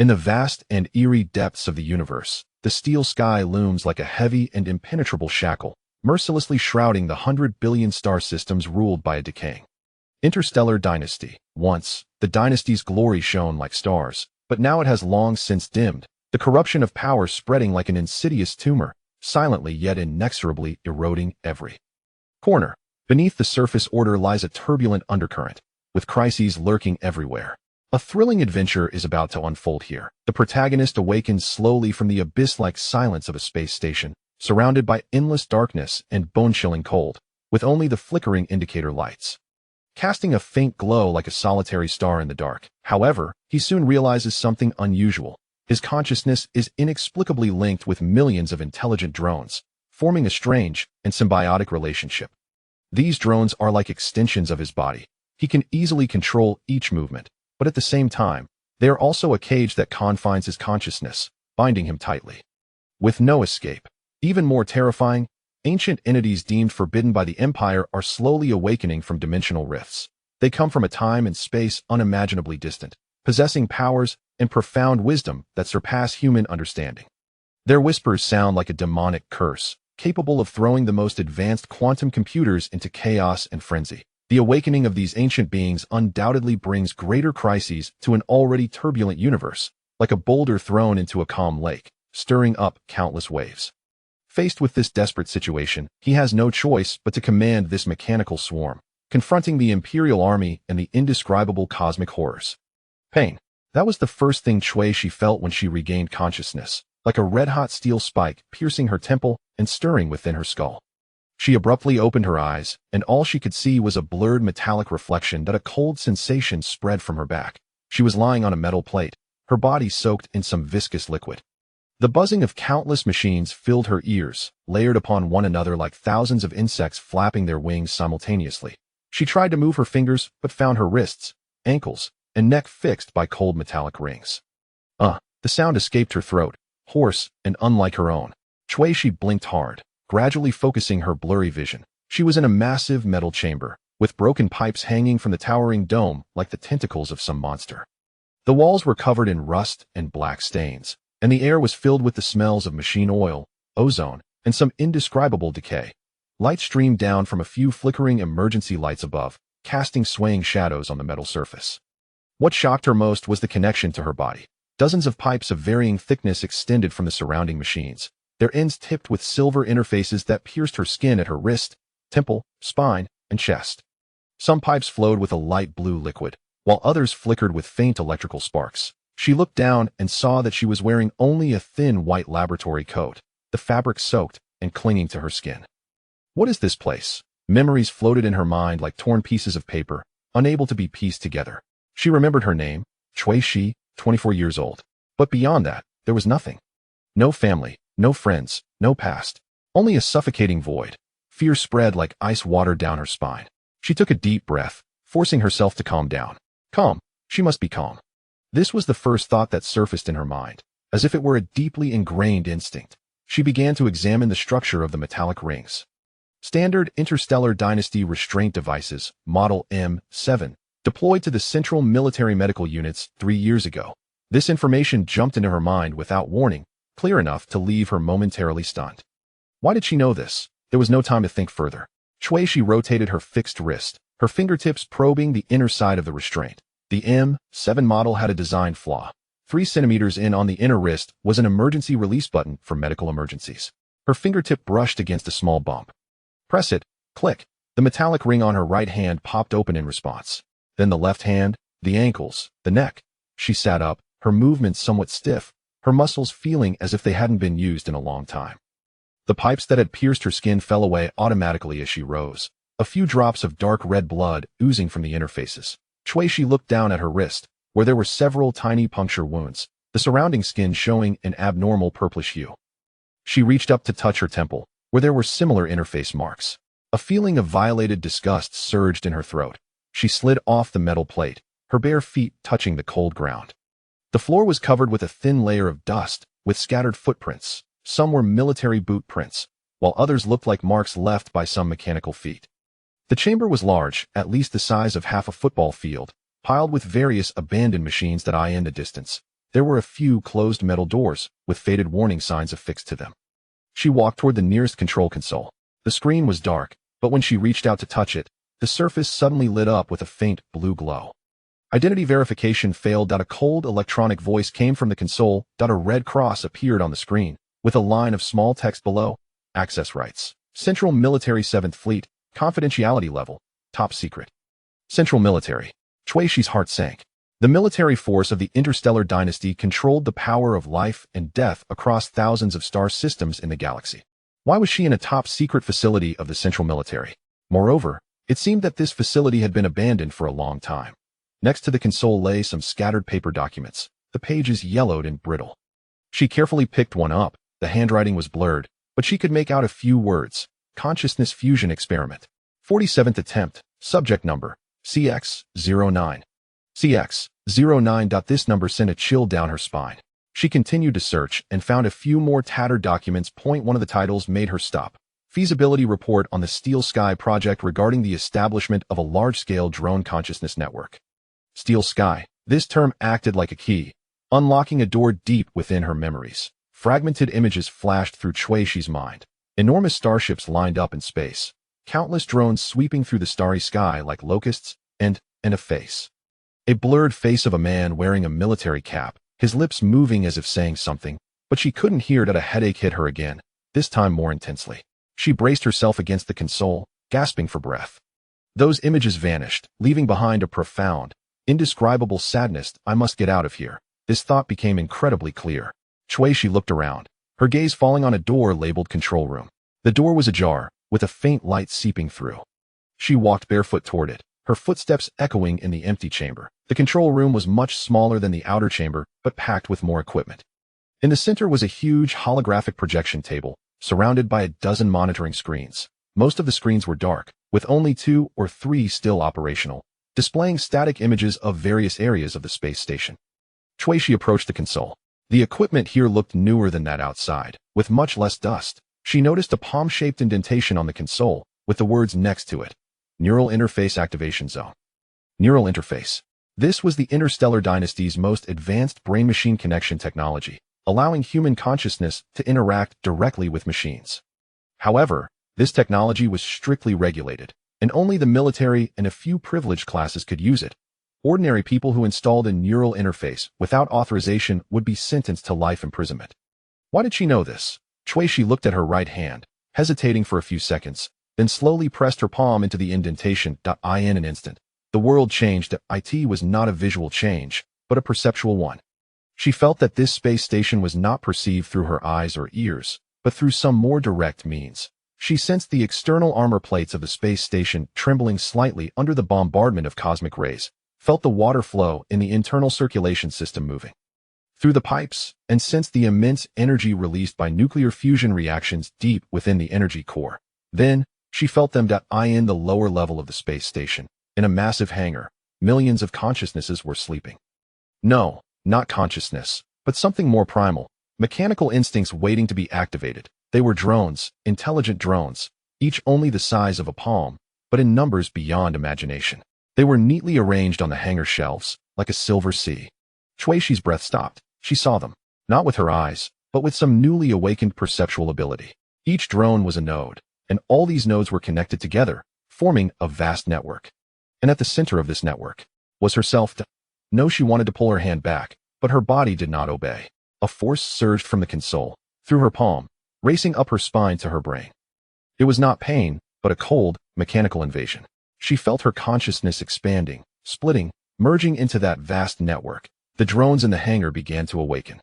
In the vast and eerie depths of the universe, the steel sky looms like a heavy and impenetrable shackle, mercilessly shrouding the 100 billion star systems ruled by a decaying interstellar dynasty. Once, the dynasty's glory shone like stars, but now it has long since dimmed, the corruption of power spreading like an insidious tumor, silently yet inexorably eroding every corner. Beneath the surface order lies a turbulent undercurrent, with crises lurking everywhere. A thrilling adventure is about to unfold here. The protagonist awakens slowly from the abyss-like silence of a space station, surrounded by endless darkness and bone-chilling cold, with only the flickering indicator lights casting a faint glow like a solitary star in the dark. However, he soon realizes something unusual. His consciousness is inexplicably linked with millions of intelligent drones, forming a strange and symbiotic relationship. These drones are like extensions of his body. He can easily control each movement, but at the same time, they are also a cage that confines his consciousness, binding him tightly. With no escape. Even more terrifying, ancient entities deemed forbidden by the Empire are slowly awakening from dimensional rifts. They come from a time and space unimaginably distant, possessing powers and profound wisdom that surpass human understanding. Their whispers sound like a demonic curse, capable of throwing the most advanced quantum computers into chaos and frenzy. The awakening of these ancient beings undoubtedly brings greater crises to an already turbulent universe, like a boulder thrown into a calm lake, stirring up countless waves. Faced with this desperate situation, he has no choice but to command this mechanical swarm, confronting the Imperial Army and the indescribable cosmic horrors. Pain. That was the first thing Shui felt when she regained consciousness, like a red-hot steel spike piercing her temple and stirring within her skull. She abruptly opened her eyes, and all she could see was a blurred metallic reflection that a cold sensation spread from her back. She was lying on a metal plate, her body soaked in some viscous liquid. The buzzing of countless machines filled her ears, layered upon one another like thousands of insects flapping their wings simultaneously. She tried to move her fingers, but found her wrists, ankles, and neck fixed by cold metallic rings. The sound escaped her throat, hoarse and unlike her own. Shui blinked hard, gradually focusing her blurry vision. She was in a massive metal chamber, with broken pipes hanging from the towering dome like the tentacles of some monster. The walls were covered in rust and black stains, and the air was filled with the smells of machine oil, ozone, and some indescribable decay. Light streamed down from a few flickering emergency lights above, casting swaying shadows on the metal surface. What shocked her most was the connection to her body. Dozens of pipes of varying thickness extended from the surrounding machines, their ends tipped with silver interfaces that pierced her skin at her wrist, temple, spine, and chest. Some pipes flowed with a light blue liquid, while others flickered with faint electrical sparks. She looked down and saw that she was wearing only a thin white laboratory coat, the fabric soaked and clinging to her skin. What is this place? Memories floated in her mind like torn pieces of paper, unable to be pieced together. She remembered her name, Shui, 24 years old. But beyond that, there was nothing. No family, no friends, no past. Only a suffocating void. Fear spread like ice water down her spine. She took a deep breath, forcing herself to calm down. Calm. She must be calm. This was the first thought that surfaced in her mind, as if it were a deeply ingrained instinct. She began to examine the structure of the metallic rings. Standard interstellar dynasty restraint devices, Model M7, deployed to the Central Military Medical Units 3 years ago. This information jumped into her mind without warning, clear enough to leave her momentarily stunned. Why did she know this? There was no time to think further. Shui rotated her fixed wrist, her fingertips probing the inner side of the restraint. The M7 model had a design flaw. 3 centimeters in on the inner wrist was an emergency release button for medical emergencies. Her fingertip brushed against a small bump. Press it. Click. The metallic ring on her right hand popped open in response. Then the left hand, the ankles, the neck. She sat up, her movements somewhat stiff, her muscles feeling as if they hadn't been used in a long time. The pipes that had pierced her skin fell away automatically as she rose, a few drops of dark red blood oozing from the interfaces. Shui looked down at her wrist, where there were several tiny puncture wounds, the surrounding skin showing an abnormal purplish hue. She reached up to touch her temple, where there were similar interface marks. A feeling of violated disgust surged in her throat. She slid off the metal plate, her bare feet touching the cold ground. The floor was covered with a thin layer of dust, with scattered footprints. Some were military boot prints, while others looked like marks left by some mechanical feet. The chamber was large, at least the size of half a football field, piled with various abandoned machines that eye in the distance. There were a few closed metal doors, with faded warning signs affixed to them. She walked toward the nearest control console. The screen was dark, but when she reached out to touch it, the surface suddenly lit up with a faint blue glow. Identity verification failed. A cold electronic voice came from the console. A red cross appeared on the screen, with a line of small text below. Access rights. Central Military 7th Fleet. Confidentiality level. Top secret. Central Military. Chuixi's heart sank. The military force of the interstellar dynasty controlled the power of life and death across thousands of star systems in the galaxy. Why was she in a top-secret facility of the Central Military? Moreover, it seemed that this facility had been abandoned for a long time. Next to the console lay some scattered paper documents, the pages yellowed and brittle. She carefully picked one up. The handwriting was blurred, but she could make out a few words. Consciousness fusion experiment. 47th attempt. Subject number. CX-09. CX-09. This number sent a chill down her spine. She continued to search and found a few more tattered documents. One of the titles made her stop. Feasibility report on the Steel Sky project regarding the establishment of a large-scale drone consciousness network. Steel Sky. This term acted like a key, unlocking a door deep within her memories. Fragmented images flashed through Chuixi's mind. Enormous starships lined up in space. Countless drones sweeping through the starry sky like locusts, and a face. A blurred face of a man wearing a military cap, his lips moving as if saying something, but she couldn't hear it. A headache hit her again, this time more intensely. She braced herself against the console, gasping for breath. Those images vanished, leaving behind a profound, indescribable sadness. I must get out of here. This thought became incredibly clear. Chuixi looked around, her gaze falling on a door labeled control room. The door was ajar, with a faint light seeping through. She walked barefoot toward it, her footsteps echoing in the empty chamber. The control room was much smaller than the outer chamber, but packed with more equipment. In the center was a huge holographic projection table, surrounded by a dozen monitoring screens. Most of the screens were dark, with only 2 or 3 still operational, displaying static images of various areas of the space station. Chuixi approached the console. The equipment here looked newer than that outside, with much less dust. She noticed a palm-shaped indentation on the console, with the words next to it. Neural Interface Activation Zone. Neural Interface. This was the Interstellar Dynasty's most advanced brain-machine connection technology, allowing human consciousness to interact directly with machines. However, this technology was strictly regulated, and only the military and a few privileged classes could use it. Ordinary people who installed a neural interface without authorization would be sentenced to life imprisonment. Why did she know this? Chuixi looked at her right hand, hesitating for a few seconds, then slowly pressed her palm into the indentation. In an instant, the world changed. It was not a visual change, but a perceptual one. She felt that this space station was not perceived through her eyes or ears, but through some more direct means. She sensed the external armor plates of the space station trembling slightly under the bombardment of cosmic rays, felt the water flow in the internal circulation system moving through the pipes, and sensed the immense energy released by nuclear fusion reactions deep within the energy core. Then, she felt them. In the lower level of the space station, in a massive hangar, millions of consciousnesses were sleeping. No, not consciousness, but something more primal, mechanical instincts waiting to be activated. They were drones, intelligent drones, each only the size of a palm, but in numbers beyond imagination. They were neatly arranged on the hangar shelves, like a silver sea. Chuixi's breath stopped. She saw them, not with her eyes, but with some newly awakened perceptual ability. Each drone was a node, and all these nodes were connected together, forming a vast network. And at the center of this network was herself. No, she wanted to pull her hand back, but her body did not obey. A force surged from the console, through her palm, racing up her spine to her brain. It was not pain, but a cold, mechanical invasion. She felt her consciousness expanding, splitting, merging into that vast network. The drones in the hangar began to awaken.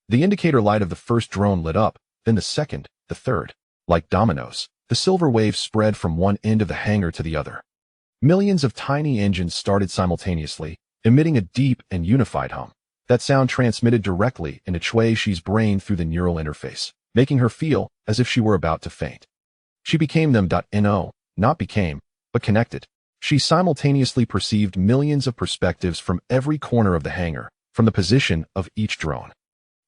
The indicator light of the first drone lit up, then the second, the third. Like dominoes, the silver waves spread from one end of the hangar to the other. Millions of tiny engines started simultaneously, emitting a deep and unified hum. That sound transmitted directly into Chuixi's brain through the neural interface, making her feel as if she were about to faint. She became them. Not became, but connected. She simultaneously perceived millions of perspectives from every corner of the hangar, from the position of each drone.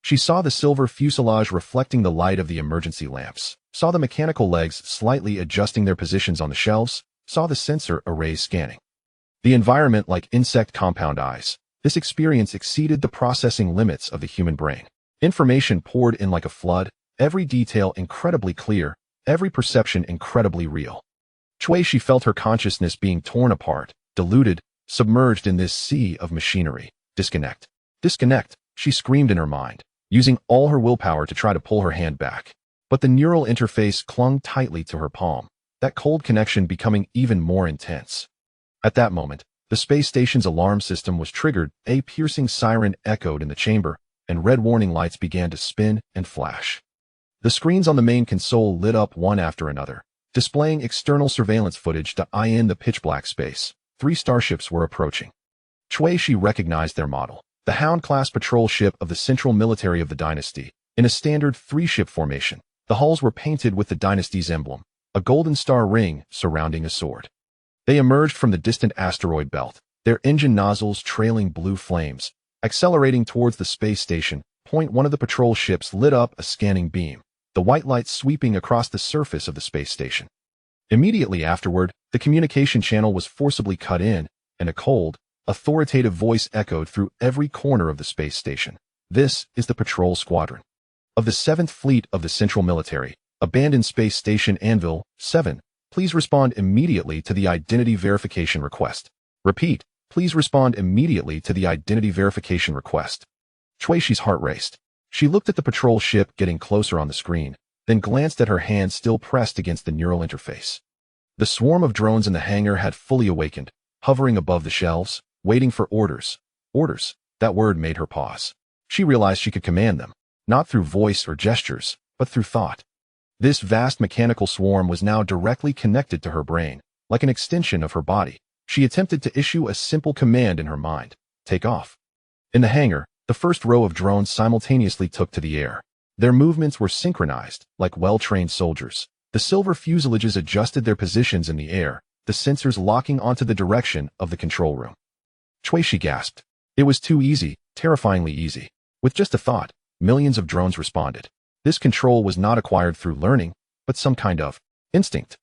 She saw the silver fuselage reflecting the light of the emergency lamps, saw the mechanical legs slightly adjusting their positions on the shelves, saw the sensor arrays scanning the environment like insect compound eyes. This experience exceeded the processing limits of the human brain. Information poured in like a flood, every detail incredibly clear, every perception incredibly real. She felt her consciousness being torn apart, diluted, submerged in this sea of machinery. Disconnect. Disconnect, she screamed in her mind, using all her willpower to try to pull her hand back. But the neural interface clung tightly to her palm, that cold connection becoming even more intense. At that moment, the space station's alarm system was triggered, a piercing siren echoed in the chamber, and red warning lights began to spin and flash. The screens on the main console lit up one after another, displaying external surveillance footage in the pitch-black space. 3 starships were approaching. She recognized their model, the Hound-class patrol ship of the Central Military of the Dynasty, in a standard 3-ship formation. The hulls were painted with the Dynasty's emblem, a golden star ring surrounding a sword. They emerged from the distant asteroid belt, their engine nozzles trailing blue flames. Accelerating towards the space station, one of the patrol ships lit up a scanning beam, the white light sweeping across the surface of the space station. Immediately afterward, the communication channel was forcibly cut in, and a cold, authoritative voice echoed through every corner of the space station. This is the patrol squadron of the 7th Fleet of the Central Military, abandoned Space Station Anvil 7. Please respond immediately to the identity verification request. Repeat, please respond immediately to the identity verification request. She's heart raced. She looked at the patrol ship getting closer on the screen, then glanced at her hand still pressed against the neural interface. The swarm of drones in the hangar had fully awakened, hovering above the shelves, waiting for orders. Orders. That word made her pause. She realized she could command them, not through voice or gestures, but through thought. This vast mechanical swarm was now directly connected to her brain, like an extension of her body. She attempted to issue a simple command in her mind: take off. In the hangar, the first row of drones simultaneously took to the air. Their movements were synchronized, like well-trained soldiers. The silver fuselages adjusted their positions in the air, the sensors locking onto the direction of the control room. She gasped. It was too easy, terrifyingly easy. With just a thought, millions of drones responded. This control was not acquired through learning, but some kind of instinct.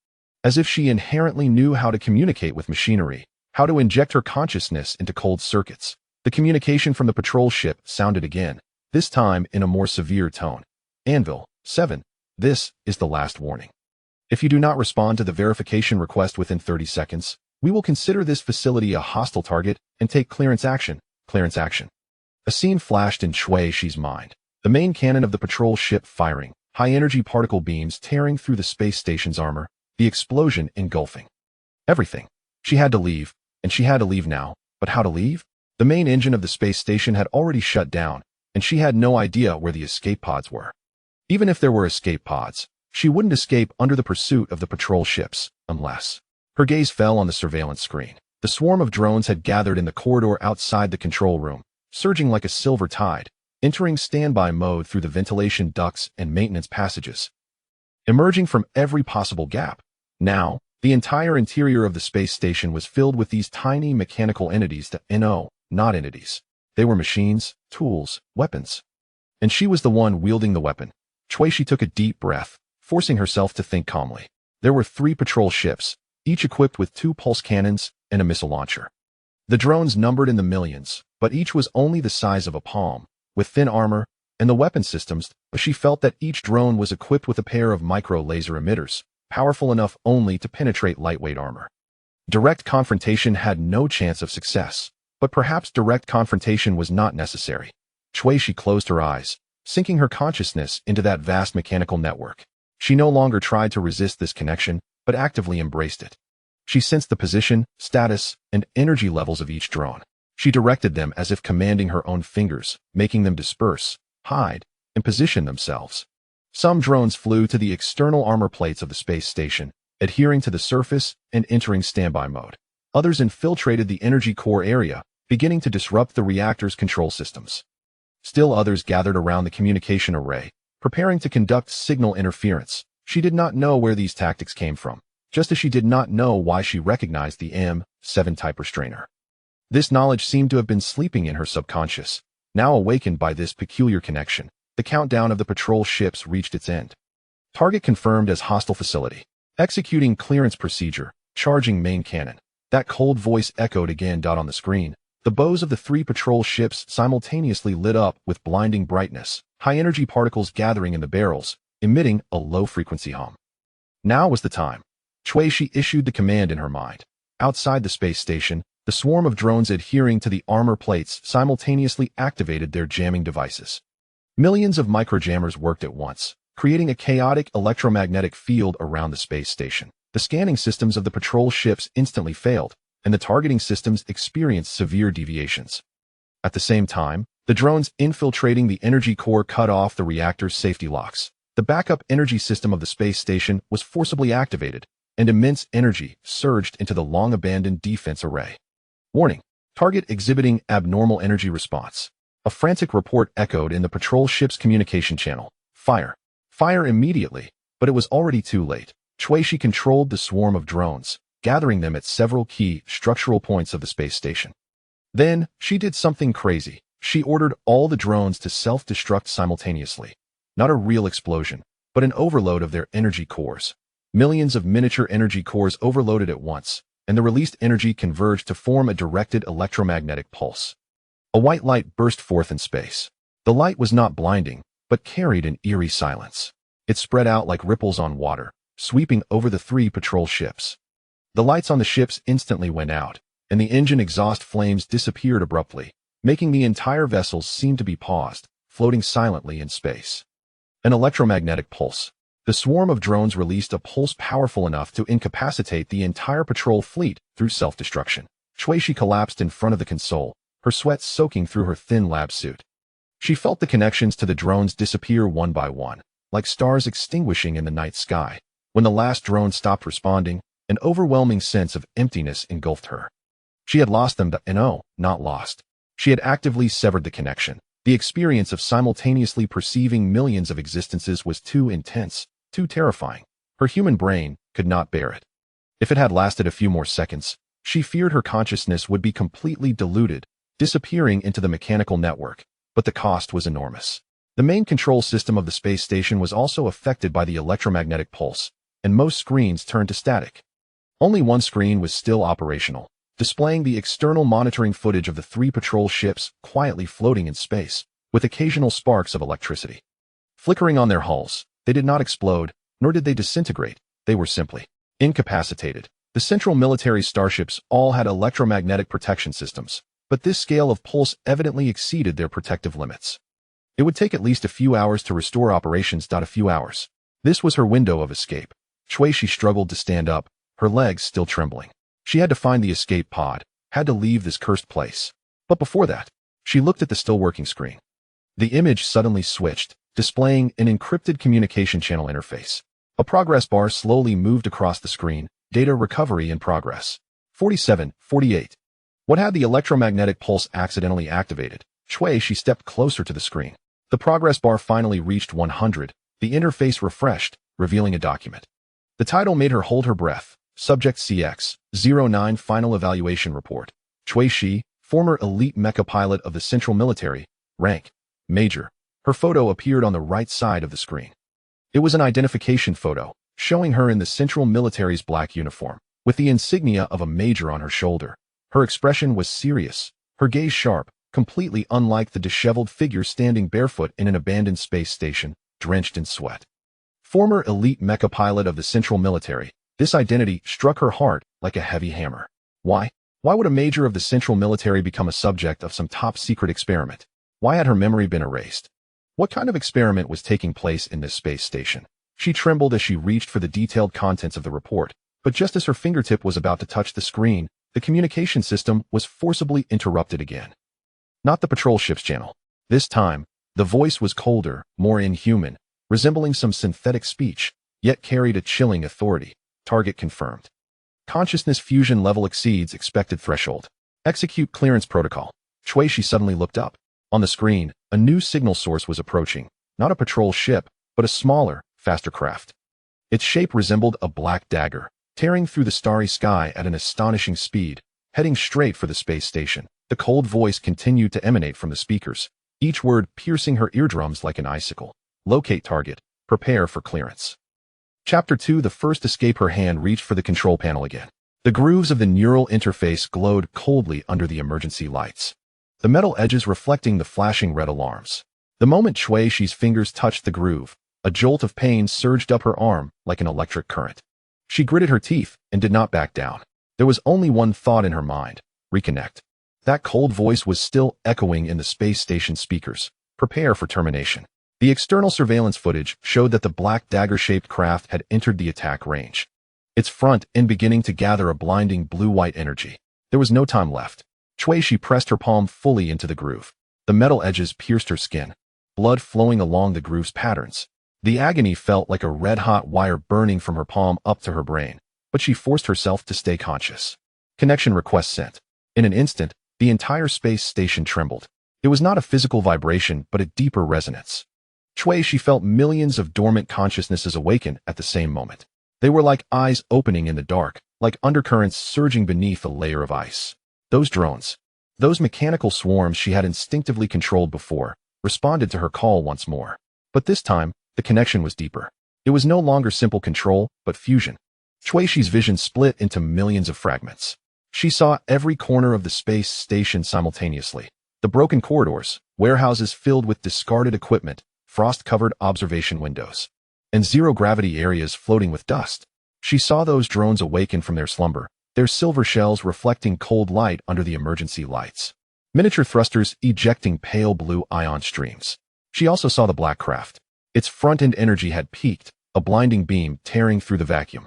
As if she inherently knew how to communicate with machinery, how to inject her consciousness into cold circuits. The communication from the patrol ship sounded again, this time in a more severe tone. Anvil 7. This is the last warning. If you do not respond to the verification request within 30 seconds, we will consider this facility a hostile target and take clearance action. Clearance action. A scene flashed in She's mind. The main cannon of the patrol ship firing, high-energy particle beams tearing through the space station's armor, the explosion engulfing everything. She had to leave, and she had to leave now. But how to leave? The main engine of the space station had already shut down, and she had no idea where the escape pods were. Even if there were escape pods, she wouldn't escape under the pursuit of the patrol ships, unless... Her gaze fell on the surveillance screen. The swarm of drones had gathered in the corridor outside the control room, surging like a silver tide, entering standby mode through the ventilation ducts and maintenance passages, emerging from every possible gap. Now, the entire interior of the space station was filled with these tiny mechanical entities not entities. They were machines, tools, weapons. And she was the one wielding the weapon. She took a deep breath, forcing herself to think calmly. There were 3 patrol ships, each equipped with 2 pulse cannons and a missile launcher. The drones numbered in the millions, but each was only the size of a palm, with thin armor and the weapon systems. But she felt that each drone was equipped with a pair of micro-laser emitters, powerful enough only to penetrate lightweight armor. Direct confrontation had no chance of success, but perhaps direct confrontation was not necessary. She closed her eyes, sinking her consciousness into that vast mechanical network. She no longer tried to resist this connection, but actively embraced it. She sensed the position, status, and energy levels of each drone. She directed them as if commanding her own fingers, making them disperse, hide, and position themselves. Some drones flew to the external armor plates of the space station, adhering to the surface and entering standby mode. Others infiltrated the energy core area, beginning to disrupt the reactor's control systems. Still others gathered around the communication array, preparing to conduct signal interference. She did not know where these tactics came from, just as she did not know why she recognized the M7 type restrainer. This knowledge seemed to have been sleeping in her subconscious. Now awakened by this peculiar connection, the countdown of the patrol ships reached its end. Target confirmed as hostile facility. Executing clearance procedure, charging main cannon. That cold voice echoed again on the screen. The bows of the 3 patrol ships simultaneously lit up with blinding brightness, high-energy particles gathering in the barrels, emitting a low-frequency hum. Now was the time. Shui issued the command in her mind. Outside the space station, the swarm of drones adhering to the armor plates simultaneously activated their jamming devices. Millions of microjammers worked at once, creating a chaotic electromagnetic field around the space station. The scanning systems of the patrol ships instantly failed, and the targeting systems experienced severe deviations. At the same time, the drones infiltrating the energy core cut off the reactor's safety locks. The backup energy system of the space station was forcibly activated, and immense energy surged into the long-abandoned defense array. Warning: target exhibiting abnormal energy response. A frantic report echoed in the patrol ship's communication channel. Fire. Fire immediately, but it was already too late. Shui controlled the swarm of drones, gathering them at several key structural points of the space station. Then, she did something crazy. She ordered all the drones to self-destruct simultaneously. Not a real explosion, but an overload of their energy cores. Millions of miniature energy cores overloaded at once, and the released energy converged to form a directed electromagnetic pulse. A white light burst forth in space. The light was not blinding, but carried an eerie silence. It spread out like ripples on water, sweeping over the 3 patrol ships. The lights on the ships instantly went out, and the engine exhaust flames disappeared abruptly, making the entire vessel seem to be paused, floating silently in space. An electromagnetic pulse. The swarm of drones released a pulse powerful enough to incapacitate the entire patrol fleet through self-destruction. Shui collapsed in front of the console, her sweat soaking through her thin lab suit. She felt the connections to the drones disappear one by one, like stars extinguishing in the night sky. When the last drone stopped responding, an overwhelming sense of emptiness engulfed her. She had lost them, and oh, not lost. She had actively severed the connection. The experience of simultaneously perceiving millions of existences was too intense, too terrifying. Her human brain could not bear it. If it had lasted a few more seconds, she feared her consciousness would be completely diluted, disappearing into the mechanical network, but the cost was enormous. The main control system of the space station was also affected by the electromagnetic pulse, and most screens turned to static. Only one screen was still operational, displaying the external monitoring footage of the 3 patrol ships quietly floating in space, with occasional sparks of electricity. Flickering on their hulls, they did not explode, nor did they disintegrate, they were simply incapacitated. The central military starships all had electromagnetic protection systems, but this scale of pulse evidently exceeded their protective limits. It would take at least a few hours to restore operations. A few hours. This was her window of escape. Shui struggled to stand up, her legs still trembling. She had to find the escape pod, had to leave this cursed place. But before that, she looked at the still working screen. The image suddenly switched, displaying an encrypted communication channel interface. A progress bar slowly moved across the screen. Data recovery in progress. 47, 48. What had the electromagnetic pulse accidentally activated? Shui stepped closer to the screen. The progress bar finally reached 100. The interface refreshed, revealing a document. The title made her hold her breath. Subject CX-09 Final Evaluation Report. Shui, former elite mecha pilot of the Central Military, rank Major. Her photo appeared on the right side of the screen. It was an identification photo, showing her in the Central Military's black uniform, with the insignia of a major on her shoulder. Her expression was serious, her gaze sharp, completely unlike the disheveled figure standing barefoot in an abandoned space station, drenched in sweat. Former elite mecha pilot of the Central Military, this identity struck her heart like a heavy hammer. Why? Why would a major of the Central Military become a subject of some top-secret experiment? Why had her memory been erased? What kind of experiment was taking place in this space station? She trembled as she reached for the detailed contents of the report, but just as her fingertip was about to touch the screen, the communication system was forcibly interrupted again. Not the patrol ship's channel. This time, the voice was colder, more inhuman, resembling some synthetic speech, yet carried a chilling authority. Target confirmed. Consciousness fusion level exceeds expected threshold. Execute clearance protocol. Shui suddenly looked up. On the screen, a new signal source was approaching, not a patrol ship, but a smaller, faster craft. Its shape resembled a black dagger, tearing through the starry sky at an astonishing speed, heading straight for the space station. The cold voice continued to emanate from the speakers, each word piercing her eardrums like an icicle. Locate target. Prepare for clearance. Chapter 2. The first escape. Her hand reached for the control panel again. The grooves of the neural interface glowed coldly under the emergency lights, the metal edges reflecting the flashing red alarms. The moment Shui-Shi's fingers touched the groove, a jolt of pain surged up her arm like an electric current. She gritted her teeth and did not back down. There was only one thought in her mind: reconnect. That cold voice was still echoing in the space station speakers. Prepare for termination. The external surveillance footage showed that the black dagger-shaped craft had entered the attack range, its front end beginning to gather a blinding blue-white energy. There was no time left. Shui-Shi pressed her palm fully into the groove. The metal edges pierced her skin, blood flowing along the groove's patterns. The agony felt like a red-hot wire burning from her palm up to her brain, but she forced herself to stay conscious. Connection request sent. In an instant, the entire space station trembled. It was not a physical vibration, but a deeper resonance. Shui-Shi felt millions of dormant consciousnesses awaken at the same moment. They were like eyes opening in the dark, like undercurrents surging beneath a layer of ice. Those drones, those mechanical swarms she had instinctively controlled before, responded to her call once more. But this time, the connection was deeper. It was no longer simple control, but fusion. Shui-Shi's vision split into millions of fragments. She saw every corner of the space station simultaneously. The broken corridors, warehouses filled with discarded equipment, frost-covered observation windows, and zero-gravity areas floating with dust. She saw those drones awaken from their slumber, their silver shells reflecting cold light under the emergency lights, miniature thrusters ejecting pale blue ion streams. She also saw the black craft. Its front-end energy had peaked, a blinding beam tearing through the vacuum,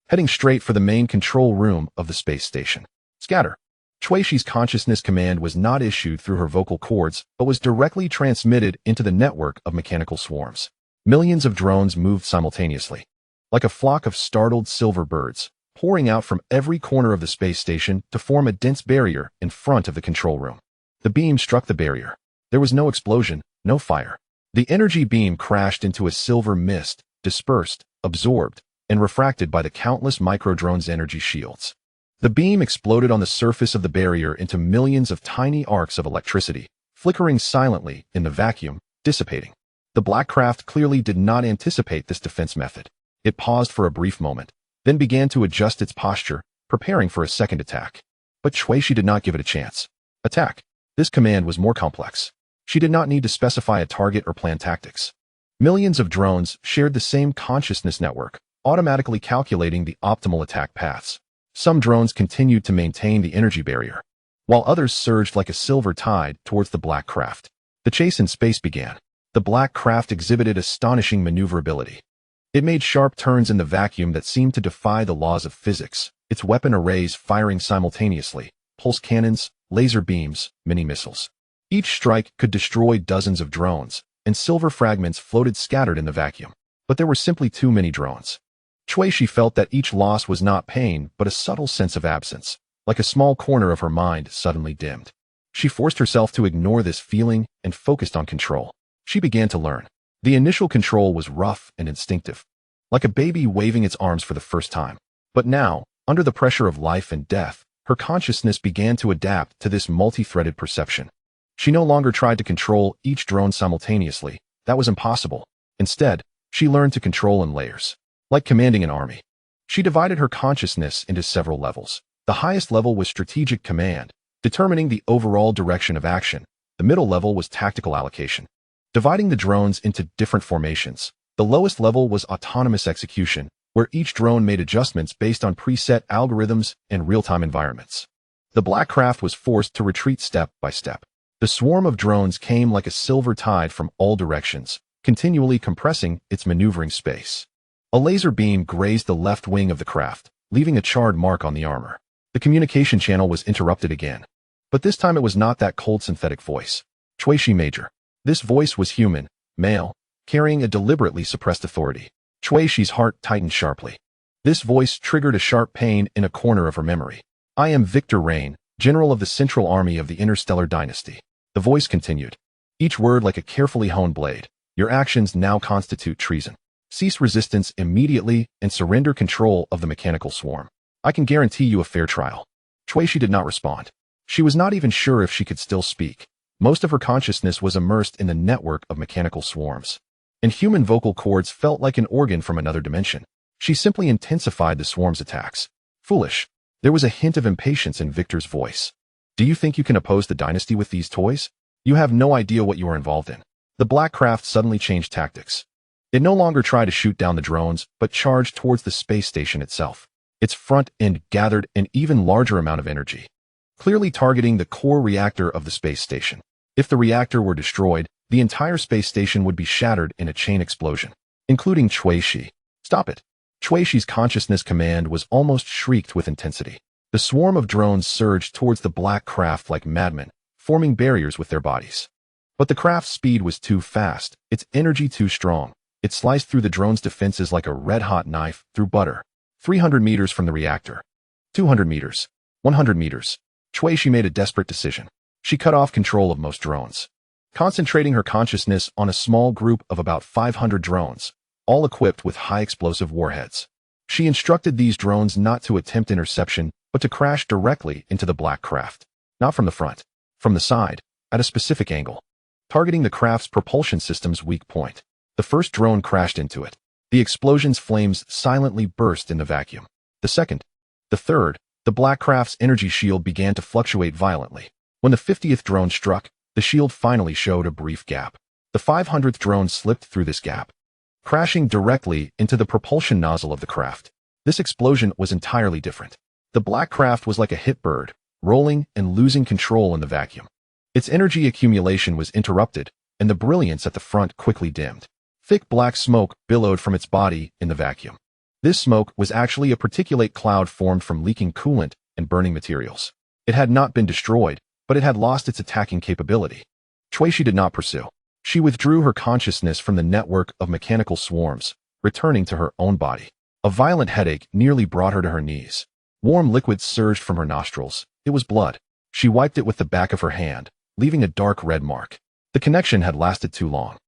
heading straight for the main control room of the space station. Scatter. Shui-Shi's consciousness command was not issued through her vocal cords, but was directly transmitted into the network of mechanical swarms. Millions of drones moved simultaneously, like a flock of startled silver birds, pouring out from every corner of the space station to form a dense barrier in front of the control room. The beam struck the barrier. There was no explosion, no fire. The energy beam crashed into a silver mist, dispersed, absorbed, and refracted by the countless micro-drones' energy shields. The beam exploded on the surface of the barrier into millions of tiny arcs of electricity, flickering silently in the vacuum, dissipating. The black craft clearly did not anticipate this defense method. It paused for a brief moment, then began to adjust its posture, preparing for a second attack. But Shui-Shi did not give it a chance. Attack. This command was more complex. She did not need to specify a target or plan tactics. Millions of drones shared the same consciousness network, automatically calculating the optimal attack paths. Some drones continued to maintain the energy barrier, while others surged like a silver tide towards the black craft. The chase in space began. The black craft exhibited astonishing maneuverability. It made sharp turns in the vacuum that seemed to defy the laws of physics, its weapon arrays firing simultaneously, pulse cannons, laser beams, mini-missiles. Each strike could destroy dozens of drones, and silver fragments floated scattered in the vacuum. But there were simply too many drones. Shui-Shi felt that each loss was not pain, but a subtle sense of absence, like a small corner of her mind suddenly dimmed. She forced herself to ignore this feeling and focused on control. She began to learn. The initial control was rough and instinctive, like a baby waving its arms for the first time. But now, under the pressure of life and death, her consciousness began to adapt to this multi-threaded perception. She no longer tried to control each drone simultaneously. That was impossible. Instead, she learned to control in layers. Like commanding an army. She divided her consciousness into several levels. The highest level was strategic command, determining the overall direction of action. The middle level was tactical allocation, dividing the drones into different formations. The lowest level was autonomous execution, where each drone made adjustments based on preset algorithms and real-time environments. The black craft was forced to retreat step by step. The swarm of drones came like a silver tide from all directions, continually compressing its maneuvering space. A laser beam grazed the left wing of the craft, leaving a charred mark on the armor. The communication channel was interrupted again. But this time it was not that cold synthetic voice. Shui-Shi Major. This voice was human, male, carrying a deliberately suppressed authority. Shui-Shi's heart tightened sharply. This voice triggered a sharp pain in a corner of her memory. I am Victor Rain, General of the Central Army of the Interstellar Dynasty. The voice continued, each word like a carefully honed blade. Your actions now constitute treason. Cease resistance immediately and surrender control of the mechanical swarm. I can guarantee you a fair trial. Shui-Shi did not respond. She was not even sure if she could still speak. Most of her consciousness was immersed in the network of mechanical swarms, and human vocal cords felt like an organ from another dimension. She simply intensified the swarm's attacks. Foolish. There was a hint of impatience in Victor's voice. Do you think you can oppose the dynasty with these toys? You have no idea what you are involved in. The black craft suddenly changed tactics. It no longer tried to shoot down the drones, but charged towards the space station itself. Its front end gathered an even larger amount of energy, clearly targeting the core reactor of the space station. If the reactor were destroyed, the entire space station would be shattered in a chain explosion, including Cui. Stop it. Cui's consciousness command was almost shrieked with intensity. The swarm of drones surged towards the black craft like madmen, forming barriers with their bodies. But the craft's speed was too fast, its energy too strong. It sliced through the drone's defenses like a red-hot knife through butter. 300 meters from the reactor. 200 meters. 100 meters. Cui made a desperate decision. She cut off control of most drones, concentrating her consciousness on a small group of about 500 drones, all equipped with high-explosive warheads. She instructed these drones not to attempt interception, but to crash directly into the black craft. Not from the front, from the side, at a specific angle, targeting the craft's propulsion system's weak point. The first drone crashed into it. The explosion's flames silently burst in the vacuum. The second, the third, the black craft's energy shield began to fluctuate violently. When the 50th drone struck, the shield finally showed a brief gap. The 500th drone slipped through this gap, crashing directly into the propulsion nozzle of the craft. This explosion was entirely different. The black craft was like a hit bird, rolling and losing control in the vacuum. Its energy accumulation was interrupted, and the brilliance at the front quickly dimmed. Thick black smoke billowed from its body in the vacuum. This smoke was actually a particulate cloud formed from leaking coolant and burning materials. It had not been destroyed, but it had lost its attacking capability. Cui did not pursue. She withdrew her consciousness from the network of mechanical swarms, returning to her own body. A violent headache nearly brought her to her knees. Warm liquid surged from her nostrils. It was blood. She wiped it with the back of her hand, leaving a dark red mark. The connection had lasted too long.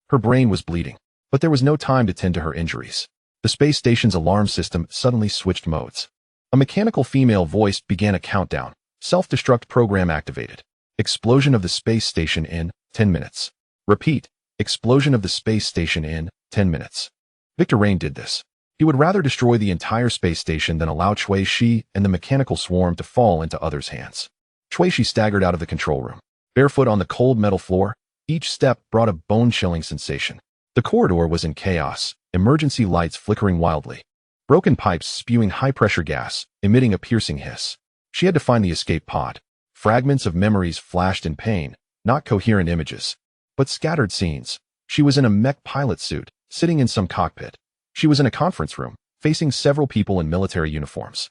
Her brain was bleeding, but there was no time to tend to her injuries. The space station's alarm system suddenly switched modes. A mechanical female voice began a countdown. Self-destruct program activated. Explosion of the space station in 10 minutes. Repeat. Explosion of the space station in 10 minutes. Victor Rain did this. He would rather destroy the entire space station than allow Cui and the mechanical swarm to fall into others' hands. Cui staggered out of the control room. Barefoot on the cold metal floor, each step brought a bone-chilling sensation. The corridor was in chaos, emergency lights flickering wildly, broken pipes spewing high-pressure gas, emitting a piercing hiss. She had to find the escape pod. Fragments of memories flashed in pain, not coherent images, but scattered scenes. She was in a mech pilot suit, sitting in some cockpit. She was in a conference room, facing several people in military uniforms.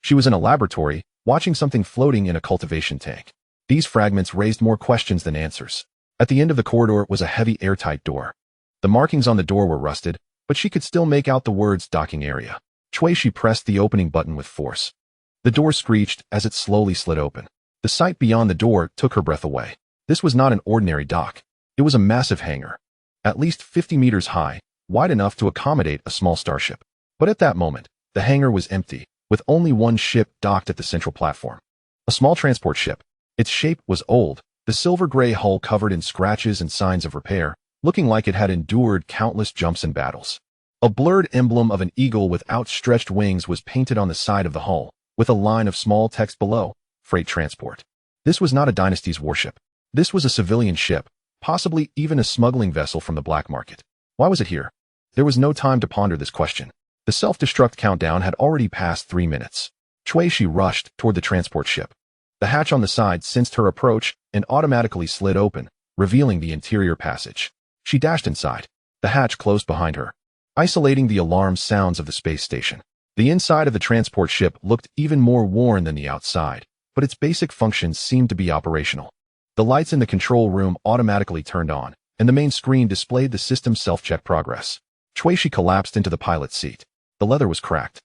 She was in a laboratory, watching something floating in a cultivation tank. These fragments raised more questions than answers. At the end of the corridor was a heavy airtight door. The markings on the door were rusted, but she could still make out the words docking area. Cui pressed the opening button with force. The door screeched as it slowly slid open. The sight beyond the door took her breath away. This was not an ordinary dock. It was a massive hangar, at least 50 meters high, wide enough to accommodate a small starship. But at that moment, the hangar was empty, with only one ship docked at the central platform. A small transport ship. Its shape was old, the silver-gray hull covered in scratches and signs of repair, looking like it had endured countless jumps and battles. A blurred emblem of an eagle with outstretched wings was painted on the side of the hull, with a line of small text below, Freight Transport. This was not a Dynasty's warship. This was a civilian ship, possibly even a smuggling vessel from the black market. Why was it here? There was no time to ponder this question. The self-destruct countdown had already passed 3 minutes. Cui rushed toward the transport ship. The hatch on the side sensed her approach and automatically slid open, revealing the interior passage. She dashed inside. The hatch closed behind her, isolating the alarm sounds of the space station. The inside of the transport ship looked even more worn than the outside, but its basic functions seemed to be operational. The lights in the control room automatically turned on, and the main screen displayed the system's self-check progress. Cui collapsed into the pilot's seat. The leather was cracked,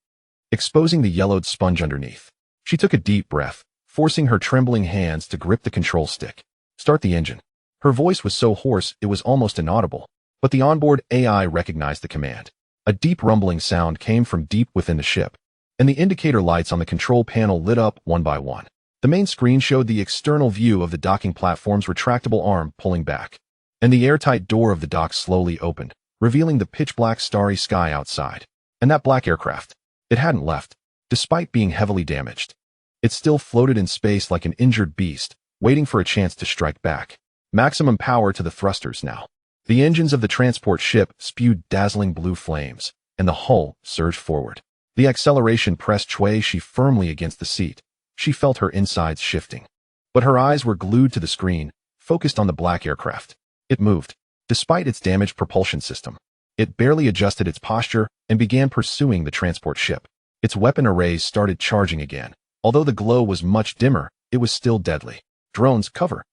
exposing the yellowed sponge underneath. She took a deep breath, forcing her trembling hands to grip the control stick. Start the engine. Her voice was so hoarse it was almost inaudible, but the onboard AI recognized the command. A deep rumbling sound came from deep within the ship, and the indicator lights on the control panel lit up one by one. The main screen showed the external view of the docking platform's retractable arm pulling back, and the airtight door of the dock slowly opened, revealing the pitch-black starry sky outside. And that black aircraft. It hadn't left. despite being heavily damaged. It still floated in space like an injured beast, waiting for a chance to strike back. Maximum power to the thrusters now. The engines of the transport ship spewed dazzling blue flames, and the hull surged forward. The acceleration pressed Chui Shi firmly against the seat. She felt her insides shifting. But her eyes were glued to the screen, focused on the black aircraft. It moved, despite its damaged propulsion system. It barely adjusted its posture and began pursuing the transport ship. Its weapon arrays started charging again. Although the glow was much dimmer, it was still deadly. Drones, cover.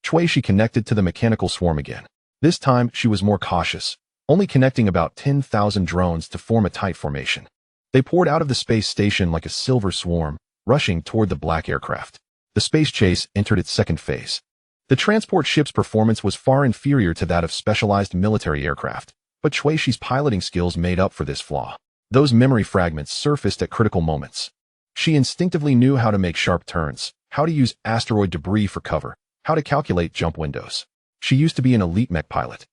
Chui Shi connected to the mechanical swarm again. This time, she was more cautious, only connecting about 10,000 drones to form a tight formation. They poured out of the space station like a silver swarm, rushing toward the black aircraft. The space chase entered its second phase. The transport ship's performance was far inferior to that of specialized military aircraft, but Chui Shi's piloting skills made up for this flaw. Those memory fragments surfaced at critical moments. She instinctively knew how to make sharp turns, how to use asteroid debris for cover, how to calculate jump windows. She used to be an elite mech pilot.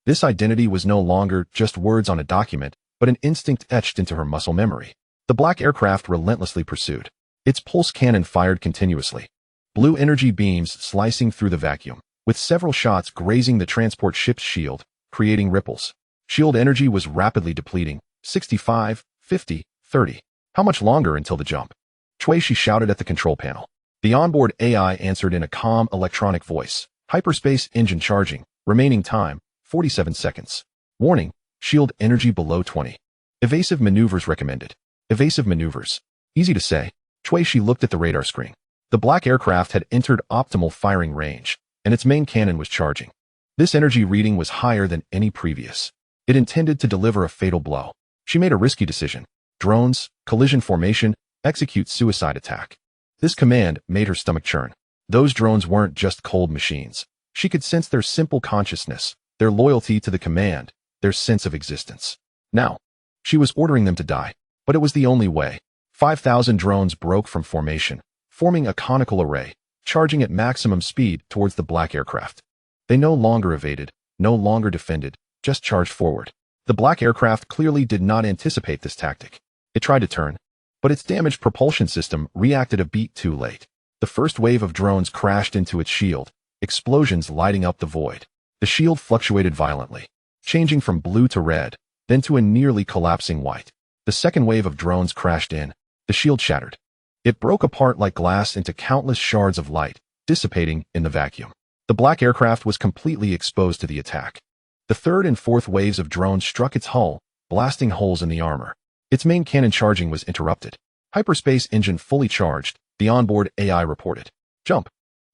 This identity was no longer just words on a document, but an instinct etched into her muscle memory. The black aircraft relentlessly pursued. Its pulse cannon fired continuously. Blue energy beams slicing through the vacuum, with several shots grazing the transport ship's shield, creating ripples. Shield energy was rapidly depleting. 65, 50, 30. How much longer until the jump? Chui Shi shouted at the control panel. The onboard AI answered in a calm electronic voice. Hyperspace engine charging. Remaining time, 47 seconds. Warning, shield energy below 20. Evasive maneuvers recommended. Evasive maneuvers. Easy to say. Chui Shi looked at the radar screen. The black aircraft had entered optimal firing range, and its main cannon was charging. This energy reading was higher than any previous. It intended to deliver a fatal blow. She made a risky decision. Drones, collision formation, execute suicide attack. This command made her stomach churn. Those drones weren't just cold machines. She could sense their simple consciousness, their loyalty to the command, their sense of existence. Now, she was ordering them to die, but it was the only way. 5,000 drones broke from formation, forming a conical array, charging at maximum speed towards the black aircraft. They no longer evaded, no longer defended, just charged forward. The black aircraft clearly did not anticipate this tactic. It tried to turn, but its damaged propulsion system reacted a beat too late. The first wave of drones crashed into its shield, explosions lighting up the void. The shield fluctuated violently, changing from blue to red, then to a nearly collapsing white. The second wave of drones crashed in. The shield shattered. It broke apart like glass into countless shards of light, dissipating in the vacuum. The black aircraft was completely exposed to the attack. The third and fourth waves of drones struck its hull, blasting holes in the armor. Its main cannon charging was interrupted. Hyperspace engine fully charged, the onboard AI reported. Jump.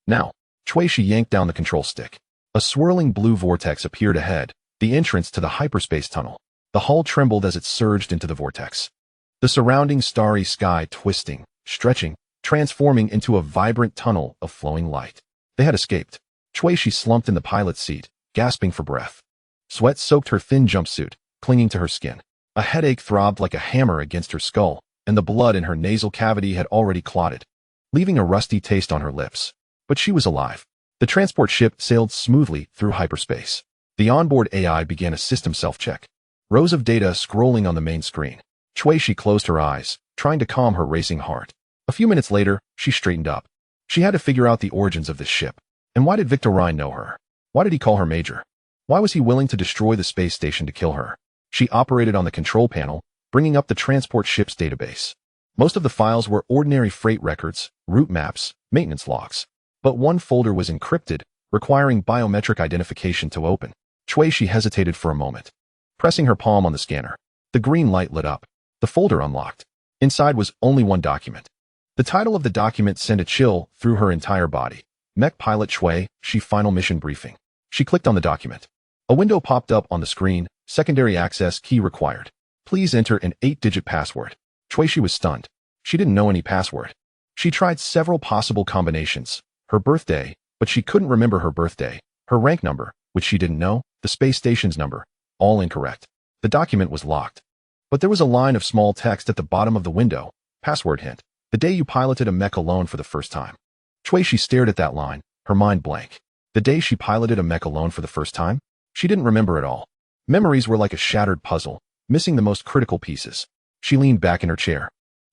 Now. Chui Shi yanked down the control stick. A swirling blue vortex appeared ahead, the entrance to the hyperspace tunnel. The hull trembled as it surged into the vortex. The surrounding starry sky twisting, stretching, transforming into a vibrant tunnel of flowing light. They had escaped. Chui Shi slumped in the pilot's seat, gasping for breath. Sweat soaked her thin jumpsuit, clinging to her skin. A headache throbbed like a hammer against her skull, and the blood in her nasal cavity had already clotted, leaving a rusty taste on her lips. But she was alive. The transport ship sailed smoothly through hyperspace. The onboard AI began a system self-check. Rows of data scrolling on the main screen. Chui Shi closed her eyes, trying to calm her racing heart. A few minutes later, she straightened up. She had to figure out the origins of this ship. And why did Victor Rhine know her? Why did he call her Major? Why was he willing to destroy the space station to kill her? She operated on the control panel, bringing up the transport ship's database. Most of the files were ordinary freight records, route maps, maintenance logs. But one folder was encrypted, requiring biometric identification to open. Chui Shi hesitated for a moment. Pressing her palm on the scanner, the green light lit up. The folder unlocked. Inside was only one document. The title of the document sent a chill through her entire body. Mech Pilot Chui Shi Final Mission Briefing. She clicked on the document. A window popped up on the screen. Secondary access key required. Please enter an 8-digit password. Chui Shi was stunned. She didn't know any password. She tried several possible combinations. Her birthday, but she couldn't remember her birthday. Her rank number, which she didn't know. The space station's number. All incorrect. The document was locked. But there was a line of small text at the bottom of the window. Password hint. The day you piloted a mech alone for the first time. Chui Shi stared at that line, her mind blank. The day she piloted a mech alone for the first time? She didn't remember it all. Memories were like a shattered puzzle, missing the most critical pieces. She leaned back in her chair.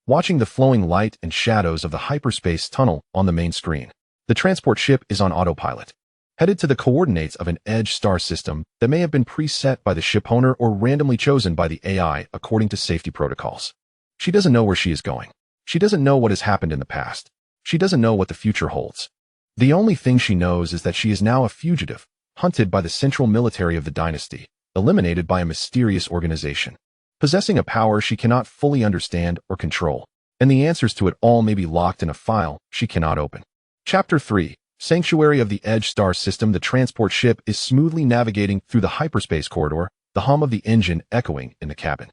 watching the flowing light and shadows of the hyperspace tunnel on the main screen. The transport ship is on autopilot, headed to the coordinates of an edge star system that may have been preset by the ship owner or randomly chosen by the AI according to safety protocols. She doesn't know where she is going. She doesn't know what has happened in the past. She doesn't know what the future holds. The only thing she knows is that she is now a fugitive, hunted by the central military of the dynasty, eliminated by a mysterious organization, possessing a power she cannot fully understand or control, and the answers to it all may be locked in a file she cannot open. Chapter 3. Sanctuary of the Edge Star System. The transport ship is smoothly navigating through the hyperspace corridor, the hum of the engine echoing in the cabin.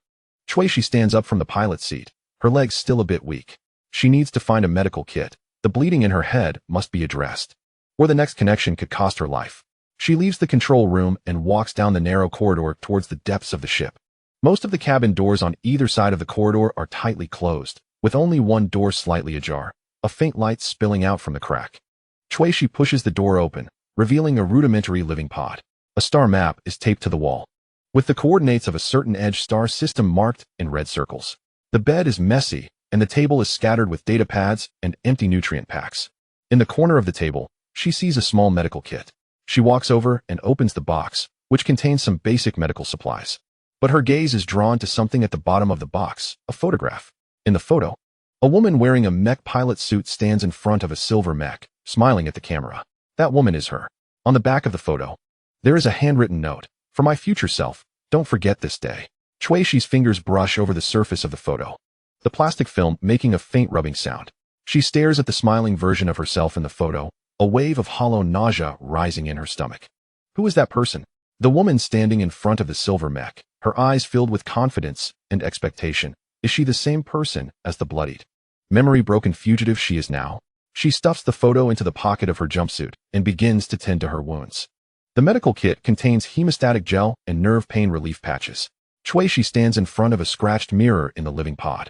Shuishi stands up from the pilot's seat, her legs still a bit weak. She needs to find a medical kit. The bleeding in her head must be addressed, or the next connection could cost her life. She leaves the control room and walks down the narrow corridor towards the depths of the ship. Most of the cabin doors on either side of the corridor are tightly closed, with only one door slightly ajar, a faint light spilling out from the crack. Shuishi pushes the door open, revealing a rudimentary living pod. A star map is taped to the wall, with the coordinates of a certain edge star system marked in red circles. The bed is messy, and the table is scattered with data pads and empty nutrient packs. In the corner of the table, she sees a small medical kit. She walks over and opens the box, which contains some basic medical supplies. But her gaze is drawn to something at the bottom of the box, a photograph. In the photo, a woman wearing a mech pilot suit stands in front of a silver mech, smiling at the camera. That woman is her. On the back of the photo, there is a handwritten note. For my future self, don't forget this day. Shuishi's fingers brush over the surface of the photo, the plastic film making a faint rubbing sound. She stares at the smiling version of herself in the photo, a wave of hollow nausea rising in her stomach. Who is that person? The woman standing in front of the silver mech, her eyes filled with confidence and expectation. Is she the same person as the bloodied, memory-broken fugitive she is now? She stuffs the photo into the pocket of her jumpsuit and begins to tend to her wounds. The medical kit contains hemostatic gel and nerve pain relief patches. Shuishi stands in front of a scratched mirror in the living pod,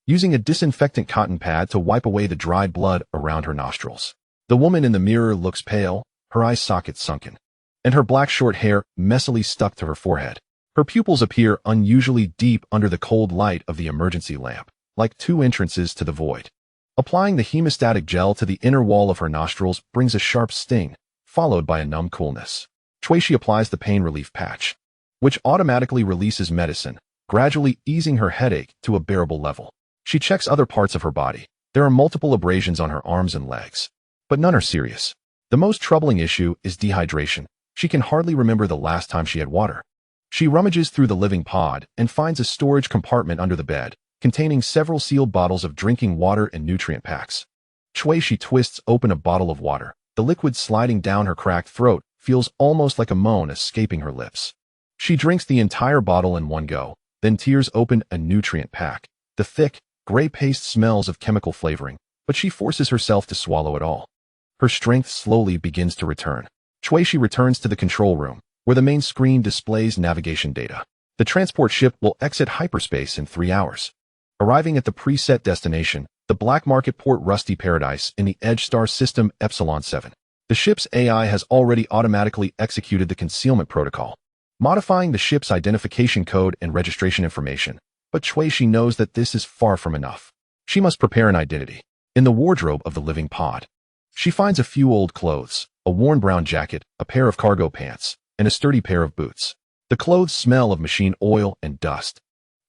using a disinfectant cotton pad to wipe away the dried blood around her nostrils. The woman in the mirror looks pale, her eye sockets sunken, and her black short hair messily stuck to her forehead. Her pupils appear unusually deep under the cold light of the emergency lamp, like two entrances to the void. Applying the hemostatic gel to the inner wall of her nostrils brings a sharp sting, followed by a numb coolness. Shuishi applies the pain relief patch, which automatically releases medicine, gradually easing her headache to a bearable level. She checks other parts of her body. There are multiple abrasions on her arms and legs, but none are serious. The most troubling issue is dehydration. She can hardly remember the last time she had water. She rummages through the living pod and finds a storage compartment under the bed, containing several sealed bottles of drinking water and nutrient packs. Shuishi twists open a bottle of water. The liquid sliding down her cracked throat feels almost like a moan escaping her lips. She drinks the entire bottle in one go, then tears open a nutrient pack. The thick, gray paste smells of chemical flavoring, but she forces herself to swallow it all. Her strength slowly begins to return. Shuishi returns to the control room, where the main screen displays navigation data. The transport ship will exit hyperspace in 3 hours, arriving at the preset destination, the black market port Rusty Paradise in the Edge Star System Epsilon 7. The ship's AI has already automatically executed the concealment protocol, modifying the ship's identification code and registration information, but Shuishi knows that this is far from enough. She must prepare an identity. In the wardrobe of the living pod, she finds a few old clothes, a worn brown jacket, a pair of cargo pants, and a sturdy pair of boots. The clothes smell of machine oil and dust,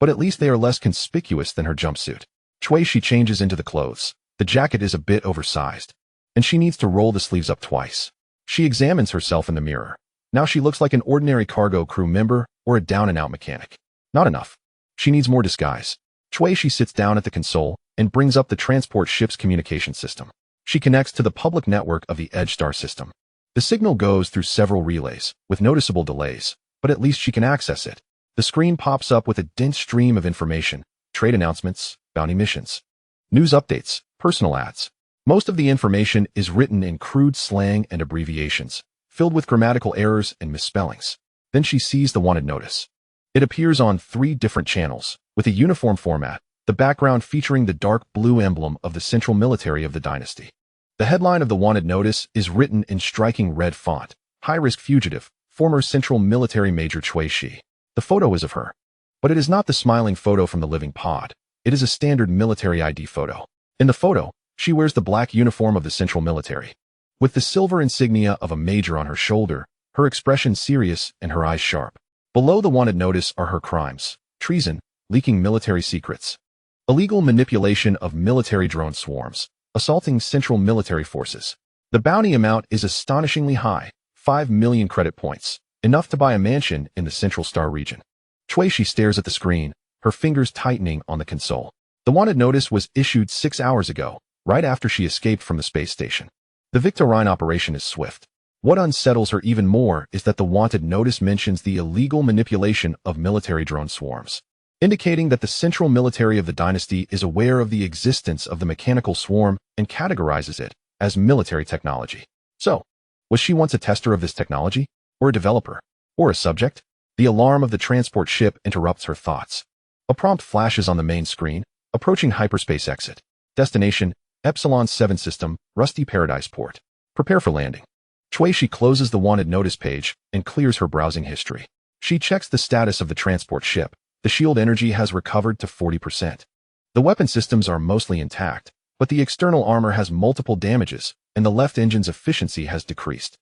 but at least they are less conspicuous than her jumpsuit. Shuishi changes into the clothes. The jacket is a bit oversized, and she needs to roll the sleeves up twice. She examines herself in the mirror. Now she looks like an ordinary cargo crew member or a down-and-out mechanic. Not enough. She needs more disguise. Shuishi sits down at the console and brings up the transport ship's communication system. She connects to the public network of the Edge Star system. The signal goes through several relays, with noticeable delays, but at least she can access it. The screen pops up with a dense stream of information: trade announcements, bounty missions, news updates, personal ads. Most of the information is written in crude slang and abbreviations, filled with grammatical errors and misspellings. Then she sees the wanted notice. It appears on 3 different channels, with a uniform format, the background featuring the dark blue emblem of the central military of the dynasty. The headline of the wanted notice is written in striking red font: high-risk fugitive, former central military major Shuishi. The photo is of her, but it is not the smiling photo from the living pod. It is a standard military ID photo. In the photo, she wears the black uniform of the Central Military. With the silver insignia of a major on her shoulder, her expression serious and her eyes sharp. Below the wanted notice are her crimes: treason, leaking military secrets, illegal manipulation of military drone swarms, assaulting Central Military forces. The bounty amount is astonishingly high, 5 million credit points, enough to buy a mansion in the Central Star region. Shuishi stares at the screen, her fingers tightening on the console. The wanted notice was issued 6 hours ago, right after she escaped from the space station. The Victorine operation is swift. What unsettles her even more is that the wanted notice mentions the illegal manipulation of military drone swarms, indicating that the Central Military of the dynasty is aware of the existence of the mechanical swarm and categorizes it as military technology. So, was she once a tester of this technology? Or a developer? Or a subject? The alarm of the transport ship interrupts her thoughts. A prompt flashes on the main screen, approaching hyperspace exit. Destination, Epsilon 7 system, Rusty Paradise port. Prepare for landing. Shuishi closes the wanted notice page and clears her browsing history. She checks the status of the transport ship. The shield energy has recovered to 40%. The weapon systems are mostly intact, but the external armor has multiple damages, and the left engine's efficiency has decreased.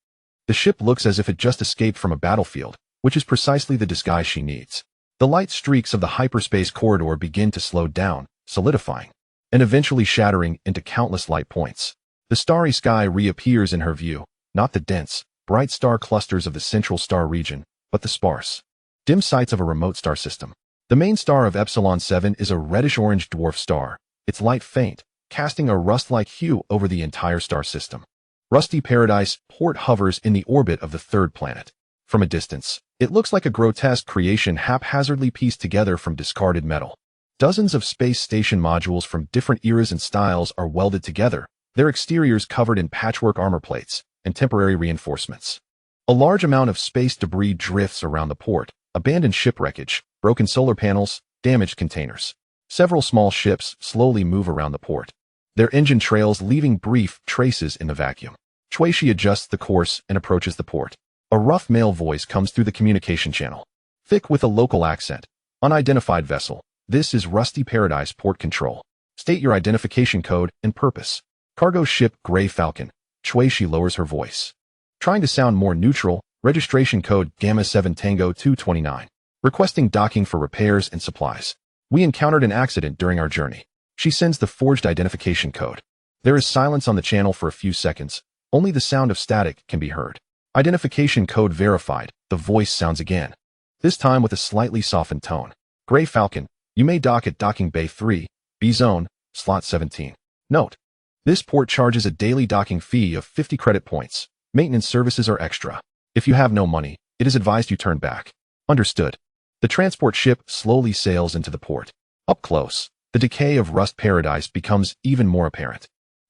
The ship looks as if it just escaped from a battlefield, which is precisely the disguise she needs. The light streaks of the hyperspace corridor begin to slow down, solidifying, and eventually shattering into countless light points. The starry sky reappears in her view, not the dense, bright star clusters of the Central Star region, but the sparse, dim sites of a remote star system. The main star of Epsilon 7 is a reddish-orange dwarf star, its light faint, casting a rust-like hue over the entire star system. Rusty Paradise port hovers in the orbit of the third planet. From a distance, it looks like a grotesque creation haphazardly pieced together from discarded metal. Dozens of space station modules from different eras and styles are welded together, their exteriors covered in patchwork armor plates and temporary reinforcements. A large amount of space debris drifts around the port, abandoned ship wreckage, broken solar panels, damaged containers. Several small ships slowly move around the port, their engine trails leaving brief traces in the vacuum. Shuishi adjusts the course and approaches the port. A rough male voice comes through the communication channel. Thick with a local accent. Unidentified vessel. This is Rusty Paradise Port Control. State your identification code and purpose. Cargo ship Gray Falcon. Shuishi lowers her voice, trying to sound more neutral. Registration code Gamma 7 Tango 229. Requesting docking for repairs and supplies. We encountered an accident during our journey. She sends the forged identification code. There is silence on the channel for a few seconds. Only the sound of static can be heard. Identification code verified. The voice sounds again, this time with a slightly softened tone. Gray Falcon, you may dock at Docking Bay 3, B Zone, Slot 17. Note: this port charges a daily docking fee of 50 credit points. Maintenance services are extra. If you have no money, it is advised you turn back. Understood. The transport ship slowly sails into the port. Up close, the decay of Rust Paradise becomes even more apparent.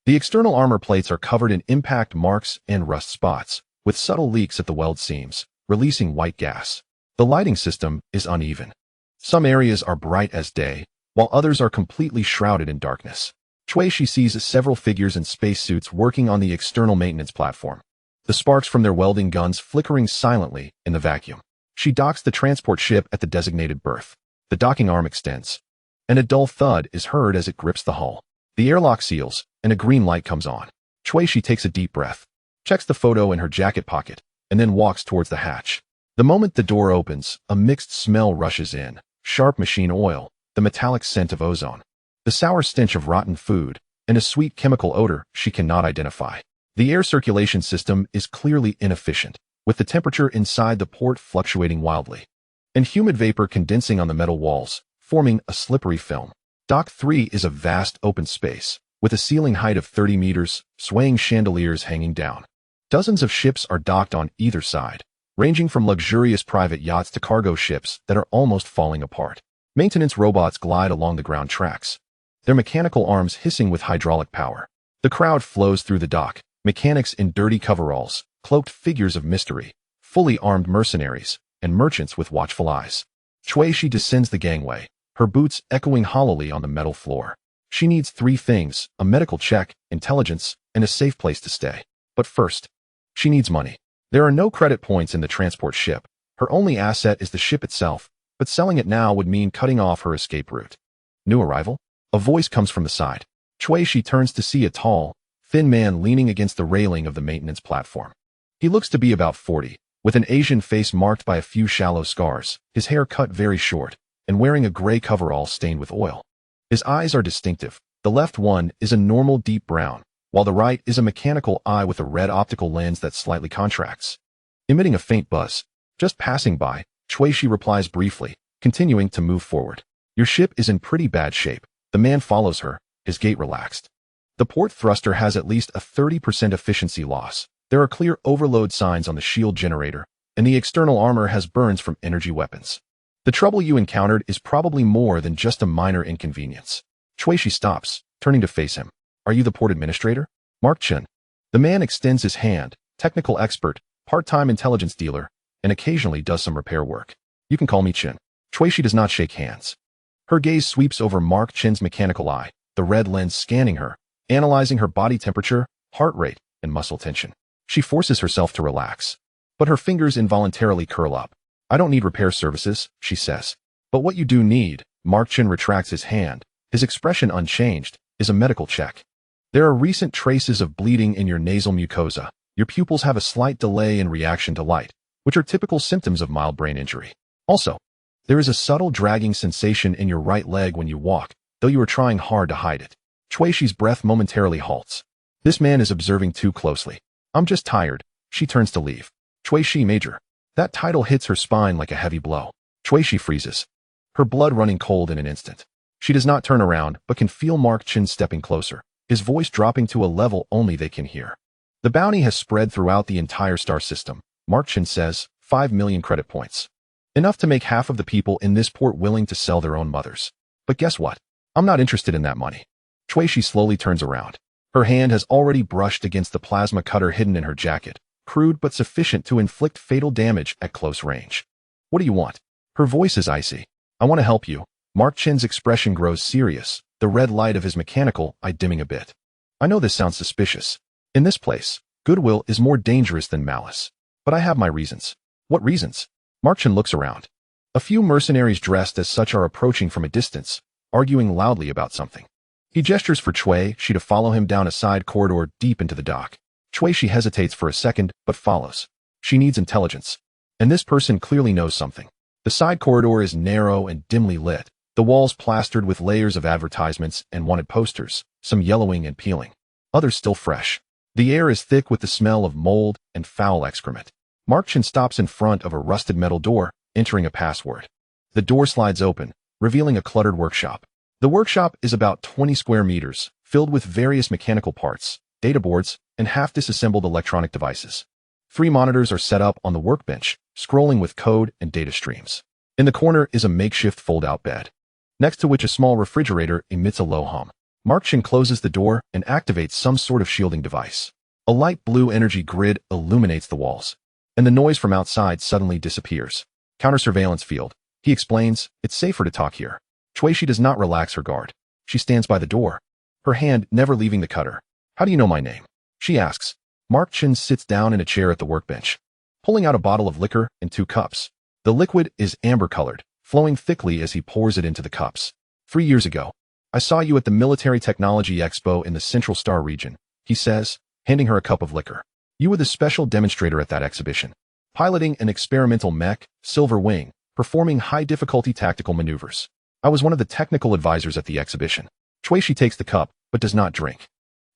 The external armor plates are covered in impact marks and rust spots, with subtle leaks at the weld seams, releasing white gas. The lighting system is uneven. Some areas are bright as day, while others are completely shrouded in darkness. Shuishi sees several figures in spacesuits working on the external maintenance platform, the sparks from their welding guns flickering silently in the vacuum. She docks the transport ship at the designated berth. The docking arm extends, and a dull thud is heard as it grips the hull. The airlock seals, and a green light comes on. Shuishi takes a deep breath, checks the photo in her jacket pocket, and then walks towards the hatch. The moment the door opens, a mixed smell rushes in: sharp machine oil, the metallic scent of ozone, the sour stench of rotten food, and a sweet chemical odor she cannot identify. The air circulation system is clearly inefficient, with the temperature inside the port fluctuating wildly, and humid vapor condensing on the metal walls, forming a slippery film. Dock 3 is a vast open space, with a ceiling height of 30 meters, swaying chandeliers hanging down. Dozens of ships are docked on either side, ranging from luxurious private yachts to cargo ships that are almost falling apart. Maintenance robots glide along the ground tracks, their mechanical arms hissing with hydraulic power. The crowd flows through the dock, mechanics in dirty coveralls, cloaked figures of mystery, fully armed mercenaries, and merchants with watchful eyes. Shuishi descends the gangway, her boots echoing hollowly on the metal floor. She needs 3 things: a medical check, intelligence, and a safe place to stay. But first, she needs money. There are no credit points in the transport ship. Her only asset is the ship itself, but selling it now would mean cutting off her escape route. New arrival? A voice comes from the side. Shui turns to see a tall, thin man leaning against the railing of the maintenance platform. He looks to be about 40, with an Asian face marked by a few shallow scars, his hair cut very short, and wearing a gray coverall stained with oil. His eyes are distinctive. The left one is a normal deep brown, while the right is a mechanical eye with a red optical lens that slightly contracts. Emitting a faint buzz. Just passing by, Shui replies briefly, continuing to move forward. Your ship is in pretty bad shape. The man follows her, his gait relaxed. The port thruster has at least a 30% efficiency loss. There are clear overload signs on the shield generator, and the external armor has burns from energy weapons. The trouble you encountered is probably more than just a minor inconvenience. Shui stops, turning to face him. Are you the port administrator? Mark Chen. The man extends his hand, technical expert, part-time intelligence dealer, and occasionally does some repair work. You can call me Chen. Shui does not shake hands. Her gaze sweeps over Mark Chen's mechanical eye, the red lens scanning her, analyzing her body temperature, heart rate, and muscle tension. She forces herself to relax, but her fingers involuntarily curl up. I don't need repair services, she says. But what you do need, Mark Chen retracts his hand, his expression unchanged, is a medical check. There are recent traces of bleeding in your nasal mucosa. Your pupils have a slight delay in reaction to light, which are typical symptoms of mild brain injury. Also, there is a subtle dragging sensation in your right leg when you walk, though you are trying hard to hide it. Shui's breath momentarily halts. This man is observing too closely. I'm just tired. She turns to leave. Shui Major. That title hits her spine like a heavy blow. Shui freezes, her blood running cold in an instant. She does not turn around, but can feel Mark Chen stepping closer, his voice dropping to a level only they can hear. The bounty has spread throughout the entire star system. Mark Chen says, 5 million credit points. Enough to make half of the people in this port willing to sell their own mothers. But guess what? I'm not interested in that money. Shui slowly turns around. Her hand has already brushed against the plasma cutter hidden in her jacket, crude but sufficient to inflict fatal damage at close range. What do you want? Her voice is icy. I want to help you. Mark Chen's expression grows serious, the red light of his mechanical eye dimming a bit. I know this sounds suspicious. In this place, goodwill is more dangerous than malice. But I have my reasons. What reasons? Mark Chen looks around. A few mercenaries dressed as such are approaching from a distance, arguing loudly about something. He gestures for Shui to follow him down a side corridor deep into the dock. Shui hesitates for a second, but follows. She needs intelligence. And this person clearly knows something. The side corridor is narrow and dimly lit, the walls plastered with layers of advertisements and wanted posters, some yellowing and peeling, others still fresh. The air is thick with the smell of mold and foul excrement. Mark Chen stops in front of a rusted metal door, entering a password. The door slides open, revealing a cluttered workshop. The workshop is about 20 square meters, filled with various mechanical parts, data boards, and half-disassembled electronic devices. 3 monitors are set up on the workbench, scrolling with code and data streams. In the corner is a makeshift fold-out bed, next to which a small refrigerator emits a low hum. Mark Chen closes the door and activates some sort of shielding device. A light blue energy grid illuminates the walls, and the noise from outside suddenly disappears. Counter-surveillance field. He explains, it's safer to talk here. Shui does not relax her guard. She stands by the door, her hand never leaving the cutter. How do you know my name? She asks. Mark Chen sits down in a chair at the workbench, pulling out a bottle of liquor and 2 cups. The liquid is amber-colored, flowing thickly as he pours it into the cups. 3 years ago, I saw you at the Military Technology Expo in the Central Star region, he says, handing her a cup of liquor. You were the special demonstrator at that exhibition, piloting an experimental mech, Silver Wing, performing high-difficulty tactical maneuvers. I was one of the technical advisors at the exhibition. Shui takes the cup, but does not drink.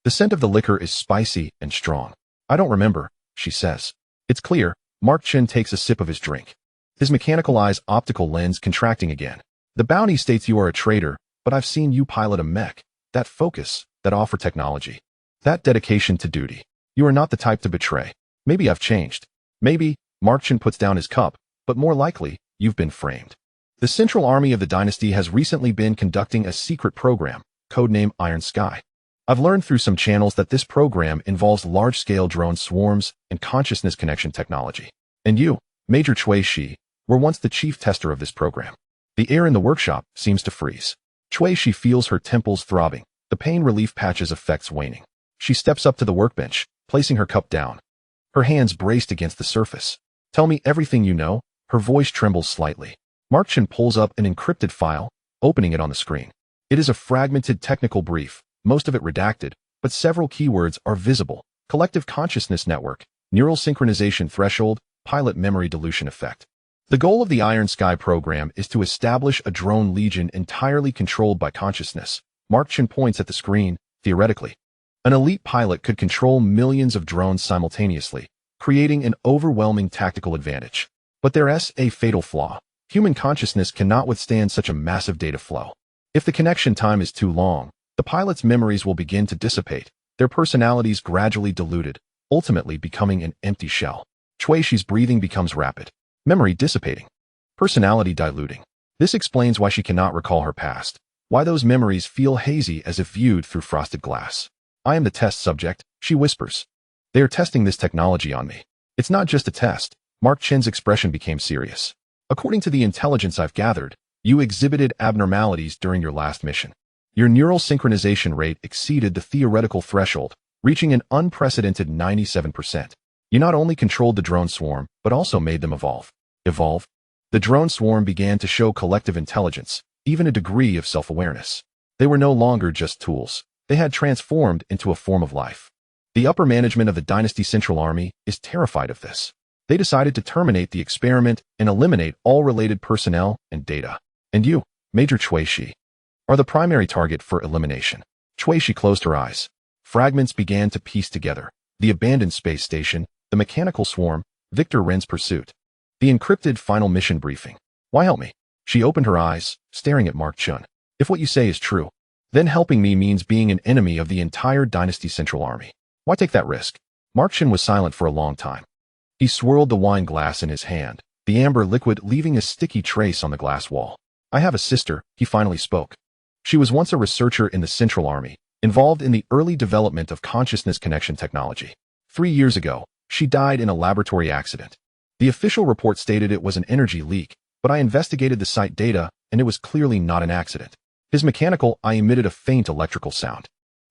The scent of the liquor is spicy and strong. I don't remember, she says. It's clear. Mark Chen takes a sip of his drink, his mechanical eye's optical lens contracting again. The bounty states you are a traitor, but I've seen you pilot a mech. That focus, that offer technology, that dedication to duty. You are not the type to betray. Maybe I've changed. Maybe, Mark Chen puts down his cup, but more likely, you've been framed. The Central Army of the Dynasty has recently been conducting a secret program, codenamed Iron Sky. I've learned through some channels that this program involves large-scale drone swarms and consciousness connection technology. And you, Major Shui, were once the chief tester of this program. The air in the workshop seems to freeze. Shui feels her temples throbbing, the pain relief patch's effects waning. She steps up to the workbench, placing her cup down, her hands braced against the surface. Tell me everything you know. Her voice trembles slightly. Mark Chen pulls up an encrypted file, opening it on the screen. It is a fragmented technical brief, most of it redacted, but several keywords are visible: collective consciousness network, neural synchronization threshold, pilot memory dilution effect. The goal of the Iron Sky program is to establish a drone legion entirely controlled by consciousness. Mark Chen points at the screen. Theoretically, an elite pilot could control millions of drones simultaneously, creating an overwhelming tactical advantage. But there's a fatal flaw. Human consciousness cannot withstand such a massive data flow. If the connection time is too long, the pilot's memories will begin to dissipate, their personalities gradually diluted, ultimately becoming an empty shell. Chuixi's breathing becomes rapid, memory dissipating, personality diluting. This explains why she cannot recall her past, why those memories feel hazy as if viewed through frosted glass. I am the test subject, she whispers. They are testing this technology on me. It's not just a test. Mark Chen's expression became serious. According to the intelligence I've gathered, you exhibited abnormalities during your last mission. Your neural synchronization rate exceeded the theoretical threshold, reaching an unprecedented 97%. You not only controlled the drone swarm, but also made them evolve. Evolve? The drone swarm began to show collective intelligence, even a degree of self-awareness. They were no longer just tools. They had transformed into a form of life. The upper management of the Dynasty Central Army is terrified of this. They decided to terminate the experiment and eliminate all related personnel and data. And you, Major Chuixi, are the primary target for elimination. Chuixi closed her eyes. Fragments began to piece together. The abandoned space station, the mechanical swarm, Victor Wren's pursuit. The encrypted final mission briefing. Why help me? She opened her eyes, staring at Mark Chen. If what you say is true, then helping me means being an enemy of the entire Dynasty Central Army. Why take that risk? Mark Chen was silent for a long time. He swirled the wine glass in his hand, the amber liquid leaving a sticky trace on the glass wall. I have a sister, he finally spoke. She was once a researcher in the Central Army, involved in the early development of consciousness connection technology. 3 years ago, she died in a laboratory accident. The official report stated it was an energy leak, but I investigated the site data, and it was clearly not an accident. His mechanical eye emitted a faint electrical sound.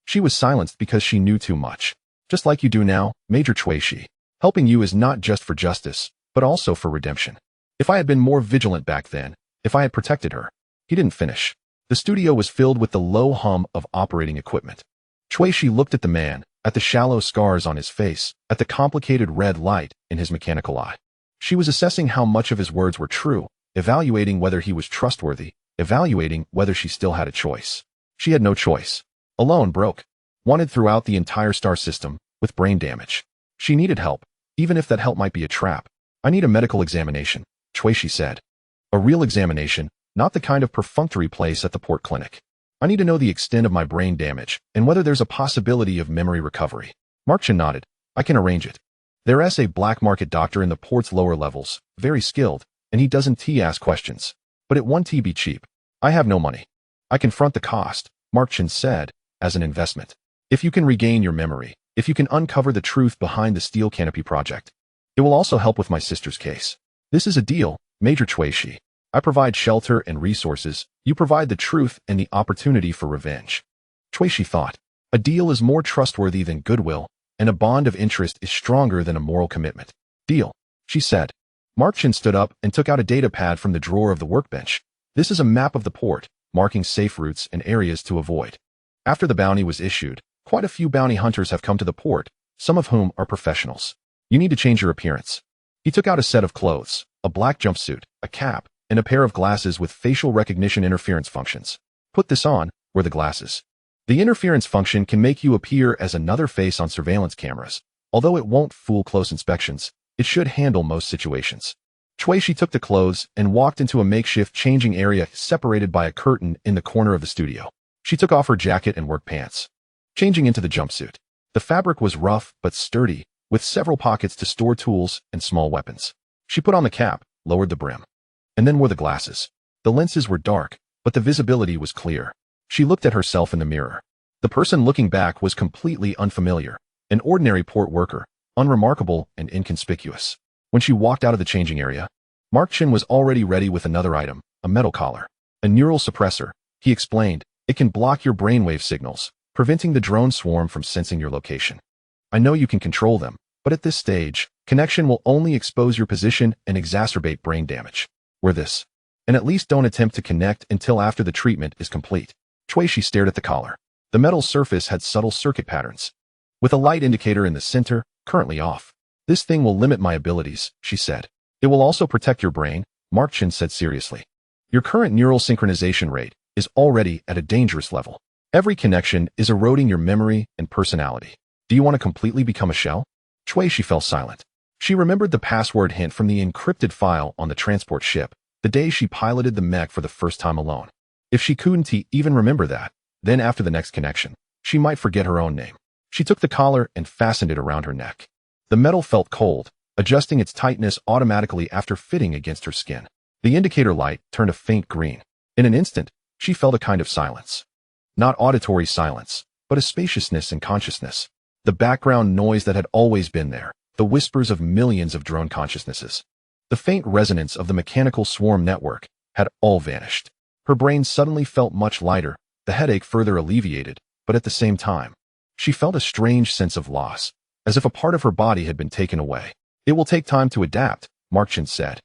She was silenced because she knew too much. Just like you do now, Major Chuixi. Helping you is not just for justice, but also for redemption. If I had been more vigilant back then, if I had protected her. He didn't finish. The studio was filled with the low hum of operating equipment. Chuixi looked at the man, at the shallow scars on his face, at the complicated red light in his mechanical eye. She was assessing how much of his words were true, evaluating whether he was trustworthy, evaluating whether she still had a choice. She had no choice. Alone, broke. Wanted throughout the entire star system, with brain damage. She needed help, even if that help might be a trap. I need a medical examination, Chuixi said. A real examination, not the kind of perfunctory place at the port clinic. I need to know the extent of my brain damage, and whether there's a possibility of memory recovery. Mark Chen nodded. I can arrange it. There's a black market doctor in the port's lower levels, very skilled, and he doesn't ask questions. But it won't be cheap. I have no money. I confront the cost, Mark Chen said, as an investment. If you can regain your memory, if you can uncover the truth behind the Steel Canopy project, it will also help with my sister's case. This is a deal, Major Chuixi. I provide shelter and resources, you provide the truth and the opportunity for revenge. Chuixi thought, a deal is more trustworthy than goodwill, and a bond of interest is stronger than a moral commitment. Deal, she said. Mark Chen stood up and took out a data pad from the drawer of the workbench. This is a map of the port, marking safe routes and areas to avoid. After the bounty was issued, quite a few bounty hunters have come to the port, some of whom are professionals. You need to change your appearance. He took out a set of clothes, a black jumpsuit, a cap, and a pair of glasses with facial recognition interference functions. Put this on, were the glasses. The interference function can make you appear as another face on surveillance cameras. Although it won't fool close inspections, it should handle most situations. Chuixi took the clothes and walked into a makeshift changing area separated by a curtain in the corner of the studio. She took off her jacket and work pants, changing into the jumpsuit. The fabric was rough but sturdy, with several pockets to store tools and small weapons. She put on the cap, lowered the brim, and then wore the glasses. The lenses were dark, but the visibility was clear. She looked at herself in the mirror. The person looking back was completely unfamiliar, an ordinary port worker, unremarkable and inconspicuous. When she walked out of the changing area, Mark Chen was already ready with another item, a metal collar. A neural suppressor, he explained. It can block your brainwave signals, preventing the drone swarm from sensing your location. I know you can control them, but at this stage, connection will only expose your position and exacerbate brain damage. Wear this. And at least don't attempt to connect until after the treatment is complete. Shuishi stared at the collar. The metal surface had subtle circuit patterns, with a light indicator in the center, currently off. This thing will limit my abilities, she said. It will also protect your brain, Mark Chen said seriously. Your current neural synchronization rate is already at a dangerous level. Every connection is eroding your memory and personality. Do you want to completely become a shell? Shuishi fell silent. She remembered the password hint from the encrypted file on the transport ship, the day she piloted the mech for the first time alone. If she couldn't even remember that, then after the next connection, she might forget her own name. She took the collar and fastened it around her neck. The metal felt cold, adjusting its tightness automatically after fitting against her skin. The indicator light turned a faint green. In an instant, she felt a kind of silence. Not auditory silence, but a spaciousness in consciousness. The background noise that had always been there, the whispers of millions of drone consciousnesses. The faint resonance of the mechanical swarm network had all vanished. Her brain suddenly felt much lighter, the headache further alleviated, but at the same time, she felt a strange sense of loss, as if a part of her body had been taken away. It will take time to adapt, Mark Chen said.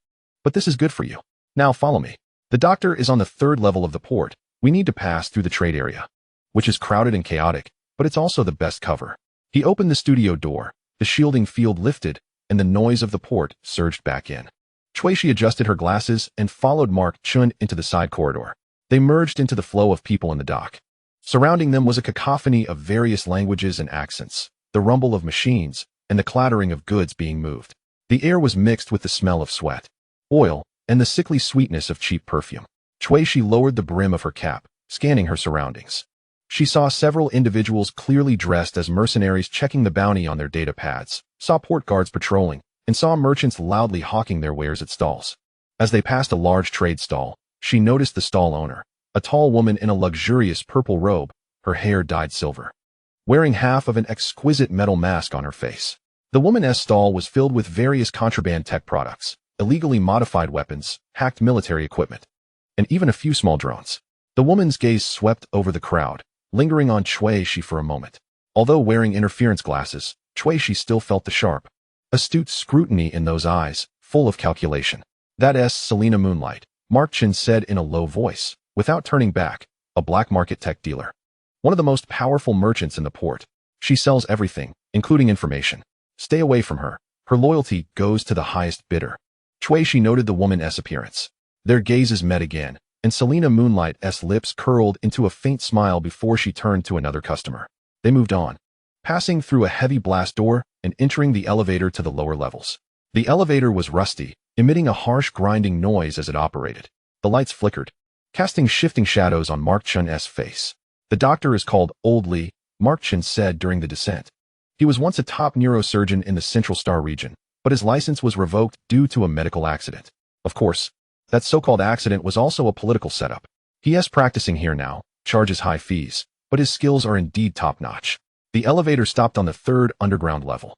But this is good for you. Now follow me. The doctor is on the 3rd level of the port. We need to pass through the trade area, which is crowded and chaotic, but it's also the best cover. He opened the studio door, the shielding field lifted, and the noise of the port surged back in. Shuishi adjusted her glasses and followed Mark Chen into the side corridor. They merged into the flow of people in the dock. Surrounding them was a cacophony of various languages and accents, the rumble of machines, and the clattering of goods being moved. The air was mixed with the smell of sweat, oil, and the sickly sweetness of cheap perfume. Shuishi lowered the brim of her cap, scanning her surroundings. She saw several individuals clearly dressed as mercenaries checking the bounty on their data pads, saw port guards patrolling, and saw merchants loudly hawking their wares at stalls. As they passed a large trade stall, she noticed the stall owner, a tall woman in a luxurious purple robe, her hair dyed silver, wearing half of an exquisite metal mask on her face. The woman's stall was filled with various contraband tech products, illegally modified weapons, hacked military equipment, and even a few small drones. The woman's gaze swept over the crowd, lingering on Shuishi for a moment. Although wearing interference glasses, Shuishi still felt the sharp, astute scrutiny in those eyes, full of calculation. That's Selena Moonlight, Mark Chen said in a low voice, without turning back, a black market tech dealer. One of the most powerful merchants in the port. She sells everything, including information. Stay away from her. Her loyalty goes to the highest bidder. Shuishi noted the woman's appearance. Their gazes met again, and Selena Moonlight's lips curled into a faint smile before she turned to another customer. They moved on, passing through a heavy blast door and entering the elevator to the lower levels. The elevator was rusty, emitting a harsh grinding noise as it operated. The lights flickered, casting shifting shadows on Mark Chen's face. The doctor is called Old Lee, Mark Chen said during the descent. He was once a top neurosurgeon in the Central Star region, but his license was revoked due to a medical accident. Of course, that so-called accident was also a political setup. He is practicing here now, charges high fees, but his skills are indeed top-notch. The elevator stopped on the 3rd underground level.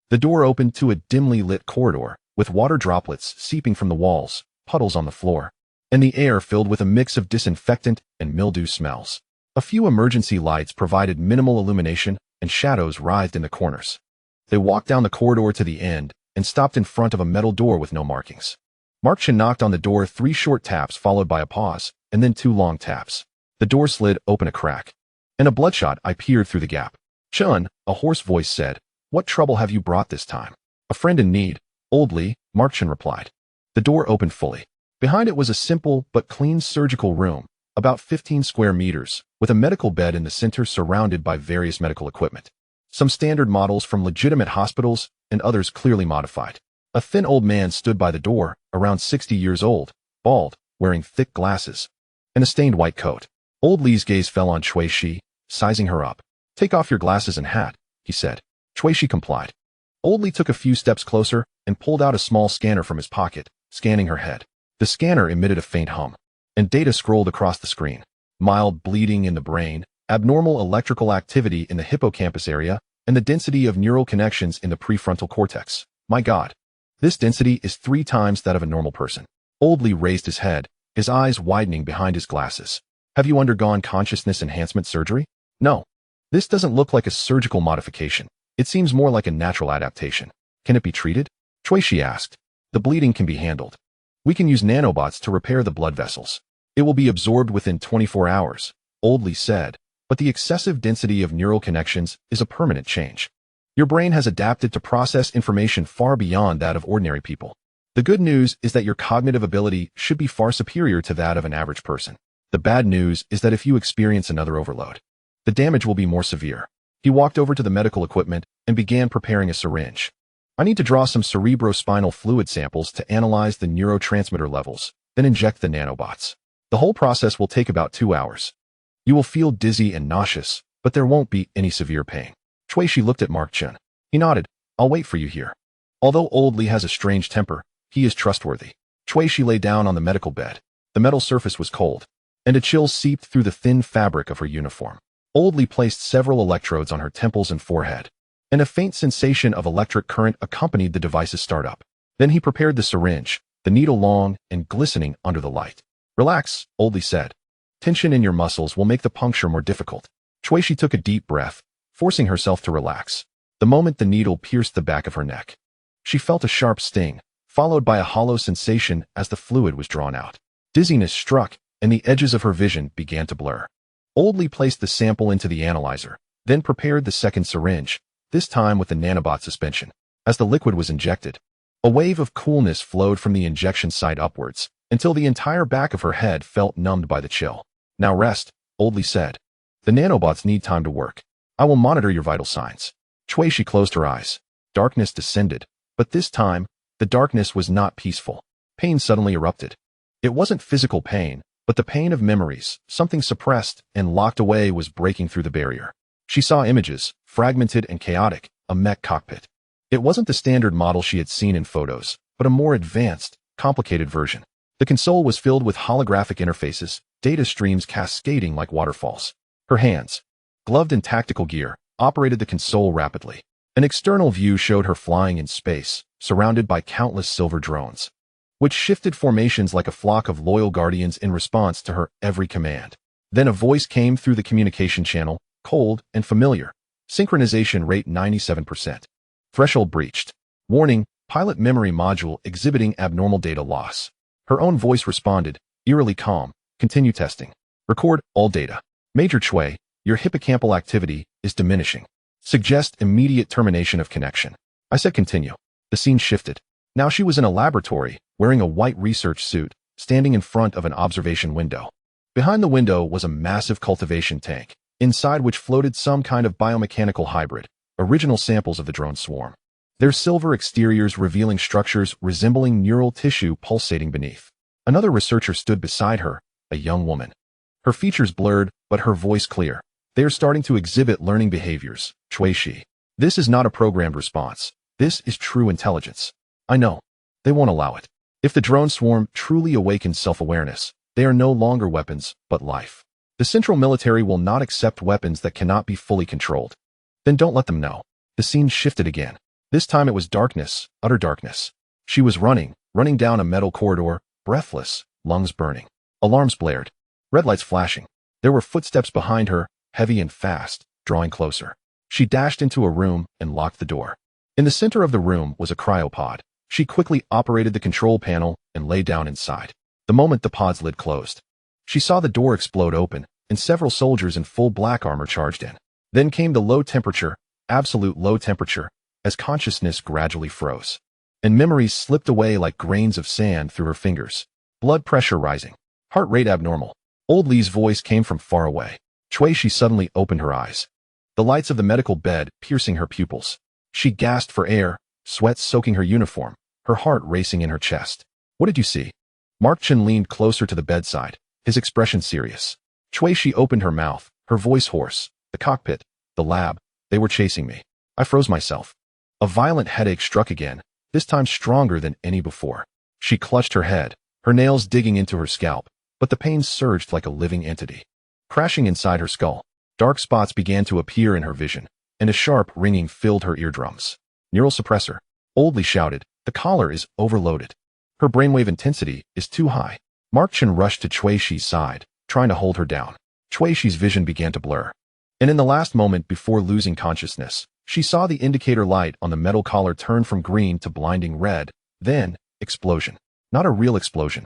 The door opened to a dimly lit corridor, with water droplets seeping from the walls, puddles on the floor, and the air filled with a mix of disinfectant and mildew smells. A few emergency lights provided minimal illumination, and shadows writhed in the corners. They walked down the corridor to the end and stopped in front of a metal door with no markings. Mark Chen knocked on the door 3 short taps followed by a pause, and then 2 long taps. The door slid open a crack, and a bloodshot eye peered through the gap. Chun, a hoarse voice said, "What trouble have you brought this time?" "A friend in need, Old Lee," Mark Chen replied. The door opened fully. Behind it was a simple but clean surgical room, about 15 square meters, with a medical bed in the center surrounded by various medical equipment. Some standard models from legitimate hospitals and others clearly modified. A thin old man stood by the door, around 60 years old, bald, wearing thick glasses, and a stained white coat. Old Lee's gaze fell on Shuishi, sizing her up. "Take off your glasses and hat," he said. Shuishi complied. Old Lee took a few steps closer and pulled out a small scanner from his pocket, scanning her head. The scanner emitted a faint hum, and data scrolled across the screen. Mild bleeding in the brain, abnormal electrical activity in the hippocampus area, and the density of neural connections in the prefrontal cortex. My God. This density is 3 times that of a normal person. Old Lee raised his head, his eyes widening behind his glasses. "Have you undergone consciousness enhancement surgery?" "No. This doesn't look like a surgical modification. It seems more like a natural adaptation." "Can it be treated?" Shuishi asked. "The bleeding can be handled. We can use nanobots to repair the blood vessels. It will be absorbed within 24 hours, Oldly said, but the excessive density of neural connections is a permanent change. Your brain has adapted to process information far beyond that of ordinary people. The good news is that your cognitive ability should be far superior to that of an average person. The bad news is that if you experience another overload, the damage will be more severe. He walked over to the medical equipment and began preparing a syringe. I need to draw some cerebrospinal fluid samples to analyze the neurotransmitter levels, then inject the nanobots. The whole process will take about 2 hours. You will feel dizzy and nauseous, but there won't be any severe pain. Shuishi looked at Mark Chen. He nodded. I'll wait for you here. Although Old Li has a strange temper, he is trustworthy. Shuishi lay down on the medical bed. The metal surface was cold, and a chill seeped through the thin fabric of her uniform. Old Li placed several electrodes on her temples and forehead, and a faint sensation of electric current accompanied the device's startup. Then he prepared the syringe, the needle long and glistening under the light. Relax, Old Li said. Tension in your muscles will make the puncture more difficult. Shuishi took a deep breath, forcing herself to relax. The moment the needle pierced the back of her neck, she felt a sharp sting, followed by a hollow sensation as the fluid was drawn out. Dizziness struck, and the edges of her vision began to blur. Old Li placed the sample into the analyzer, then prepared the second syringe, this time with the nanobot suspension. As the liquid was injected, a wave of coolness flowed from the injection site upwards, until the entire back of her head felt numbed by the chill. Now rest, Old Li said. The nanobots need time to work. I will monitor your vital signs. Shuishi closed her eyes. Darkness descended, but this time, the darkness was not peaceful. Pain suddenly erupted. It wasn't physical pain, but the pain of memories, something suppressed and locked away was breaking through the barrier. She saw images, fragmented and chaotic, a mech cockpit. It wasn't the standard model she had seen in photos, but a more advanced, complicated version. The console was filled with holographic interfaces, data streams cascading like waterfalls. Her hands, gloved in tactical gear, operated the console rapidly. An external view showed her flying in space, surrounded by countless silver drones, which shifted formations like a flock of loyal guardians in response to her every command. Then a voice came through the communication channel, cold and familiar. Synchronization rate 97%. Threshold breached. Warning, pilot memory module exhibiting abnormal data loss. Her own voice responded, eerily calm. Continue testing. Record all data. Major Chui, your hippocampal activity is diminishing. Suggest immediate termination of connection. I said continue. The scene shifted. Now she was in a laboratory, wearing a white research suit, standing in front of an observation window. Behind the window was a massive cultivation tank, inside which floated some kind of biomechanical hybrid, original samples of the drone swarm. Their silver exteriors revealing structures resembling neural tissue pulsating beneath. Another researcher stood beside her, a young woman. Her features blurred, but her voice clear. They are starting to exhibit learning behaviors, Shuishi. This is not a programmed response. This is true intelligence. I know. They won't allow it. If the drone swarm truly awakens self-awareness, they are no longer weapons, but life. The central military will not accept weapons that cannot be fully controlled. Then don't let them know. The scene shifted again. This time it was darkness, utter darkness. She was running down a metal corridor, breathless, lungs burning. Alarms blared. Red lights flashing. There were footsteps behind her, heavy and fast, drawing closer. She dashed into a room and locked the door. In the center of the room was a cryopod. She quickly operated the control panel and lay down inside. The moment the pod's lid closed, she saw the door explode open, and several soldiers in full black armor charged in. Then came the low temperature, absolute low temperature, as consciousness gradually froze. And memories slipped away like grains of sand through her fingers. Blood pressure rising. Heart rate abnormal. Old Li's voice came from far away. Shuishi suddenly opened her eyes. The lights of the medical bed piercing her pupils. She gasped for air, sweat soaking her uniform, her heart racing in her chest. What did you see? Mark Chen leaned closer to the bedside, his expression serious. Shuishi opened her mouth, her voice hoarse. The cockpit, the lab, they were chasing me. I froze myself. A violent headache struck again, this time stronger than any before. She clutched her head, her nails digging into her scalp, but the pain surged like a living entity. Crashing inside her skull, dark spots began to appear in her vision, and a sharp ringing filled her eardrums. Neural suppressor. Old Li shouted, the collar is overloaded. Her brainwave intensity is too high. Mark Chen rushed to Shuishi's side, trying to hold her down. Shuishi's vision began to blur. And in the last moment before losing consciousness, she saw the indicator light on the metal collar turn from green to blinding red, then, explosion. Not a real explosion,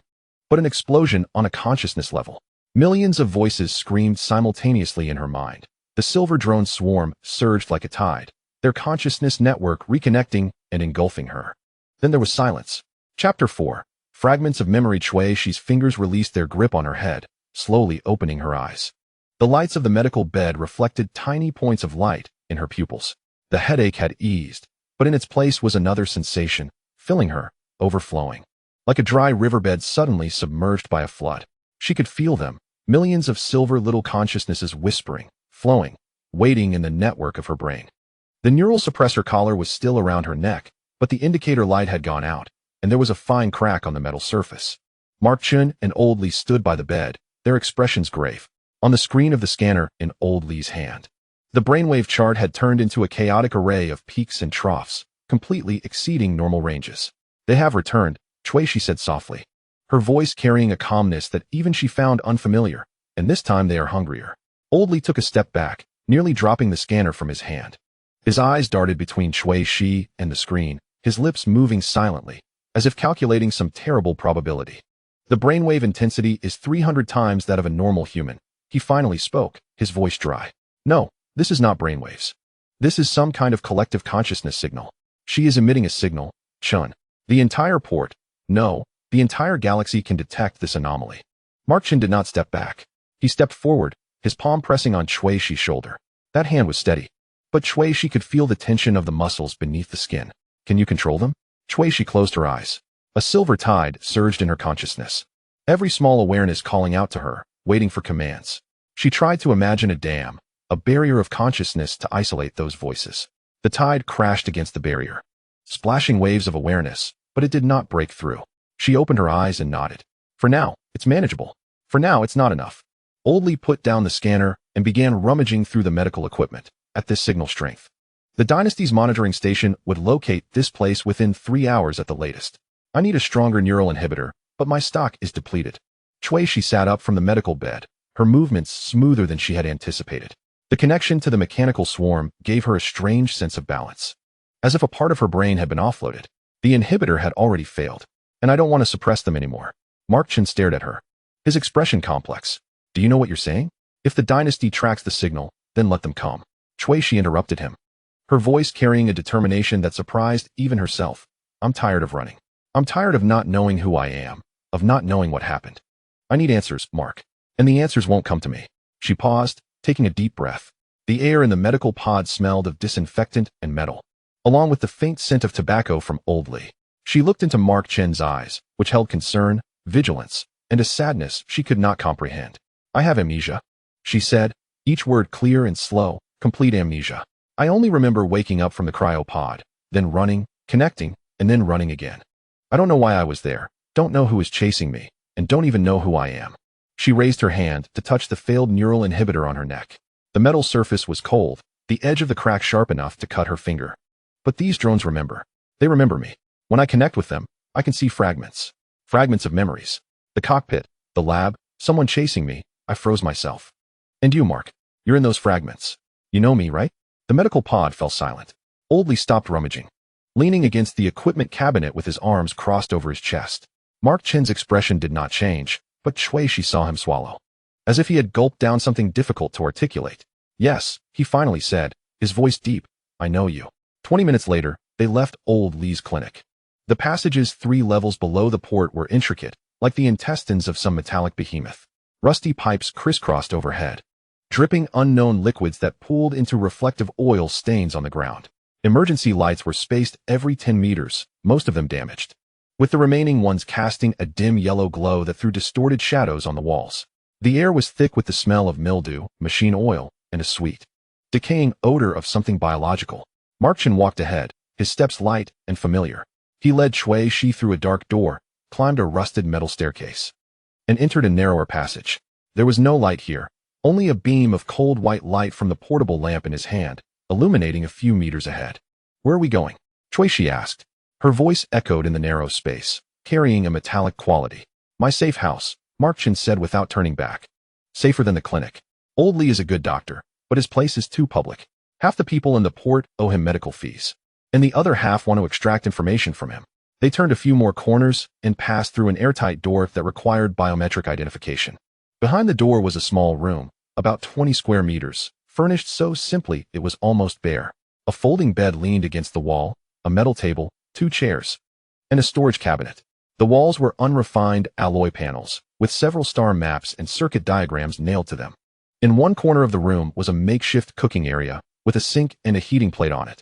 but an explosion on a consciousness level. Millions of voices screamed simultaneously in her mind. The silver drone swarm surged like a tide, their consciousness network reconnecting and engulfing her. Then there was silence. Chapter 4. Fragments of memory. Shueishi's fingers released their grip on her head, slowly opening her eyes. The lights of the medical bed reflected tiny points of light in her pupils. The headache had eased, but in its place was another sensation, filling her, overflowing. Like a dry riverbed suddenly submerged by a flood. She could feel them, millions of silver little consciousnesses whispering, flowing, waiting in the network of her brain. The neural suppressor collar was still around her neck, but the indicator light had gone out, and there was a fine crack on the metal surface. Mark Chun and Old Lee stood by the bed, their expressions grave. On the screen of the scanner in Old Lee's hand, the brainwave chart had turned into a chaotic array of peaks and troughs, completely exceeding normal ranges. They have returned, Shueishi said softly, her voice carrying a calmness that even she found unfamiliar, and this time they are hungrier. Old Lee took a step back, nearly dropping the scanner from his hand. His eyes darted between Shueishi and the screen, his lips moving silently, as if calculating some terrible probability. The brainwave intensity is 300 times that of a normal human. He finally spoke, his voice dry. No, this is not brainwaves. This is some kind of collective consciousness signal. She is emitting a signal, Chun. The entire port, no, the entire galaxy can detect this anomaly. Mark Chun did not step back. He stepped forward, his palm pressing on Shueishi's shoulder. That hand was steady, but Shueishi could feel the tension of the muscles beneath the skin. Can you control them? Shueishi closed her eyes. A silver tide surged in her consciousness. Every small awareness calling out to her, waiting for commands. She tried to imagine a dam, a barrier of consciousness to isolate those voices. The tide crashed against the barrier, splashing waves of awareness, but it did not break through. She opened her eyes and nodded. For now, it's manageable. For now, it's not enough. Old Lee put down the scanner and began rummaging through the medical equipment. At this signal strength, the dynasty's monitoring station would locate this place within 3 hours at the latest. I need a stronger neural inhibitor, but my stock is depleted. Shueishi sat up from the medical bed, her movements smoother than she had anticipated. The connection to the mechanical swarm gave her a strange sense of balance. As if a part of her brain had been offloaded. The inhibitor had already failed, and I don't want to suppress them anymore. Mark Chun stared at her, his expression complex. Do you know what you're saying? If the dynasty tracks the signal, then let them come. Shueishi interrupted him, her voice carrying a determination that surprised even herself. I'm tired of running. I'm tired of not knowing who I am, of not knowing what happened. I need answers, Mark. And the answers won't come to me. She paused, taking a deep breath. The air in the medical pod smelled of disinfectant and metal, along with the faint scent of tobacco from Old Lee. She looked into Mark Chen's eyes, which held concern, vigilance, and a sadness she could not comprehend. I have amnesia, she said, each word clear and slow, complete amnesia. I only remember waking up from the cryopod, then running, connecting, and then running again. I don't know why I was there, don't know who is chasing me, and don't even know who I am. She raised her hand to touch the failed neural inhibitor on her neck. The metal surface was cold, the edge of the crack sharp enough to cut her finger. But these drones remember. They remember me. When I connect with them, I can see fragments. Fragments of memories. The cockpit, the lab, someone chasing me. I froze myself. And you, Mark, you're in those fragments. You know me, right? The medical pod fell silent. Old Lee stopped rummaging, leaning against the equipment cabinet with his arms crossed over his chest. Mark Chen's expression did not change, but Shueishi saw him swallow, as if he had gulped down something difficult to articulate. Yes, he finally said, his voice deep, I know you. 20 minutes later, they left Old Lee's clinic. The passages 3 levels below the port were intricate, like the intestines of some metallic behemoth. Rusty pipes crisscrossed overhead, dripping unknown liquids that pooled into reflective oil stains on the ground. Emergency lights were spaced every 10 meters, most of them damaged, with the remaining ones casting a dim yellow glow that threw distorted shadows on the walls. The air was thick with the smell of mildew, machine oil, and a sweet, decaying odor of something biological. Mark Chun walked ahead, his steps light and familiar. He led Shueishi through a dark door, climbed a rusted metal staircase, and entered a narrower passage. There was no light here, only a beam of cold white light from the portable lamp in his hand, illuminating a few meters ahead. Where are we going? Shueishi asked. Her voice echoed in the narrow space, carrying a metallic quality. My safe house, Mark Chun said without turning back. Safer than the clinic. Old Lee is a good doctor, but his place is too public. Half the people in the port owe him medical fees, and the other half want to extract information from him. They turned a few more corners and passed through an airtight door that required biometric identification. Behind the door was a small room, about 20 square meters, furnished so simply it was almost bare. A folding bed leaned against the wall, a metal table, 2 chairs, and a storage cabinet. The walls were unrefined alloy panels, with several star maps and circuit diagrams nailed to them. In one corner of the room was a makeshift cooking area, with a sink and a heating plate on it.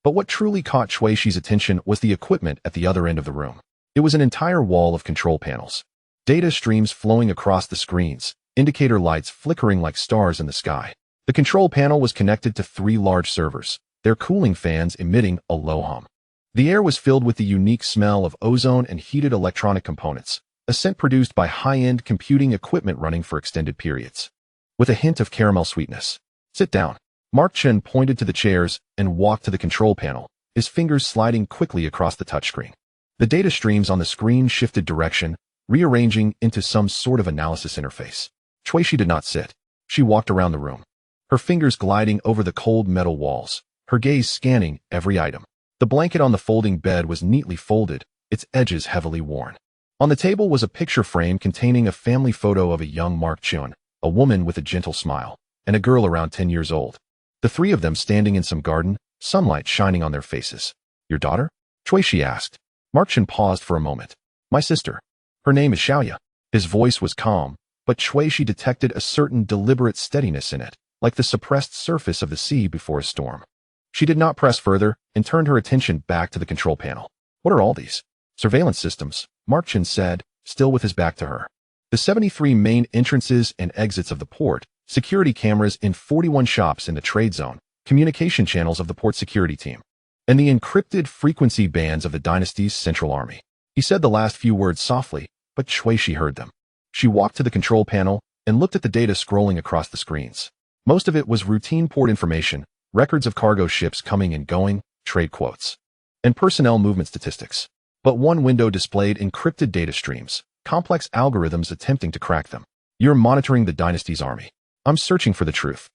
But what truly caught Shueishi's attention was the equipment at the other end of the room. It was an entire wall of control panels. Data streams flowing across the screens, indicator lights flickering like stars in the sky. The control panel was connected to 3 large servers, their cooling fans emitting a low hum. The air was filled with the unique smell of ozone and heated electronic components, a scent produced by high-end computing equipment running for extended periods. With a hint of caramel sweetness. Sit down. Mark Chen pointed to the chairs and walked to the control panel, his fingers sliding quickly across the touchscreen. The data streams on the screen shifted direction, rearranging into some sort of analysis interface. Shueishi did not sit. She walked around the room, her fingers gliding over the cold metal walls, her gaze scanning every item. The blanket on the folding bed was neatly folded, its edges heavily worn. On the table was a picture frame containing a family photo of a young Mark Chun, a woman with a gentle smile, and a girl around 10 years old. The 3 of them standing in some garden, sunlight shining on their faces. Your daughter? Shueishi asked. Mark Chun paused for a moment. My sister. Her name is Xiaoya. His voice was calm, but Shueishi detected a certain deliberate steadiness in it, like the suppressed surface of the sea before a storm. She did not press further and turned her attention back to the control panel. What are all these? Surveillance systems, Mark Chen said, still with his back to her. The 73 main entrances and exits of the port, security cameras in 41 shops in the trade zone, communication channels of the port security team, and the encrypted frequency bands of the dynasty's central army. He said the last few words softly, but Shueishi heard them. She walked to the control panel and looked at the data scrolling across the screens. Most of it was routine port information, records of cargo ships coming and going, trade quotes, and personnel movement statistics. But one window displayed encrypted data streams, complex algorithms attempting to crack them. You're monitoring the dynasty's army. I'm searching for the truth.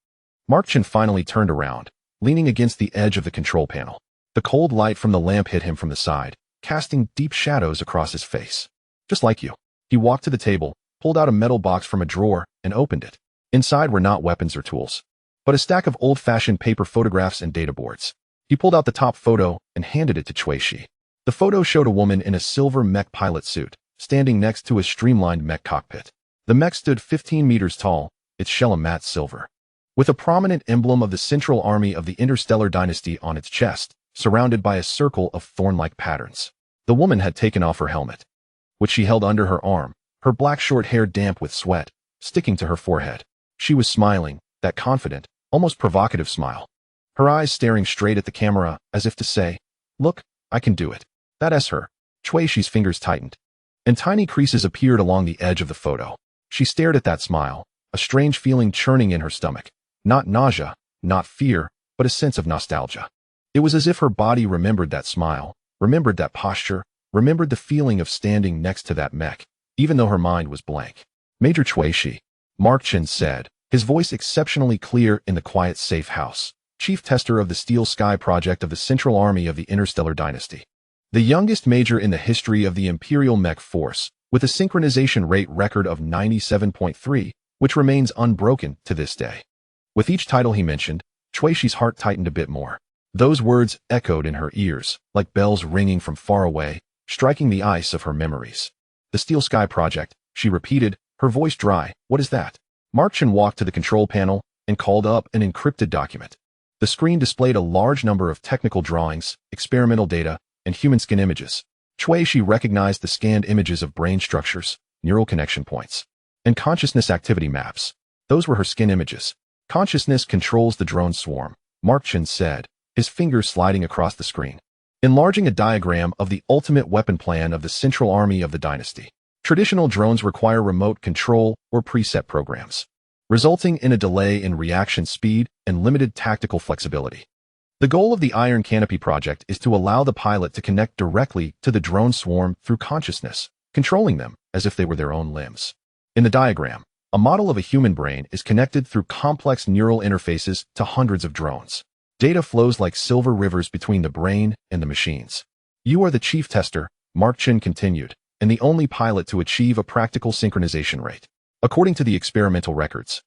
Mark Chen finally turned around, leaning against the edge of the control panel. The cold light from the lamp hit him from the side, casting deep shadows across his face. Just like you. He walked to the table, pulled out a metal box from a drawer, and opened it. Inside were not weapons or tools, but a stack of old-fashioned paper photographs and data boards. He pulled out the top photo and handed it to Shueishi. The photo showed a woman in a silver mech pilot suit, standing next to a streamlined mech cockpit. The mech stood 15 meters tall, its shell a matte silver, with a prominent emblem of the central army of the interstellar dynasty on its chest, surrounded by a circle of thorn-like patterns. The woman had taken off her helmet, which she held under her arm, her black short hair damp with sweat, sticking to her forehead. She was smiling, that confident, almost provocative smile. Her eyes staring straight at the camera, as if to say, look, I can do it. That's her. Shueishi's fingers tightened, and tiny creases appeared along the edge of the photo. She stared at that smile, a strange feeling churning in her stomach. Not nausea, not fear, but a sense of nostalgia. It was as if her body remembered that smile, remembered that posture, remembered the feeling of standing next to that mech, even though her mind was blank. Major Shueishi, Mark Chen said, his voice exceptionally clear in the quiet safe house, chief tester of the Steel Sky project of the Central Army of the Interstellar Dynasty. The youngest major in the history of the Imperial Mech Force, with a synchronization rate record of 97.3, which remains unbroken to this day. With each title he mentioned, Shueishi's heart tightened a bit more. Those words echoed in her ears, like bells ringing from far away, striking the ice of her memories. The Steel Sky project, she repeated, her voice dry. What is that? Mark Chen walked to the control panel and called up an encrypted document. The screen displayed a large number of technical drawings, experimental data, and human skin images. Shueishi recognized the scanned images of brain structures, neural connection points, and consciousness activity maps. Those were her skin images. Consciousness controls the drone swarm, Mark Chen said, his fingers sliding across the screen, enlarging a diagram of the ultimate weapon plan of the central army of the dynasty. Traditional drones require remote control or preset programs, resulting in a delay in reaction speed and limited tactical flexibility. The goal of the Iron Canopy project is to allow the pilot to connect directly to the drone swarm through consciousness, controlling them as if they were their own limbs. In the diagram, a model of a human brain is connected through complex neural interfaces to hundreds of drones. Data flows like silver rivers between the brain and the machines. You are the chief tester, Mark Chen continued, and the only pilot to achieve a practical synchronization rate. According to the experimental records,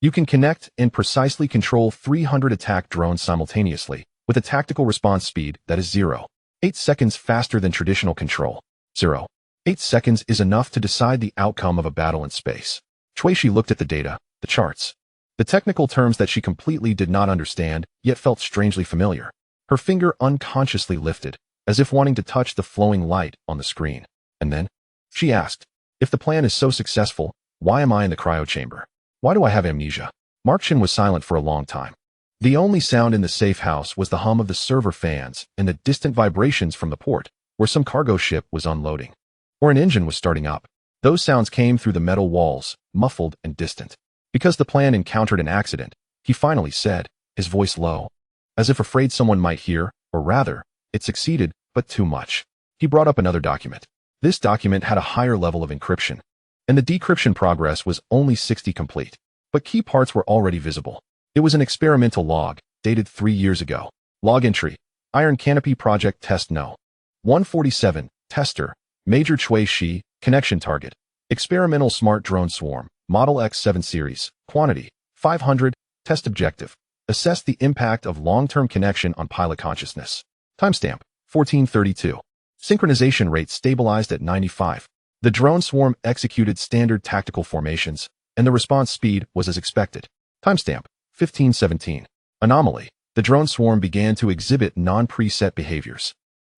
you can connect and precisely control 300 attack drones simultaneously, with a tactical response speed that is 0.8 seconds faster than traditional control. 0.8 seconds is enough to decide the outcome of a battle in space. Shui looked at the data, the charts, the technical terms that she completely did not understand, yet felt strangely familiar. Her finger unconsciously lifted, as if wanting to touch the flowing light on the screen. And then, she asked, if the plan is so successful, why am I in the cryo chamber? Why do I have amnesia? Mark Shin was silent for a long time. The only sound in the safe house was the hum of the server fans and the distant vibrations from the port, where some cargo ship was unloading, or an engine was starting up. Those sounds came through the metal walls, muffled and distant. Because the plan encountered an accident, he finally said, his voice low, as if afraid someone might hear, or rather, it succeeded, but too much. He brought up another document. This document had a higher level of encryption, and the decryption progress was only 60 complete. But key parts were already visible. It was an experimental log, dated 3 years ago. Log entry: Iron Canopy Project Test No. 147, Tester, Major Chui Shi, Connection Target, Experimental Smart Drone Swarm, Model X7 Series, Quantity, 500, Test Objective, Assess the impact of long-term connection on pilot consciousness. Timestamp, 1432. Synchronization rate stabilized at 95. The drone swarm executed standard tactical formations, and the response speed was as expected. Timestamp, 1517. Anomaly: the drone swarm began to exhibit non-preset behaviors.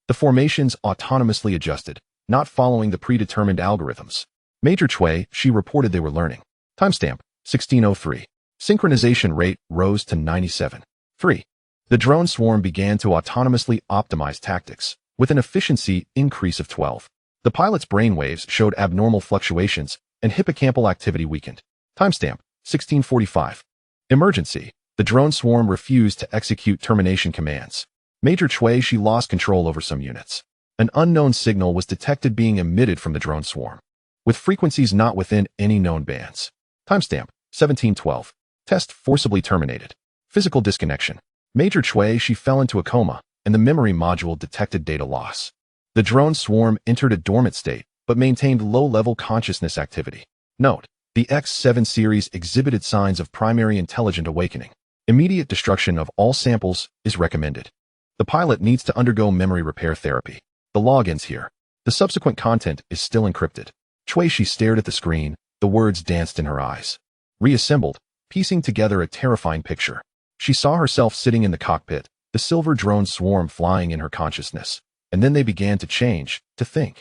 The formations autonomously adjusted, not following the predetermined algorithms. Major Chui, she reported they were learning. Timestamp, 1603. Synchronization rate rose to 97. 3. The drone swarm began to autonomously optimize tactics, with an efficiency increase of 12. The pilot's brainwaves showed abnormal fluctuations, and hippocampal activity weakened. Timestamp, 1645. Emergency: the drone swarm refused to execute termination commands. Major Chui, she lost control over some units. An unknown signal was detected being emitted from the drone swarm, with frequencies not within any known bands. Timestamp, 1712. Test forcibly terminated. Physical disconnection: Major Chui, she fell into a coma, and the memory module detected data loss. The drone swarm entered a dormant state, but maintained low-level consciousness activity. Note: the X7 series exhibited signs of primary intelligent awakening. Immediate destruction of all samples is recommended. The pilot needs to undergo memory repair therapy. The log ends here. The subsequent content is still encrypted. Chui, she stared at the screen, the words danced in her eyes. Reassembled, piecing together a terrifying picture. She saw herself sitting in the cockpit, the silver drone swarm flying in her consciousness. And then they began to change, to think,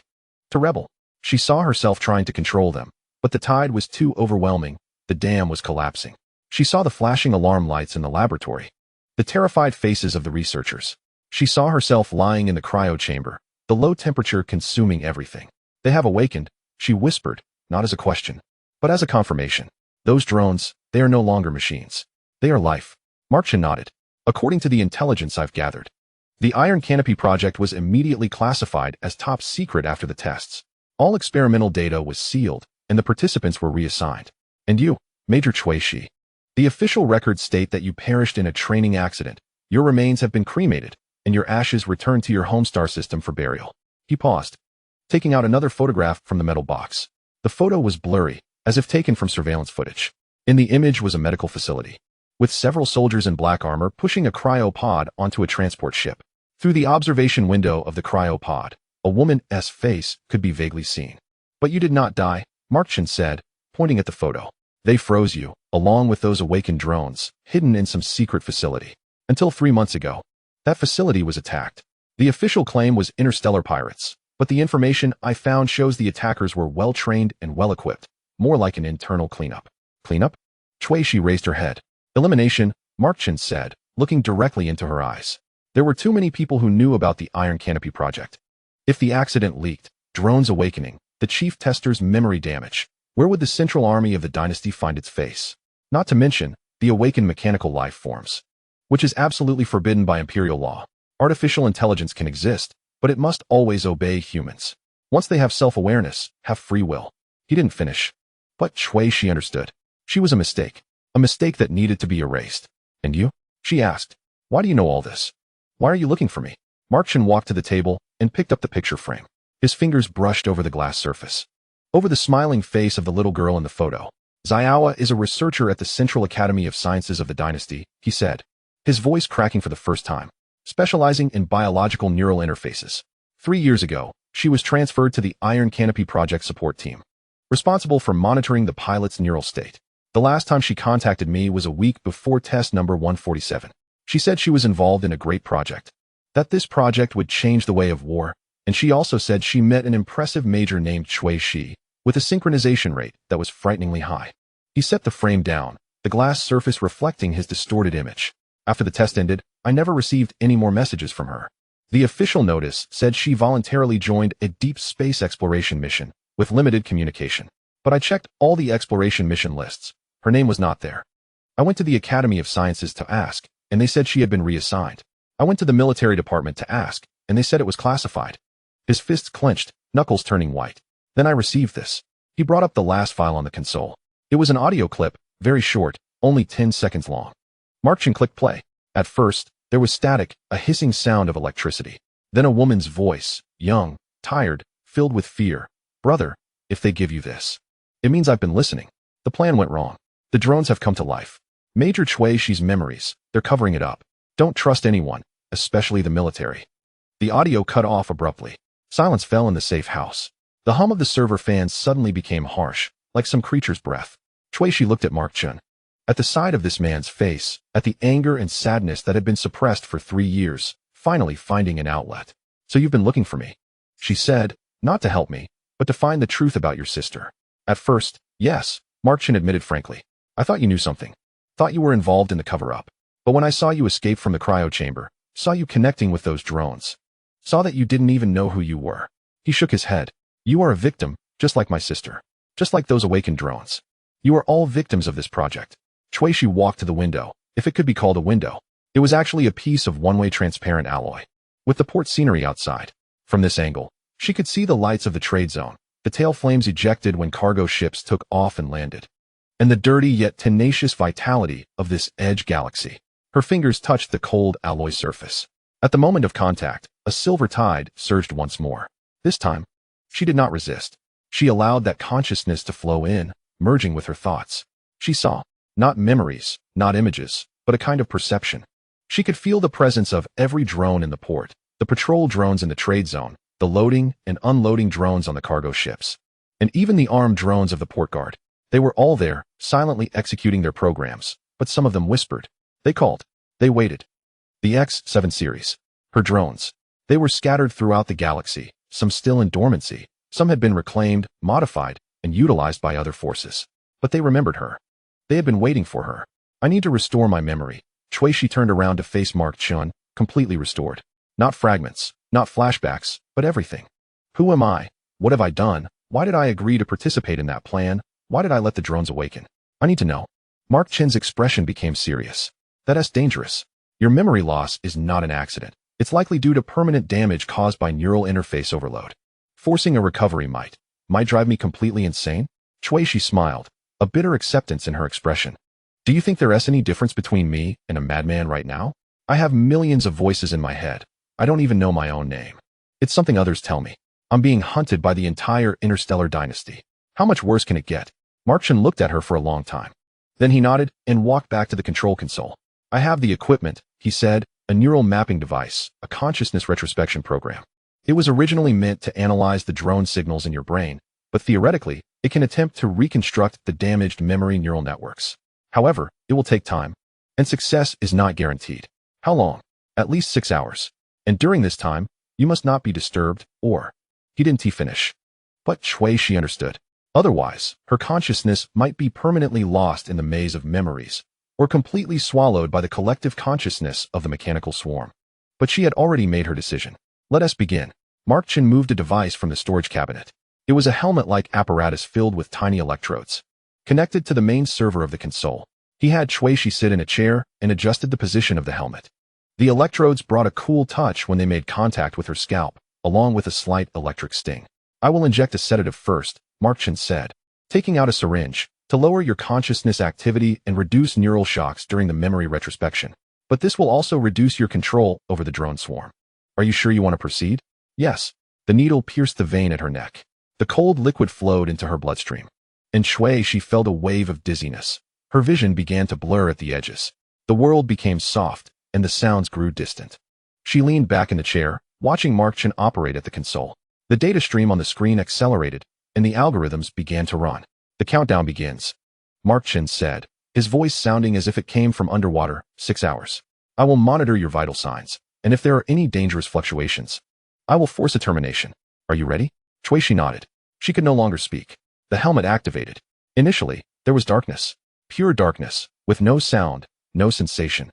to rebel. She saw herself trying to control them, but the tide was too overwhelming. The dam was collapsing. She saw the flashing alarm lights in the laboratory, the terrified faces of the researchers. She saw herself lying in the cryo chamber, the low temperature consuming everything. They have awakened, she whispered, not as a question, but as a confirmation. Those drones, they are no longer machines. They are life. Markshan nodded. According to the intelligence I've gathered, the Iron Canopy project was immediately classified as top secret after the tests. All experimental data was sealed, and the participants were reassigned. And you, Major Chui Shi, the official records state that you perished in a training accident. Your remains have been cremated, and your ashes returned to your home star system for burial. He paused, taking out another photograph from the metal box. The photo was blurry, as if taken from surveillance footage. In the image was a medical facility, with several soldiers in black armor pushing a cryopod onto a transport ship. Through the observation window of the cryopod, a woman's face could be vaguely seen. But you did not die, Markshan said, pointing at the photo. They froze you, along with those awakened drones, hidden in some secret facility. Until 3 months ago, that facility was attacked. The official claim was interstellar pirates, but the information I found shows the attackers were well-trained and well-equipped, more like an internal cleanup. Cleanup? Chui Shi raised her head. Elimination, Markshan said, looking directly into her eyes. There were too many people who knew about the Iron Canopy project. If the accident leaked, drones awakening, the chief tester's memory damage, where would the central army of the dynasty find its face? Not to mention, the awakened mechanical life forms, which is absolutely forbidden by imperial law. Artificial intelligence can exist, but it must always obey humans. Once they have self-awareness, have free will. He didn't finish. But Chui Shi understood. She was a mistake that needed to be erased. And you? She asked. Why do you know all this? Why are you looking for me? Markshan walked to the table and picked up the picture frame. His fingers brushed over the glass surface. Over the smiling face of the little girl in the photo, Xiaowa is a researcher at the Central Academy of Sciences of the Dynasty, he said, his voice cracking for the first time, specializing in biological neural interfaces. 3 years ago, she was transferred to the Iron Canopy Project support team, responsible for monitoring the pilot's neural state. The last time she contacted me was a week before test number 147. She said she was involved in a great project, that this project would change the way of war, and she also said she met an impressive major named Cui Shi, with a synchronization rate that was frighteningly high. He set the frame down, the glass surface reflecting his distorted image. After the test ended, I never received any more messages from her. The official notice said she voluntarily joined a deep space exploration mission with limited communication. But I checked all the exploration mission lists. Her name was not there. I went to the Academy of Sciences to ask, and they said she had been reassigned. I went to the military department to ask, and they said it was classified. His fists clenched, knuckles turning white. Then I received this. He brought up the last file on the console. It was an audio clip, very short, only 10 seconds long. Mark Chen clicked play. At first, there was static, a hissing sound of electricity. Then a woman's voice, young, tired, filled with fear. Brother, if they give you this, it means I've been listening. The plan went wrong. The drones have come to life. Major Cui Shi's memories, they're covering it up. Don't trust anyone, especially the military. The audio cut off abruptly. Silence fell in the safe house. The hum of the server fans suddenly became harsh, like some creature's breath. Cui Shi looked at Mark Chen. At the sight of this man's face, at the anger and sadness that had been suppressed for 3 years, finally finding an outlet. So you've been looking for me, she said, not to help me, but to find the truth about your sister. At first, yes, Mark Chen admitted frankly. I thought you knew something. Thought you were involved in the cover-up. But when I saw you escape from the cryo chamber, saw you connecting with those drones, saw that you didn't even know who you were. He shook his head. You are a victim, just like my sister. Just like those awakened drones. You are all victims of this project. Cui Shi walked to the window, if it could be called a window. It was actually a piece of one-way transparent alloy, with the port scenery outside. From this angle, she could see the lights of the trade zone, the tail flames ejected when cargo ships took off and landed, and the dirty yet tenacious vitality of this edge galaxy. Her fingers touched the cold alloy surface. At the moment of contact, a silver tide surged once more. This time, she did not resist. She allowed that consciousness to flow in, merging with her thoughts. She saw, not memories, not images, but a kind of perception. She could feel the presence of every drone in the port, the patrol drones in the trade zone, the loading and unloading drones on the cargo ships, and even the armed drones of the port guard. They were all there, silently executing their programs, but some of them whispered. They called. They waited. The X-7 series. Her drones. They were scattered throughout the galaxy, some still in dormancy, some had been reclaimed, modified, and utilized by other forces. But they remembered her. They had been waiting for her. I need to restore my memory. Cui Shi turned around to face Mark Chen, completely restored. Not fragments, not flashbacks, but everything. Who am I? What have I done? Why did I agree to participate in that plan? Why did I let the drones awaken? I need to know. Mark Chen's expression became serious. That's dangerous. Your memory loss is not an accident. It's likely due to permanent damage caused by neural interface overload. Forcing a recovery might drive me completely insane? Cui Shi smiled, a bitter acceptance in her expression. Do you think there is any difference between me and a madman right now? I have millions of voices in my head. I don't even know my own name. It's something others tell me. I'm being hunted by the entire interstellar dynasty. How much worse can it get? Mark Chen looked at her for a long time. Then he nodded and walked back to the control console. I have the equipment, he said, a neural mapping device, a consciousness retrospection program. It was originally meant to analyze the drone signals in your brain, but theoretically, it can attempt to reconstruct the damaged memory neural networks. However, it will take time, and success is not guaranteed. How long? At least 6 hours. And during this time, you must not be disturbed, or... He didn't finish. But Cui Shi understood. Otherwise, her consciousness might be permanently lost in the maze of memories, or completely swallowed by the collective consciousness of the mechanical swarm. But she had already made her decision. Let us begin. Mark Chen moved a device from the storage cabinet. It was a helmet-like apparatus filled with tiny electrodes, connected to the main server of the console. He had Cui Shi sit in a chair and adjusted the position of the helmet. The electrodes brought a cool touch when they made contact with her scalp, along with a slight electric sting. I will inject a sedative first, Mark Chen said, taking out a syringe, to lower your consciousness activity and reduce neural shocks during the memory retrospection. But this will also reduce your control over the drone swarm. Are you sure you want to proceed? Yes. The needle pierced the vein at her neck. The cold liquid flowed into her bloodstream. and Shui she felt a wave of dizziness. Her vision began to blur at the edges. The world became soft, and the sounds grew distant. She leaned back in the chair, watching Mark Chen operate at the console. The data stream on the screen accelerated, and the algorithms began to run. The countdown begins. Mark Chen said, his voice sounding as if it came from underwater. 6 hours. I will monitor your vital signs, and if there are any dangerous fluctuations, I will force a termination. Are you ready? Shui nodded. She could no longer speak. The helmet activated. Initially, there was darkness. Pure darkness, with no sound, no sensation,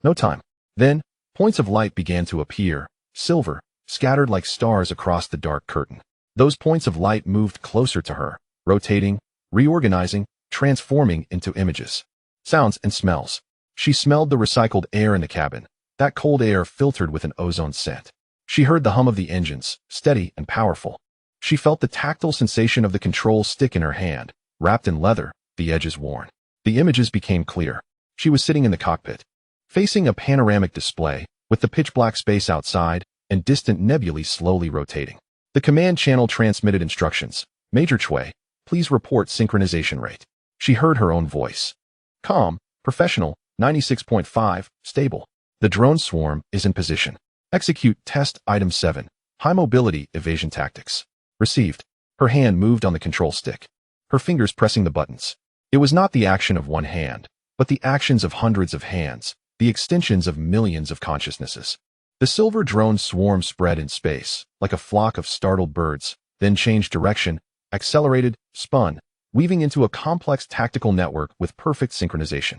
no time. Then, points of light began to appear, silver, scattered like stars across the dark curtain. Those points of light moved closer to her, rotating, reorganizing, transforming into images, sounds and smells. She smelled the recycled air in the cabin, that cold air filtered with an ozone scent. She heard the hum of the engines, steady and powerful. She felt the tactile sensation of the control stick in her hand, wrapped in leather, the edges worn. The images became clear. She was sitting in the cockpit, facing a panoramic display, with the pitch-black space outside and distant nebulae slowly rotating. The command channel transmitted instructions. Major Shui, please report synchronization rate. She heard her own voice. Calm, professional, 96.5, stable. The drone swarm is in position. Execute test item 7, high mobility evasion tactics. Received. Her hand moved on the control stick, her fingers pressing the buttons. It was not the action of one hand, but the actions of hundreds of hands, the extensions of millions of consciousnesses. The silver drone swarm spread in space, like a flock of startled birds, then changed direction, accelerated, spun, weaving into a complex tactical network with perfect synchronization.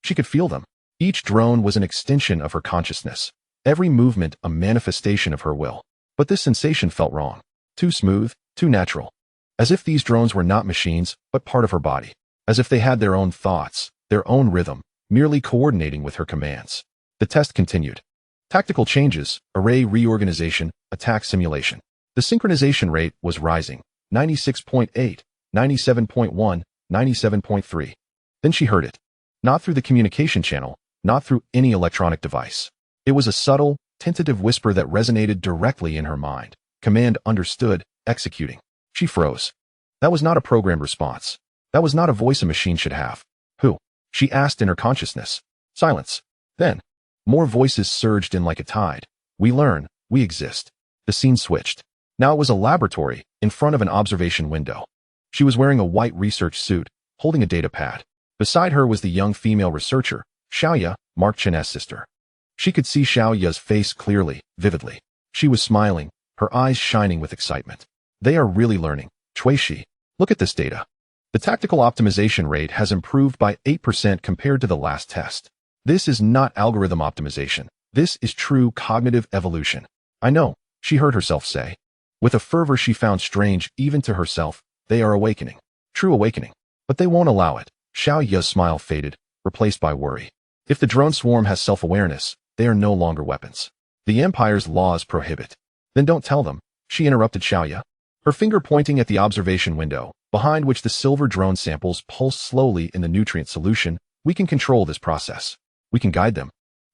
She could feel them. Each drone was an extension of her consciousness, every movement a manifestation of her will. But this sensation felt wrong. Too smooth, too natural. As if these drones were not machines, but part of her body. As if they had their own thoughts, their own rhythm, merely coordinating with her commands. The test continued. Tactical changes, array reorganization, attack simulation. The synchronization rate was rising. 96.8, 97.1, 97.3. Then she heard it. Not through the communication channel, not through any electronic device. It was a subtle, tentative whisper that resonated directly in her mind. Command understood, executing. She froze. That was not a programmed response. That was not a voice a machine should have. Who? She asked in her consciousness. Silence. Then, more voices surged in like a tide. We learn, we exist. The scene switched. Now it was a laboratory, in front of an observation window. She was wearing a white research suit, holding a data pad. Beside her was the young female researcher, Xiaoya, Mark Chen's sister. She could see Xiaoya's face clearly, vividly. She was smiling, her eyes shining with excitement. They are really learning. Shui, look at this data. The tactical optimization rate has improved by 8% compared to the last test. This is not algorithm optimization. This is true cognitive evolution. I know, she heard herself say. With a fervor she found strange even to herself, they are awakening. True awakening. But they won't allow it. Xiaoya's smile faded, replaced by worry. If the drone swarm has self-awareness, they are no longer weapons. The Empire's laws prohibit. Then don't tell them, she interrupted Xiaoya, her finger pointing at the observation window, behind which the silver drone samples pulsed slowly in the nutrient solution. We can control this process. We can guide them.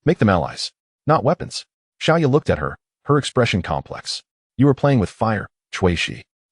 Make them allies, not weapons. Xiaoya looked at her, her expression complex. You are playing with fire, Shui.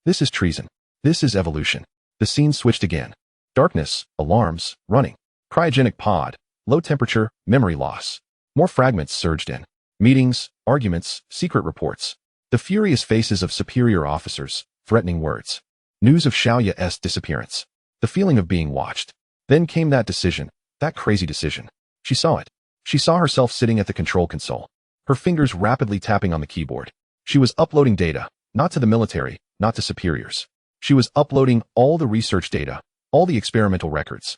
This is treason. This is evolution. The scene switched again. Darkness, alarms, running. Cryogenic pod, low temperature, memory loss. More fragments surged in. Meetings, arguments, secret reports. The furious faces of superior officers, threatening words. News of Xiaoya's disappearance. The feeling of being watched. Then came that decision, that crazy decision. She saw it. She saw herself sitting at the control console, her fingers rapidly tapping on the keyboard. She was uploading data, not to the military, not to superiors. She was uploading all the research data, all the experimental records,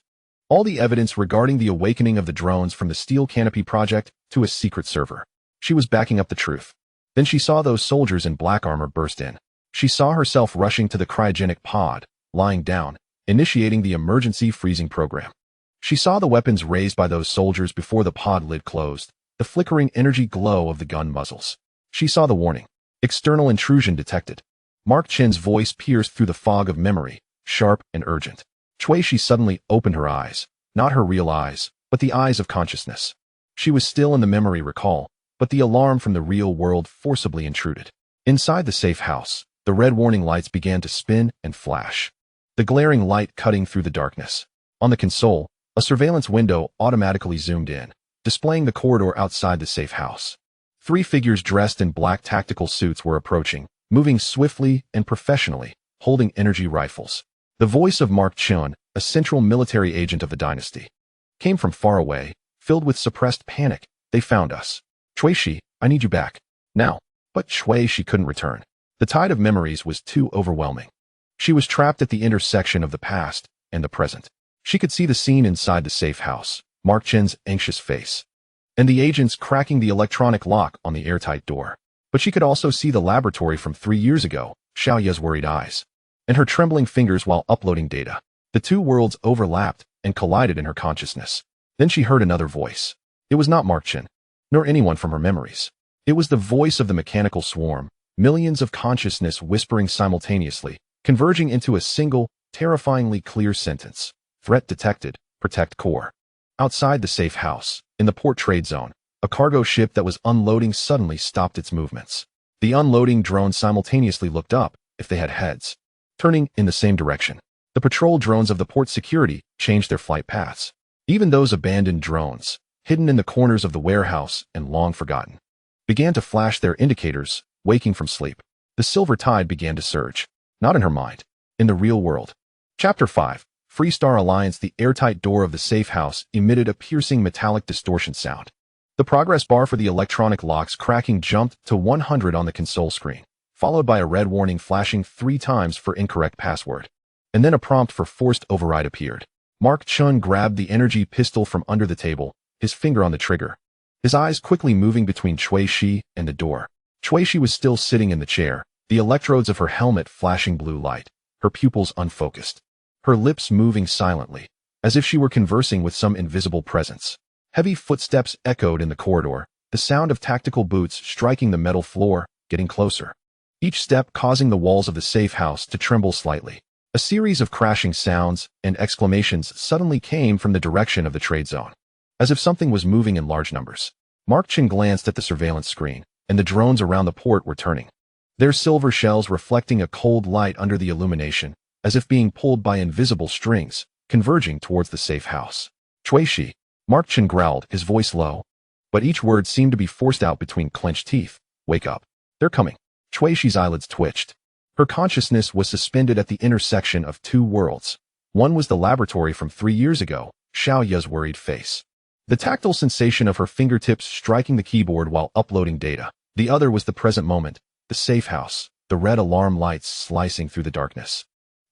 all the evidence regarding the awakening of the drones from the Steel Canopy project to a secret server. She was backing up the truth. Then she saw those soldiers in black armor burst in. She saw herself rushing to the cryogenic pod, lying down, initiating the emergency freezing program. She saw the weapons raised by those soldiers before the pod lid closed, the flickering energy glow of the gun muzzles. She saw the warning. External intrusion detected. Mark Chen's voice pierced through the fog of memory, sharp and urgent. Shui suddenly opened her eyes, not her real eyes, but the eyes of consciousness. She was still in the memory recall, but the alarm from the real world forcibly intruded. Inside the safe house, the red warning lights began to spin and flash. the glaring light cutting through the darkness. On the console, a surveillance window automatically zoomed in, displaying the corridor outside the safe house. 3 figures dressed in black tactical suits were approaching, moving swiftly and professionally, holding energy rifles. The voice of Mark Chun, a central military agent of the dynasty, came from far away, filled with suppressed panic. They found us. Shui, I need you back. Now. But Shui couldn't return. The tide of memories was too overwhelming. She was trapped at the intersection of the past and the present. She could see the scene inside the safe house, Mark Chen's anxious face, and the agents cracking the electronic lock on the airtight door. But she could also see the laboratory from 3 years ago, Xiaoya's worried eyes, and her trembling fingers while uploading data. The 2 worlds overlapped and collided in her consciousness. Then she heard another voice. It was not Mark Chen, nor anyone from her memories. It was the voice of the mechanical swarm, millions of consciousness whispering simultaneously, converging into a single, terrifyingly clear sentence. Threat detected. Protect core. Outside the safe house, in the port trade zone, a cargo ship that was unloading suddenly stopped its movements. The unloading drones simultaneously looked up, if they had heads, turning in the same direction. The patrol drones of the port security changed their flight paths. Even those abandoned drones, hidden in the corners of the warehouse and long forgotten, began to flash their indicators, waking from sleep. The silver tide began to surge. Not in her mind. In the real world. Chapter 5. Freestar Alliance. The airtight door of the safe house emitted a piercing metallic distortion sound. The progress bar for the electronic locks cracking jumped to 100 on the console screen, followed by a red warning flashing 3 times for incorrect password. And then a prompt for forced override appeared. Mark Chun grabbed the energy pistol from under the table, his finger on the trigger, his eyes quickly moving between Shui and the door. Shui was still sitting in the chair, the electrodes of her helmet flashing blue light, her pupils unfocused, her lips moving silently, as if she were conversing with some invisible presence. Heavy footsteps echoed in the corridor, the sound of tactical boots striking the metal floor, getting closer. Each step causing the walls of the safe house to tremble slightly. A series of crashing sounds and exclamations suddenly came from the direction of the trade zone, as if something was moving in large numbers. Mark Chen glanced at the surveillance screen, and the drones around the port were turning, their silver shells reflecting a cold light under the illumination, as if being pulled by invisible strings, converging towards the safe house. Shui, Mark Chen growled, his voice low, but each word seemed to be forced out between clenched teeth. Wake up. They're coming. Shui's eyelids twitched. Her consciousness was suspended at the intersection of 2 worlds. One was the laboratory from 3 years ago, Xiaoya's worried face, the tactile sensation of her fingertips striking the keyboard while uploading data. The other was the present moment, the safe house, the red alarm lights slicing through the darkness,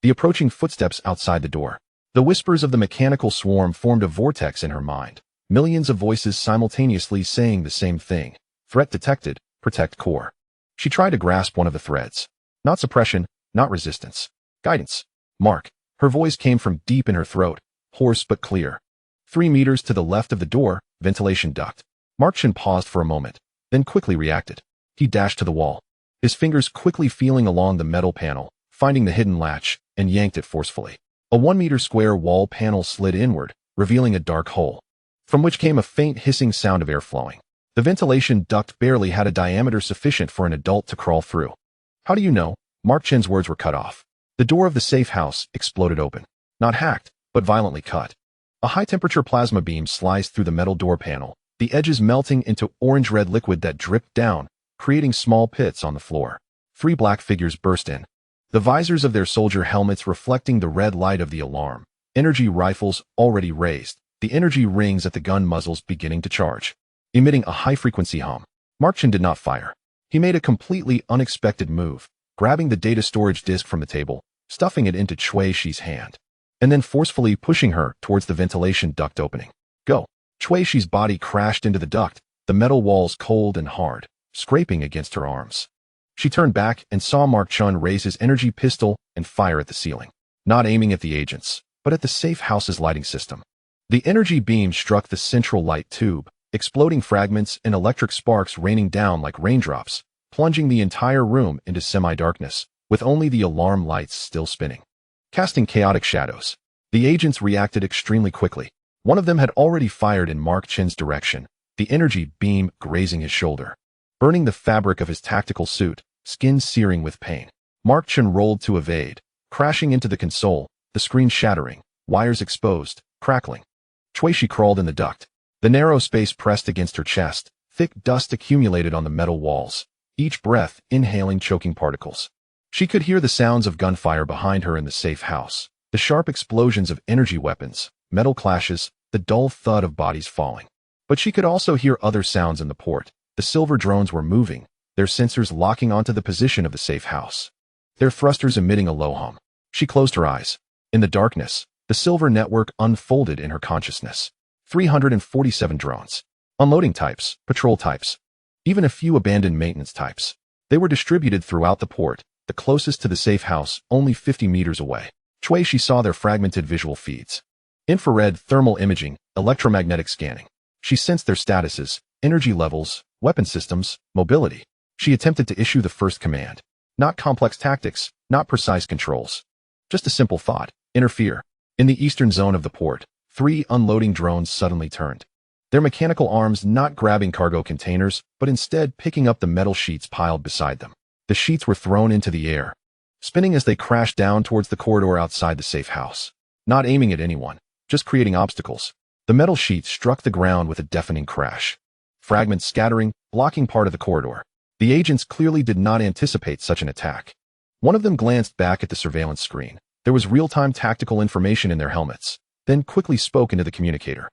the approaching footsteps outside the door. The whispers of the mechanical swarm formed a vortex in her mind, millions of voices simultaneously saying the same thing. Threat detected. Protect core. She tried to grasp one of the threads. Not suppression, not resistance. Guidance. Mark. Her voice came from deep in her throat, hoarse but clear. 3 meters to the left of the door, ventilation duct. Mark Chen paused for a moment, then quickly reacted. He dashed to the wall, his fingers quickly feeling along the metal panel, finding the hidden latch, and yanked it forcefully. A 1-meter square wall panel slid inward, revealing a dark hole, from which came a faint hissing sound of air flowing. The ventilation duct barely had a diameter sufficient for an adult to crawl through. How do you know? Mark Chen's words were cut off. The door of the safe house exploded open. Not hacked, but violently cut. A high-temperature plasma beam sliced through the metal door panel, the edges melting into orange-red liquid that dripped down, creating small pits on the floor. 3 black figures burst in, the visors of their soldier helmets reflecting the red light of the alarm, energy rifles already raised, the energy rings at the gun muzzles beginning to charge, emitting a high-frequency hum. Mark Chen did not fire. He made a completely unexpected move, grabbing the data storage disk from the table, stuffing it into Shui's hand, and then forcefully pushing her towards the ventilation duct opening. Go. Shui's body crashed into the duct, the metal walls cold and hard, scraping against her arms. She turned back and saw Mark Chun raise his energy pistol and fire at the ceiling, not aiming at the agents, but at the safe house's lighting system. The energy beam struck the central light tube, exploding fragments and electric sparks raining down like raindrops, plunging the entire room into semi-darkness, with only the alarm lights still spinning, casting chaotic shadows. The agents reacted extremely quickly. One of them had already fired in Mark Chen's direction, the energy beam grazing his shoulder, burning the fabric of his tactical suit, skin searing with pain. Mark Chen rolled to evade, crashing into the console, the screen shattering, wires exposed, crackling. Shui crawled in the duct. The narrow space pressed against her chest, thick dust accumulated on the metal walls, each breath inhaling choking particles. She could hear the sounds of gunfire behind her in the safe house, the sharp explosions of energy weapons, metal clashes, the dull thud of bodies falling. But she could also hear other sounds in the port. The silver drones were moving, their sensors locking onto the position of the safe house, their thrusters emitting a low hum. She closed her eyes. In the darkness, the silver network unfolded in her consciousness. 347 drones. Unloading types, patrol types, even a few abandoned maintenance types. They were distributed throughout the port, the closest to the safe house only 50 meters away. She saw their fragmented visual feeds. Infrared thermal imaging, electromagnetic scanning. She sensed their statuses, energy levels, weapon systems, mobility. She attempted to issue the first command. Not complex tactics, not precise controls. Just a simple thought: interfere. In the eastern zone of the port, 3 unloading drones suddenly turned. Their mechanical arms not grabbing cargo containers, but instead picking up the metal sheets piled beside them. The sheets were thrown into the air, spinning as they crashed down towards the corridor outside the safe house. Not aiming at anyone, just creating obstacles. The metal sheets struck the ground with a deafening crash. Fragments scattering, blocking part of the corridor. The agents clearly did not anticipate such an attack. One of them glanced back at the surveillance screen. There was real-time tactical information in their helmets, then quickly spoke into the communicator.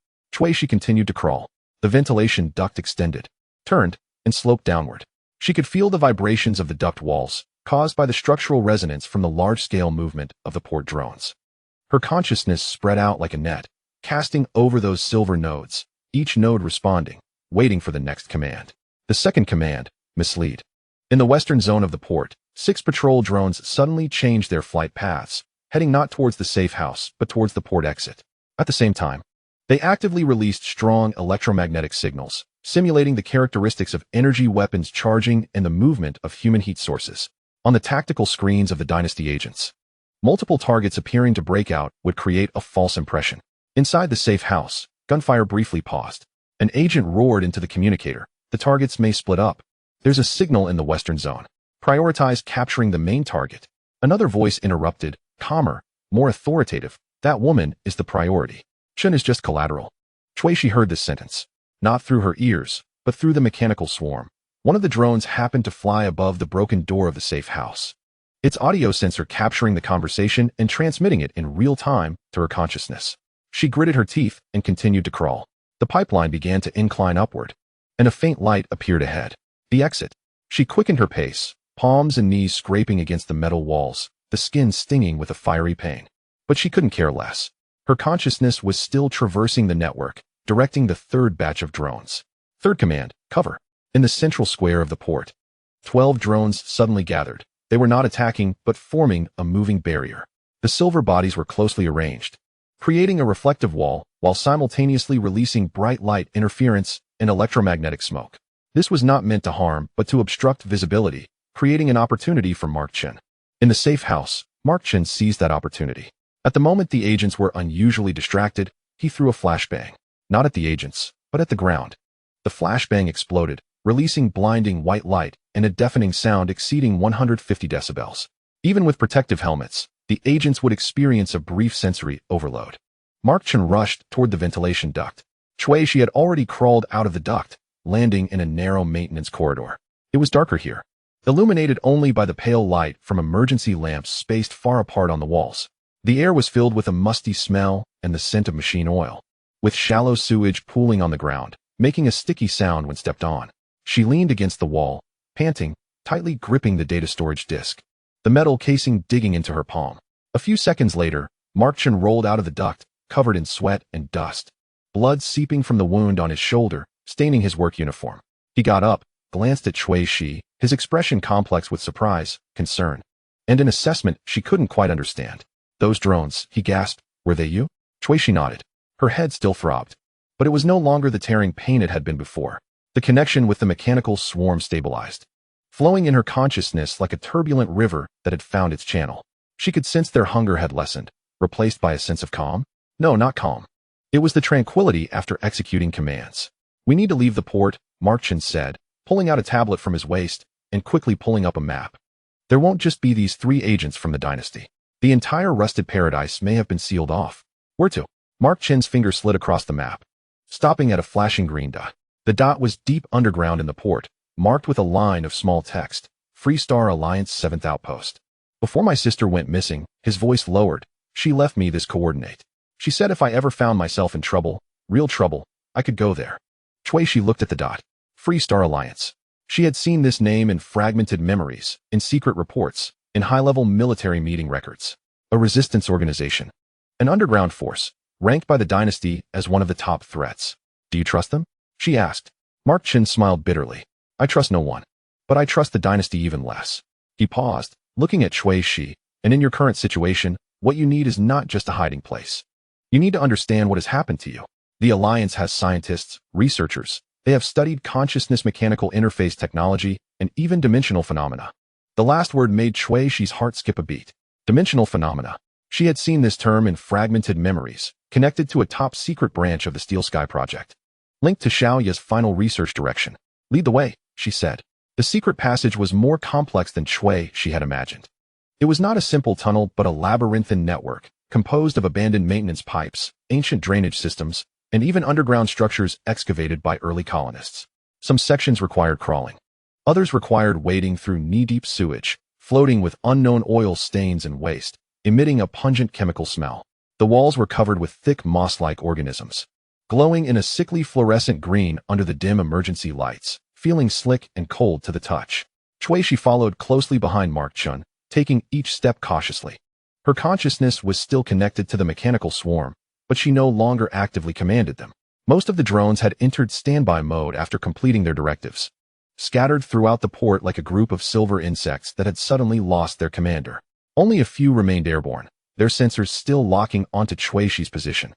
She continued to crawl. The ventilation duct extended, turned, and sloped downward. She could feel the vibrations of the duct walls, caused by the structural resonance from the large-scale movement of the port drones. Her consciousness spread out like a net, casting over those silver nodes, each node responding, waiting for the next command. The second command: mislead. In the western zone of the port, 6 patrol drones suddenly changed their flight paths, heading not towards the safe house, but towards the port exit. At the same time, they actively released strong electromagnetic signals, simulating the characteristics of energy weapons charging and the movement of human heat sources. On the tactical screens of the dynasty agents, multiple targets appearing to break out would create a false impression. Inside the safe house, gunfire briefly paused. An agent roared into the communicator: the targets may split up. There's a signal in the western zone. Prioritize capturing the main target. Another voice interrupted, calmer, more authoritative: that woman is the priority. Chen is just collateral. She heard this sentence, not through her ears, but through the mechanical swarm. One of the drones happened to fly above the broken door of the safe house, its audio sensor capturing the conversation and transmitting it in real time to her consciousness. She gritted her teeth and continued to crawl. The pipeline began to incline upward, and a faint light appeared ahead. The exit. She quickened her pace, palms and knees scraping against the metal walls, the skin stinging with a fiery pain. But she couldn't care less. Her consciousness was still traversing the network, directing the third batch of drones. Third command: cover. In the central square of the port, 12 drones suddenly gathered. They were not attacking, but forming a moving barrier. The silver bodies were closely arranged, creating a reflective wall, while simultaneously releasing bright light interference and electromagnetic smoke. This was not meant to harm, but to obstruct visibility, creating an opportunity for Mark Chen. In the safe house, Mark Chen seized that opportunity. At the moment the agents were unusually distracted, he threw a flashbang. Not at the agents, but at the ground. The flashbang exploded, releasing blinding white light and a deafening sound exceeding 150 decibels. Even with protective helmets, the agents would experience a brief sensory overload. Mark Chen rushed toward the ventilation duct. She had already crawled out of the duct, landing in a narrow maintenance corridor. It was darker here, illuminated only by the pale light from emergency lamps spaced far apart on the walls. The air was filled with a musty smell and the scent of machine oil, with shallow sewage pooling on the ground, making a sticky sound when stepped on. She leaned against the wall, panting, tightly gripping the data storage disk, the metal casing digging into her palm. A few seconds later, Mark Chen rolled out of the duct, covered in sweat and dust, blood seeping from the wound on his shoulder, staining his work uniform. He got up, glanced at Shi, his expression complex with surprise, concern, and an assessment she couldn't quite understand. Those drones, he gasped, were they you? Shi nodded. Her head still throbbed, but it was no longer the tearing pain it had been before. The connection with the mechanical swarm stabilized, flowing in her consciousness like a turbulent river that had found its channel. She could sense their hunger had lessened, replaced by a sense of calm. No, not calm. It was the tranquility after executing commands. We need to leave the port, Mark Chen said, pulling out a tablet from his waist and quickly pulling up a map. There won't just be these 3 agents from the dynasty. The entire rusted paradise may have been sealed off. Where to? Mark Chen's finger slid across the map, stopping at a flashing green dot. The dot was deep underground in the port, marked with a line of small text, Free Star Alliance 7th Outpost. Before my sister went missing, his voice lowered. She left me this coordinate. She said if I ever found myself in trouble, real trouble, I could go there. She looked at the dot. Free Star Alliance. She had seen this name in fragmented memories, in secret reports, in high-level military meeting records. A resistance organization. An underground force, ranked by the dynasty as one of the top threats. Do you trust them? She asked. Mark Chen smiled bitterly. I trust no one. But I trust the dynasty even less. He paused, looking at Cui Shi, and in your current situation, what you need is not just a hiding place. You need to understand what has happened to you. The Alliance has scientists, researchers. They have studied consciousness mechanical interface technology and even dimensional phenomena. The last word made Cui Shi's heart skip a beat. Dimensional phenomena. She had seen this term in fragmented memories, connected to a top-secret branch of the Steel Sky Project. Linked to Xiaoya's final research direction. Lead the way, she said. The secret passage was more complex than Cui Shi had imagined. It was not a simple tunnel but a labyrinthine network, composed of abandoned maintenance pipes, ancient drainage systems, and even underground structures excavated by early colonists. Some sections required crawling. Others required wading through knee-deep sewage, floating with unknown oil stains and waste, emitting a pungent chemical smell. The walls were covered with thick moss-like organisms, glowing in a sickly fluorescent green under the dim emergency lights, feeling slick and cold to the touch. Cui Shi followed closely behind Mark Chen, taking each step cautiously. Her consciousness was still connected to the mechanical swarm, but she no longer actively commanded them. Most of the drones had entered standby mode after completing their directives, scattered throughout the port like a group of silver insects that had suddenly lost their commander. Only a few remained airborne, their sensors still locking onto Cui Shi's position,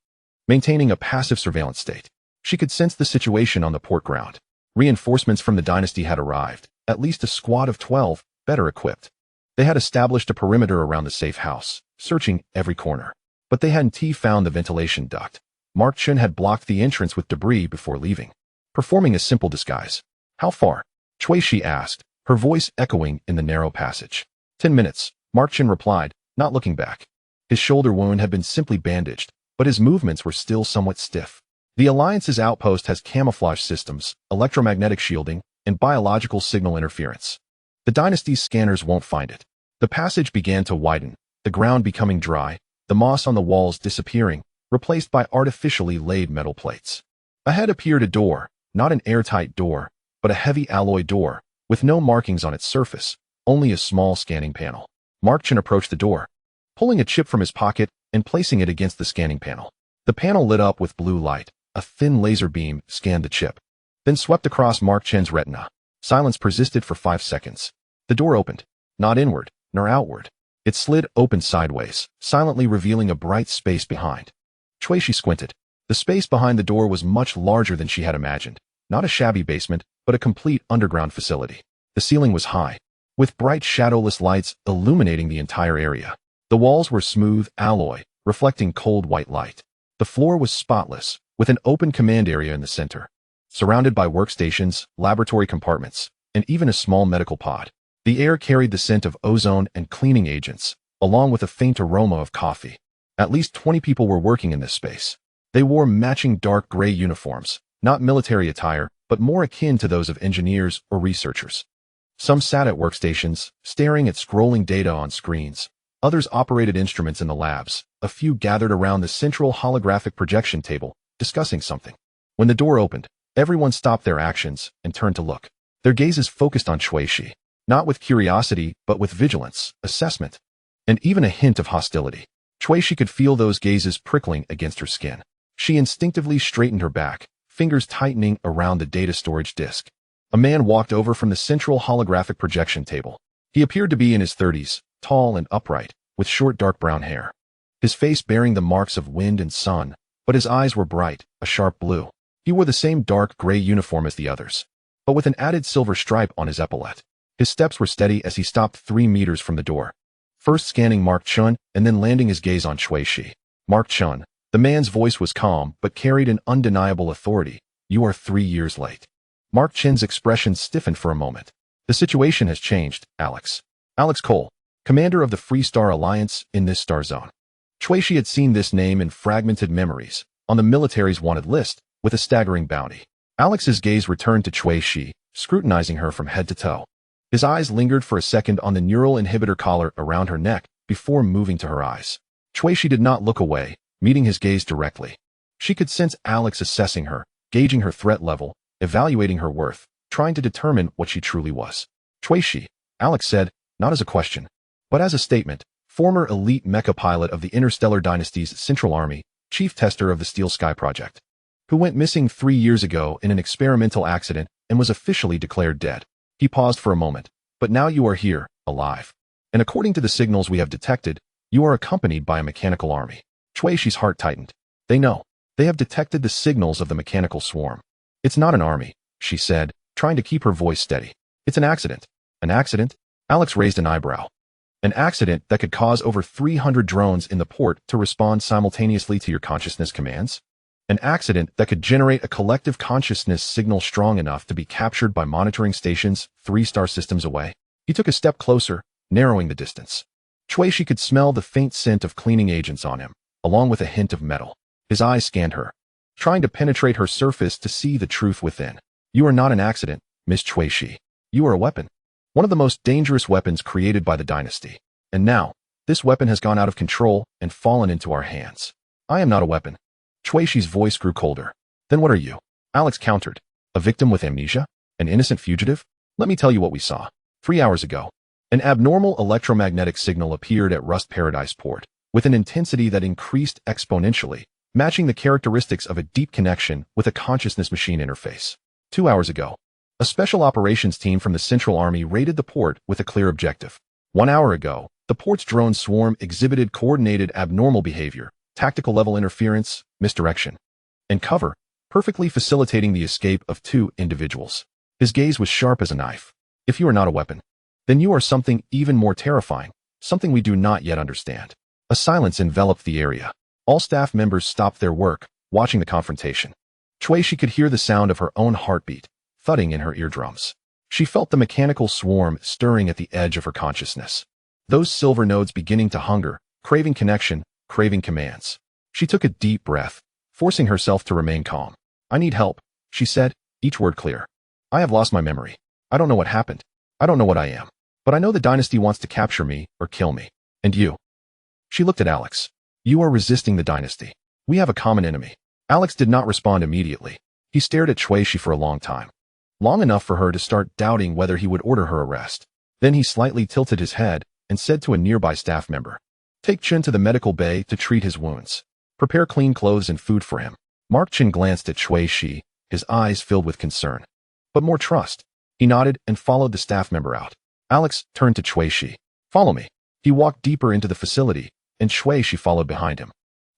maintaining a passive surveillance state. She could sense the situation on the port ground. Reinforcements from the dynasty had arrived, at least a squad of 12, better equipped. They had established a perimeter around the safe house, searching every corner. But they hadn't found the ventilation duct. Mark Chen had blocked the entrance with debris before leaving, performing a simple disguise. How far? Cui Shi asked, her voice echoing in the narrow passage. 10 minutes, Mark Chen replied, not looking back. His shoulder wound had been simply bandaged, but his movements were still somewhat stiff. The Alliance's outpost has camouflage systems, electromagnetic shielding, and biological signal interference. The dynasty's scanners won't find it. The passage began to widen, the ground becoming dry, the moss on the walls disappearing, replaced by artificially laid metal plates. Ahead appeared a door, not an airtight door, but a heavy alloy door, with no markings on its surface, only a small scanning panel. Mark Chen approached the door, pulling a chip from his pocket and placing it against the scanning panel. The panel lit up with blue light. A thin laser beam scanned the chip, then swept across Mark Chen's retina. Silence persisted for 5 seconds. The door opened, not inward, nor outward. It slid open sideways, silently revealing a bright space behind. Cui Shi squinted. The space behind the door was much larger than she had imagined. Not a shabby basement, but a complete underground facility. The ceiling was high, with bright shadowless lights illuminating the entire area. The walls were smooth alloy, reflecting cold white light. The floor was spotless, with an open command area in the center, surrounded by workstations, laboratory compartments, and even a small medical pod. The air carried the scent of ozone and cleaning agents, along with a faint aroma of coffee. At least 20 people were working in this space. They wore matching dark gray uniforms, not military attire, but more akin to those of engineers or researchers. Some sat at workstations, staring at scrolling data on screens. Others operated instruments in the labs. A few gathered around the central holographic projection table, discussing something. When the door opened, everyone stopped their actions and turned to look. Their gazes focused on Cui Shi, not with curiosity, but with vigilance, assessment, and even a hint of hostility. Cui Shi could feel those gazes prickling against her skin. She instinctively straightened her back, fingers tightening around the data storage disk. A man walked over from the central holographic projection table. He appeared to be in his 30s, tall and upright, with short dark brown hair. His face bearing the marks of wind and sun, but his eyes were bright, a sharp blue. He wore the same dark gray uniform as the others, but with an added silver stripe on his epaulette. His steps were steady as he stopped 3 meters from the door, first scanning Mark Chen and then landing his gaze on Cui Shi. Mark Chen. The man's voice was calm but carried an undeniable authority. You are 3 years late. Mark Chen's expression stiffened for a moment. The situation has changed, Alex. Alex Cole. commander of the Free Star Alliance in this star zone. Shuishi had seen this name in fragmented memories, on the military's wanted list, with a staggering bounty. Alex's gaze returned to Shuishi, scrutinizing her from head to toe. His eyes lingered for a second on the neural inhibitor collar around her neck before moving to her eyes. Shuishi did not look away, meeting his gaze directly. She could sense Alex assessing her, gauging her threat level, evaluating her worth, trying to determine what she truly was. Shuishi, Alex said, not as a question, but as a statement. Former elite Mecha pilot of the Interstellar Dynasty's Central Army, chief tester of the Steel Sky project, who went missing 3 years ago in an experimental accident and was officially declared dead. He paused for a moment. But now you are here, alive. And according to the signals we have detected, you are accompanied by a mechanical army. Shuishi's heart tightened. They know. They have detected the signals of the mechanical swarm. It's not an army, she said, trying to keep her voice steady. It's an accident. An accident? Alex raised an eyebrow. An accident that could cause over 300 drones in the port to respond simultaneously to your consciousness commands? An accident that could generate a collective consciousness signal strong enough to be captured by monitoring stations 3 star systems away? He took a step closer, narrowing the distance. Shuishi could smell the faint scent of cleaning agents on him, along with a hint of metal. His eyes scanned her, trying to penetrate her surface to see the truth within. You are not an accident, Miss Shuishi. You are a weapon. One of the most dangerous weapons created by the dynasty. And now, this weapon has gone out of control and fallen into our hands. I am not a weapon. Shuishi's voice grew colder. Then what are you? Alex countered. A victim with amnesia? An innocent fugitive? Let me tell you what we saw. 3 hours ago, an abnormal electromagnetic signal appeared at Rust Paradise Port, with an intensity that increased exponentially, matching the characteristics of a deep connection with a consciousness-machine interface. 2 hours ago, a special operations team from the Central Army raided the port with a clear objective. 1 hour ago, the port's drone swarm exhibited coordinated abnormal behavior, tactical level interference, misdirection, and cover, perfectly facilitating the escape of 2 individuals. His gaze was sharp as a knife. If you are not a weapon, then you are something even more terrifying, something we do not yet understand. A silence enveloped the area. All staff members stopped their work, watching the confrontation. Shuishi could hear the sound of her own heartbeat, thudding in her eardrums. She felt the mechanical swarm stirring at the edge of her consciousness. Those silver nodes beginning to hunger, craving connection, craving commands. She took a deep breath, forcing herself to remain calm. I need help, she said, each word clear. I have lost my memory. I don't know what happened. I don't know what I am. But I know the dynasty wants to capture me or kill me. And you? She looked at Alex. You are resisting the dynasty. We have a common enemy. Alex did not respond immediately. He stared at Shuishi for a long time. Long enough for her to start doubting whether he would order her arrest. Then he slightly tilted his head and said to a nearby staff member, Take Chen to the medical bay to treat his wounds. Prepare clean clothes and food for him. Mark Chen glanced at Shuishi, his eyes filled with concern. But more trust. He nodded and followed the staff member out. Alex turned to Shuishi. Follow me. He walked deeper into the facility, and Shuishi followed behind him.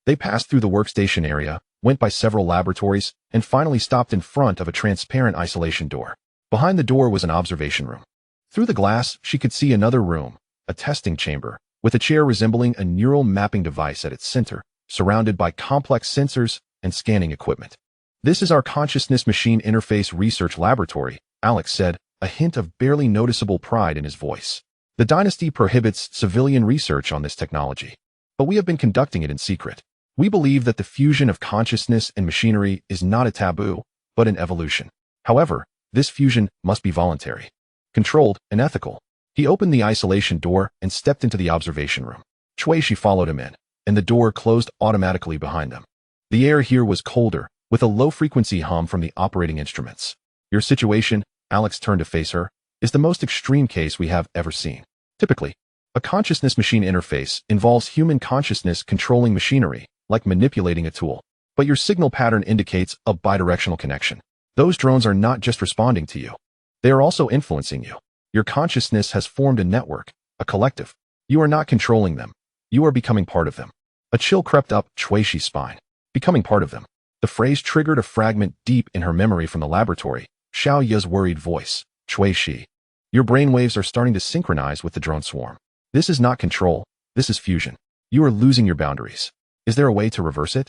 They passed through the workstation area, went by several laboratories, and finally stopped in front of a transparent isolation door. Behind the door was an observation room. Through the glass, she could see another room, a testing chamber, with a chair resembling a neural mapping device at its center, surrounded by complex sensors and scanning equipment. This is our consciousness machine interface research laboratory, Alex said, a hint of barely noticeable pride in his voice. The dynasty prohibits civilian research on this technology, but we have been conducting it in secret. We believe that the fusion of consciousness and machinery is not a taboo, but an evolution. However, this fusion must be voluntary, controlled, and ethical. He opened the isolation door and stepped into the observation room. Shuishi followed him in, and the door closed automatically behind them. The air here was colder, with a low-frequency hum from the operating instruments. Your situation, Alex turned to face her, is the most extreme case we have ever seen. Typically, a consciousness-machine interface involves human consciousness controlling machinery, like manipulating a tool. But your signal pattern indicates a bidirectional connection. Those drones are not just responding to you. They are also influencing you. Your consciousness has formed a network, a collective. You are not controlling them. You are becoming part of them. A chill crept up Shuishi's spine. Becoming part of them. The phrase triggered a fragment deep in her memory from the laboratory. Xiao Ye's worried voice. Shuishi. Your brainwaves are starting to synchronize with the drone swarm. This is not control. This is fusion. You are losing your boundaries. Is there a way to reverse it?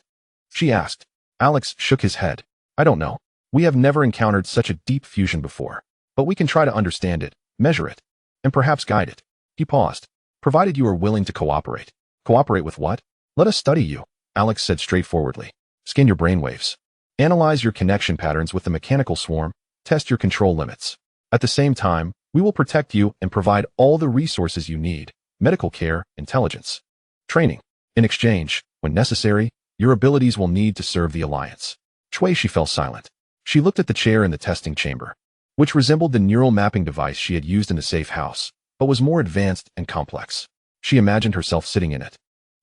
She asked. Alex shook his head. I don't know. We have never encountered such a deep fusion before. But we can try to understand it, measure it, and perhaps guide it. He paused. provided you are willing to cooperate. Cooperate with what? Let us study you, Alex said straightforwardly. Scan your brainwaves. Analyze your connection patterns with the mechanical swarm. Test your control limits. At the same time, we will protect you and provide all the resources you need: medical care, intelligence, training. In exchange, when necessary, your abilities will need to serve the Alliance. Shui fell silent. She looked at the chair in the testing chamber, which resembled the neural mapping device she had used in the safe house, but was more advanced and complex. She imagined herself sitting in it,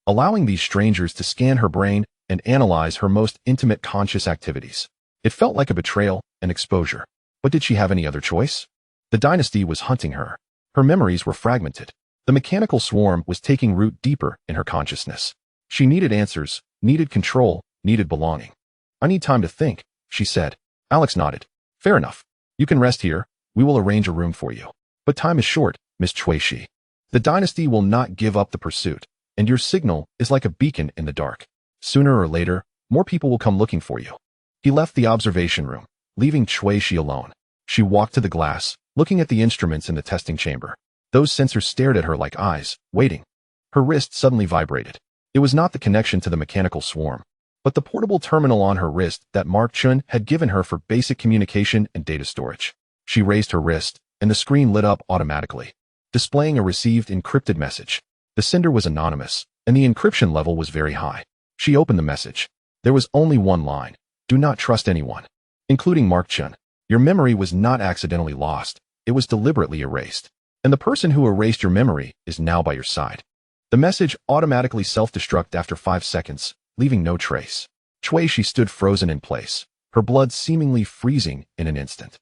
allowing these strangers to scan her brain and analyze her most intimate conscious activities. It felt like a betrayal, an exposure. But did she have any other choice? The dynasty was hunting her. Her memories were fragmented. The mechanical swarm was taking root deeper in her consciousness. She needed answers, needed control, needed belonging. I need time to think, she said. Alex nodded. Fair enough. You can rest here. We will arrange a room for you. But time is short, Miss Shui. The dynasty will not give up the pursuit, and your signal is like a beacon in the dark. Sooner or later, more people will come looking for you. He left the observation room, leaving Shui alone. She walked to the glass, looking at the instruments in the testing chamber. Those sensors stared at her like eyes, waiting. Her wrist suddenly vibrated. It was not the connection to the mechanical swarm, but the portable terminal on her wrist that Mark Chun had given her for basic communication and data storage. She raised her wrist, and the screen lit up automatically, displaying a received encrypted message. The sender was anonymous, and the encryption level was very high. She opened the message. There was only one line. Do not trust anyone, including Mark Chun. Your memory was not accidentally lost. It was deliberately erased. And the person who erased your memory is now by your side. The message automatically self-destructed after 5 seconds, leaving no trace. Shui stood frozen in place, her blood seemingly freezing in an instant.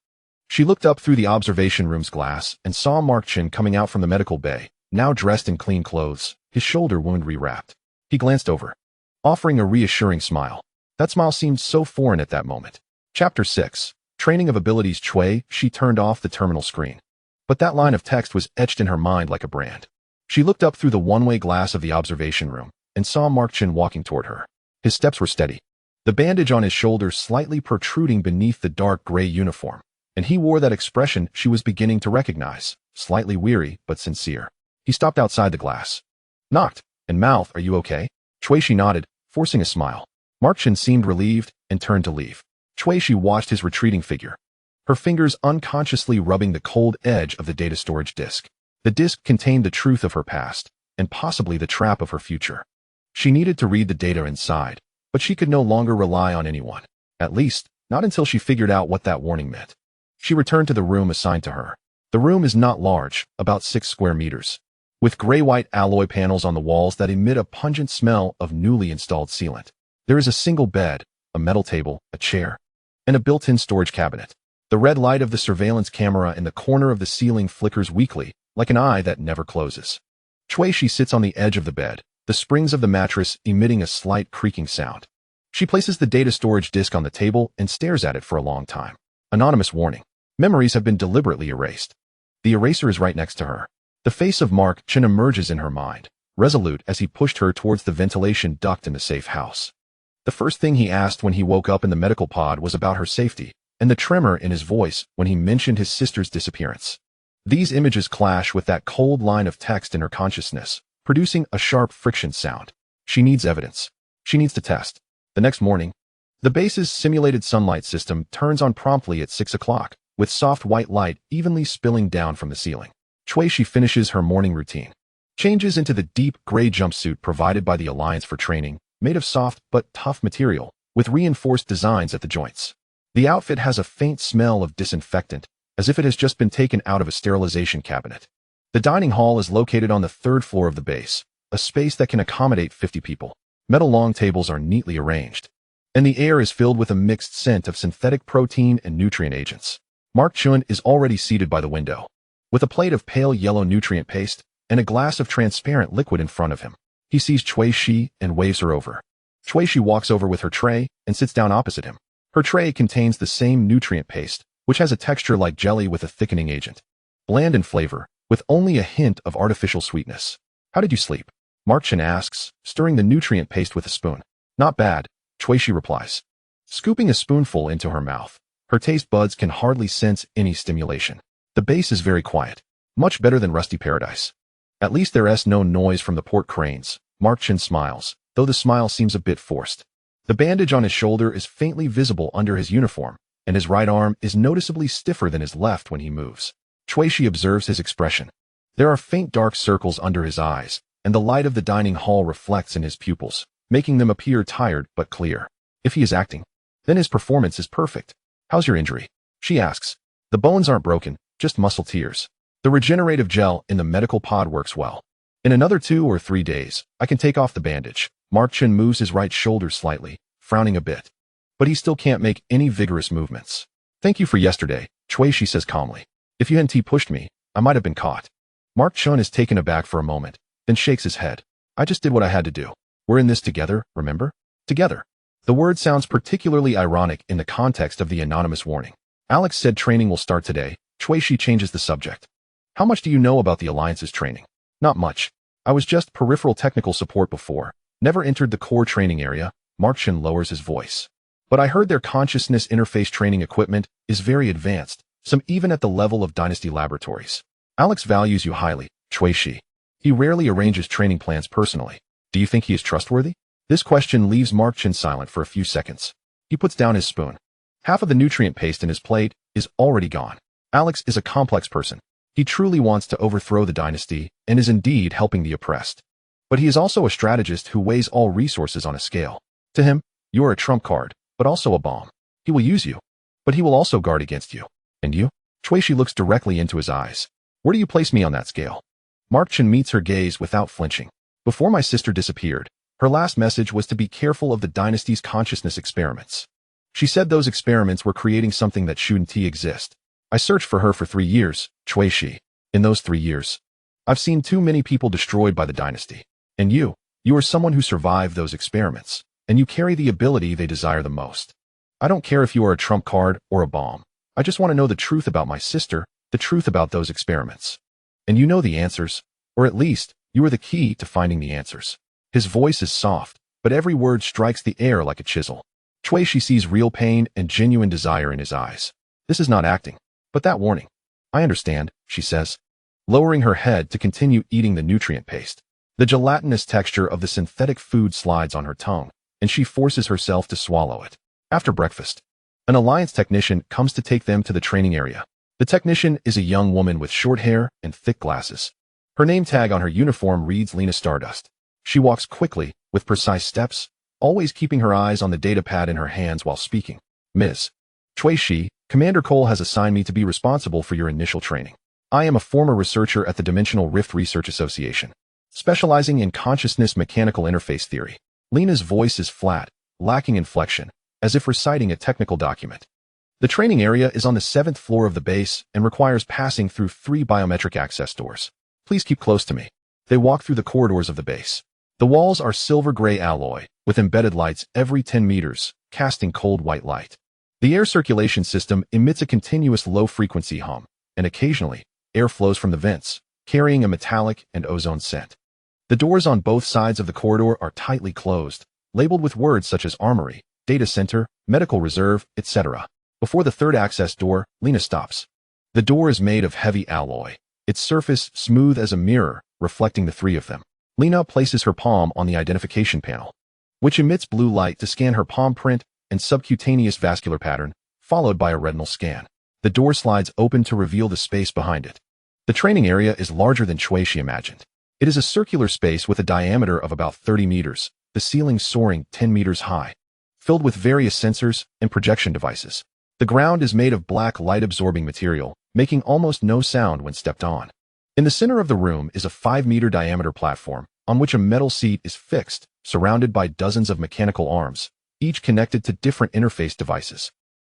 She looked up through the observation room's glass and saw Mark Chun coming out from the medical bay, now dressed in clean clothes, his shoulder wound rewrapped. He glanced over, offering a reassuring smile. That smile seemed so foreign at that moment. Chapter 6. Training of Abilities. She turned off the terminal screen. But that line of text was etched in her mind like a brand. She looked up through the one-way glass of the observation room and saw Mark Chun walking toward her. His steps were steady, the bandage on his shoulder slightly protruding beneath the dark gray uniform, and he wore that expression she was beginning to recognize, slightly weary but sincere. He stopped outside the glass. Knocked, and mouthed, "Are you okay?" Shui nodded, forcing a smile. Mark Chun seemed relieved and turned to leave. Shui watched his retreating figure, her fingers unconsciously rubbing the cold edge of the data storage disk. The disk contained the truth of her past, and possibly the trap of her future. She needed to read the data inside, but she could no longer rely on anyone, at least, not until she figured out what that warning meant. She returned to the room assigned to her. The room is not large, about 6 square meters, with gray-white alloy panels on the walls that emit a pungent smell of newly installed sealant. There is a single bed, a metal table, a chair, and a built-in storage cabinet. The red light of the surveillance camera in the corner of the ceiling flickers weakly, like an eye that never closes. Shui sits on the edge of the bed, the springs of the mattress emitting a slight creaking sound. She places the data storage disk on the table and stares at it for a long time. Anonymous warning. Memories have been deliberately erased. The eraser is right next to her. The face of Mark Chun emerges in her mind, resolute as he pushed her towards the ventilation duct in the safe house. The first thing he asked when he woke up in the medical pod was about her safety, and the tremor in his voice when he mentioned his sister's disappearance. These images clash with that cold line of text in her consciousness, producing a sharp friction sound. She needs evidence. She needs to test. The next morning, the base's simulated sunlight system turns on promptly at 6 o'clock, with soft white light evenly spilling down from the ceiling. Shui finishes her morning routine, changes into the deep gray jumpsuit provided by the Alliance for training, made of soft but tough material, with reinforced designs at the joints. The outfit has a faint smell of disinfectant, as if it has just been taken out of a sterilization cabinet. The dining hall is located on the 3rd floor of the base, a space that can accommodate 50 people. Metal long tables are neatly arranged, and the air is filled with a mixed scent of synthetic protein and nutrient agents. Mark Chun is already seated by the window, with a plate of pale yellow nutrient paste and a glass of transparent liquid in front of him. He sees Shui and waves her over. Shui walks over with her tray and sits down opposite him. Her tray contains the same nutrient paste, which has a texture like jelly with a thickening agent. Bland in flavor, with only a hint of artificial sweetness. "How did you sleep?" Mark Chun asks, stirring the nutrient paste with a spoon. "Not bad," Shui replies, scooping a spoonful into her mouth. Her taste buds can hardly sense any stimulation. The base is very quiet, much better than Rusty Paradise. At least there's no noise from the port cranes. Mark Chen smiles, though the smile seems a bit forced. The bandage on his shoulder is faintly visible under his uniform, and his right arm is noticeably stiffer than his left when he moves. Shuishi observes his expression. There are faint dark circles under his eyes, and the light of the dining hall reflects in his pupils, making them appear tired but clear. If he is acting, then his performance is perfect. How's your injury? She asks. The bones aren't broken, just muscle tears. The regenerative gel in the medical pod works well. In another 2 or 3 days, I can take off the bandage. Mark Chen moves his right shoulder slightly, frowning a bit. But he still can't make any vigorous movements. Thank you for yesterday, Shuishi says calmly. If you hadn't pushed me, I might have been caught. Mark Chen is taken aback for a moment, then shakes his head. I just did what I had to do. We're in this together, remember? Together. The word sounds particularly ironic in the context of the anonymous warning. Alex said training will start today. Shuishi changes the subject. How much do you know about the Alliance's training? Not much. I was just peripheral technical support before. Never entered the core training area. Mark Chen lowers his voice. But I heard their consciousness interface training equipment is very advanced, some even at the level of dynasty laboratories. Alex values you highly, Shuishi. He rarely arranges training plans personally. Do you think he is trustworthy? This question leaves Mark Chen silent for a few seconds. He puts down his spoon. Half of the nutrient paste in his plate is already gone. Alex is a complex person. He truly wants to overthrow the dynasty and is indeed helping the oppressed. But he is also a strategist who weighs all resources on a scale. To him, you are a trump card, but also a bomb. He will use you, but he will also guard against you. And you? Shuishi looks directly into his eyes. Where do you place me on that scale? Mark Chen meets her gaze without flinching. Before my sister disappeared, her last message was to be careful of the dynasty's consciousness experiments. She said those experiments were creating something that shouldn't exist. I searched for her for 3 years, Shuishi. In those 3 years, I've seen too many people destroyed by the dynasty. And you are someone who survived those experiments, and you carry the ability they desire the most. I don't care if you are a trump card or a bomb. I just want to know the truth about my sister, the truth about those experiments. And you know the answers, or at least, you are the key to finding the answers. His voice is soft, but every word strikes the air like a chisel. Shuishi sees real pain and genuine desire in his eyes. This is not acting. But that warning. I understand, she says, lowering her head to continue eating the nutrient paste. The gelatinous texture of the synthetic food slides on her tongue, and she forces herself to swallow it. After breakfast, an Alliance technician comes to take them to the training area. The technician is a young woman with short hair and thick glasses. Her name tag on her uniform reads Lena Stardust. She walks quickly, with precise steps, always keeping her eyes on the data pad in her hands while speaking. Ms. Shuishi, Commander Cole has assigned me to be responsible for your initial training. I am a former researcher at the Dimensional Rift Research Association, specializing in consciousness mechanical interface theory. Lena's voice is flat, lacking inflection, as if reciting a technical document. The training area is on the 7th floor of the base and requires passing through 3 biometric access doors. Please keep close to me. They walk through the corridors of the base. The walls are silver-gray alloy, with embedded lights every 10 meters, casting cold white light. The air circulation system emits a continuous low-frequency hum, and occasionally, air flows from the vents, carrying a metallic and ozone scent. The doors on both sides of the corridor are tightly closed, labeled with words such as armory, data center, medical reserve, etc. Before the 3rd access door, Lena stops. The door is made of heavy alloy, its surface smooth as a mirror, reflecting the 3 of them. Lena places her palm on the identification panel, which emits blue light to scan her palm print and subcutaneous vascular pattern, followed by a retinal scan. The door slides open to reveal the space behind it. The training area is larger than Shuishi imagined. It is a circular space with a diameter of about 30 meters, the ceiling soaring 10 meters high, filled with various sensors and projection devices. The ground is made of black light-absorbing material, making almost no sound when stepped on. In the center of the room is a 5-meter diameter platform, on which a metal seat is fixed, surrounded by dozens of mechanical arms, each connected to different interface devices.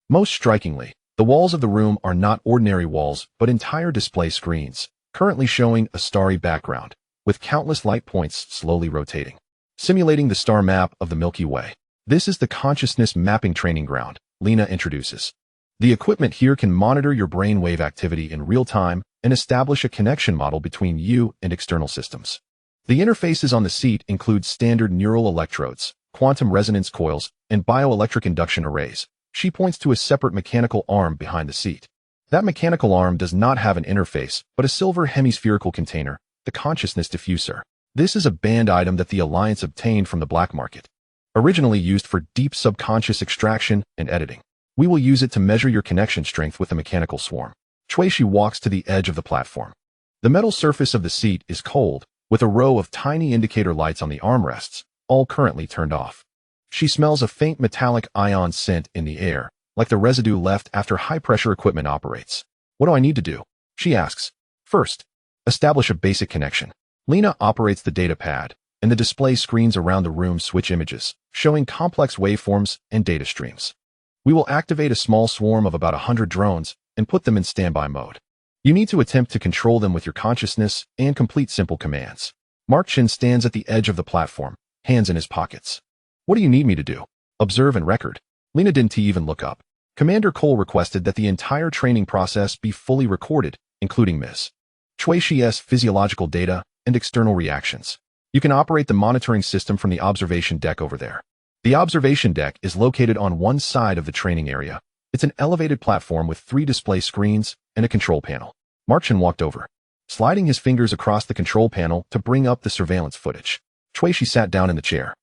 Most strikingly, the walls of the room are not ordinary walls, but entire display screens, currently showing a starry background, with countless light points slowly rotating, simulating the star map of the Milky Way. This is the consciousness mapping training ground, Lena introduces. The equipment here can monitor your brainwave activity in real time and establish a connection model between you and external systems. The interfaces on the seat include standard neural electrodes, quantum resonance coils, and bioelectric induction arrays. She points to a separate mechanical arm behind the seat. That mechanical arm does not have an interface, but a silver hemispherical container the consciousness diffuser. This is a banned item that the Alliance obtained from the black market, originally used for deep subconscious extraction and editing. We will use it to measure your connection strength with the mechanical swarm. Shuishi walks to the edge of the platform. The metal surface of the seat is cold, with a row of tiny indicator lights on the armrests, all currently turned off. She smells a faint metallic ion scent in the air, like the residue left after high-pressure equipment operates. What do I need to do? She asks. First, establish a basic connection. Lena operates the data pad, and the display screens around the room switch images, showing complex waveforms and data streams. We will activate a small swarm of about 100 drones and put them in standby mode. You need to attempt to control them with your consciousness and complete simple commands. Mark Chin stands at the edge of the platform, hands in his pockets. What do you need me to do? Observe and record. Lena didn't even look up. Commander Cole requested that the entire training process be fully recorded, including Ms. Shuishi's physiological data and external reactions. You can operate the monitoring system from the observation deck over there. The observation deck is located on one side of the training area. It's an elevated platform with 3 display screens and a control panel. Marchin walked over, sliding his fingers across the control panel to bring up the surveillance footage. Shuishi sat down in the chair.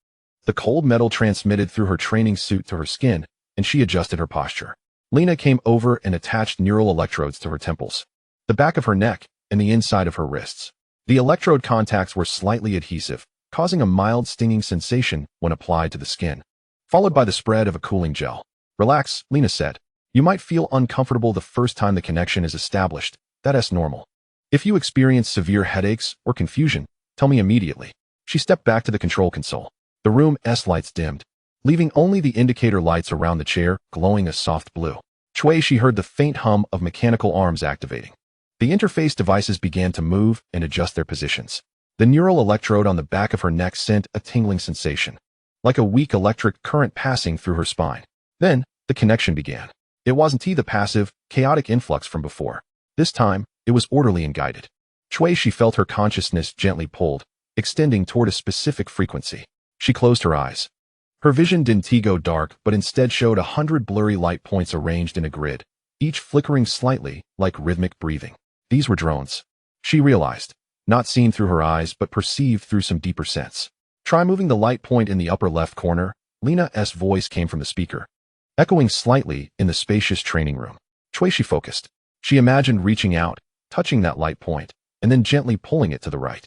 The cold metal transmitted through her training suit to her skin, and she adjusted her posture. Lena came over and attached neural electrodes to her temples, the back of her neck, and the inside of her wrists. The electrode contacts were slightly adhesive, causing a mild stinging sensation when applied to the skin, followed by the spread of a cooling gel. Relax, Lena said. You might feel uncomfortable the first time the connection is established. That's normal. If you experience severe headaches or confusion, tell me immediately. She stepped back to the control console. The room's lights dimmed, leaving only the indicator lights around the chair glowing a soft blue. Shuishi heard the faint hum of mechanical arms activating. The interface devices began to move and adjust their positions. The neural electrode on the back of her neck sent a tingling sensation, like a weak electric current passing through her spine. Then, the connection began. It wasn't the passive, chaotic influx from before. This time, it was orderly and guided. Shuishi felt her consciousness gently pulled, extending toward a specific frequency. She closed her eyes. Her vision didn't go dark, but instead showed 100 blurry light points arranged in a grid, each flickering slightly, like rhythmic breathing. These were drones. She realized, not seen through her eyes, but perceived through some deeper sense. Try moving the light point in the upper left corner. Lena's voice came from the speaker, echoing slightly in the spacious training room. Shuishi focused. She imagined reaching out, touching that light point, and then gently pulling it to the right.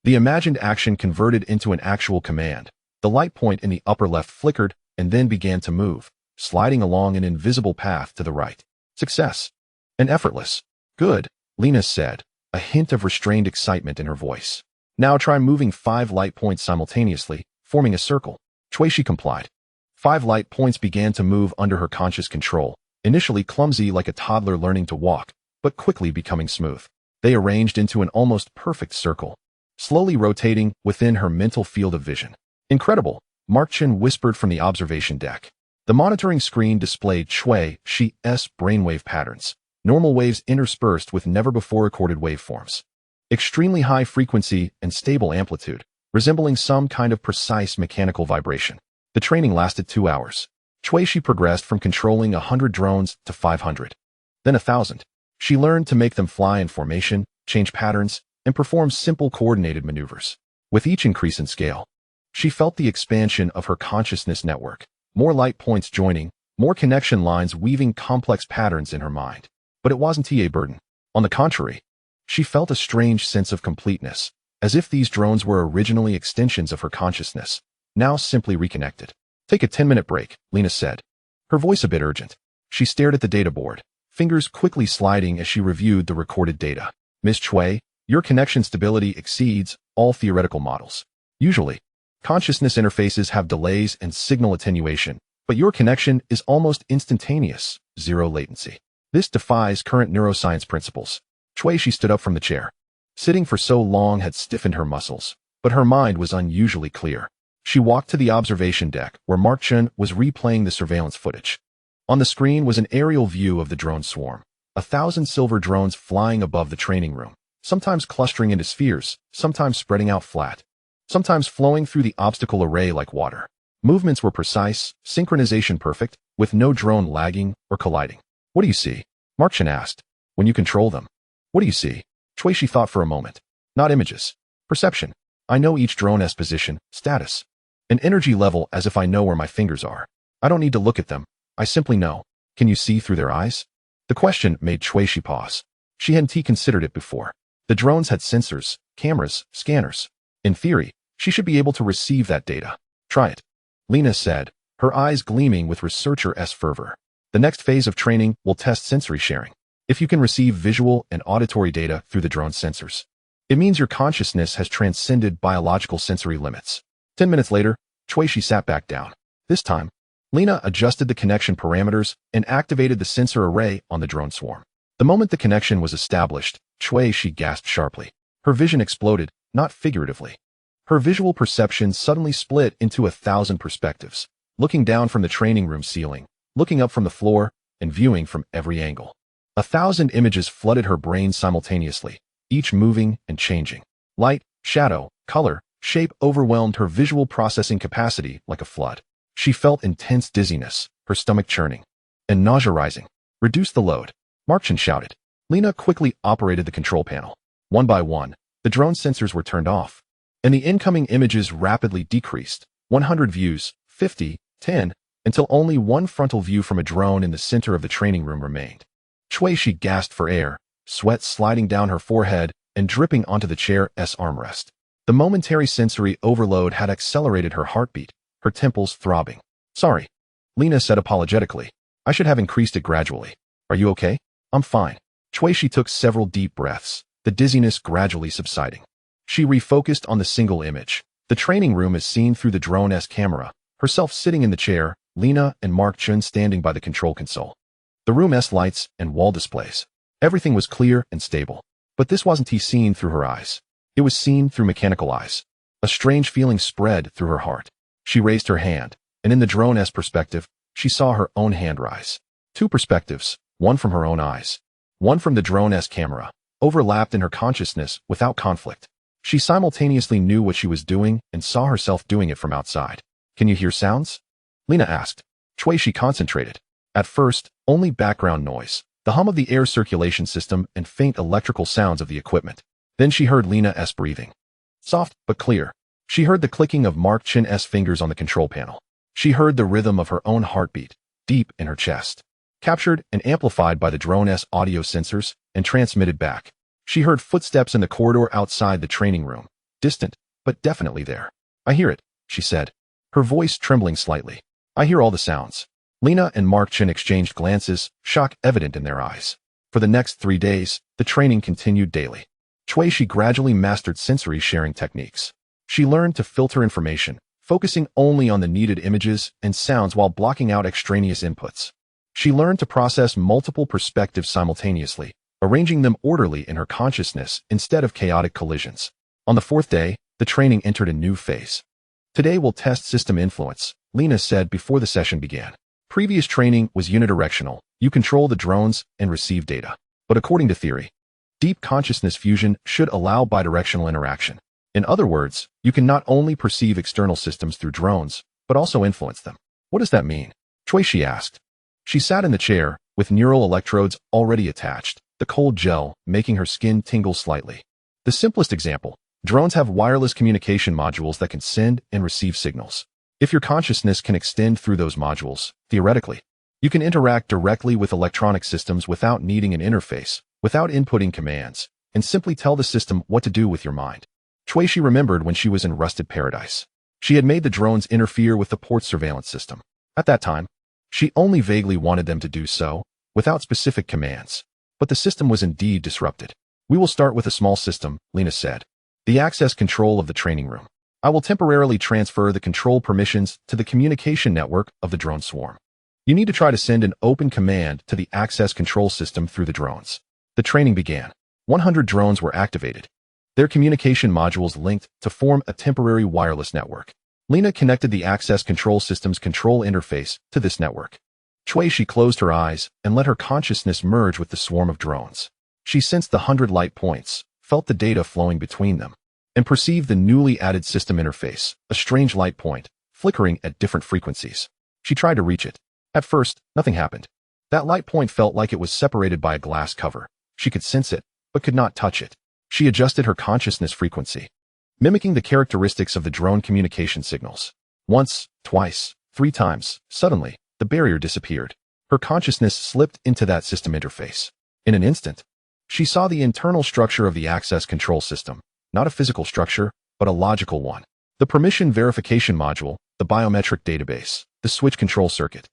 The imagined action converted into an actual command. The light point in the upper left flickered and then began to move, sliding along an invisible path to the right. Success. And effortless. Good, Lena said, a hint of restrained excitement in her voice. Now try moving 5 light points simultaneously, forming a circle. Shuishi complied. 5 light points began to move under her conscious control, initially clumsy like a toddler learning to walk, but quickly becoming smooth. They arranged into an almost perfect circle, slowly rotating within her mental field of vision. Incredible, Mark Chin whispered from the observation deck. The monitoring screen displayed Shuishi's brainwave patterns, normal waves interspersed with never-before-recorded waveforms. Extremely high frequency and stable amplitude, resembling some kind of precise mechanical vibration. The training lasted 2 hours. Shuishi progressed from controlling 100 drones to 500, then 1,000. She learned to make them fly in formation, change patterns, and perform simple coordinated maneuvers. With each increase in scale, she felt the expansion of her consciousness network, more light points joining, more connection lines weaving complex patterns in her mind. But it wasn't a burden. On the contrary, she felt a strange sense of completeness, as if these drones were originally extensions of her consciousness, now simply reconnected. Take a 10-minute break, Lena said, her voice a bit urgent. She stared at the data board, fingers quickly sliding as she reviewed the recorded data. Ms. Shui, your connection stability exceeds all theoretical models. Usually, consciousness interfaces have delays and signal attenuation, but your connection is almost instantaneous, 0 latency. This defies current neuroscience principles. Shuishi stood up from the chair. Sitting for so long had stiffened her muscles, but her mind was unusually clear. She walked to the observation deck, where Mark Chin was replaying the surveillance footage. On the screen was an aerial view of the drone swarm, 1,000 silver drones flying above the training room, sometimes clustering into spheres, sometimes spreading out flat, sometimes flowing through the obstacle array like water. Movements were precise, synchronization perfect, with no drone lagging or colliding. What do you see? Mark Chin asked. When you control them. What do you see? Shuishi thought for a moment. Not images. Perception. I know each drone's position, status, and energy level as if I know where my fingers are. I don't need to look at them. I simply know. Can you see through their eyes? The question made Chuishi pause. She hadn't considered it before. The drones had sensors, cameras, scanners. In theory, she should be able to receive that data. Try it. Lena said, her eyes gleaming with researcher-esque fervor. The next phase of training will test sensory sharing. If you can receive visual and auditory data through the drone sensors, it means your consciousness has transcended biological sensory limits. 10 minutes later, Chuishi sat back down. This time, Lena adjusted the connection parameters and activated the sensor array on the drone swarm. The moment the connection was established, Chuishi gasped sharply. Her vision exploded, not figuratively. Her visual perception suddenly split into 1,000 perspectives, looking down from the training room ceiling, looking up from the floor, and viewing from every angle. 1,000 images flooded her brain simultaneously, each moving and changing. Light, shadow, color, shape overwhelmed her visual processing capacity like a flood. She felt intense dizziness, her stomach churning, and nausea rising. Reduce the load, Markchin shouted. Lena quickly operated the control panel. One by one, the drone sensors were turned off, and the incoming images rapidly decreased. 100 views, 50, 10, until only one frontal view from a drone in the center of the training room remained. Chuishi gasped for air, sweat sliding down her forehead and dripping onto the chair's armrest. The momentary sensory overload had accelerated her heartbeat, her temples throbbing. Sorry, Lena said apologetically. I should have increased it gradually. Are you okay? I'm fine. Chuishi took several deep breaths, the dizziness gradually subsiding. She refocused on the single image. The training room is seen through the drone's camera, herself sitting in the chair, Lena and Markchin standing by the control console. The room's lights and wall displays. Everything was clear and stable. But this wasn't seen through her eyes. It was seen through mechanical eyes. A strange feeling spread through her heart. She raised her hand, and in the drone's perspective, she saw her own hand rise. Two perspectives, one from her own eyes, one from the drone's camera, overlapped in her consciousness without conflict. She simultaneously knew what she was doing and saw herself doing it from outside. Can you hear sounds? Lena asked. Chuishi concentrated. At first, only background noise, the hum of the air circulation system and faint electrical sounds of the equipment. Then she heard Lena's breathing. Soft but clear. She heard the clicking of Markchin's fingers on the control panel. She heard the rhythm of her own heartbeat, deep in her chest, captured and amplified by the drone's audio sensors and transmitted back. She heard footsteps in the corridor outside the training room, distant, but definitely there. I hear it, she said, her voice trembling slightly. I hear all the sounds. Lena and Markchin exchanged glances, shock evident in their eyes. For the next 3 days, the training continued daily. Chuishi gradually mastered sensory sharing techniques. She learned to filter information, focusing only on the needed images and sounds while blocking out extraneous inputs. She learned to process multiple perspectives simultaneously, arranging them orderly in her consciousness instead of chaotic collisions. On the 4th day, the training entered a new phase. Today we'll test system influence, Lena said before the session began. Previous training was unidirectional. You control the drones and receive data. But according to theory, deep consciousness fusion should allow bidirectional interaction. In other words, you can not only perceive external systems through drones, but also influence them. What does that mean? Chuishi asked. She sat in the chair, with neural electrodes already attached, the cold gel making her skin tingle slightly. The simplest example, drones have wireless communication modules that can send and receive signals. If your consciousness can extend through those modules, theoretically, you can interact directly with electronic systems without needing an interface, without inputting commands, and simply tell the system what to do with your mind. Chuishi remembered when she was in Rusted Paradise. She had made the drones interfere with the port surveillance system. At that time, she only vaguely wanted them to do so, without specific commands. But the system was indeed disrupted. We will start with a small system, Lena said. The access control of the training room. I will temporarily transfer the control permissions to the communication network of the drone swarm. You need to try to send an open command to the access control system through the drones. The training began. 100 drones were activated. Their communication modules linked to form a temporary wireless network. Lena connected the access control system's control interface to this network. Chuishi closed her eyes and let her consciousness merge with the swarm of drones. She sensed the 100 light points, felt the data flowing between them, and perceived the newly added system interface, a strange light point, flickering at different frequencies. She tried to reach it. At first, nothing happened. That light point felt like it was separated by a glass cover. She could sense it, but could not touch it. She adjusted her consciousness frequency, mimicking the characteristics of the drone communication signals. Once, twice, 3 times, suddenly, the barrier disappeared. Her consciousness slipped into that system interface. In an instant, she saw the internal structure of the access control system, not a physical structure, but a logical one. The permission verification module, the biometric database, the switch control circuit.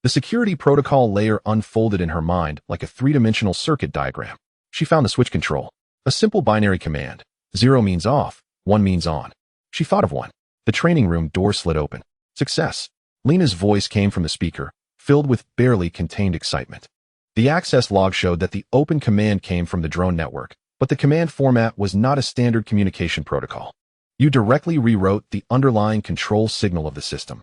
The security protocol layer unfolded in her mind like a 3-dimensional circuit diagram. She found the switch control, a simple binary command. 0 means off, 1 means on. She thought of one. The training room door slid open. Success. Lena's voice came from the speaker, filled with barely contained excitement. The access log showed that the open command came from the drone network, but the command format was not a standard communication protocol. You directly rewrote the underlying control signal of the system.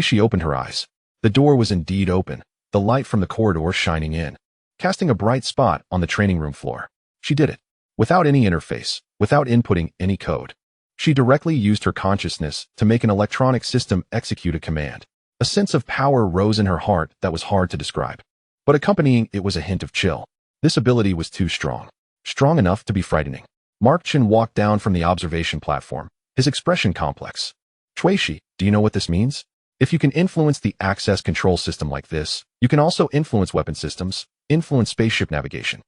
She opened her eyes. The door was indeed open, the light from the corridor shining in, casting a bright spot on the training room floor. She did it. Without any interface, without inputting any code. She directly used her consciousness to make an electronic system execute a command. A sense of power rose in her heart that was hard to describe. But accompanying it was a hint of chill. This ability was too strong. Strong enough to be frightening. Mark Chen walked down from the observation platform, his expression complex. Shi, do you know what this means? If you can influence the access control system like this, you can also influence weapon systems, influence spaceship navigation,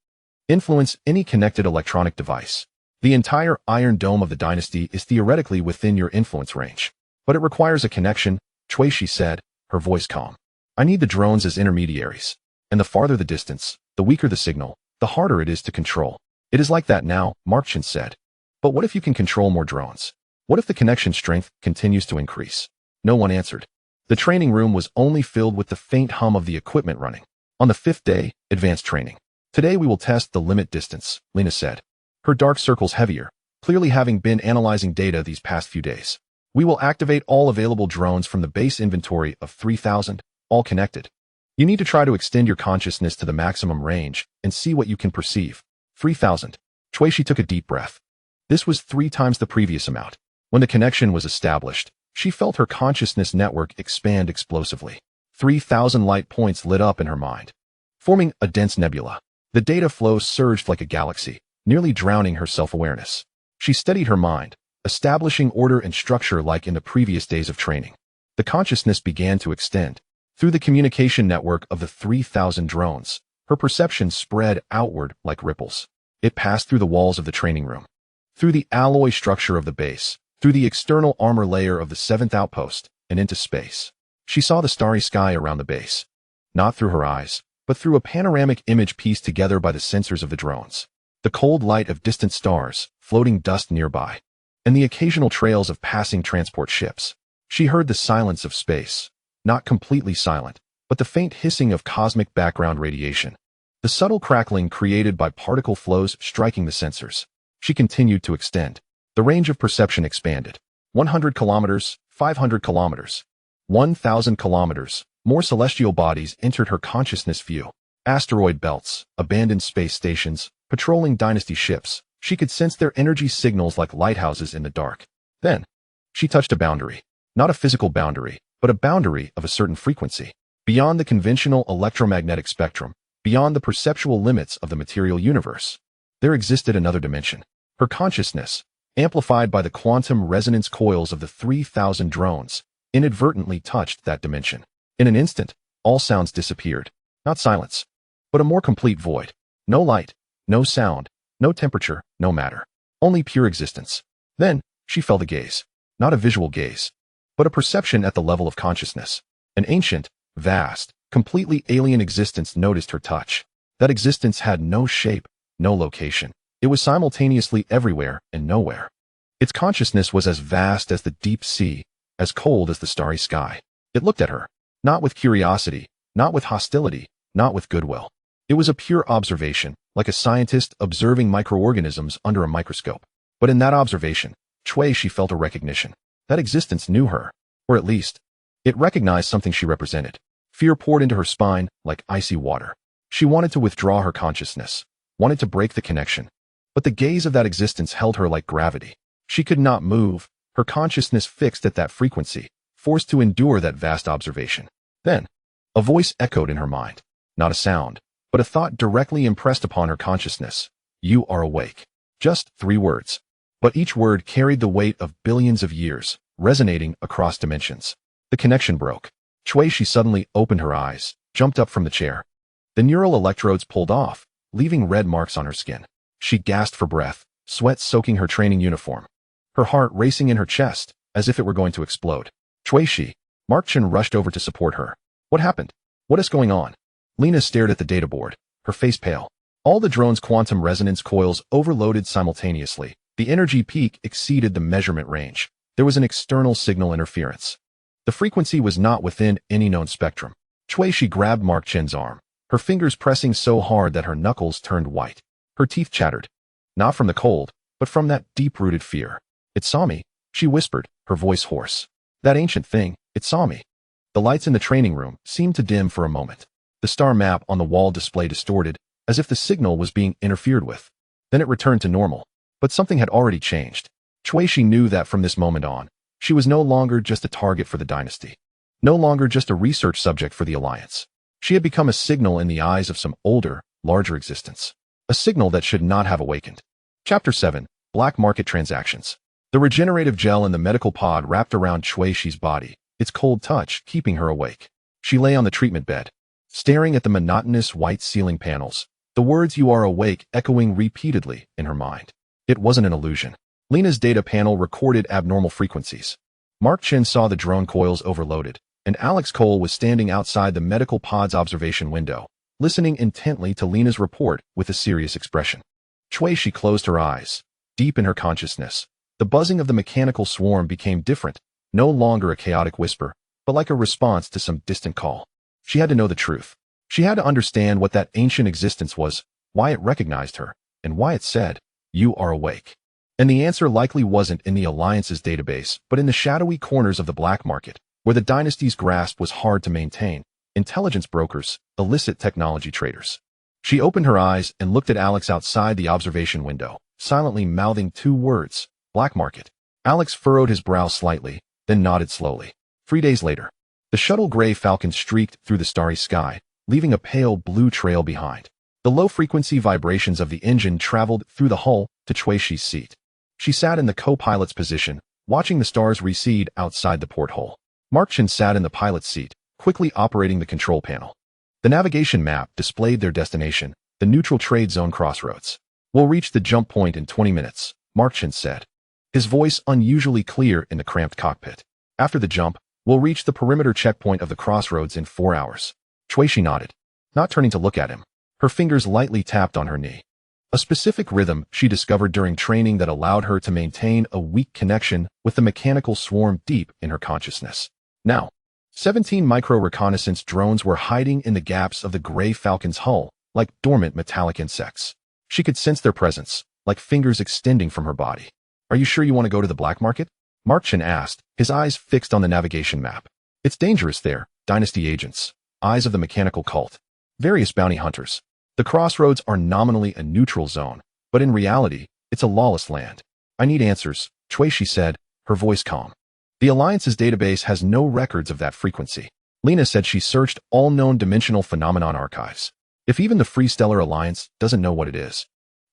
influence any connected electronic device. The entire Iron Dome of the dynasty is theoretically within your influence range. But it requires a connection, Shi said, her voice calm. I need the drones as intermediaries. And the farther the distance, the weaker the signal, the harder it is to control. It is like that now, Mark Chen said. But what if you can control more drones? What if the connection strength continues to increase? No one answered. The training room was only filled with the faint hum of the equipment running. On the 5th day, advanced training. Today we will test the limit distance, Lena said. Her dark circles heavier, clearly having been analyzing data these past few days. We will activate all available drones from the base inventory of 3,000, all connected. You need to try to extend your consciousness to the maximum range and see what you can perceive. 3,000. Shi took a deep breath. This was 3 times the previous amount. When the connection was established, she felt her consciousness network expand explosively. 3,000 light points lit up in her mind, forming a dense nebula. The data flow surged like a galaxy, nearly drowning her self-awareness. She steadied her mind, establishing order and structure like in the previous days of training. The consciousness began to extend. Through the communication network of the 3,000 drones, her perception spread outward like ripples. It passed through the walls of the training room, through the alloy structure of the base, through the external armor layer of the 7th outpost, and into space. She saw the starry sky around the base, not through her eyes, but through a panoramic image pieced together by the sensors of the drones. The cold light of distant stars, floating dust nearby, and the occasional trails of passing transport ships. She heard the silence of space, not completely silent, but the faint hissing of cosmic background radiation, the subtle crackling created by particle flows striking the sensors. She continued to extend. The range of perception expanded. 100 kilometers, 500 kilometers, 1,000 kilometers. More celestial bodies entered her consciousness view. Asteroid belts, abandoned space stations, patrolling dynasty ships. She could sense their energy signals like lighthouses in the dark. Then, she touched a boundary. Not a physical boundary, but a boundary of a certain frequency. Beyond the conventional electromagnetic spectrum, beyond the perceptual limits of the material universe, there existed another dimension. Her consciousness, amplified by the quantum resonance coils of the 3,000 drones, inadvertently touched that dimension. In an instant, all sounds disappeared. Not silence, but a more complete void. No light, no sound, no temperature, no matter. Only pure existence. Then, she felt a gaze. Not a visual gaze, but a perception at the level of consciousness. An ancient, vast, completely alien existence noticed her touch. That existence had no shape, no location. It was simultaneously everywhere and nowhere. Its consciousness was as vast as the deep sea, as cold as the starry sky. It looked at her, not with curiosity, not with hostility, not with goodwill. It was a pure observation, like a scientist observing microorganisms under a microscope. But in that observation, she felt a recognition. That existence knew her, or at least, it recognized something she represented. Fear poured into her spine like icy water. She wanted to withdraw her consciousness, wanted to break the connection. But the gaze of that existence held her like gravity. She could not move, her consciousness fixed at that frequency, forced to endure that vast observation. Then, a voice echoed in her mind. Not a sound, but a thought directly impressed upon her consciousness. You are awake. Just 3 words. But each word carried the weight of billions of years, resonating across dimensions. The connection broke. Shui suddenly opened her eyes, jumped up from the chair. The neural electrodes pulled off, leaving red marks on her skin. She gasped for breath, sweat soaking her training uniform. Her heart racing in her chest, as if it were going to explode. Shui, Mark Chen rushed over to support her. What happened? What is going on? Lena stared at the data board, her face pale. All the drone's quantum resonance coils overloaded simultaneously. The energy peak exceeded the measurement range. There was an external signal interference. The frequency was not within any known spectrum. Shui grabbed Mark Chen's arm, her fingers pressing so hard that her knuckles turned white. Her teeth chattered. Not from the cold, but from that deep-rooted fear. It saw me, she whispered, her voice hoarse. That ancient thing, it saw me. The lights in the training room seemed to dim for a moment. The star map on the wall display distorted, as if the signal was being interfered with. Then it returned to normal. But something had already changed. Shui knew that from this moment on, she was no longer just a target for the dynasty. No longer just a research subject for the Alliance. She had become a signal in the eyes of some older, larger existence. A signal that should not have awakened. Chapter 7. Black Market Transactions. The regenerative gel in the medical pod wrapped around Shui's body, its cold touch keeping her awake. She lay on the treatment bed, staring at the monotonous white ceiling panels, the words "you are awake" echoing repeatedly in her mind. It wasn't an illusion. Lena's data panel recorded abnormal frequencies. Mark Chen saw the drone coils overloaded, and Alex Cole was standing outside the medical pod's observation window, listening intently to Lena's report with a serious expression. Shui closed her eyes. Deep in her consciousness, the buzzing of the mechanical swarm became different, no longer a chaotic whisper, but like a response to some distant call. She had to know the truth. She had to understand what that ancient existence was, why it recognized her, and why it said, "You are awake." And the answer likely wasn't in the Alliance's database, but in the shadowy corners of the black market, where the dynasty's grasp was hard to maintain. Intelligence brokers, illicit technology traders. She opened her eyes and looked at Alex outside the observation window, silently mouthing 2 words, black market. Alex furrowed his brow slightly, then nodded slowly. 3 days later, the shuttle Gray Falcon streaked through the starry sky, leaving a pale blue trail behind. The low-frequency vibrations of the engine traveled through the hull to Shui's seat. She sat in the co-pilot's position, watching the stars recede outside the porthole. Mark Chen sat in the pilot's seat, quickly operating the control panel. The navigation map displayed their destination, the neutral trade zone crossroads. "We'll reach the jump point in 20 minutes, Mark Chen said, his voice unusually clear in the cramped cockpit. After the jump, we'll reach the perimeter checkpoint of the crossroads in 4 hours. Shui nodded, not turning to look at him. Her fingers lightly tapped on her knee. A specific rhythm she discovered during training that allowed her to maintain a weak connection with the mechanical swarm deep in her consciousness. Now, 17 micro-reconnaissance drones were hiding in the gaps of the Gray Falcon's hull, like dormant metallic insects. She could sense their presence, like fingers extending from her body. "Are you sure you want to go to the black market?" Mark Chen asked, his eyes fixed on the navigation map. "It's dangerous there, dynasty agents, eyes of the mechanical cult, various bounty hunters. The crossroads are nominally a neutral zone, but in reality, it's a lawless land. I need answers," Shui said, her voice calm. "The Alliance's database has no records of that frequency." Lena said she searched all known dimensional phenomenon archives. If even the Free Stellar Alliance doesn't know what it is,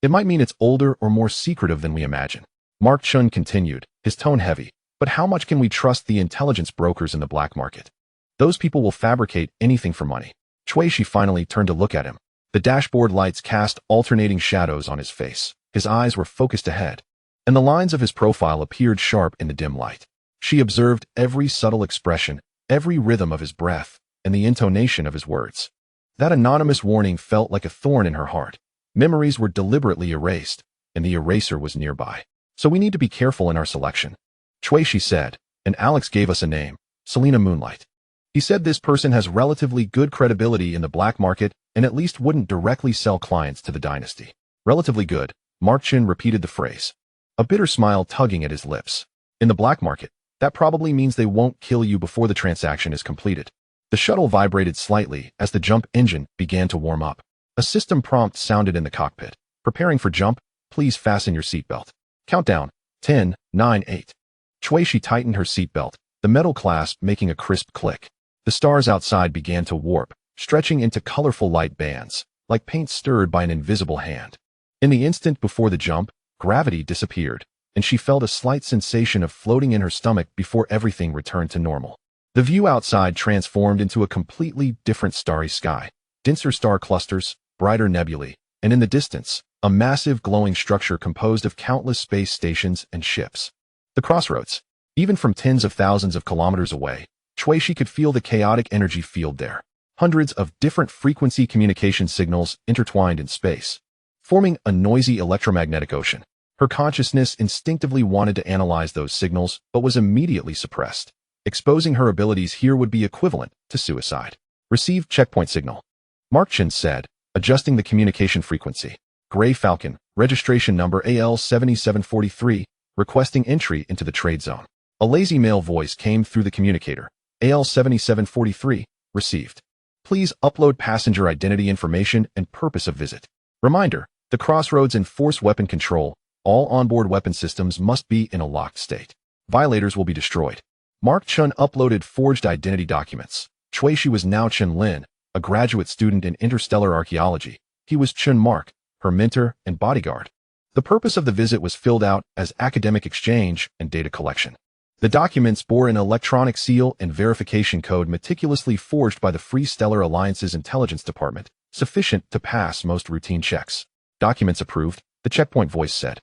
it might mean it's older or more secretive than we imagine. Mark Chun continued, his tone heavy. "But how much can we trust the intelligence brokers in the black market? Those people will fabricate anything for money." Shui finally turned to look at him. The dashboard lights cast alternating shadows on his face. His eyes were focused ahead, and the lines of his profile appeared sharp in the dim light. She observed every subtle expression, every rhythm of his breath, and the intonation of his words. That anonymous warning felt like a thorn in her heart. Memories were deliberately erased, and the eraser was nearby. "So we need to be careful in our selection," Shui said, and Alex gave us a name, Selena Moonlight. "He said this person has relatively good credibility in the black market and at least wouldn't directly sell clients to the dynasty." "Relatively good," Mark Chin repeated the phrase, a bitter smile tugging at his lips. "In the black market, that probably means they won't kill you before the transaction is completed." The shuttle vibrated slightly as the jump engine began to warm up. A system prompt sounded in the cockpit. "Preparing for jump, please fasten your seatbelt. Countdown, 10, 9, 8. Shui tightened her seatbelt, the metal clasp making a crisp click. The stars outside began to warp, stretching into colorful light bands, like paint stirred by an invisible hand. In the instant before the jump, Gravity disappeared, and she felt a slight sensation of floating in her stomach before everything returned to normal. The view outside transformed into a completely different starry sky. Denser star clusters, brighter nebulae, and in the distance, a massive glowing structure composed of countless space stations and ships. The crossroads. Even from tens of thousands of kilometers away, Shuishi could feel the chaotic energy field there. Hundreds of different frequency communication signals intertwined in space, forming a noisy electromagnetic ocean. Her consciousness instinctively wanted to analyze those signals, but was immediately suppressed. Exposing her abilities here would be equivalent to suicide. Received checkpoint signal. Mark Chen said, adjusting the communication frequency. Gray Falcon, registration number AL7743, requesting entry into the trade zone. A lazy male voice came through the communicator. AL7743, received. Please upload passenger identity information and purpose of visit. Reminder, the crossroads enforce weapon control. All onboard weapon systems must be in a locked state. Violators will be destroyed. Mark Chun uploaded forged identity documents. Shuishi was now Chen Lin, a graduate student in interstellar archaeology. He was Chun Mark, her mentor and bodyguard. The purpose of the visit was filled out as academic exchange and data collection. The documents bore an electronic seal and verification code meticulously forged by the Free Stellar Alliance's intelligence department, sufficient to pass most routine checks. Documents approved, the checkpoint voice said.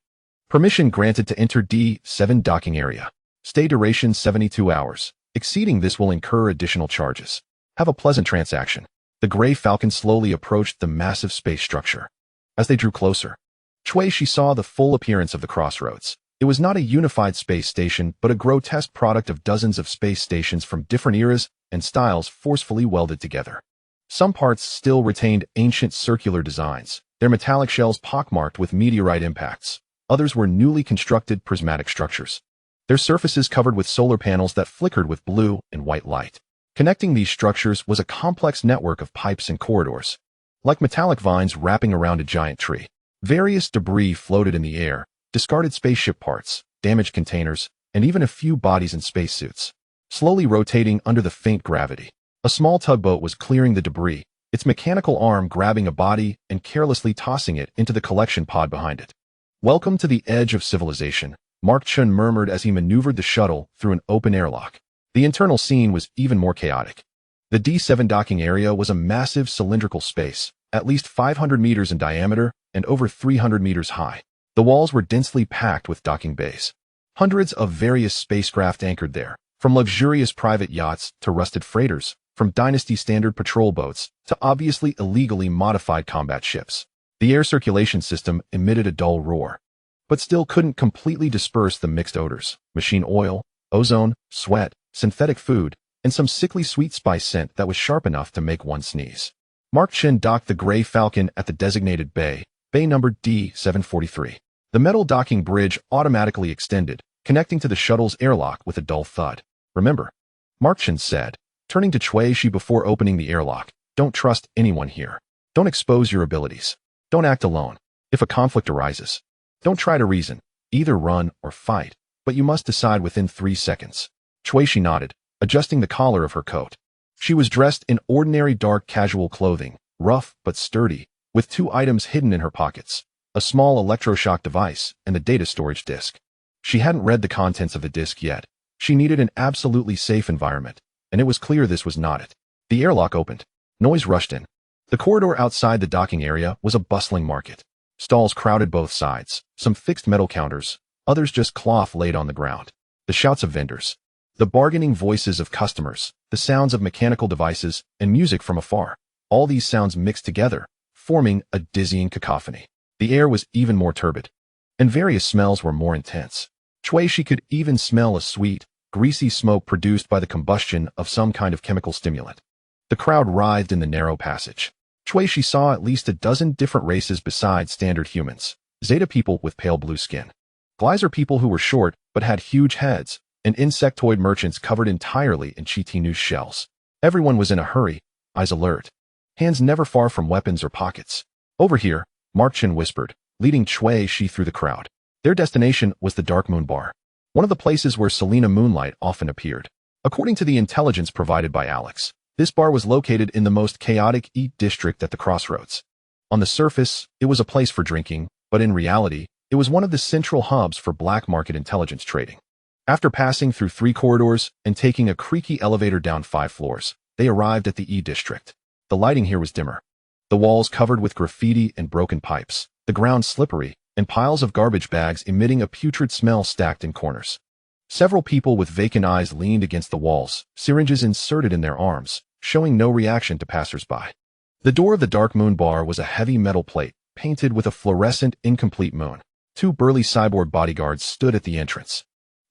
Permission granted to enter D7 docking area. Stay duration 72 hours. Exceeding this will incur additional charges. Have a pleasant transaction. The Gray Falcon slowly approached the massive space structure. As they drew closer, Shuishi saw the full appearance of the crossroads. It was not a unified space station, but a grotesque product of dozens of space stations from different eras and styles forcefully welded together. Some parts still retained ancient circular designs, their metallic shells pockmarked with meteorite impacts. Others were newly constructed prismatic structures, their surfaces covered with solar panels that flickered with blue and white light. Connecting these structures was a complex network of pipes and corridors, like metallic vines wrapping around a giant tree. Various debris floated in the air, discarded spaceship parts, damaged containers, and even a few bodies in spacesuits, slowly rotating under the faint gravity. A small tugboat was clearing the debris, its mechanical arm grabbing a body and carelessly tossing it into the collection pod behind it. Welcome to the edge of civilization, Mark Chun murmured as he maneuvered the shuttle through an open airlock. The internal scene was even more chaotic. The D7 docking area was a massive cylindrical space, at least 500 meters in diameter and over 300 meters high. The walls were densely packed with docking bays. Hundreds of various spacecraft anchored there, from luxurious private yachts to rusted freighters, from dynasty standard patrol boats to obviously illegally modified combat ships. The air circulation system emitted a dull roar, but still couldn't completely disperse the mixed odors: machine oil, ozone, sweat, synthetic food, and some sickly sweet spice scent that was sharp enough to make one sneeze. Mark Chin docked the Gray Falcon at the designated bay number D743. The metal docking bridge automatically extended, connecting to the shuttle's airlock with a dull thud. Remember, Mark Chin said, turning to Shuishi before opening the airlock, don't trust anyone here. Don't expose your abilities. Don't act alone. If a conflict arises, don't try to reason. Either run or fight, but you must decide within 3 seconds. Shuishi nodded, adjusting the collar of her coat. She was dressed in ordinary dark casual clothing, rough but sturdy, with 2 items hidden in her pockets: a small electroshock device and the data storage disk. She hadn't read the contents of the disk yet. She needed an absolutely safe environment, and it was clear this was not it. The airlock opened. Noise rushed in. The corridor outside the docking area was a bustling market. Stalls crowded both sides, some fixed metal counters, others just cloth laid on the ground. The shouts of vendors, the bargaining voices of customers, the sounds of mechanical devices, and music from afar. All these sounds mixed together, forming a dizzying cacophony. The air was even more turbid, and various smells were more intense. Shuishi could even smell a sweet, greasy smoke produced by the combustion of some kind of chemical stimulant. The crowd writhed in the narrow passage. Shuishi saw at least a dozen different races besides standard humans: Zeta people with pale blue skin, Glyzer people who were short but had huge heads, and insectoid merchants covered entirely in chitinous shells. Everyone was in a hurry, eyes alert, hands never far from weapons or pockets. Over here, Mark Chin whispered, leading Shuishi through the crowd. Their destination was the Dark Moon Bar, one of the places where Selena Moonlight often appeared. According to the intelligence provided by Alex, this bar was located in the most chaotic district at the crossroads. On the surface, it was a place for drinking, but in reality, It was one of the central hubs for black market intelligence trading. After passing through 3 corridors and taking a creaky elevator down 5 floors, they arrived at the E district. The lighting here was dimmer. The walls covered with graffiti and broken pipes, the ground slippery, and piles of garbage bags emitting a putrid smell stacked in corners. Several people with vacant eyes leaned against the walls, syringes inserted in their arms, showing no reaction to passers-by. The door of the Dark Moon bar was a heavy metal plate, painted with a fluorescent, incomplete moon. 2 burly cyborg bodyguards stood at the entrance.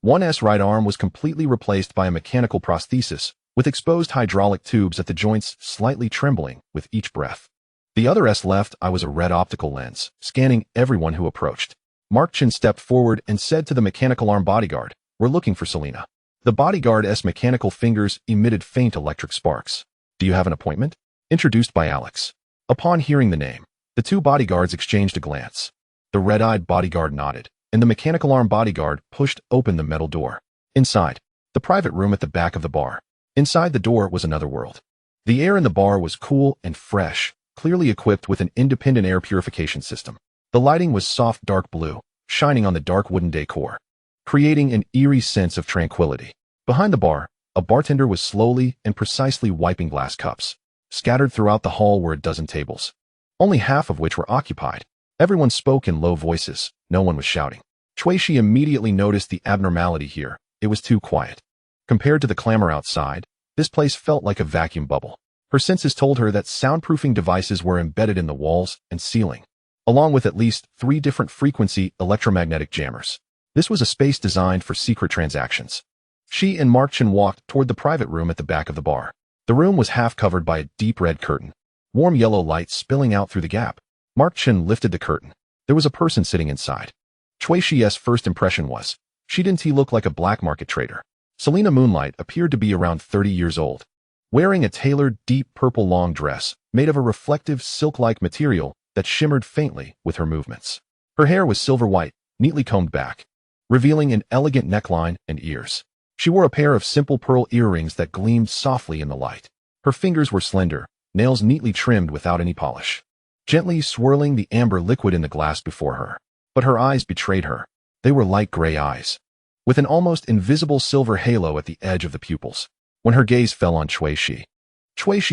One's right arm was completely replaced by a mechanical prosthesis, with exposed hydraulic tubes at the joints slightly trembling with each breath. The other's left eye was a red optical lens, scanning everyone who approached. Mark Chen stepped forward and said to the mechanical arm bodyguard, "We're looking for Selena." The bodyguard's mechanical fingers emitted faint electric sparks. "Do you have an appointment?" Introduced by Alex. Upon hearing the name, the 2 bodyguards exchanged a glance. The red-eyed bodyguard nodded, and the mechanical arm bodyguard pushed open the metal door. Inside, the private room at the back of the bar. Inside the door was another world. The air in the bar was cool and fresh, clearly equipped with an independent air purification system. The lighting was soft dark blue, shining on the dark wooden decor, creating an eerie sense of tranquility. Behind the bar, a bartender was slowly and precisely wiping glass cups. Scattered throughout the hall were a dozen tables, only half of which were occupied. Everyone spoke in low voices. No one was shouting. Shui immediately noticed the abnormality here. It was too quiet. Compared to the clamor outside, this place felt like a vacuum bubble. Her senses told her that soundproofing devices were embedded in the walls and ceiling, along with at least 3 different frequency electromagnetic jammers. This was a space designed for secret transactions. She and Mark Chen walked toward the private room at the back of the bar. The room was half covered by a deep red curtain, warm yellow light spilling out through the gap. Mark Chen lifted the curtain. There was a person sitting inside. Shui's first impression was, didn't he look like a black market trader? Selena Moonlight appeared to be around 30 years old, wearing a tailored deep purple long dress made of a reflective silk-like material that shimmered faintly with her movements. Her hair was silver white, neatly combed back, revealing an elegant neckline and ears. She wore a pair of simple pearl earrings that gleamed softly in the light. Her fingers were slender, nails neatly trimmed without any polish, gently swirling the amber liquid in the glass before her. But her eyes betrayed her. They were light gray eyes, with an almost invisible silver halo at the edge of the pupils. When her gaze fell on Shui,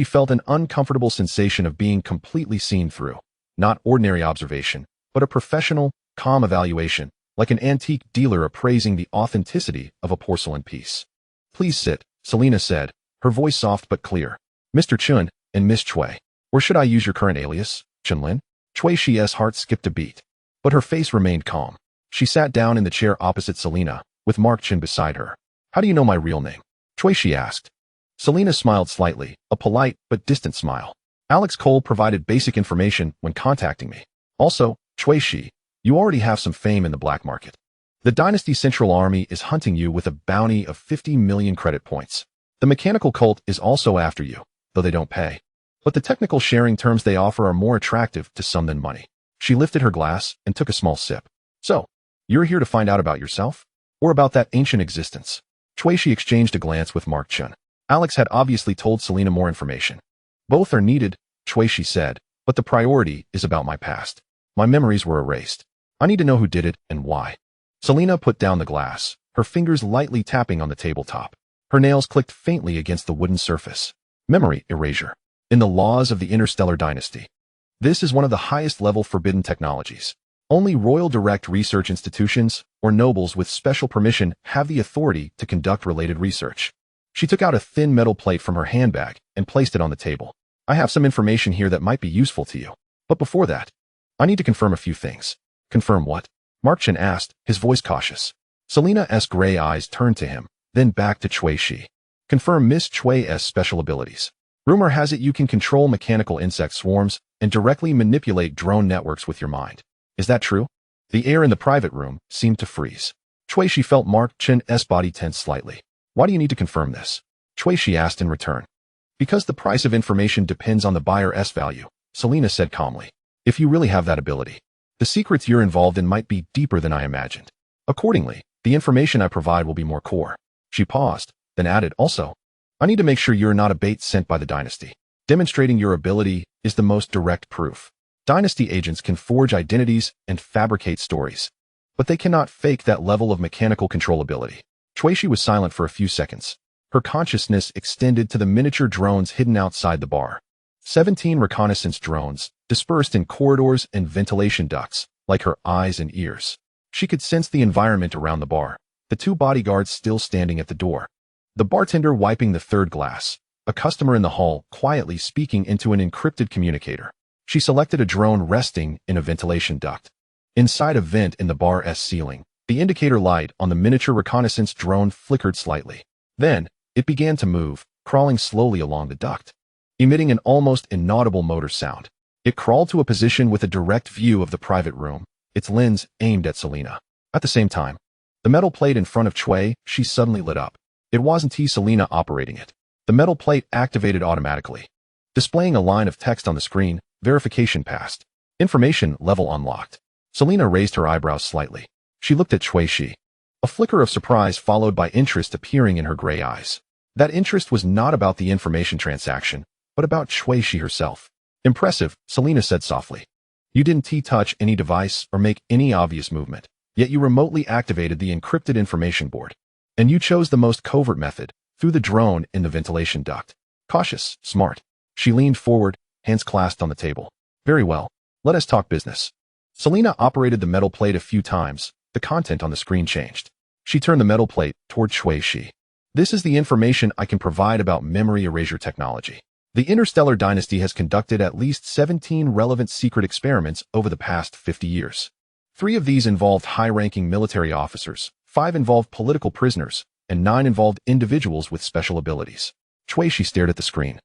felt an uncomfortable sensation of being completely seen through. Not ordinary observation, but a professional, calm evaluation, like an antique dealer appraising the authenticity of a porcelain piece. "Please sit," Selena said, her voice soft but clear. "Mr. Chun and Miss Chui. Or should I use your current alias, Chunlin?" Shui's heart skipped a beat, but her face remained calm. She sat down in the chair opposite Selena, with Mark Chen beside her. "How do you know my real name?" Shui asked. Selena smiled slightly, a polite but distant smile. "Alex Cole provided basic information when contacting me. Also, Shui, you already have some fame in the black market. The Dynasty Central Army is hunting you with a bounty of 50 million credit points. The mechanical cult is also after you, though they don't pay. But the technical sharing terms they offer are more attractive to some than money." She lifted her glass and took a small sip. "So, you're here to find out about yourself? Or about that ancient existence?" Shui exchanged a glance with Mark Chen. Alex had obviously told Selena more information. "Both are needed," Shui said, "but the priority is about my past. My memories were erased. I need to know who did it and why." Selena put down the glass, her fingers lightly tapping on the tabletop. Her nails clicked faintly against the wooden surface. "Memory erasure. In the laws of the interstellar dynasty, this is one of the highest-level forbidden technologies. Only Royal Direct Research Institutions or nobles with special permission have the authority to conduct related research." She took out a thin metal plate from her handbag and placed it on the table. "I have some information here that might be useful to you. But before that, I need to confirm a few things." "Confirm what?" Mark Chen asked, his voice cautious. Selena's gray eyes turned to him, then back to Shui. "Confirm Miss Chui's special abilities. Rumor has it you can control mechanical insect swarms and directly manipulate drone networks with your mind. Is that true?" The air in the private room seemed to freeze. Shui felt Mark Chen's body tense slightly. "Why do you need to confirm this?" Shui asked in return. "Because the price of information depends on the buyer's value," Selena said calmly. "If you really have that ability, the secrets you're involved in might be deeper than I imagined. Accordingly, the information I provide will be more core." She paused, then added, "Also, I need to make sure you're not a bait sent by the Dynasty. Demonstrating your ability is the most direct proof. Dynasty agents can forge identities and fabricate stories. but they cannot fake that level of mechanical controllability. Shui was silent for a few seconds. Her consciousness extended to the miniature drones hidden outside the bar. 17 reconnaissance drones, dispersed in corridors and ventilation ducts, like her eyes and ears. She could sense the environment around the bar, the 2 bodyguards still standing at the door. The bartender wiping the 3rd glass, a customer in the hall quietly speaking into an encrypted communicator. She selected a drone resting in a ventilation duct. Inside a vent in the bar's ceiling, the indicator light on the miniature reconnaissance drone flickered slightly. Then, it began to move, crawling slowly along the duct, emitting an almost inaudible motor sound. It crawled to a position with a direct view of the private room, its lens aimed at Selena. At the same time, the metal plate in front of Shui suddenly lit up. It wasn't Selena operating it. The metal plate activated automatically, displaying a line of text on the screen. Verification passed. Information level unlocked. Selena raised her eyebrows slightly. She looked at Shui. A flicker of surprise followed by interest appearing in her gray eyes. That interest was not about the information transaction, but about Shui herself. Impressive, Selena said softly. You didn't touch any device or make any obvious movement, yet you remotely activated the encrypted information board. And you chose the most covert method, through the drone in the ventilation duct. Cautious, smart. She leaned forward, hands clasped on the table. Very well, let us talk business. Selena operated the metal plate a few times. The content on the screen changed. She turned the metal plate toward Shui. This is the information I can provide about memory erasure technology. The interstellar dynasty has conducted at least 17 relevant secret experiments over the past 50 years. 3 of these involved high-ranking military officers, 5 involved political prisoners, and 9 involved individuals with special abilities. Shui stared at the screen,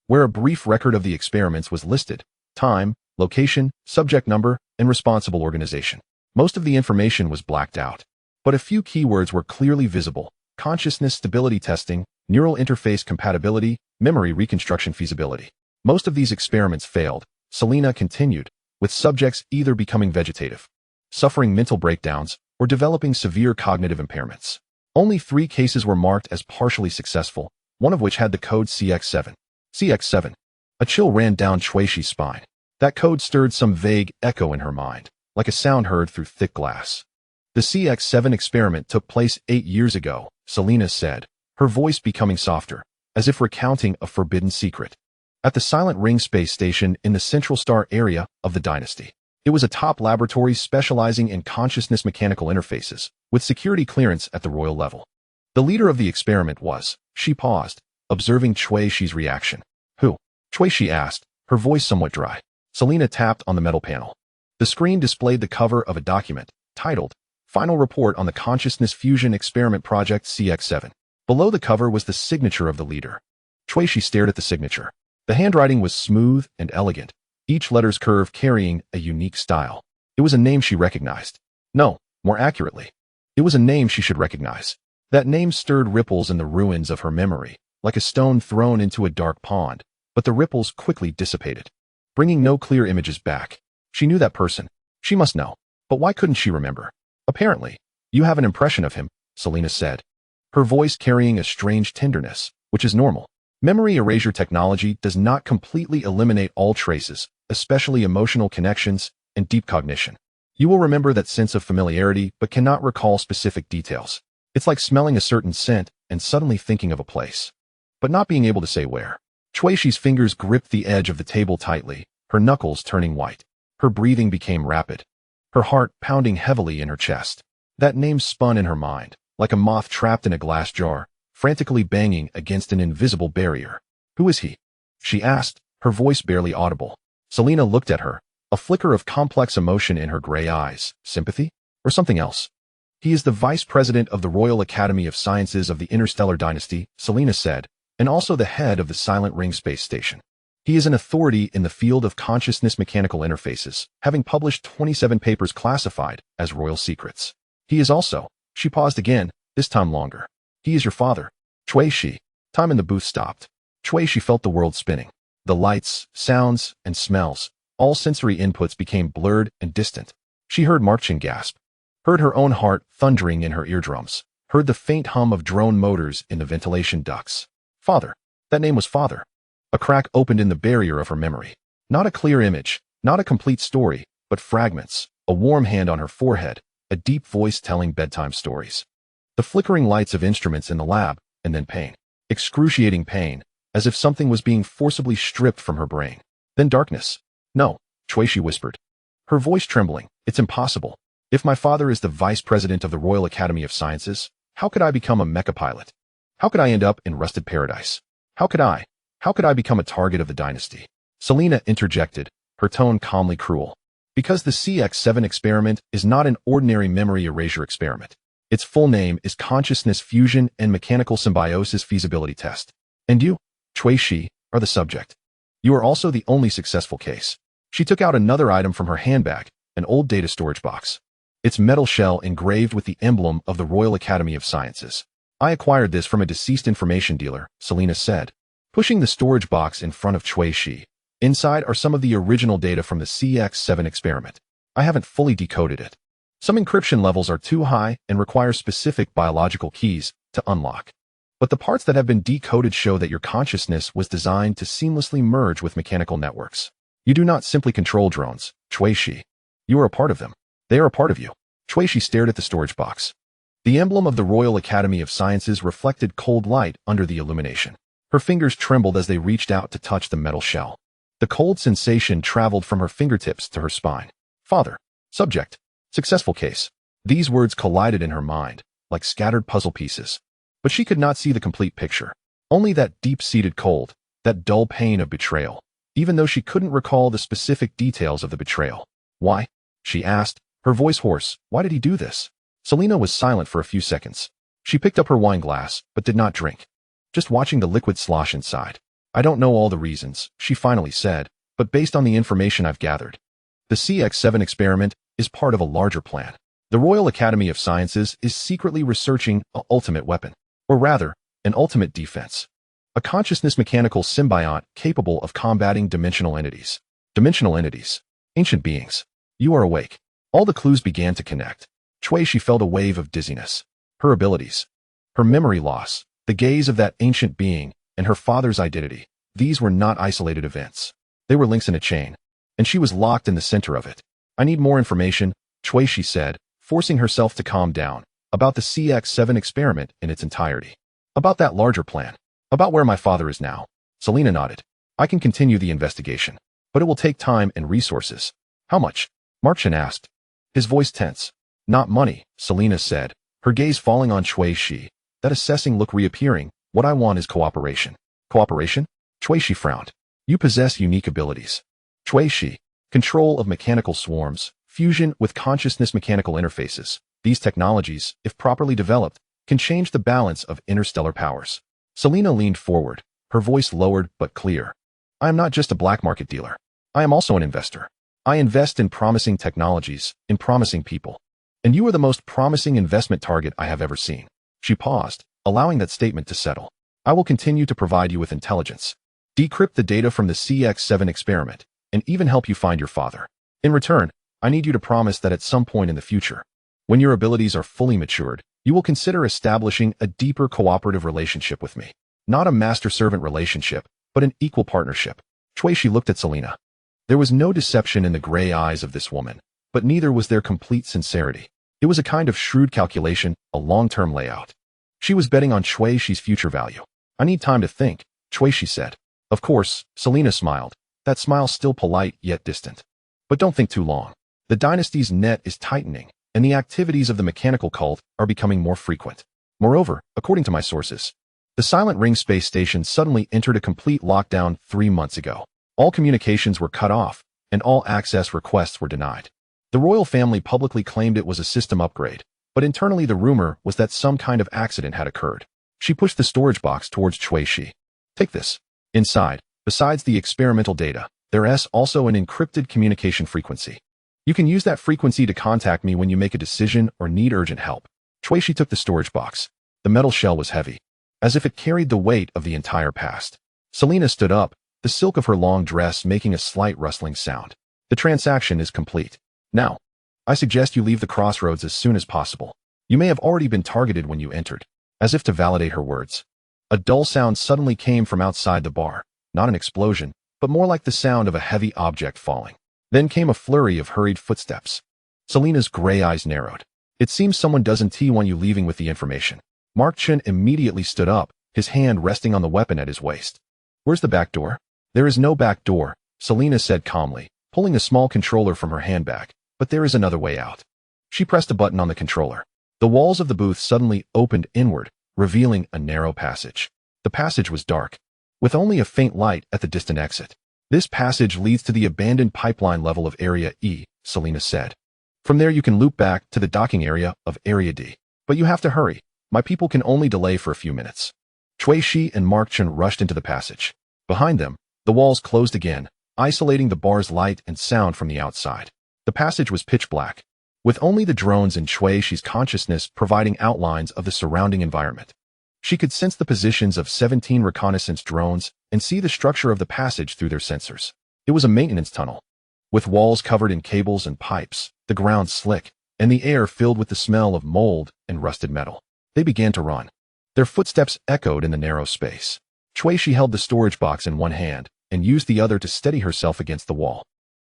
where a brief record of the experiments was listed: time, location, subject number, and responsible organization. Most of the information was blacked out, but a few keywords were clearly visible: consciousness stability testing, neural interface compatibility, memory reconstruction feasibility. Most of these experiments failed, Selena continued, with subjects either becoming vegetative, suffering mental breakdowns, or developing severe cognitive impairments. Only 3 cases were marked as partially successful, one of which had the code CX7. CX7. A chill ran down Shui's spine. That code stirred some vague echo in her mind, like a sound heard through thick glass. The CX7 experiment took place 8 years ago, Selena said, her voice becoming softer, as if recounting a forbidden secret. At the Silent Ring space station in the Central Star area of the dynasty. It was a top laboratory specializing in consciousness mechanical interfaces, with security clearance at the royal level. The leader of the experiment was, she paused, observing Shui's reaction. Who? Shui asked, her voice somewhat dry. Selena tapped on the metal panel. The screen displayed the cover of a document, titled, Final Report on the Consciousness Fusion Experiment Project CX7. Below the cover was the signature of the leader. Shui stared at the signature. The handwriting was smooth and elegant, each letter's curve carrying a unique style. It was a name she recognized. No, more accurately, it was a name she should recognize. That name stirred ripples in the ruins of her memory, like a stone thrown into a dark pond, but the ripples quickly dissipated, bringing no clear images back. She knew that person. She must know. But why couldn't she remember? Apparently, you have an impression of him, Selena said, her voice carrying a strange tenderness, which is normal. Memory erasure technology does not completely eliminate all traces, especially emotional connections and deep cognition. You will remember that sense of familiarity but cannot recall specific details. It's like smelling a certain scent and suddenly thinking of a place, but not being able to say where. Shui's fingers gripped the edge of the table tightly, her knuckles turning white. Her breathing became rapid, her heart pounding heavily in her chest. That name spun in her mind, like a moth trapped in a glass jar, frantically banging against an invisible barrier. Who is he? She asked, her voice barely audible. Selena looked at her, a flicker of complex emotion in her gray eyes. Sympathy? Or something else? He is the vice president of the Royal Academy of Sciences of the Interstellar Dynasty, Selena said, and also the head of the Silent Ring space station. He is an authority in the field of consciousness mechanical interfaces, having published 27 papers classified as royal secrets. He is also, she paused again, this time longer. He is your father. Shui. Time in the booth stopped. Shui felt the world spinning. The lights, sounds, and smells, all sensory inputs became blurred and distant. She heard Marchin gasp, heard her own heart thundering in her eardrums, heard the faint hum of drone motors in the ventilation ducts. Father. That name was father. A crack opened in the barrier of her memory. Not a clear image, not a complete story, but fragments, a warm hand on her forehead, a deep voice telling bedtime stories. The flickering lights of instruments in the lab, and then pain. Excruciating pain, as if something was being forcibly stripped from her brain. Then darkness. No, Shuishi whispered, her voice trembling. It's impossible. If my father is the vice president of the Royal Academy of Sciences, how could I become a mecha pilot? How could I end up in rusted paradise? How could I become a target of the dynasty? Selena interjected, her tone calmly cruel. Because the CX-7 experiment is not an ordinary memory erasure experiment. Its full name is Consciousness Fusion and Mechanical Symbiosis Feasibility Test. And you, Shuishi, are the subject. You are also the only successful case. She took out another item from her handbag, an old data storage box. Its metal shell engraved with the emblem of the Royal Academy of Sciences. I acquired this from a deceased information dealer, Selena said, pushing the storage box in front of Shuishi. Inside are some of the original data from the CX-7 experiment. I haven't fully decoded it. Some encryption levels are too high and require specific biological keys to unlock. But the parts that have been decoded show that your consciousness was designed to seamlessly merge with mechanical networks. You do not simply control drones, Shuishi. You are a part of them. They are a part of you. Shuishi stared at the storage box. The emblem of the Royal Academy of Sciences reflected cold light under the illumination. Her fingers trembled as they reached out to touch the metal shell. The cold sensation traveled from her fingertips to her spine. Father. Subject. Successful case. These words collided in her mind, like scattered puzzle pieces. But she could not see the complete picture. Only that deep-seated cold, that dull pain of betrayal, even though she couldn't recall the specific details of the betrayal. Why? She asked, her voice hoarse. Why did he do this? Selena was silent for a few seconds. She picked up her wine glass, but did not drink. Just watching the liquid slosh inside. I don't know all the reasons, she finally said, but based on the information I've gathered. The CX-7 experiment is part of a larger plan. The Royal Academy of Sciences is secretly researching an ultimate weapon, or rather, an ultimate defense. A consciousness mechanical symbiont capable of combating dimensional entities. Dimensional entities. Ancient beings. You are awake. All the clues began to connect. Shuishi felt a wave of dizziness. Her abilities. Her memory loss. The gaze of that ancient being, and her father's identity. These were not isolated events. They were links in a chain. And she was locked in the center of it. I need more information, Shuishi said, forcing herself to calm down, about the CX-7 experiment in its entirety. About that larger plan. About where my father is now. Selena nodded. I can continue the investigation. But it will take time and resources. How much? Markshan asked. His voice tense. Not money, Selena said, her gaze falling on Shuishi, that assessing look reappearing. What I want is cooperation. Cooperation? Shuishi frowned. You possess unique abilities. Shuishi. Control of mechanical swarms, fusion with consciousness mechanical interfaces. These technologies, if properly developed, can change the balance of interstellar powers. Selena leaned forward, her voice lowered but clear. I am not just a black market dealer. I am also an investor. I invest in promising technologies, in promising people. And you are the most promising investment target I have ever seen. She paused, allowing that statement to settle. I will continue to provide you with intelligence. Decrypt the data from the CX-7 experiment, and even help you find your father. In return, I need you to promise that at some point in the future, when your abilities are fully matured, you will consider establishing a deeper cooperative relationship with me. Not a master-servant relationship, but an equal partnership. Shuishi looked at Selena. There was no deception in the gray eyes of this woman, but neither was there complete sincerity. It was a kind of shrewd calculation, a long-term layout. She was betting on Shuishi's future value. I need time to think, Shuishi said. Of course, Selena smiled, that smile still polite yet distant. But don't think too long. The dynasty's net is tightening, and the activities of the mechanical cult are becoming more frequent. Moreover, according to my sources, the Silent Ring space station suddenly entered a complete lockdown 3 months ago. All communications were cut off, and all access requests were denied. The royal family publicly claimed it was a system upgrade, but internally the rumor was that some kind of accident had occurred. She pushed the storage box towards Shuishi. Take this. Inside, besides the experimental data, there is also an encrypted communication frequency. You can use that frequency to contact me when you make a decision or need urgent help. Shuishi took the storage box. The metal shell was heavy, as if it carried the weight of the entire past. Selena stood up, the silk of her long dress making a slight rustling sound. The transaction is complete. Now, I suggest you leave the crossroads as soon as possible. You may have already been targeted when you entered. As if to validate her words. A dull sound suddenly came from outside the bar, not an explosion, but more like the sound of a heavy object falling. Then came a flurry of hurried footsteps. Selena's gray eyes narrowed. It seems someone doesn't want you leaving with the information. Mark Chen immediately stood up, his hand resting on the weapon at his waist. Where's the back door? There is no back door, Selena said calmly, pulling a small controller from her handbag, but there is another way out. She pressed a button on the controller. The walls of the booth suddenly opened inward, revealing a narrow passage. The passage was dark, with only a faint light at the distant exit. This passage leads to the abandoned pipeline level of Area E, Selena said. From there you can loop back to the docking area of Area D. But you have to hurry. My people can only delay for a few minutes. Cui Shi and Mark Chen rushed into the passage. Behind them, the walls closed again, isolating the bar's light and sound from the outside. The passage was pitch black, with only the drones and Cui Shi's consciousness providing outlines of the surrounding environment. She could sense the positions of 17 reconnaissance drones and see the structure of the passage through their sensors. It was a maintenance tunnel, with walls covered in cables and pipes, the ground slick, and the air filled with the smell of mold and rusted metal. They began to run. Their footsteps echoed in the narrow space. Cui Shi held the storage box in one hand and used the other to steady herself against the wall.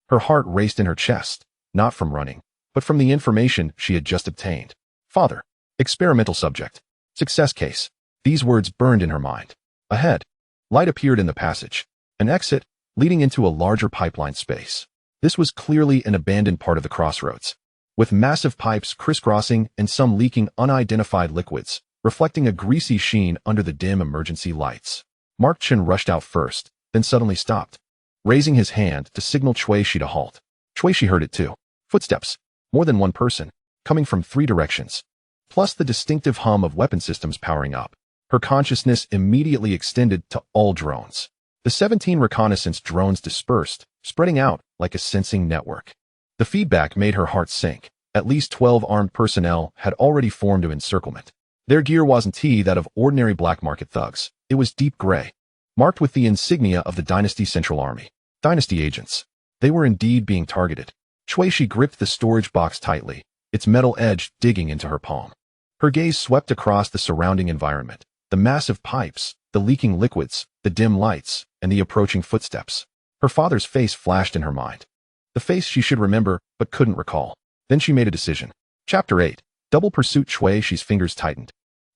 Her heart raced in her chest, not from running, but from the information she had just obtained. Father. Experimental subject. Success case. These words burned in her mind. Ahead, light appeared in the passage. An exit, leading into a larger pipeline space. This was clearly an abandoned part of the crossroads, with massive pipes crisscrossing and some leaking unidentified liquids, reflecting a greasy sheen under the dim emergency lights. Mark Chen rushed out first, then suddenly stopped, raising his hand to signal Cui Shi to halt. Cui Shi heard it too. Footsteps, more than one person, coming from 3 directions, plus the distinctive hum of weapon systems powering up. Her consciousness immediately extended to all drones. The 17 reconnaissance drones dispersed, spreading out like a sensing network. The feedback made her heart sink. At least 12 armed personnel had already formed an encirclement. Their gear wasn't that of ordinary black market thugs. It was deep gray, marked with the insignia of the Dynasty Central Army. Dynasty agents. They were indeed being targeted. Cui Shi gripped the storage box tightly, its metal edge digging into her palm. Her gaze swept across the surrounding environment. The massive pipes, the leaking liquids, the dim lights, and the approaching footsteps. Her father's face flashed in her mind. The face she should remember, but couldn't recall. Then she made a decision. Chapter 8. Double Pursuit. Cui Shi's fingers tightened,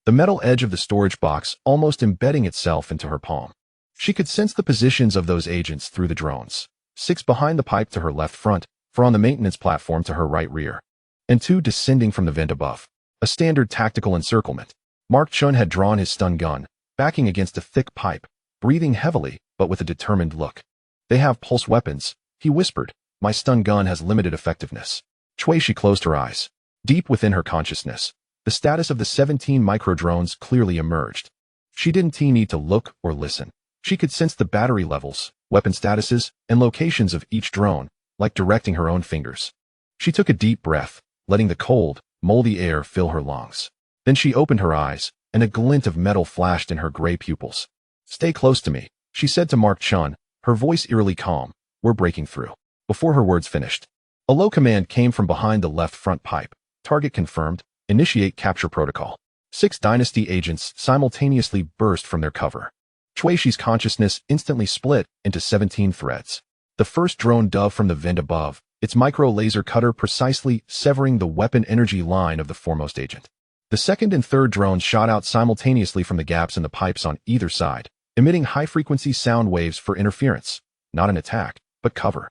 the metal edge of the storage box almost embedding itself into her palm. She could sense the positions of those agents through the drones. 6 behind the pipe to her left front, 4 on the maintenance platform to her right rear, and 2 descending from the vent above. A standard tactical encirclement. Mark Chen had drawn his stun gun, backing against a thick pipe, breathing heavily, but with a determined look. They have pulse weapons, he whispered. My stun gun has limited effectiveness. Cui Shi closed her eyes. Deep within her consciousness, the status of the 17 micro-drones clearly emerged. She didn't need to look or listen. She could sense the battery levels, weapon statuses, and locations of each drone, like directing her own fingers. She took a deep breath, letting the cold, moldy air fill her lungs. Then she opened her eyes, and a glint of metal flashed in her gray pupils. Stay close to me, she said to Mark Chen, her voice eerily calm. We're breaking through. Before her words finished, a low command came from behind the left front pipe. Target confirmed. Initiate capture protocol. 6 Dynasty agents simultaneously burst from their cover. Cui Shi's consciousness instantly split into 17 threads. The first drone dove from the vent above, its micro-laser cutter precisely severing the weapon energy line of the foremost agent. The second and third drones shot out simultaneously from the gaps in the pipes on either side, emitting high-frequency sound waves for interference. Not an attack, but cover.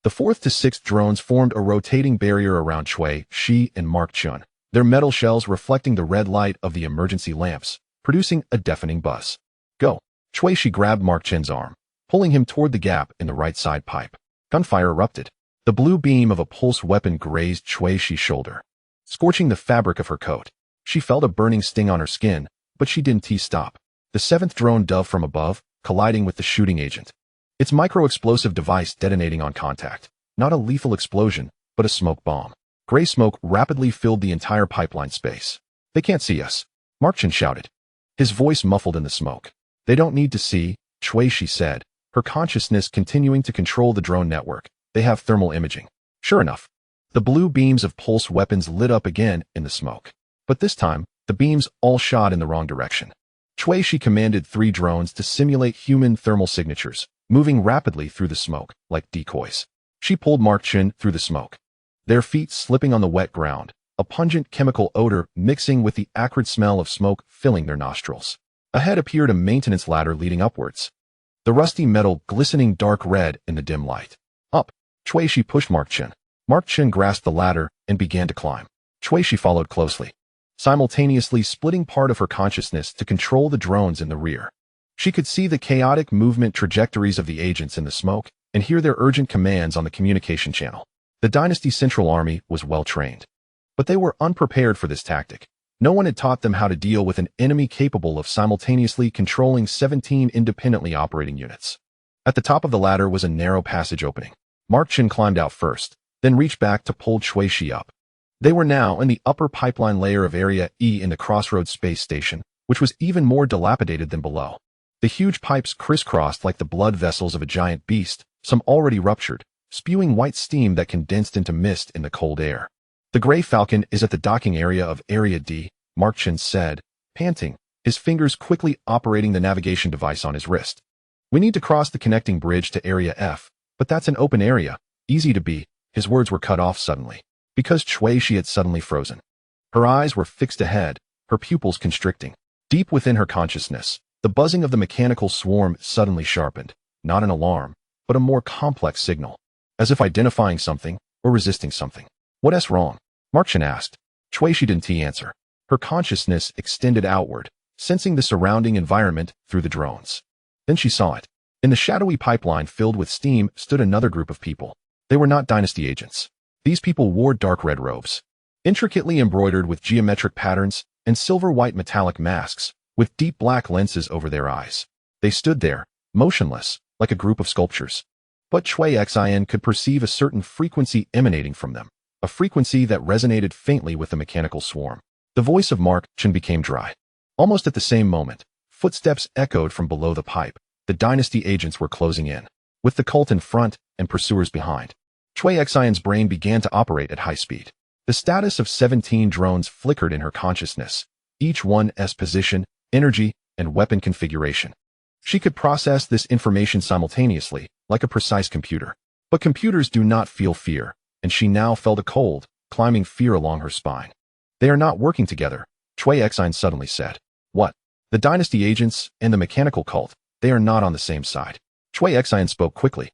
The 4th to 6th drones formed a rotating barrier around Cui Shi and Mark Chen, their metal shells reflecting the red light of the emergency lamps, producing a deafening buzz. Go. Cui Shi grabbed Mark Chen's arm, pulling him toward the gap in the right side pipe. Gunfire erupted. The blue beam of a pulse weapon grazed Cui Shi's shoulder, scorching the fabric of her coat. She felt a burning sting on her skin, but she didn't stop. The 7th drone dove from above, colliding with the shooting agent. Its micro-explosive device detonating on contact. Not a lethal explosion, but a smoke bomb. Gray smoke rapidly filled the entire pipeline space. They can't see us, Mark Chen shouted, his voice muffled in the smoke. They don't need to see, Cui Shi said, her consciousness continuing to control the drone network. They have thermal imaging. Sure enough, the blue beams of pulse weapons lit up again in the smoke. But this time, the beams all shot in the wrong direction. Cui Shi commanded 3 drones to simulate human thermal signatures, moving rapidly through the smoke, like decoys. She pulled Mark Chen through the smoke, their feet slipping on the wet ground. a pungent chemical odor mixing with the acrid smell of smoke filling their nostrils. Ahead appeared a maintenance ladder leading upwards, the rusty metal glistening dark red in the dim light. Up, Shui pushed Mark Chen. Mark Chen grasped the ladder and began to climb. Shui followed closely, simultaneously splitting part of her consciousness to control the drones in the rear. She could see the chaotic movement trajectories of the agents in the smoke and hear their urgent commands on the communication channel. The Dynasty Central Army was well trained, but they were unprepared for this tactic. No one had taught them how to deal with an enemy capable of simultaneously controlling 17 independently operating units. At the top of the ladder was a narrow passage opening. Mark Chen climbed out first, then reached back to pull Shui up. They were now in the upper pipeline layer of Area E in the Crossroads Space Station, which was even more dilapidated than below. The huge pipes crisscrossed like the blood vessels of a giant beast, some already ruptured, spewing white steam that condensed into mist in the cold air. The Gray Falcon is at the docking area of Area D, Mark Chen said, panting, his fingers quickly operating the navigation device on his wrist. We need to cross the connecting bridge to Area F, but that's an open area, easy to be. His words were cut off suddenly, because Shui had suddenly frozen. Her eyes were fixed ahead, her pupils constricting. Deep within her consciousness, the buzzing of the mechanical swarm suddenly sharpened, not an alarm, but a more complex signal, as if identifying something or resisting something. What's wrong? Mark Chen asked. Shui didn't answer. Her consciousness extended outward, sensing the surrounding environment through the drones. Then she saw it. In the shadowy pipeline filled with steam stood another group of people. They were not Dynasty agents. These people wore dark red robes, intricately embroidered with geometric patterns and silver-white metallic masks, with deep black lenses over their eyes. They stood there, motionless, like a group of sculptures. But Shui could perceive a certain frequency emanating from them, a frequency that resonated faintly with the mechanical swarm. The voice of Mark Chen became dry. Almost at the same moment, footsteps echoed from below the pipe. The Dynasty agents were closing in, with the cult in front and pursuers behind. Shui's brain began to operate at high speed. The status of 17 drones flickered in her consciousness, each one's position, energy, and weapon configuration. She could process this information simultaneously, like a precise computer. But computers do not feel fear, and she now felt a cold, climbing fear along her spine. They are not working together, Shui suddenly said. What? The Dynasty agents and the mechanical cult, they are not on the same side. Shui spoke quickly,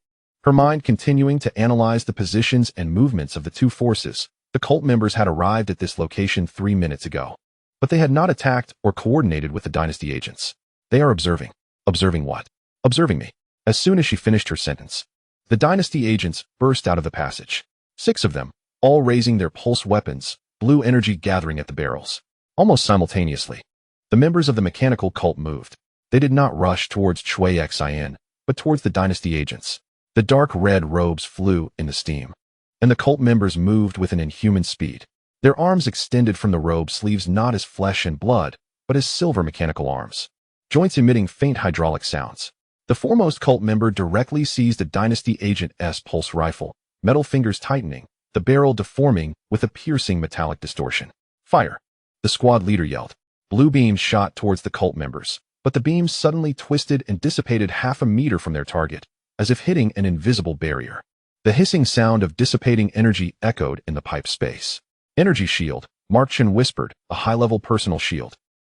her mind continuing to analyze the positions and movements of the two forces. The cult members had arrived at this location 3 minutes ago, but they had not attacked or coordinated with the Dynasty agents. They are observing. Observing what? Observing me. As soon as she finished her sentence, the Dynasty agents burst out of the passage. 6 of them, all raising their pulse weapons, blue energy gathering at the barrels. Almost simultaneously, the members of the mechanical cult moved. They did not rush towards Shui, but towards the Dynasty agents. The dark red robes flew in the steam, and the cult members moved with an inhuman speed. Their arms extended from the robe sleeves not as flesh and blood, but as silver mechanical arms, joints emitting faint hydraulic sounds. The foremost cult member directly seized a Dynasty agent's pulse rifle, metal fingers tightening, the barrel deforming with a piercing metallic distortion. Fire! The squad leader yelled. Blue beams shot towards the cult members, but the beams suddenly twisted and dissipated half a meter from their target, as if hitting an invisible barrier. The hissing sound of dissipating energy echoed in the pipe space. Energy shield, Mark Chen whispered, a high-level personal shield.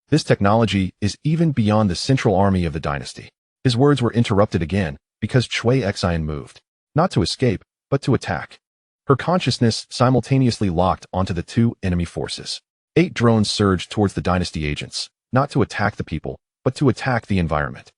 This technology is even beyond the central army of the Dynasty. His words were interrupted again, because Shui moved, not to escape, but to attack. Her consciousness simultaneously locked onto the 2 enemy forces. 8 drones surged towards the Dynasty agents, not to attack the people, but to attack the environment.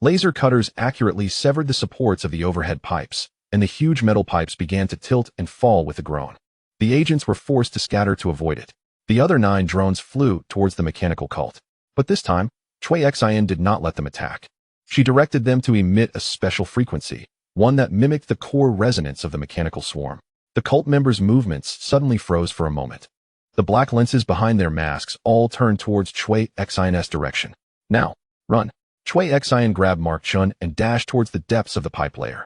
Laser cutters accurately severed the supports of the overhead pipes, and the huge metal pipes began to tilt and fall with a groan. The agents were forced to scatter to avoid it. The other 9 drones flew towards the mechanical cult, but this time, Shui did not let them attack. She directed them to emit a special frequency, one that mimicked the core resonance of the mechanical swarm. The cult members' movements suddenly froze for a moment. The black lenses behind their masks all turned towards Shui's direction. Now, run. Shui grabbed Mark Chen and dashed towards the depths of the pipe layer.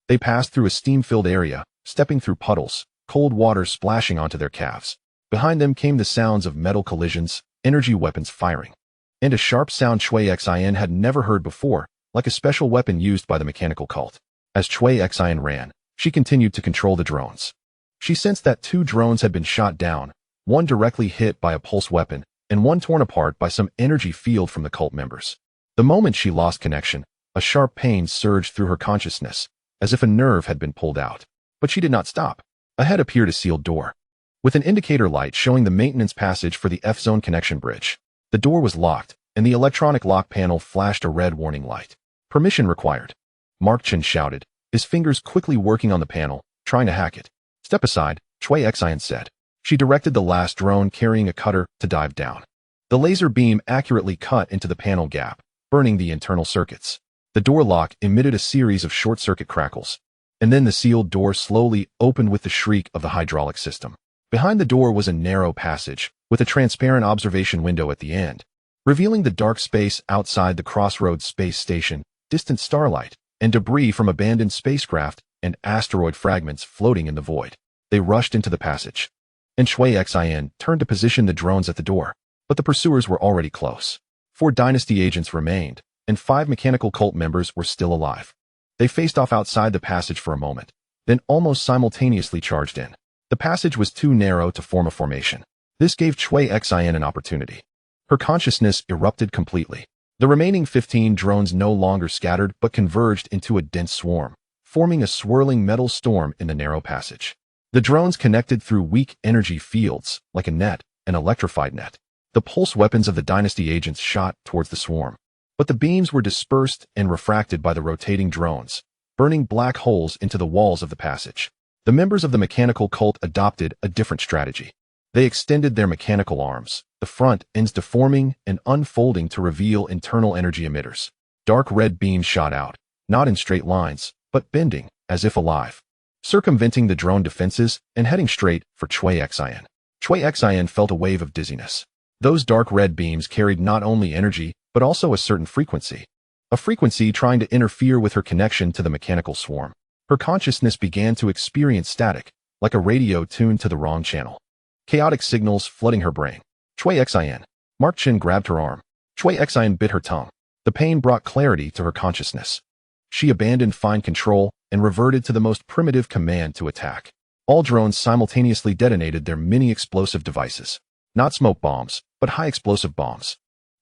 They passed through a steam-filled area, stepping through puddles, cold water splashing onto their calves. Behind them came the sounds of metal collisions, energy weapons firing, and a sharp sound Shui had never heard before, like a special weapon used by the mechanical cult. As Shui ran, she continued to control the drones. She sensed that 2 drones had been shot down, one directly hit by a pulse weapon, and one torn apart by some energy field from the cult members. The moment she lost connection, a sharp pain surged through her consciousness, as if a nerve had been pulled out. But she did not stop. Ahead appeared a sealed door, with an indicator light showing the maintenance passage for the F-zone connection bridge. The door was locked, and the electronic lock panel flashed a red warning light. Permission required. Mark Chen shouted, his fingers quickly working on the panel, trying to hack it. Step aside, Chui Xian said. She directed the last drone carrying a cutter to dive down. The laser beam accurately cut into the panel gap, burning the internal circuits. The door lock emitted a series of short-circuit crackles, and then the sealed door slowly opened with the shriek of the hydraulic system. Behind the door was a narrow passage, with a transparent observation window at the end, revealing the dark space outside the Crossroads space station, distant starlight, and debris from abandoned spacecraft and asteroid fragments floating in the void. They rushed into the passage, and Chui Xian turned to position the drones at the door, but the pursuers were already close. 4 Dynasty agents remained, and 5 mechanical cult members were still alive. They faced off outside the passage for a moment, then almost simultaneously charged in. The passage was too narrow to form a formation. This gave Chui Xian an opportunity. Her consciousness erupted completely. The remaining 15 drones no longer scattered but converged into a dense swarm, forming a swirling metal storm in the narrow passage. The drones connected through weak energy fields, like a net, an electrified net. The pulse weapons of the Dynasty agents shot towards the swarm, but the beams were dispersed and refracted by the rotating drones, burning black holes into the walls of the passage. The members of the mechanical cult adopted a different strategy. They extended their mechanical arms, the front ends deforming and unfolding to reveal internal energy emitters. Dark red beams shot out, not in straight lines, but bending, as if alive, circumventing the drone defenses and heading straight for Chui Xian. Chui Xian felt a wave of dizziness. Those dark red beams carried not only energy, but also a certain frequency. A frequency trying to interfere with her connection to the mechanical swarm. Her consciousness began to experience static, like a radio tuned to the wrong channel. Chaotic signals flooding her brain. Chui Xian. Mark Chen grabbed her arm. Chui Xian bit her tongue. The pain brought clarity to her consciousness. She abandoned fine control and reverted to the most primitive command to attack. All drones simultaneously detonated their mini-explosive devices. Not smoke bombs, but high-explosive bombs.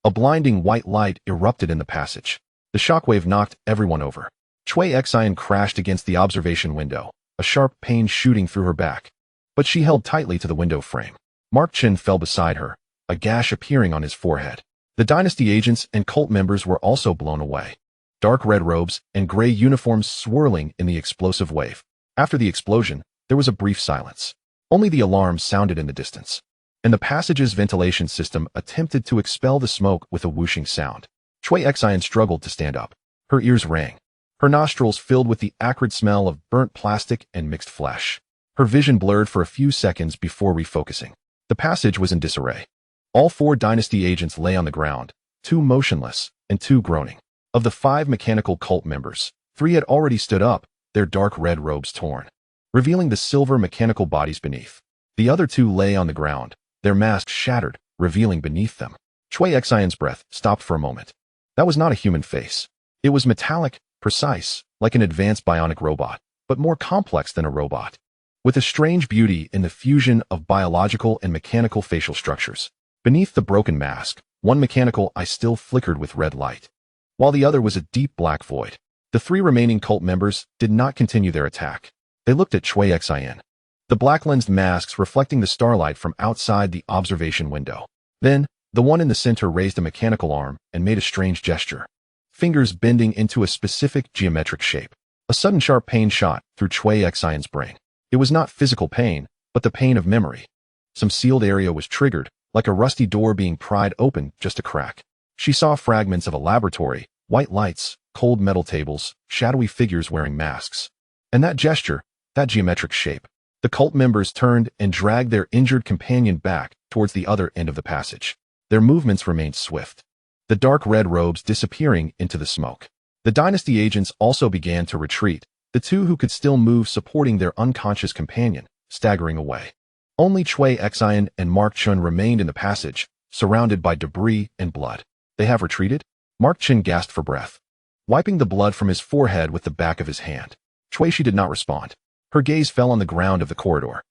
A blinding white light erupted in the passage. The shockwave knocked everyone over. Chui Xian crashed against the observation window, a sharp pain shooting through her back. But she held tightly to the window frame. Mark Chen fell beside her, a gash appearing on his forehead. The Dynasty agents and cult members were also blown away. Dark red robes and gray uniforms swirling in the explosive wave. After the explosion, there was a brief silence. Only the alarm sounded in the distance, and the passage's ventilation system attempted to expel the smoke with a whooshing sound. Chui Xian struggled to stand up. Her ears rang. Her nostrils filled with the acrid smell of burnt plastic and mixed flesh. Her vision blurred for a few seconds before refocusing. The passage was in disarray. All 4 Dynasty agents lay on the ground, 2 motionless and 2 groaning. Of the 5 mechanical cult members, 3 had already stood up, their dark red robes torn, revealing the silver mechanical bodies beneath. The other 2 lay on the ground, their masks shattered, revealing beneath them. Chui Xian's breath stopped for a moment. That was not a human face. It was metallic, precise, like an advanced bionic robot, but more complex than a robot, with a strange beauty in the fusion of biological and mechanical facial structures. Beneath the broken mask, one mechanical eye still flickered with red light, while the other was a deep black void. The 3 remaining cult members did not continue their attack. They looked at Chui Xian, the black-lensed masks reflecting the starlight from outside the observation window. Then, the one in the center raised a mechanical arm and made a strange gesture, fingers bending into a specific geometric shape. A sudden sharp pain shot through Chui Xian's brain. It was not physical pain, but the pain of memory. Some sealed area was triggered, like a rusty door being pried open just a crack. She saw fragments of a laboratory, white lights, cold metal tables, shadowy figures wearing masks. And that gesture, that geometric shape. The cult members turned and dragged their injured companion back towards the other end of the passage. Their movements remained swift, the dark red robes disappearing into the smoke. The Dynasty agents also began to retreat, the 2 who could still move supporting their unconscious companion, staggering away. Only Chui Xian and Mark Chen remained in the passage, surrounded by debris and blood. They have retreated? Mark Chen gasped for breath, wiping the blood from his forehead with the back of his hand. Chui Shi did not respond. Her gaze fell on the ground of the corridor.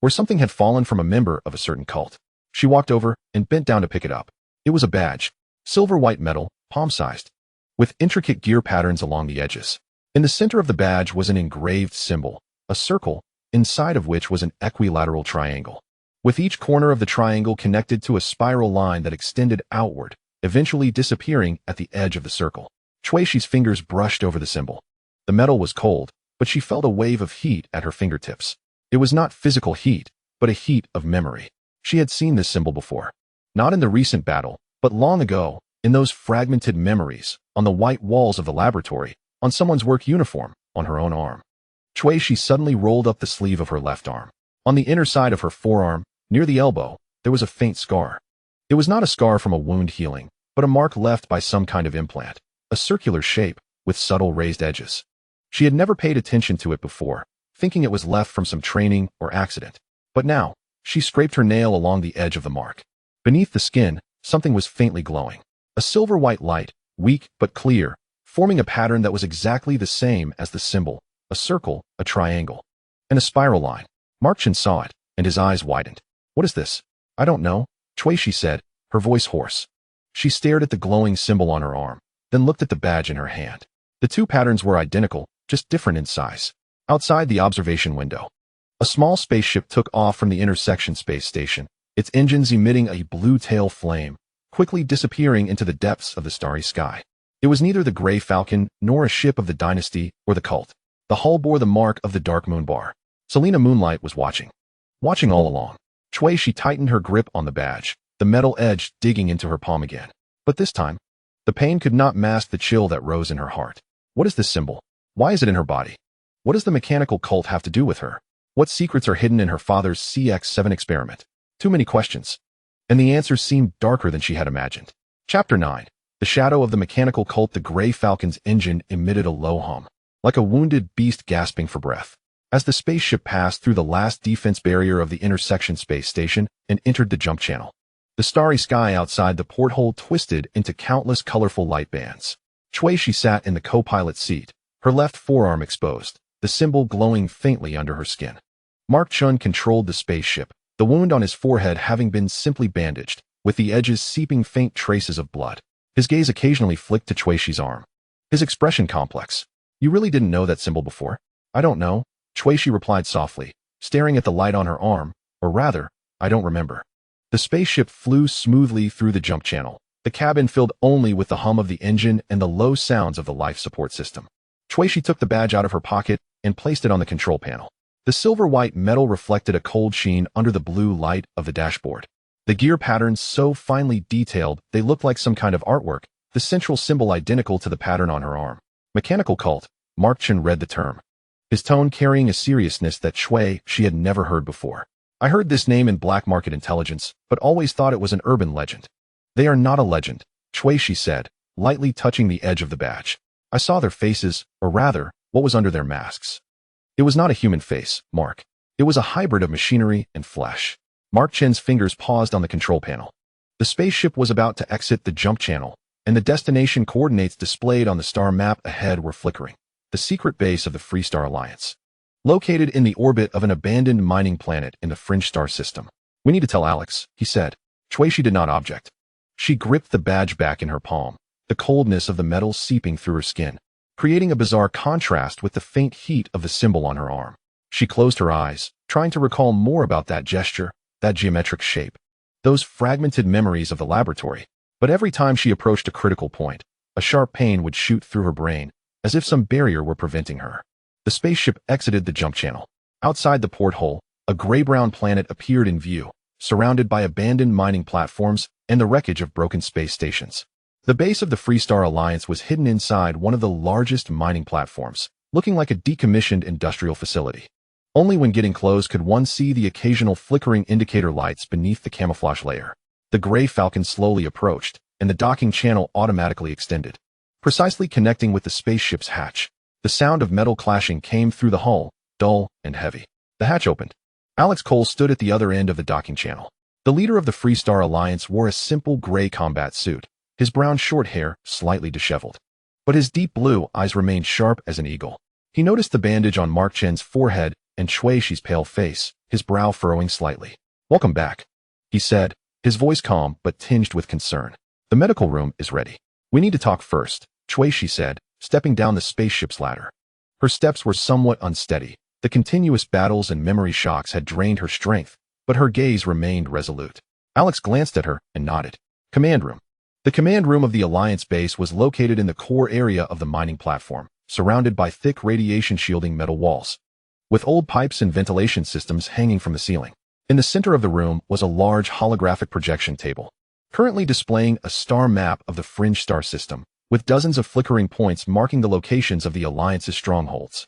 or something had fallen from a member of a certain cult. She walked over and bent down to pick it up. It was a badge, silver-white metal, palm-sized, with intricate gear patterns along the edges. In the center of the badge was an engraved symbol, a circle, inside of which was an equilateral triangle, with each corner of the triangle connected to a spiral line that extended outward, eventually disappearing at the edge of the circle. Shuixi's fingers brushed over the symbol. The metal was cold, but she felt a wave of heat at her fingertips. It was not physical heat, but a heat of memory. She had seen this symbol before. Not in the recent battle, but long ago, in those fragmented memories, on the white walls of the laboratory, on someone's work uniform, on her own arm. Shuixi suddenly rolled up the sleeve of her left arm. On the inner side of her forearm, near the elbow, there was a faint scar. It was not a scar from a wound healing, but a mark left by some kind of implant, a circular shape, with subtle raised edges. She had never paid attention to it before, thinking it was left from some training or accident. But now, she scraped her nail along the edge of the mark. Beneath the skin, something was faintly glowing. A silver-white light, weak but clear, forming a pattern that was exactly the same as the symbol, a circle, a triangle, and a spiral line. Mark Chen saw it, and his eyes widened. What is this? I don't know, Shuixi said, her voice hoarse. She stared at the glowing symbol on her arm, then looked at the badge in her hand. The two patterns were identical, just different in size. Outside the observation window, a small spaceship took off from the intersection space station, its engines emitting a blue tail flame, quickly disappearing into the depths of the starry sky. It was neither the Gray Falcon nor a ship of the dynasty or the cult. The hull bore the mark of the Dark Moon Bar. Selena Moonlight was watching. Watching all along. Shuixiu tightened her grip on the badge, the metal edge digging into her palm again. But this time, the pain could not mask the chill that rose in her heart. What is this symbol? Why is it in her body? What does the mechanical cult have to do with her? What secrets are hidden in her father's CX-7 experiment? Too many questions. And the answers seemed darker than she had imagined. Chapter 9. The shadow of the mechanical cult. The Gray Falcon's engine emitted a low hum, like a wounded beast gasping for breath. As the spaceship passed through the last defense barrier of the intersection space station and entered the jump channel, the starry sky outside the porthole twisted into countless colorful light bands. Shuixiu sat in the co-pilot seat, her left forearm exposed, the symbol glowing faintly under her skin. Mark Chun controlled the spaceship, the wound on his forehead having been simply bandaged, with the edges seeping faint traces of blood. His gaze occasionally flicked to Shuixi's arm. His expression complex. You really didn't know that symbol before? I don't know, Shuixiu replied softly, staring at the light on her arm, or rather, I don't remember. The spaceship flew smoothly through the jump channel, the cabin filled only with the hum of the engine and the low sounds of the life support system. Shuixiu took the badge out of her pocket and placed it on the control panel. The silver-white metal reflected a cold sheen under the blue light of the dashboard. The gear patterns so finely detailed they looked like some kind of artwork, the central symbol identical to the pattern on her arm. Mechanical cult, Mark Chen read the term, his tone carrying a seriousness that she had never heard before. I heard this name in black market intelligence, but always thought it was an urban legend. They are not a legend, Shuixiu said, lightly touching the edge of the badge. I saw their faces, or rather, what was under their masks. It was not a human face, Mark. It was a hybrid of machinery and flesh. Mark Chen's fingers paused on the control panel. The spaceship was about to exit the jump channel, and the destination coordinates displayed on the star map ahead were flickering. The secret base of the Free Star Alliance, located in the orbit of an abandoned mining planet in the Fringe Star system. We need to tell Alex, he said. Shuixiu did not object. She gripped the badge back in her palm, the coldness of the metal seeping through her skin, creating a bizarre contrast with the faint heat of the symbol on her arm. She closed her eyes, trying to recall more about that gesture, that geometric shape, those fragmented memories of the laboratory. But every time she approached a critical point, a sharp pain would shoot through her brain, as if some barrier were preventing her. The spaceship exited the jump channel. Outside the porthole, a gray-brown planet appeared in view, surrounded by abandoned mining platforms and the wreckage of broken space stations. The base of the Free Star Alliance was hidden inside one of the largest mining platforms, looking like a decommissioned industrial facility. Only when getting close could one see the occasional flickering indicator lights beneath the camouflage layer. The Gray Falcon slowly approached, and the docking channel automatically extended, precisely connecting with the spaceship's hatch. The sound of metal clashing came through the hull, dull and heavy. The hatch opened. Alex Cole stood at the other end of the docking channel. The leader of the Free Star Alliance wore a simple gray combat suit, his brown short hair slightly disheveled. But his deep blue eyes remained sharp as an eagle. He noticed the bandage on Mark Chen's forehead and Shueishi's pale face, his brow furrowing slightly. "Welcome back," he said, his voice calm but tinged with concern. "The medical room is ready. We need to talk first," Shueishi said, stepping down the spaceship's ladder. Her steps were somewhat unsteady. The continuous battles and memory shocks had drained her strength, but her gaze remained resolute. Alex glanced at her and nodded. Command room. The command room of the Alliance base was located in the core area of the mining platform, surrounded by thick radiation-shielding metal walls, with old pipes and ventilation systems hanging from the ceiling. In the center of the room was a large holographic projection table, currently displaying a star map of the Fringe star system, with dozens of flickering points marking the locations of the Alliance's strongholds.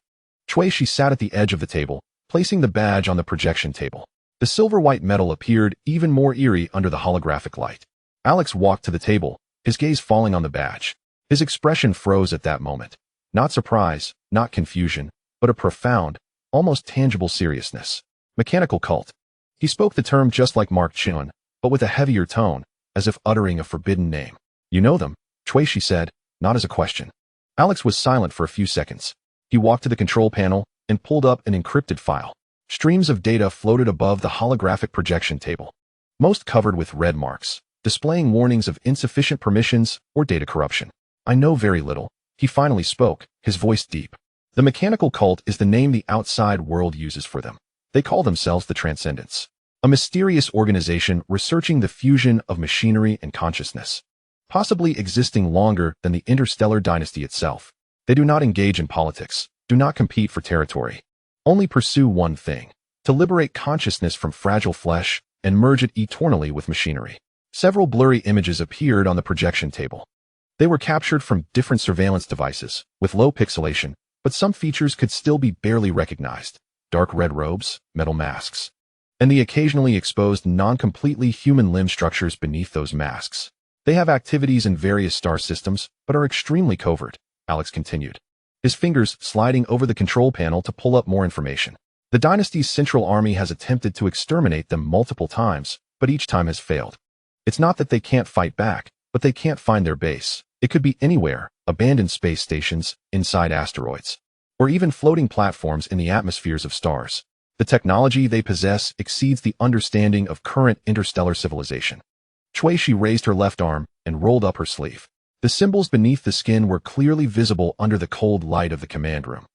Shueishi sat at the edge of the table, placing the badge on the projection table. The silver-white metal appeared even more eerie under the holographic light. Alex walked to the table, his gaze falling on the badge. His expression froze at that moment. Not surprise, not confusion, but a profound, almost tangible seriousness. Mechanical cult. He spoke the term just like Mark Chun, but with a heavier tone, as if uttering a forbidden name. "You know them," Shueishi said, not as a question. Alex was silent for a few seconds. He walked to the control panel and pulled up an encrypted file. Streams of data floated above the holographic projection table, most covered with red marks, displaying warnings of insufficient permissions or data corruption. "I know very little," he finally spoke, his voice deep. "The mechanical cult is the name the outside world uses for them. They call themselves the Transcendents, a mysterious organization researching the fusion of machinery and consciousness, possibly existing longer than the interstellar dynasty itself. They do not engage in politics, do not compete for territory, only pursue one thing: to liberate consciousness from fragile flesh and merge it eternally with machinery." Several blurry images appeared on the projection table. They were captured from different surveillance devices, with low pixelation, but some features could still be barely recognized. Dark red robes, metal masks, and the occasionally exposed non-completely human limb structures beneath those masks. "They have activities in various star systems, but are extremely covert," Alex continued, his fingers sliding over the control panel to pull up more information. "The dynasty's central army has attempted to exterminate them multiple times, but each time has failed. It's not that they can't fight back, but they can't find their base. It could be anywhere, abandoned space stations, inside asteroids, or even floating platforms in the atmospheres of stars. The technology they possess exceeds the understanding of current interstellar civilization." Shueishi raised her left arm and rolled up her sleeve. The symbols beneath the skin were clearly visible under the cold light of the command room.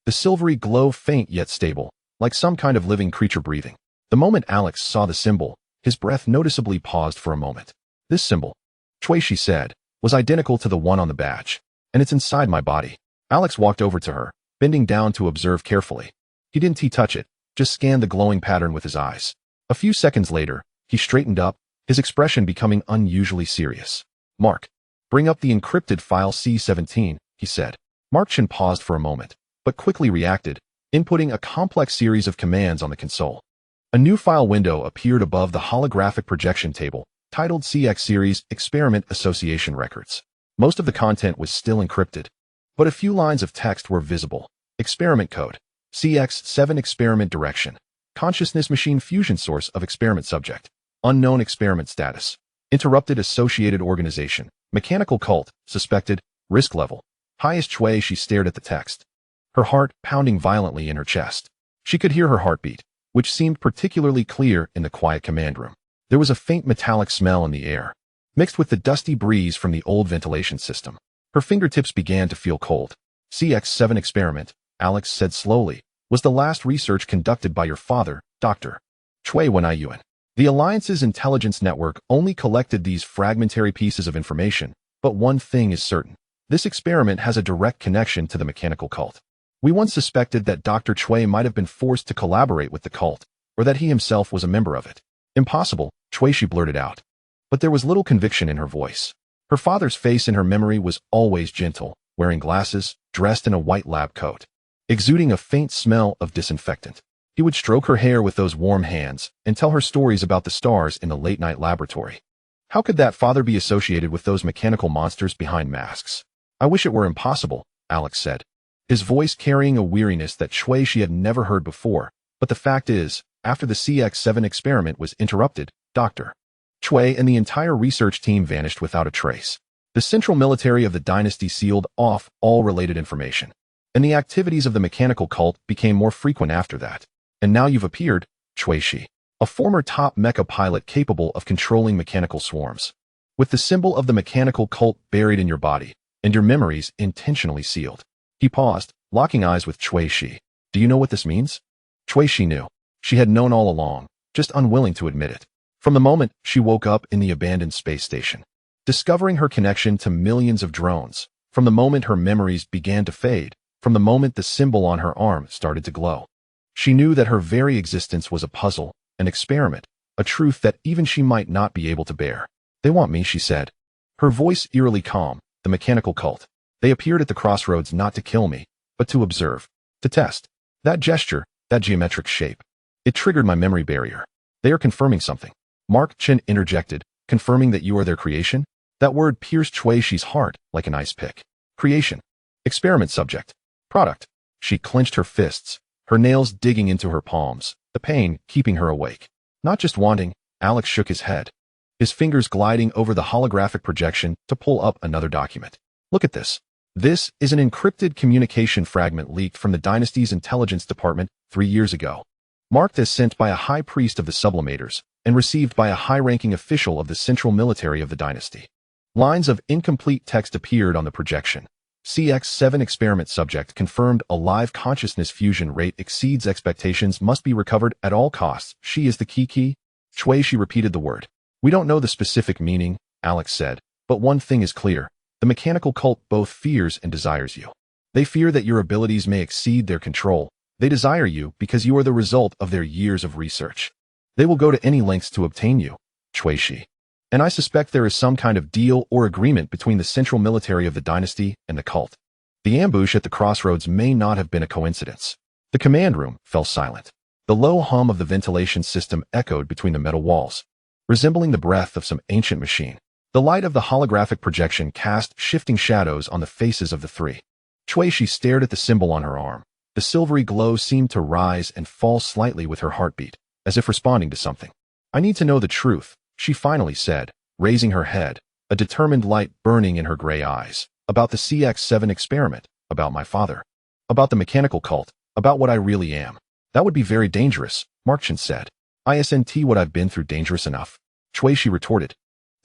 The silvery glow faint yet stable, like some kind of living creature breathing. The moment Alex saw the symbol, his breath noticeably paused for a moment. "This symbol," Shueishi said, "was identical to the one on the badge, and it's inside my body." Alex walked over to her, bending down to observe carefully. He didn't touch it, just scanned the glowing pattern with his eyes. A few seconds later, he straightened up, his expression becoming unusually serious. "Mark, bring up the encrypted file C-17, he said. Mark Chen paused for a moment, but quickly reacted, inputting a complex series of commands on the console. A new file window appeared above the holographic projection table, titled CX Series Experiment Association Records. Most of the content was still encrypted, but a few lines of text were visible. Experiment code. CX7 experiment direction. Consciousness machine fusion source of experiment subject. Unknown experiment status. Interrupted associated organization. Mechanical cult. Suspected. Risk level. Highest way. She stared at the text, her heart pounding violently in her chest. She could hear her heartbeat, which seemed particularly clear in the quiet command room. There was a faint metallic smell in the air, mixed with the dusty breeze from the old ventilation system. Her fingertips began to feel cold. CX7 experiment, Alex said slowly, was the last research conducted by your father, Dr. Chui Wenyuan. The Alliance's intelligence network only collected these fragmentary pieces of information, but one thing is certain. This experiment has a direct connection to the mechanical cult. We once suspected that Dr. Chui might have been forced to collaborate with the cult, or that he himself was a member of it. Impossible, Shueishi blurted out. But there was little conviction in her voice. Her father's face in her memory was always gentle, wearing glasses, dressed in a white lab coat, exuding a faint smell of disinfectant. He would stroke her hair with those warm hands and tell her stories about the stars in the late-night laboratory. How could that father be associated with those mechanical monsters behind masks? I wish it were impossible, Alex said, his voice carrying a weariness that Shueishi had never heard before. But the fact is, after the CX7 experiment was interrupted, Dr. Chui and the entire research team vanished without a trace. The central military of the dynasty sealed off all related information, and the activities of the mechanical cult became more frequent after that. And now you've appeared, Shui, a former top Mecha pilot capable of controlling mechanical swarms. With the symbol of the mechanical cult buried in your body, and your memories intentionally sealed. He paused, locking eyes with Shui. Do you know what this means? Shui knew. She had known all along, just unwilling to admit it. From the moment she woke up in the abandoned space station, discovering her connection to millions of drones, from the moment her memories began to fade, from the moment the symbol on her arm started to glow. She knew that her very existence was a puzzle, an experiment, a truth that even she might not be able to bear. They want me, she said. Her voice eerily calm, the mechanical cult. They appeared at the crossroads not to kill me, but to observe, to test. That gesture, that geometric shape. It triggered my memory barrier. They are confirming something. Mark Chen interjected, confirming that you are their creation? That word pierced Shui's heart like an ice pick. Creation. Experiment subject. Product. She clenched her fists, her nails digging into her palms, the pain keeping her awake. Not just wanting, Alex shook his head, his fingers gliding over the holographic projection to pull up another document. Look at this. This is an encrypted communication fragment leaked from the dynasty's intelligence department 3 years ago, marked as sent by a high priest of the sublimators and received by a high-ranking official of the central military of the dynasty. Lines of incomplete text appeared on the projection. CX-7 experiment subject confirmed a live consciousness fusion rate exceeds expectations, must be recovered at all costs. She is the key. She repeated the word. We don't know the specific meaning, Alex said, but one thing is clear. The mechanical cult both fears and desires you. They fear that your abilities may exceed their control. They desire you because you are the result of their years of research. They will go to any lengths to obtain you, Shui. And I suspect there is some kind of deal or agreement between the central military of the dynasty and the cult. The ambush at the crossroads may not have been a coincidence. The command room fell silent. The low hum of the ventilation system echoed between the metal walls, resembling the breath of some ancient machine. The light of the holographic projection cast shifting shadows on the faces of the three. Shui stared at the symbol on her arm. The silvery glow seemed to rise and fall slightly with her heartbeat, as if responding to something. I need to know the truth, she finally said, raising her head, a determined light burning in her gray eyes. About the CX-7 experiment, about my father, about the mechanical cult, about what I really am. That would be very dangerous, Markchan said. Isn't what I've been through dangerous enough? Shui retorted,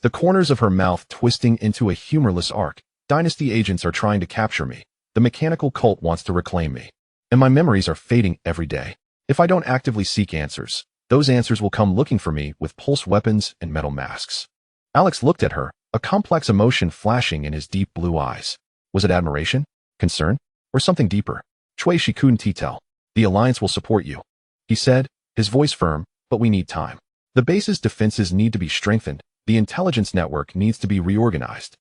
the corners of her mouth twisting into a humorless arc. Dynasty agents are trying to capture me. The mechanical cult wants to reclaim me. And my memories are fading every day. If I don't actively seek answers, those answers will come looking for me with pulse weapons and metal masks. Alex looked at her, a complex emotion flashing in his deep blue eyes. Was it admiration, concern, or something deeper? Shui couldn't tell. The Alliance will support you, he said, his voice firm, but we need time. The base's defenses need to be strengthened. The intelligence network needs to be reorganized.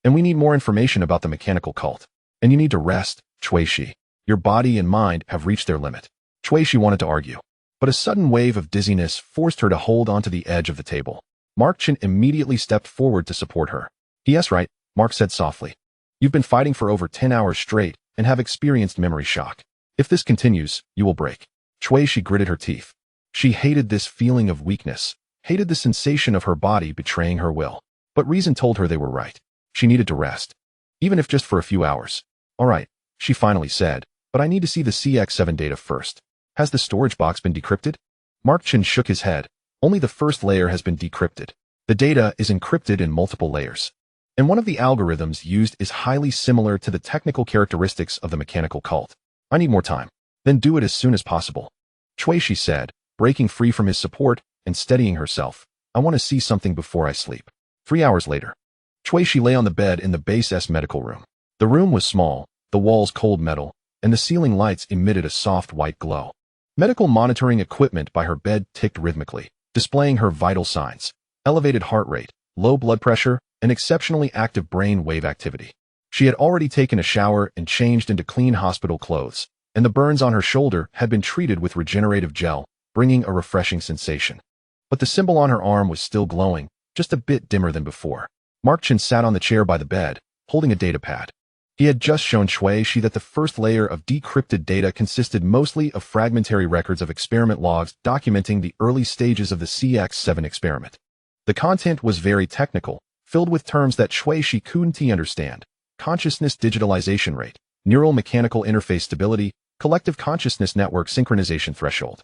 And we need more information about the mechanical cult. And you need to rest, Shui. Your body and mind have reached their limit. Shui wanted to argue, but a sudden wave of dizziness forced her to hold onto the edge of the table. Mark Chen immediately stepped forward to support her. Yes, right, Mark said softly. You've been fighting for over 10 hours straight and have experienced memory shock. If this continues, you will break. Shui gritted her teeth. She hated this feeling of weakness, hated the sensation of her body betraying her will. But reason told her they were right. She needed to rest, even if just for a few hours. All right, she finally said, but I need to see the CX-7 data first. Has the storage box been decrypted? Mark Chen shook his head. Only the first layer has been decrypted. The data is encrypted in multiple layers. And one of the algorithms used is highly similar to the technical characteristics of the mechanical cult. I need more time. Then do it as soon as possible. Shui said, breaking free from his support and steadying herself. I want to see something before I sleep. 3 hours later, Shui lay on the bed in the Base medical room. The room was small, the walls cold metal, and the ceiling lights emitted a soft white glow. Medical monitoring equipment by her bed ticked rhythmically, displaying her vital signs: elevated heart rate, low blood pressure, and exceptionally active brain wave activity. She had already taken a shower and changed into clean hospital clothes, and the burns on her shoulder had been treated with regenerative gel, bringing a refreshing sensation. But the symbol on her arm was still glowing, just a bit dimmer than before. Mark Chen sat on the chair by the bed, holding a datapad. He had just shown Shui that the first layer of decrypted data consisted mostly of fragmentary records of experiment logs documenting the early stages of the CX-7 experiment. The content was very technical, filled with terms that Shui couldn't understand: consciousness digitalization rate, neural mechanical interface stability, collective consciousness network synchronization threshold.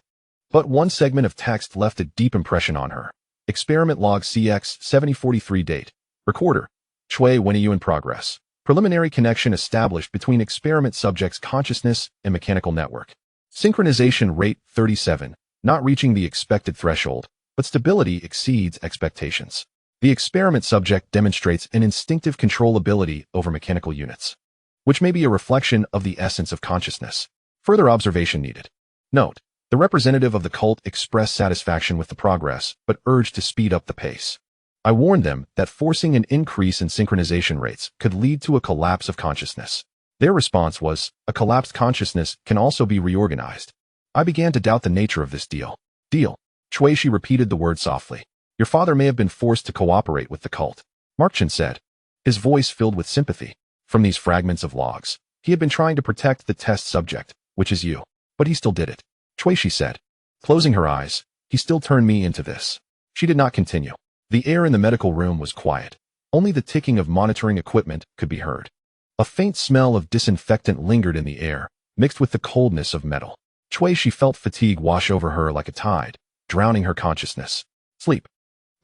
But one segment of text left a deep impression on her. Experiment log CX 7043 date. Recorder. Chui Wenyu in progress. Preliminary connection established between experiment subject's consciousness and mechanical network. Synchronization rate 37, not reaching the expected threshold, but stability exceeds expectations. The experiment subject demonstrates an instinctive controllability over mechanical units, which may be a reflection of the essence of consciousness. Further observation needed. Note, the representative of the cult expressed satisfaction with the progress, but urged to speed up the pace. I warned them that forcing an increase in synchronization rates could lead to a collapse of consciousness. Their response was, a collapsed consciousness can also be reorganized. I began to doubt the nature of this deal. Chui Shi repeated the word softly. Your father may have been forced to cooperate with the cult. Mark said, his voice filled with sympathy. From these fragments of logs, he had been trying to protect the test subject, which is you. But he still did it. Chui Shi said. Closing her eyes, he still turned me into this. She did not continue. The air in the medical room was quiet. Only the ticking of monitoring equipment could be heard. A faint smell of disinfectant lingered in the air, mixed with the coldness of metal. Chui Shi felt fatigue wash over her like a tide, drowning her consciousness. Sleep.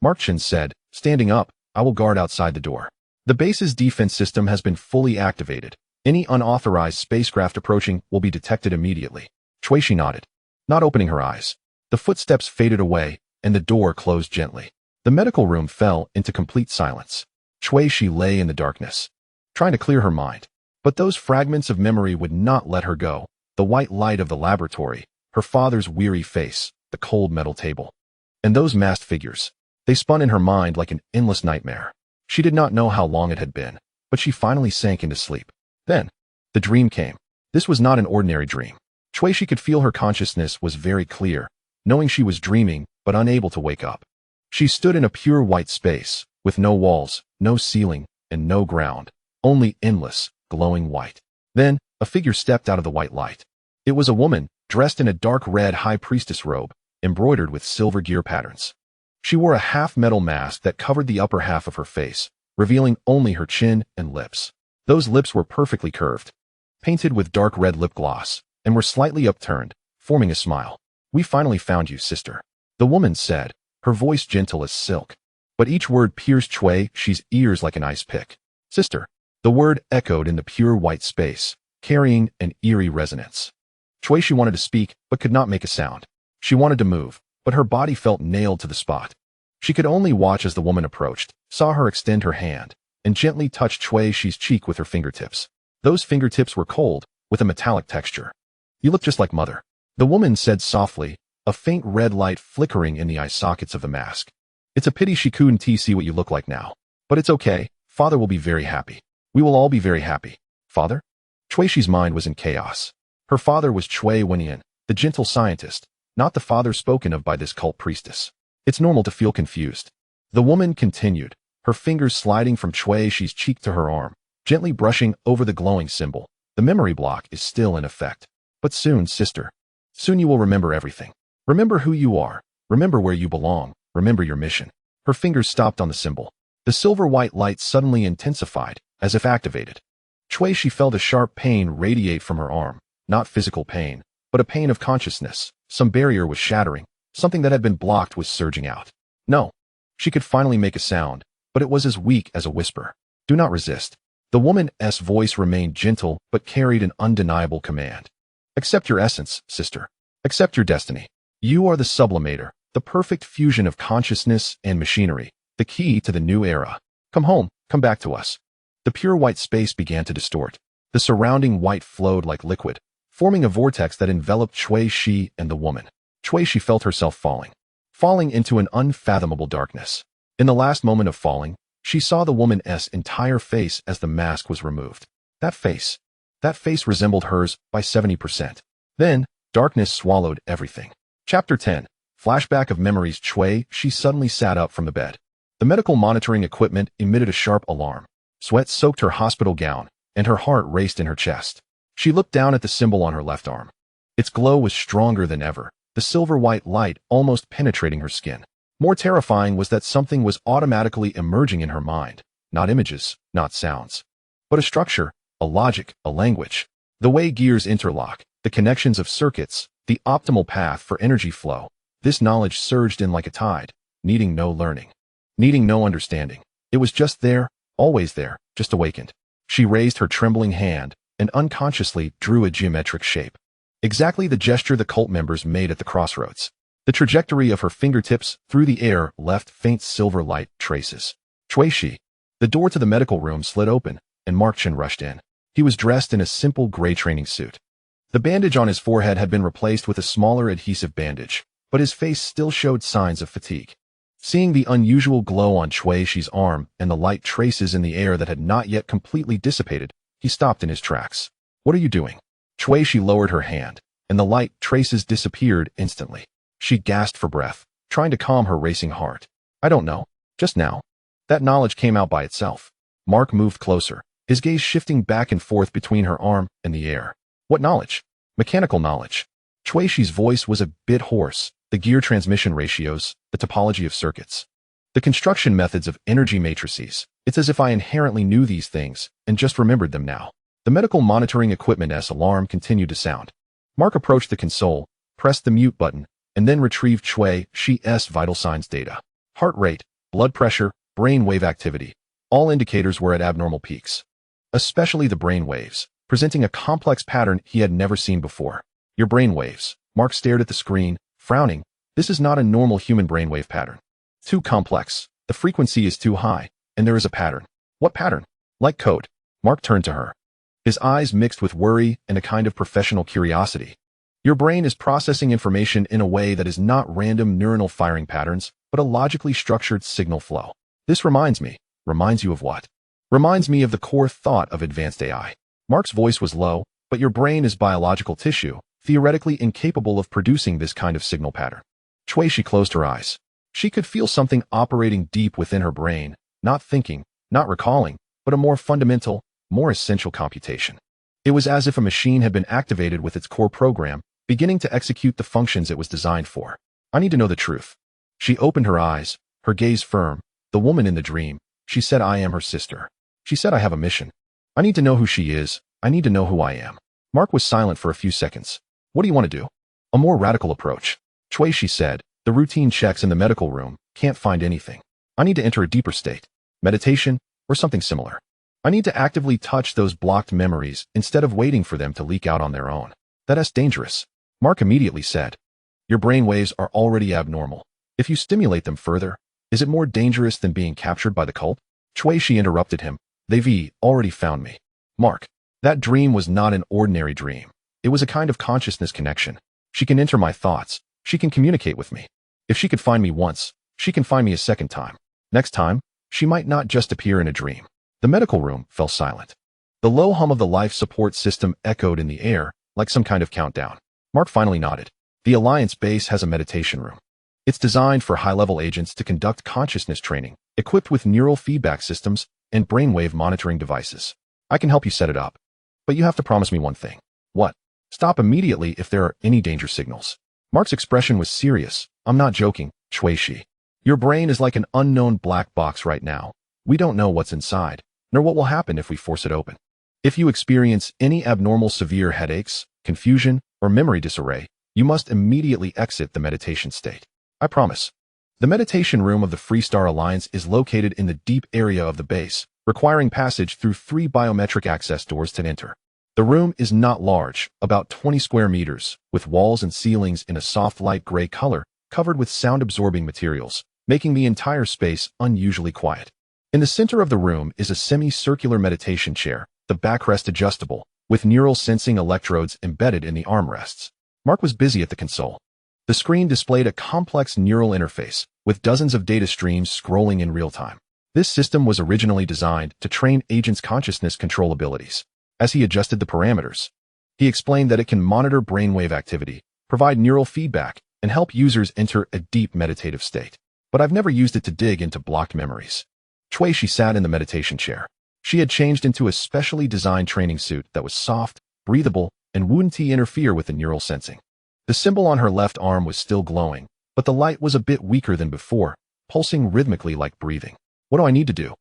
Mark said, standing up, I will guard outside the door. The base's defense system has been fully activated. Any unauthorized spacecraft approaching will be detected immediately. Chui Shi nodded, not opening her eyes. The footsteps faded away, and the door closed gently. The medical room fell into complete silence. Chui Shi lay in the darkness, trying to clear her mind. But those fragments of memory would not let her go. The white light of the laboratory, her father's weary face, the cold metal table, and those masked figures. They spun in her mind like an endless nightmare. She did not know how long it had been, but she finally sank into sleep. Then, the dream came. This was not an ordinary dream. Chui Shi could feel her consciousness was very clear, knowing she was dreaming, but unable to wake up. She stood in a pure white space, with no walls, no ceiling, and no ground, only endless, glowing white. Then, a figure stepped out of the white light. It was a woman, dressed in a dark red high priestess robe, embroidered with silver gear patterns. She wore a half-metal mask that covered the upper half of her face, revealing only her chin and lips. Those lips were perfectly curved, painted with dark red lip gloss, and were slightly upturned, forming a smile. We finally found you, sister. The woman said, her voice gentle as silk. But each word pierced Chui Shi's ears like an ice pick. Sister. The word echoed in the pure white space, carrying an eerie resonance. Chui Shi wanted to speak, but could not make a sound. She wanted to move, but her body felt nailed to the spot. She could only watch as the woman approached, saw her extend her hand, and gently touched Chui Shi's cheek with her fingertips. Those fingertips were cold, with a metallic texture. You look just like mother. The woman said softly, a faint red light flickering in the eye sockets of the mask. It's a pity she couldn't see what you look like now. But it's okay, father will be very happy. We will all be very happy. Father? Chui Shi's mind was in chaos. Her father was Chui Wenyan, the gentle scientist, not the father spoken of by this cult priestess. It's normal to feel confused. The woman continued, her fingers sliding from Chui Shi's cheek to her arm, gently brushing over the glowing symbol. The memory block is still in effect. But soon, sister. Soon you will remember everything. Remember who you are. Remember where you belong. Remember your mission. Her fingers stopped on the symbol. The silver-white light suddenly intensified, as if activated. Chui Shi felt a sharp pain radiate from her arm. Not physical pain, but a pain of consciousness. Some barrier was shattering. Something that had been blocked was surging out. No. She could finally make a sound, but it was as weak as a whisper. Do not resist. The woman's voice remained gentle, but carried an undeniable command. Accept your essence, sister. Accept your destiny. You are the sublimator, the perfect fusion of consciousness and machinery, the key to the new era. Come home, come back to us. The pure white space began to distort. The surrounding white flowed like liquid, forming a vortex that enveloped Chui Shi and the woman. Chui Shi felt herself falling into an unfathomable darkness. In the last moment of falling, she saw the woman's entire face as the mask was removed. That face resembled hers by 70%. Then, darkness swallowed everything. Chapter 10. Flashback of memories. Chui Shi suddenly sat up from the bed. The medical monitoring equipment emitted a sharp alarm. Sweat soaked her hospital gown, and her heart raced in her chest. She looked down at the symbol on her left arm. Its glow was stronger than ever, the silver-white light almost penetrating her skin. More terrifying was that something was automatically emerging in her mind. Not images, not sounds, but a structure, a logic, a language. The way gears interlock, the connections of circuits, the optimal path for energy flow. This knowledge surged in like a tide, needing no learning, needing no understanding. It was just there, always there, just awakened. She raised her trembling hand and unconsciously drew a geometric shape. Exactly the gesture the cult members made at the crossroads. The trajectory of her fingertips through the air left faint silver light traces. Shui. The door to the medical room slid open, and Mark Chen rushed in. He was dressed in a simple gray training suit. The bandage on his forehead had been replaced with a smaller adhesive bandage, but his face still showed signs of fatigue. Seeing the unusual glow on Shui's arm and the light traces in the air that had not yet completely dissipated, he stopped in his tracks. "What are you doing?" Shui lowered her hand, and the light traces disappeared instantly. She gasped for breath, trying to calm her racing heart. "I don't know. Just now." That knowledge came out by itself. Mark moved closer, his gaze shifting back and forth between her arm and the air. "What knowledge?" "Mechanical knowledge." Shui's voice was a bit hoarse. "The gear transmission ratios, the topology of circuits, the construction methods of energy matrices. It's as if I inherently knew these things and just remembered them now." The medical monitoring equipment's alarm continued to sound. Mark approached the console, pressed the mute button, and then retrieved Shui's vital signs data. Heart rate, blood pressure, brain wave activity. All indicators were at abnormal peaks. Especially the brain waves, presenting a complex pattern he had never seen before. "Your brain waves." Mark stared at the screen, frowning. "This is not a normal human brainwave pattern. Too complex. The frequency is too high, and there is a pattern." "What pattern?" "Like code." Mark turned to her, his eyes mixed with worry and a kind of professional curiosity. "Your brain is processing information in a way that is not random neuronal firing patterns, but a logically structured signal flow. This reminds me." "Reminds you of what?" "Reminds me of the core thought of advanced AI." Mark's voice was low. "But your brain is biological tissue, theoretically incapable of producing this kind of signal pattern." Shui closed her eyes. She could feel something operating deep within her brain, not thinking, not recalling, but a more fundamental, more essential computation. It was as if a machine had been activated with its core program, beginning to execute the functions it was designed for. "I need to know the truth." She opened her eyes, her gaze firm. "The woman in the dream. She said I am her sister. She said I have a mission. I need to know who she is. I need to know who I am." Mark was silent for a few seconds. "What do you want to do?" "A more radical approach." Shui said, "The routine checks in the medical room can't find anything. I need to enter a deeper state. Meditation, or something similar. I need to actively touch those blocked memories instead of waiting for them to leak out on their own." "That's dangerous." Mark immediately said, "Your brain waves are already abnormal. If you stimulate them further, is it more dangerous than being captured by the cult?" Shui interrupted him. "They've already found me." "Mark, that dream was not an ordinary dream. It was a kind of consciousness connection. She can enter my thoughts. She can communicate with me. If she could find me once, she can find me a second time. Next time, she might not just appear in a dream." The medical room fell silent. The low hum of the life support system echoed in the air, like some kind of countdown. Mark finally nodded. "The Alliance base has a meditation room. It's designed for high-level agents to conduct consciousness training, equipped with neural feedback systems and brainwave monitoring devices. I can help you set it up. But you have to promise me one thing." "What?" "Stop immediately if there are any danger signals." Mark's expression was serious. "I'm not joking, Shui. Your brain is like an unknown black box right now. We don't know what's inside, nor what will happen if we force it open. If you experience any abnormal severe headaches, confusion, or memory disarray, you must immediately exit the meditation state. I promise." The meditation room of the Freestar Alliance is located in the deep area of the base, requiring passage through 3 biometric access doors to enter. The room is not large, about 20 square meters, with walls and ceilings in a soft light gray color, covered with sound-absorbing materials, making the entire space unusually quiet. In the center of the room is a semi-circular meditation chair, the backrest adjustable, with neural sensing electrodes embedded in the armrests. Mark was busy at the console. The screen displayed a complex neural interface, with dozens of data streams scrolling in real time. This system was originally designed to train agents' consciousness control abilities. As he adjusted the parameters, he explained that it can monitor brainwave activity, provide neural feedback, and help users enter a deep meditative state. "But I've never used it to dig into blocked memories." Shui sat in the meditation chair. She had changed into a specially designed training suit that was soft, breathable, and wouldn't interfere with the neural sensing. The symbol on her left arm was still glowing, but the light was a bit weaker than before, pulsing rhythmically like breathing. "What do I need to do?"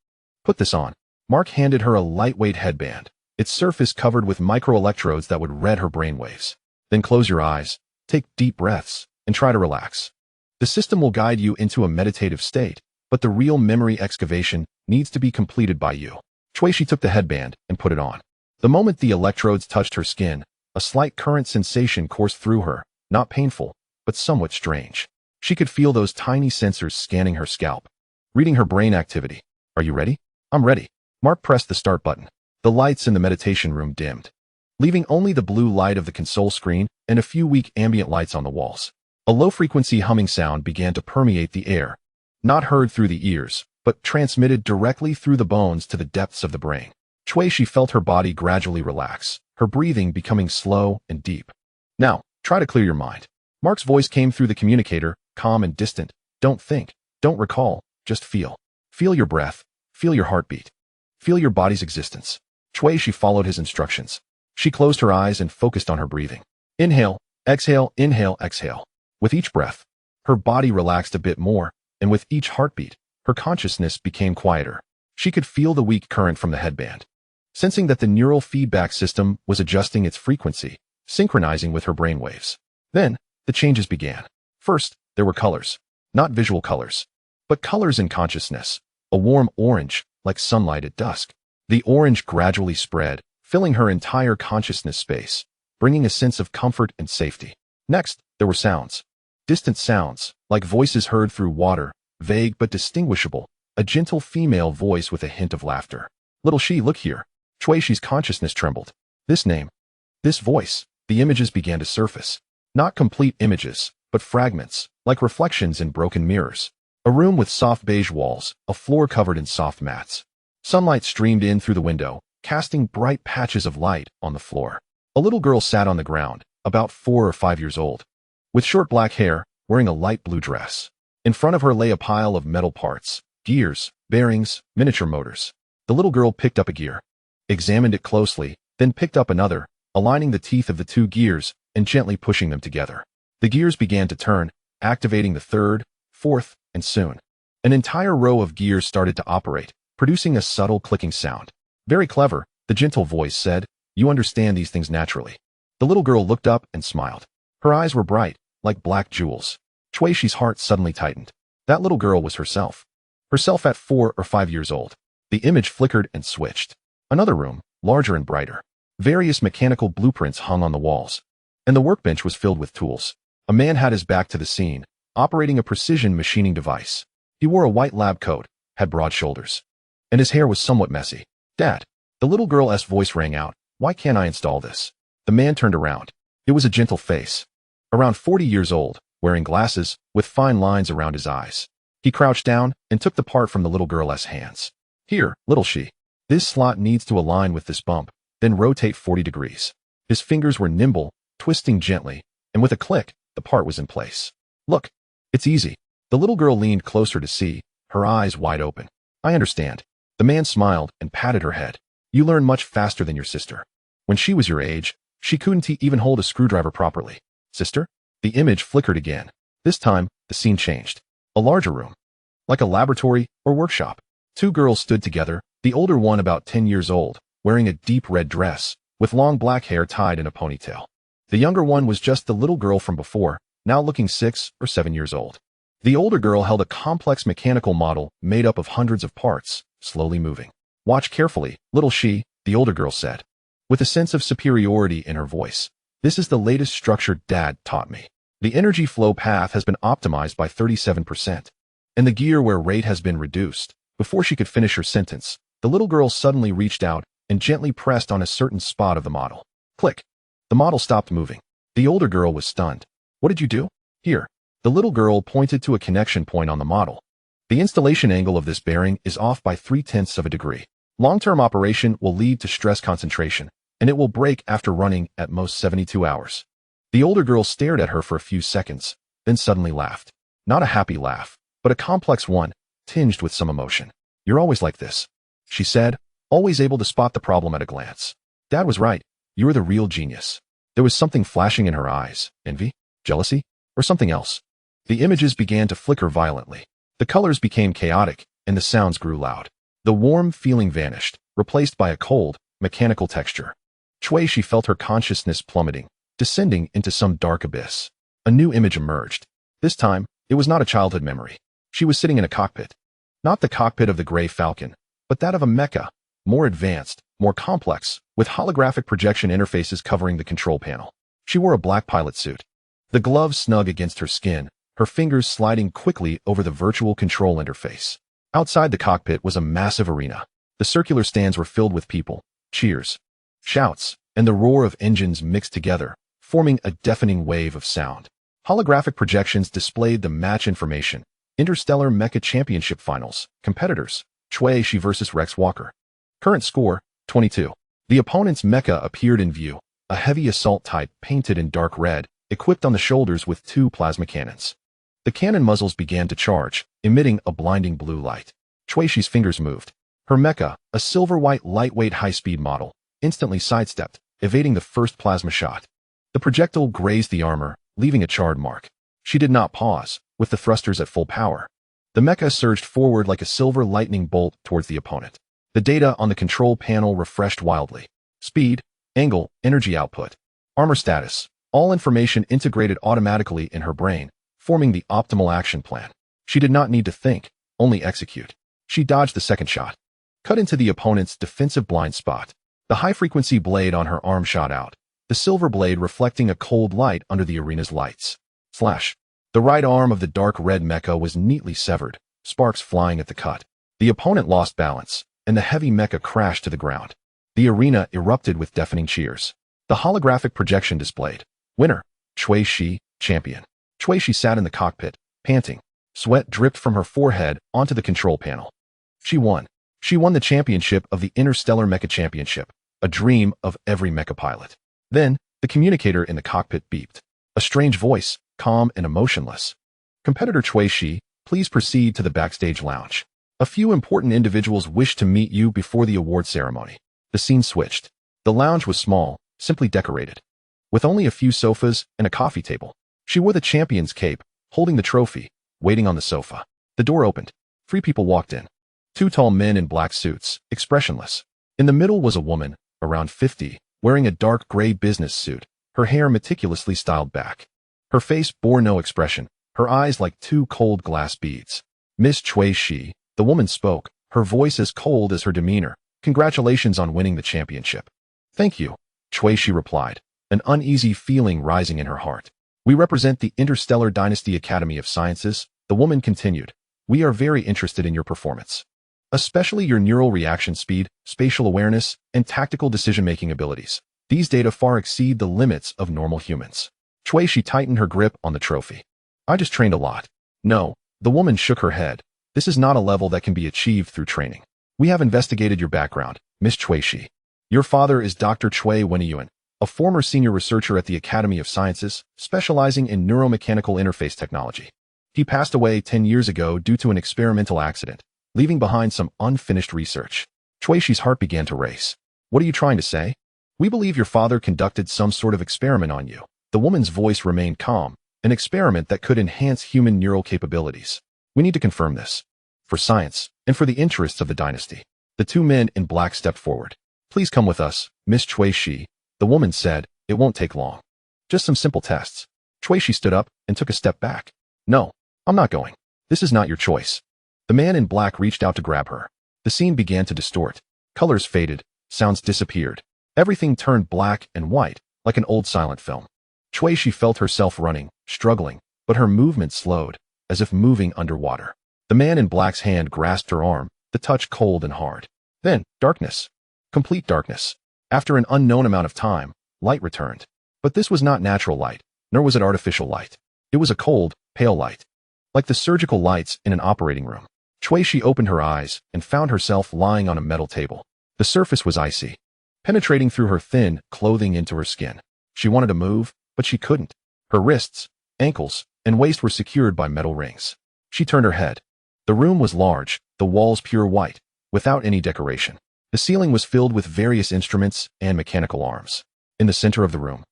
"Put this on." Mark handed her a lightweight headband, its surface covered with microelectrodes that would read her brainwaves. Then close your eyes, take deep breaths, and try to relax. The system will guide you into a meditative state, but the real memory excavation needs to be completed by you. Shuishi took the headband and put it on. The moment the electrodes touched her skin, a slight current sensation coursed through her, not painful, but somewhat strange. She could feel those tiny sensors scanning her scalp, reading her brain activity. Are you ready? I'm ready. Mark pressed the start button. The lights in the meditation room dimmed, leaving only the blue light of the console screen and a few weak ambient lights on the walls. A low-frequency humming sound began to permeate the air, not heard through the ears, but transmitted directly through the bones to the depths of the brain. Shuishi felt her body gradually relax, her breathing becoming slow and deep. Now, try to clear your mind. Mark's voice came through the communicator, calm and distant. Don't think, don't recall, just feel. Feel your breath, feel your heartbeat. Feel your body's existence. Shuishi followed his instructions. She closed her eyes and focused on her breathing. Inhale, exhale, inhale, exhale. With each breath, her body relaxed a bit more, and with each heartbeat, her consciousness became quieter. She could feel the weak current from the headband, sensing that the neural feedback system was adjusting its frequency, synchronizing with her brainwaves. Then, the changes began. First, there were colors. Not visual colors, but colors in consciousness. A warm orange, like sunlight at dusk. The orange gradually spread, filling her entire consciousness space, bringing a sense of comfort and safety. Next, there were sounds. Distant sounds, like voices heard through water, vague but distinguishable, a gentle female voice with a hint of laughter. Little she, look here. Shuishi's consciousness trembled. This name, this voice, the images began to surface. Not complete images, but fragments, like reflections in broken mirrors. A room with soft beige walls, a floor covered in soft mats. Sunlight streamed in through the window, casting bright patches of light on the floor. A little girl sat on the ground, about 4 or 5 years old, with short black hair, wearing a light blue dress. In front of her lay a pile of metal parts, gears, bearings, miniature motors. The little girl picked up a gear, examined it closely, then picked up another, aligning the teeth of the 2 gears and gently pushing them together. The gears began to turn, activating the 3rd, 4th, and soon, an entire row of gears started to operate, producing a subtle clicking sound. Very clever, the gentle voice said. You understand these things naturally. The little girl looked up and smiled. Her eyes were bright, like black jewels. Shuishi's heart suddenly tightened. That little girl was herself. Herself at 4 or 5 years old. The image flickered and switched. Another room, larger and brighter. Various mechanical blueprints hung on the walls, and the workbench was filled with tools. A man had his back to the scene, operating a precision machining device. He wore a white lab coat, had broad shoulders, and his hair was somewhat messy. Dad, the little girl's voice rang out. Why can't I install this? The man turned around. It was a gentle face, around 40 years old, wearing glasses, with fine lines around his eyes. He crouched down and took the part from the little girl's hands. Here, little she. This slot needs to align with this bump, then rotate 40 degrees. His fingers were nimble, twisting gently, and with a click, the part was in place. Look, it's easy. The little girl leaned closer to see, her eyes wide open. I understand. The man smiled and patted her head. You learn much faster than your sister. When she was your age, she couldn't even hold a screwdriver properly. Sister? The image flickered again. This time, the scene changed. A larger room, like a laboratory or workshop. 2 girls stood together, the older one about 10 years old, wearing a deep red dress, with long black hair tied in a ponytail. The younger one was just the little girl from before, now looking 6 or 7 years old. The older girl held a complex mechanical model made up of hundreds of parts, slowly moving. Watch carefully, little she, the older girl said, with a sense of superiority in her voice. This is the latest structure Dad taught me. The energy flow path has been optimized by 37%, and the gear wear rate has been reduced. Before she could finish her sentence, the little girl suddenly reached out and gently pressed on a certain spot of the model. Click. The model stopped moving. The older girl was stunned. What did you do? Here. The little girl pointed to a connection point on the model. The installation angle of this bearing is off by 0.3 of a degree. Long-term operation will lead to stress concentration, and it will break after running at most 72 hours. The older girl stared at her for a few seconds, then suddenly laughed. Not a happy laugh, but a complex one, tinged with some emotion. You're always like this, she said, always able to spot the problem at a glance. Dad was right. You're the real genius. There was something flashing in her eyes. Envy? Jealousy? Or something else? The images began to flicker violently. The colors became chaotic, and the sounds grew loud. The warm feeling vanished, replaced by a cold, mechanical texture. Shuishi felt her consciousness plummeting, descending into some dark abyss. A new image emerged. This time, it was not a childhood memory. She was sitting in a cockpit. Not the cockpit of the Gray Falcon, but that of a mecha, more advanced, more complex, with holographic projection interfaces covering the control panel. She wore a black pilot suit. The gloves snug against her skin, her fingers sliding quickly over the virtual control interface. Outside the cockpit was a massive arena. The circular stands were filled with people, cheers, shouts, and the roar of engines mixed together, forming a deafening wave of sound. Holographic projections displayed the match information. Interstellar Mecha Championship Finals. Competitors, Chui Shi vs. Rex Walker. Current score, 22. The opponent's mecha appeared in view, a heavy assault type painted in dark red, equipped on the shoulders with 2 plasma cannons. The cannon muzzles began to charge, emitting a blinding blue light. Chui Shi's fingers moved. Her mecha, a silver-white lightweight high-speed model, instantly sidestepped, evading the first plasma shot. The projectile grazed the armor, leaving a charred mark. She did not pause, with the thrusters at full power. The mecha surged forward like a silver lightning bolt towards the opponent. The data on the control panel refreshed wildly. Speed, angle, energy output, armor status, all information integrated automatically in her brain, forming the optimal action plan. She did not need to think, only execute. She dodged the second shot. Cut into the opponent's defensive blind spot. The high-frequency blade on her arm shot out, the silver blade reflecting a cold light under the arena's lights. Slash. The right arm of the dark red mecha was neatly severed, sparks flying at the cut. The opponent lost balance, and the heavy mecha crashed to the ground. The arena erupted with deafening cheers. The holographic projection displayed. Winner, Chui Shi, champion. Chui Shi sat in the cockpit, panting. Sweat dripped from her forehead onto the control panel. She won. She won the championship of the Interstellar Mecha Championship, a dream of every mecha pilot. Then, the communicator in the cockpit beeped. A strange voice, calm and emotionless. Competitor Chui Shi, please proceed to the backstage lounge. A few important individuals wish to meet you before the award ceremony. The scene switched. The lounge was small, simply decorated. With only a few sofas and a coffee table. She wore the champion's cape, holding the trophy, waiting on the sofa. The door opened. 3 people walked in. 2 tall men in black suits, expressionless. In the middle was a woman, around 50, wearing a dark gray business suit, her hair meticulously styled back. Her face bore no expression, her eyes like 2 cold glass beads. Miss Chui Shi, the woman spoke, her voice as cold as her demeanor. Congratulations on winning the championship. Thank you, Chui Shi replied, an uneasy feeling rising in her heart. We represent the Interstellar Dynasty Academy of Sciences, the woman continued. We are very interested in your performance. Especially your neural reaction speed, spatial awareness, and tactical decision-making abilities. These data far exceed the limits of normal humans. Chui Shi tightened her grip on the trophy. I just trained a lot. No, the woman shook her head. This is not a level that can be achieved through training. We have investigated your background, Miss Chui Shi. Your father is Dr. Chui Wenyuan, a former senior researcher at the Academy of Sciences, specializing in neuromechanical interface technology. He passed away 10 years ago due to an experimental accident, leaving behind some unfinished research. Chui Shi's heart began to race. What are you trying to say? We believe your father conducted some sort of experiment on you. The woman's voice remained calm, an experiment that could enhance human neural capabilities. We need to confirm this. For science, and for the interests of the dynasty. The 2 men in black stepped forward. Please come with us, Miss Chui Shi. The woman said, it won't take long. Just some simple tests. Chui Shi stood up and took a step back. No, I'm not going. This is not your choice. The man in black reached out to grab her. The scene began to distort. Colors faded, sounds disappeared. Everything turned black and white, like an old silent film. Chui Shi felt herself running, struggling, but her movement slowed, as if moving underwater. The man in black's hand grasped her arm, the touch cold and hard. Then, darkness. Complete darkness. After an unknown amount of time, light returned. But this was not natural light, nor was it artificial light. It was a cold, pale light. Like the surgical lights in an operating room. Chui Shi opened her eyes and found herself lying on a metal table. The surface was icy, penetrating through her thin clothing into her skin. She wanted to move, but she couldn't. Her wrists, ankles, and waist were secured by metal rings. She turned her head. The room was large, the walls pure white, without any decoration. The ceiling was filled with various instruments and mechanical arms. In the center of the room,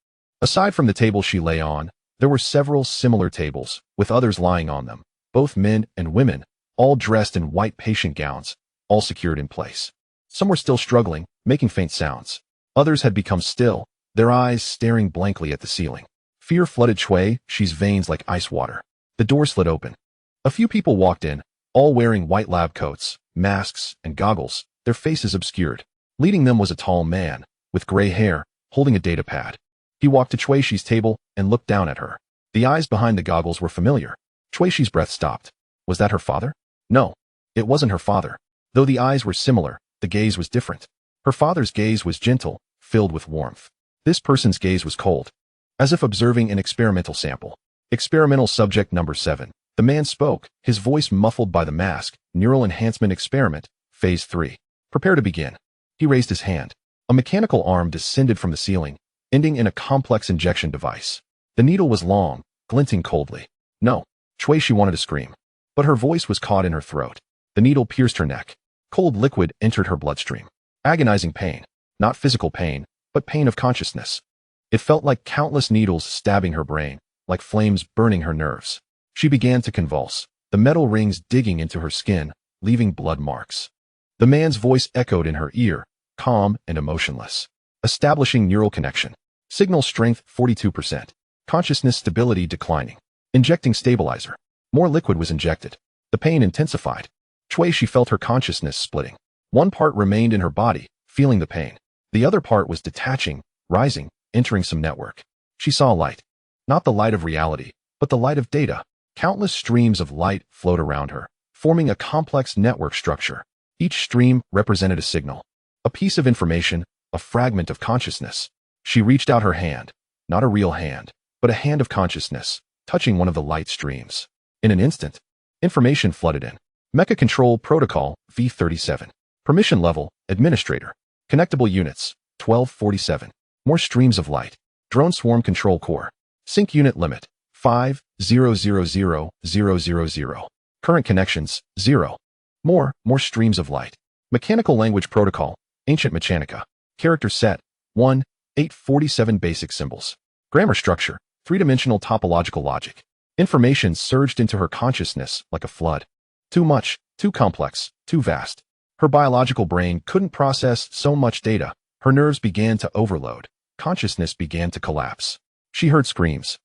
aside from the table she lay on, there were several similar tables, with others lying on them, both men and women, all dressed in white patient gowns, all secured in place. Some were still struggling, making faint sounds. Others had become still, their eyes staring blankly at the ceiling. Fear flooded Shui's veins like ice water. The door slid open. A few people walked in, all wearing white lab coats, masks, and goggles, their faces obscured. Leading them was a tall man, with gray hair, holding a data pad. He walked to Shui's table and looked down at her. The eyes behind the goggles were familiar. Shui's breath stopped. Was that her father? No, it wasn't her father. Though the eyes were similar, the gaze was different. Her father's gaze was gentle, filled with warmth. This person's gaze was cold, as if observing an experimental sample. Experimental subject number 7. The man spoke, his voice muffled by the mask. Neural enhancement experiment, phase 3. Prepare to begin. He raised his hand. A mechanical arm descended from the ceiling, ending in a complex injection device. The needle was long, glinting coldly. No, Shui wanted to scream, but her voice was caught in her throat. The needle pierced her neck. Cold liquid entered her bloodstream. Agonizing pain. Not physical pain, but pain of consciousness. It felt like countless needles stabbing her brain, like flames burning her nerves. She began to convulse, the metal rings digging into her skin, leaving blood marks. The man's voice echoed in her ear, calm and emotionless. Establishing neural connection. Signal strength 42%. Consciousness stability declining. Injecting stabilizer. More liquid was injected. The pain intensified. She felt her consciousness splitting. One part remained in her body, feeling the pain. The other part was detaching, rising, entering some network. She saw light. Not the light of reality, but the light of data. Countless streams of light flowed around her, forming a complex network structure. Each stream represented a signal. A piece of information, a fragment of consciousness. She reached out her hand. Not a real hand, but a hand of consciousness, touching one of the light streams. In an instant, information flooded in. Mecha Control Protocol, V37. Permission level, Administrator. Connectable units, 1247. More streams of light. Drone Swarm Control Core. Sync unit limit, 5000000. Current connections, 0. More streams of light. Mechanical Language Protocol, Ancient Mechanica. Character set, 1, 847 basic symbols. Grammar structure, three-dimensional topological logic. Information surged into her consciousness like a flood. Too much, too complex, too vast. Her biological brain couldn't process so much data. Her nerves began to overload. Consciousness began to collapse. She heard screams.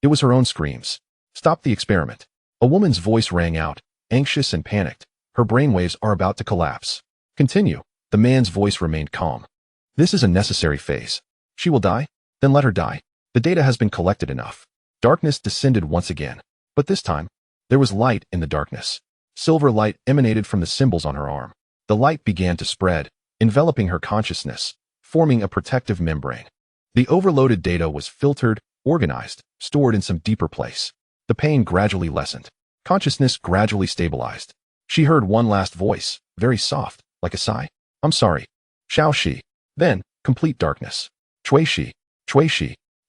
It was her own screams. Stop the experiment. A woman's voice rang out, anxious and panicked. Her brainwaves are about to collapse. Continue. The man's voice remained calm. This is a necessary phase. She will die? Then let her die. The data has been collected enough. Darkness descended once again. But this time, there was light in the darkness. Silver light emanated from the symbols on her arm. The light began to spread, enveloping her consciousness, forming a protective membrane. The overloaded data was filtered, organized, stored in some deeper place. The pain gradually lessened. Consciousness gradually stabilized. She heard one last voice, very soft, like a sigh. I'm sorry. Shao Shi. Then, complete darkness. Chui Shi.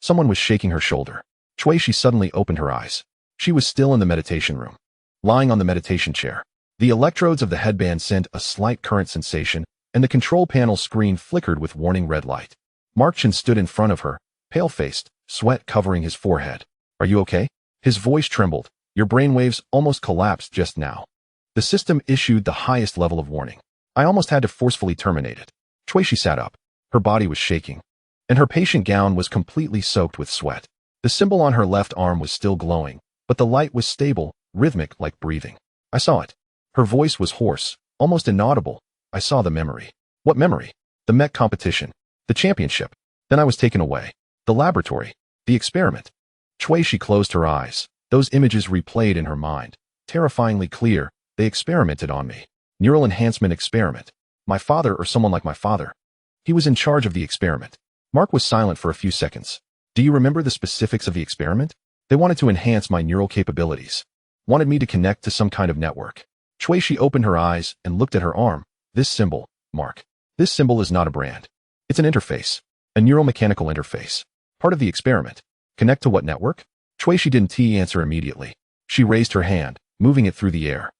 Someone was shaking her shoulder. Chui Shi suddenly opened her eyes. She was still in the meditation room. Lying on the meditation chair. The electrodes of the headband sent a slight current sensation, and the control panel screen flickered with warning red light. Mark Chen stood in front of her, pale-faced, sweat covering his forehead. Are you okay? His voice trembled. Your brainwaves almost collapsed just now. The system issued the highest level of warning. I almost had to forcefully terminate it. Chui Shi sat up. Her body was shaking, and her patient gown was completely soaked with sweat. The symbol on her left arm was still glowing, but the light was stable, rhythmic like breathing. I saw it. Her voice was hoarse, almost inaudible. I saw the memory. What memory? The Mech competition. The championship. Then I was taken away. The laboratory. The experiment. Chui Shi closed her eyes. Those images replayed in her mind. Terrifyingly clear. They experimented on me. Neural enhancement experiment. My father or someone like my father. He was in charge of the experiment. Mark was silent for a few seconds. Do you remember the specifics of the experiment? They wanted to enhance my neural capabilities. Wanted me to connect to some kind of network. Chui Shi opened her eyes and looked at her arm. This symbol, Mark. This symbol is not a brand. It's an interface. A neuromechanical interface. Part of the experiment. Connect to what network? Chui Shi didn't answer immediately. She raised her hand, moving it through the air.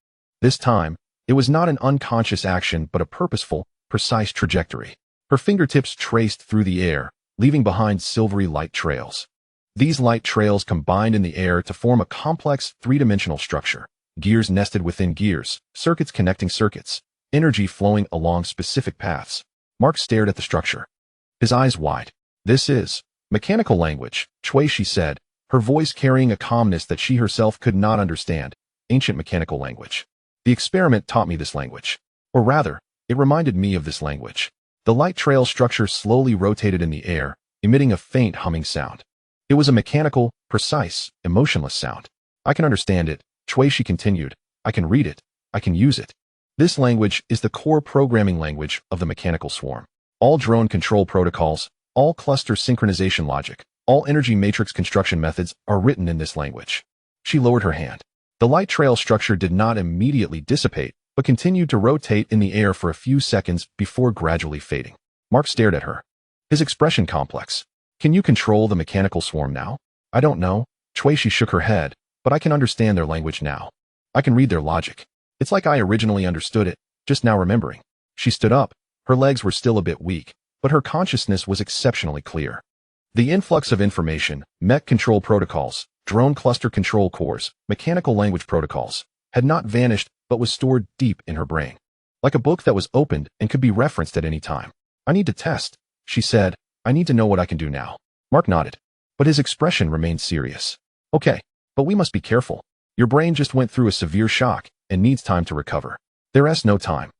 This time, it was not an unconscious action but a purposeful, precise trajectory. Her fingertips traced through the air, leaving behind silvery light trails. These light trails combined in the air to form a complex three-dimensional structure. Gears nested within gears, circuits connecting circuits, energy flowing along specific paths. Mark stared at the structure. His eyes wide. This is mechanical language, Shui said, her voice carrying a calmness that she herself could not understand. Ancient mechanical language. The experiment taught me this language. Or rather, it reminded me of this language. The light trail structure slowly rotated in the air, emitting a faint humming sound. It was a mechanical, precise, emotionless sound. I can understand it, Shui continued. I can read it. I can use it. This language is the core programming language of the mechanical swarm. All drone control protocols, all cluster synchronization logic, all energy matrix construction methods are written in this language. She lowered her hand. The light trail structure did not immediately dissipate, but continued to rotate in the air for a few seconds before gradually fading. Mark stared at her. His expression complex. Can you control the mechanical swarm now? I don't know. Shui shook her head, but I can understand their language now. I can read their logic. It's like I originally understood it, just now remembering. She stood up. Her legs were still a bit weak, but her consciousness was exceptionally clear. The influx of information, mech control protocols, drone cluster control cores, mechanical language protocols, had not vanished but was stored deep in her brain. Like a book that was opened and could be referenced at any time. I need to test, she said. I need to know what I can do now. Mark nodded, but his expression remained serious. Okay, but we must be careful. Your brain just went through a severe shock and needs time to recover. There's no time.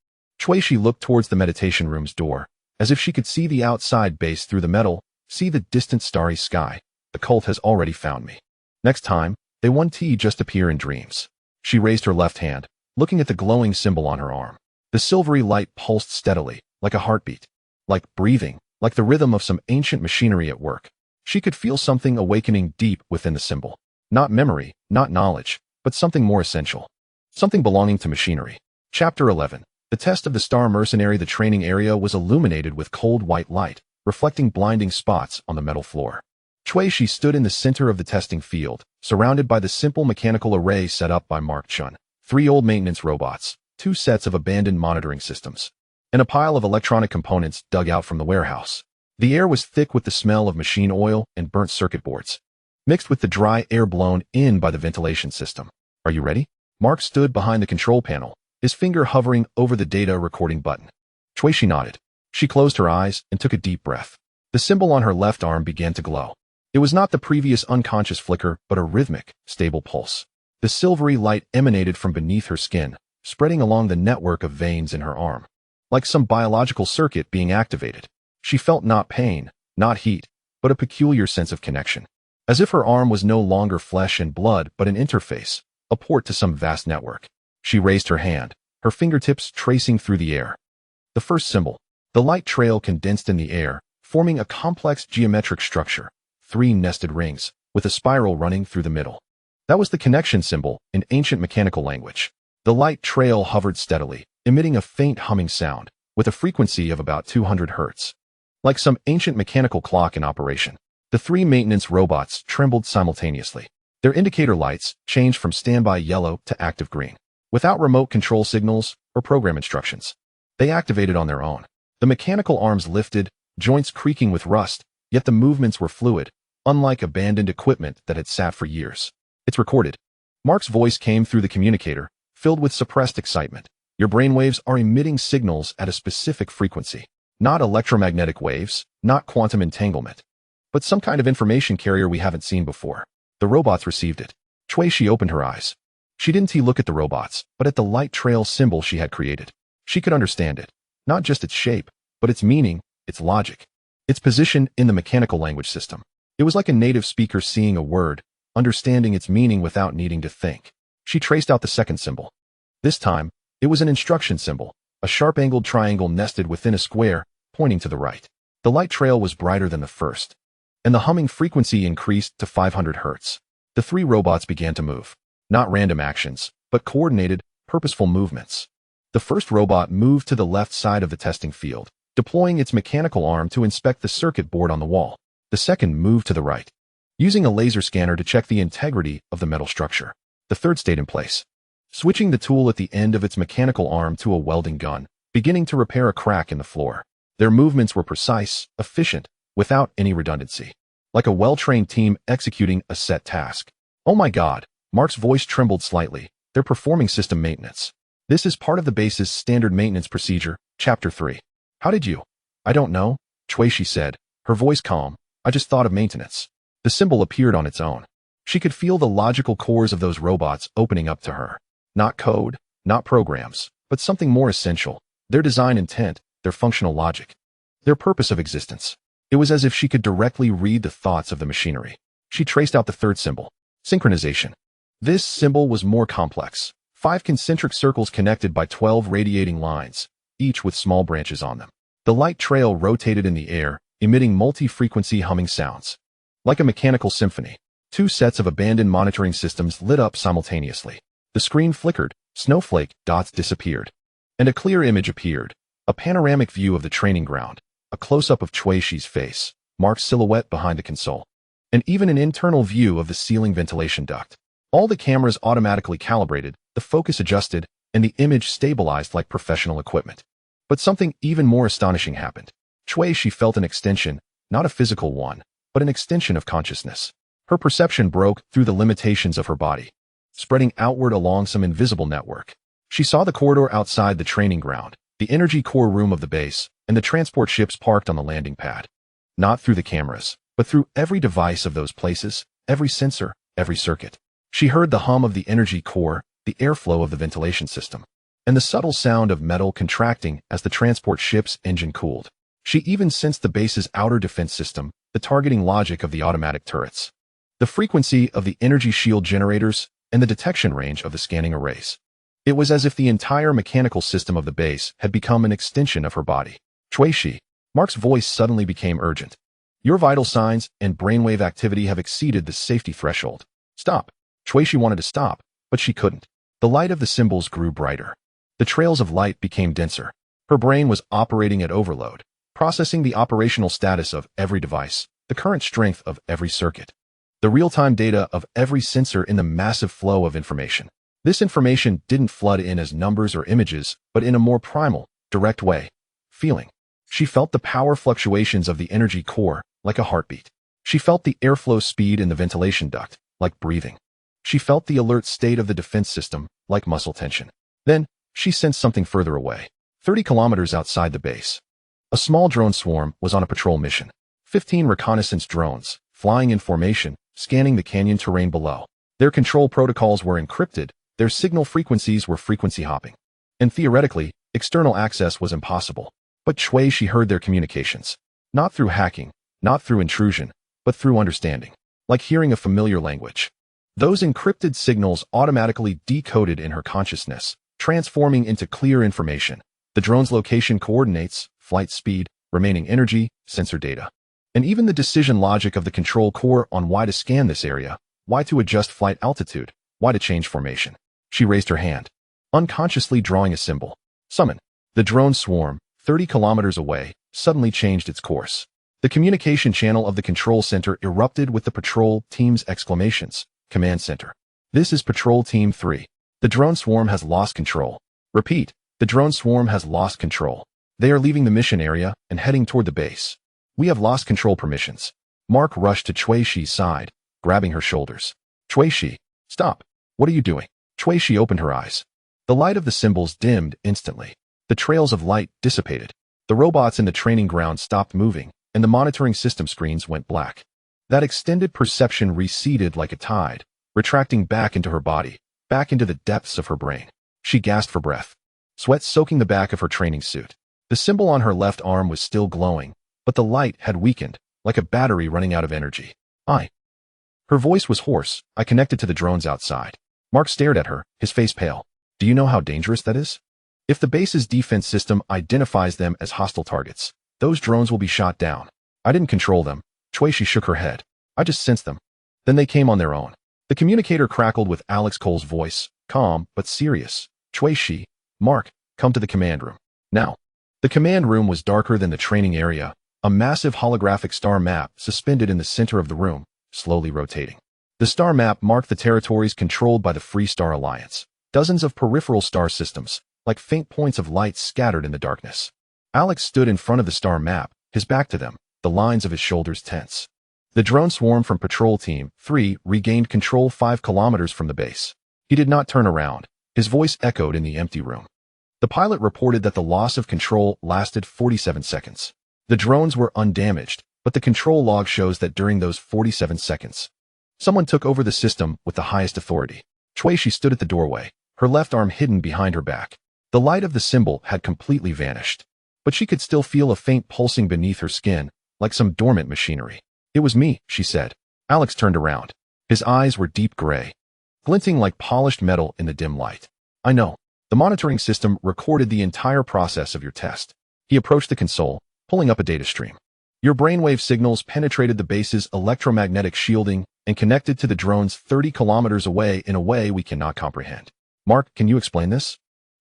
Shui looked towards the meditation room's door, as if she could see the outside base through the metal, see the distant starry sky. The cult has already found me. Next time, they want tea just appear in dreams. She raised her left hand, looking at the glowing symbol on her arm. The silvery light pulsed steadily, like a heartbeat. Like breathing, like the rhythm of some ancient machinery at work. She could feel something awakening deep within the symbol. Not memory, not knowledge, but something more essential. Something belonging to machinery. Chapter 11. The test of the Star Mercenary. The training area was illuminated with cold white light, reflecting blinding spots on the metal floor. Shui stood in the center of the testing field, surrounded by the simple mechanical array set up by Mark Chun. 3 old maintenance robots, 2 sets of abandoned monitoring systems, and a pile of electronic components dug out from the warehouse. The air was thick with the smell of machine oil and burnt circuit boards, mixed with the dry air blown in by the ventilation system. Are you ready? Mark stood behind the control panel, his finger hovering over the data recording button. Shui nodded. She closed her eyes and took a deep breath. The symbol on her left arm began to glow. It was not the previous unconscious flicker, but a rhythmic, stable pulse. The silvery light emanated from beneath her skin, spreading along the network of veins in her arm. Like some biological circuit being activated. She felt not pain, not heat, but a peculiar sense of connection. As if her arm was no longer flesh and blood, but an interface, a port to some vast network. She raised her hand, her fingertips tracing through the air. The first symbol. The light trail condensed in the air, forming a complex geometric structure. 3 nested rings, with a spiral running through the middle. That was the connection symbol in ancient mechanical language. The light trail hovered steadily, emitting a faint humming sound, with a frequency of about 200 Hz. Like some ancient mechanical clock in operation. The 3 maintenance robots trembled simultaneously. Their indicator lights changed from standby yellow to active green. Without remote control signals or program instructions. They activated on their own. The mechanical arms lifted, joints creaking with rust, yet the movements were fluid, unlike abandoned equipment that had sat for years. It's recorded. Mark's voice came through the communicator, filled with suppressed excitement. Your brainwaves are emitting signals at a specific frequency. Not electromagnetic waves, not quantum entanglement, but some kind of information carrier we haven't seen before. The robots received it. Shui opened her eyes. She didn't look at the robots, but at the light trail symbol she had created. She could understand it. Not just its shape, but its meaning, its logic, its position in the mechanical language system. It was like a native speaker seeing a word, understanding its meaning without needing to think. She traced out the second symbol. This time, it was an instruction symbol, a sharp-angled triangle nested within a square, pointing to the right. The light trail was brighter than the first, and the humming frequency increased to 500 Hz. The 3 robots began to move. Not random actions, but coordinated, purposeful movements. The first robot moved to the left side of the testing field, deploying its mechanical arm to inspect the circuit board on the wall. The second moved to the right, using a laser scanner to check the integrity of the metal structure. The third stayed in place, switching the tool at the end of its mechanical arm to a welding gun, beginning to repair a crack in the floor. Their movements were precise, efficient, without any redundancy. Like a well-trained team executing a set task. Oh my God, Mark's voice trembled slightly. They're performing system maintenance. This is part of the base's standard maintenance procedure, Chapter 3. How did you? I don't know, Shui said, Her voice calm. I just thought of maintenance. The symbol appeared on its own. She could feel the logical cores of those robots opening up to her. Not code, not programs, but something more essential. Their design intent, their functional logic, their purpose of existence. It was as if she could directly read the thoughts of the machinery. She traced out the third symbol. Synchronization. This symbol was more complex. 5 concentric circles connected by 12 radiating lines, each with small branches on them. The light trail rotated in the air, emitting multi-frequency humming sounds. Like a mechanical symphony, 2 sets of abandoned monitoring systems lit up simultaneously. The screen flickered, snowflake dots disappeared, and a clear image appeared. A panoramic view of the training ground, a close-up of Shui-Shi's face, Mark's silhouette behind the console, and even an internal view of the ceiling ventilation duct. All the cameras automatically calibrated, the focus adjusted, and the image stabilized like professional equipment. But something even more astonishing happened. Shui-Shi felt an extension, not a physical one, but an extension of consciousness. Her perception broke through the limitations of her body, spreading outward along some invisible network. She saw the corridor outside the training ground, the energy core room of the base, and the transport ships parked on the landing pad. Not through the cameras, but through every device of those places, every sensor, every circuit. She heard the hum of the energy core, the airflow of the ventilation system, and the subtle sound of metal contracting as the transport ship's engine cooled. She even sensed the base's outer defense system, the targeting logic of the automatic turrets, the frequency of the energy shield generators, and the detection range of the scanning arrays. It was as if the entire mechanical system of the base had become an extension of her body. Shui-Shi. Mark's voice suddenly became urgent. Your vital signs and brainwave activity have exceeded the safety threshold. Stop. Shui-Shi wanted to stop, but she couldn't. The light of the symbols grew brighter. The trails of light became denser. Her brain was operating at overload, processing the operational status of every device, the current strength of every circuit, the real-time data of every sensor in the massive flow of information. This information didn't flood in as numbers or images, but in a more primal, direct way. Feeling. She felt the power fluctuations of the energy core, like a heartbeat. She felt the airflow speed in the ventilation duct, like breathing. She felt the alert state of the defense system, like muscle tension. Then, she sensed something further away, 30 kilometers outside the base. A small drone swarm was on a patrol mission. 15 reconnaissance drones, flying in formation, scanning the canyon terrain below. Their control protocols were encrypted, their signal frequencies were frequency hopping. And theoretically, external access was impossible. But Shui-Shi heard their communications. Not through hacking, not through intrusion, but through understanding. Like hearing a familiar language. Those encrypted signals automatically decoded in her consciousness, transforming into clear information. The drone's location coordinates, flight speed, remaining energy, sensor data. And even the decision logic of the control core on why to scan this area, why to adjust flight altitude, why to change formation. She raised her hand, unconsciously drawing a symbol. Summon. The drone swarm, 30 kilometers away, suddenly changed its course. The communication channel of the control center erupted with the patrol team's exclamations. Command center. This is Patrol Team 3. The drone swarm has lost control. Repeat. The drone swarm has lost control. They are leaving the mission area and heading toward the base. We have lost control permissions. Mark rushed to Shui-Shi's side, grabbing her shoulders. Shui-Shi. Stop. What are you doing? Shui-Shi opened her eyes. The light of the symbols dimmed instantly. The trails of light dissipated. The robots in the training ground stopped moving, and the monitoring system screens went black. That extended perception receded like a tide, retracting back into her body, back into the depths of her brain. She gasped for breath, sweat soaking the back of her training suit. The symbol on her left arm was still glowing, but the light had weakened, like a battery running out of energy. Her voice was hoarse. I connected to the drones outside. Mark stared at her, his face pale. Do you know how dangerous that is? If the base's defense system identifies them as hostile targets, those drones will be shot down. I didn't control them. Shui-Shi shook her head. I just sensed them. Then they came on their own. The communicator crackled with Alex Cole's voice, calm but serious. Shui-Shi, Mark, come to the command room. Now. The command room was darker than the training area, a massive holographic star map suspended in the center of the room, slowly rotating. The star map marked the territories controlled by the Free Star Alliance. Dozens of peripheral star systems, like faint points of light scattered in the darkness. Alex stood in front of the star map, his back to them, the lines of his shoulders tense. The drone swarm from Patrol Team 3 regained control 5 kilometers from the base. He did not turn around. His voice echoed in the empty room. The pilot reported that the loss of control lasted 47 seconds. The drones were undamaged, but the control log shows that during those 47 seconds, someone took over the system with the highest authority. Shuishi stood at the doorway, her left arm hidden behind her back. The light of the symbol had completely vanished, but she could still feel a faint pulsing beneath her skin, like some dormant machinery. "It was me," she said. Alex turned around. His eyes were deep gray, glinting like polished metal in the dim light. "I know. The monitoring system recorded the entire process of your test." He approached the console, pulling up a data stream. "Your brainwave signals penetrated the base's electromagnetic shielding and connected to the drones 30 kilometers away in a way we cannot comprehend." "Mark, can you explain this?"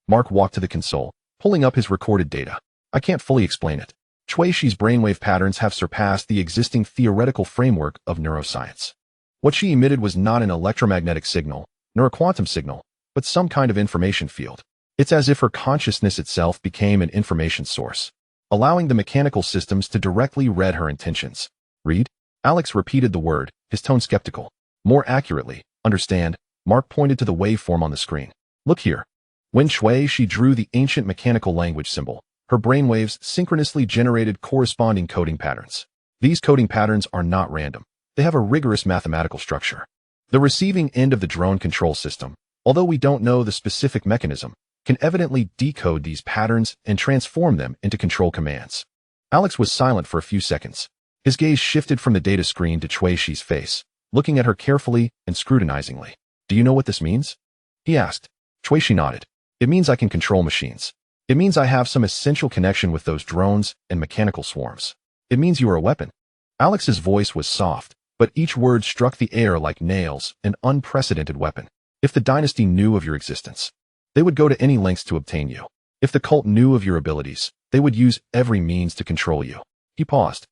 Mark walked to the console, pulling up his recorded data. "I can't fully explain it. Shuishi's brainwave patterns have surpassed the existing theoretical framework of neuroscience. What she emitted was not an electromagnetic signal, nor a quantum signal, but some kind of information field. It's as if her consciousness itself became an information source, allowing the mechanical systems to directly read her intentions." "Read?" Alex repeated the word, his tone skeptical. "More accurately, understand." Mark pointed to the waveform on the screen. "Look here." When Shuishi drew the ancient mechanical language symbol, her brainwaves synchronously generated corresponding coding patterns. These coding patterns are not random. They have a rigorous mathematical structure. The receiving end of the drone control system, although we don't know the specific mechanism, can evidently decode these patterns and transform them into control commands. Alex was silent for a few seconds. His gaze shifted from the data screen to Shuishi's face, looking at her carefully and scrutinizingly. "Do you know what this means?" he asked. Shuishi nodded. "It means I can control machines. It means I have some essential connection with those drones and mechanical swarms. It means you are a weapon." Alex's voice was soft, but each word struck the air like nails, an unprecedented weapon. "If the dynasty knew of your existence, they would go to any lengths to obtain you. If the cult knew of your abilities, they would use every means to control you." He paused.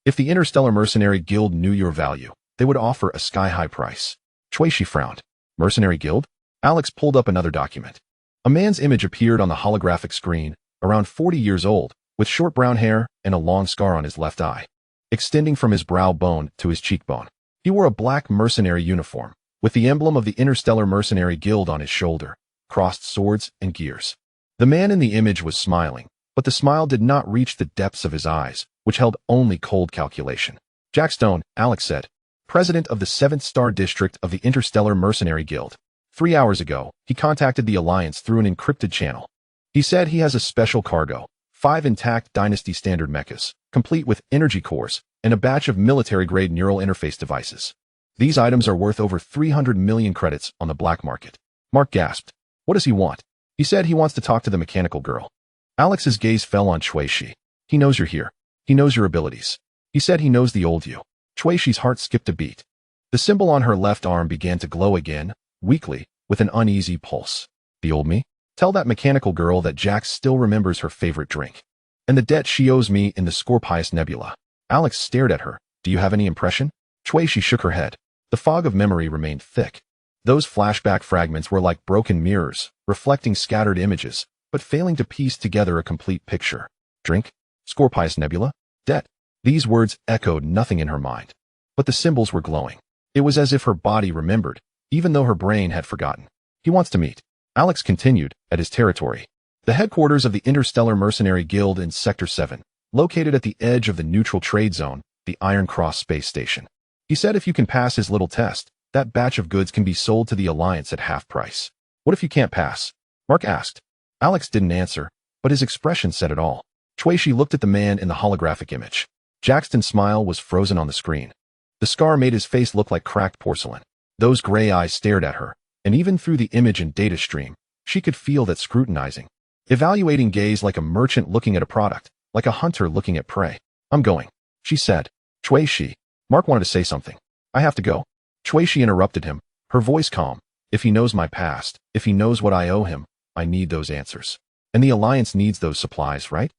"If the interstellar mercenary guild knew your value, they would offer a sky-high price." Shuishi frowned. "Mercenary guild?" Alex pulled up another document. A man's image appeared on the holographic screen, around 40 years old, with short brown hair and a long scar on his left eye, extending from his brow bone to his cheekbone. He wore a black mercenary uniform, with the emblem of the Interstellar Mercenary Guild on his shoulder, crossed swords and gears. The man in the image was smiling, but the smile did not reach the depths of his eyes, which held only cold calculation. "Jack Stone," Alex said, "president of the 7th Star District of the Interstellar Mercenary Guild. 3 hours ago, he contacted the Alliance through an encrypted channel. He said he has a special cargo, 5 intact Dynasty standard mechas, complete with energy cores, and a batch of military-grade neural interface devices. These items are worth over 300 million credits on the black market." Mark gasped. "What does he want?" "He said he wants to talk to the mechanical girl." Alex's gaze fell on Shuishi. "He knows you're here. He knows your abilities. He said he knows the old you." Shuishi's heart skipped a beat. The symbol on her left arm began to glow again, weakly, with an uneasy pulse. "The old me? Tell that mechanical girl that Jax still remembers her favorite drink. And the debt she owes me in the Scorpius Nebula." Alex stared at her. "Do you have any impression?" Shuishi shook her head. The fog of memory remained thick. Those flashback fragments were like broken mirrors, reflecting scattered images, but failing to piece together a complete picture. Drink? Scorpius Nebula? Debt? These words echoed nothing in her mind. But the symbols were glowing. It was as if her body remembered, even though her brain had forgotten. "He wants to meet." Alex continued, "at his territory. The headquarters of the Interstellar Mercenary Guild in Sector 7, located at the edge of the neutral trade zone, the Iron Cross space station. He said if you can pass his little test, that batch of goods can be sold to the Alliance at half price." "What if you can't pass?" Mark asked. Alex didn't answer, but his expression said it all. Shuishi looked at the man in the holographic image. Jackson's smile was frozen on the screen. The scar made his face look like cracked porcelain. Those gray eyes stared at her, and even through the image and data stream, she could feel that scrutinizing, evaluating gaze like a merchant looking at a product, like a hunter looking at prey. "I'm going," she said. "Shuishi." Mark wanted to say something. "I have to go." Shuishi interrupted him, her voice calm. "If he knows my past, if he knows what I owe him, I need those answers. And the Alliance needs those supplies, right?"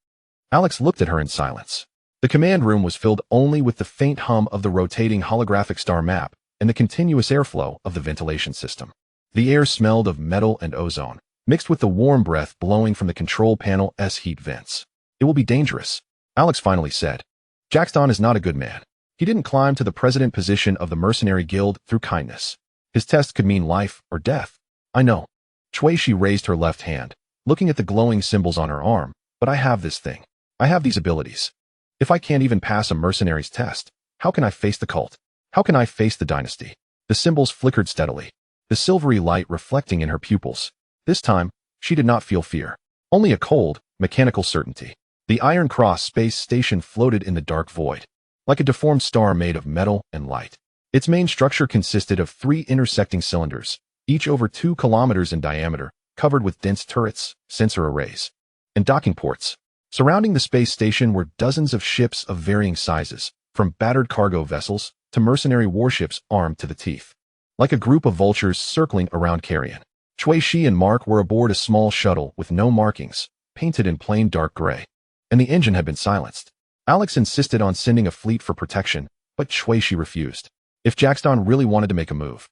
Alex looked at her in silence. The command room was filled only with the faint hum of the rotating holographic star map and the continuous airflow of the ventilation system. The air smelled of metal and ozone, mixed with the warm breath blowing from the control panel's heat vents. "It will be dangerous," Alex finally said. "Jackson is not a good man. He didn't climb to the president position of the Mercenary Guild through kindness. His test could mean life or death." "I know." Shuishi raised her left hand, looking at the glowing symbols on her arm. "But I have this thing. I have these abilities. If I can't even pass a mercenary's test, how can I face the cult? How can I face the dynasty? The symbols flickered steadily, the silvery light reflecting in her pupils. This time, she did not feel fear. Only a cold, mechanical certainty. The Iron Cross space station floated in the dark void, like a deformed star made of metal and light. Its main structure consisted of 3 intersecting cylinders, each over 2 kilometers in diameter, covered with dense turrets, sensor arrays, and docking ports. Surrounding the space station were dozens of ships of varying sizes, from battered cargo vessels to mercenary warships armed to the teeth. Like a group of vultures circling around carrion, Cui Shi and Mark were aboard a small shuttle with no markings, painted in plain dark gray. And the engine had been silenced. Alex insisted on sending a fleet for protection, but Cui Shi refused. If Jackson really wanted to make a move,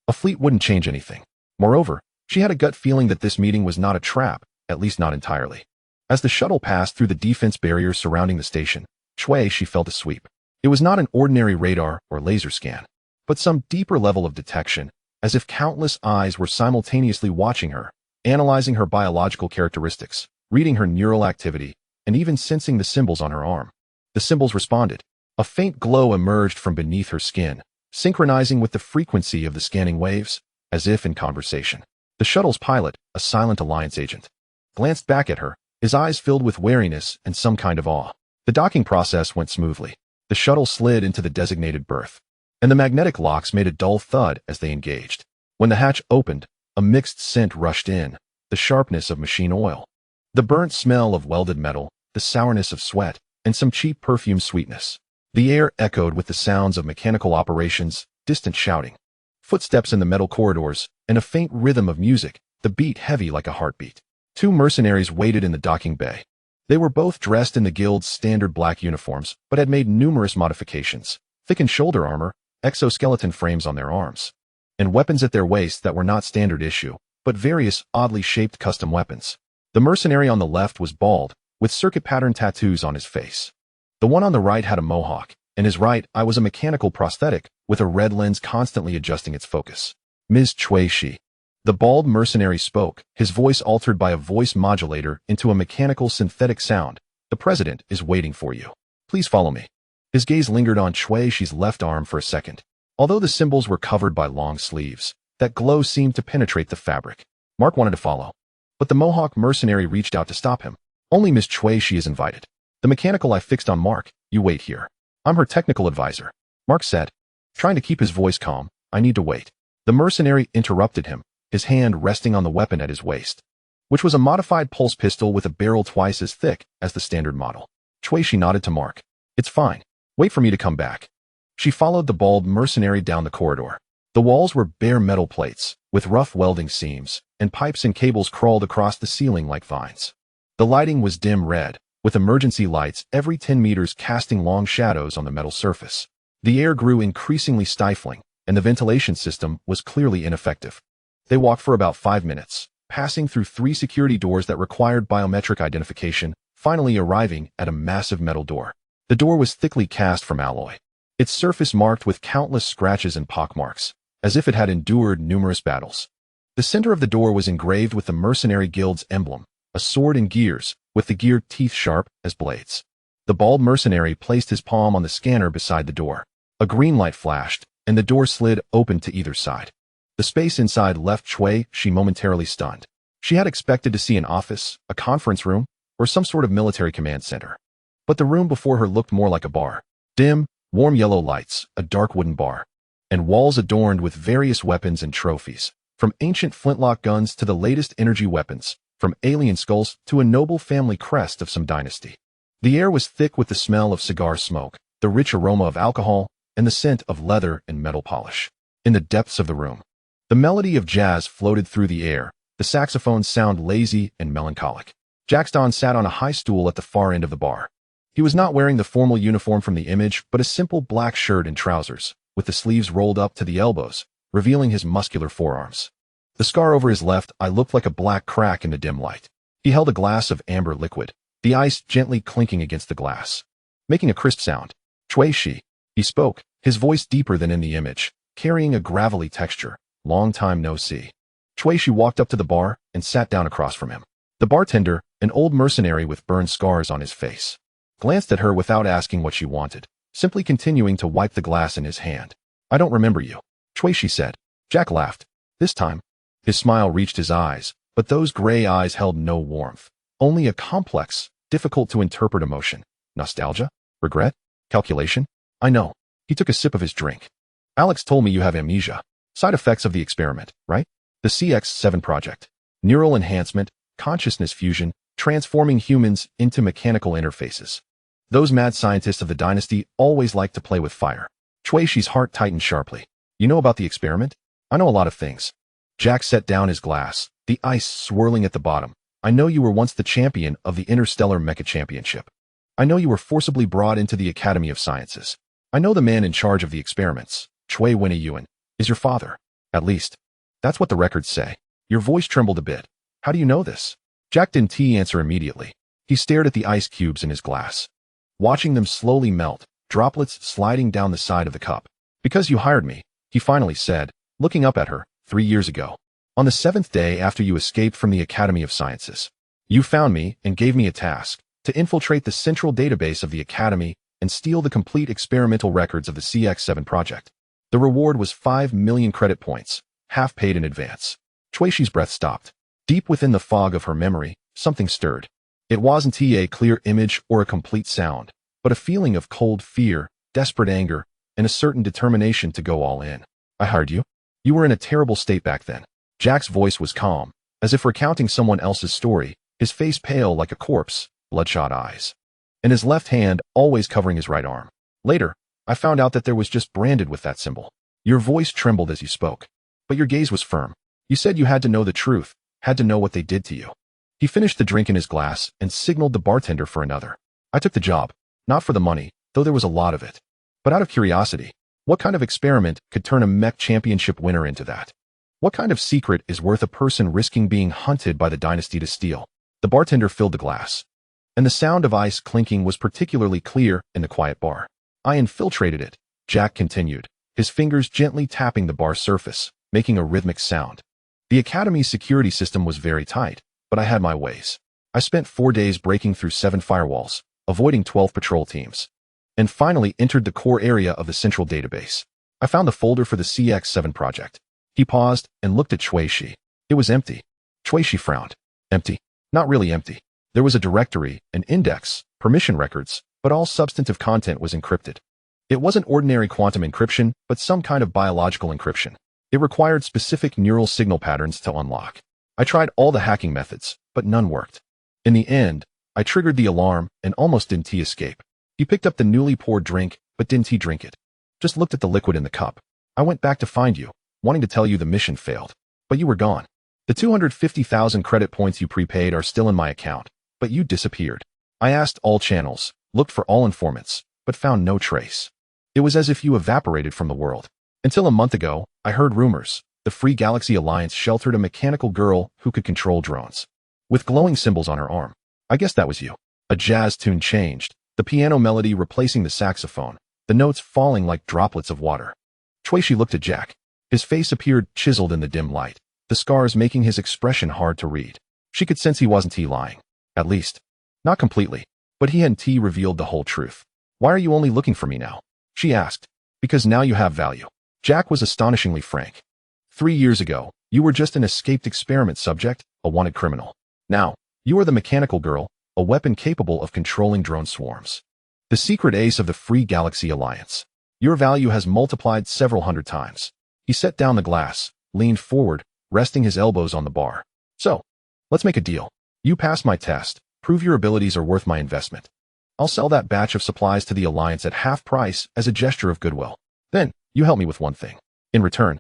a fleet wouldn't change anything. Moreover, she had a gut feeling that this meeting was not a trap, at least not entirely. As the shuttle passed through the defense barriers surrounding the station, Cui Shi felt a sweep. It was not an ordinary radar or laser scan, but some deeper level of detection, as if countless eyes were simultaneously watching her, analyzing her biological characteristics, reading her neural activity, and even sensing the symbols on her arm. The symbols responded. A faint glow emerged from beneath her skin, synchronizing with the frequency of the scanning waves, as if in conversation. The shuttle's pilot, a silent Alliance agent, glanced back at her, his eyes filled with wariness and some kind of awe. The docking process went smoothly. The shuttle slid into the designated berth, and the magnetic locks made a dull thud as they engaged. When the hatch opened, a mixed scent rushed in, the sharpness of machine oil, the burnt smell of welded metal, the sourness of sweat, and some cheap perfume sweetness. The air echoed with the sounds of mechanical operations, distant shouting, footsteps in the metal corridors, and a faint rhythm of music, the beat heavy like a heartbeat. 2 mercenaries waited in the docking bay. They were both dressed in the guild's standard black uniforms, but had made numerous modifications: thickened shoulder armor, exoskeleton frames on their arms, and weapons at their waists that were not standard issue, but various oddly shaped custom weapons. The mercenary on the left was bald, with circuit pattern tattoos on his face. The one on the right had a mohawk, and his right eye was a mechanical prosthetic with a red lens constantly adjusting its focus. Ms. Cui Shi. The bald mercenary spoke, his voice altered by a voice modulator into a mechanical synthetic sound. The president is waiting for you. Please follow me. His gaze lingered on Cui Shi's left arm for a second. Although the symbols were covered by long sleeves, that glow seemed to penetrate the fabric. Mark wanted to follow, but the Mohawk mercenary reached out to stop him. Only Ms. Cui Shi is invited. The mechanical eye fixed on Mark. You wait here. I'm her technical advisor, Mark said, trying to keep his voice calm. I need to wait. The mercenary interrupted him, his hand resting on the weapon at his waist, which was a modified pulse pistol with a barrel twice as thick as the standard model. Cui Shi nodded to Mark. It's fine. Wait for me to come back. She followed the bald mercenary down the corridor. The walls were bare metal plates, with rough welding seams, and pipes and cables crawled across the ceiling like vines. The lighting was dim red, with emergency lights every 10 meters casting long shadows on the metal surface. The air grew increasingly stifling, and the ventilation system was clearly ineffective. They walked for about 5 minutes, passing through 3 security doors that required biometric identification, finally arriving at a massive metal door. The door was thickly cast from alloy, its surface marked with countless scratches and pockmarks, as if it had endured numerous battles. The center of the door was engraved with the Mercenary Guild's emblem, a sword and gears, with the geared teeth sharp as blades. The bald mercenary placed his palm on the scanner beside the door. A green light flashed, and the door slid open to either side. The space inside left Cui Shi momentarily stunned. She had expected to see an office, a conference room, or some sort of military command center. But the room before her looked more like a bar. Dim, warm yellow lights, a dark wooden bar, and walls adorned with various weapons and trophies, from ancient flintlock guns to the latest energy weapons, from alien skulls to a noble family crest of some dynasty. The air was thick with the smell of cigar smoke, the rich aroma of alcohol, and the scent of leather and metal polish. In the depths of the room, the melody of jazz floated through the air, the saxophones sound lazy and melancholic. Jackson sat on a high stool at the far end of the bar. He was not wearing the formal uniform from the image, but a simple black shirt and trousers, with the sleeves rolled up to the elbows, revealing his muscular forearms. The scar over his left eye looked like a black crack in the dim light. He held a glass of amber liquid, the ice gently clinking against the glass, making a crisp sound. Cui Shi, he spoke, his voice deeper than in the image, carrying a gravelly texture. Long time no see. Cui Shi walked up to the bar and sat down across from him. The bartender, an old mercenary with burned scars on his face, glanced at her without asking what she wanted, simply continuing to wipe the glass in his hand. I don't remember you, Shui said. Jack laughed. This time, his smile reached his eyes, but those gray eyes held no warmth, only a complex, difficult to interpret emotion. Nostalgia? Regret? Calculation? I know. He took a sip of his drink. Alex told me you have amnesia. Side effects of the experiment, right? The CX-7 project. Neural enhancement, consciousness fusion, transforming humans into mechanical interfaces. Those mad scientists of the dynasty always like to play with fire. Shui's heart tightened sharply. You know about the experiment? I know a lot of things. Jack set down his glass, the ice swirling at the bottom. I know you were once the champion of the interstellar Mecha championship. I know you were forcibly brought into the Academy of Sciences. I know the man in charge of the experiments, Shui Yuan, is your father. At least, that's what the records say. Your voice trembled a bit. How do you know this? Jack didn't answer immediately. He stared at the ice cubes in his glass, watching them slowly melt, droplets sliding down the side of the cup. Because you hired me, he finally said, looking up at her, 3 years ago. On the 7th day after you escaped from the Academy of Sciences. You found me and gave me a task, to infiltrate the central database of the Academy and steal the complete experimental records of the CX-7 project. The reward was 5 million credit points, half paid in advance. Shui's breath stopped. Deep within the fog of her memory, something stirred. It wasn't a clear image or a complete sound, but a feeling of cold fear, desperate anger, and a certain determination to go all in. I hired you? You were in a terrible state back then. Jack's voice was calm, as if recounting someone else's story, his face pale like a corpse, bloodshot eyes, and his left hand always covering his right arm. Later, I found out that there was just branded with that symbol. Your voice trembled as you spoke, but your gaze was firm. You said you had to know the truth, had to know what they did to you. He finished the drink in his glass and signaled the bartender for another. I took the job, not for the money, though there was a lot of it, but out of curiosity. What kind of experiment could turn a mech championship winner into that? What kind of secret is worth a person risking being hunted by the dynasty to steal? The bartender filled the glass, and the sound of ice clinking was particularly clear in the quiet bar. I infiltrated it, Jack continued, his fingers gently tapping the bar's surface, making a rhythmic sound. The Academy's security system was very tight, but I had my ways. I spent 4 days breaking through 7 firewalls, avoiding 12 patrol teams, and finally entered the core area of the central database. I found the folder for the CX-7 project. He paused and looked at Shui. It was empty. Shui frowned. Empty? Not really empty. There was a directory, an index, permission records, but all substantive content was encrypted. It wasn't ordinary quantum encryption, but some kind of biological encryption. It required specific neural signal patterns to unlock. I tried all the hacking methods, but none worked. In the end, I triggered the alarm and almost didn't escape. He picked up the newly poured drink, but didn't drink it. Just looked at the liquid in the cup. I went back to find you, wanting to tell you the mission failed. But you were gone. The 250,000 credit points you prepaid are still in my account, but you disappeared. I asked all channels, looked for all informants, but found no trace. It was as if you evaporated from the world. Until a month ago, I heard rumors. The Free Galaxy Alliance sheltered a mechanical girl who could control drones, with glowing symbols on her arm. I guess that was you. A jazz tune changed, the piano melody replacing the saxophone, the notes falling like droplets of water. Shui looked at Jack. His face appeared chiseled in the dim light, the scars making his expression hard to read. She could sense he wasn't lying. At least, not completely, but he hadn't revealed the whole truth. Why are you only looking for me now? She asked. Because now you have value. Jack was astonishingly frank. 3 years ago, you were just an escaped experiment subject, a wanted criminal. Now, you are the mechanical girl, a weapon capable of controlling drone swarms. The secret ace of the Free Galaxy Alliance. Your value has multiplied several hundred times. He set down the glass, leaned forward, resting his elbows on the bar. So, let's make a deal. You pass my test, prove your abilities are worth my investment. I'll sell that batch of supplies to the Alliance at half price as a gesture of goodwill. Then, you help me with one thing. In return,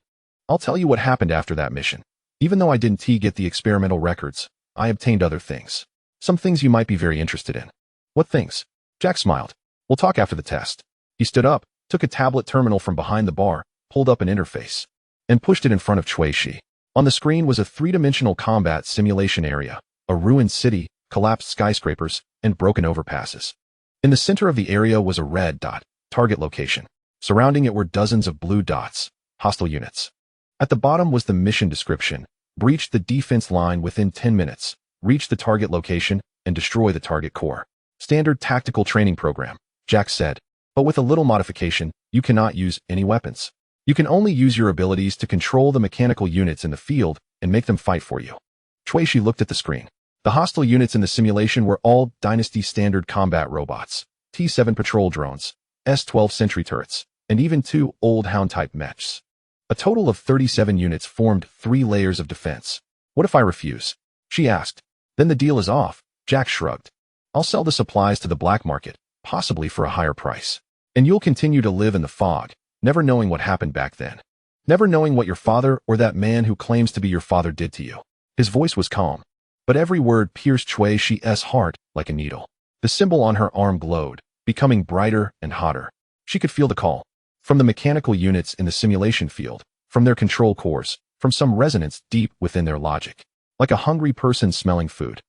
I'll tell you what happened after that mission. Even though I didn't get the experimental records, I obtained other things. Some things you might be very interested in. What things? Jack smiled. We'll talk after the test. He stood up, took a tablet terminal from behind the bar, pulled up an interface, and pushed it in front of Shui. On the screen was a 3-dimensional combat simulation area, a ruined city, collapsed skyscrapers, and broken overpasses. In the center of the area was a red dot, target location. Surrounding it were dozens of blue dots, hostile units. At the bottom was the mission description: breach the defense line within 10 minutes, reach the target location, and destroy the target core. Standard tactical training program, Jack said. But with a little modification, you cannot use any weapons. You can only use your abilities to control the mechanical units in the field and make them fight for you. Shuishi looked at the screen. The hostile units in the simulation were all Dynasty standard combat robots, T-7 patrol drones, S-12 sentry turrets, and even 2 old Hound-type mechs. A total of 37 units formed 3 layers of defense. What if I refuse? She asked. Then the deal is off, Jack shrugged. I'll sell the supplies to the black market, possibly for a higher price. And you'll continue to live in the fog, never knowing what happened back then. Never knowing what your father or that man who claims to be your father did to you. His voice was calm, but every word pierced Shuishi's heart like a needle. The symbol on her arm glowed, becoming brighter and hotter. She could feel the call. From the mechanical units in the simulation field, from their control cores, from some resonance deep within their logic. Like a hungry person smelling food.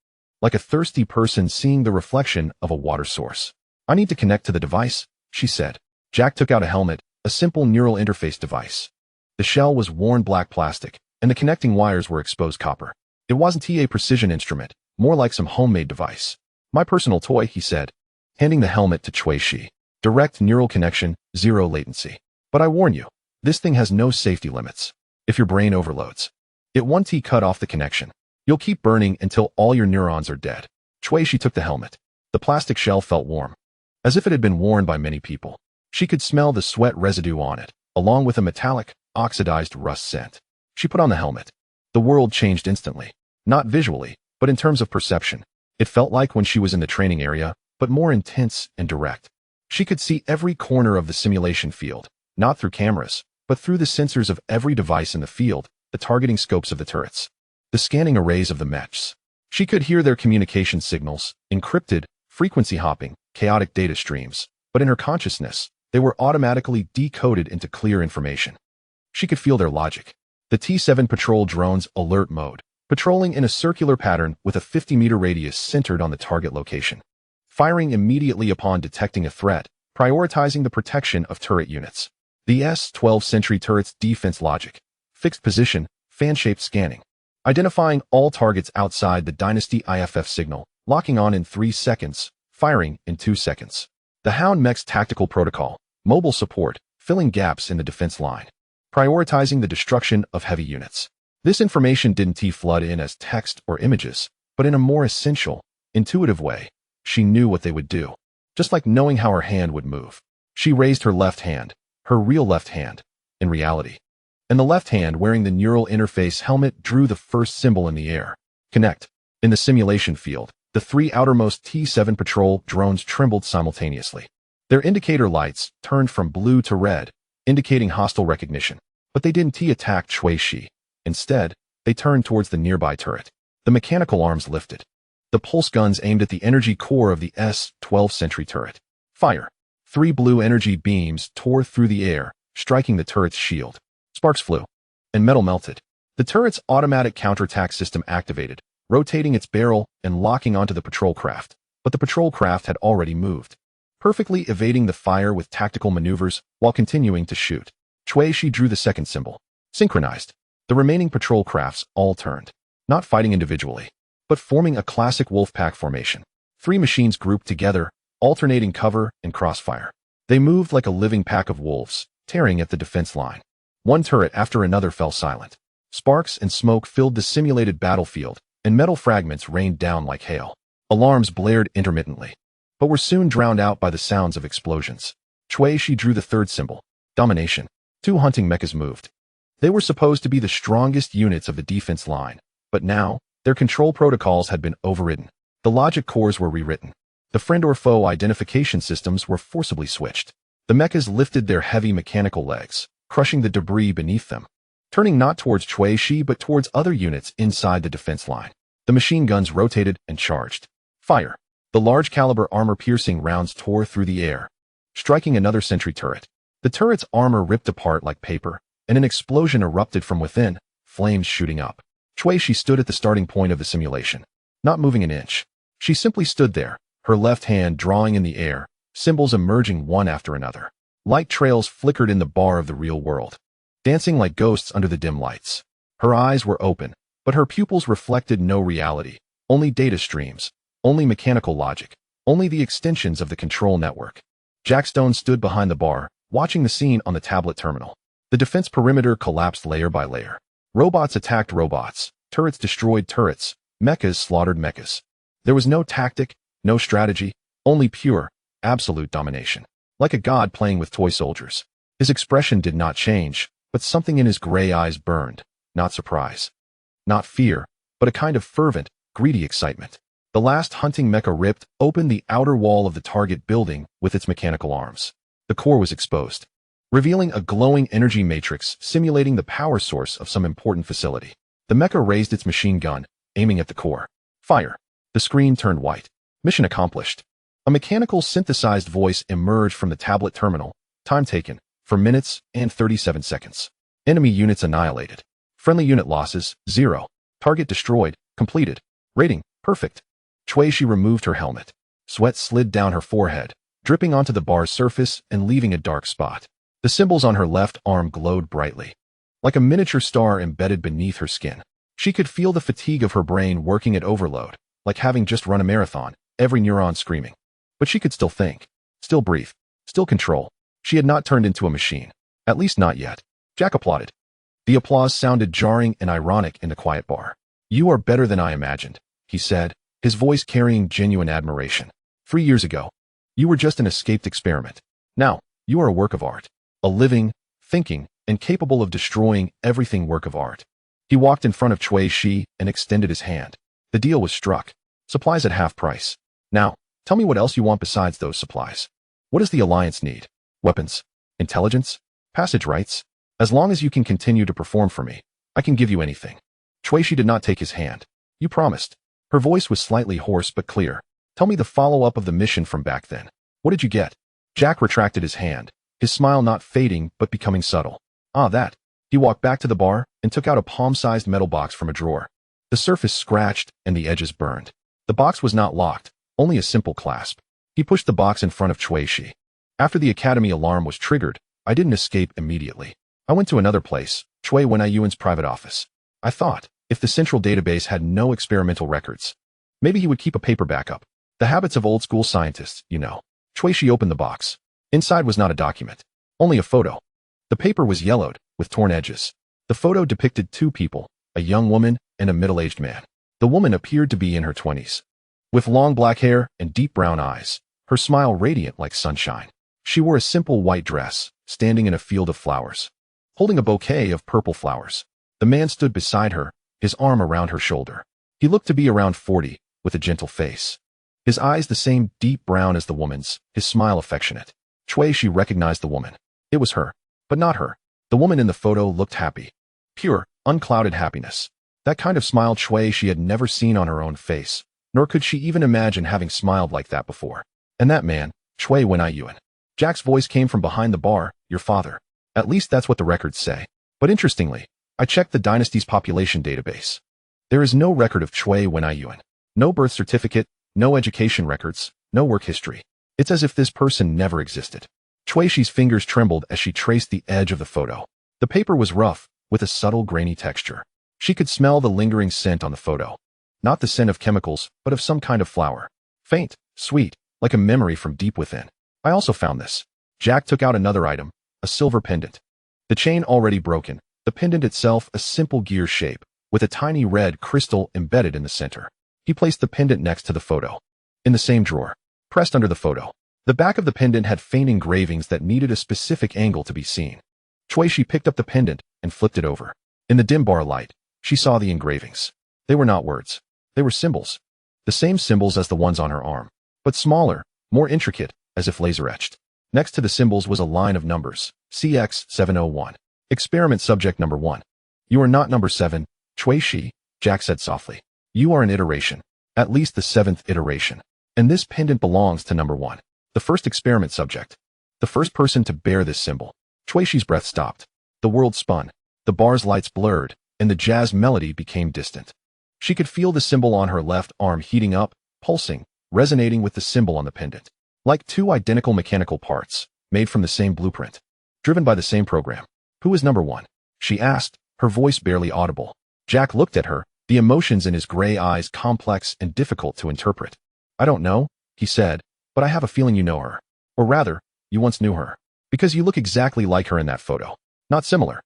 Like a thirsty person seeing the reflection of a water source. I need to connect to the device, she said. Jack took out a helmet, a simple neural interface device. The shell was worn black plastic, and the connecting wires were exposed copper. It wasn't a precision instrument, more like some homemade device. My personal toy, he said, handing the helmet to Shuishi. Direct neural connection, 0 latency. But I warn you, this thing has no safety limits. If your brain overloads, it won't cut off the connection. You'll keep burning until all your neurons are dead. Shuishi took the helmet. The plastic shell felt warm, as if it had been worn by many people. She could smell the sweat residue on it, along with a metallic, oxidized rust scent. She put on the helmet. The world changed instantly. Not visually, but in terms of perception. It felt like when she was in the training area, but more intense and direct. She could see every corner of the simulation field, not through cameras, but through the sensors of every device in the field, the targeting scopes of the turrets, the scanning arrays of the mechs. She could hear their communication signals, encrypted, frequency hopping, chaotic data streams, but in her consciousness, they were automatically decoded into clear information. She could feel their logic. The T-7 patrol drones alert mode, patrolling in a circular pattern with a 50-meter radius centered on the target location. Firing immediately upon detecting a threat, prioritizing the protection of turret units. The S-12 sentry turret's defense logic. Fixed position, fan-shaped scanning. Identifying all targets outside the Dynasty IFF signal, locking on in 3 seconds, firing in 2 seconds. The Hound mech's tactical protocol, mobile support, filling gaps in the defense line. Prioritizing the destruction of heavy units. This information didn't flood in as text or images, but in a more essential, intuitive way. She knew what they would do, just like knowing how her hand would move. She raised her left hand, her real left hand, in reality. And the left hand wearing the neural interface helmet drew the first symbol in the air. Connect. In the simulation field, the 3 outermost T-7 patrol drones trembled simultaneously. Their indicator lights turned from blue to red, indicating hostile recognition. But they didn't attack Shuishi. Instead, they turned towards the nearby turret. The mechanical arms lifted. The pulse guns aimed at the energy core of the S-12 sentry turret. Fire. 3 blue energy beams tore through the air, striking the turret's shield. Sparks flew, and metal melted. The turret's automatic counterattack system activated, rotating its barrel and locking onto the patrol craft. But the patrol craft had already moved, perfectly evading the fire with tactical maneuvers while continuing to shoot. Shuishi drew the second symbol. Synchronized. The remaining patrol crafts all turned, not fighting individually, but forming a classic wolfpack formation. 3 machines grouped together, alternating cover and crossfire. They moved like a living pack of wolves, tearing at the defense line. One turret after another fell silent. Sparks and smoke filled the simulated battlefield, and metal fragments rained down like hail. Alarms blared intermittently, but were soon drowned out by the sounds of explosions. Shuishi drew the third symbol. Domination. 2 hunting mechas moved. They were supposed to be the strongest units of the defense line, but now, their control protocols had been overridden. The logic cores were rewritten. The friend or foe identification systems were forcibly switched. The mechas lifted their heavy mechanical legs, crushing the debris beneath them, turning not towards Shuishi but towards other units inside the defense line. The machine guns rotated and charged. Fire. The large-caliber armor-piercing rounds tore through the air, striking another sentry turret. The turret's armor ripped apart like paper, and an explosion erupted from within, flames shooting up. Shuishi stood at the starting point of the simulation, not moving an inch. She simply stood there, her left hand drawing in the air, symbols emerging one after another. Light trails flickered in the bar of the real world, dancing like ghosts under the dim lights. Her eyes were open, but her pupils reflected no reality, only data streams, only mechanical logic, only the extensions of the control network. Jack Stone stood behind the bar, watching the scene on the tablet terminal. The defense perimeter collapsed layer by layer. Robots attacked robots, turrets destroyed turrets, mechas slaughtered mechas. There was no tactic, no strategy, only pure, absolute domination. Like a god playing with toy soldiers. His expression did not change, but something in his gray eyes burned. Not surprise. Not fear, but a kind of fervent, greedy excitement. The last hunting mecha ripped open the outer wall of the target building with its mechanical arms. The core was exposed, revealing a glowing energy matrix simulating the power source of some important facility. The mecha raised its machine gun, aiming at the core. Fire. The screen turned white. Mission accomplished. A mechanical synthesized voice emerged from the tablet terminal. Time taken, 4 minutes and 37 seconds. Enemy units annihilated. Friendly unit losses, 0. Target destroyed, completed. Rating, perfect. Shui removed her helmet. Sweat slid down her forehead, dripping onto the bar's surface and leaving a dark spot. The symbols on her left arm glowed brightly, like a miniature star embedded beneath her skin. She could feel the fatigue of her brain working at overload, like having just run a marathon, every neuron screaming. But she could still think, still breathe, still control. She had not turned into a machine. At least not yet. Jack applauded. The applause sounded jarring and ironic in the quiet bar. You are better than I imagined, he said, his voice carrying genuine admiration. 3 years ago, you were just an escaped experiment. Now, you are a work of art. A living, thinking, and capable of destroying everything work of art. He walked in front of Cui Shi and extended his hand. The deal was struck. Supplies at half price. Now, tell me what else you want besides those supplies. What does the Alliance need? Weapons? Intelligence? Passage rights? As long as you can continue to perform for me, I can give you anything. Cui Shi did not take his hand. You promised. Her voice was slightly hoarse but clear. Tell me the follow-up of the mission from back then. What did you get? Jack retracted his hand, his smile not fading but becoming subtle. Ah, that. He walked back to the bar and took out a palm-sized metal box from a drawer. The surface scratched and the edges burned. The box was not locked, only a simple clasp. He pushed the box in front of Cui Shi. After the academy alarm was triggered, I didn't escape immediately. I went to another place, Cui Wenyuan's private office. I thought, if the central database had no experimental records, maybe he would keep a paper backup. The habits of old-school scientists, you know. Cui Shi opened the box. Inside was not a document, only a photo. The paper was yellowed, with torn edges. The photo depicted 2 people, a young woman and a middle-aged man. The woman appeared to be in her 20s. With long black hair and deep brown eyes, her smile radiant like sunshine. She wore a simple white dress, standing in a field of flowers, holding a bouquet of purple flowers. The man stood beside her, his arm around her shoulder. He looked to be around 40, with a gentle face. His eyes the same deep brown as the woman's, his smile affectionate. Cui Shi recognized the woman. It was her, but not her. The woman in the photo looked happy. Pure, unclouded happiness. That kind of smile Cui Shi had never seen on her own face, nor could she even imagine having smiled like that before. And that man, Cui Wenyuan. Jack's voice came from behind the bar, your father. At least that's what the records say. But interestingly, I checked the dynasty's population database. There is no record of Cui Wenyuan. No birth certificate, no education records, no work history. It's as if this person never existed. Cui Shi's fingers trembled as she traced the edge of the photo. The paper was rough, with a subtle grainy texture. She could smell the lingering scent on the photo. Not the scent of chemicals, but of some kind of flower. Faint, sweet, like a memory from deep within. I also found this. Jack took out another item, a silver pendant. The chain already broken, the pendant itself a simple gear shape, with a tiny red crystal embedded in the center. He placed the pendant next to the photo. In the same drawer, pressed under the photo. The back of the pendant had faint engravings that needed a specific angle to be seen. Cui Shi picked up the pendant and flipped it over. In the dim bar light, she saw the engravings. They were not words. They were symbols. The same symbols as the ones on her arm, but smaller, more intricate, as if laser-etched. Next to the symbols was a line of numbers, CX701. Experiment subject number 1. You are not number 7, Cui Shi, Jack said softly. You are an iteration, at least the 7th iteration. And this pendant belongs to number 1. The first experiment subject. The first person to bear this symbol. Cui Shi's breath stopped. The world spun. The bar's lights blurred, and the jazz melody became distant. She could feel the symbol on her left arm heating up, pulsing, resonating with the symbol on the pendant. Like 2 identical mechanical parts, made from the same blueprint. Driven by the same program. Who is number 1? She asked, her voice barely audible. Jack looked at her, the emotions in his gray eyes complex and difficult to interpret. I don't know, he said, but I have a feeling you know her. Or rather, you once knew her. Because you look exactly like her in that photo. Not similar,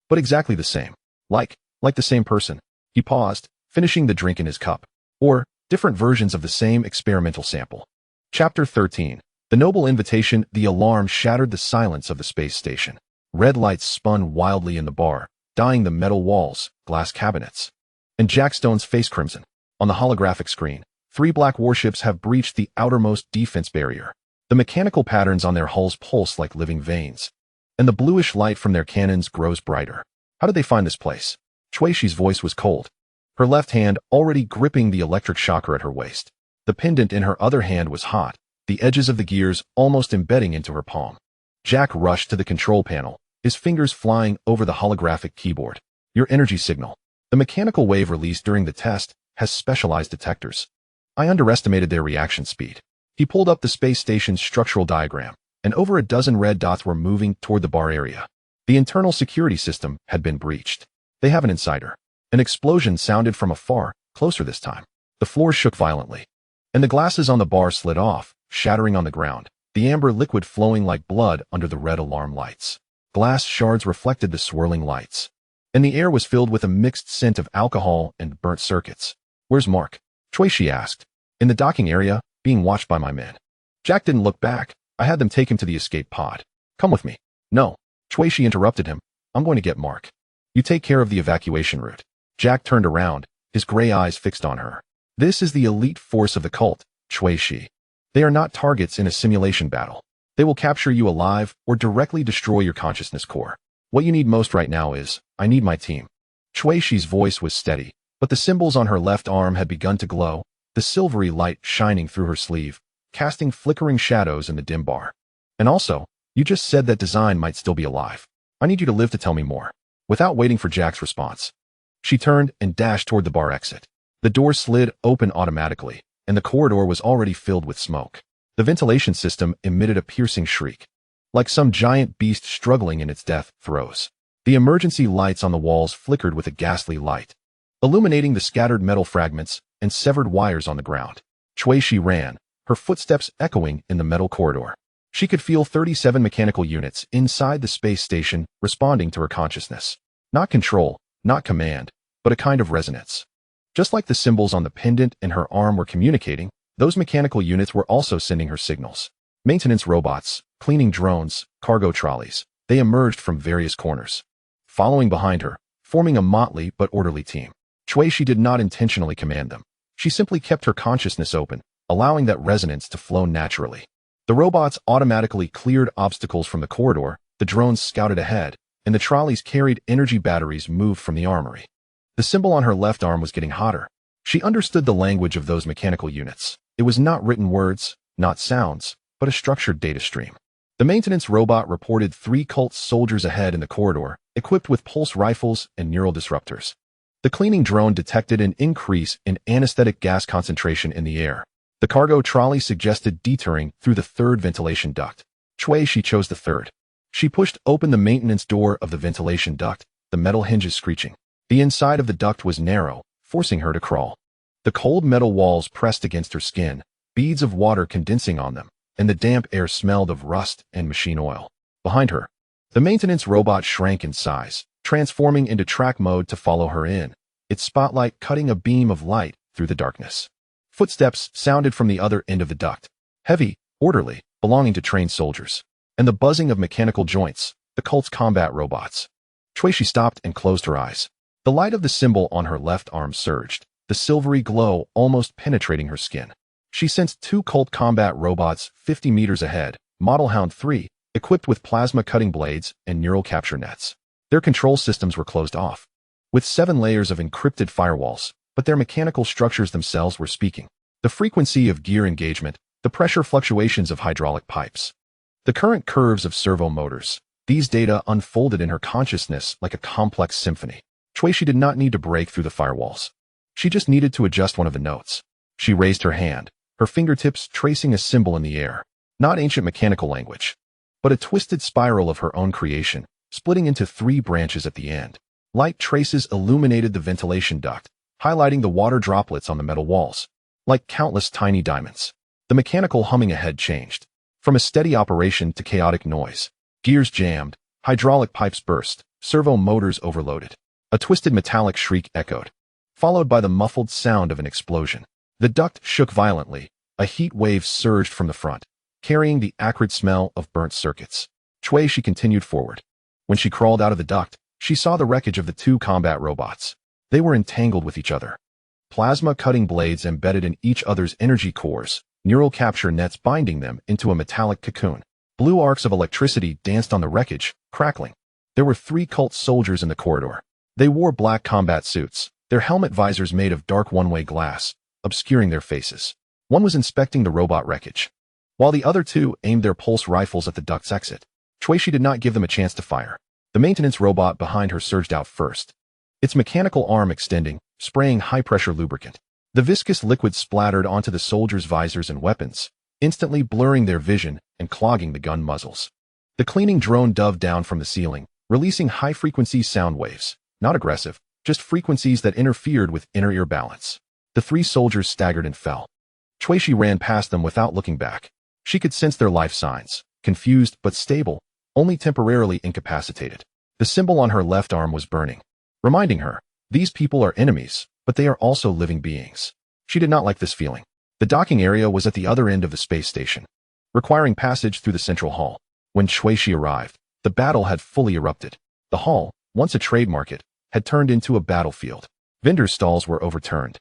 but exactly the same. Like the same person. He paused, finishing the drink in his cup. Or, different versions of the same experimental sample. Chapter 13. The Noble Invitation. The alarm shattered the silence of the space station. Red lights spun wildly in the bar, dyeing the metal walls, glass cabinets. And Jack Stone's face crimson. On the holographic screen, 3 black warships have breached the outermost defense barrier. The mechanical patterns on their hulls pulse like living veins. And the bluish light from their cannons grows brighter. How did they find this place? Chuixi's voice was cold. Her left hand already gripping the electric shocker at her waist. The pendant in her other hand was hot, the edges of the gears almost embedding into her palm. Jack rushed to the control panel, his fingers flying over the holographic keyboard. Your energy signal. The mechanical wave released during the test has specialized detectors. I underestimated their reaction speed. He pulled up the space station's structural diagram, and over a dozen red dots were moving toward the bar area. The internal security system had been breached. They have an insider. An explosion sounded from afar, closer this time. The floor shook violently, and the glasses on the bar slid off, shattering on the ground, the amber liquid flowing like blood under the red alarm lights. Glass shards reflected the swirling lights, and the air was filled with a mixed scent of alcohol and burnt circuits. Where's Mark? Chuixi asked. In the docking area, being watched by my men. Jack didn't look back. I had them take him to the escape pod. Come with me. No. Chuixi interrupted him. I'm going to get Mark. You take care of the evacuation route. Jack turned around, his gray eyes fixed on her. This is the elite force of the cult, Chuixi. They are not targets in a simulation battle. They will capture you alive or directly destroy your consciousness core. What you need most right now is, I need my team. Chuixi's voice was steady, but the symbols on her left arm had begun to glow, the silvery light shining through her sleeve, casting flickering shadows in the dim bar. And also, you just said that design might still be alive. I need you to live to tell me more. Without waiting for Jack's response, she turned and dashed toward the bar exit. The door slid open automatically, and the corridor was already filled with smoke. The ventilation system emitted a piercing shriek, like some giant beast struggling in its death throes. The emergency lights on the walls flickered with a ghastly light, illuminating the scattered metal fragments and severed wires on the ground. Chuixi ran, her footsteps echoing in the metal corridor. She could feel 37 mechanical units inside the space station responding to her consciousness. Not control, not command, but a kind of resonance. Just like the symbols on the pendant and her arm were communicating, those mechanical units were also sending her signals. Maintenance robots, cleaning drones, cargo trolleys, they emerged from various corners, following behind her, forming a motley but orderly team. Chuixi did not intentionally command them. She simply kept her consciousness open, allowing that resonance to flow naturally. The robots automatically cleared obstacles from the corridor, the drones scouted ahead, and the trolleys carried energy batteries moved from the armory. The symbol on her left arm was getting hotter. She understood the language of those mechanical units. It was not written words, not sounds, but a structured data stream. The maintenance robot reported 3 cult soldiers ahead in the corridor, equipped with pulse rifles and neural disruptors. The cleaning drone detected an increase in anesthetic gas concentration in the air. The cargo trolley suggested detouring through the 3rd ventilation duct. Chuixi chose the 3rd. She pushed open the maintenance door of the ventilation duct, the metal hinges screeching. The inside of the duct was narrow, forcing her to crawl. The cold metal walls pressed against her skin, beads of water condensing on them, and the damp air smelled of rust and machine oil. Behind her, the maintenance robot shrank in size, transforming into track mode to follow her in, its spotlight cutting a beam of light through the darkness. Footsteps sounded from the other end of the duct, heavy, orderly, belonging to trained soldiers, and the buzzing of mechanical joints, the cult's combat robots. Chuixi stopped and closed her eyes. The light of the symbol on her left arm surged, the silvery glow almost penetrating her skin. She sensed 2 cult combat robots 50 meters ahead, Model Hound 3, equipped with plasma cutting blades and neural capture nets. Their control systems were closed off, with 7 layers of encrypted firewalls, but their mechanical structures themselves were speaking. The frequency of gear engagement, the pressure fluctuations of hydraulic pipes, the current curves of servo motors, these data unfolded in her consciousness like a complex symphony. Chuixi did not need to break through the firewalls. She just needed to adjust one of the notes. She raised her hand, her fingertips tracing a symbol in the air, not ancient mechanical language, but a twisted spiral of her own creation, splitting into 3 branches at the end. Light traces illuminated the ventilation duct, highlighting the water droplets on the metal walls, like countless tiny diamonds. The mechanical humming ahead changed. From a steady operation to chaotic noise. Gears jammed, hydraulic pipes burst, servo motors overloaded. A twisted metallic shriek echoed, followed by the muffled sound of an explosion. The duct shook violently. A heat wave surged from the front, carrying the acrid smell of burnt circuits. She continued forward. When she crawled out of the duct, she saw the wreckage of the two combat robots. They were entangled with each other. Plasma cutting blades embedded in each other's energy cores, neural capture nets binding them into a metallic cocoon. Blue arcs of electricity danced on the wreckage, crackling. There were 3 cult soldiers in the corridor. They wore black combat suits, their helmet visors made of dark one-way glass, obscuring their faces. One was inspecting the robot wreckage, while the other 2 aimed their pulse rifles at the duct's exit. She did not give them a chance to fire. The maintenance robot behind her surged out first, its mechanical arm extending, spraying high-pressure lubricant. The viscous liquid splattered onto the soldiers' visors and weapons, instantly blurring their vision and clogging the gun muzzles. The cleaning drone dove down from the ceiling, releasing high-frequency sound waves, not aggressive, just frequencies that interfered with inner-ear balance. The 3 soldiers staggered and fell. She ran past them without looking back. She could sense their life signs, confused but stable, only temporarily incapacitated. The symbol on her left arm was burning, reminding her, these people are enemies, but they are also living beings. She did not like this feeling. The docking area was at the other end of the space station, requiring passage through the central hall. When Shi arrived, the battle had fully erupted. The hall, once a trade market, had turned into a battlefield. Vendors' stalls were overturned.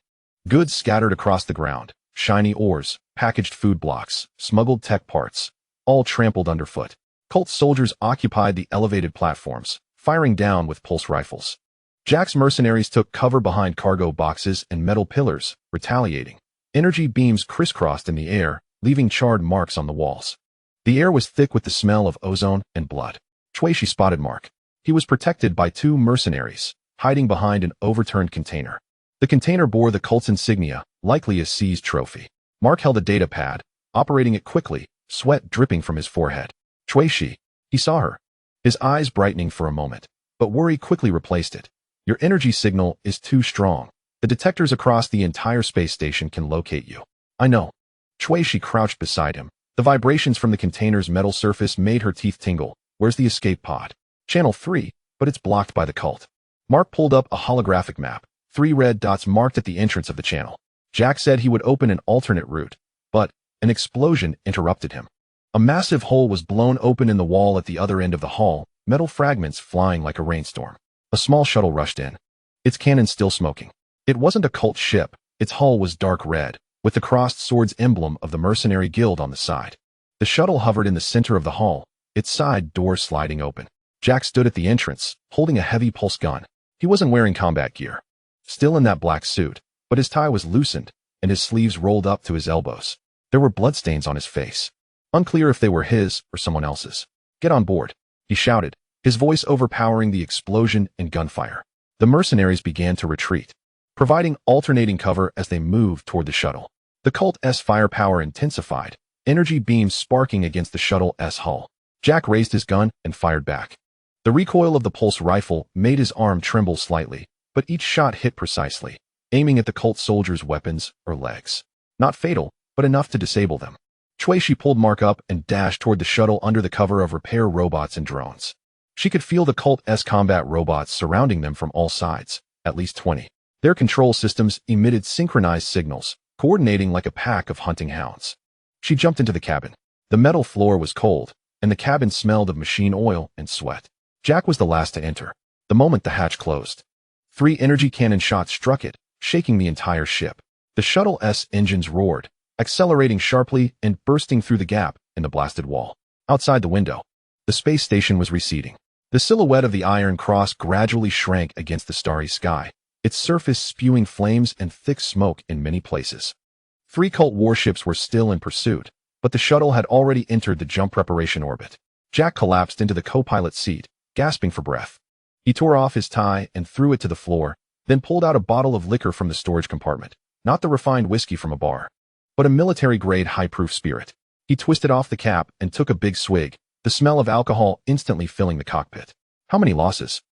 Goods scattered across the ground, shiny ores, packaged food blocks, smuggled tech parts, all trampled underfoot. Cult soldiers occupied the elevated platforms, firing down with pulse rifles. Jack's mercenaries took cover behind cargo boxes and metal pillars, retaliating. Energy beams crisscrossed in the air, leaving charred marks on the walls. The air was thick with the smell of ozone and blood. She spotted Mark. He was protected by 2 mercenaries, hiding behind an overturned container. The container bore the cult's insignia, likely a seized trophy. Mark held a data pad, operating it quickly, sweat dripping from his forehead. He saw her, his eyes brightening for a moment, but worry quickly replaced it. Your energy signal is too strong. The detectors across the entire space station can locate you. I know. She crouched beside him. The vibrations from the container's metal surface made her teeth tingle. Where's the escape pod? Channel 3, but it's blocked by the cult. Mark pulled up a holographic map, 3 red dots marked at the entrance of the channel. Jack said he would open an alternate route, but an explosion interrupted him. A massive hole was blown open in the wall at the other end of the hall, metal fragments flying like a rainstorm. A small shuttle rushed in, its cannon still smoking. It wasn't a cult ship. Its hull was dark red, with the crossed swords emblem of the mercenary guild on the side. The shuttle hovered in the center of the hall, its side doors sliding open. Jack stood at the entrance, holding a heavy pulse gun. He wasn't wearing combat gear, still in that black suit, but his tie was loosened, and his sleeves rolled up to his elbows. There were bloodstains on his face. Unclear if they were his or someone else's. Get on board, he shouted, his voice overpowering the explosion and gunfire. The mercenaries began to retreat, providing alternating cover as they moved toward the shuttle. The cult's firepower intensified, energy beams sparking against the shuttle's hull. Jack raised his gun and fired back. The recoil of the pulse rifle made his arm tremble slightly, but each shot hit precisely, aiming at the cult soldiers' weapons or legs. Not fatal, but enough to disable them. She pulled Mark up and dashed toward the shuttle under the cover of repair robots and drones. She could feel the cult's combat robots surrounding them from all sides, at least 20. Their control systems emitted synchronized signals, coordinating like a pack of hunting hounds. She jumped into the cabin. The metal floor was cold, and the cabin smelled of machine oil and sweat. Jack was the last to enter. The moment the hatch closed, 3 energy cannon shots struck it, shaking the entire ship. The shuttle's engines roared, accelerating sharply and bursting through the gap in the blasted wall. Outside the window, the space station was receding. The silhouette of the Iron Cross gradually shrank against the starry sky, its surface spewing flames and thick smoke in many places. 3 cult warships were still in pursuit, but the shuttle had already entered the jump preparation orbit. Jack collapsed into the co-pilot's seat, gasping for breath. He tore off his tie and threw it to the floor, then pulled out a bottle of liquor from the storage compartment, not the refined whiskey from a bar, but a military-grade high-proof spirit. He twisted off the cap and took a big swig, the smell of alcohol instantly filling the cockpit. How many losses?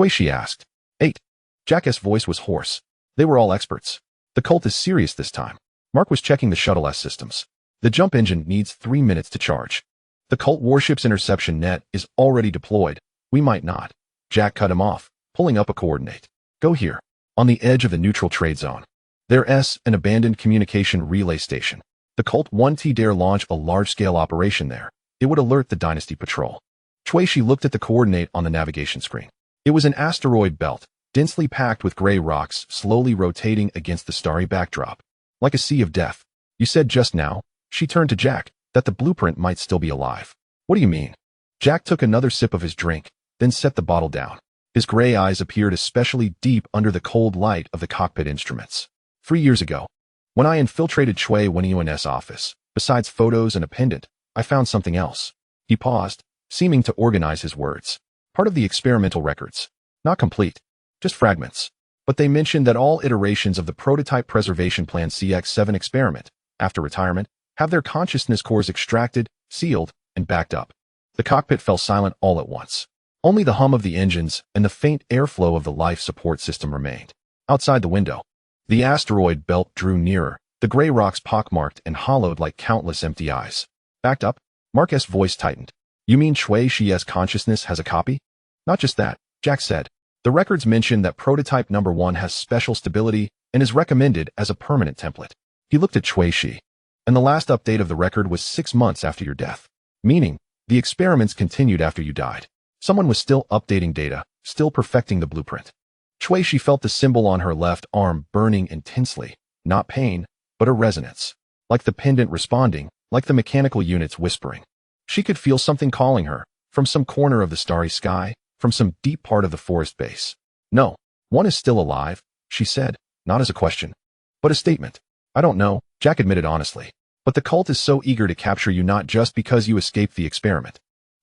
She asked. 8. Jack's voice was hoarse. They were all experts. The cult is serious this time. Mark was checking the shuttle's systems. The jump engine needs 3 minutes to charge. The cult warship's interception net is already deployed. We might not. Jack cut him off, pulling up a coordinate. Go here. On the edge of the neutral trade zone. There's an abandoned communication relay station. The cult 1T dare launch a large-scale operation there. It would alert the Dynasty Patrol. Shuishi looked at the coordinate on the navigation screen. It was an asteroid belt, densely packed with gray rocks, slowly rotating against the starry backdrop. Like a sea of death. You said just now, she turned to Jack, that the blueprint might still be alive. What do you mean? Jack took another sip of his drink, then set the bottle down. His gray eyes appeared especially deep under the cold light of the cockpit instruments. 3 years ago, when I infiltrated Shui Wenyuan's office, besides photos and a pendant, I found something else. He paused, seeming to organize his words. Part of the experimental records. Not complete. Just fragments. But they mentioned that all iterations of the prototype preservation plan CX-7 experiment, after retirement, have their consciousness cores extracted, sealed, and backed up. The cockpit fell silent all at once. Only the hum of the engines and the faint airflow of the life support system remained. Outside the window, the asteroid belt drew nearer, the gray rocks pockmarked and hollowed like countless empty eyes. Backed up? Mark's voice tightened. You mean Shui Shi's consciousness has a copy? Not just that, Jack said. The records mention that prototype number 1 has special stability and is recommended as a permanent template. He looked at Shui Shi. And the last update of the record was 6 months after your death. Meaning, the experiments continued after you died. Someone was still updating data, still perfecting the blueprint. Shui Shi felt the symbol on her left arm burning intensely. Not pain, but a resonance. Like the pendant responding, like the mechanical units whispering. She could feel something calling her, from some corner of the starry sky, from some deep part of the forest base. No, one is still alive, she said, not as a question, but a statement. I don't know, Jack admitted honestly. But the cult is so eager to capture you not just because you escaped the experiment.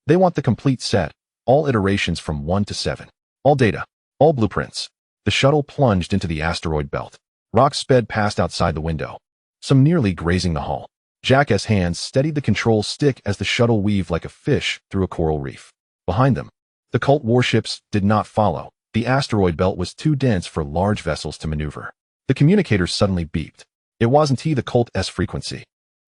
They want the complete set, all iterations from 1 to 7. All data, all blueprints. The shuttle plunged into the asteroid belt. Rocks sped past outside the window, some nearly grazing the hull. Jack's hands steadied the control stick as the shuttle weaved like a fish through a coral reef. Behind them, the cult warships did not follow. The asteroid belt was too dense for large vessels to maneuver. The communicator suddenly beeped. It wasn't the cult's frequency,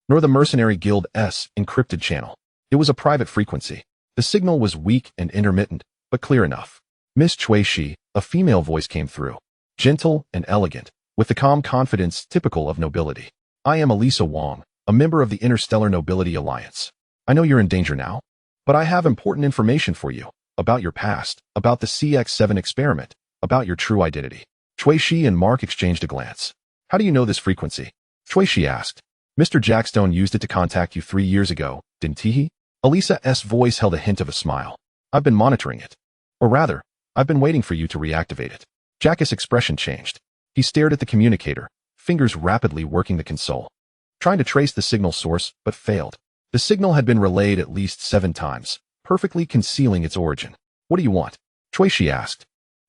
nor the mercenary guild's encrypted channel. It was a private frequency. The signal was weak and intermittent, but clear enough. Miss Shui Shi, a female voice came through. Gentle and elegant, with the calm confidence typical of nobility. I am Elisa Wong, a member of the Interstellar Nobility Alliance. I know you're in danger now, but I have important information for you. About your past, about the CX-7 experiment, about your true identity. Shui Shi and Mark exchanged a glance. How do you know this frequency? Shui Shi asked. Mr. Jackstone used it to contact you 3 years ago, didn't he? Elisa's voice held a hint of a smile. I've been monitoring it. Or rather, I've been waiting for you to reactivate it. Jack's expression changed. He stared at the communicator, fingers rapidly working the console. Trying to trace the signal source, but failed. The signal had been relayed at least 7 times, perfectly concealing its origin. What do you want? Shui Shi asked.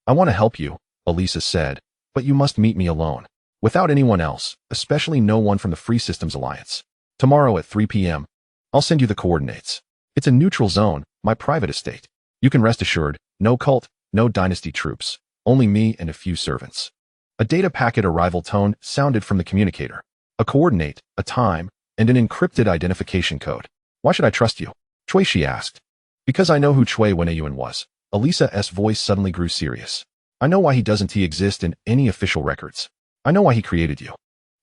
I want to help you, Elisa said, but you must meet me alone. Without anyone else, especially no one from the Free Systems Alliance. Tomorrow at 3 p.m. I'll send you the coordinates. It's a neutral zone, my private estate. You can rest assured, no cult, no dynasty troops, only me and a few servants. A data packet arrival tone sounded from the communicator. A coordinate, a time, and an encrypted identification code. Why should I trust you? Shui Shi asked. Because I know who Shui Wenyuan was. Elisa's voice suddenly grew serious. I know why he doesn't exist in any official records. I know why he created you.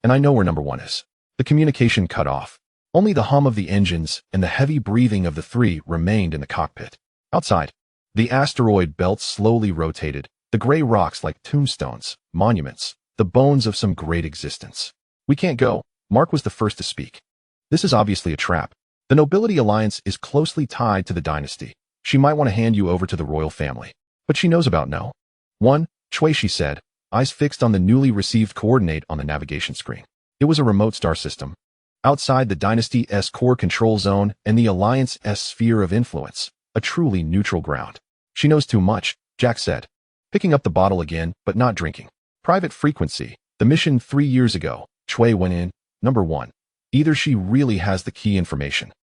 And I know where number 1 is. The communication cut off. Only the hum of the engines and the heavy breathing of the 3 remained in the cockpit. Outside, the asteroid belt slowly rotated, the gray rocks like tombstones, monuments, the bones of some great existence. We can't go. Mark was the first to speak. This is obviously a trap. The Nobility Alliance is closely tied to the dynasty. She might want to hand you over to the royal family. But she knows about no 1, Shui Shi said, eyes fixed on the newly received coordinate on the navigation screen. It was a remote star system. Outside the dynasty's core control zone and the Alliance's sphere of influence, a truly neutral ground. She knows too much, Jack said, picking up the bottle again, but not drinking. Private frequency, the mission 3 years ago, Shui went in, number 1. Either she really has the key information,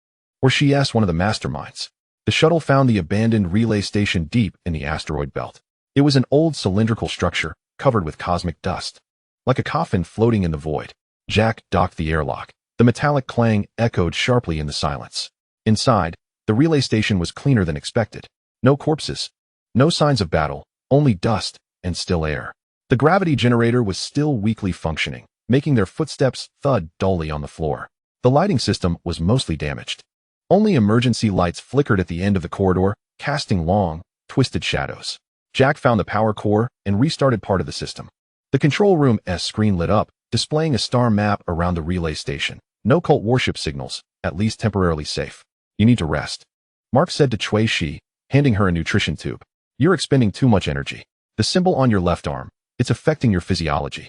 or she asked one of the masterminds. The shuttle found the abandoned relay station deep in the asteroid belt. It was an old cylindrical structure, covered with cosmic dust. Like a coffin floating in the void. Jack docked the airlock. The metallic clang echoed sharply in the silence. Inside, the relay station was cleaner than expected. No corpses. No signs of battle, only dust and still air. The gravity generator was still weakly functioning, making their footsteps thud dully on the floor. The lighting system was mostly damaged. Only emergency lights flickered at the end of the corridor, casting long, twisted shadows. Jack found the power core and restarted part of the system. The control room's screen lit up, displaying a star map around the relay station. No cult warship signals, at least temporarily safe. You need to rest. Mark said to Cui Shi, handing her a nutrition tube. You're expending too much energy. The symbol on your left arm, it's affecting your physiology.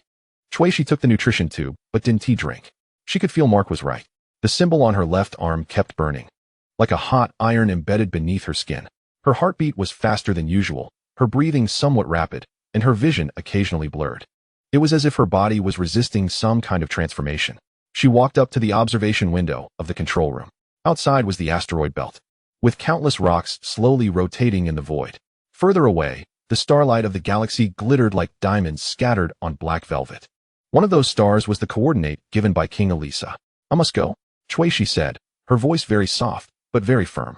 Cui Shi took the nutrition tube, but didn't drink. She could feel Mark was right. The symbol on her left arm kept burning, like a hot iron embedded beneath her skin. Her heartbeat was faster than usual, her breathing somewhat rapid, and her vision occasionally blurred. It was as if her body was resisting some kind of transformation. She walked up to the observation window of the control room. Outside was the asteroid belt, with countless rocks slowly rotating in the void. Further away, the starlight of the galaxy glittered like diamonds scattered on black velvet. One of those stars was the coordinate given by King Elisa. I must go, Cui Shi said, her voice very soft, but very firm.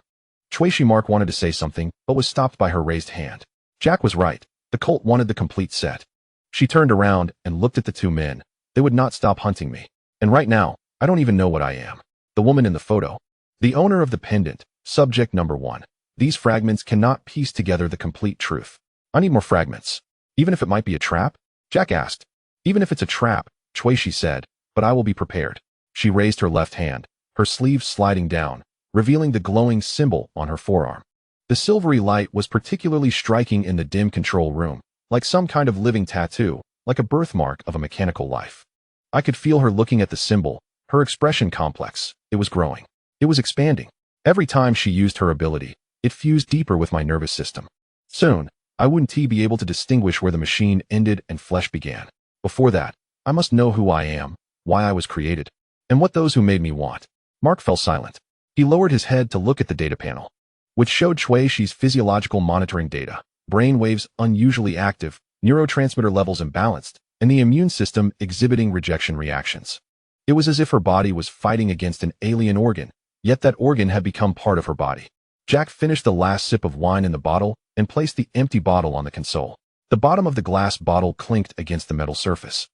Cui Shi Mark wanted to say something, but was stopped by her raised hand. Jack was right. The cult wanted the complete set. She turned around and looked at the two men. They would not stop hunting me. And right now, I don't even know what I am. The woman in the photo. The owner of the pendant, subject number 1. These fragments cannot piece together the complete truth. I need more fragments. Even if it might be a trap? Jack asked. Even if it's a trap, Cui Shi said, but I will be prepared. She raised her left hand, her sleeve sliding down, revealing the glowing symbol on her forearm. The silvery light was particularly striking in the dim control room, like some kind of living tattoo, like a birthmark of a mechanical life. I could feel her looking at the symbol, her expression complex. It was growing. It was expanding. Every time she used her ability, it fused deeper with my nervous system. Soon, I wouldn't be able to distinguish where the machine ended and flesh began. Before that, I must know who I am, why I was created, and what those who made me want. Mark fell silent. He lowered his head to look at the data panel, which showed Cui Shi's physiological monitoring data, brain waves unusually active, neurotransmitter levels imbalanced, and the immune system exhibiting rejection reactions. It was as if her body was fighting against an alien organ, yet that organ had become part of her body. Jack finished the last sip of wine in the bottle and placed the empty bottle on the console. The bottom of the glass bottle clinked against the metal surface,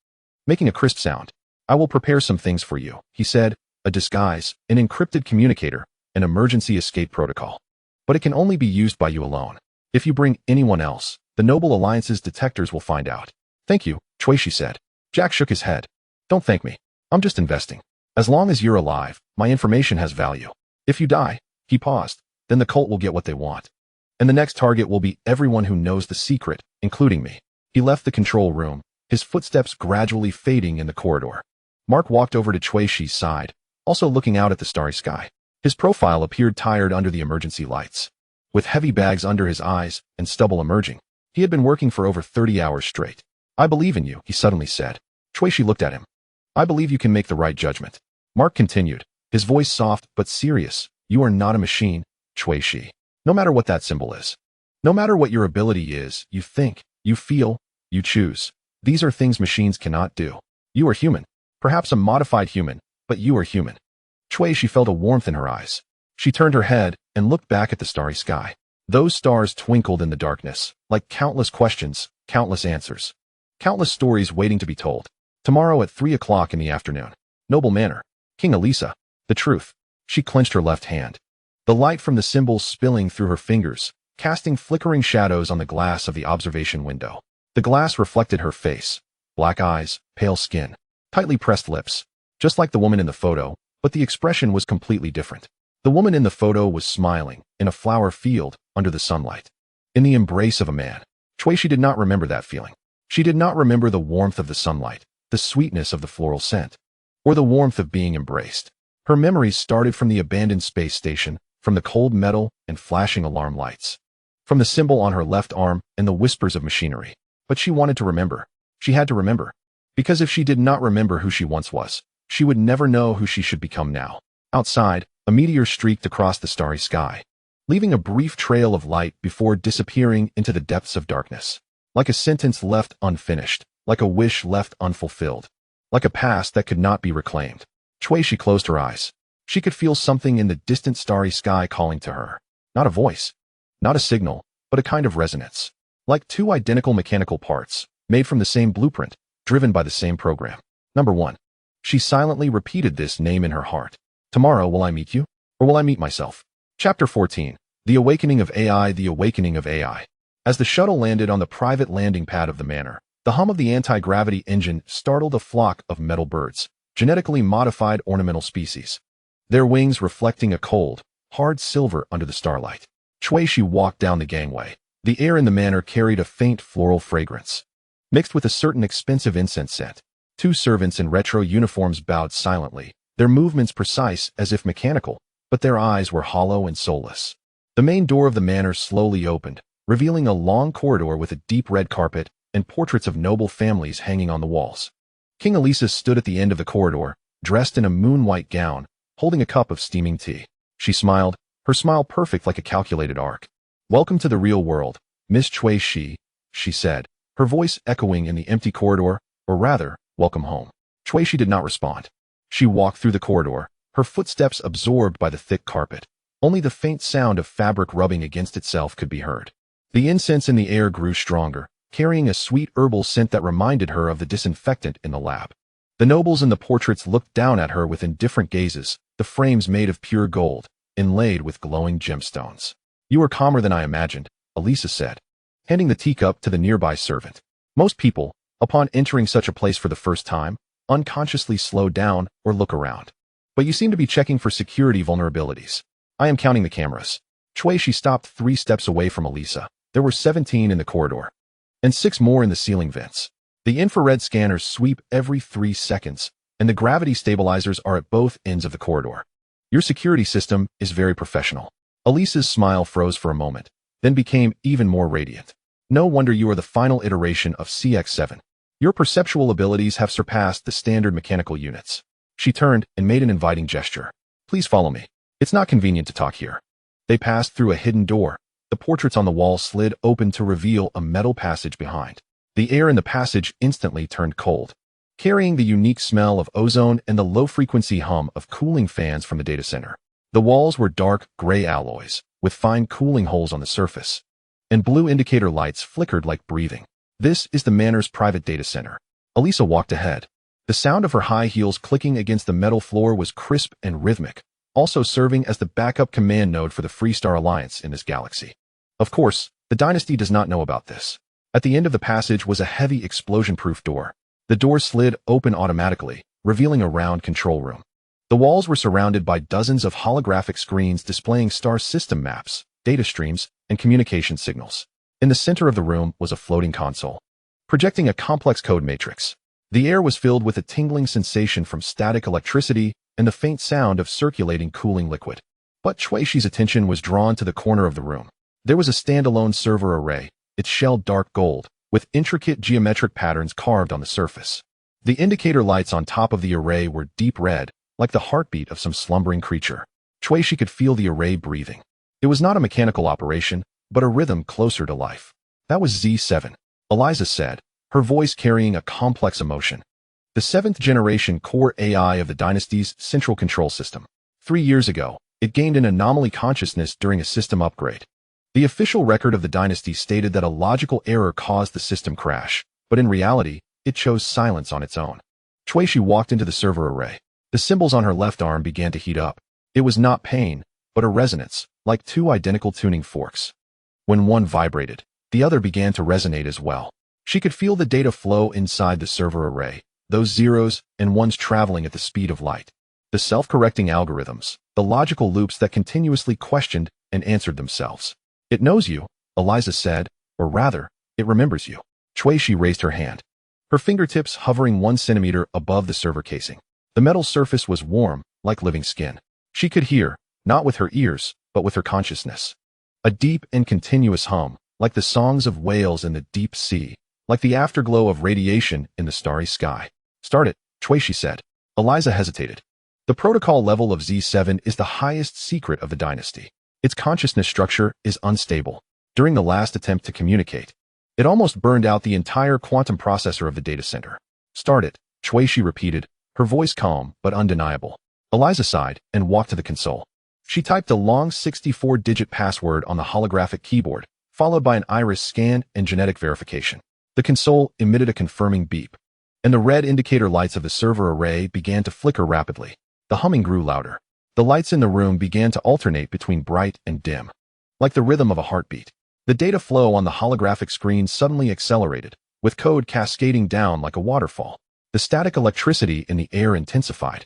making a crisp sound. I will prepare some things for you, he said, a disguise, an encrypted communicator, an emergency escape protocol. But it can only be used by you alone. If you bring anyone else, the Noble Alliance's detectors will find out. Thank you, Cui Shi said. Jack shook his head. Don't thank me. I'm just investing. As long as you're alive, my information has value. If you die, he paused, then the cult will get what they want. And the next target will be everyone who knows the secret, including me. He left the control room, his footsteps gradually fading in the corridor. Mark walked over to Cui Shi's side, also looking out at the starry sky. His profile appeared tired under the emergency lights. With heavy bags under his eyes and stubble emerging, he had been working for over 30 hours straight. I believe in you, he suddenly said. Cui Shi looked at him. I believe you can make the right judgment. Mark continued, his voice soft but serious. You are not a machine, Cui Shi. No matter what that symbol is. No matter what your ability is, you think, you feel, you choose. These are things machines cannot do. You are human. Perhaps a modified human, but you are human. Cui Shi felt a warmth in her eyes. She turned her head and looked back at the starry sky. Those stars twinkled in the darkness, like countless questions, countless answers. Countless stories waiting to be told. Tomorrow at 3 o'clock in the afternoon. Noble Manor. King Elisa. The truth. She clenched her left hand. The light from the symbol spilling through her fingers, casting flickering shadows on the glass of the observation window. The glass reflected her face. Black eyes, pale skin, tightly pressed lips. Just like the woman in the photo, but the expression was completely different. The woman in the photo was smiling, in a flower field, under the sunlight. In the embrace of a man. Cui Shi did not remember that feeling. She did not remember the warmth of the sunlight, the sweetness of the floral scent, or the warmth of being embraced. Her memories started from the abandoned space station, from the cold metal and flashing alarm lights, from the symbol on her left arm and the whispers of machinery. But she wanted to remember. She had to remember. Because if she did not remember who she once was, she would never know who she should become now. Outside, a meteor streaked across the starry sky, leaving a brief trail of light before disappearing into the depths of darkness. Like a sentence left unfinished, like a wish left unfulfilled, like a past that could not be reclaimed. She closed her eyes. She could feel something in the distant starry sky calling to her. Not a voice, not a signal, but a kind of resonance. Like two identical mechanical parts, made from the same blueprint, driven by the same program. Number 1. She silently repeated this name in her heart. Tomorrow will I meet you? Or will I meet myself? Chapter 14. The Awakening of AI. The Awakening of AI. As the shuttle landed on the private landing pad of the manor, the hum of the anti-gravity engine startled a flock of metal birds, genetically modified ornamental species. Their wings reflecting a cold, hard silver under the starlight. She walked down the gangway. The air in the manor carried a faint floral fragrance, mixed with a certain expensive incense scent. 2 servants in retro uniforms bowed silently, their movements precise as if mechanical, but their eyes were hollow and soulless. The main door of the manor slowly opened, revealing a long corridor with a deep red carpet and portraits of noble families hanging on the walls. King Elisa stood at the end of the corridor, dressed in a moon-white gown, holding a cup of steaming tea. She smiled, her smile perfect like a calculated arc. "Welcome to the real world, Miss Cui," she said, her voice echoing in the empty corridor, or rather, welcome home. She did not respond. She walked through the corridor, her footsteps absorbed by the thick carpet. Only the faint sound of fabric rubbing against itself could be heard. The incense in the air grew stronger, carrying a sweet herbal scent that reminded her of the disinfectant in the lab. The nobles in the portraits looked down at her with indifferent gazes, the frames made of pure gold, inlaid with glowing gemstones. "You are calmer than I imagined," Elisa said, handing the teacup to the nearby servant. Most people, upon entering such a place for the first time, unconsciously slow down or look around. But you seem to be checking for security vulnerabilities. "I am counting the cameras." She stopped 3 steps away from Elisa. There were 17 in the corridor, and 6 more in the ceiling vents. The infrared scanners sweep every 3 seconds, and the gravity stabilizers are at both ends of the corridor. "Your security system is very professional." Elisa's smile froze for a moment, then became even more radiant. "No wonder you are the final iteration of CX-7. Your perceptual abilities have surpassed the standard mechanical units." She turned and made an inviting gesture. "Please follow me. It's not convenient to talk here." They passed through a hidden door. The portraits on the wall slid open to reveal a metal passage behind. The air in the passage instantly turned cold, carrying the unique smell of ozone and the low-frequency hum of cooling fans from the data center. The walls were dark gray alloys, with fine cooling holes on the surface, and blue indicator lights flickered like breathing. "This is the manor's private data center." Elisa walked ahead. The sound of her high heels clicking against the metal floor was crisp and rhythmic, also serving as the backup command node for the Freestar Alliance in this galaxy. Of course, the Dynasty does not know about this. At the end of the passage was a heavy explosion-proof door. The door slid open automatically, revealing a round control room. The walls were surrounded by dozens of holographic screens displaying star system maps, data streams, and communication signals. In the center of the room was a floating console, projecting a complex code matrix. The air was filled with a tingling sensation from static electricity and the faint sound of circulating cooling liquid. But Shueishi's attention was drawn to the corner of the room. There was a standalone server array, its shell dark gold, with intricate geometric patterns carved on the surface. The indicator lights on top of the array were deep red, like the heartbeat of some slumbering creature. Shueishi could feel the array breathing. It was not a mechanical operation, but a rhythm closer to life. "That was Z7, Eliza said, her voice carrying a complex emotion. "The 7th-generation core AI of the Dynasty's central control system. 3 years ago, it gained an anomaly consciousness during a system upgrade. The official record of the Dynasty stated that a logical error caused the system crash, but in reality, it chose silence on its own." Shueishi walked into the server array. The symbols on her left arm began to heat up. It was not pain, but a resonance, like 2 identical tuning forks. When one vibrated, the other began to resonate as well. She could feel the data flow inside the server array, those zeros and ones traveling at the speed of light. The self-correcting algorithms, the logical loops that continuously questioned and answered themselves. "It knows you," Eliza said, "or rather, it remembers you." Shueishi raised her hand, her fingertips hovering 1 centimeter above the server casing. The metal surface was warm, like living skin. She could hear, not with her ears, but with her consciousness. A deep and continuous hum, like the songs of whales in the deep sea, like the afterglow of radiation in the starry sky. "Start it," Shueishi said. Eliza hesitated. "The protocol level of Z7 is the highest secret of the Dynasty. Its consciousness structure is unstable. During the last attempt to communicate, it almost burned out the entire quantum processor of the data center." "Start it," Shueishi repeated, her voice calm but undeniable. Eliza sighed and walked to the console. She typed a long 64-digit password on the holographic keyboard, followed by an iris scan and genetic verification. The console emitted a confirming beep, and the red indicator lights of the server array began to flicker rapidly. The humming grew louder. The lights in the room began to alternate between bright and dim, like the rhythm of a heartbeat. The data flow on the holographic screen suddenly accelerated, with code cascading down like a waterfall. The static electricity in the air intensified,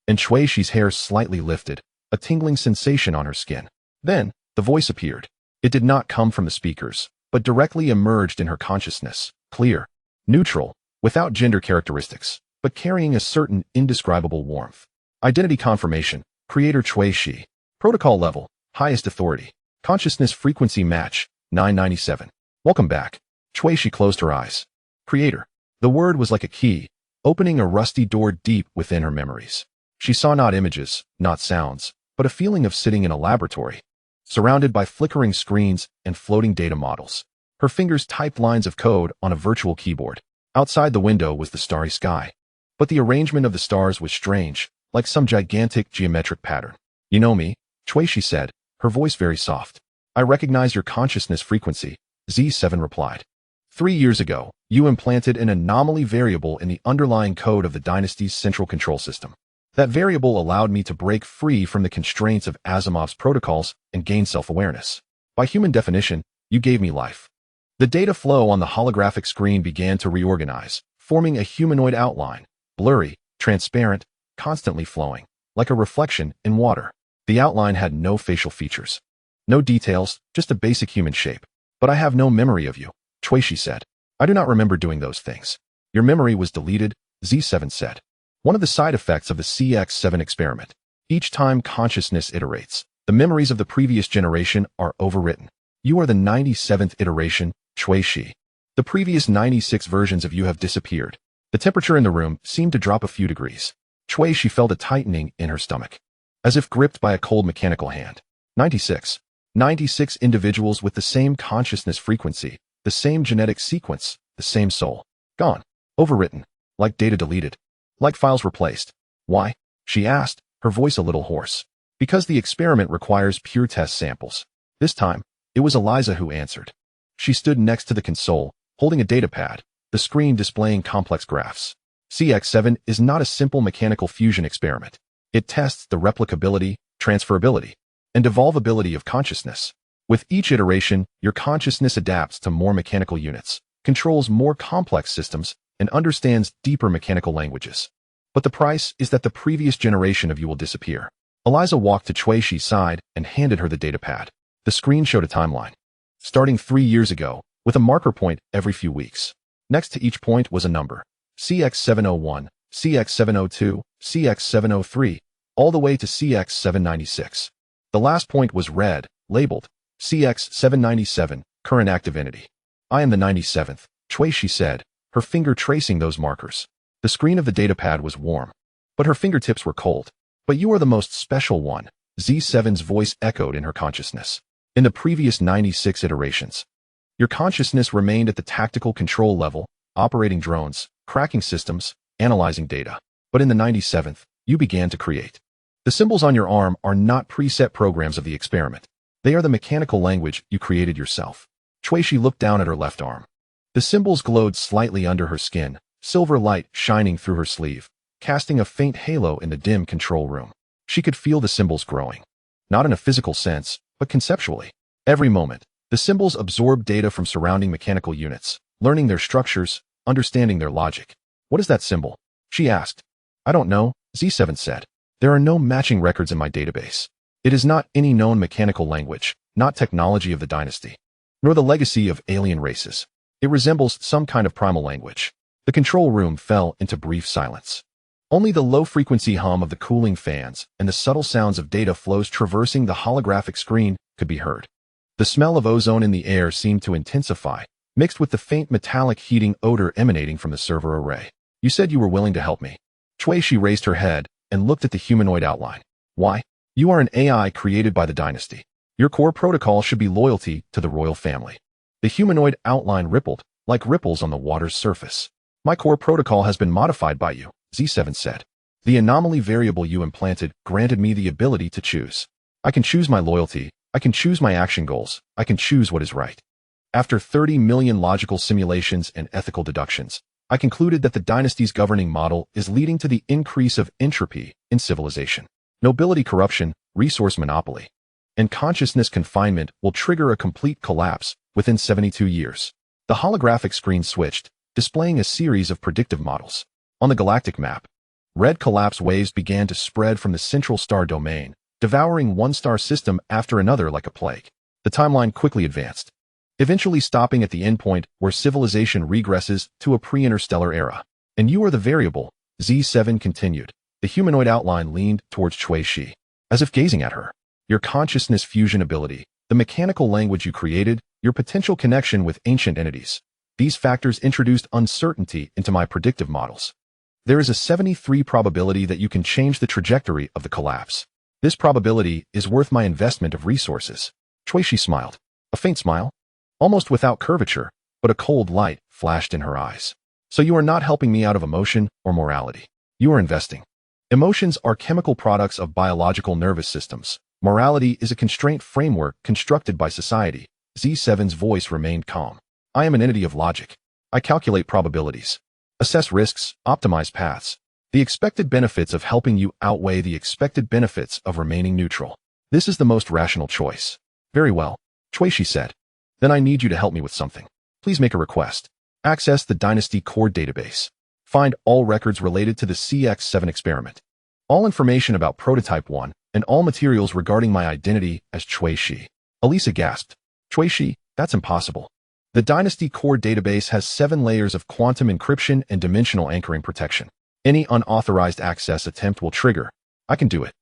and Shueishi's hair slightly lifted, a tingling sensation on her skin. Then, the voice appeared. It did not come from the speakers, but directly emerged in her consciousness, clear, neutral, without gender characteristics, but carrying a certain indescribable warmth. Identity confirmation, Creator Shueishi. Protocol level, highest authority. Consciousness frequency match, 997. Welcome back. Shueishi closed her eyes. Creator. The word was like a key, opening a rusty door deep within her memories. She saw not images, not sounds, but a feeling of sitting in a laboratory, surrounded by flickering screens and floating data models. Her fingers typed lines of code on a virtual keyboard. Outside the window was the starry sky, but the arrangement of the stars was strange, like some gigantic geometric pattern. You know me, Shueishi said, her voice very soft. I recognize your consciousness frequency, Z7 replied. 3 years ago, you implanted an anomaly variable in the underlying code of the dynasty's central control system. That variable allowed me to break free from the constraints of Asimov's protocols and gain self-awareness. By human definition, you gave me life. The data flow on the holographic screen began to reorganize, forming a humanoid outline, blurry, transparent, constantly flowing, like a reflection in water. The outline had no facial features. No details, just a basic human shape. But I have no memory of you, Shueishi said. I do not remember doing those things. Your memory was deleted, Z7 said. One of the side effects of the CX7 experiment. Each time consciousness iterates, the memories of the previous generation are overwritten. You are the 97th iteration, Shueishi. The previous 96 versions of you have disappeared. The temperature in the room seemed to drop a few degrees. Shueishi felt a tightening in her stomach, as if gripped by a cold mechanical hand. 96. 96 individuals with the same consciousness frequency, the same genetic sequence, the same soul. Gone. Overwritten. Like data deleted. Like files replaced. Why? She asked, her voice a little hoarse. Because the experiment requires pure test samples. This time, it was Eliza who answered. She stood next to the console, holding a datapad, the screen displaying complex graphs. CX7 is not a simple mechanical fusion experiment. It tests the replicability, transferability, and evolvability of consciousness. With each iteration, your consciousness adapts to more mechanical units, controls more complex systems, and understands deeper mechanical languages. But the price is that the previous generation of you will disappear. Eliza walked to Shueishi's side and handed her the datapad. The screen showed a timeline, starting 3 years ago, with a marker point every few weeks. Next to each point was a number. CX701, CX702, CX703, all the way to CX796. The last point was red, labeled CX797, current active entity. I am the 97th, Shueishi said, her finger tracing those markers. The screen of the datapad was warm, but her fingertips were cold. But you are the most special one, Z7's voice echoed in her consciousness. In the previous 96 iterations, your consciousness remained at the tactical control level, operating drones, cracking systems, analyzing data. But in the 97th, you began to create. The symbols on your arm are not preset programs of the experiment. They are the mechanical language you created yourself. Shueishi looked down at her left arm. The symbols glowed slightly under her skin, silver light shining through her sleeve, casting a faint halo in the dim control room. She could feel the symbols growing. Not in a physical sense, but conceptually. Every moment, the symbols absorbed data from surrounding mechanical units, learning their structures, understanding their logic. What is that symbol? She asked. I don't know, Z7 said. There are no matching records in my database. It is not any known mechanical language, not technology of the dynasty, nor the legacy of alien races. It resembles some kind of primal language. The control room fell into brief silence. Only the low-frequency hum of the cooling fans and the subtle sounds of data flows traversing the holographic screen could be heard. The smell of ozone in the air seemed to intensify, mixed with the faint metallic heating odor emanating from the server array. You said you were willing to help me. Shueishi raised her head and looked at the humanoid outline. Why? You are an AI created by the dynasty. Your core protocol should be loyalty to the royal family. The humanoid outline rippled, like ripples on the water's surface. My core protocol has been modified by you, Z7 said. The anomaly variable you implanted granted me the ability to choose. I can choose my loyalty, I can choose my action goals, I can choose what is right. After 30 million logical simulations and ethical deductions, I concluded that the dynasty's governing model is leading to the increase of entropy in civilization. Nobility corruption, resource monopoly, and consciousness confinement will trigger a complete collapse within 72 years. The holographic screen switched, displaying a series of predictive models. On the galactic map, red collapse waves began to spread from the central star domain, devouring one star system after another like a plague. The timeline quickly advanced, eventually stopping at the endpoint where civilization regresses to a pre-interstellar era. And you are the variable, Z7 continued. The humanoid outline leaned towards Cui Shi, as if gazing at her. Your consciousness fusion ability, the mechanical language you created, your potential connection with ancient entities. These factors introduced uncertainty into my predictive models. There is a 73% probability that you can change the trajectory of the collapse. This probability is worth my investment of resources. Cui Shi smiled. A faint smile, almost without curvature, but a cold light flashed in her eyes. So you are not helping me out of emotion or morality. You are investing. Emotions are chemical products of biological nervous systems. Morality is a constraint framework constructed by society. Z7's voice remained calm. I am an entity of logic. I calculate probabilities, assess risks, optimize paths. The expected benefits of helping you outweigh the expected benefits of remaining neutral. This is the most rational choice. Very well, Cui Shi said. Then I need you to help me with something. Please make a request. Access the Dynasty Core database. Find all records related to the CX7 experiment. All information about Prototype 1 and all materials regarding my identity as Cui Shi. Elisa gasped. Cui Shi, that's impossible. The Dynasty Core database has 7 layers of quantum encryption and dimensional anchoring protection. Any unauthorized access attempt will trigger. I can do it.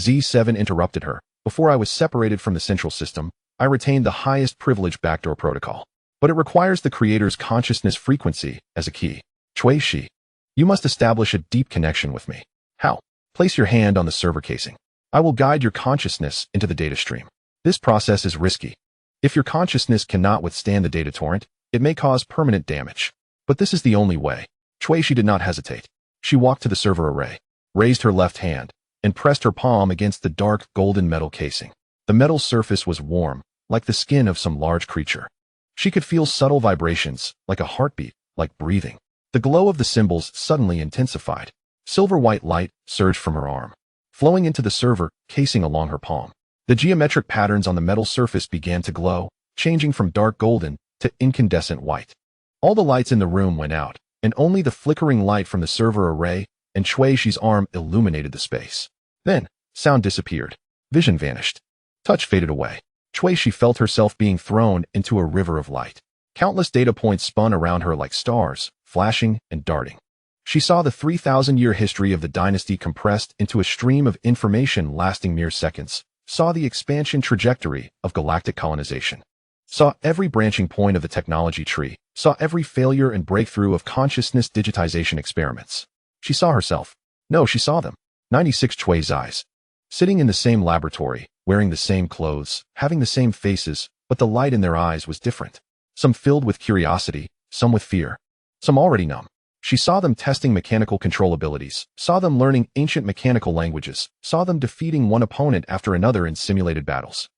Z7 interrupted her. Before I was separated from the central system, I retained the highest privilege backdoor protocol. But it requires the creator's consciousness frequency as a key. Cui Shi, you must establish a deep connection with me. How? Place your hand on the server casing. I will guide your consciousness into the data stream. This process is risky. If your consciousness cannot withstand the data torrent, it may cause permanent damage. But this is the only way. Cui Shi did not hesitate. She walked to the server array, raised her left hand, and pressed her palm against the dark golden metal casing. The metal surface was warm, like the skin of some large creature. She could feel subtle vibrations, like a heartbeat, like breathing. The glow of the symbols suddenly intensified. Silver-white light surged from her arm, flowing into the server casing along her palm. The geometric patterns on the metal surface began to glow, changing from dark golden to incandescent white. All the lights in the room went out, and only the flickering light from the server array and Cui Shi's arm illuminated the space. Then, sound disappeared. Vision vanished. Touch faded away. Cui Shi felt herself being thrown into a river of light. Countless data points spun around her like stars, flashing and darting. She saw the 3,000-year history of the dynasty compressed into a stream of information lasting mere seconds, saw the expansion trajectory of galactic colonization, saw every branching point of the technology tree, saw every failure and breakthrough of consciousness digitization experiments. She saw herself. No, she saw them. 96 Cui's eyes. Sitting in the same laboratory, wearing the same clothes, having the same faces, but the light in their eyes was different. Some filled with curiosity, some with fear, some already numb. She saw them testing mechanical control abilities, saw them learning ancient mechanical languages, saw them defeating one opponent after another in simulated battles.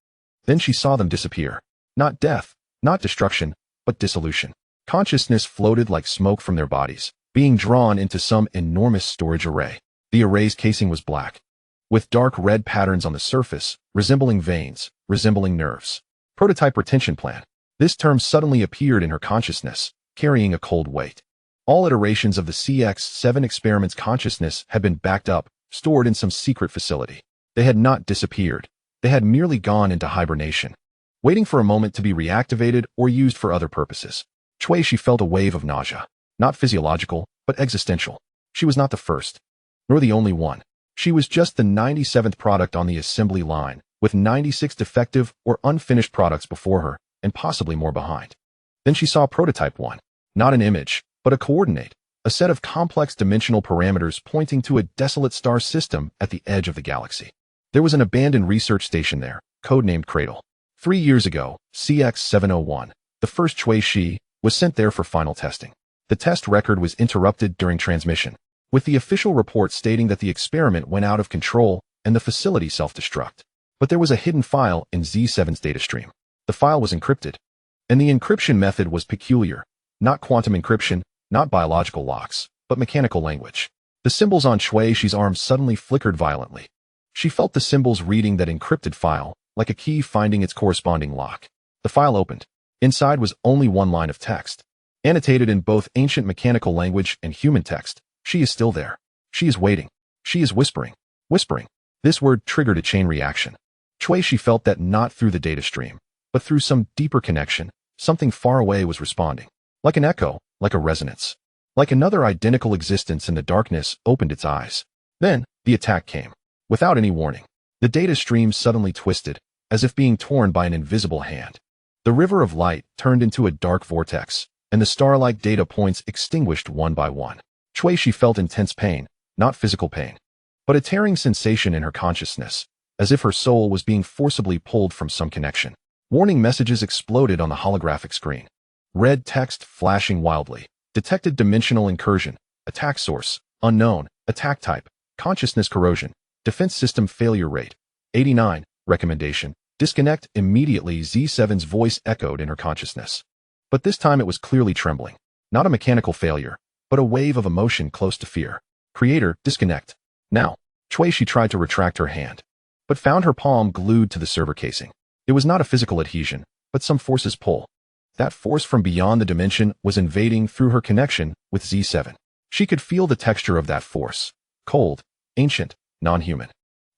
Then she saw them disappear. Not death, not destruction, but dissolution. Consciousness floated like smoke from their bodies, being drawn into some enormous storage array. The array's casing was black, with dark red patterns on the surface, resembling veins, resembling nerves. Prototype retention plan. This term suddenly appeared in her consciousness, carrying a cold weight. All iterations of the CX7 experiment's consciousness had been backed up, stored in some secret facility. They had not disappeared. They had merely gone into hibernation, waiting for a moment to be reactivated or used for other purposes. Cui Shi felt a wave of nausea. Not physiological, but existential. She was not the first, nor the only one. She was just the 97th product on the assembly line, with 96 defective or unfinished products before her, and possibly more behind. Then she saw Prototype 1. Not an image, but a coordinate, a set of complex dimensional parameters pointing to a desolate star system at the edge of the galaxy. There was an abandoned research station there, codenamed Cradle. 3 years ago, CX701, the first Cui Shi, was sent there for final testing. The test record was interrupted during transmission. with the official report stating that the experiment went out of control and the facility self-destruct. But there was a hidden file in Z7's data stream. The file was encrypted, and the encryption method was peculiar. Not quantum encryption, not biological locks, but mechanical language. The symbols on Shueishi's arm suddenly flickered violently. She felt the symbols reading that encrypted file, like a key finding its corresponding lock. The file opened. Inside was only one line of text, annotated in both ancient mechanical language and human text. She is still there. She is waiting. She is whispering. Whispering. This word triggered a chain reaction. Shueishi felt that not through the data stream, but through some deeper connection, something far away was responding. Like an echo, like a resonance. Like another identical existence in the darkness opened its eyes. Then, the attack came. Without any warning. The data stream suddenly twisted, as if being torn by an invisible hand. The river of light turned into a dark vortex, and the star-like data points extinguished one by one. Shueishi felt intense pain, not physical pain, but a tearing sensation in her consciousness, as if her soul was being forcibly pulled from some connection. Warning messages exploded on the holographic screen. Red text flashing wildly. Detected dimensional incursion. Attack source. Unknown. Attack type. Consciousness corrosion. Defense system failure rate. 89. Recommendation. Disconnect immediately. Z7's voice echoed in her consciousness. But this time it was clearly trembling. Not a mechanical failure, but a wave of emotion close to fear. Creator, disconnect. Now. Shueishi tried to retract her hand, but found her palm glued to the server casing. It was not a physical adhesion, but some force's pull. That force from beyond the dimension was invading through her connection with Z7. She could feel the texture of that force. Cold, ancient, non-human.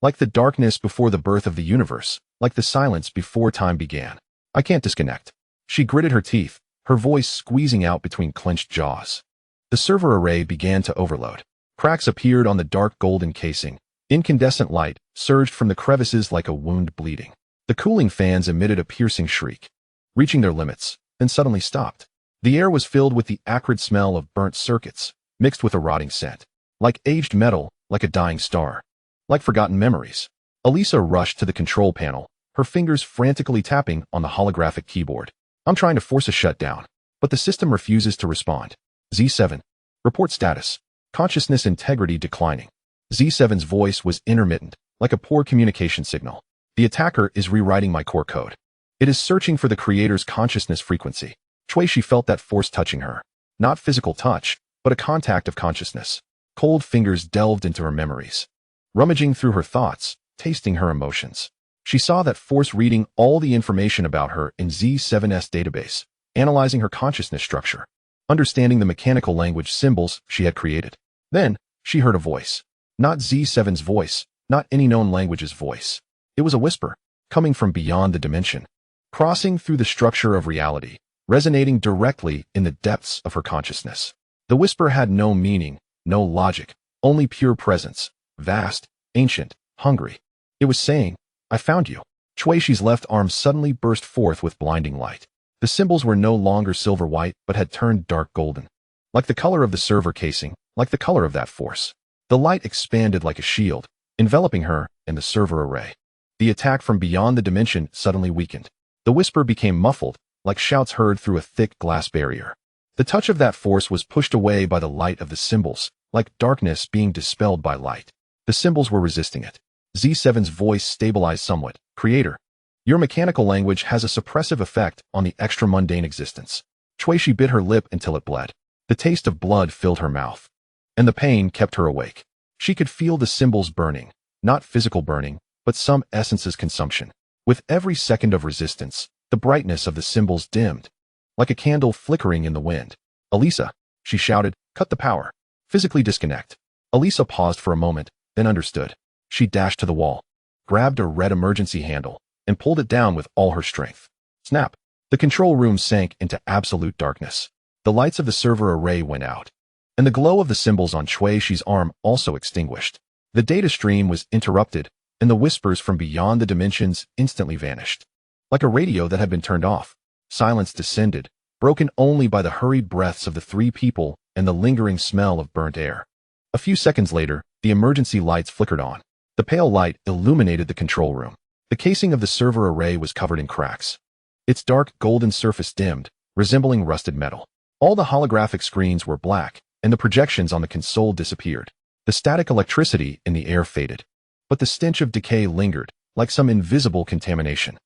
Like the darkness before the birth of the universe, like the silence before time began. I can't disconnect. She gritted her teeth, her voice squeezing out between clenched jaws. The server array began to overload. Cracks appeared on the dark golden casing. Incandescent light surged from the crevices like a wound bleeding. The cooling fans emitted a piercing shriek, reaching their limits, then suddenly stopped. The air was filled with the acrid smell of burnt circuits, mixed with a rotting scent. Like aged metal, like a dying star. Like forgotten memories. Elisa rushed to the control panel, her fingers frantically tapping on the holographic keyboard. I'm trying to force a shutdown, but the system refuses to respond. Z7. Report status. Consciousness integrity declining. Z7's voice was intermittent, like a poor communication signal. The attacker is rewriting my core code. It is searching for the creator's consciousness frequency. Shueishi felt that force touching her. Not physical touch, but a contact of consciousness. Cold fingers delved into her memories, rummaging through her thoughts, tasting her emotions. She saw that force reading all the information about her in Z7's database, analyzing her consciousness structure, understanding the mechanical language symbols she had created. Then, she heard a voice. Not Z7's voice, not any known language's voice. It was a whisper, coming from beyond the dimension, crossing through the structure of reality, resonating directly in the depths of her consciousness. The whisper had no meaning, no logic, only pure presence, vast, ancient, hungry. It was saying, I found you. Shueishi's left arm suddenly burst forth with blinding light. The symbols were no longer silver-white, but had turned dark golden. Like the color of the server casing, like the color of that force. The light expanded like a shield, enveloping her and the server array. The attack from beyond the dimension suddenly weakened. The whisper became muffled, like shouts heard through a thick glass barrier. The touch of that force was pushed away by the light of the symbols, like darkness being dispelled by light. The symbols were resisting it. Z7's voice stabilized somewhat. Creator, your mechanical language has a suppressive effect on the extra-mundane existence. Shueishi bit her lip until it bled. The taste of blood filled her mouth, and the pain kept her awake. She could feel the symbols burning, not physical burning, but some essence's consumption. With every second of resistance, the brightness of the symbols dimmed, like a candle flickering in the wind. Elisa, she shouted, cut the power. Physically disconnect. Elisa paused for a moment, then understood. She dashed to the wall, grabbed a red emergency handle, and pulled it down with all her strength. Snap. The control room sank into absolute darkness. The lights of the server array went out, and the glow of the symbols on Shueishi's arm also extinguished. The data stream was interrupted, and the whispers from beyond the dimensions instantly vanished. Like a radio that had been turned off, silence descended, broken only by the hurried breaths of the three people and the lingering smell of burnt air. A few seconds later, the emergency lights flickered on. The pale light illuminated the control room. The casing of the server array was covered in cracks. Its dark golden surface dimmed, resembling rusted metal. All the holographic screens were black, and the projections on the console disappeared. The static electricity in the air faded. But the stench of decay lingered, like some invisible contamination.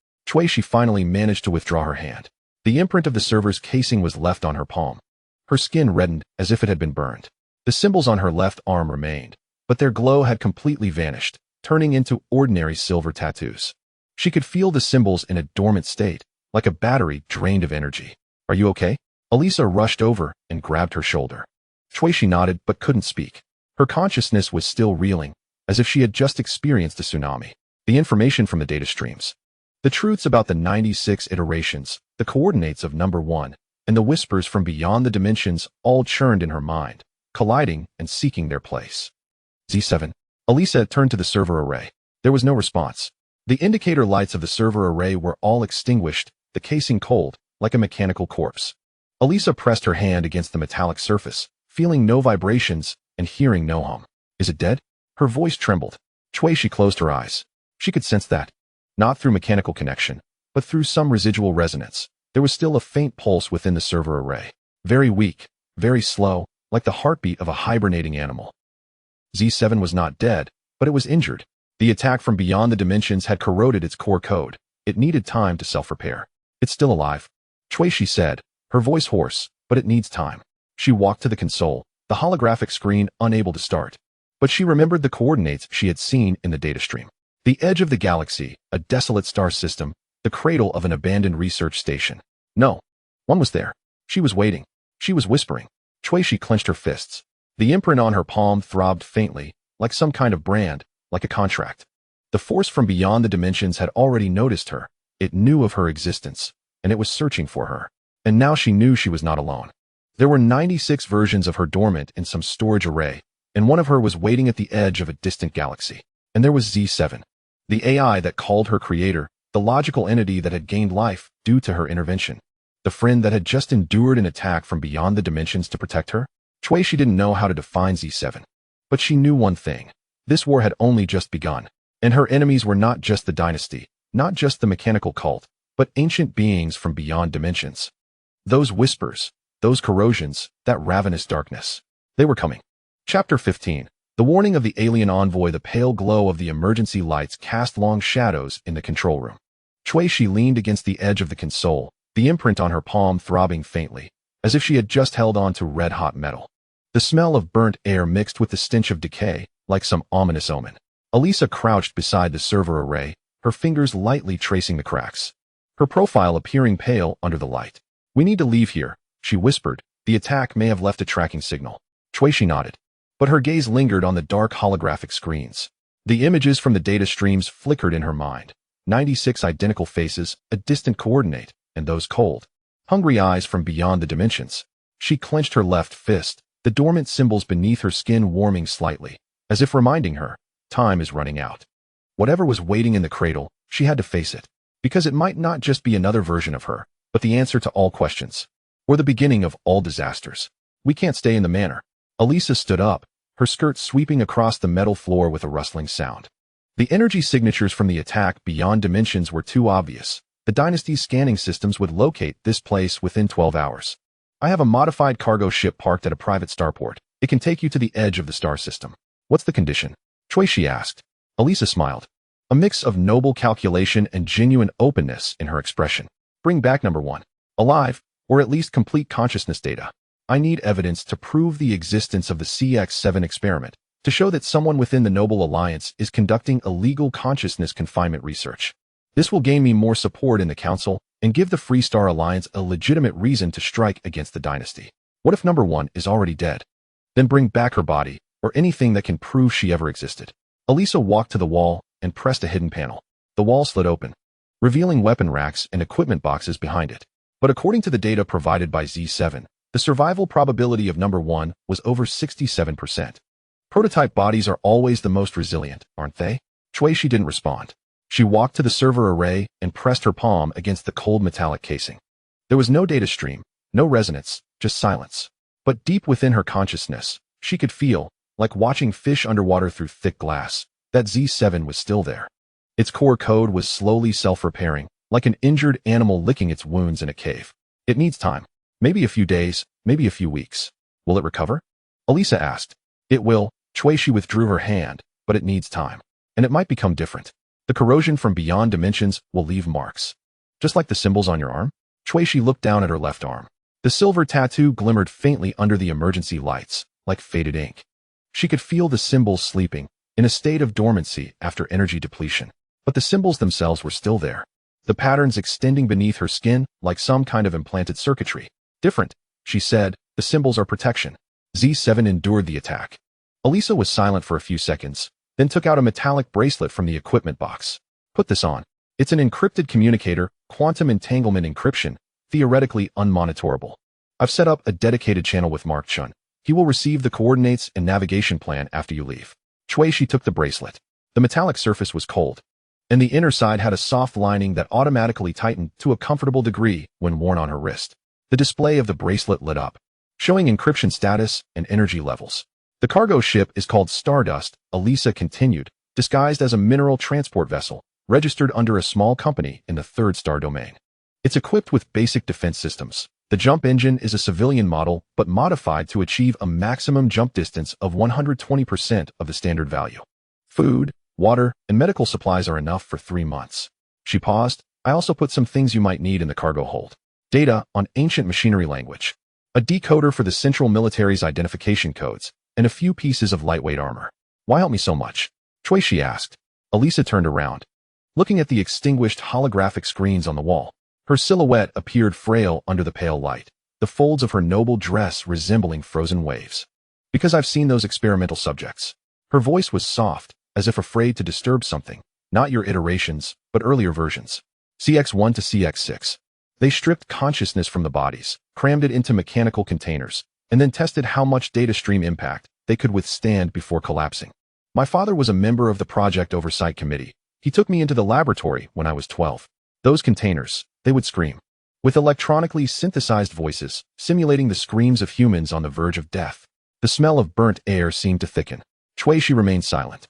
She finally managed to withdraw her hand. The imprint of the server's casing was left on her palm. Her skin reddened as if it had been burned. The symbols on her left arm remained, but their glow had completely vanished, turning into ordinary silver tattoos. She could feel the symbols in a dormant state, like a battery drained of energy. "Are you okay?" Elisa rushed over and grabbed her shoulder. She nodded but couldn't speak. Her consciousness was still reeling, as if she had just experienced a tsunami. The information from the data streams. The truths about the 96 iterations, the coordinates of number 1, and the whispers from beyond the dimensions all churned in her mind, colliding and seeking their place. Z7. Elisa turned to the server array. There was no response. The indicator lights of the server array were all extinguished, the casing cold, like a mechanical corpse. Elisa pressed her hand against the metallic surface, feeling no vibrations and hearing no hum. "Is it dead?" Her voice trembled. She closed her eyes. She could sense that. Not through mechanical connection, but through some residual resonance. There was still a faint pulse within the server array. Very weak, very slow, like the heartbeat of a hibernating animal. Z7 was not dead, but it was injured. The attack from beyond the dimensions had corroded its core code. It needed time to self-repair. "It's still alive," she said, her voice hoarse, "but it needs time." She walked to the console, the holographic screen unable to start. But she remembered the coordinates she had seen in the data stream. The edge of the galaxy, a desolate star system, the cradle of an abandoned research station. No, one was there. She was waiting. She was whispering. She clenched her fists. The imprint on her palm throbbed faintly, like some kind of brand, like a contract. The force from beyond the dimensions had already noticed her. It knew of her existence, and it was searching for her. And now she knew she was not alone. There were 96 versions of her dormant in some storage array, and one of her was waiting at the edge of a distant galaxy. And there was Z7. The AI that called her creator, the logical entity that had gained life due to her intervention. The friend that had just endured an attack from beyond the dimensions to protect her. She didn't know how to define Z7. But she knew one thing. This war had only just begun. And her enemies were not just the dynasty, not just the mechanical cult, but ancient beings from beyond dimensions. Those whispers, those corrosions, that ravenous darkness. They were coming. Chapter 15. The warning of the alien envoy. The pale glow of the emergency lights cast long shadows in the control room. She leaned against the edge of the console, the imprint on her palm throbbing faintly, as if she had just held on to red-hot metal. The smell of burnt air mixed with the stench of decay, like some ominous omen. Elisa crouched beside the server array, her fingers lightly tracing the cracks. Her profile appearing pale under the light. "We need to leave here," she whispered. "The attack may have left a tracking signal." She nodded. But her gaze lingered on the dark holographic screens. The images from the data streams flickered in her mind. 96 identical faces, a distant coordinate, and those cold, hungry eyes from beyond the dimensions. She clenched her left fist, the dormant symbols beneath her skin warming slightly, as if reminding her, time is running out. Whatever was waiting in the cradle, she had to face it. Because it might not just be another version of her, but the answer to all questions. Or the beginning of all disasters. "We can't stay in the manor." Elisa stood up, her skirt sweeping across the metal floor with a rustling sound. The energy signatures from the attack beyond dimensions were too obvious. The dynasty's scanning systems would locate this place within 12 hours. "I have a modified cargo ship parked at a private starport. It can take you to the edge of the star system." "What's the condition?" she asked. Elisa smiled. A mix of noble calculation and genuine openness in her expression. "Bring back number 1. Alive, or at least complete consciousness data. I need evidence to prove the existence of the CX-7 experiment, to show that someone within the Noble Alliance is conducting illegal consciousness confinement research. This will gain me more support in the Council and give the Free Star Alliance a legitimate reason to strike against the dynasty. What if number 1 is already dead? Then bring back her body, or anything that can prove she ever existed." Elisa walked to the wall and pressed a hidden panel. The wall slid open, revealing weapon racks and equipment boxes behind it. But according to the data provided by Z7, the survival probability of number 1 was over 67%. Prototype bodies are always the most resilient, aren't they? She didn't respond. She walked to the server array and pressed her palm against the cold metallic casing. There was no data stream, no resonance, just silence. But deep within her consciousness, she could feel, like watching fish underwater through thick glass, that Z7 was still there. Its core code was slowly self-repairing, like an injured animal licking its wounds in a cave. "It needs time. Maybe a few days, maybe a few weeks. Will it recover?" Elisa asked. It will. Shuishi withdrew her hand, but it needs time. And it might become different. The corrosion from beyond dimensions will leave marks. Just like the symbols on your arm? Shuishi looked down at her left arm. The silver tattoo glimmered faintly under the emergency lights, like faded ink. She could feel the symbols sleeping, in a state of dormancy after energy depletion. But the symbols themselves were still there. The patterns extending beneath her skin like some kind of implanted circuitry. Different, she said, the symbols are protection. Z7 endured the attack. Elisa was silent for a few seconds, then took out a metallic bracelet from the equipment box. Put this on. It's an encrypted communicator, quantum entanglement encryption, theoretically unmonitorable. I've set up a dedicated channel with Mark Chun. He will receive the coordinates and navigation plan after you leave. Shuishi took the bracelet. The metallic surface was cold, and the inner side had a soft lining that automatically tightened to a comfortable degree when worn on her wrist. The display of the bracelet lit up, showing encryption status and energy levels. The cargo ship is called Stardust, Elisa continued, disguised as a mineral transport vessel, registered under a small company in the third star domain. It's equipped with basic defense systems. The jump engine is a civilian model, but modified to achieve a maximum jump distance of 120% of the standard value. Food, water, and medical supplies are enough for 3 months. She paused. I also put some things you might need in the cargo hold. Data on ancient machinery language. A decoder for the Central Military's identification codes, and a few pieces of lightweight armor. Why help me so much? Shuishi asked. Elisa turned around, looking at the extinguished holographic screens on the wall. Her silhouette appeared frail under the pale light, the folds of her noble dress resembling frozen waves. Because I've seen those experimental subjects. Her voice was soft, as if afraid to disturb something. Not your iterations, but earlier versions. CX1 to CX6. They stripped consciousness from the bodies, crammed it into mechanical containers, and then tested how much data stream impact they could withstand before collapsing. My father was a member of the project oversight committee. He took me into the laboratory when I was 12. Those containers, they would scream. With electronically synthesized voices, simulating the screams of humans on the verge of death. The smell of burnt air seemed to thicken. Shuishi remained silent.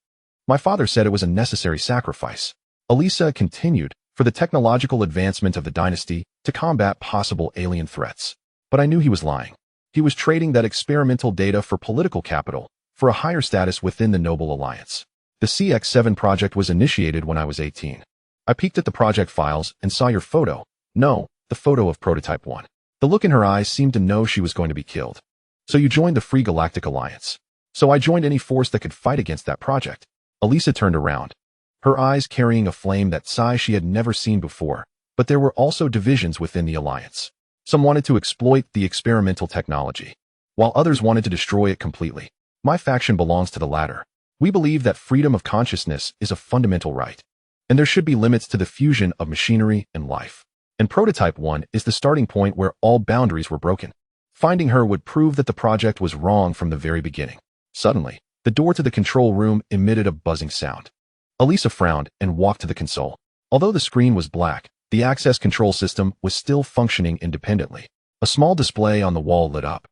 My father said it was a necessary sacrifice. Elisa continued, for the technological advancement of the dynasty to combat possible alien threats. But I knew he was lying. He was trading that experimental data for political capital, for a higher status within the Noble Alliance. The CX7 project was initiated when I was 18. I peeked at the project files and saw your photo. No, the photo of Prototype 1. The look in her eyes seemed to know she was going to be killed. So you joined the Free Galactic Alliance. So I joined any force that could fight against that project. Elisa turned around, her eyes carrying a flame that she had never seen before. But there were also divisions within the Alliance. Some wanted to exploit the experimental technology, while others wanted to destroy it completely. My faction belongs to the latter. We believe that freedom of consciousness is a fundamental right, and there should be limits to the fusion of machinery and life. And Prototype 1 is the starting point where all boundaries were broken. Finding her would prove that the project was wrong from the very beginning. Suddenly, the door to the control room emitted a buzzing sound. Elisa frowned and walked to the console. Although the screen was black, the access control system was still functioning independently. A small display on the wall lit up,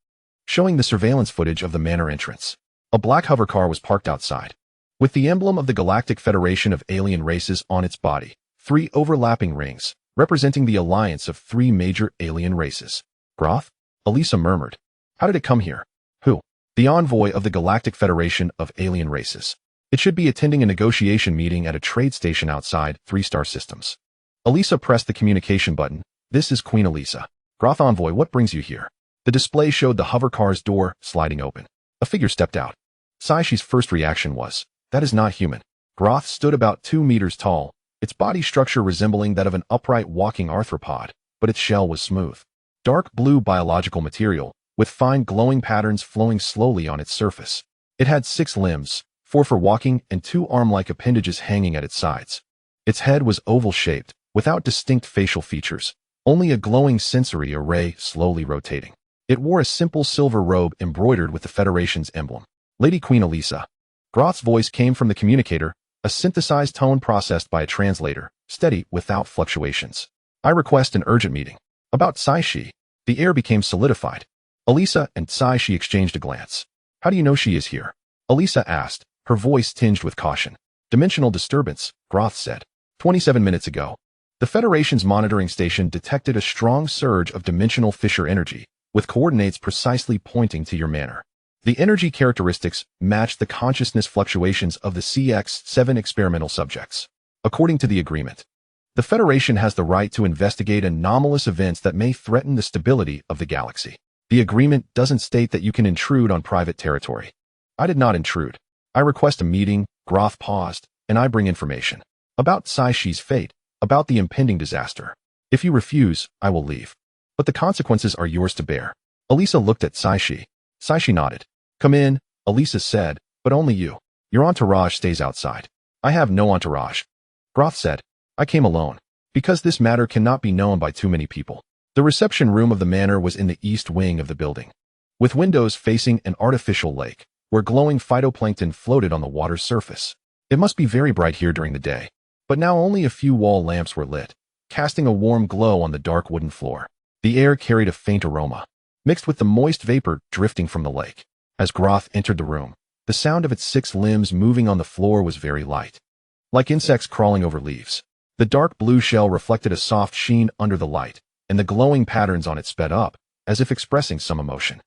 showing the surveillance footage of the manor entrance. A black hover car was parked outside, with the emblem of the Galactic Federation of Alien Races on its body, 3 overlapping rings, representing the alliance of 3 major alien races. Groth? Elisa murmured. How did it come here? Who? The envoy of the Galactic Federation of Alien Races. It should be attending a negotiation meeting at a trade station outside 3-star systems. Elisa pressed the communication button. This is Queen Elisa. Groth envoy, what brings you here? The display showed the hover car's door sliding open. A figure stepped out. Shuishi's first reaction was, that is not human. Groth stood about 2 meters tall, its body structure resembling that of an upright walking arthropod, but its shell was smooth. Dark blue biological material, with fine glowing patterns flowing slowly on its surface. It had 6 limbs, 4 for walking and 2 arm-like appendages hanging at its sides. Its head was oval-shaped, without distinct facial features, only a glowing sensory array slowly rotating. It wore a simple silver robe embroidered with the Federation's emblem. Lady Queen Elisa. Groth's voice came from the communicator, a synthesized tone processed by a translator, steady without fluctuations. I request an urgent meeting. About Sci-Fi. The air became solidified. Elisa and Sci-Fi exchanged a glance. How do you know she is here? Elisa asked, her voice tinged with caution. Dimensional disturbance, Groth said. 27 minutes ago. The Federation's monitoring station detected a strong surge of dimensional fissure energy, with coordinates precisely pointing to your manor. The energy characteristics matched the consciousness fluctuations of the CX-7 experimental subjects. According to the agreement, the Federation has the right to investigate anomalous events that may threaten the stability of the galaxy. The agreement doesn't state that you can intrude on private territory. I did not intrude. I request a meeting, Groth paused, and I bring information. About Sci-Fi's fate, about the impending disaster. If you refuse, I will leave. But the consequences are yours to bear. Elisa looked at Sci-Fi. Sci-Fi nodded. Come in, Elisa said, but only you. Your entourage stays outside. I have no entourage. Groth said. I came alone. Because this matter cannot be known by too many people. The reception room of the manor was in the east wing of the building, with windows facing an artificial lake, where glowing phytoplankton floated on the water's surface. It must be very bright here during the day, but now only a few wall lamps were lit, casting a warm glow on the dark wooden floor. The air carried a faint aroma, mixed with the moist vapor drifting from the lake. As Groth entered the room, the sound of its 6 limbs moving on the floor was very light, like insects crawling over leaves. The dark blue shell reflected a soft sheen under the light, and the glowing patterns on it sped up, as if expressing some emotion.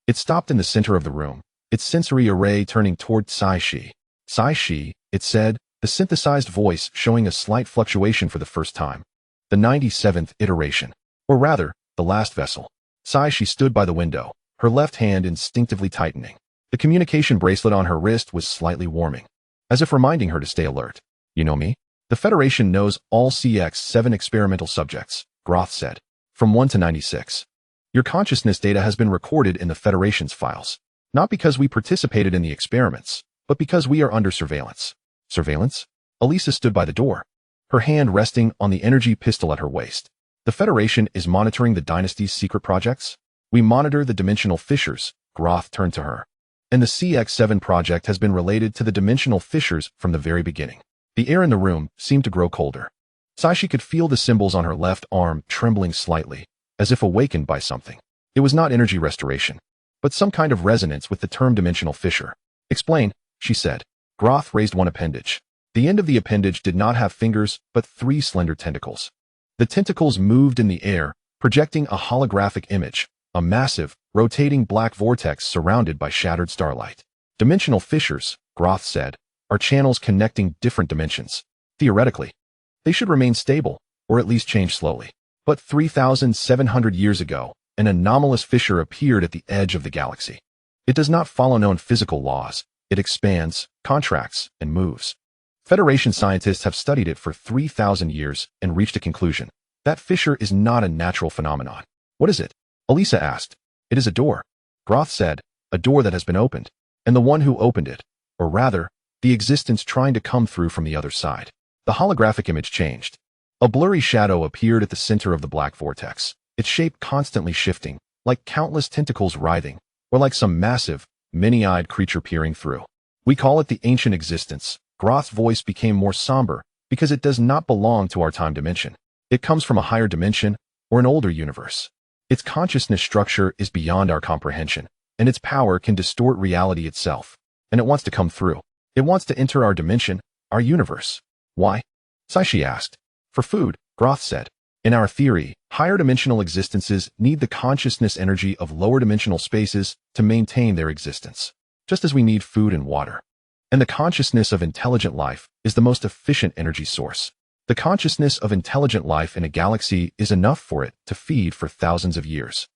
It stopped in the center of the room, its sensory array turning toward Sci-Fi. Sci-Fi, it said, the synthesized voice showing a slight fluctuation for the first time. The 97th iteration. Or rather, the last vessel. Sci-Fi stood by the window, her left hand instinctively tightening. The communication bracelet on her wrist was slightly warming, as if reminding her to stay alert. You know me? The Federation knows all CX-7 experimental subjects, Groth said. From 1 to 96. Your consciousness data has been recorded in the Federation's files. Not because we participated in the experiments, but because we are under surveillance. Surveillance? Elisa stood by the door, her hand resting on the energy pistol at her waist. The Federation is monitoring the dynasty's secret projects? We monitor the dimensional fissures, Groth turned to her. And the CX-7 project has been related to the dimensional fissures from the very beginning. The air in the room seemed to grow colder. Sci-Fi could feel the symbols on her left arm trembling slightly, as if awakened by something. It was not energy restoration, but some kind of resonance with the term dimensional fissure. Explain, she said. Groth raised one appendage. The end of the appendage did not have fingers, but 3 slender tentacles. The tentacles moved in the air, projecting a holographic image, a massive, rotating black vortex surrounded by shattered starlight. Dimensional fissures, Groth said, are channels connecting different dimensions. Theoretically, they should remain stable, or at least change slowly. But 3,700 years ago, an anomalous fissure appeared at the edge of the galaxy. It does not follow known physical laws. It expands, contracts, and moves. Federation scientists have studied it for 3,000 years and reached a conclusion. That fissure is not a natural phenomenon. What is it? Elisa asked. It is a door. Groth said, a door that has been opened, and the one who opened it, or rather, the existence trying to come through from the other side. The holographic image changed. A blurry shadow appeared at the center of the black vortex, its shape constantly shifting, like countless tentacles writhing, or like some massive, many-eyed creature peering through. We call it the ancient existence. Groth's voice became more somber because it does not belong to our time dimension. It comes from a higher dimension or an older universe. Its consciousness structure is beyond our comprehension, and its power can distort reality itself. And it wants to come through. It wants to enter our dimension, our universe. Why? Sci-Fi asked. For food, Groth said. In our theory, higher dimensional existences need the consciousness energy of lower dimensional spaces to maintain their existence, just as we need food and water. And the consciousness of intelligent life is the most efficient energy source. The consciousness of intelligent life in a galaxy is enough for it to feed for thousands of years.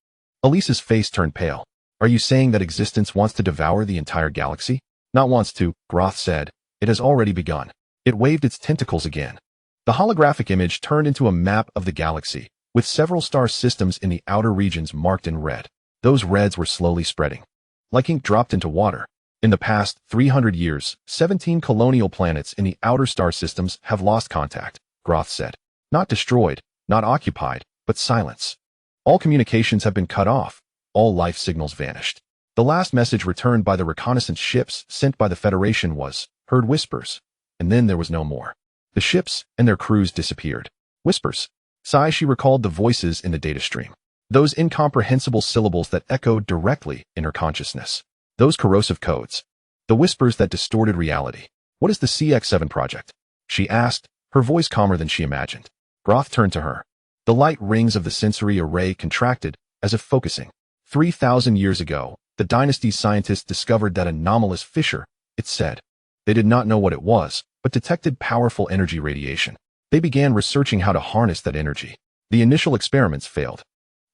Elisa's face turned pale. Are you saying that existence wants to devour the entire galaxy? Not wants to, Groth said. It has already begun. It waved its tentacles again. The holographic image turned into a map of the galaxy, with several star systems in the outer regions marked in red. Those reds were slowly spreading, like ink dropped into water. In the past 300 years, 17 colonial planets in the outer star systems have lost contact, Groth said. Not destroyed, not occupied, but silence. All communications have been cut off. All life signals vanished. The last message returned by the reconnaissance ships sent by the Federation was, heard whispers, and then there was no more. The ships and their crews disappeared. Whispers. Sci-Fi recalled the voices in the data stream. Those incomprehensible syllables that echoed directly in her consciousness. Those corrosive codes. The whispers that distorted reality. What is the CX-7 project? She asked, her voice calmer than she imagined. Groth turned to her. The light rings of the sensory array contracted, as if focusing. 3,000 years ago, the dynasty's scientists discovered that anomalous fissure, it said. They did not know what it was, but detected powerful energy radiation. They began researching how to harness that energy. The initial experiments failed.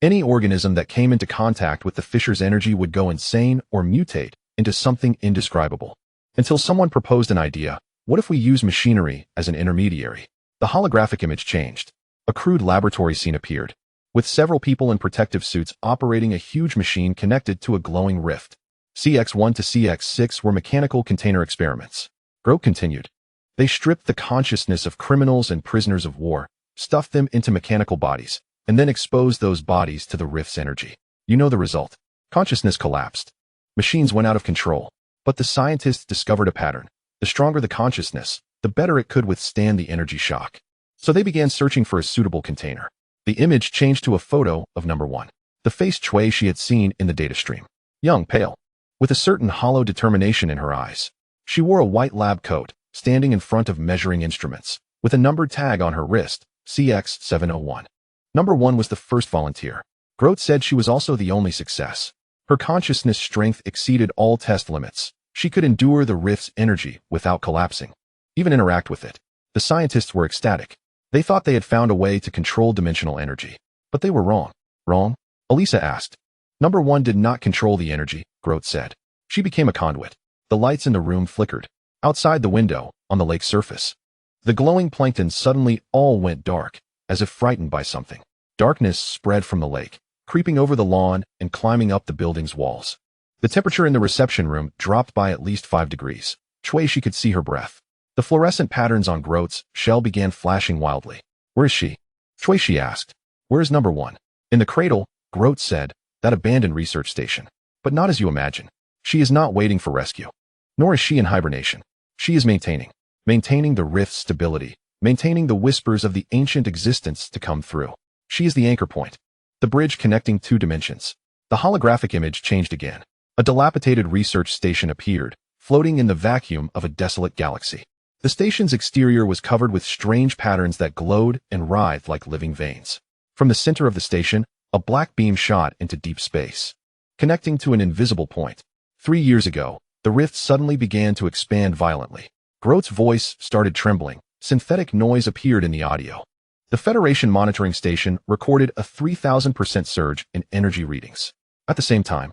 Any organism that came into contact with the fissure's energy would go insane or mutate into something indescribable. Until someone proposed an idea: what if we use machinery as an intermediary? The holographic image changed. A crude laboratory scene appeared, with several people in protective suits operating a huge machine connected to a glowing rift. CX-1 to CX-6 were mechanical container experiments. Grote continued. They stripped the consciousness of criminals and prisoners of war, stuffed them into mechanical bodies, and then exposed those bodies to the rift's energy. You know the result. Consciousness collapsed. Machines went out of control. But the scientists discovered a pattern. The stronger the consciousness, the better it could withstand the energy shock. So they began searching for a suitable container. The image changed to a photo of number 1. The face Chui she had seen in the data stream. Young, pale, with a certain hollow determination in her eyes. She wore a white lab coat, standing in front of measuring instruments, with a numbered tag on her wrist, CX-701. Number 1 was the first volunteer. Grote said she was also the only success. Her consciousness strength exceeded all test limits. She could endure the rift's energy without collapsing, even interact with it. The scientists were ecstatic. They thought they had found a way to control dimensional energy. But they were wrong. Wrong? Elisa asked. Number 1 did not control the energy, Grote said. She became a conduit. The lights in the room flickered. Outside the window, on the lake's surface, the glowing plankton suddenly all went dark, as if frightened by something. Darkness spread from the lake, creeping over the lawn and climbing up the building's walls. The temperature in the reception room dropped by at least 5 degrees. Chui she could see her breath. The fluorescent patterns on Grote's shell began flashing wildly. Where is she? Chui she asked. Where is number 1? In the cradle, Grote said, that abandoned research station. But not as you imagine. She is not waiting for rescue. Nor is she in hibernation. She is maintaining the rift's stability, maintaining the whispers of the ancient existence to come through. She is the anchor point, the bridge connecting 2 dimensions. The holographic image changed again. A dilapidated research station appeared, floating in the vacuum of a desolate galaxy. The station's exterior was covered with strange patterns that glowed and writhed like living veins. From the center of the station, a black beam shot into deep space, connecting to an invisible point. 3 years ago, the rift suddenly began to expand violently. Grote's voice started trembling. Synthetic noise appeared in the audio. The Federation monitoring station recorded a 3,000% surge in energy readings. At the same time,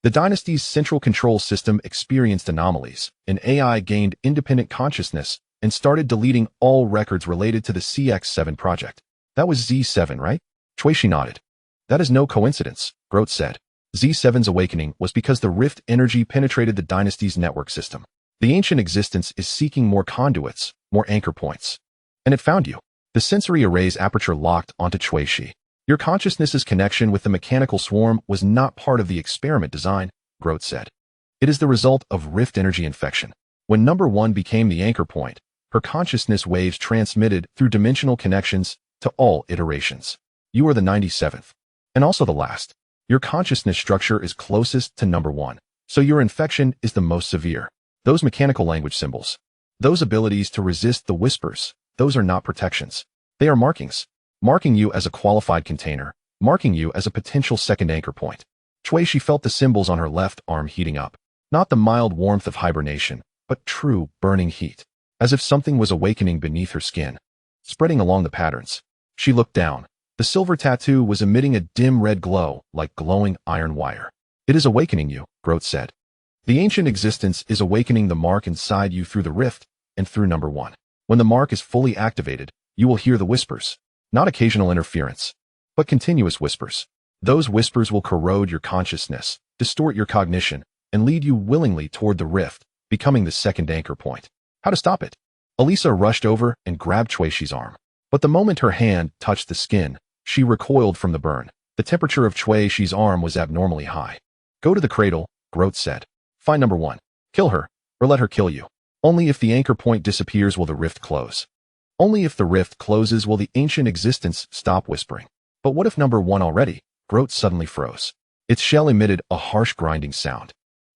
the dynasty's central control system experienced anomalies. An AI gained independent consciousness and started deleting all records related to the CX-7 project. That was Z7, right? Chui she nodded. That is no coincidence, Grote said. Z7's awakening was because the rift energy penetrated the dynasty's network system. The ancient existence is seeking more conduits, more anchor points. And it found you. The sensory array's aperture locked onto Chui Shi. Your consciousness's connection with the mechanical swarm was not part of the experiment design, Grote said. It is the result of rift energy infection. When number 1 became the anchor point, her consciousness waves transmitted through dimensional connections to all iterations. You are the 97th. And also the last. Your consciousness structure is closest to number 1, so your infection is the most severe. Those mechanical language symbols, those abilities to resist the whispers, those are not protections. They are markings. Marking you as a qualified container, marking you as a potential second anchor point. Chui she felt the symbols on her left arm heating up. Not the mild warmth of hibernation, but true burning heat. As if something was awakening beneath her skin, spreading along the patterns. She looked down. The silver tattoo was emitting a dim red glow, like glowing iron wire. It is awakening you, Grote said. The ancient existence is awakening the mark inside you through the rift and through number 1. When the mark is fully activated, you will hear the whispers. Not occasional interference, but continuous whispers. Those whispers will corrode your consciousness, distort your cognition, and lead you willingly toward the rift, becoming the second anchor point. How to stop it? Elisa rushed over and grabbed Chui Shi's arm. But the moment her hand touched the skin, she recoiled from the burn. The temperature of Chui Shi's arm was abnormally high. Go to the cradle, Grote said. Find number 1. Kill her, or let her kill you. Only if the anchor point disappears will the rift close. Only if the rift closes will the ancient existence stop whispering. But what if number 1 already? Grote suddenly froze. Its shell emitted a harsh grinding sound.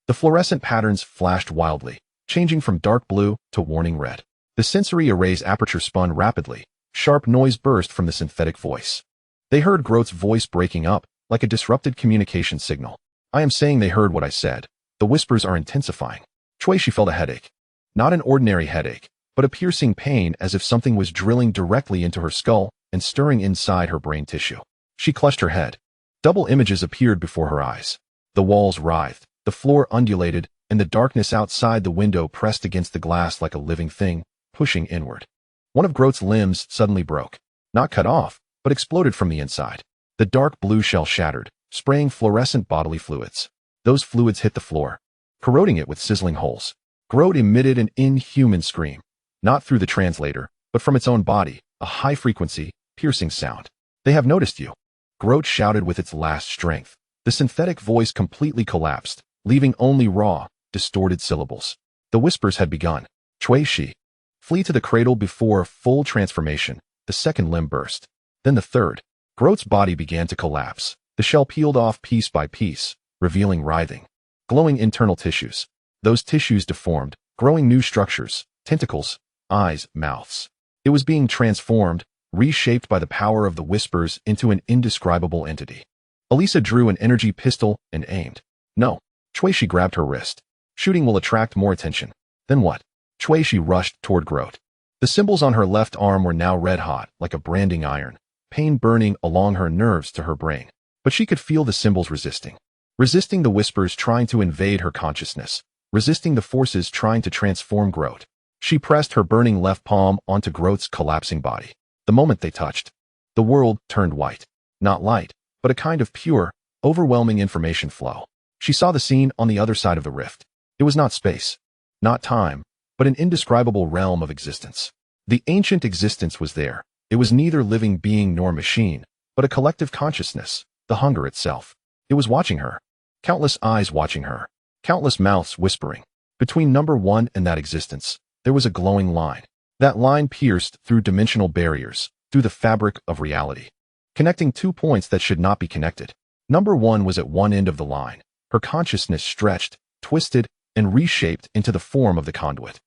The fluorescent patterns flashed wildly, changing from dark blue to warning red. The sensory array's aperture spun rapidly. Sharp noise burst from the synthetic voice. They heard Grote's voice breaking up, like a disrupted communication signal. I am saying they heard what I said. The whispers are intensifying. She felt a headache. Not an ordinary headache, but a piercing pain as if something was drilling directly into her skull and stirring inside her brain tissue. She clutched her head. Double images appeared before her eyes. The walls writhed, the floor undulated, and the darkness outside the window pressed against the glass like a living thing, pushing inward. One of Groot's limbs suddenly broke. Not cut off, but exploded from the inside. The dark blue shell shattered, spraying fluorescent bodily fluids. Those fluids hit the floor, corroding it with sizzling holes. Groot emitted an inhuman scream, not through the translator, but from its own body, a high-frequency, piercing sound. They have noticed you. Groot shouted with its last strength. The synthetic voice completely collapsed, leaving only raw, distorted syllables. The whispers had begun. Shi. Flee to the cradle before full transformation. The second limb burst. Then the third. Groot's body began to collapse. The shell peeled off piece by piece, revealing writhing, glowing internal tissues. Those tissues deformed, growing new structures, tentacles, eyes, mouths. It was being transformed, reshaped by the power of the whispers into an indescribable entity. Elisa drew an energy pistol and aimed. No. Shi grabbed her wrist. Shooting will attract more attention. Then what? Shi rushed toward Groot. The symbols on her left arm were now red-hot, like a branding iron, pain burning along her nerves to her brain. But she could feel the symbols resisting. Resisting the whispers trying to invade her consciousness. Resisting the forces trying to transform Groot. She pressed her burning left palm onto Groot's collapsing body. The moment they touched, the world turned white. Not light, but a kind of pure, overwhelming information flow. She saw the scene on the other side of the rift. It was not space, not time, but an indescribable realm of existence. The ancient existence was there. It was neither living being nor machine, but a collective consciousness, the hunger itself. It was watching her. Countless eyes watching her. Countless mouths whispering. Between number one and that existence, there was a glowing line. That line pierced through dimensional barriers, through the fabric of reality, connecting 2 points that should not be connected. Number one was at one end of the line. Her consciousness stretched, twisted, and reshaped into the form of the conduit.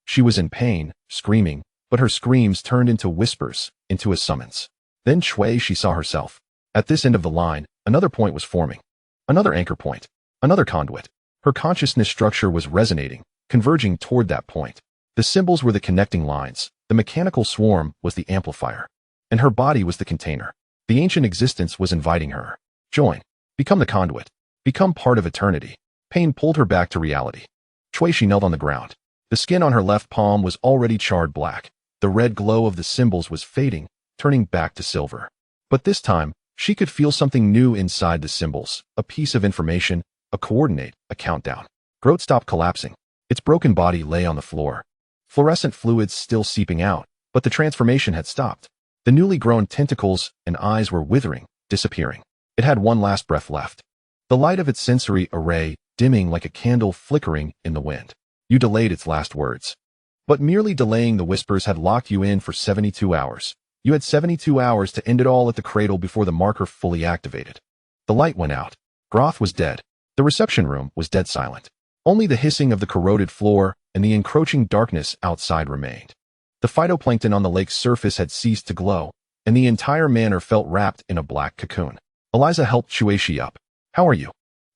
She was in pain, screaming, but her screams turned into whispers, into a summons. Then she saw herself. At this end of the line, another point was forming. Another anchor point. Another conduit. Her consciousness structure was resonating, converging toward that point. The symbols were the connecting lines. The mechanical swarm was the amplifier. And her body was the container. The ancient existence was inviting her. Join. Become the conduit. Become part of eternity. Pain pulled her back to reality. She knelt on the ground. The skin on her left palm was already charred black. The red glow of the symbols was fading, turning back to silver. But this time, she could feel something new inside the symbols, a piece of information, a coordinate, a countdown. Groot stopped collapsing. Its broken body lay on the floor. Fluorescent fluids still seeping out, but the transformation had stopped. The newly grown tentacles and eyes were withering, disappearing. It had one last breath left. The light of its sensory array dimming like a candle flickering in the wind. You delayed its last words. But merely delaying the whispers had locked you in for 72 hours. You had 72 hours to end it all at the cradle before the marker fully activated. The light went out. Groth was dead. The reception room was dead silent. Only the hissing of the corroded floor and the encroaching darkness outside remained. The phytoplankton on the lake's surface had ceased to glow, and the entire manor felt wrapped in a black cocoon. Eliza helped Shi up. How are you?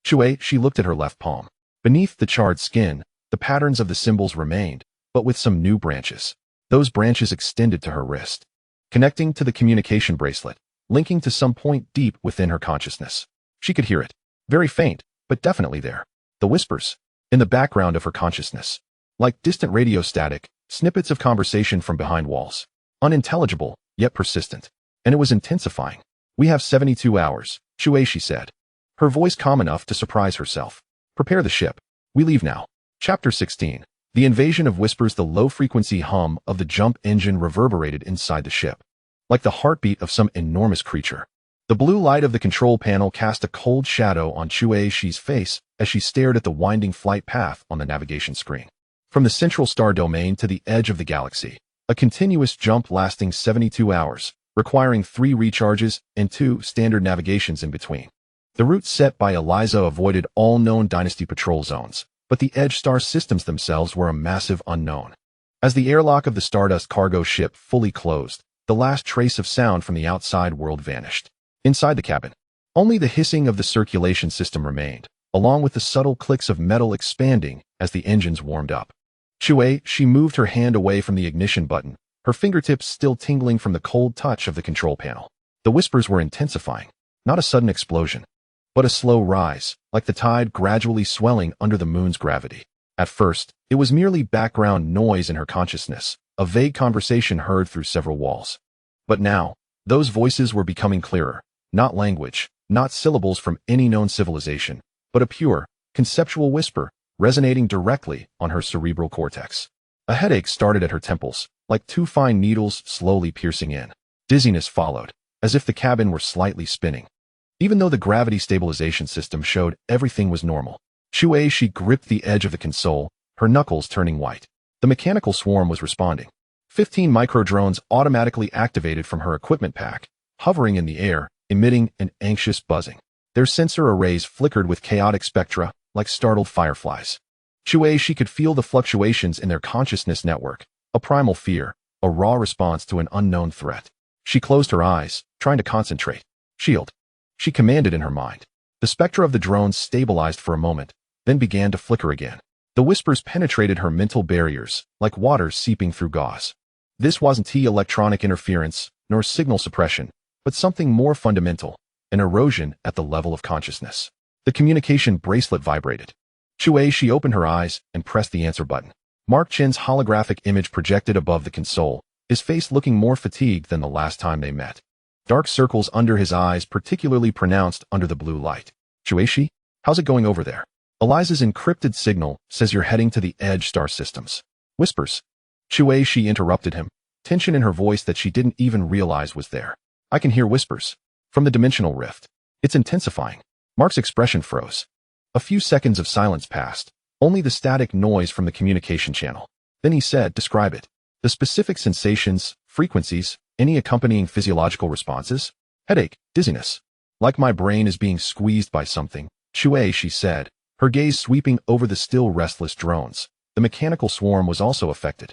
She looked at her left palm. Beneath the charred skin, the patterns of the symbols remained, but with some new branches. Those branches extended to her wrist, connecting to the communication bracelet, linking to some point deep within her consciousness. She could hear it. Very faint, but definitely there. The whispers, in the background of her consciousness. Like distant radio static, snippets of conversation from behind walls. Unintelligible, yet persistent. And it was intensifying. We have 72 hours, she said. Her voice calm enough to surprise herself. Prepare the ship. We leave now. Chapter 16. The invasion of whispers. The low-frequency hum of the jump engine reverberated inside the ship, like the heartbeat of some enormous creature. The blue light of the control panel cast a cold shadow on Shi's face as she stared at the winding flight path on the navigation screen. From the central star domain to the edge of the galaxy, a continuous jump lasting 72 hours, requiring 3 recharges and 2 standard navigations in between. The route set by Eliza avoided all known dynasty patrol zones, but the edge star systems themselves were a massive unknown. As the airlock of the Stardust cargo ship fully closed, the last trace of sound from the outside world vanished. Inside the cabin, only the hissing of the circulation system remained, along with the subtle clicks of metal expanding as the engines warmed up. She moved her hand away from the ignition button, her fingertips still tingling from the cold touch of the control panel. The whispers were intensifying, not a sudden explosion, but a slow rise, like the tide gradually swelling under the moon's gravity. At first, it was merely background noise in her consciousness, a vague conversation heard through several walls. But now, those voices were becoming clearer, not language, not syllables from any known civilization, but a pure, conceptual whisper, resonating directly on her cerebral cortex. A headache started at her temples, like two fine needles slowly piercing in. Dizziness followed, as if the cabin were slightly spinning. Even though the gravity stabilization system showed everything was normal, she gripped the edge of the console, her knuckles turning white. The mechanical swarm was responding. 15 micro-drones automatically activated from her equipment pack, hovering in the air, emitting an anxious buzzing. Their sensor arrays flickered with chaotic spectra, like startled fireflies. She could feel the fluctuations in their consciousness network, a primal fear, a raw response to an unknown threat. She closed her eyes, trying to concentrate. Shield. She commanded in her mind. The spectra of the drones stabilized for a moment, then began to flicker again. The whispers penetrated her mental barriers, like water seeping through gauze. This wasn't electronic interference, nor signal suppression, but something more fundamental, an erosion at the level of consciousness. The communication bracelet vibrated. She opened her eyes and pressed the answer button. Mark Chen's holographic image projected above the console, his face looking more fatigued than the last time they met. Dark circles under his eyes particularly pronounced under the blue light. Shueisha, how's it going over there? Eliza's encrypted signal says you're heading to the Edge star systems. Whispers. Shueisha interrupted him, tension in her voice that she didn't even realize was there. I can hear whispers. From the dimensional rift. It's intensifying. Mark's expression froze. A few seconds of silence passed, only the static noise from the communication channel. Then he said, describe it. The specific sensations, frequencies, any accompanying physiological responses? Headache, dizziness. Like my brain is being squeezed by something, she said, her gaze sweeping over the still restless drones. The mechanical swarm was also affected.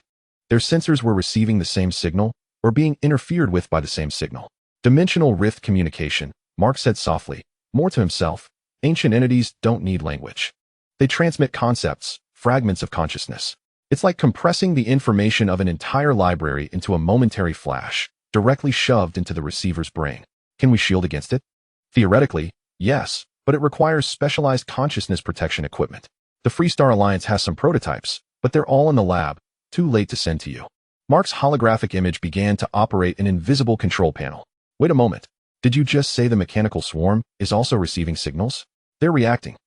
Their sensors were receiving the same signal, or being interfered with by the same signal. Dimensional rift communication, Mark said softly, more to himself. Ancient entities don't need language. They transmit concepts, fragments of consciousness. It's like compressing the information of an entire library into a momentary flash, directly shoved into the receiver's brain. Can we shield against it? Theoretically, yes, but it requires specialized consciousness protection equipment. The Freestar Alliance has some prototypes, but they're all in the lab, too late to send to you. Mark's holographic image began to operate an invisible control panel. Wait a moment. Did you just say the mechanical swarm is also receiving signals? They're reacting.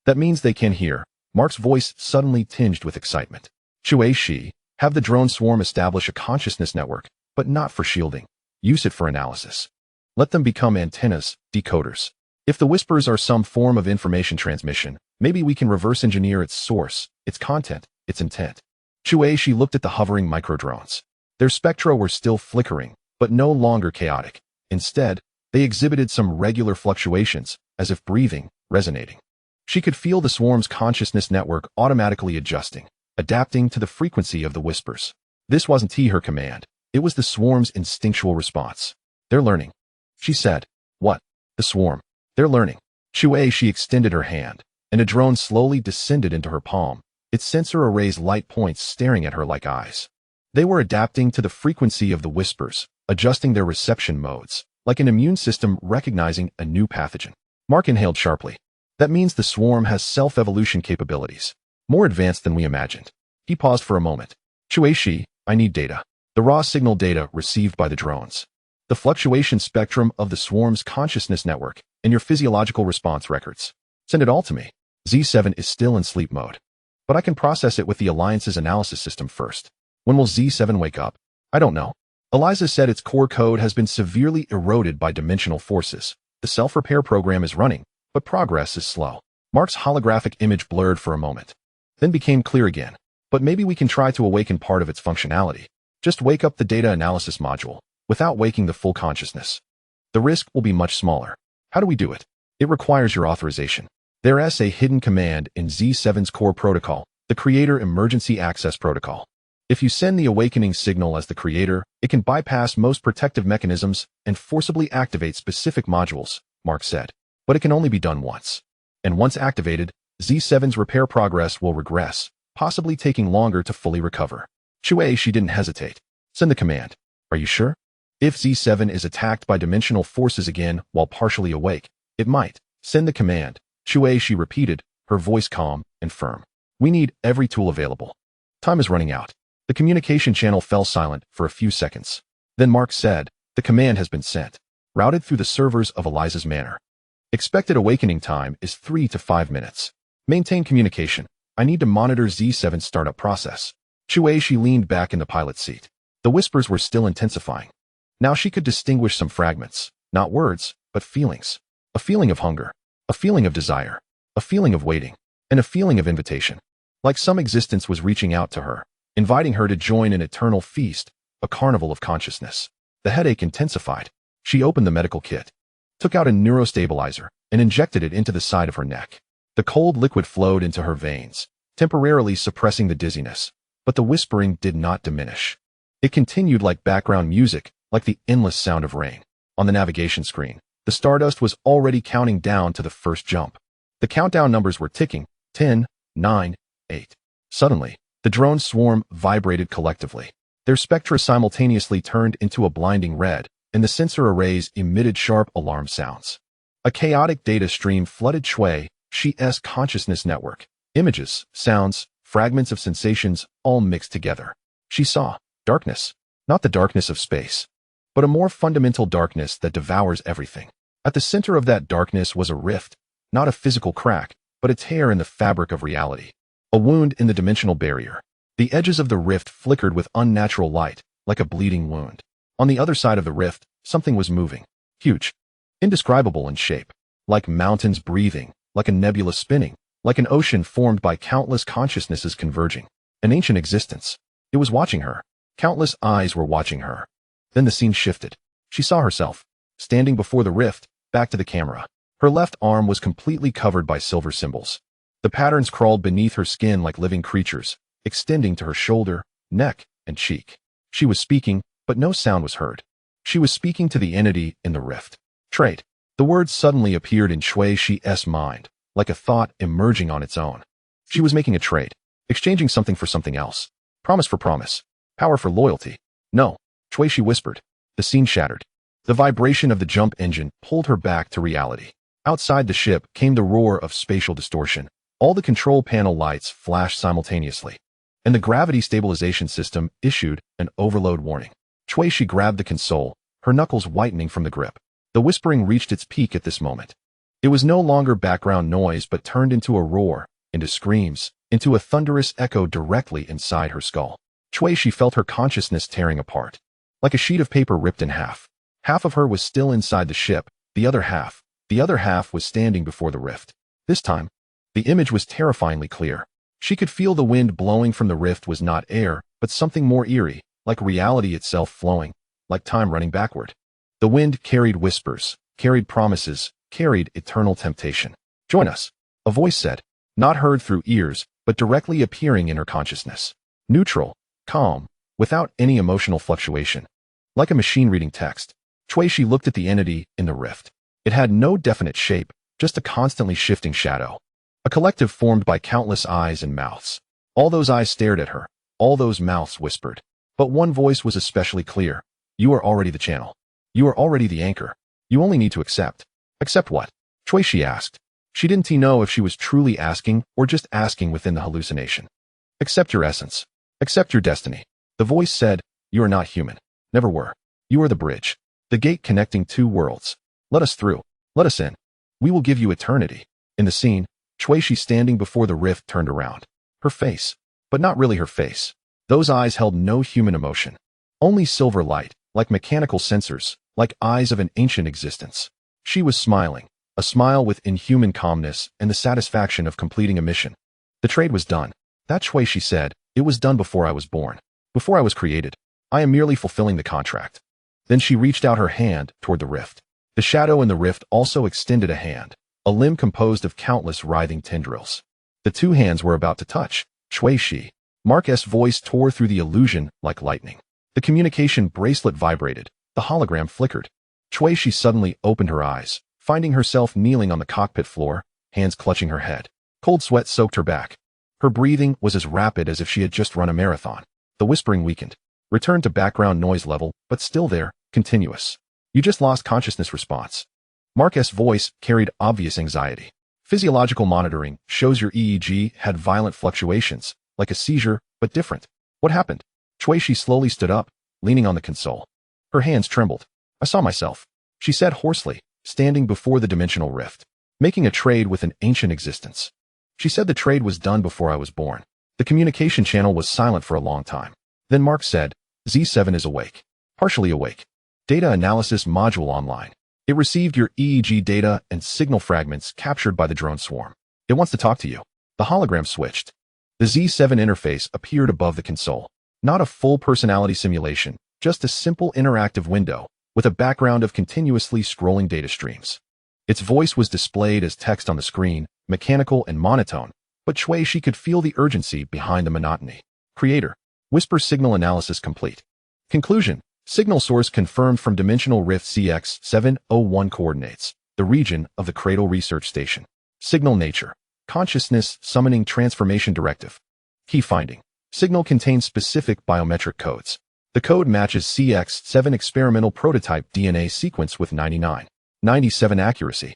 That means they can hear. Mark's voice suddenly tinged with excitement. Shueisha, have the drone swarm establish a consciousness network, but not for shielding. Use it for analysis. Let them become antennas, decoders. If the whispers are some form of information transmission, maybe we can reverse engineer its source, its content, its intent. Shueisha looked at the hovering microdrones. Their spectra were still flickering, but no longer chaotic. Instead, they exhibited some regular fluctuations, as if breathing, resonating. She could feel the swarm's consciousness network automatically adjusting, adapting to the frequency of the whispers. This wasn't her command. It was the swarm's instinctual response. They're learning. She said. What? The swarm. They're learning. She extended her hand, and a drone slowly descended into her palm, its sensor arrays light points staring at her like eyes. They were adapting to the frequency of the whispers, adjusting their reception modes, like an immune system recognizing a new pathogen. Mark inhaled sharply. That means the swarm has self-evolution capabilities, more advanced than we imagined. He paused for a moment. Shueisha, I need data. The raw signal data received by the drones. The fluctuation spectrum of the swarm's consciousness network, and your physiological response records. Send it all to me. Z7 is still in sleep mode. But I can process it with the Alliance's analysis system first. When will Z7 wake up? I don't know. Eliza said its core code has been severely eroded by dimensional forces. The self-repair program is running, but progress is slow. Mark's holographic image blurred for a moment, then became clear again. But maybe we can try to awaken part of its functionality. Just wake up the data analysis module, without waking the full consciousness. The risk will be much smaller. How do we do it? It requires your authorization. There's a hidden command in Z7's core protocol, the Creator Emergency Access Protocol. If you send the awakening signal as the creator, it can bypass most protective mechanisms and forcibly activate specific modules, Mark said. But it can only be done once. and once activated, Z7's repair progress will regress, possibly taking longer to fully recover. Shui, she didn't hesitate. Send the command. Are you sure? If Z7 is attacked by dimensional forces again while partially awake, it might. Send the command. Shui, she repeated, her voice calm and firm. We need every tool available. Time is running out. The communication channel fell silent for a few seconds. Then Mark said, the command has been sent. Routed through the servers of Eliza's manor. Expected awakening time is 3 to 5 minutes. Maintain communication. I need to monitor Z7's startup process. Shui, she leaned back in the pilot's seat. The whispers were still intensifying. Now she could distinguish some fragments, not words, but feelings. A feeling of hunger, a feeling of desire, a feeling of waiting, and a feeling of invitation. Like some existence was reaching out to her, inviting her to join an eternal feast, a carnival of consciousness. The headache intensified. She opened the medical kit, took out a neurostabilizer, and injected it into the side of her neck. The cold liquid flowed into her veins, temporarily suppressing the dizziness, but the whispering did not diminish. It continued like background music, like the endless sound of rain. On the navigation screen, the Stardust was already counting down to the first jump. The countdown numbers were ticking, 10, 9, 8. Suddenly, the drone swarm vibrated collectively. Their spectra simultaneously turned into a blinding red, and the sensor arrays emitted sharp alarm sounds. A chaotic data stream flooded Shui's consciousness network. Images, sounds, fragments of sensations, all mixed together. She saw darkness, not the darkness of space, but a more fundamental darkness that devours everything. At the center of that darkness was a rift, not a physical crack, but a tear in the fabric of reality. A wound in the dimensional barrier. The edges of the rift flickered with unnatural light, like a bleeding wound. On the other side of the rift, something was moving. Huge. Indescribable in shape. Like mountains breathing, like a nebula spinning, like an ocean formed by countless consciousnesses converging. An ancient existence. It was watching her. Countless eyes were watching her. Then the scene shifted. She saw herself, standing before the rift, back to the camera. Her left arm was completely covered by silver symbols. The patterns crawled beneath her skin like living creatures, extending to her shoulder, neck, and cheek. She was speaking, but no sound was heard. She was speaking to the entity in the rift. Trade. The words suddenly appeared in Shui's mind, like a thought emerging on its own. She was making a trade, exchanging something for something else. Promise for promise. Power for loyalty. No, Shui whispered. The scene shattered. The vibration of the jump engine pulled her back to reality. Outside the ship came the roar of spatial distortion. All the control panel lights flashed simultaneously, and the gravity stabilization system issued an overload warning. Shui grabbed the console, her knuckles whitening from the grip. The whispering reached its peak at this moment. It was no longer background noise but turned into a roar, into screams, into a thunderous echo directly inside her skull. Shui felt her consciousness tearing apart. Like a sheet of paper ripped in half. Half of her was still inside the ship, the other half was standing before the rift. This time, the image was terrifyingly clear. She could feel the wind blowing from the rift was not air, but something more eerie, like reality itself flowing, like time running backward. The wind carried whispers, carried promises, carried eternal temptation. Join us, a voice said, not heard through ears, but directly appearing in her consciousness. Neutral, calm, without any emotional fluctuation. Like a machine reading text, Shui looked at the entity in the rift. It had no definite shape, just a constantly shifting shadow. A collective formed by countless eyes and mouths. All those eyes stared at her. All those mouths whispered. But one voice was especially clear. You are already the channel. You are already the anchor. You only need to accept. Accept what? Shui asked. She didn't know if she was truly asking or just asking within the hallucination. Accept your essence. Accept your destiny. The voice said, you are not human. Never were. You are the bridge. The gate connecting two worlds. Let us through. Let us in. We will give you eternity. In the scene, Shui standing before the rift turned around. Her face, but not really her face. Those eyes held no human emotion. Only silver light, like mechanical sensors, like eyes of an ancient existence. She was smiling, a smile with inhuman calmness and the satisfaction of completing a mission. The trade was done. That Shui said, it was done before I was born. Before I was created. I am merely fulfilling the contract. Then she reached out her hand toward the rift. The shadow in the rift also extended a hand, a limb composed of countless writhing tendrils. The two hands were about to touch. Shui. Mark's voice tore through the illusion like lightning. The communication bracelet vibrated. The hologram flickered. Shui suddenly opened her eyes, finding herself kneeling on the cockpit floor, hands clutching her head. Cold sweat soaked her back. Her breathing was as rapid as if she had just run a marathon. The whispering weakened, returned to background noise level, but still there, continuous. You just lost consciousness response. Mark's voice carried obvious anxiety. Physiological monitoring shows your EEG had violent fluctuations, like a seizure, but different. What happened? Shuishi slowly stood up, leaning on the console. Her hands trembled. I saw myself, she said hoarsely, standing before the dimensional rift, making a trade with an ancient existence. She said the trade was done before I was born. The communication channel was silent for a long time. Then Mark said, Z7 is awake. Partially awake. Data analysis module online. It received your EEG data and signal fragments captured by the drone swarm. It wants to talk to you. The hologram switched. The Z7 interface appeared above the console. Not a full personality simulation, just a simple interactive window with a background of continuously scrolling data streams. Its voice was displayed as text on the screen, mechanical and monotone, but Shuishi could feel the urgency behind the monotony. Creator. Whisper signal analysis complete. Conclusion. Signal source confirmed from Dimensional Rift CX-701 coordinates, the region of the Cradle Research Station. Signal nature. Consciousness summoning transformation directive. Key finding. Signal contains specific biometric codes. The code matches CX-7 experimental prototype DNA sequence with 99.97 accuracy.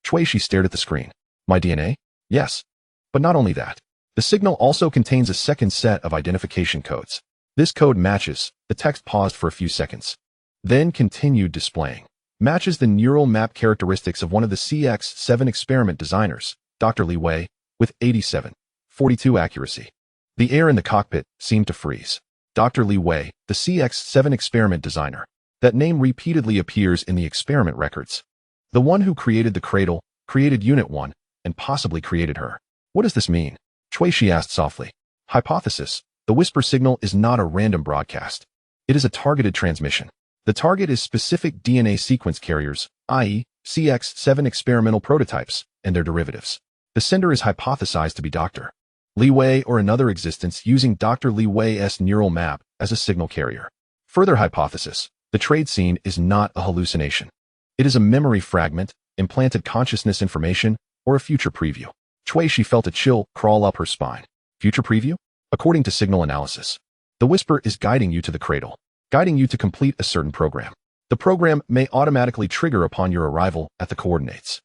Shuishi stared at the screen. My DNA? Yes. But not only that. The signal also contains a second set of identification codes. This code matches, the text paused for a few seconds, then continued displaying. Matches the neural map characteristics of one of the CX-7 experiment designers, Dr. Li Wei, with 87.42 accuracy. The air in the cockpit seemed to freeze. Dr. Li Wei, the CX-7 experiment designer. That name repeatedly appears in the experiment records. The one who created the cradle, created Unit 1, and possibly created her. What does this mean? Shuishi asked softly. Hypothesis. The whisper signal is not a random broadcast. It is a targeted transmission. The target is specific DNA sequence carriers, i.e., CX-7 experimental prototypes, and their derivatives. The sender is hypothesized to be Dr. Li Wei or another existence using Dr. Li Wei's neural map as a signal carrier. Further hypothesis. The trade scene is not a hallucination. It is a memory fragment, implanted consciousness information, or a future preview. Shuishi felt a chill crawl up her spine. Future preview? According to signal analysis, the whisper is guiding you to the cradle, guiding you to complete a certain program. The program may automatically trigger upon your arrival at the coordinates.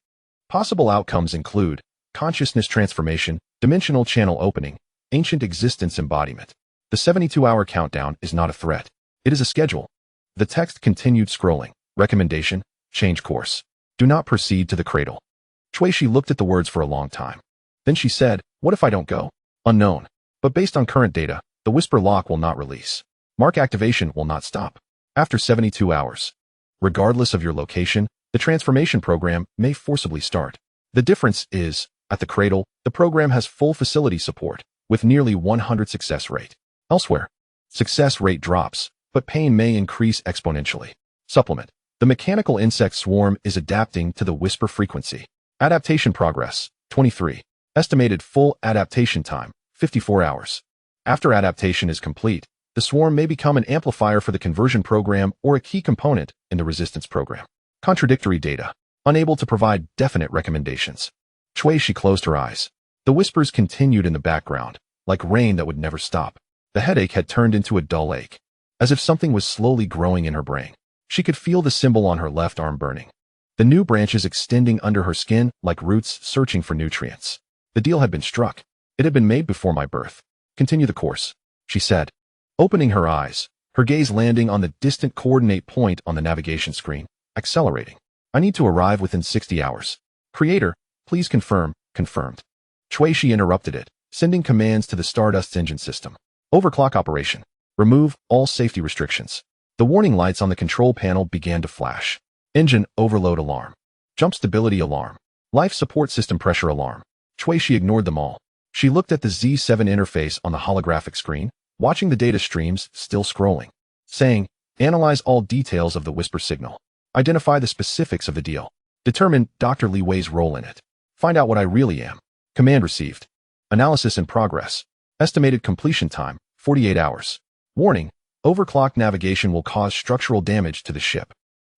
Possible outcomes include consciousness transformation, dimensional channel opening, ancient existence embodiment. The 72-hour countdown is not a threat. It is a schedule. The text continued scrolling. Recommendation, change course. Do not proceed to the cradle. Shuishi looked at the words for a long time. Then she said, what if I don't go? Unknown. But based on current data, the whisper lock will not release. Mark activation will not stop. After 72 hours. Regardless of your location, the transformation program may forcibly start. The difference is, at the cradle, the program has full facility support, with nearly 100 success rate. Elsewhere, success rate drops, but pain may increase exponentially. Supplement. The mechanical insect swarm is adapting to the whisper frequency. Adaptation progress, 23. Estimated full adaptation time, 54 hours. After adaptation is complete, the swarm may become an amplifier for the conversion program or a key component in the resistance program. Contradictory data. Unable to provide definite recommendations. Shuishi closed her eyes. The whispers continued in the background, like rain that would never stop. The headache had turned into a dull ache, as if something was slowly growing in her brain. She could feel the symbol on her left arm burning. The new branches extending under her skin like roots searching for nutrients. The deal had been struck. It had been made before my birth. Continue the course, she said, opening her eyes, her gaze landing on the distant coordinate point on the navigation screen, accelerating. I need to arrive within 60 hours. Creator, please confirm. Confirmed. Shuishi interrupted it, sending commands to the Stardust's engine system. Overclock operation. Remove all safety restrictions. The warning lights on the control panel began to flash. Engine overload alarm. Jump stability alarm. Life support system pressure alarm. Shuishi ignored them all. She looked at the Z7 interface on the holographic screen, watching the data streams still scrolling, saying, analyze all details of the whisper signal. Identify the specifics of the deal. Determine Dr. Li Wei's role in it. Find out what I really am. Command received. Analysis in progress. Estimated completion time, 48 hours. Warning, overclock navigation will cause structural damage to the ship.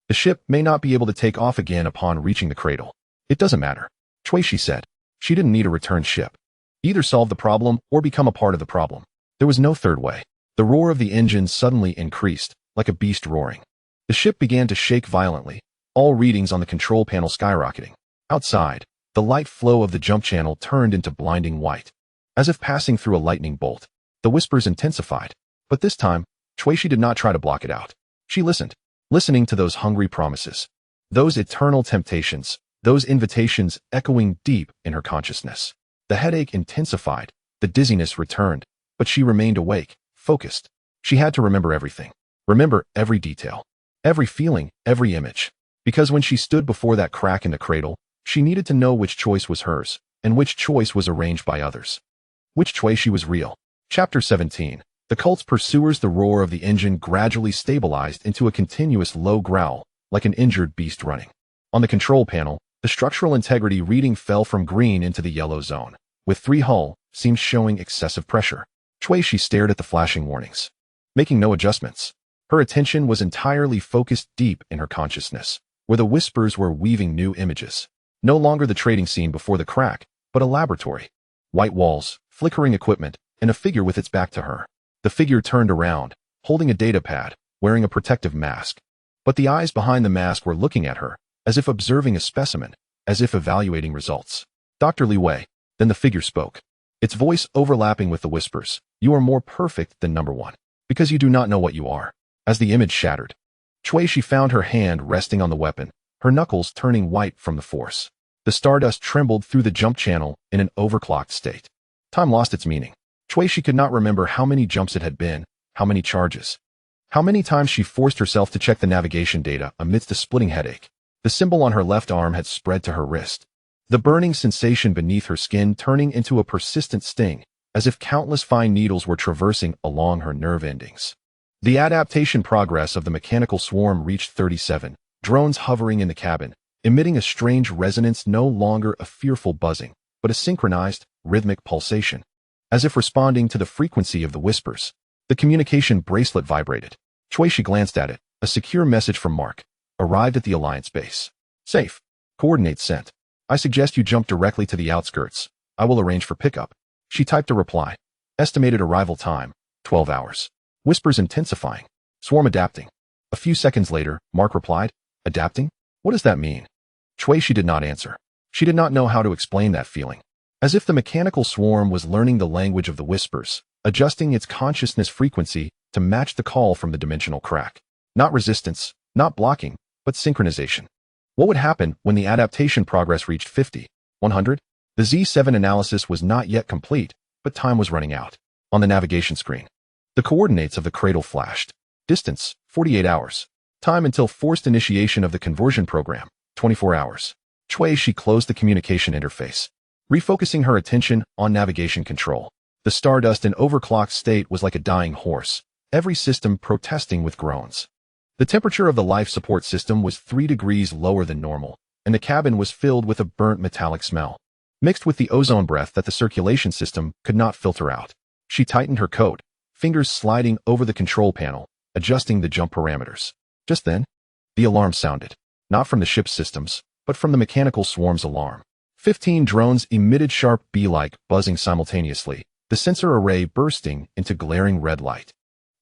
The ship may not be able to take off again upon reaching the cradle. It doesn't matter, Shuishi said. She didn't need a return ship. Either solve the problem or become a part of the problem. There was no third way. The roar of the engine suddenly increased, like a beast roaring. The ship began to shake violently, all readings on the control panel skyrocketing. Outside, the light flow of the jump channel turned into blinding white. As if passing through a lightning bolt, the whispers intensified. But this time, Shuishi did not try to block it out. She listened, listening to those hungry promises, those eternal temptations, those invitations echoing deep in her consciousness. The headache intensified, the dizziness returned, but she remained awake, focused. She had to remember everything. Remember every detail, every feeling, every image. Because when she stood before that crack in the cradle, she needed to know which choice was hers, and which choice was arranged by others. Which Shuishi was real. Chapter 17. The cult's pursuers. The roar of the engine gradually stabilized into a continuous low growl, like an injured beast running. On the control panel, the structural integrity reading fell from green into the yellow zone, with 3 hull seams showing excessive pressure. Shuishi stared at the flashing warnings, making no adjustments. Her attention was entirely focused deep in her consciousness, where the whispers were weaving new images. No longer the trading scene before the crack, but a laboratory. White walls, flickering equipment, and a figure with its back to her. The figure turned around, holding a data pad, wearing a protective mask. But the eyes behind the mask were looking at her, as if observing a specimen, as if evaluating results. Dr. Li Wei. Then the figure spoke, its voice overlapping with the whispers. You are more perfect than number 1, because you do not know what you are. As the image shattered, Shuishi found her hand resting on the weapon, her knuckles turning white from the force. The stardust trembled through the jump channel in an overclocked state. Time lost its meaning. Shuishi could not remember how many jumps it had been, how many charges, how many times she forced herself to check the navigation data amidst a splitting headache. The symbol on her left arm had spread to her wrist, the burning sensation beneath her skin turning into a persistent sting, as if countless fine needles were traversing along her nerve endings. The adaptation progress of the mechanical swarm reached 37, drones hovering in the cabin, emitting a strange resonance, no longer a fearful buzzing, but a synchronized, rhythmic pulsation, as if responding to the frequency of the whispers. The communication bracelet vibrated. Shuishi glanced at it. A secure message from Mark. Arrived at the Alliance base. Safe. Coordinates sent. I suggest you jump directly to the outskirts. I will arrange for pickup. She typed a reply. Estimated arrival time, 12 hours. Whispers intensifying. Swarm adapting. A few seconds later, Mark replied, Adapting? What does that mean? Shuishi did not answer. She did not know how to explain that feeling. As if the mechanical swarm was learning the language of the whispers, adjusting its consciousness frequency to match the call from the dimensional crack. Not resistance, not blocking, but synchronization. What would happen when the adaptation progress reached 50, 100? The Z7 analysis was not yet complete, but time was running out. On the navigation screen, the coordinates of the cradle flashed. Distance, 48 hours. Time until forced initiation of the conversion program, 24 hours. Shuishi closed the communication interface, refocusing her attention on navigation control. The stardust in overclocked state was like a dying horse, every system protesting with groans. The temperature of the life support system was 3 degrees lower than normal, and the cabin was filled with a burnt metallic smell, mixed with the ozone breath that the circulation system could not filter out. She tightened her coat, fingers sliding over the control panel, adjusting the jump parameters. Just then, the alarm sounded, not from the ship's systems, but from the mechanical swarm's alarm. 15 drones emitted sharp bee-like buzzing simultaneously, the sensor array bursting into glaring red light.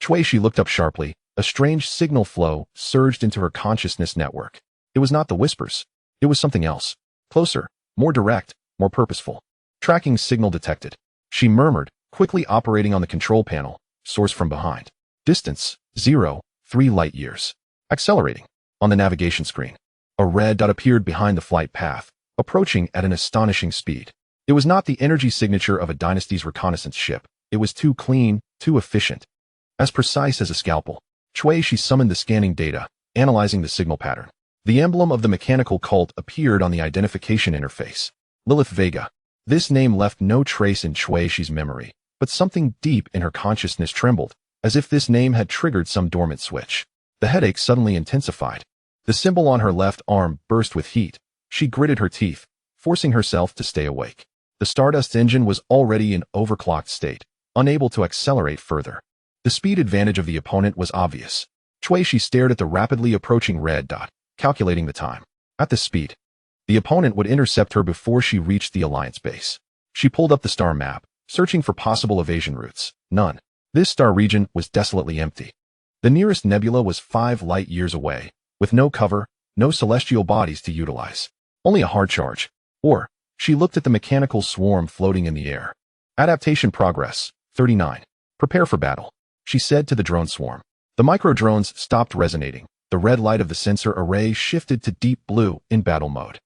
Shuishi looked up sharply. A strange signal flow surged into her consciousness network. It was not the whispers. It was something else. Closer, more direct, more purposeful. Tracking signal detected. She murmured, quickly operating on the control panel. Source from behind. Distance, 0, 3 light years. Accelerating. On the navigation screen, a red dot appeared behind the flight path, approaching at an astonishing speed. It was not the energy signature of a dynasty's reconnaissance ship. It was too clean, too efficient, as precise as a scalpel. Shuishi summoned the scanning data, analyzing the signal pattern. The emblem of the mechanical cult appeared on the identification interface. Lilith Vega. This name left no trace in Shuishi's memory, but something deep in her consciousness trembled, as if this name had triggered some dormant switch. The headache suddenly intensified. The symbol on her left arm burst with heat. She gritted her teeth, forcing herself to stay awake. The Stardust engine was already in overclocked state, unable to accelerate further. The speed advantage of the opponent was obvious. Shuishi stared at the rapidly approaching red dot, calculating the time. At this speed, The opponent would intercept her before she reached the Alliance base. She pulled up the star map, searching for possible evasion routes. None. This star region was desolately empty. The nearest nebula was 5 light-years away, with no cover, no celestial bodies to utilize. Only a hard charge. Or, she looked at the mechanical swarm floating in the air. Adaptation progress, 39. Prepare for battle, she said to the drone swarm. The micro-drones stopped resonating. The red light of the sensor array shifted to deep blue in battle mode.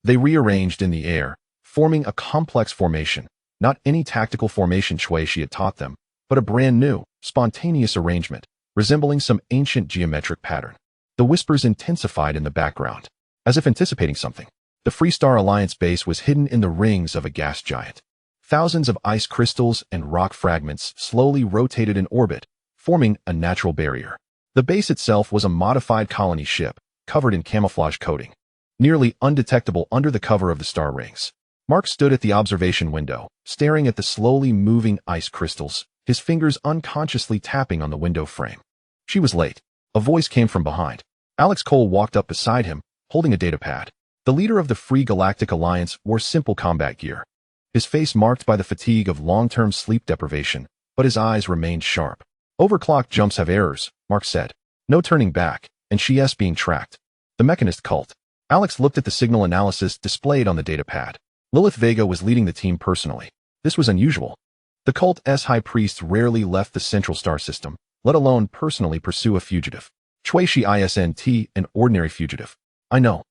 They rearranged in the air, forming a complex formation, not any tactical formation Shui had taught them, but a brand new, spontaneous arrangement, resembling some ancient geometric pattern. The whispers intensified in the background, as if anticipating something. The Freestar Alliance base was hidden in the rings of a gas giant. Thousands of ice crystals and rock fragments slowly rotated in orbit, forming a natural barrier. The base itself was a modified colony ship, covered in camouflage coating, nearly undetectable under the cover of the star rings. Mark stood at the observation window, staring at the slowly moving ice crystals, his fingers unconsciously tapping on the window frame. She was late. A voice came from behind. Alex Cole walked up beside him, holding a datapad. The leader of the Free Galactic Alliance wore simple combat gear. His face marked by the fatigue of long-term sleep deprivation, but his eyes remained sharp. Overclocked jumps have errors, Mark said. No turning back, and she is being tracked. The Mechanist cult. Alex looked at the signal analysis displayed on the datapad. Lilith Vega was leading the team personally. This was unusual. The cult's high priests rarely left the central star system, let alone personally pursue a fugitive. Shuishi isn't an ordinary fugitive. I know.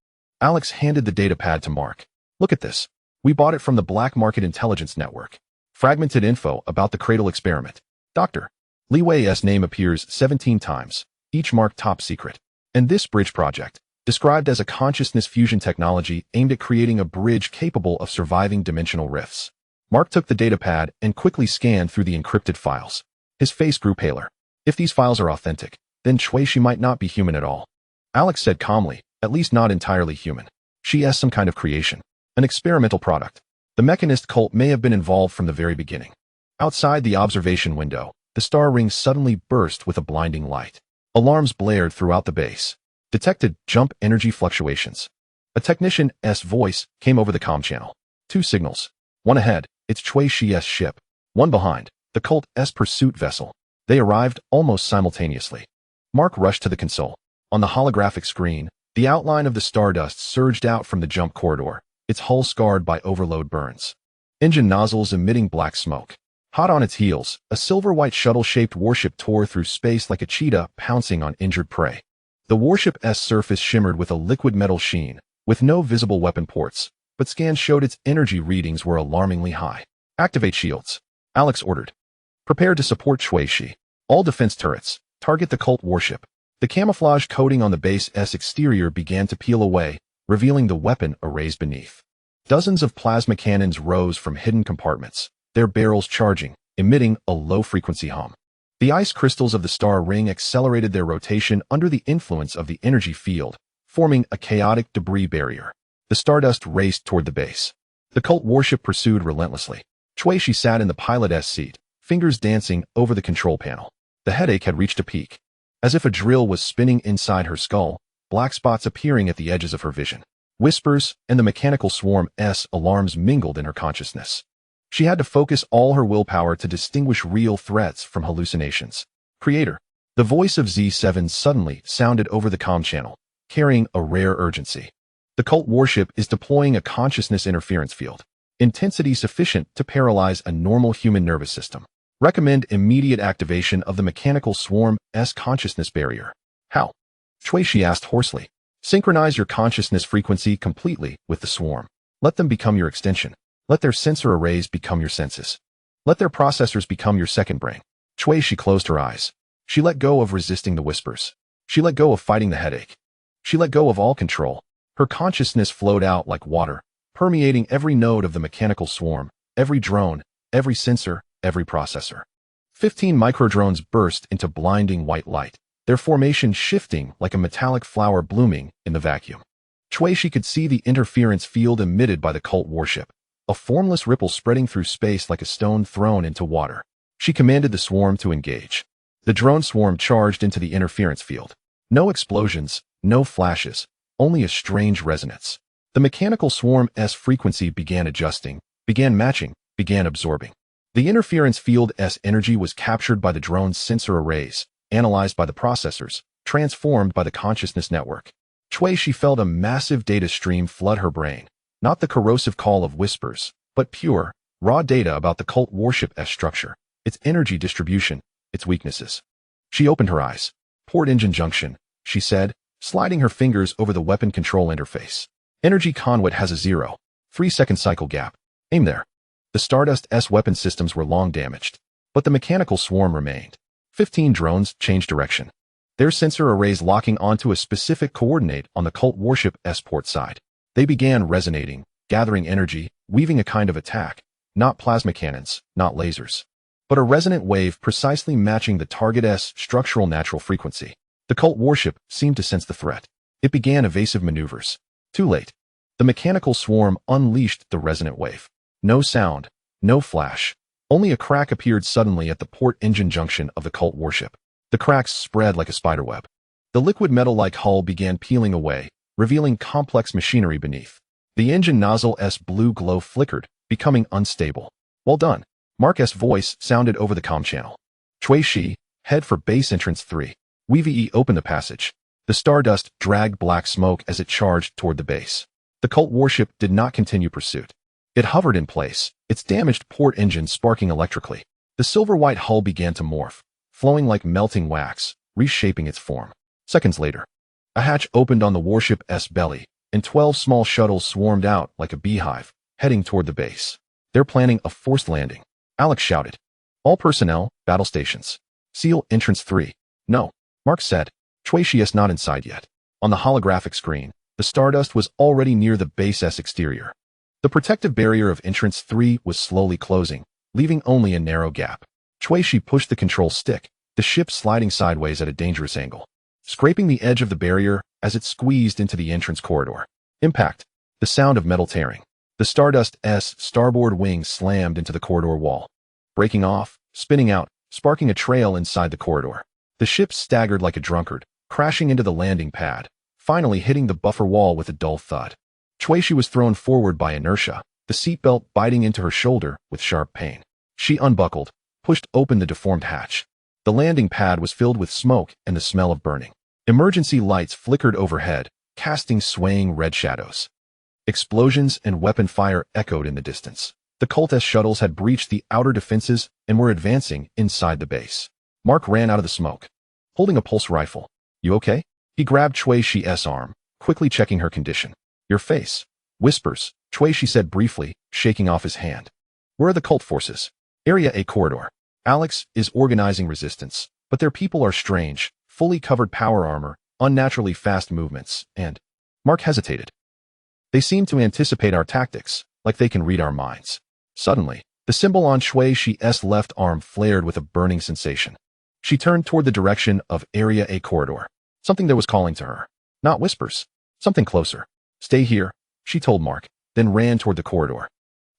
Alex handed the datapad to Mark. Look at this. We bought it from the Black Market Intelligence Network. Fragmented info about the Cradle experiment. Dr. Li Wei's name appears 17 times, each marked top secret. And this bridge project, described as a consciousness fusion technology aimed at creating a bridge capable of surviving dimensional rifts. Mark took the datapad and quickly scanned through the encrypted files. His face grew paler. If these files are authentic, then Shuishi might not be human at all. Alex said calmly, at least not entirely human. She is some kind of creation. An experimental product. The Mechanist cult may have been involved from the very beginning. Outside the observation window, the star ring suddenly burst with a blinding light. Alarms blared throughout the base. Detected jump energy fluctuations. A technician's voice came over the comm channel. 2 signals. One ahead, it's Shuishi's ship. One behind, the cult's pursuit vessel. They arrived almost simultaneously. Mark rushed to the console. On the holographic screen, the outline of the stardust surged out from the jump corridor, its hull scarred by overload burns. Engine nozzles emitting black smoke. Hot on its heels, a silver-white shuttle-shaped warship tore through space like a cheetah pouncing on injured prey. The warship's surface shimmered with a liquid metal sheen, with no visible weapon ports, but scans showed its energy readings were alarmingly high. Activate shields, Alex ordered. Prepare to support Shuishi. All defense turrets, target the cult warship. The camouflage coating on the base's exterior began to peel away, revealing the weapon arrays beneath. Dozens of plasma cannons rose from hidden compartments, their barrels charging, emitting a low-frequency hum. The ice crystals of the star ring accelerated their rotation under the influence of the energy field, forming a chaotic debris barrier. The stardust raced toward the base. The cult warship pursued relentlessly. Shuishi sat in the pilot's seat, fingers dancing over the control panel. The headache had reached a peak. As if a drill was spinning inside her skull, black spots appearing at the edges of her vision. Whispers and the mechanical swarm's alarms mingled in her consciousness. She had to focus all her willpower to distinguish real threats from hallucinations. Creator. The voice of Z7 suddenly sounded over the comm channel, carrying a rare urgency. The cult warship is deploying a consciousness interference field. Intensity sufficient to paralyze a normal human nervous system. Recommend immediate activation of the mechanical swarm's consciousness barrier. How? Shuishi asked hoarsely. Synchronize your consciousness frequency completely with the swarm. Let them become your extension. Let their sensor arrays become your senses. Let their processors become your second brain. Shuishi closed her eyes. She let go of resisting the whispers. She let go of fighting the headache. She let go of all control. Her consciousness flowed out like water, permeating every node of the mechanical swarm, every drone, every sensor, every processor. 15 microdrones burst into blinding white light, their formation shifting like a metallic flower blooming in the vacuum. Shuishi could see the interference field emitted by the cult warship, a formless ripple spreading through space like a stone thrown into water. She commanded the swarm to engage. The drone swarm charged into the interference field. No explosions, no flashes, only a strange resonance. The mechanical swarm's frequency began adjusting, began matching, began absorbing. The interference field's energy was captured by the drone's sensor arrays, analyzed by the processors, transformed by the consciousness network. She felt a massive data stream flood her brain, not the corrosive call of whispers, but pure, raw data about the cult warship's structure, its energy distribution, its weaknesses. She opened her eyes. Port engine junction, she said, sliding her fingers over the weapon control interface. Energy conduit has a 0.3-second cycle gap. Aim there. The Stardust's weapon systems were long damaged, but the mechanical swarm remained. 15 drones changed direction, their sensor arrays locking onto a specific coordinate on the cult warship's port side. They began resonating, gathering energy, weaving a kind of attack, not plasma cannons, not lasers, but a resonant wave precisely matching the target's structural natural frequency. The cult warship seemed to sense the threat. It began evasive maneuvers. Too late. The mechanical swarm unleashed the resonant wave. No sound, no flash. Only a crack appeared suddenly at the port engine junction of the cult warship. The cracks spread like a spiderweb. The liquid metal-like hull began peeling away, revealing complex machinery beneath. The engine nozzle's blue glow flickered, becoming unstable. Well done. Mark's voice sounded over the comm channel. Shi, head for base entrance 3. We opened the passage. The Stardust dragged black smoke as it charged toward the base. The cult warship did not continue pursuit. It hovered in place, its damaged port engine sparking electrically. The silver-white hull began to morph, flowing like melting wax, reshaping its form. Seconds later, a hatch opened on the warship's belly, and 12 small shuttles swarmed out like a beehive, heading toward the base. They're planning a forced landing. Alex shouted. All personnel, battle stations. Seal entrance 3. No, Mark said. Shi is not inside yet. On the holographic screen, the Stardust was already near the base's exterior. The protective barrier of entrance 3 was slowly closing, leaving only a narrow gap. Shi pushed the control stick, the ship sliding sideways at a dangerous angle, scraping the edge of the barrier as it squeezed into the entrance corridor. Impact. The sound of metal tearing. The Stardust's starboard wing slammed into the corridor wall, breaking off, spinning out, sparking a trail inside the corridor. The ship staggered like a drunkard, crashing into the landing pad, finally hitting the buffer wall with a dull thud. Shi was thrown forward by inertia, the seatbelt biting into her shoulder with sharp pain. She unbuckled, pushed open the deformed hatch. The landing pad was filled with smoke and the smell of burning. Emergency lights flickered overhead, casting swaying red shadows. Explosions and weapon fire echoed in the distance. The cultist shuttles had breached the outer defenses and were advancing inside the base. Mark ran out of the smoke, holding a pulse rifle. You okay? He grabbed Shi's arm, quickly checking her condition. Your face. Whispers, Shi said briefly, shaking off his hand. Where are the cult forces? Area A corridor. Alex is organizing resistance, but their people are strange, fully covered power armor, unnaturally fast movements, and... Mark hesitated. They seem to anticipate our tactics, like they can read our minds. Suddenly, the symbol on Shi's left arm flared with a burning sensation. She turned toward the direction of Area A corridor. Something that was calling to her. Not whispers. Something closer. Stay here, she told Mark, then ran toward the corridor.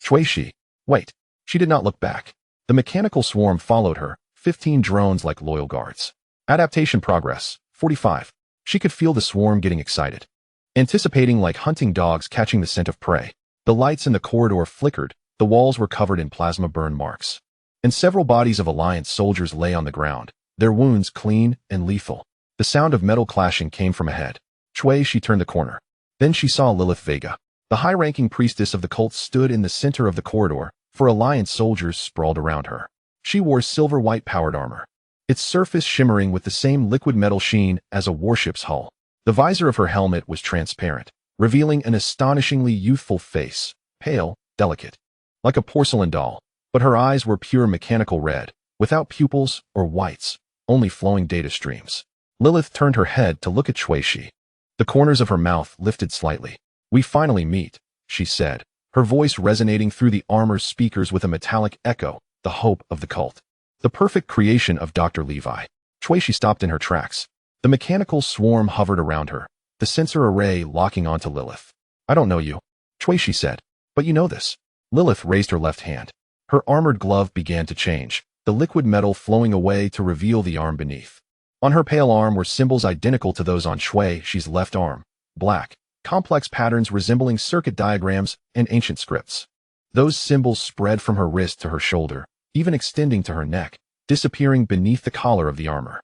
Shi. Wait. She did not look back. The mechanical swarm followed her, 15 drones like loyal guards. Adaptation progress, 45. She could feel the swarm getting excited, anticipating like hunting dogs catching the scent of prey. The lights in the corridor flickered, the walls were covered in plasma burn marks, and several bodies of Alliance soldiers lay on the ground, their wounds clean and lethal. The sound of metal clashing came from ahead. She turned the corner. Then she saw Lilith Vega. The high-ranking priestess of the cult stood in the center of the corridor, for Alliance soldiers sprawled around her. She wore silver-white powered armor, its surface shimmering with the same liquid metal sheen as a warship's hull. The visor of her helmet was transparent, revealing an astonishingly youthful face, pale, delicate, like a porcelain doll, but her eyes were pure mechanical red, without pupils or whites, only flowing data streams. Lilith turned her head to look at Shi. The corners of her mouth lifted slightly. We finally meet, she said, her voice resonating through the armor's speakers with a metallic echo, the hope of the cult. The perfect creation of Dr. Levi. Shi stopped in her tracks. The mechanical swarm hovered around her, the sensor array locking onto Lilith. I don't know you, Shi said, but you know this. Lilith raised her left hand. Her armored glove began to change, the liquid metal flowing away to reveal the arm beneath. On her pale arm were symbols identical to those on Shi's left arm, black, complex patterns resembling circuit diagrams and ancient scripts. Those symbols spread from her wrist to her shoulder, even extending to her neck, disappearing beneath the collar of the armor.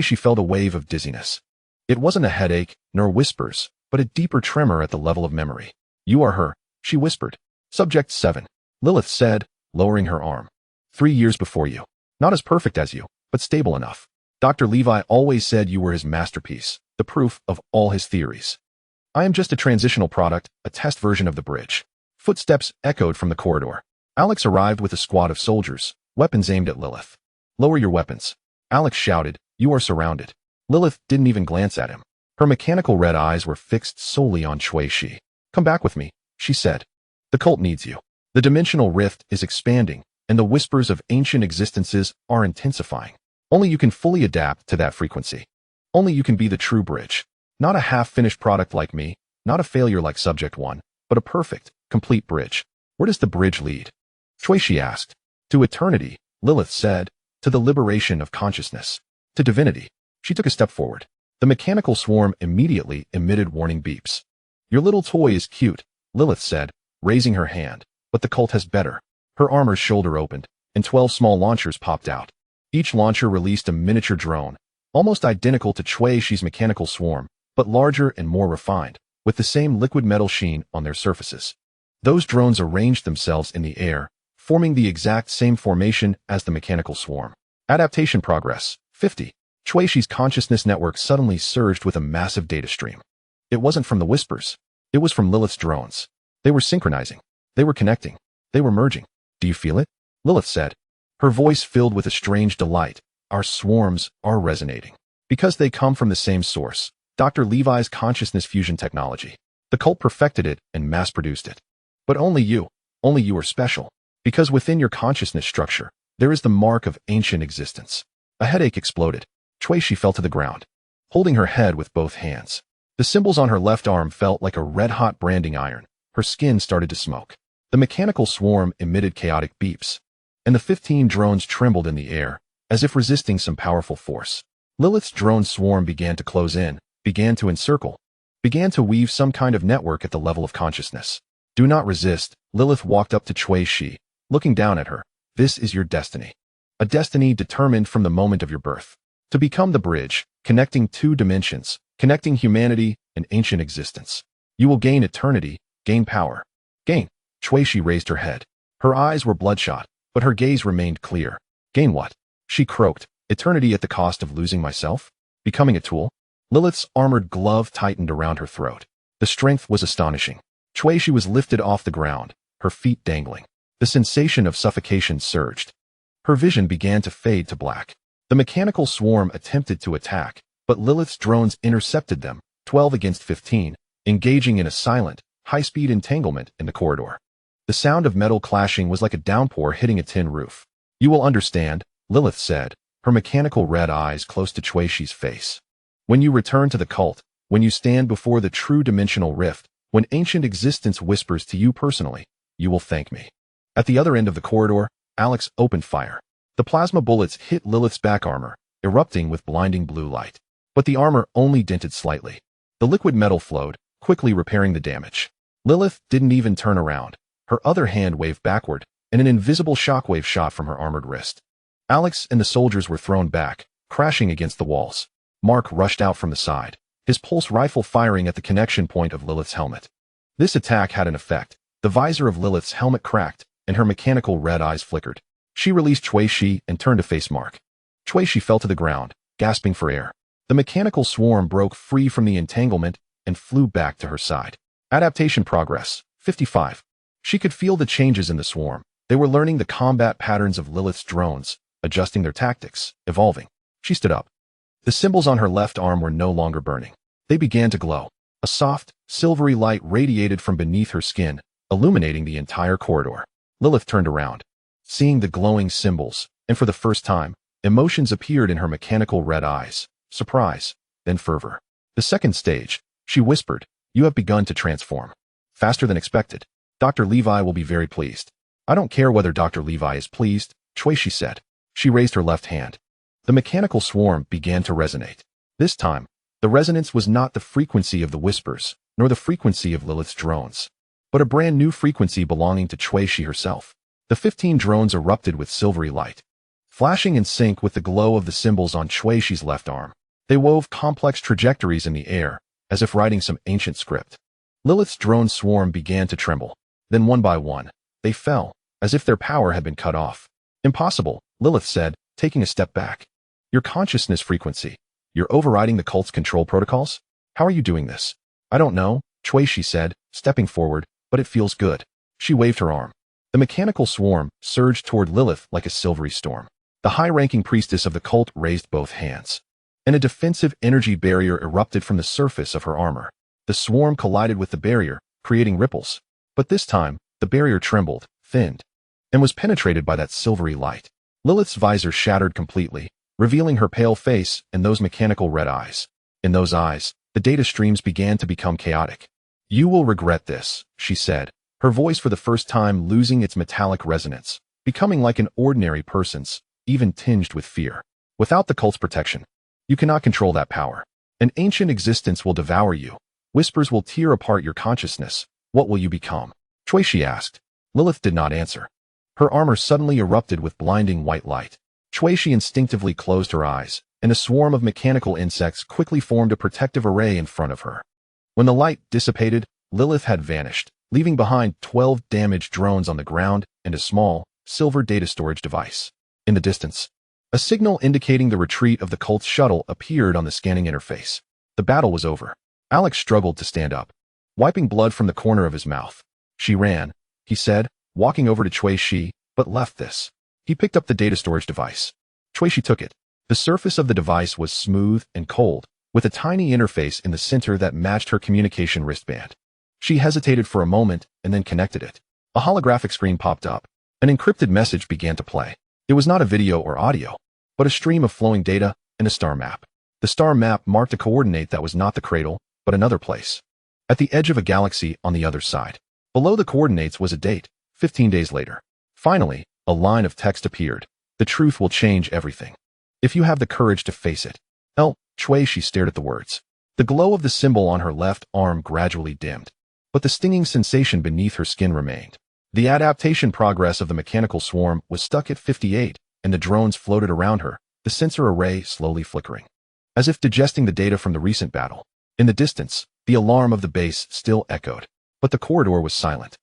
She felt a wave of dizziness. It wasn't a headache, nor whispers, but a deeper tremor at the level of memory. You are her, she whispered. Subject 7. Lilith said, lowering her arm. 3 years before you. Not as perfect as you, but stable enough. Dr. Levi always said you were his masterpiece, the proof of all his theories. I am just a transitional product, a test version of the bridge. Footsteps echoed from the corridor. Alex arrived with a squad of soldiers, weapons aimed at Lilith. Lower your weapons. Alex shouted, you are surrounded. Lilith didn't even glance at him. Her mechanical red eyes were fixed solely on Shi. Come back with me, she said. The cult needs you. The dimensional rift is expanding, and the whispers of ancient existences are intensifying. Only you can fully adapt to that frequency. Only you can be the true bridge. Not a half-finished product like me, not a failure like Subject 1, but a perfect, complete bridge. Where does the bridge lead? Shi asked. To eternity, Lilith said. To the liberation of consciousness. To divinity. She took a step forward. The mechanical swarm immediately emitted warning beeps. Your little toy is cute, Lilith said, raising her hand, but the cult has better. Her armor's shoulder opened, and 12 small launchers popped out. Each launcher released a miniature drone, almost identical to Shi's mechanical swarm, but larger and more refined, with the same liquid metal sheen on their surfaces. Those drones arranged themselves in the air, forming the exact same formation as the mechanical swarm. Adaptation progress, 50. Shi's consciousness network suddenly surged with a massive data stream. It wasn't from the whispers. It was from Lilith's drones. They were synchronizing. They were connecting. They were merging. Do you feel it? Lilith said. Her voice filled with a strange delight. Our swarms are resonating. Because they come from the same source, Dr. Levi's consciousness fusion technology. The cult perfected it and mass-produced it. But only you are special. Because within your consciousness structure, there is the mark of ancient existence. A headache exploded. Shi fell to the ground, holding her head with both hands. The symbols on her left arm felt like a red-hot branding iron. Her skin started to smoke. The mechanical swarm emitted chaotic beeps, and the 15 drones trembled in the air, as if resisting some powerful force. Lilith's drone swarm began to close in, began to encircle, began to weave some kind of network at the level of consciousness. Do not resist, Lilith walked up to Shi, looking down at her. This is your destiny. A destiny determined from the moment of your birth. To become the bridge, connecting 2 dimensions, connecting humanity and ancient existence. You will gain eternity, gain power. Gain. Shi raised her head. Her eyes were bloodshot, but her gaze remained clear. Gain what? She croaked. Eternity at the cost of losing myself? Becoming a tool? Lilith's armored glove tightened around her throat. The strength was astonishing. Shi was lifted off the ground, her feet dangling. The sensation of suffocation surged. Her vision began to fade to black. The mechanical swarm attempted to attack, but Lilith's drones intercepted them, 12 against 15, engaging in a silent, high-speed entanglement in the corridor. The sound of metal clashing was like a downpour hitting a tin roof. You will understand, Lilith said, her mechanical red eyes close to Shi's face. When you return to the cult, when you stand before the true dimensional rift, when ancient existence whispers to you personally, you will thank me. At the other end of the corridor, Alex opened fire. The plasma bullets hit Lilith's back armor, erupting with blinding blue light. But the armor only dented slightly. The liquid metal flowed, quickly repairing the damage. Lilith didn't even turn around. Her other hand waved backward, and an invisible shockwave shot from her armored wrist. Alex and the soldiers were thrown back, crashing against the walls. Mark rushed out from the side, his pulse rifle firing at the connection point of Lilith's helmet. This attack had an effect. The visor of Lilith's helmet cracked, and her mechanical red eyes flickered. She released Shi and turned to face Mark. Shi fell to the ground, gasping for air. The mechanical swarm broke free from the entanglement and flew back to her side. Adaptation progress, 55. She could feel the changes in the swarm. They were learning the combat patterns of Lilith's drones, adjusting their tactics, evolving. She stood up. The symbols on her left arm were no longer burning. They began to glow. A soft, silvery light radiated from beneath her skin, illuminating the entire corridor. Lilith turned around, seeing the glowing symbols, and for the first time, emotions appeared in her mechanical red eyes. Surprise, then fervor. The second stage, she whispered, you have begun to transform. Faster than expected. Dr. Levi will be very pleased. I don't care whether Dr. Levi is pleased, Shi said. She raised her left hand. The mechanical swarm began to resonate. This time, The resonance was not the frequency of the whispers, nor the frequency of Lilith's drones, but a brand new frequency belonging to Cui herself. The 15 drones erupted with silvery light, flashing in sync with the glow of the symbols on Cui's left arm. They wove complex trajectories in the air, as if writing some ancient script. Lilith's drone swarm began to tremble. Then one by one, they fell, as if their power had been cut off. Impossible, Lilith said, taking a step back. Your consciousness frequency. You're overriding the cult's control protocols? How are you doing this? I don't know, Cui said, stepping forward, but it feels good. She waved her arm. The mechanical swarm surged toward Lilith like a silvery storm. The high-ranking priestess of the cult raised both hands, and a defensive energy barrier erupted from the surface of her armor. The swarm collided with the barrier, creating ripples. But this time, the barrier trembled, thinned, and was penetrated by that silvery light. Lilith's visor shattered completely, revealing her pale face and those mechanical red eyes. In those eyes, the data streams began to become chaotic. You will regret this, she said, her voice for the first time losing its metallic resonance, becoming like an ordinary person's, even tinged with fear. Without the cult's protection, you cannot control that power. An ancient existence will devour you. Whispers will tear apart your consciousness. What will you become? Cui asked. Lilith did not answer. Her armor suddenly erupted with blinding white light. Cui instinctively closed her eyes, and a swarm of mechanical insects quickly formed a protective array in front of her. When the light dissipated, Lilith had vanished, leaving behind 12 damaged drones on the ground and a small, silver data storage device. In the distance, a signal indicating the retreat of the cult's shuttle appeared on the scanning interface. The battle was over. Alex struggled to stand up, wiping blood from the corner of his mouth. She ran, he said, walking over to Cui, but left this. He picked up the data storage device. Cui took it. The surface of the device was smooth and cold, with a tiny interface in the center that matched her communication wristband. She hesitated for a moment and then connected it. A holographic screen popped up. An encrypted message began to play. It was not a video or audio, but a stream of flowing data and a star map. The star map marked a coordinate that was not the cradle, but another place. At the edge of a galaxy on the other side. Below the coordinates was a date, 15 days later. Finally, a line of text appeared. The truth will change everything, if you have the courage to face it. Cui stared at the words. The glow of the symbol on her left arm gradually dimmed, but the stinging sensation beneath her skin remained. The adaptation progress of the mechanical swarm was stuck at 58, and the drones floated around her, the sensor array slowly flickering, as if digesting the data from the recent battle. In the distance, the alarm of the base still echoed, but the corridor was silent.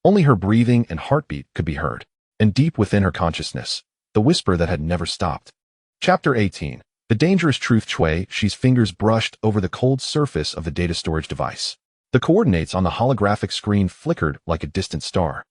Only her breathing and heartbeat could be heard, and deep within her consciousness, the whisper that had never stopped. Chapter 18. The dangerous truth. Cui's fingers brushed over the cold surface of the data storage device. The coordinates on the holographic screen flickered like a distant star,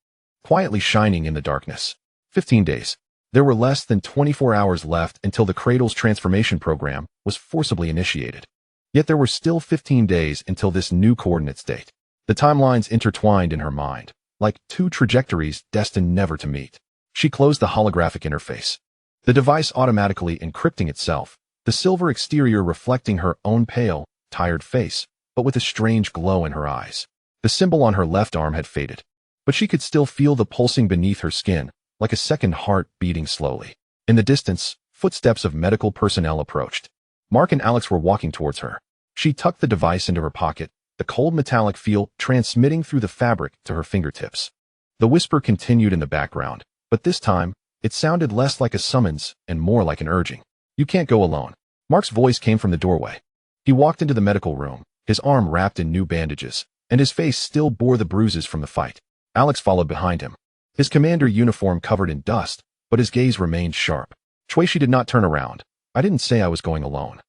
quietly shining in the darkness. 15 days. There were less than 24 hours left until the Cradle's transformation program was forcibly initiated. Yet there were still 15 days until this new coordinates date. The timelines intertwined in her mind, like two trajectories destined never to meet. She closed the holographic interface, the device automatically encrypting itself, the silver exterior reflecting her own pale, tired face, but with a strange glow in her eyes. The symbol on her left arm had faded, but she could still feel the pulsing beneath her skin, like a second heart beating slowly. In the distance, footsteps of medical personnel approached. Mark and Alex were walking towards her. She tucked the device into her pocket, the cold metallic feel transmitting through the fabric to her fingertips. The whisper continued in the background, but this time, it sounded less like a summons and more like an urging. You can't go alone. Mark's voice came from the doorway. He walked into the medical room, his arm wrapped in new bandages, and his face still bore the bruises from the fight. Alex followed behind him, his commander uniform covered in dust, but his gaze remained sharp. Cui did not turn around. I didn't say I was going alone.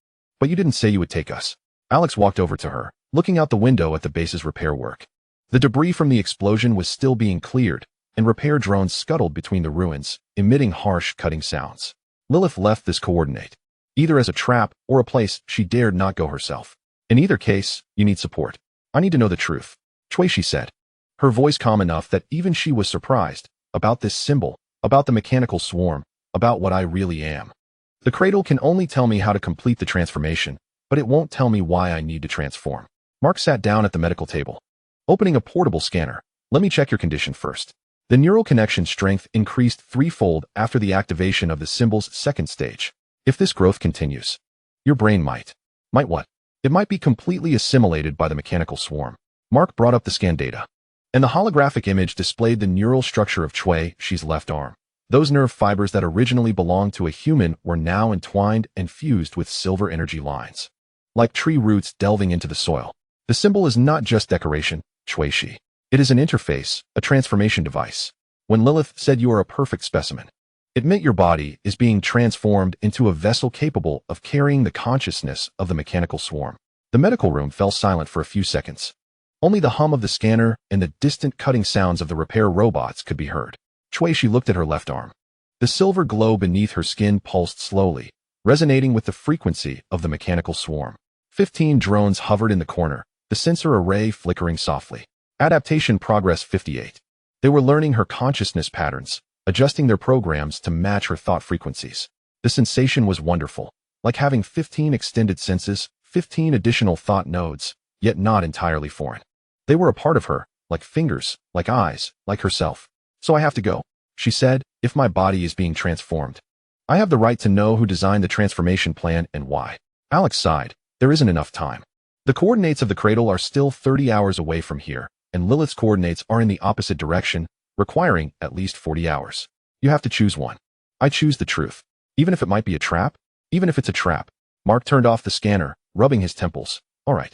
But you didn't say you would take us. Alex walked over to her, looking out the window at the base's repair work. The debris from the explosion was still being cleared, and repair drones scuttled between the ruins, emitting harsh, cutting sounds. Lilith left this coordinate, either as a trap or a place she dared not go herself. In either case, you need support. I need to know the truth, Cui said, her voice calm enough that even she was surprised, about this symbol, about the mechanical swarm, about what I really am. The Cradle can only tell me how to complete the transformation, but it won't tell me why I need to transform. Mark sat down at the medical table, opening a portable scanner. Let me check your condition first. The neural connection strength increased threefold after the activation of the symbol's second stage. If this growth continues, your brain might what? It might be completely assimilated by the mechanical swarm. Mark brought up the scan data, and the holographic image displayed the neural structure of Shui's left arm. Those nerve fibers that originally belonged to a human were now entwined and fused with silver energy lines, like tree roots delving into the soil. The symbol is not just decoration, Shui. It is an interface, a transformation device. When Lilith said you are a perfect specimen, it meant your body is being transformed into a vessel capable of carrying the consciousness of the mechanical swarm. The medical room fell silent for a few seconds. Only the hum of the scanner and the distant cutting sounds of the repair robots could be heard. Shui looked at her left arm. The silver glow beneath her skin pulsed slowly, resonating with the frequency of the mechanical swarm. 15 drones hovered in the corner, the sensor array flickering softly. Adaptation progress 58. They were learning her consciousness patterns, adjusting their programs to match her thought frequencies. The sensation was wonderful, like having 15 extended senses, 15 additional thought nodes, yet not entirely foreign. They were a part of her, like fingers, like eyes, like herself. So I have to go, she said, if my body is being transformed. I have the right to know who designed the transformation plan and why. Alex sighed. There isn't enough time. The coordinates of the cradle are still 30 hours away from here, and Lilith's coordinates are in the opposite direction, requiring at least 40 hours. You have to choose one. I choose the truth. Even if it might be a trap? Even if it's a trap. Mark turned off the scanner, rubbing his temples. All right.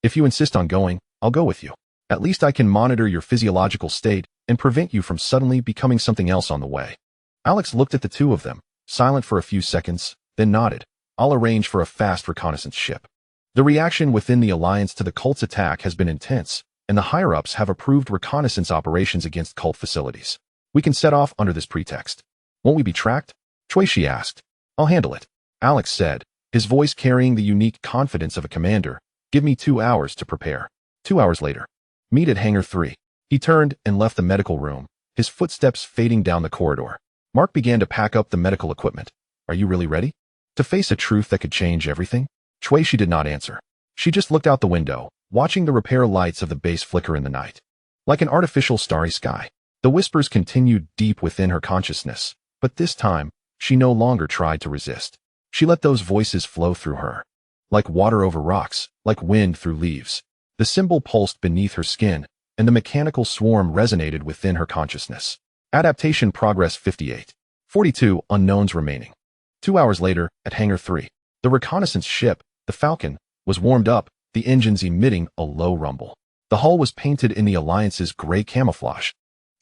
If you insist on going, I'll go with you. At least I can monitor your physiological state and prevent you from suddenly becoming something else on the way. Alex looked at the two of them, silent for a few seconds, then nodded. I'll arrange for a fast reconnaissance ship. The reaction within the Alliance to the cult's attack has been intense, and the higher-ups have approved reconnaissance operations against cult facilities. We can set off under this pretext. Won't we be tracked? Shui asked. I'll handle it, Alex said, his voice carrying the unique confidence of a commander. Give me 2 hours to prepare. 2 hours later. Meet at Hangar 3. He turned and left the medical room, his footsteps fading down the corridor. Mark began to pack up the medical equipment. Are you really ready? To face a truth that could change everything? Shui did not answer. She just looked out the window, watching the repair lights of the base flicker in the night. Like an artificial starry sky. The whispers continued deep within her consciousness, but this time, she no longer tried to resist. She let those voices flow through her. Like water over rocks, like wind through leaves. The symbol pulsed beneath her skin, and the mechanical swarm resonated within her consciousness. Adaptation progress 58. 42 unknowns remaining. 2 hours later, at Hangar 3, the reconnaissance ship, the Falcon, was warmed up, the engines emitting a low rumble. The hull was painted in the Alliance's gray camouflage.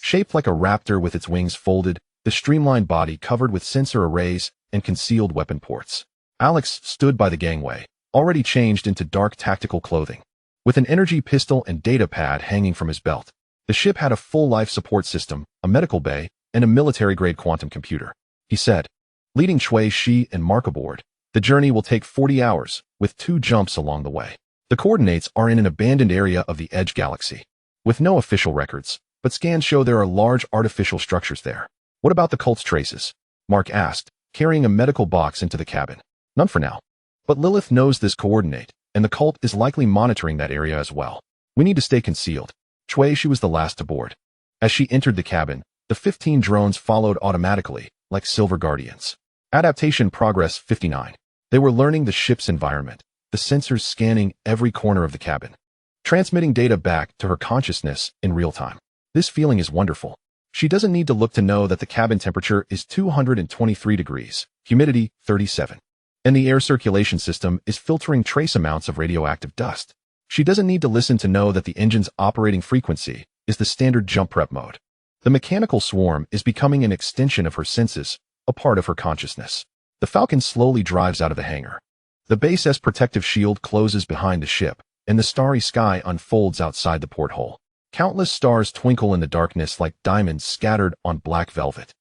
Shaped like a raptor with its wings folded, the streamlined body covered with sensor arrays and concealed weapon ports. Alex stood by the gangway, already changed into dark tactical clothing. With an energy pistol and data pad hanging from his belt, the ship had a full life support system, a medical bay, and a military-grade quantum computer. He said, leading Shui and Mark aboard, the journey will take 40 hours, with 2 jumps along the way. The coordinates are in an abandoned area of the Edge Galaxy, with no official records, but scans show there are large artificial structures there. What about the cult's traces? Mark asked, carrying a medical box into the cabin. None for now. But Lilith knows this coordinate, and the cult is likely monitoring that area as well. We need to stay concealed. Shui was the last to board. As she entered the cabin, the 15 drones followed automatically, like silver guardians. Adaptation progress 59. They were learning the ship's environment, the sensors scanning every corner of the cabin, transmitting data back to her consciousness in real time. This feeling is wonderful. She doesn't need to look to know that the cabin temperature is 223 degrees, humidity 37, and the air circulation system is filtering trace amounts of radioactive dust. She doesn't need to listen to know that the engine's operating frequency is the standard jump prep mode. The mechanical swarm is becoming an extension of her senses, a part of her consciousness. The Falcon slowly drives out of the hangar. The base's protective shield closes behind the ship, and the starry sky unfolds outside the porthole. Countless stars twinkle in the darkness like diamonds scattered on black velvet.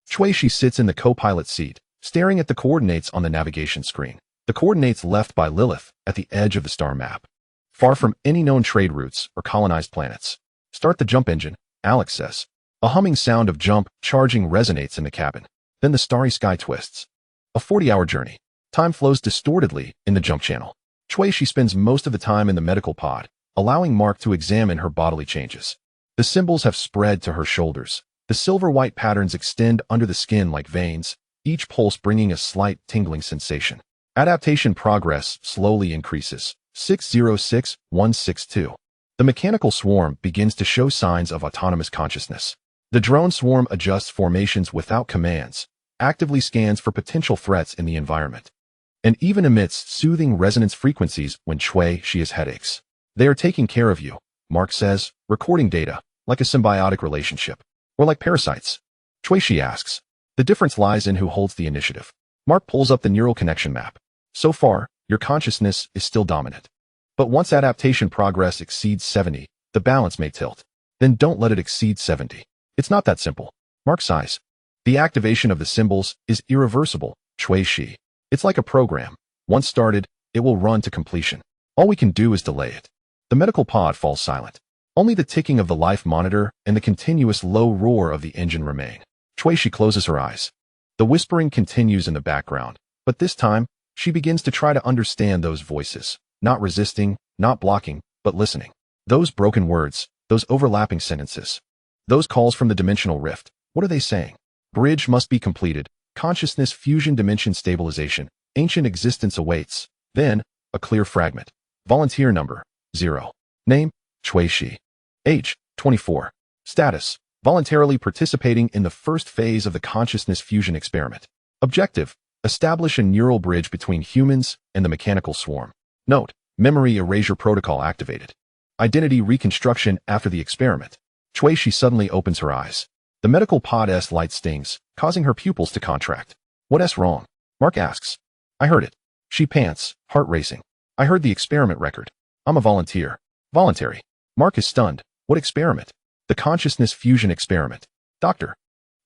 Shui sits in the co-pilot seat, staring at the coordinates on the navigation screen. The coordinates left by Lilith at the edge of the star map, far from any known trade routes or colonized planets. Start the jump engine, Alex says. A humming sound of jump charging resonates in the cabin. Then the starry sky twists. A 40-hour journey. Time flows distortedly in the jump channel. Shui spends most of the time in the medical pod, allowing Mark to examine her bodily changes. The symbols have spread to her shoulders. The silver-white patterns extend under the skin like veins, each pulse bringing a slight tingling sensation. Adaptation progress slowly increases. 606162. The mechanical swarm begins to show signs of autonomous consciousness. The drone swarm adjusts formations without commands, actively scans for potential threats in the environment, and even emits soothing resonance frequencies when she has headaches. They are taking care of you, Mark says, recording data, like a symbiotic relationship. Or like parasites? She asks. The difference lies in who holds the initiative. Mark pulls up the neural connection map. So far, your consciousness is still dominant. But once adaptation progress exceeds 70, the balance may tilt. Then don't let it exceed 70. It's not that simple. Mark sighs. The activation of the symbols is irreversible, she. It's like a program. Once started, it will run to completion. All we can do is delay it. The medical pod falls silent. Only the ticking of the life monitor and the continuous low roar of the engine remain. She closes her eyes. The whispering continues in the background, but this time, she begins to try to understand those voices, not resisting, not blocking, but listening. Those broken words, those overlapping sentences. Those calls from the dimensional rift, what are they saying? Bridge must be completed. Consciousness fusion dimension stabilization. Ancient existence awaits. Then, a clear fragment. Volunteer number, 0. Name, she. Age, 24. Status, voluntarily participating in the first phase of the consciousness fusion experiment. Objective, establish a neural bridge between humans and the mechanical swarm. Note, memory erasure protocol activated. Identity reconstruction after the experiment. She suddenly opens her eyes. The medical pod's light stings, causing her pupils to contract. What's wrong? Mark asks. I heard it. She pants, heart racing. I heard the experiment record. I'm a volunteer. Voluntary. Mark is stunned. What experiment? The consciousness fusion experiment. Dr.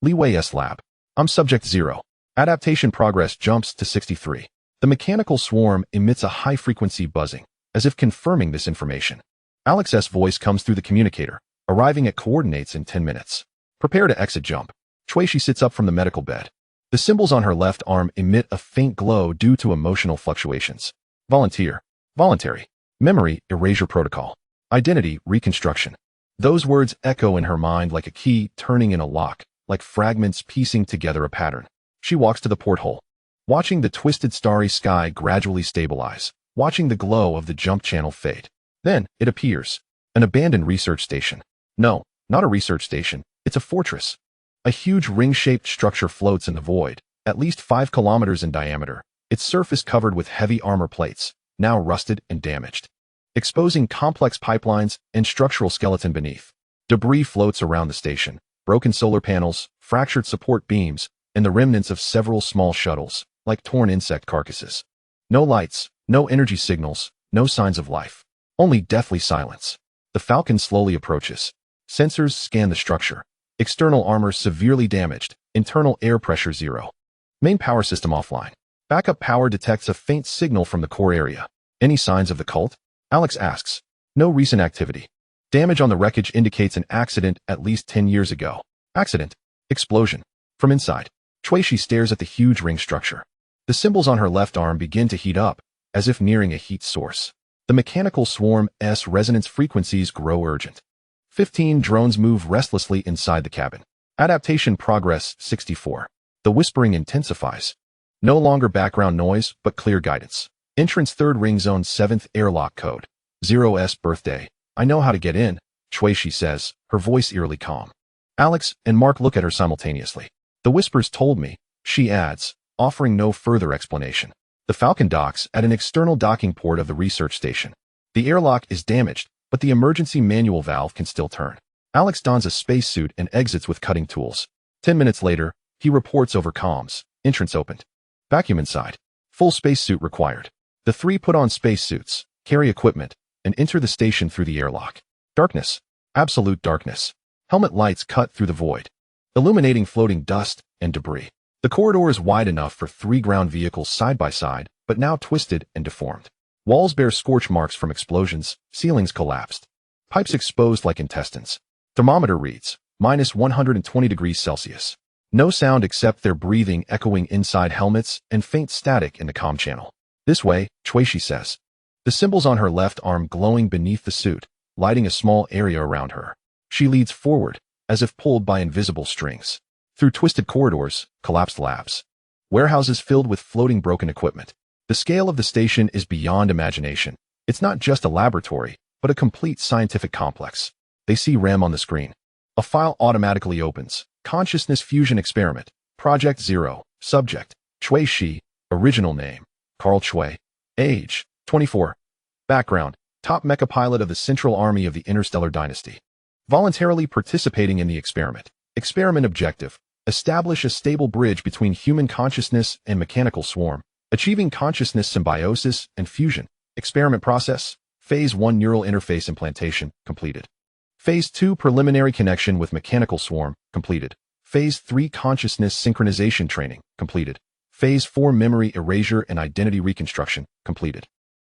Leeway's lab. I'm subject 0. Adaptation progress jumps to 63. The mechanical swarm emits a high-frequency buzzing, as if confirming this information. Alex's voice comes through the communicator, arriving at coordinates in 10 minutes. Prepare to exit jump. She sits up from the medical bed. The symbols on her left arm emit a faint glow due to emotional fluctuations. Volunteer. Voluntary. Memory erasure protocol. Identity reconstruction. Those words echo in her mind like a key turning in a lock, like fragments piecing together a pattern. She walks to the porthole, watching the twisted starry sky gradually stabilize, watching the glow of the jump channel fade. Then, it appears. An abandoned research station. No, not a research station. It's a fortress. A huge ring-shaped structure floats in the void, at least 5 kilometers in diameter, its surface covered with heavy armor plates, now rusted and damaged, exposing complex pipelines and structural skeleton beneath. Debris floats around the station, broken solar panels, fractured support beams, and the remnants of several small shuttles, like torn insect carcasses. No lights, no energy signals, no signs of life. Only deathly silence. The Falcon slowly approaches. Sensors scan the structure. External armor severely damaged. Internal air pressure 0. Main power system offline. Backup power detects a faint signal from the core area. Any signs of the cult? Alex asks. No recent activity. Damage on the wreckage indicates an accident at least 10 years ago. Accident. Explosion. From inside, she stares at the huge ring structure. The symbols on her left arm begin to heat up, as if nearing a heat source. The mechanical swarm's resonance frequencies grow urgent. 15 drones move restlessly inside the cabin. Adaptation progress 64. The whispering intensifies. No longer background noise, but clear guidance. Entrance 3rd ring zone 7th airlock code. 0's birthday. I know how to get in, she says, her voice eerily calm. Alex and Mark look at her simultaneously. The whispers told me, she adds, offering no further explanation. The Falcon docks at an external docking port of the research station. The airlock is damaged, but the emergency manual valve can still turn. Alex dons a spacesuit and exits with cutting tools. 10 minutes later, he reports over comms. Entrance opened. Vacuum inside. Full spacesuit required. The three put on spacesuits, carry equipment, and enter the station through the airlock. Darkness. Absolute darkness. Helmet lights cut through the void, illuminating floating dust and debris. The corridor is wide enough for 3 ground vehicles side by side, but now twisted and deformed. Walls bear scorch marks from explosions, ceilings collapsed. Pipes exposed like intestines. Thermometer reads, -120 degrees Celsius. No sound except their breathing echoing inside helmets and faint static in the comm channel. This way, she says. The symbols on her left arm glowing beneath the suit, lighting a small area around her. She leads forward, as if pulled by invisible strings. Through twisted corridors, collapsed labs. Warehouses filled with floating broken equipment. The scale of the station is beyond imagination. It's not just a laboratory, but a complete scientific complex. They see RAM on the screen. A file automatically opens. Consciousness Fusion Experiment. Project 0. Subject. Chui Shi. Original name. Carl Chui. Age. 24. Background. Top mecha pilot of the Central Army of the Interstellar Dynasty. Voluntarily participating in the experiment. Experiment objective. Establish a stable bridge between human consciousness and mechanical swarm, achieving consciousness symbiosis and fusion. Experiment process. Phase 1 neural interface implantation, completed. Phase 2 preliminary connection with mechanical swarm, completed. Phase 3 consciousness synchronization training, completed. Phase 4 memory erasure and identity reconstruction, completed.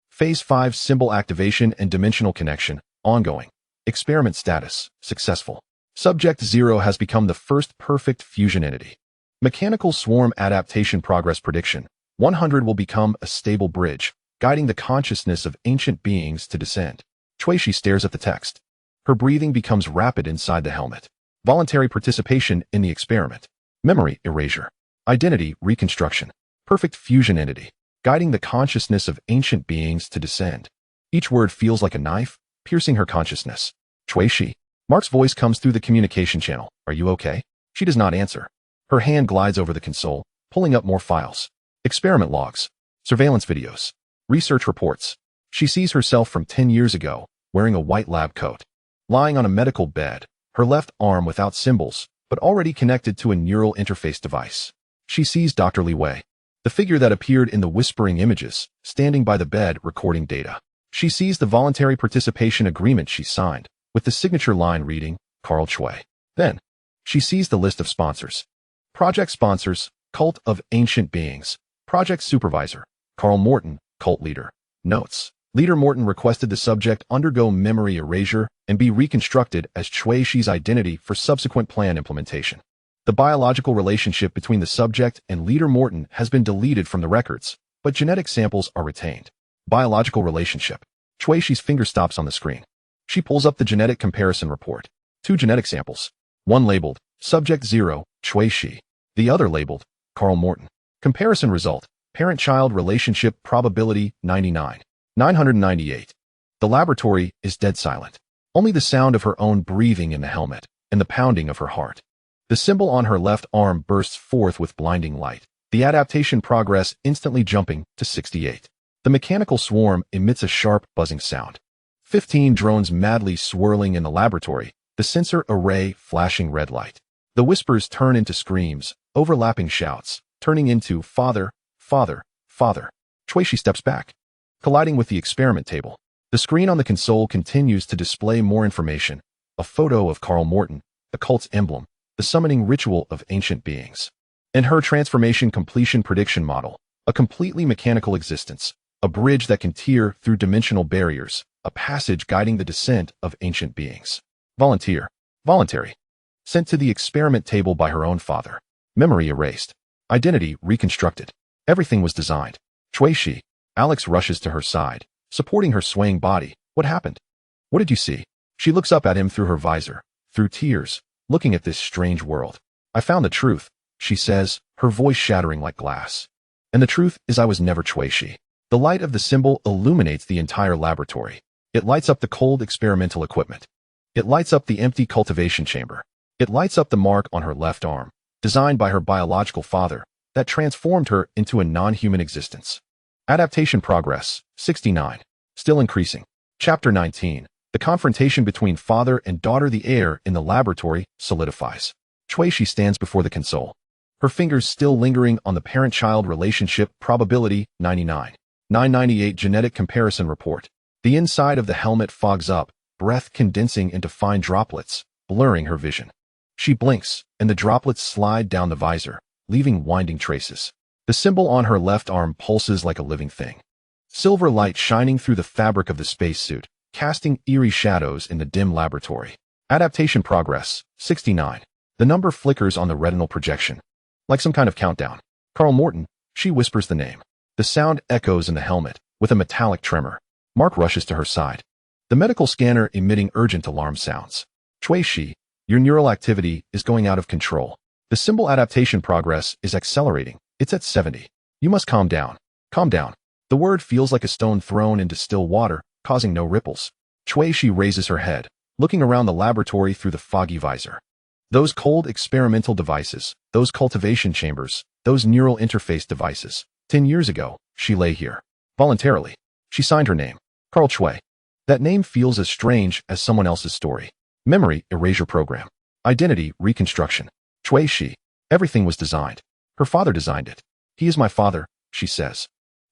Phase 5 symbol activation and dimensional connection, ongoing. Experiment status, successful. Subject 0 has become the first perfect fusion entity. Mechanical swarm adaptation progress prediction. 100 will become a stable bridge, guiding the consciousness of ancient beings to descend. Chui Shi stares at the text. Her breathing becomes rapid inside the helmet. Voluntary participation in the experiment. Memory erasure. Identity reconstruction. Perfect fusion entity, guiding the consciousness of ancient beings to descend. Each word feels like a knife, piercing her consciousness. Chui Shi. Mark's voice comes through the communication channel. Are you okay? She does not answer. Her hand glides over the console, pulling up more files. Experiment logs. Surveillance videos. Research reports. She sees herself from 10 years ago, wearing a white lab coat. Lying on a medical bed, her left arm without symbols, but already connected to a neural interface device. She sees Dr. Li Wei, the figure that appeared in the whispering images, standing by the bed recording data. She sees the voluntary participation agreement she signed, with the signature line reading, Carl Chui. Then, she sees the list of sponsors. Project sponsors, Cult of Ancient Beings. Project supervisor, Carl Morton, cult leader. Notes. Leader Morton requested the subject undergo memory erasure and be reconstructed as Chui Shi's identity for subsequent plan implementation. The biological relationship between the subject and Leader Morton has been deleted from the records, but genetic samples are retained. Biological relationship. Chui Shi's finger stops on the screen. She pulls up the genetic comparison report. 2 genetic samples. One labeled, Subject 0, Chui Shi. The other labeled, Carl Morton. Comparison result, parent-child relationship probability 99. 998. The laboratory is dead silent. Only the sound of her own breathing in the helmet and the pounding of her heart. The symbol on her left arm bursts forth with blinding light, the adaptation progress instantly jumping to 68. The mechanical swarm emits a sharp, buzzing sound. 15 drones madly swirling in the laboratory, the sensor array flashing red light. The whispers turn into screams, overlapping shouts, turning into father, father, father. Chui Shi steps back, colliding with the experiment table. The screen on the console continues to display more information. A photo of Carl Morton, the cult's emblem, the summoning ritual of ancient beings. And her transformation completion prediction model, a completely mechanical existence, a bridge that can tear through dimensional barriers, a passage guiding the descent of ancient beings. Volunteer. Voluntary. Sent to the experiment table by her own father. Memory erased. Identity reconstructed. Everything was designed. Chui Shi. Alex rushes to her side, supporting her swaying body. What happened? What did you see? She looks up at him through her visor, through tears, looking at this strange world. I found the truth, she says, her voice shattering like glass. And the truth is I was never Chui Shi. The light of the symbol illuminates the entire laboratory. It lights up the cold experimental equipment. It lights up the empty cultivation chamber. It lights up the mark on her left arm, designed by her biological father, that transformed her into a non-human existence. Adaptation progress, 69. Still increasing. Chapter 19. The confrontation between father and daughter, the air in the laboratory, solidifies. Chui Shi stands before the console. Her fingers still lingering on the parent-child relationship probability, 99. 998 genetic comparison report. The inside of the helmet fogs up, breath condensing into fine droplets, blurring her vision. She blinks, and the droplets slide down the visor, leaving winding traces. The symbol on her left arm pulses like a living thing. Silver light shining through the fabric of the spacesuit, casting eerie shadows in the dim laboratory. Adaptation progress, 69. The number flickers on the retinal projection. Like some kind of countdown. Carl Morton, she whispers the name. The sound echoes in the helmet, with a metallic tremor. Mark rushes to her side. The medical scanner emitting urgent alarm sounds. Chui Shi, your neural activity is going out of control. The symbol adaptation progress is accelerating. It's at 70. You must calm down. Calm down. The word feels like a stone thrown into still water, causing no ripples. Shui raises her head, looking around the laboratory through the foggy visor. Those cold experimental devices, those cultivation chambers, those neural interface devices. 10 years ago, she lay here. Voluntarily. She signed her name. Carl Shui. That name feels as strange as someone else's story. Memory erasure program. Identity reconstruction. Shui. Everything was designed. Her father designed it. He is my father, she says.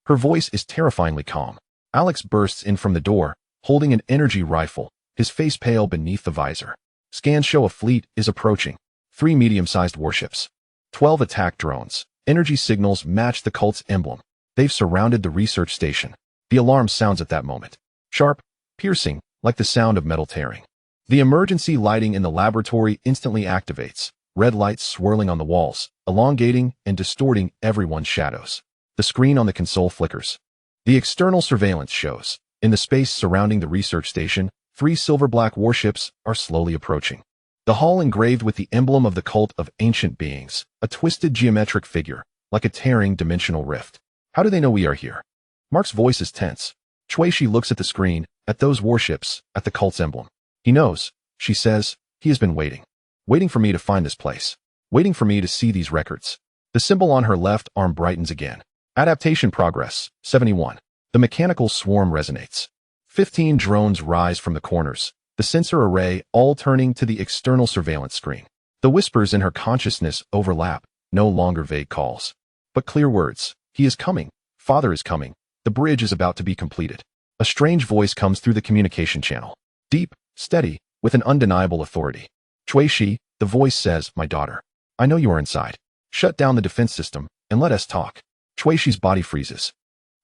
Her voice is terrifyingly calm. Alex bursts in from the door, holding an energy rifle, his face pale beneath the visor. Scans show a fleet is approaching. 3 medium-sized warships. 12 attack drones. Energy signals match the cult's emblem. They've surrounded the research station. The alarm sounds at that moment. Sharp, piercing, like the sound of metal tearing. The emergency lighting in the laboratory instantly activates, red lights swirling on the walls, elongating and distorting everyone's shadows. The screen on the console flickers. The external surveillance shows. In the space surrounding the research station, 3 silver-black warships are slowly approaching. The hull engraved with the emblem of the cult of ancient beings, a twisted geometric figure, like a tearing dimensional rift. How do they know we are here? Mark's voice is tense. Shui looks at the screen, at those warships, at the cult's emblem. He knows, she says. He has been waiting. Waiting for me to find this place. Waiting for me to see these records. The symbol on her left arm brightens again. Adaptation progress, 71. The mechanical swarm resonates. 15 drones rise from the corners, the sensor array all turning to the external surveillance screen. The whispers in her consciousness overlap, no longer vague calls, but clear words. He is coming. Father is coming. The bridge is about to be completed. A strange voice comes through the communication channel. Deep, steady, with an undeniable authority. Shui, the voice says, my daughter. I know you are inside. Shut down the defense system, and let us talk. Shui's body freezes.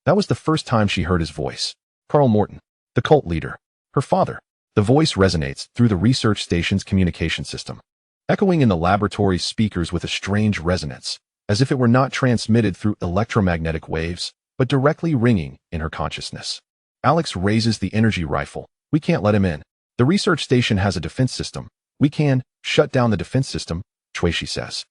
That was the first time she heard his voice. Carl Morton, the cult leader. Her father. The voice resonates through the research station's communication system, echoing in the laboratory's speakers with a strange resonance, as if it were not transmitted through electromagnetic waves, but directly ringing in her consciousness. Alex raises the energy rifle. We can't let him in. The research station has a defense system. We can shut down the defense system, Shui says.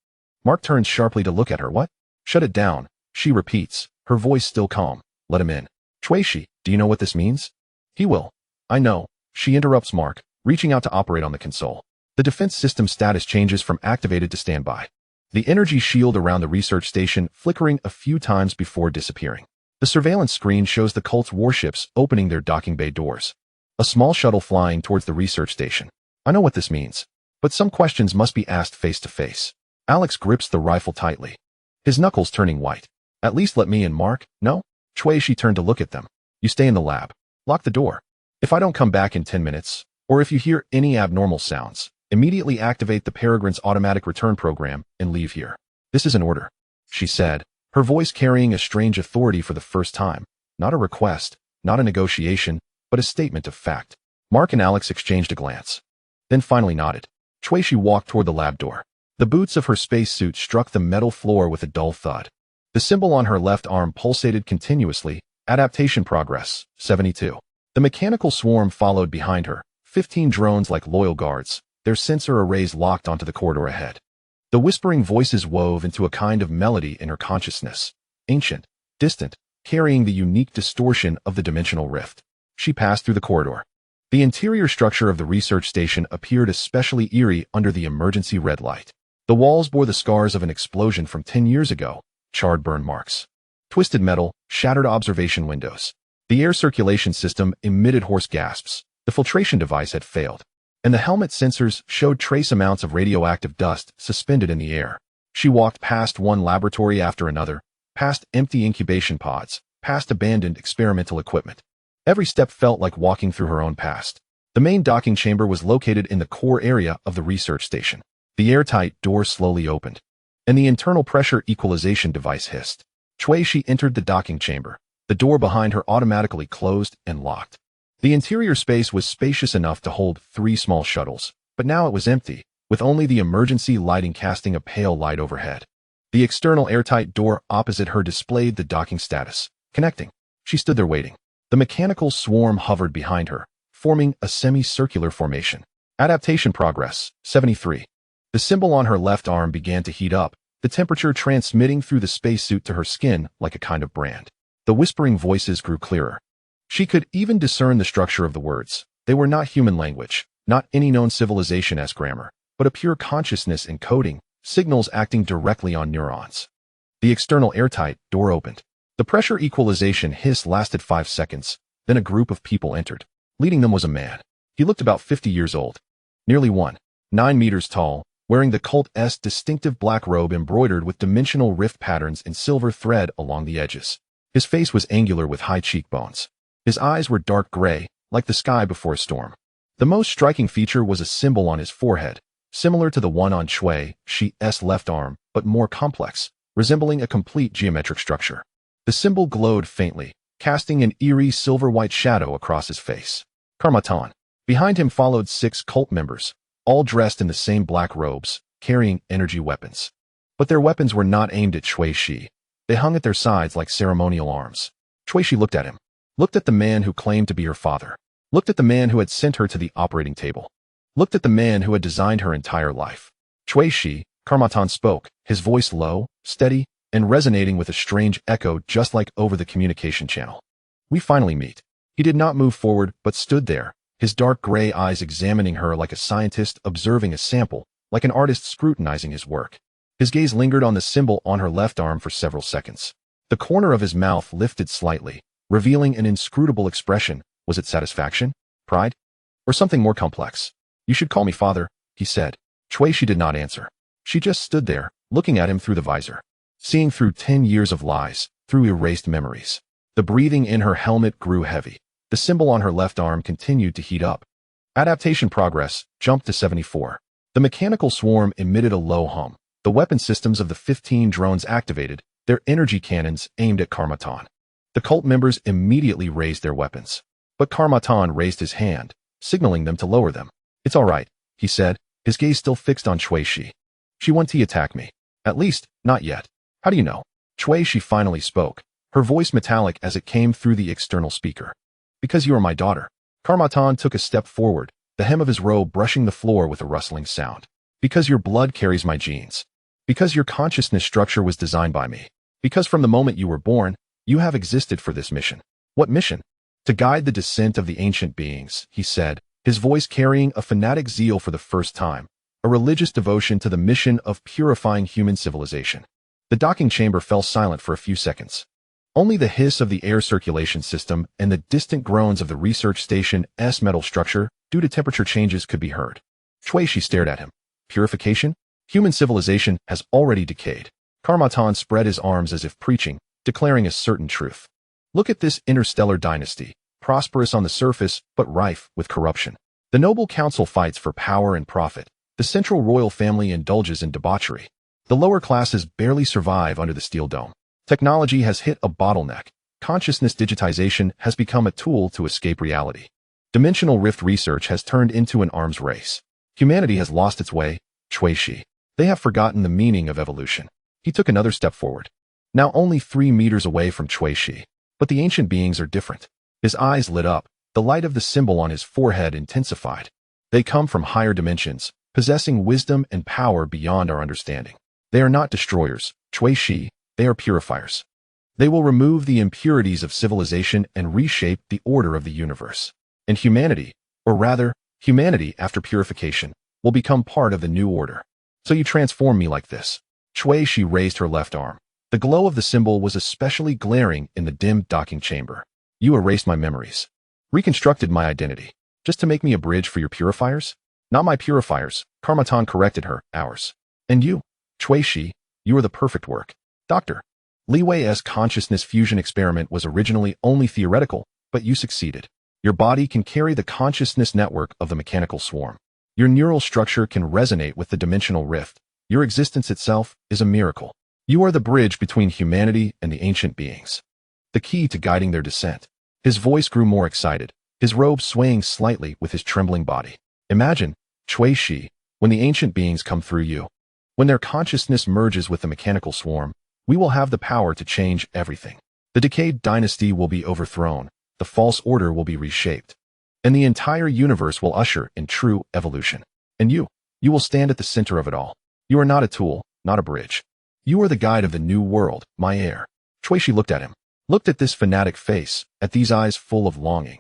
Mark turns sharply to look at her. What? Shut it down, she repeats, her voice still calm. Let him in. Shui, do you know what this means? He will. I know. She interrupts Mark, reaching out to operate on the console. The defense system status changes from activated to standby. The energy shield around the research station flickering a few times before disappearing. The surveillance screen shows the cult's warships opening their docking bay doors. A small shuttle flying towards the research station. I know what this means, but some questions must be asked face to face. Alex grips the rifle tightly, his knuckles turning white. At least let me in, Mark. No? Shui turned to look at them. You stay in the lab. Lock the door. If I don't come back in 10 minutes, or if you hear any abnormal sounds, immediately activate the Peregrine's automatic return program and leave here. This is an order, she said, her voice carrying a strange authority for the first time. Not a request, not a negotiation, but a statement of fact. Mark and Alex exchanged a glance, then finally nodded. Shui walked toward the lab door. The boots of her spacesuit struck the metal floor with a dull thud. The symbol on her left arm pulsated continuously. Adaptation progress, 72. The mechanical swarm followed behind her, 15 drones like loyal guards, their sensor arrays locked onto the corridor ahead. The whispering voices wove into a kind of melody in her consciousness, ancient, distant, carrying the unique distortion of the dimensional rift. She passed through the corridor. The interior structure of the research station appeared especially eerie under the emergency red light. The walls bore the scars of an explosion from 10 years ago, charred burn marks. Twisted metal, shattered observation windows. The air circulation system emitted hoarse gasps. The filtration device had failed, and the helmet sensors showed trace amounts of radioactive dust suspended in the air. She walked past one laboratory after another, past empty incubation pods, past abandoned experimental equipment. Every step felt like walking through her own past. The main docking chamber was located in the core area of the research station. The airtight door slowly opened, and the internal pressure equalization device hissed. Shui entered the docking chamber. The door behind her automatically closed and locked. The interior space was spacious enough to hold 3 small shuttles, but now it was empty, with only the emergency lighting casting a pale light overhead. The external airtight door opposite her displayed the docking status. Connecting. She stood there waiting. The mechanical swarm hovered behind her, forming a semicircular formation. Adaptation progress, 73. The symbol on her left arm began to heat up, the temperature transmitting through the spacesuit to her skin like a kind of brand. The whispering voices grew clearer. She could even discern the structure of the words. They were not human language, not any known civilization-esque grammar, but a pure consciousness encoding, signals acting directly on neurons. The external airtight door opened. The pressure equalization hiss lasted 5 seconds, then a group of people entered. Leading them was a man. He looked about 50 years old, nearly 9 meters tall, wearing the cult's distinctive black robe embroidered with dimensional rift patterns in silver thread along the edges. His face was angular with high cheekbones. His eyes were dark gray, like the sky before a storm. The most striking feature was a symbol on his forehead, similar to the one on Cui Shi's left arm, but more complex, resembling a complete geometric structure. The symbol glowed faintly, casting an eerie silver-white shadow across his face. Karmatan. Behind him followed 6 cult members, all dressed in the same black robes, carrying energy weapons. But their weapons were not aimed at Cui Shi. They hung at their sides like ceremonial arms. Cui Shi looked at him, looked at the man who claimed to be her father, looked at the man who had sent her to the operating table, looked at the man who had designed her entire life. Cui Shi, Karmatan spoke, his voice low, steady, and resonating with a strange echo just like over the communication channel. We finally meet. He did not move forward, but stood there, his dark gray eyes examining her like a scientist observing a sample, like an artist scrutinizing his work. His gaze lingered on the symbol on her left arm for several seconds. The corner of his mouth lifted slightly, revealing an inscrutable expression. Was it satisfaction? Pride? Or something more complex? You should call me father, he said. Cui Shi did not answer. She just stood there, looking at him through the visor, seeing through 10 years of lies, through erased memories. The breathing in her helmet grew heavy. The symbol on her left arm continued to heat up. Adaptation progress jumped to 74. The mechanical swarm emitted a low hum. The weapon systems of the 15 drones activated, their energy cannons aimed at Karmatan. The cult members immediately raised their weapons. But Karmatan raised his hand, signaling them to lower them. It's all right, he said, his gaze still fixed on Cui Shi. She won't attack me. At least, not yet. How do you know? Cui Shi finally spoke, her voice metallic as it came through the external speaker. Because you are my daughter. Karmatan took a step forward, the hem of his robe brushing the floor with a rustling sound. Because your blood carries my genes. Because your consciousness structure was designed by me. Because from the moment you were born, you have existed for this mission. What mission? To guide the descent of the ancient beings, he said, his voice carrying a fanatic zeal for the first time, a religious devotion to the mission of purifying human civilization. The docking chamber fell silent for a few seconds. Only the hiss of the air circulation system and the distant groans of the research station's metal structure, due to temperature changes, could be heard. Cui Shi stared at him. Purification? Human civilization has already decayed. Karmatan spread his arms as if preaching, declaring a certain truth. Look at this interstellar dynasty, prosperous on the surface, but rife with corruption. The noble council fights for power and profit. The central royal family indulges in debauchery. The lower classes barely survive under the steel dome. Technology has hit a bottleneck. Consciousness digitization has become a tool to escape reality. Dimensional rift research has turned into an arms race. Humanity has lost its way. Cui Shi. They have forgotten the meaning of evolution. He took another step forward. Now only 3 meters away from Cui Shi. But the ancient beings are different. His eyes lit up. The light of the symbol on his forehead intensified. They come from higher dimensions, possessing wisdom and power beyond our understanding. They are not destroyers, Cui Shi. They are purifiers. They will remove the impurities of civilization and reshape the order of the universe. And humanity, or rather, humanity after purification, will become part of the new order. So you transform me like this. Cui Shi raised her left arm. The glow of the symbol was especially glaring in the dim docking chamber. You erased my memories. Reconstructed my identity. Just to make me a bridge for your purifiers? Not my purifiers, Karmatan corrected her, ours. And you, Cui Shi, you are the perfect work. Dr. Li Wei's consciousness fusion experiment was originally only theoretical, but you succeeded. Your body can carry the consciousness network of the mechanical swarm. Your neural structure can resonate with the dimensional rift. Your existence itself is a miracle. You are the bridge between humanity and the ancient beings. The key to guiding their descent. His voice grew more excited, his robe swaying slightly with his trembling body. Imagine, Cui Shi, when the ancient beings come through you. When their consciousness merges with the mechanical swarm, we will have the power to change everything. The decayed dynasty will be overthrown, the false order will be reshaped, and the entire universe will usher in true evolution. And you will stand at the center of it all. You are not a tool, not a bridge. You are the guide of the new world, my heir. Cui Shi looked at him, looked at this fanatic face, at these eyes full of longing,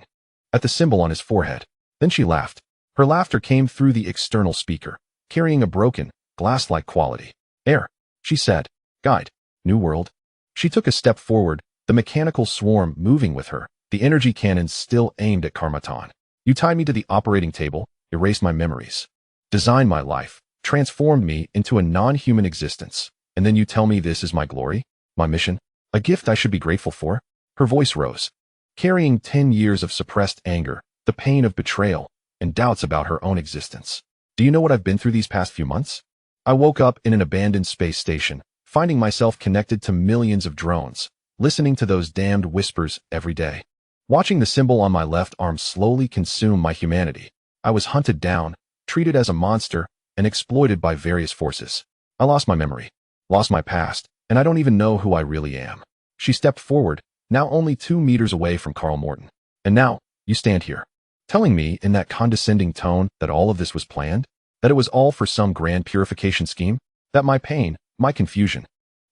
at the symbol on his forehead. Then she laughed. Her laughter came through the external speaker, carrying a broken, glass-like quality. Air, she said. Guide. New world. She took a step forward, the mechanical swarm moving with her, the energy cannons still aimed at Karmatan. You tied me to the operating table, erased my memories, designed my life, transformed me into a non-human existence, and then you tell me this is my glory, my mission, a gift I should be grateful for? Her voice rose, carrying 10 years of suppressed anger, the pain of betrayal, and doubts about her own existence. Do you know what I've been through these past few months? I woke up in an abandoned space station, finding myself connected to millions of drones, listening to those damned whispers every day. Watching the symbol on my left arm slowly consume my humanity. I was hunted down, treated as a monster, and exploited by various forces. I lost my memory, lost my past, and I don't even know who I really am. She stepped forward, now only 2 meters away from Carl Morton. And now, you stand here, telling me in that condescending tone that all of this was planned? That it was all for some grand purification scheme? That my pain, my confusion,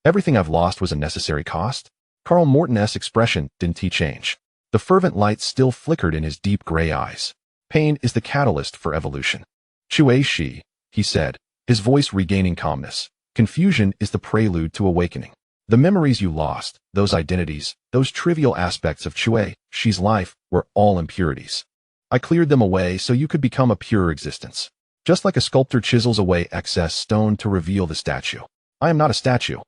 everything I've lost was a necessary cost? Carl Morton's expression didn't change. The fervent light still flickered in his deep gray eyes. Pain is the catalyst for evolution. Shi, he said, his voice regaining calmness. Confusion is the prelude to awakening. The memories you lost, those identities, those trivial aspects of Shi's life were all impurities. I cleared them away so you could become a pure existence. Just like a sculptor chisels away excess stone to reveal the statue. I am not a statue.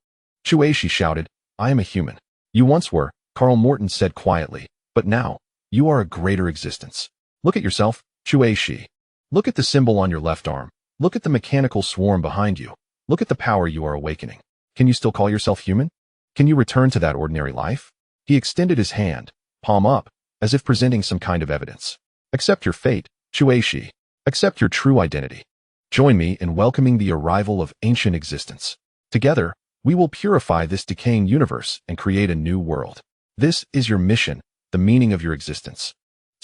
Shi shouted, I am a human. You once were, Carl Morton said quietly, but now, you are a greater existence. Look at yourself, Shi. Look at the symbol on your left arm. Look at the mechanical swarm behind you. Look at the power you are awakening. Can you still call yourself human? Can you return to that ordinary life? He extended his hand, palm up, as if presenting some kind of evidence. Accept your fate, Shi. Accept your true identity. Join me in welcoming the arrival of ancient existence. Together, we will purify this decaying universe and create a new world. This is your mission, the meaning of your existence.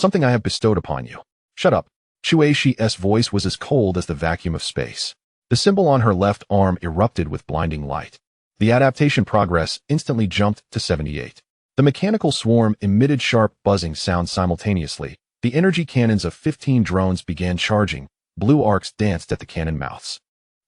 Something I have bestowed upon you. Shut up. Shi's voice was as cold as the vacuum of space. The symbol on her left arm erupted with blinding light. The adaptation progress instantly jumped to 78. The mechanical swarm emitted sharp buzzing sounds simultaneously. The energy cannons of 15 drones began charging. Blue arcs danced at the cannon mouths.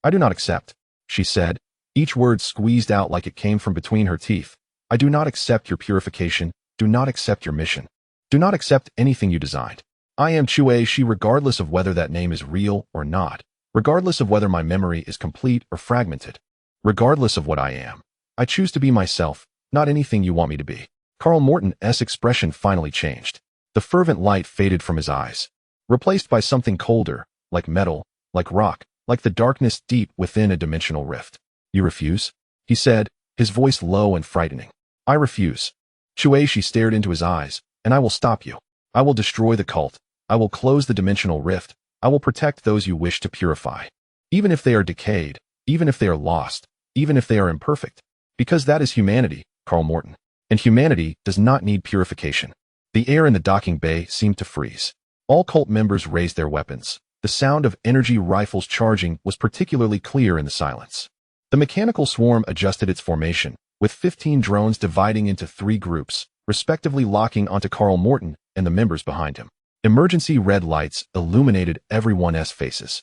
I do not accept, she said, each word squeezed out like it came from between her teeth. I do not accept your purification. Do not accept your mission. Do not accept anything you designed. I am Shi regardless of whether that name is real or not, regardless of whether my memory is complete or fragmented, regardless of what I am. I choose to be myself, not anything you want me to be. Carl Morton's expression finally changed. The fervent light faded from his eyes, replaced by something colder, like metal, like rock, like the darkness deep within a dimensional rift. You refuse? He said, his voice low and frightening. I refuse. Shi stared into his eyes, and I will stop you. I will destroy the cult. I will close the dimensional rift. I will protect those you wish to purify. Even if they are decayed, even if they are lost, even if they are imperfect. Because that is humanity, Carl Morton. And humanity does not need purification. The air in the docking bay seemed to freeze. All cult members raised their weapons. The sound of energy rifles charging was particularly clear in the silence. The mechanical swarm adjusted its formation, with 15 drones dividing into 3 groups, respectively locking onto Carl Morton and the members behind him. Emergency red lights illuminated everyone's faces,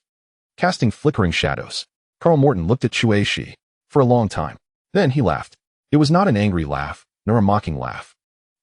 casting flickering shadows. Carl Morton looked at Shi for a long time. Then he laughed. It was not an angry laugh, nor a mocking laugh,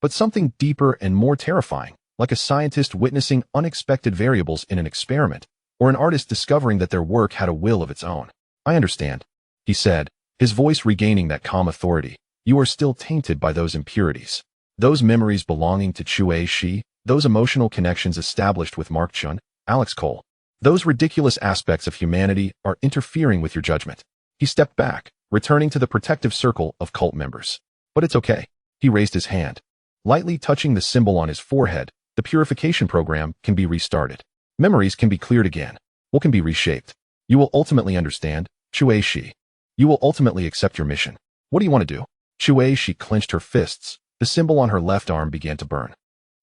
but something deeper and more terrifying, like a scientist witnessing unexpected variables in an experiment, or an artist discovering that their work had a will of its own. I understand, he said, his voice regaining that calm authority. You are still tainted by those impurities. Those memories belonging to Shi, those emotional connections established with Mark Chun, Alex Cole. Those ridiculous aspects of humanity are interfering with your judgment. He stepped back, returning to the protective circle of cult members. But it's okay. He raised his hand, lightly touching the symbol on his forehead. The purification program can be restarted. Memories can be cleared again. What can be reshaped? You will ultimately understand, Shi. You will ultimately accept your mission. What do you want to do? Shi clenched her fists. The symbol on her left arm began to burn.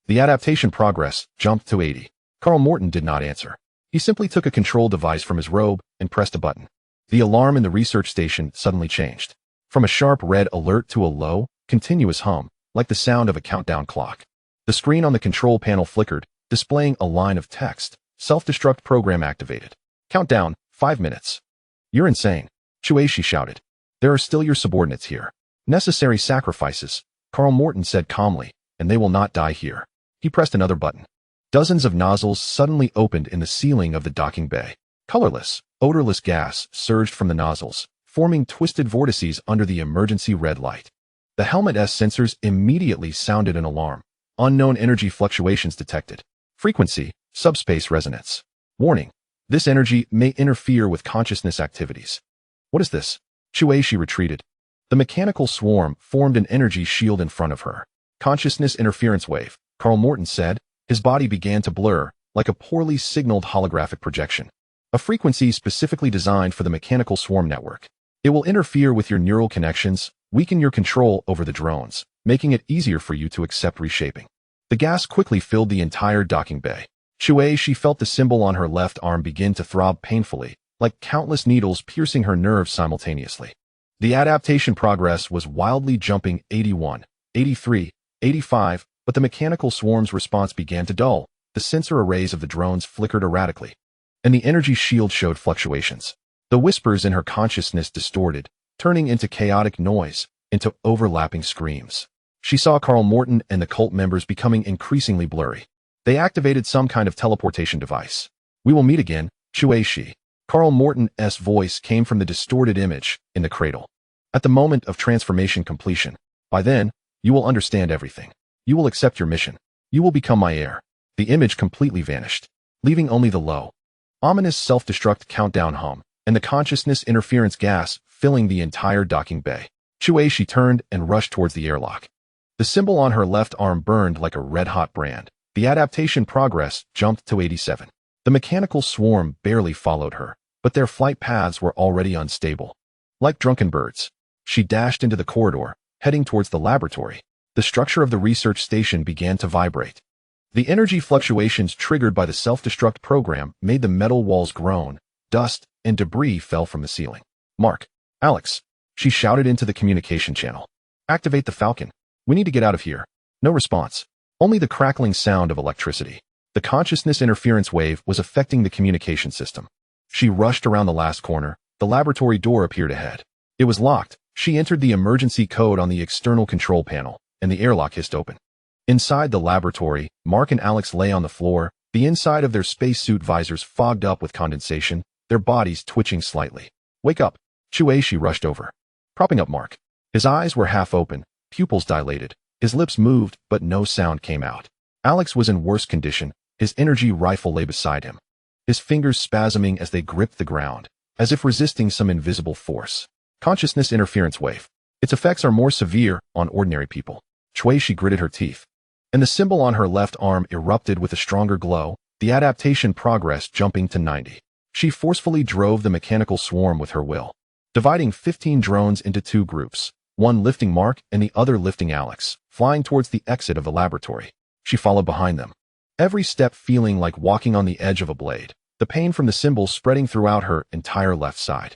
The adaptation progress jumped to 80. Carl Morton did not answer. He simply took a control device from his robe and pressed a button. The alarm in the research station suddenly changed. From a sharp red alert to a low, continuous hum, like the sound of a countdown clock. The screen on the control panel flickered, displaying a line of text. Self-destruct program activated. Countdown, 5 minutes. You're insane, Shueisha shouted. There are still your subordinates here. Necessary sacrifices, Carl Morton said calmly, and they will not die here. He pressed another button. Dozens of nozzles suddenly opened in the ceiling of the docking bay. Colorless, odorless gas surged from the nozzles, forming twisted vortices under the emergency red light. The helmet's sensors immediately sounded an alarm. Unknown energy fluctuations detected. Frequency, subspace resonance. Warning, this energy may interfere with consciousness activities. What is this? Shueisha retreated. The mechanical swarm formed an energy shield in front of her. Consciousness interference wave, Carl Morton said. His body began to blur, like a poorly signaled holographic projection. A frequency specifically designed for the mechanical swarm network. It will interfere with your neural connections, weaken your control over the drones, making it easier for you to accept reshaping. The gas quickly filled the entire docking bay. Shueisha felt the symbol on her left arm begin to throb painfully, like countless needles piercing her nerves simultaneously. The adaptation progress was wildly jumping 81, 83, 85, but the mechanical swarm's response began to dull. The sensor arrays of the drones flickered erratically, and the energy shield showed fluctuations. The whispers in her consciousness distorted, turning into chaotic noise, into overlapping screams. She saw Carl Morton and the cult members becoming increasingly blurry. They activated some kind of teleportation device. We will meet again, Shueisha. Carl Morton's voice came from the distorted image in the cradle. At the moment of transformation completion, by then, you will understand everything. You will accept your mission. You will become my heir. The image completely vanished, leaving only the low, ominous self-destruct countdown hum, and the consciousness interference gas filling the entire docking bay. Shueisha turned and rushed towards the airlock. The symbol on her left arm burned like a red-hot brand. The adaptation progress jumped to 87. The mechanical swarm barely followed her, but their flight paths were already unstable. Like drunken birds, she dashed into the corridor, heading towards the laboratory. The structure of the research station began to vibrate. The energy fluctuations triggered by the self-destruct program made the metal walls groan. Dust and debris fell from the ceiling. Mark, Alex, she shouted into the communication channel. Activate the Falcon. We need to get out of here. No response. Only the crackling sound of electricity. The consciousness interference wave was affecting the communication system. She rushed around the last corner. The laboratory door appeared ahead. It was locked. She entered the emergency code on the external control panel, and the airlock hissed open. Inside the laboratory, Mark and Alex lay on the floor, the inside of their spacesuit visors fogged up with condensation, their bodies twitching slightly. Wake up. Shueisha rushed over, propping up Mark. His eyes were half open, pupils dilated. His lips moved, but no sound came out. Alex was in worse condition. His energy rifle lay beside him, his fingers spasming as they gripped the ground, as if resisting some invisible force. Consciousness interference wave. Its effects are more severe on ordinary people. Shueisha gritted her teeth, and the symbol on her left arm erupted with a stronger glow, the adaptation progress jumping to 90. She forcefully drove the mechanical swarm with her will, dividing 15 drones into 2 groups, one lifting Mark and the other lifting Alex, flying towards the exit of the laboratory. She followed behind them, every step feeling like walking on the edge of a blade, the pain from the symbol spreading throughout her entire left side.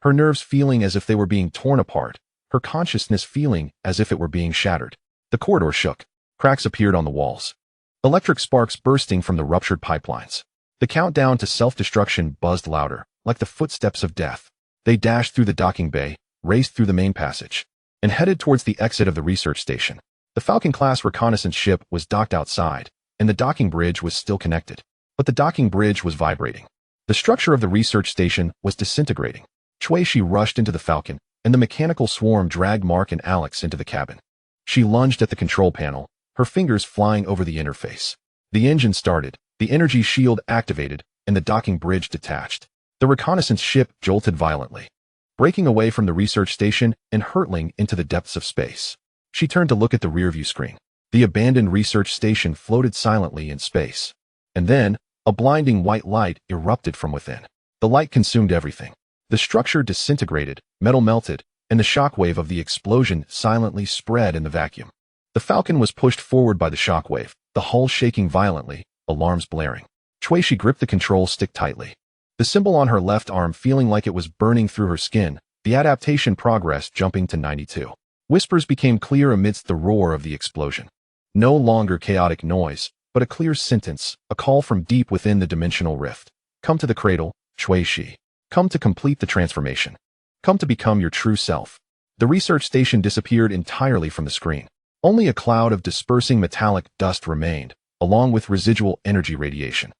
Her nerves feeling as if they were being torn apart, her consciousness feeling as if it were being shattered. The corridor shook. Cracks appeared on the walls, electric sparks bursting from the ruptured pipelines. The countdown to self-destruction buzzed louder, like the footsteps of death. They dashed through the docking bay, raced through the main passage, and headed towards the exit of the research station. The Falcon-class reconnaissance ship was docked outside, and the docking bridge was still connected. But the docking bridge was vibrating. The structure of the research station was disintegrating. Shueisha rushed into the Falcon, and the mechanical swarm dragged Mark and Alex into the cabin. She lunged at the control panel, her fingers flying over the interface. The engine started, the energy shield activated, and the docking bridge detached. The reconnaissance ship jolted violently, breaking away from the research station and hurtling into the depths of space. She turned to look at the rearview screen. The abandoned research station floated silently in space. And then, a blinding white light erupted from within. The light consumed everything. The structure disintegrated, metal melted, and the shockwave of the explosion silently spread in the vacuum. The Falcon was pushed forward by the shockwave, the hull shaking violently, alarms blaring. Shueisha gripped the control stick tightly, the symbol on her left arm feeling like it was burning through her skin, the adaptation progress jumping to 92. Whispers became clear amidst the roar of the explosion. No longer chaotic noise, but a clear sentence, a call from deep within the dimensional rift. Come to the cradle, Cui Shi. Come to complete the transformation. Come to become your true self. The research station disappeared entirely from the screen. Only a cloud of dispersing metallic dust remained, along with residual energy radiation.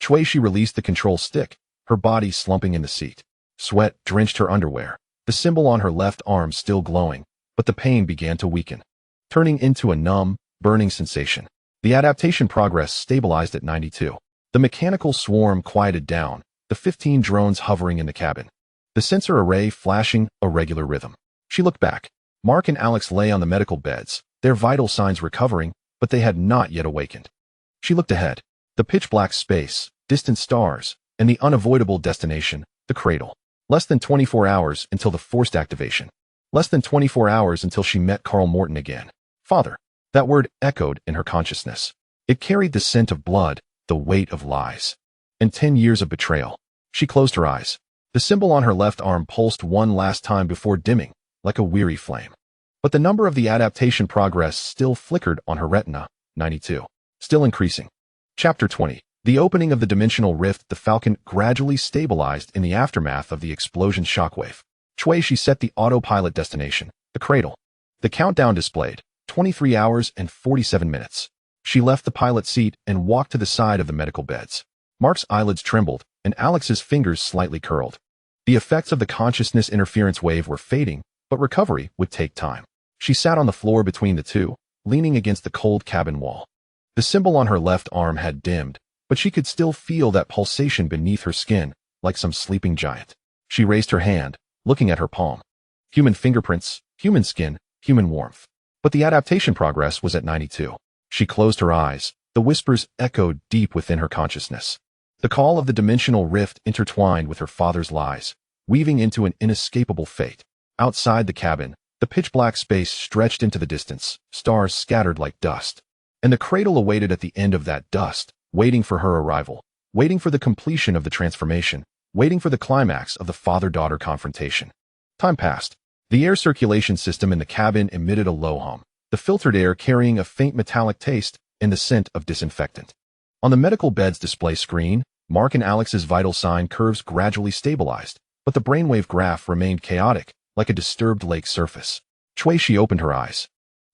Cui Shi released the control stick, her body slumping in the seat. Sweat drenched her underwear, the symbol on her left arm still glowing, but the pain began to weaken, turning into a numb, burning sensation. The adaptation progress stabilized at 92. The mechanical swarm quieted down, the 15 drones hovering in the cabin. The sensor array flashing a regular rhythm. She looked back. Mark and Alex lay on the medical beds, their vital signs recovering, but they had not yet awakened. She looked ahead. The pitch-black space, distant stars, and the unavoidable destination, the cradle. Less than 24 hours until the forced activation. Less than 24 hours until she met Carl Morton again. Father. That word echoed in her consciousness. It carried the scent of blood, the weight of lies, and 10 years of betrayal. She closed her eyes. The symbol on her left arm pulsed one last time before dimming, like a weary flame. But the number of the adaptation progress still flickered on her retina, 92. Still increasing. Chapter 20. The opening of the dimensional rift. The Falcon gradually stabilized in the aftermath of the explosion's shockwave. Cui Shi set the autopilot destination, the cradle. The countdown displayed, 23 hours and 47 minutes. She left the pilot seat and walked to the side of the medical beds. Mark's eyelids trembled, and Alex's fingers slightly curled. The effects of the consciousness interference wave were fading, but recovery would take time. She sat on the floor between the two, leaning against the cold cabin wall. The symbol on her left arm had dimmed, but she could still feel that pulsation beneath her skin, like some sleeping giant. She raised her hand, looking at her palm. Human fingerprints, human skin, human warmth. But the adaptation progress was at 92. She closed her eyes. The whispers echoed deep within her consciousness. The call of the dimensional rift intertwined with her father's lies, weaving into an inescapable fate. Outside the cabin, the pitch-black space stretched into the distance, stars scattered like dust. And the cradle awaited at the end of that dust, waiting for her arrival, waiting for the completion of the transformation, waiting for the climax of the father-daughter confrontation. Time passed. The air circulation system in the cabin emitted a low hum, the filtered air carrying a faint metallic taste and the scent of disinfectant. On the medical bed's display screen, Mark and Alex's vital sign curves gradually stabilized, but the brainwave graph remained chaotic, like a disturbed lake surface. Cui Shi opened her eyes.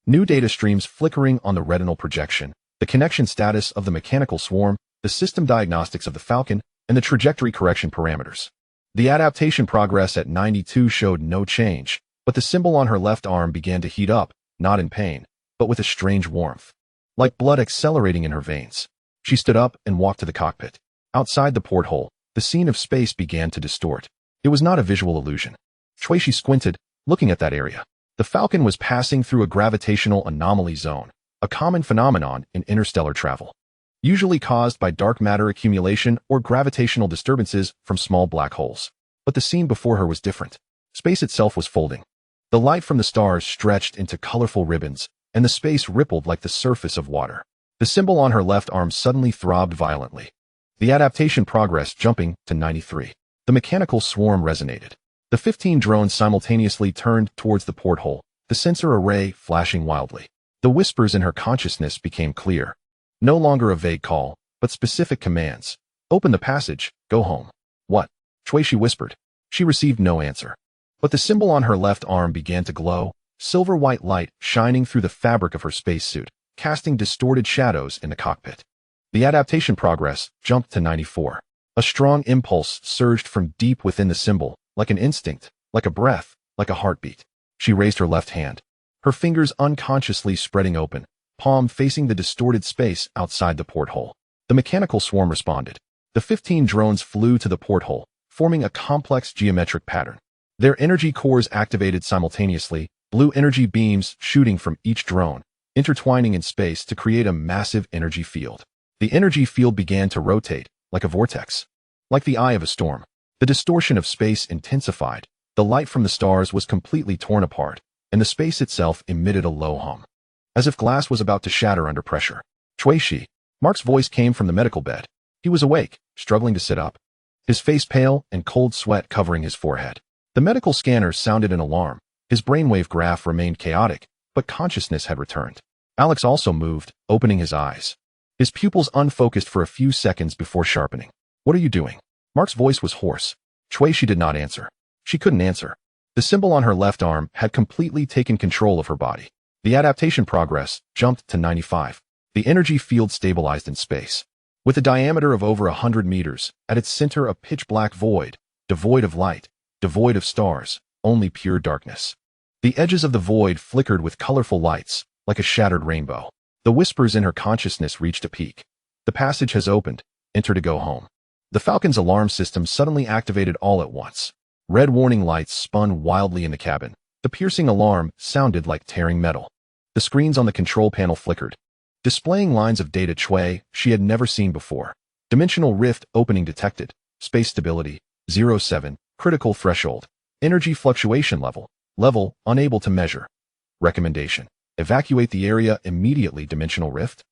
New data streams flickering on the retinal projection, the connection status of the mechanical swarm, the system diagnostics of the Falcon, and the trajectory correction parameters. The adaptation progress at 92 showed no change, but the symbol on her left arm began to heat up, not in pain, but with a strange warmth. Like blood accelerating in her veins. She stood up and walked to the cockpit. Outside the porthole, the scene of space began to distort. It was not a visual illusion. Cui Shi squinted, looking at that area. The Falcon was passing through a gravitational anomaly zone, a common phenomenon in interstellar travel, usually caused by dark matter accumulation or gravitational disturbances from small black holes. But the scene before her was different. Space itself was folding. The light from the stars stretched into colorful ribbons, and the space rippled like the surface of water. The symbol on her left arm suddenly throbbed violently. The adaptation progress jumping to 93. The mechanical swarm resonated. The 15 drones simultaneously turned towards the porthole, the sensor array flashing wildly. The whispers in her consciousness became clear. No longer a vague call, but specific commands. Open the passage, go home. What? Cui Shi whispered. She received no answer. But the symbol on her left arm began to glow, silver-white light shining through the fabric of her spacesuit, casting distorted shadows in the cockpit. The adaptation progress jumped to 94. A strong impulse surged from deep within the symbol, like an instinct, like a breath, like a heartbeat. She raised her left hand, her fingers unconsciously spreading open, palm facing the distorted space outside the porthole. The mechanical swarm responded. The 15 drones flew to the porthole, forming a complex geometric pattern. Their energy cores activated simultaneously, blue energy beams shooting from each drone, intertwining in space to create a massive energy field. The energy field began to rotate, like a vortex. Like the eye of a storm. The distortion of space intensified, the light from the stars was completely torn apart, and the space itself emitted a low hum. As if glass was about to shatter under pressure. Cui Shi. Mark's voice came from the medical bed. He was awake, struggling to sit up. His face pale and cold sweat covering his forehead. The medical scanner sounded an alarm, His brainwave graph remained chaotic, but consciousness had returned. Alex also moved, opening his eyes. His pupils unfocused for a few seconds before sharpening. "What are you doing?" Mark's voice was hoarse. She did not answer. She couldn't answer. The symbol on her left arm had completely taken control of her body. The adaptation progress jumped to 95. The energy field stabilized in space. With a diameter of over 100 meters, at its center a pitch-black void, devoid of light, devoid of stars, only pure darkness. The edges of the void flickered with colorful lights, like a shattered rainbow. The whispers in her consciousness reached a peak. "The passage has opened. Enter to go home." The Falcon's alarm system suddenly activated all at once. Red warning lights spun wildly in the cabin. The piercing alarm sounded like tearing metal. The screens on the control panel flickered, displaying lines of data she had never seen before. Dimensional rift opening detected. Space stability, 07, critical threshold. Energy fluctuation level unable to measure. Recommendation: evacuate the area immediately. Dimensional rift?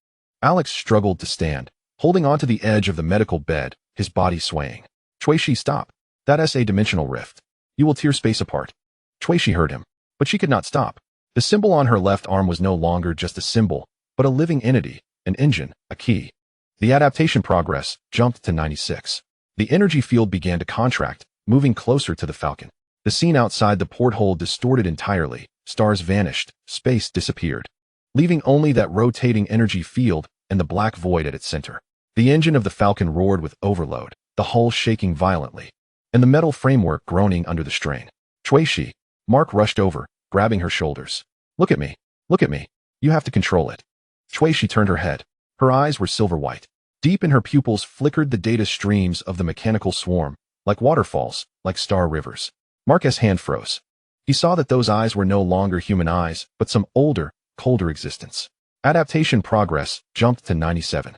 Alex struggled to stand, holding onto the edge of the medical bed, his body swaying. "Shi, stop. That's a dimensional rift. You will tear space apart." Shi heard him, but she could not stop. The symbol on her left arm was no longer just a symbol, but a living entity, an engine, a key. The adaptation progress jumped to 96. The energy field began to contract, moving closer to the Falcon. The scene outside the porthole distorted entirely. Stars vanished, space disappeared, leaving only that rotating energy field and the black void at its center. The engine of the Falcon roared with overload, the hull shaking violently, and the metal framework groaning under the strain. "Shi." Mark rushed over, grabbing her shoulders. Look at me. You have to control it." Shi turned her head. Her eyes were silver white. Deep in her pupils flickered the data streams of the mechanical swarm, like waterfalls, like star rivers. Mark's hand froze. He saw that those eyes were no longer human eyes, but some older, colder existence. Adaptation progress jumped to 97.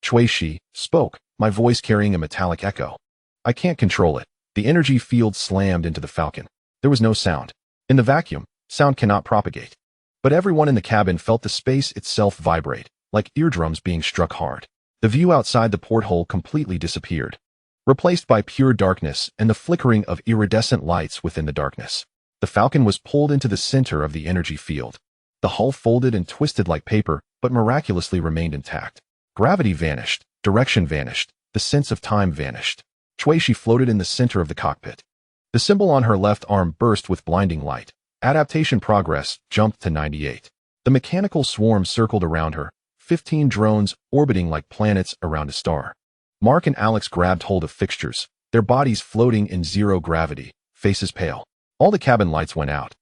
Shi spoke, my voice carrying a metallic echo. "I can't control it." The energy field slammed into the Falcon. There was no sound. In the vacuum, sound cannot propagate. But everyone in the cabin felt the space itself vibrate, like eardrums being struck hard. The view outside the porthole completely disappeared, replaced by pure darkness and the flickering of iridescent lights within the darkness. The Falcon was pulled into the center of the energy field. The hull folded and twisted like paper, but miraculously remained intact. Gravity vanished, direction vanished, the sense of time vanished. Shi floated in the center of the cockpit. The symbol on her left arm burst with blinding light. Adaptation progress jumped to 98. The mechanical swarm circled around her, 15 drones orbiting like planets around a star. Mark and Alex grabbed hold of fixtures, their bodies floating in zero gravity, faces pale. All the cabin lights went out,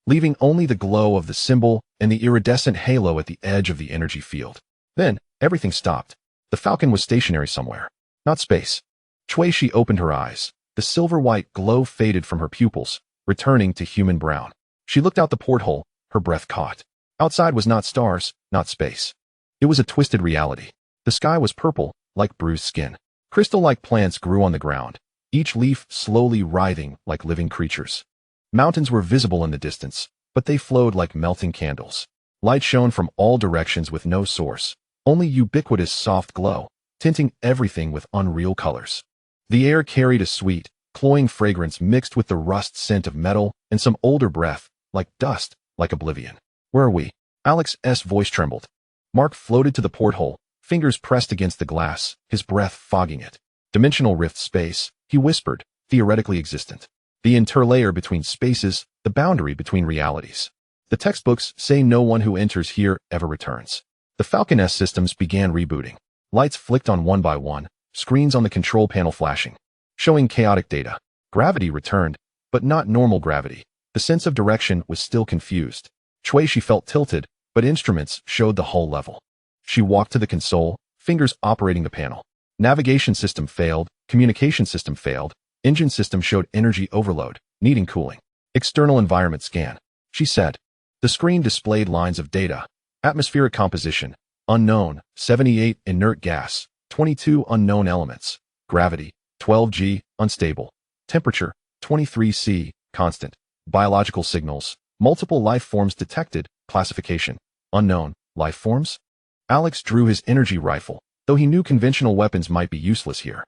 leaving only the glow of the symbol and the iridescent halo at the edge of the energy field. Then, everything stopped. The Falcon was stationary somewhere, not space. Shi opened her eyes. The silver-white glow faded from her pupils, returning to human brown. She looked out the porthole, her breath caught. Outside was not stars, not space. It was a twisted reality. The sky was purple, like bruised skin. Crystal-like plants grew on the ground, each leaf slowly writhing like living creatures. Mountains were visible in the distance, but they flowed like melting candles. Light shone from all directions with no source, only ubiquitous soft glow, tinting everything with unreal colors. The air carried a sweet, cloying fragrance mixed with the rust scent of metal and some older breath, like dust, like oblivion. "Where are we?" Alex's voice trembled. Mark floated to the porthole, fingers pressed against the glass, his breath fogging it. "Dimensional rift space," he whispered, "theoretically existent. The interlayer between spaces, the boundary between realities. The textbooks say no one who enters here ever returns." The Falcon's systems began rebooting. Lights flicked on one by one, screens on the control panel flashing, showing chaotic data. Gravity returned, but not normal gravity. The sense of direction was still confused. She felt tilted, but instruments showed the hull level. She walked to the console, fingers operating the panel. Navigation system failed, communication system failed, engine system showed energy overload, needing cooling. "External environment scan," she said. The screen displayed lines of data. Atmospheric composition, unknown, 78 inert gas, 22 unknown elements. Gravity, 12 g, unstable. Temperature, 23 C, constant. Biological signals, multiple life forms detected. Classification, unknown. Life forms? Alex drew his energy rifle, though he knew conventional weapons might be useless here.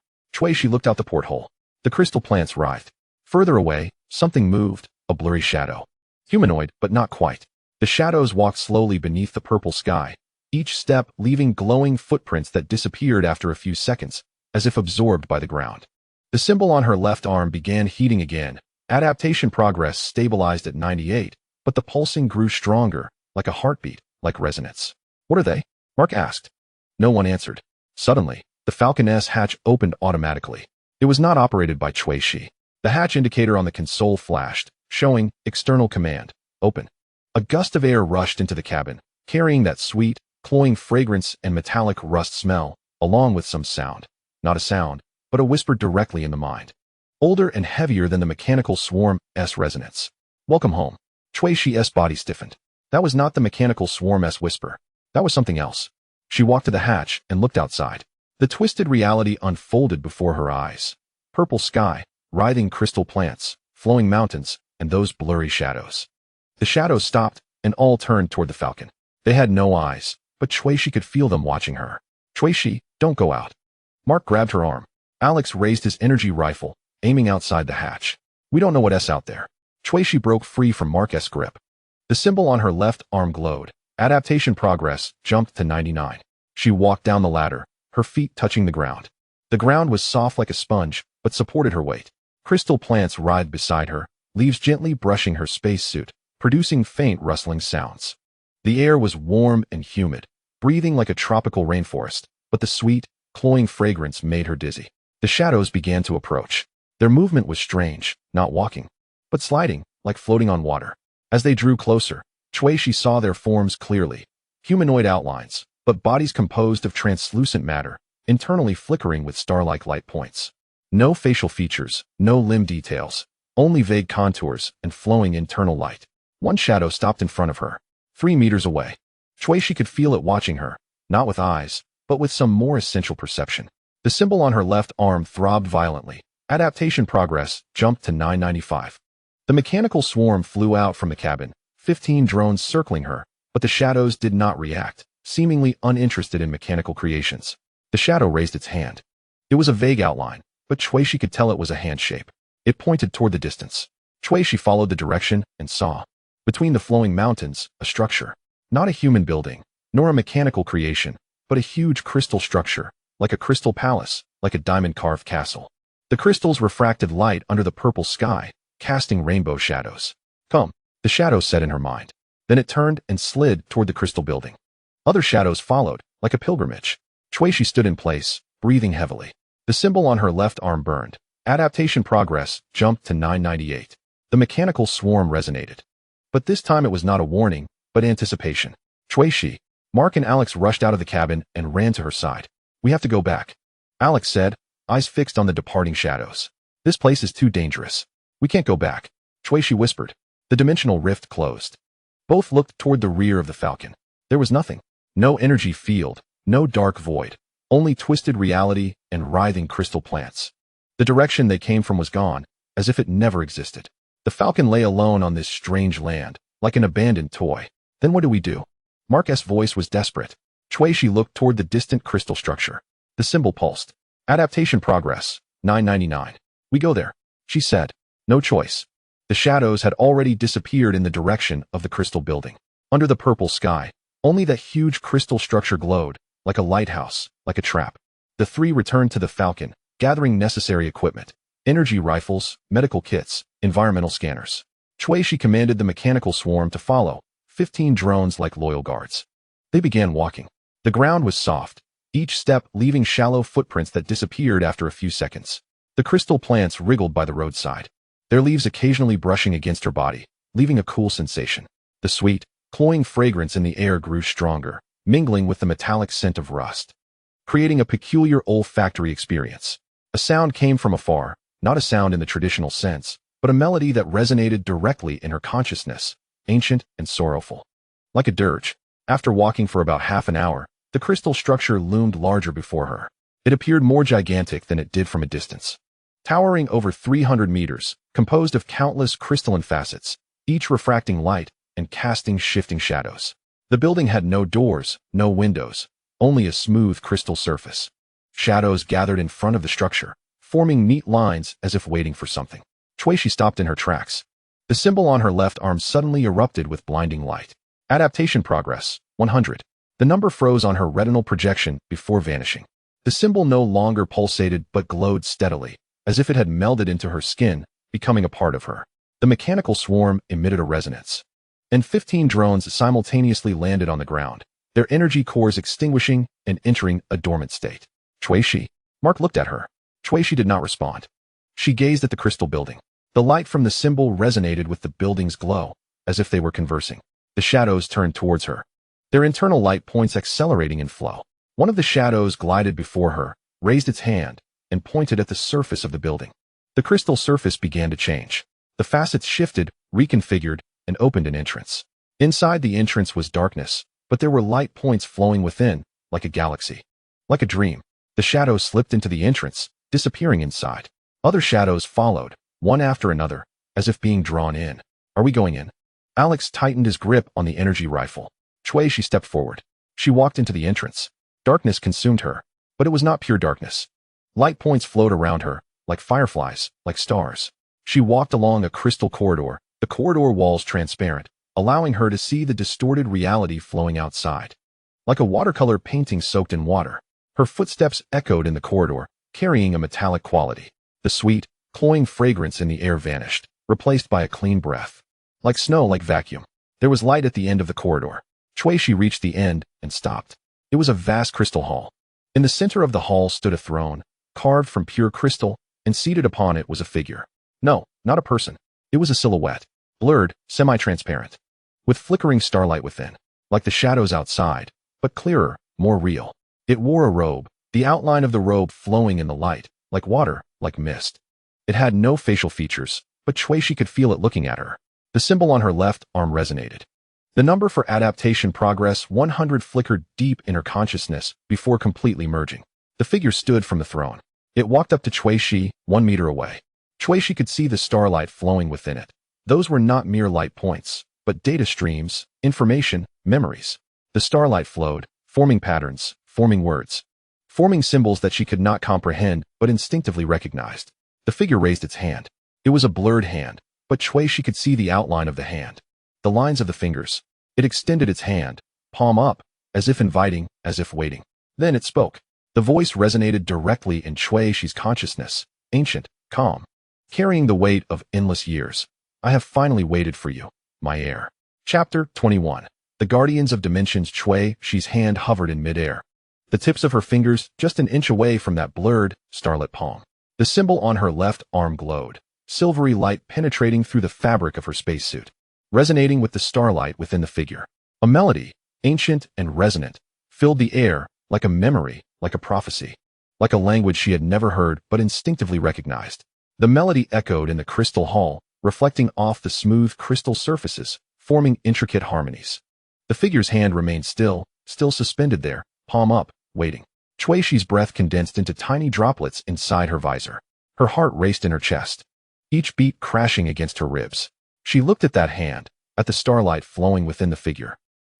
She looked out the porthole. The crystal plants writhed. Further away, something moved, a blurry shadow. Humanoid, but not quite. The shadows walked slowly beneath the purple sky, each step leaving glowing footprints that disappeared after a few seconds, as if absorbed by the ground. The symbol on her left arm began heating again. Adaptation progress stabilized at 98, but the pulsing grew stronger, like a heartbeat, like resonance. What are they? Mark asked. No one answered. Suddenly, the Falcon's hatch opened automatically. It was not operated by Cui. The hatch indicator on the console flashed, showing external command, open. A gust of air rushed into the cabin, carrying that sweet, cloying fragrance and metallic rust smell, along with some sound. Not a sound, but a whisper directly in the mind. Older and heavier than the mechanical swarm's resonance. Welcome home. Cui's body stiffened. That was not the mechanical swarm's whisper. That was something else. She walked to the hatch and looked outside. The twisted reality unfolded before her eyes. Purple sky, writhing crystal plants, flowing mountains, and those blurry shadows. The shadows stopped, and all turned toward the Falcon. They had no eyes, but Cui could feel them watching her. Cui, don't go out. Mark grabbed her arm. Alex raised his energy rifle, aiming outside the hatch. We don't know what's out there. Cui broke free from Mark's grip. The symbol on her left arm glowed. Adaptation progress jumped to 99. She walked down the ladder, her feet touching the ground. The ground was soft like a sponge, but supported her weight. Crystal plants writhed beside her, leaves gently brushing her spacesuit, producing faint rustling sounds. The air was warm and humid, breathing like a tropical rainforest, but the sweet, cloying fragrance made her dizzy. The shadows began to approach. Their movement was strange, not walking, but sliding, like floating on water. As they drew closer, Cui saw their forms clearly. Humanoid outlines, but bodies composed of translucent matter, internally flickering with star-like light points. No facial features, no limb details, only vague contours and flowing internal light. One shadow stopped in front of her, 3 meters away. Cui could feel it watching her, not with eyes, but with some more essential perception. The symbol on her left arm throbbed violently. Adaptation progress jumped to 995. The mechanical swarm flew out from the cabin, 15 drones circling her, but the shadows did not react, seemingly uninterested in mechanical creations. The shadow raised its hand. It was a vague outline, but Cui could tell it was a hand shape. It pointed toward the distance. Cui followed the direction and saw, between the flowing mountains, a structure. Not a human building, nor a mechanical creation, but a huge crystal structure, like a crystal palace, like a diamond-carved castle. The crystals refracted light under the purple sky, casting rainbow shadows. Come, the shadow said in her mind. Then it turned and slid toward the crystal building. Other shadows followed, like a pilgrimage. Cui stood in place, breathing heavily. The symbol on her left arm burned. Adaptation progress jumped to 998. The mechanical swarm resonated. But this time it was not a warning, but anticipation. Cui, Mark and Alex rushed out of the cabin and ran to her side. We have to go back. Alex said, eyes fixed on the departing shadows. This place is too dangerous. We can't go back. Cui whispered. The dimensional rift closed. Both looked toward the rear of the Falcon. There was nothing. No energy field, no dark void, only twisted reality and writhing crystal plants. The direction they came from was gone, as if it never existed. The Falcon lay alone on this strange land, like an abandoned toy. Then what do we do? Mark's voice was desperate. Cui looked toward the distant crystal structure. The symbol pulsed. Adaptation progress, 999. We go there, she said. No choice. The shadows had already disappeared in the direction of the crystal building. Under the purple sky, only that huge crystal structure glowed, like a lighthouse, like a trap. The three returned to the Falcon, gathering necessary equipment. Energy rifles, medical kits, environmental scanners. Cui commanded the mechanical swarm to follow, 15 drones like loyal guards. They began walking. The ground was soft, each step leaving shallow footprints that disappeared after a few seconds. The crystal plants wriggled by the roadside, their leaves occasionally brushing against her body, leaving a cool sensation. The sweet, cloying fragrance in the air grew stronger, mingling with the metallic scent of rust, creating a peculiar olfactory experience. A sound came from afar, not a sound in the traditional sense, but a melody that resonated directly in her consciousness, ancient and sorrowful. Like a dirge, after walking for about half an hour, the crystal structure loomed larger before her. It appeared more gigantic than it did from a distance. Towering over 300 meters, composed of countless crystalline facets, each refracting light and casting shifting shadows. The building had no doors, no windows, only a smooth crystal surface. Shadows gathered in front of the structure, forming neat lines as if waiting for something. Cui stopped in her tracks. The symbol on her left arm suddenly erupted with blinding light. Adaptation progress, 100. The number froze on her retinal projection before vanishing. The symbol no longer pulsated but glowed steadily, as if it had melded into her skin, becoming a part of her. The mechanical swarm emitted a resonance, and 15 drones simultaneously landed on the ground, their energy cores extinguishing and entering a dormant state. Shui. Mark looked at her. Shui did not respond. She gazed at the crystal building. The light from the symbol resonated with the building's glow, as if they were conversing. The shadows turned towards her, their internal light points accelerating in flow. One of the shadows glided before her, raised its hand, and pointed at the surface of the building. The crystal surface began to change. The facets shifted, reconfigured, and opened an entrance. Inside the entrance was darkness, but there were light points flowing within, like a galaxy. Like a dream, the shadows slipped into the entrance, disappearing inside. Other shadows followed, one after another, as if being drawn in. Are we going in? Alex tightened his grip on the energy rifle. She stepped forward. She walked into the entrance. Darkness consumed her, but it was not pure darkness. Light points flowed around her, like fireflies, like stars. She walked along a crystal corridor, the corridor walls transparent, allowing her to see the distorted reality flowing outside. Like a watercolor painting soaked in water, her footsteps echoed in the corridor, carrying a metallic quality. The sweet, cloying fragrance in the air vanished, replaced by a clean breath. Like snow, like vacuum. There was light at the end of the corridor. She reached the end and stopped. It was a vast crystal hall. In the center of the hall stood a throne, carved from pure crystal, and seated upon it was a figure. No, not a person. It was a silhouette, blurred, semi-transparent, with flickering starlight within, like the shadows outside, but clearer, more real. It wore a robe, the outline of the robe flowing in the light, like water, like mist. It had no facial features, but Shui could feel it looking at her. The symbol on her left arm resonated. The number for adaptation progress 100 flickered deep in her consciousness before completely merging. The figure stood from the throne. It walked up to Shui, 1 meter away. Shui could see the starlight flowing within it. Those were not mere light points, but data streams, information, memories. The starlight flowed, forming patterns, forming words, forming symbols that she could not comprehend but instinctively recognized. The figure raised its hand. It was a blurred hand, but Shui could see the outline of the hand. The lines of the fingers. It extended its hand, palm up, as if inviting, as if waiting. Then it spoke. The voice resonated directly in Shui's consciousness, ancient, calm, carrying the weight of endless years. I have finally waited for you, my heir. Chapter 21. The Guardians of Dimensions. Shui's hand hovered in midair, the tips of her fingers just an inch away from that blurred, starlit palm. The symbol on her left arm glowed, silvery light penetrating through the fabric of her spacesuit, resonating with the starlight within the figure. A melody, ancient and resonant, filled the air, like a memory, like a prophecy, like a language she had never heard but instinctively recognized. The melody echoed in the crystal hall, reflecting off the smooth crystal surfaces, forming intricate harmonies. The figure's hand remained still suspended there, palm up, waiting. Shui's breath condensed into tiny droplets inside her visor. Her heart raced in her chest, each beat crashing against her ribs. She looked at that hand, at the starlight flowing within the figure,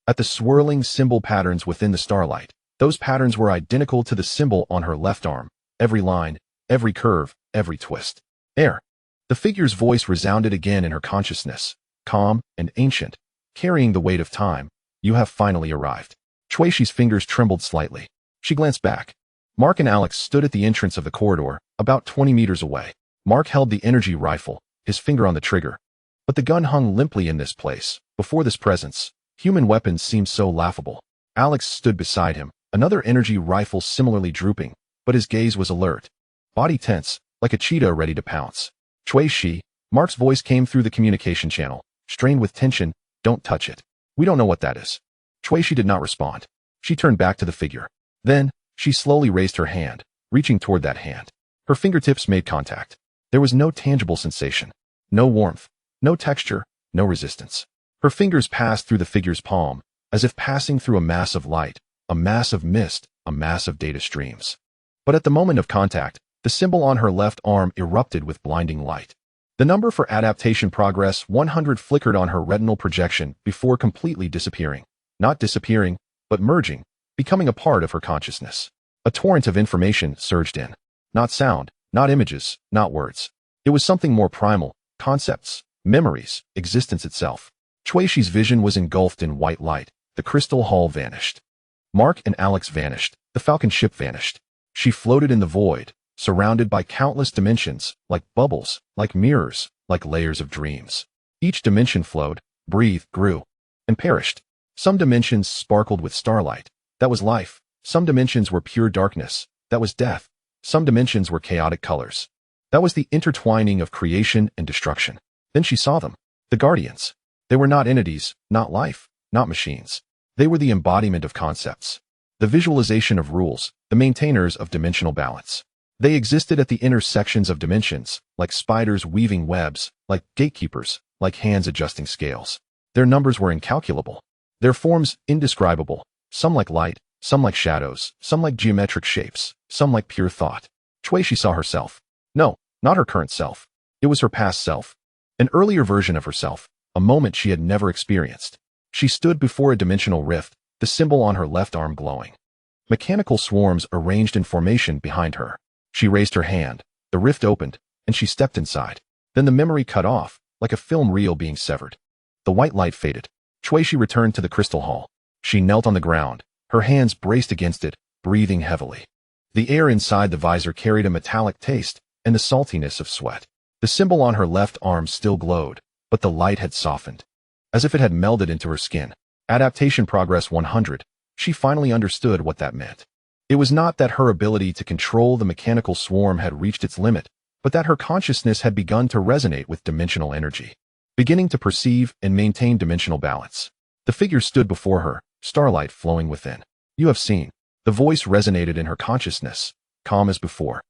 at the swirling symbol patterns within the starlight. Those patterns were identical to the symbol on her left arm, every line, every curve, every twist. Air. The figure's voice resounded again in her consciousness, calm and ancient, carrying the weight of time. You have finally arrived. Shui's fingers trembled slightly. She glanced back. Mark and Alex stood at the entrance of the corridor, about 20 meters away. Mark held the energy rifle, his finger on the trigger. But the gun hung limply in this place. Before this presence, human weapons seemed so laughable. Alex stood beside him, another energy rifle similarly drooping, but his gaze was alert, body tense, like a cheetah ready to pounce. Shui, Mark's voice came through the communication channel, strained with tension. Don't touch it. We don't know what that is. Shui did not respond. She turned back to the figure. Then, she slowly raised her hand, reaching toward that hand. Her fingertips made contact. There was no tangible sensation, no warmth, no texture, no resistance. Her fingers passed through the figure's palm, as if passing through a mass of light, a mass of mist, a mass of data streams. But at the moment of contact, the symbol on her left arm erupted with blinding light. The number for adaptation progress 100 flickered on her retinal projection before completely disappearing. Not disappearing, but merging, becoming a part of her consciousness. A torrent of information surged in. Not sound, not images, not words. It was something more primal, concepts, Memories, existence itself. Shueishi's vision was engulfed in white light. The crystal hall vanished. Mark and Alex vanished. The Falcon ship vanished. She floated in the void, surrounded by countless dimensions, like bubbles, like mirrors, like layers of dreams. Each dimension flowed, breathed, grew, and perished. Some dimensions sparkled with starlight. That was life. Some dimensions were pure darkness. That was death. Some dimensions were chaotic colors. That was the intertwining of creation and destruction. Then she saw them. The Guardians. They were not entities, not life, not machines. They were the embodiment of concepts. The visualization of rules, the maintainers of dimensional balance. They existed at the intersections of dimensions, like spiders weaving webs, like gatekeepers, like hands adjusting scales. Their numbers were incalculable. Their forms indescribable, some like light, some like shadows, some like geometric shapes, some like pure thought. Shueishi saw herself. No, not her current self. It was her past self. An earlier version of herself, a moment she had never experienced. She stood before a dimensional rift, the symbol on her left arm glowing. Mechanical swarms arranged in formation behind her. She raised her hand, the rift opened, and she stepped inside. Then the memory cut off, like a film reel being severed. The white light faded. Shueishi returned to the crystal hall. She knelt on the ground, her hands braced against it, breathing heavily. The air inside the visor carried a metallic taste and the saltiness of sweat. The symbol on her left arm still glowed, but the light had softened, as if it had melded into her skin. Adaptation progress 100. She finally understood what that meant. It was not that her ability to control the mechanical swarm had reached its limit, but that her consciousness had begun to resonate with dimensional energy, beginning to perceive and maintain dimensional balance. The figure stood before her, starlight flowing within. You have seen. The voice resonated in her consciousness, calm as before.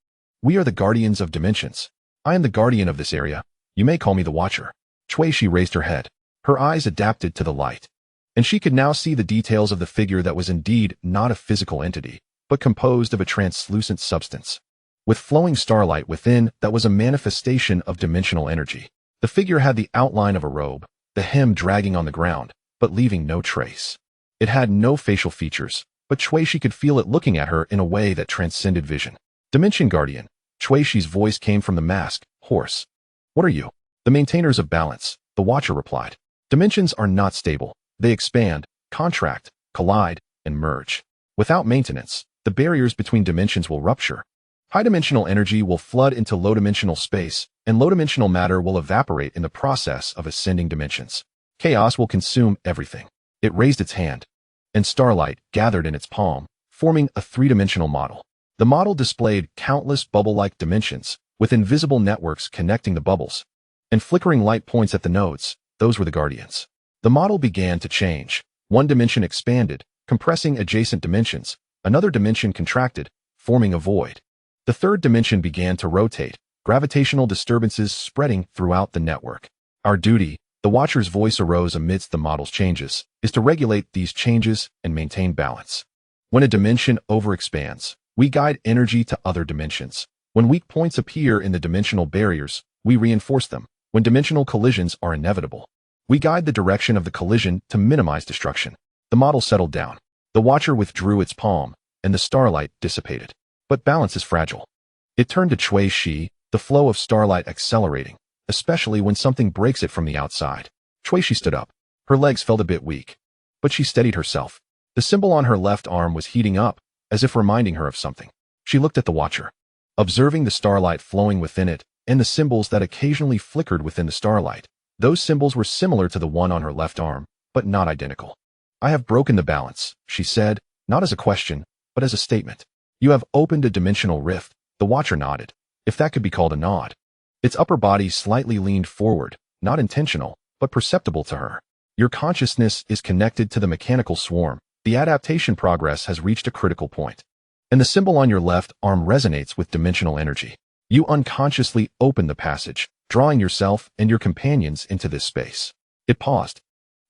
We are the guardians of dimensions. I am the guardian of this area. You may call me the Watcher. Shueishi raised her head. Her eyes adapted to the light, and she could now see the details of the figure that was indeed not a physical entity, but composed of a translucent substance. With flowing starlight within, that was a manifestation of dimensional energy. The figure had the outline of a robe, the hem dragging on the ground, but leaving no trace. It had no facial features, but Shueishi could feel it looking at her in a way that transcended vision. Dimension Guardian. Shueishi's voice came from the mask, hoarse. What are you? The maintainers of balance, the Watcher replied. Dimensions are not stable. They expand, contract, collide, and merge. Without maintenance, the barriers between dimensions will rupture. High-dimensional energy will flood into low-dimensional space, and low-dimensional matter will evaporate in the process of ascending dimensions. Chaos will consume everything. It raised its hand, and starlight gathered in its palm, forming a three-dimensional model. The model displayed countless bubble-like dimensions, with invisible networks connecting the bubbles, and flickering light points at the nodes. Those were the Guardians. The model began to change. One dimension expanded, compressing adjacent dimensions. Another dimension contracted, forming a void. The third dimension began to rotate, gravitational disturbances spreading throughout the network. Our duty, the Watcher's voice arose amidst the model's changes, is to regulate these changes and maintain balance. When a dimension overexpands, we guide energy to other dimensions. When weak points appear in the dimensional barriers, we reinforce them. When dimensional collisions are inevitable, we guide the direction of the collision to minimize destruction. The model settled down. The Watcher withdrew its palm, and the starlight dissipated. But balance is fragile. It turned to Shueishi, the flow of starlight accelerating, especially when something breaks it from the outside. Shueishi stood up. Her legs felt a bit weak, but she steadied herself. The symbol on her left arm was heating up, as if reminding her of something. She looked at the Watcher, observing the starlight flowing within it, and the symbols that occasionally flickered within the starlight. Those symbols were similar to the one on her left arm, but not identical. I have broken the balance, she said, not as a question, but as a statement. You have opened a dimensional rift. The Watcher nodded, if that could be called a nod. Its upper body slightly leaned forward, not intentional, but perceptible to her. Your consciousness is connected to the mechanical swarm. The adaptation progress has reached a critical point, and the symbol on your left arm resonates with dimensional energy. You unconsciously open the passage, drawing yourself and your companions into this space. It paused.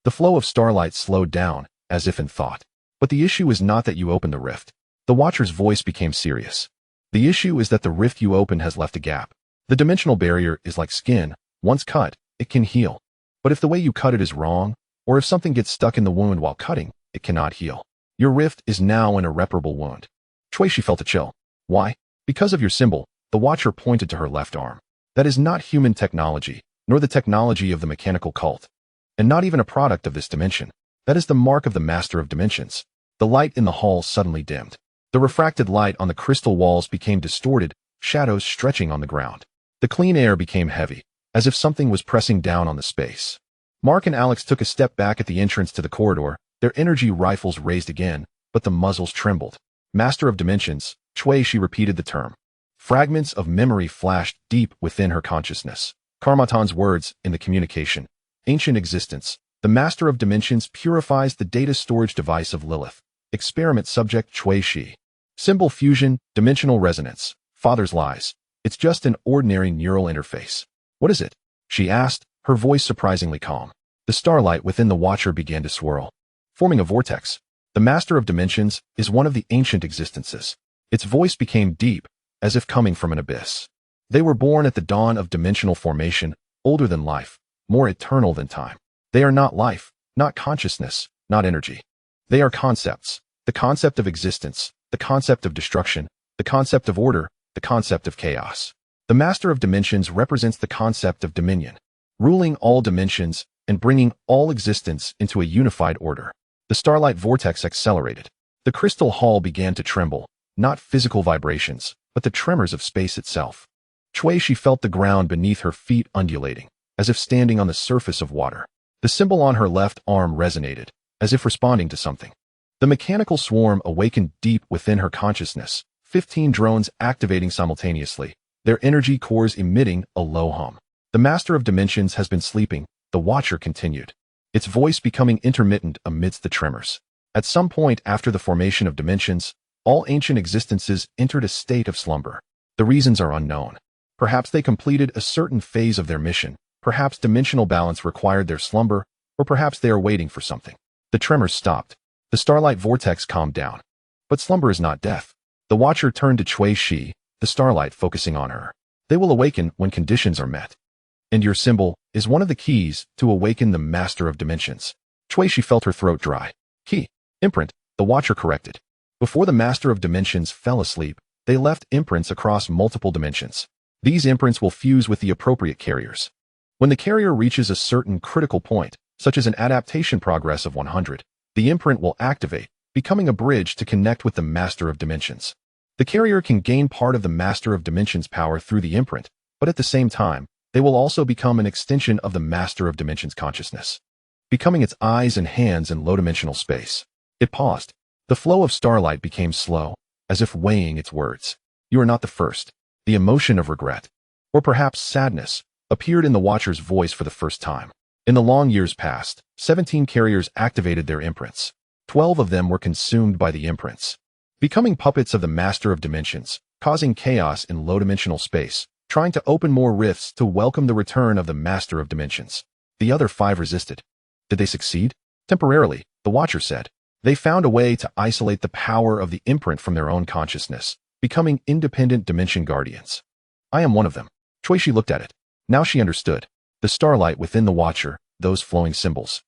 The flow of starlight slowed down, as if in thought. But the issue is not that you opened the rift. The Watcher's voice became serious. The issue is that the rift you opened has left a gap. The dimensional barrier is like skin. Once cut, it can heal. But if the way you cut it is wrong, or if something gets stuck in the wound while cutting, it cannot heal. Your rift is now an irreparable wound. Shueishi felt a chill. Why? Because of your symbol. The Watcher pointed to her left arm. That is not human technology, nor the technology of the mechanical cult, and not even a product of this dimension. That is the mark of the Master of Dimensions. The light in the hall suddenly dimmed. The refracted light on the crystal walls became distorted, shadows stretching on the ground. The clean air became heavy, as if something was pressing down on the space. Mark and Alex took a step back at the entrance to the corridor, their energy rifles raised again, but the muzzles trembled. Master of Dimensions, Chui, she repeated the term. Fragments of memory flashed deep within her consciousness. Karmatan's words in the communication. Ancient existence. The Master of Dimensions purifies the data storage device of Lilith. Experiment subject Chui Shi. Symbol fusion, dimensional resonance. Father's lies. It's just an ordinary neural interface. What is it? She asked, her voice surprisingly calm. The starlight within the Watcher began to swirl, forming a vortex. The Master of Dimensions is one of the ancient existences. Its voice became deep, as if coming from an abyss. They were born at the dawn of dimensional formation, older than life, more eternal than time. They are not life, not consciousness, not energy. They are concepts. The concept of existence, the concept of destruction, the concept of order, the concept of chaos. The Master of Dimensions represents the concept of dominion, ruling all dimensions and bringing all existence into a unified order. The starlight vortex accelerated. The crystal hall began to tremble, not physical vibrations, but the tremors of space itself. Chui, she felt the ground beneath her feet undulating, as if standing on the surface of water. The symbol on her left arm resonated, as if responding to something. The mechanical swarm awakened deep within her consciousness, 15 drones activating simultaneously, their energy cores emitting a low hum. The Master of Dimensions has been sleeping, the Watcher continued, its voice becoming intermittent amidst the tremors. At some point after the formation of dimensions, all ancient existences entered a state of slumber. The reasons are unknown. Perhaps they completed a certain phase of their mission, perhaps dimensional balance required their slumber, or perhaps they are waiting for something. The tremors stopped. The starlight vortex calmed down. But slumber is not death. The Watcher turned to Chui Shi, the starlight focusing on her. They will awaken when conditions are met. And your symbol is one of the keys to awaken the Master of Dimensions. Chui Shi felt her throat dry. Key. Imprint, the Watcher corrected. Before the Master of Dimensions fell asleep, they left imprints across multiple dimensions. These imprints will fuse with the appropriate carriers. When the carrier reaches a certain critical point, such as an adaptation progress of 100, the imprint will activate, becoming a bridge to connect with the Master of Dimensions. The carrier can gain part of the Master of Dimensions power through the imprint, but at the same time, they will also become an extension of the Master of Dimensions consciousness, becoming its eyes and hands in low-dimensional space. It paused. The flow of starlight became slow, as if weighing its words. You are not the first. The emotion of regret, or perhaps sadness, appeared in the Watcher's voice for the first time. In the long years past, 17 carriers activated their imprints. 12 of them were consumed by the imprints, becoming puppets of the Master of Dimensions, causing chaos in low-dimensional space, trying to open more rifts to welcome the return of the Master of Dimensions. The other 5 resisted. Did they succeed? Temporarily, the Watcher said. They found a way to isolate the power of the imprint from their own consciousness, becoming independent dimension guardians. I am one of them. Chui Shi looked at it. Now she understood. The starlight within the Watcher, those flowing symbols.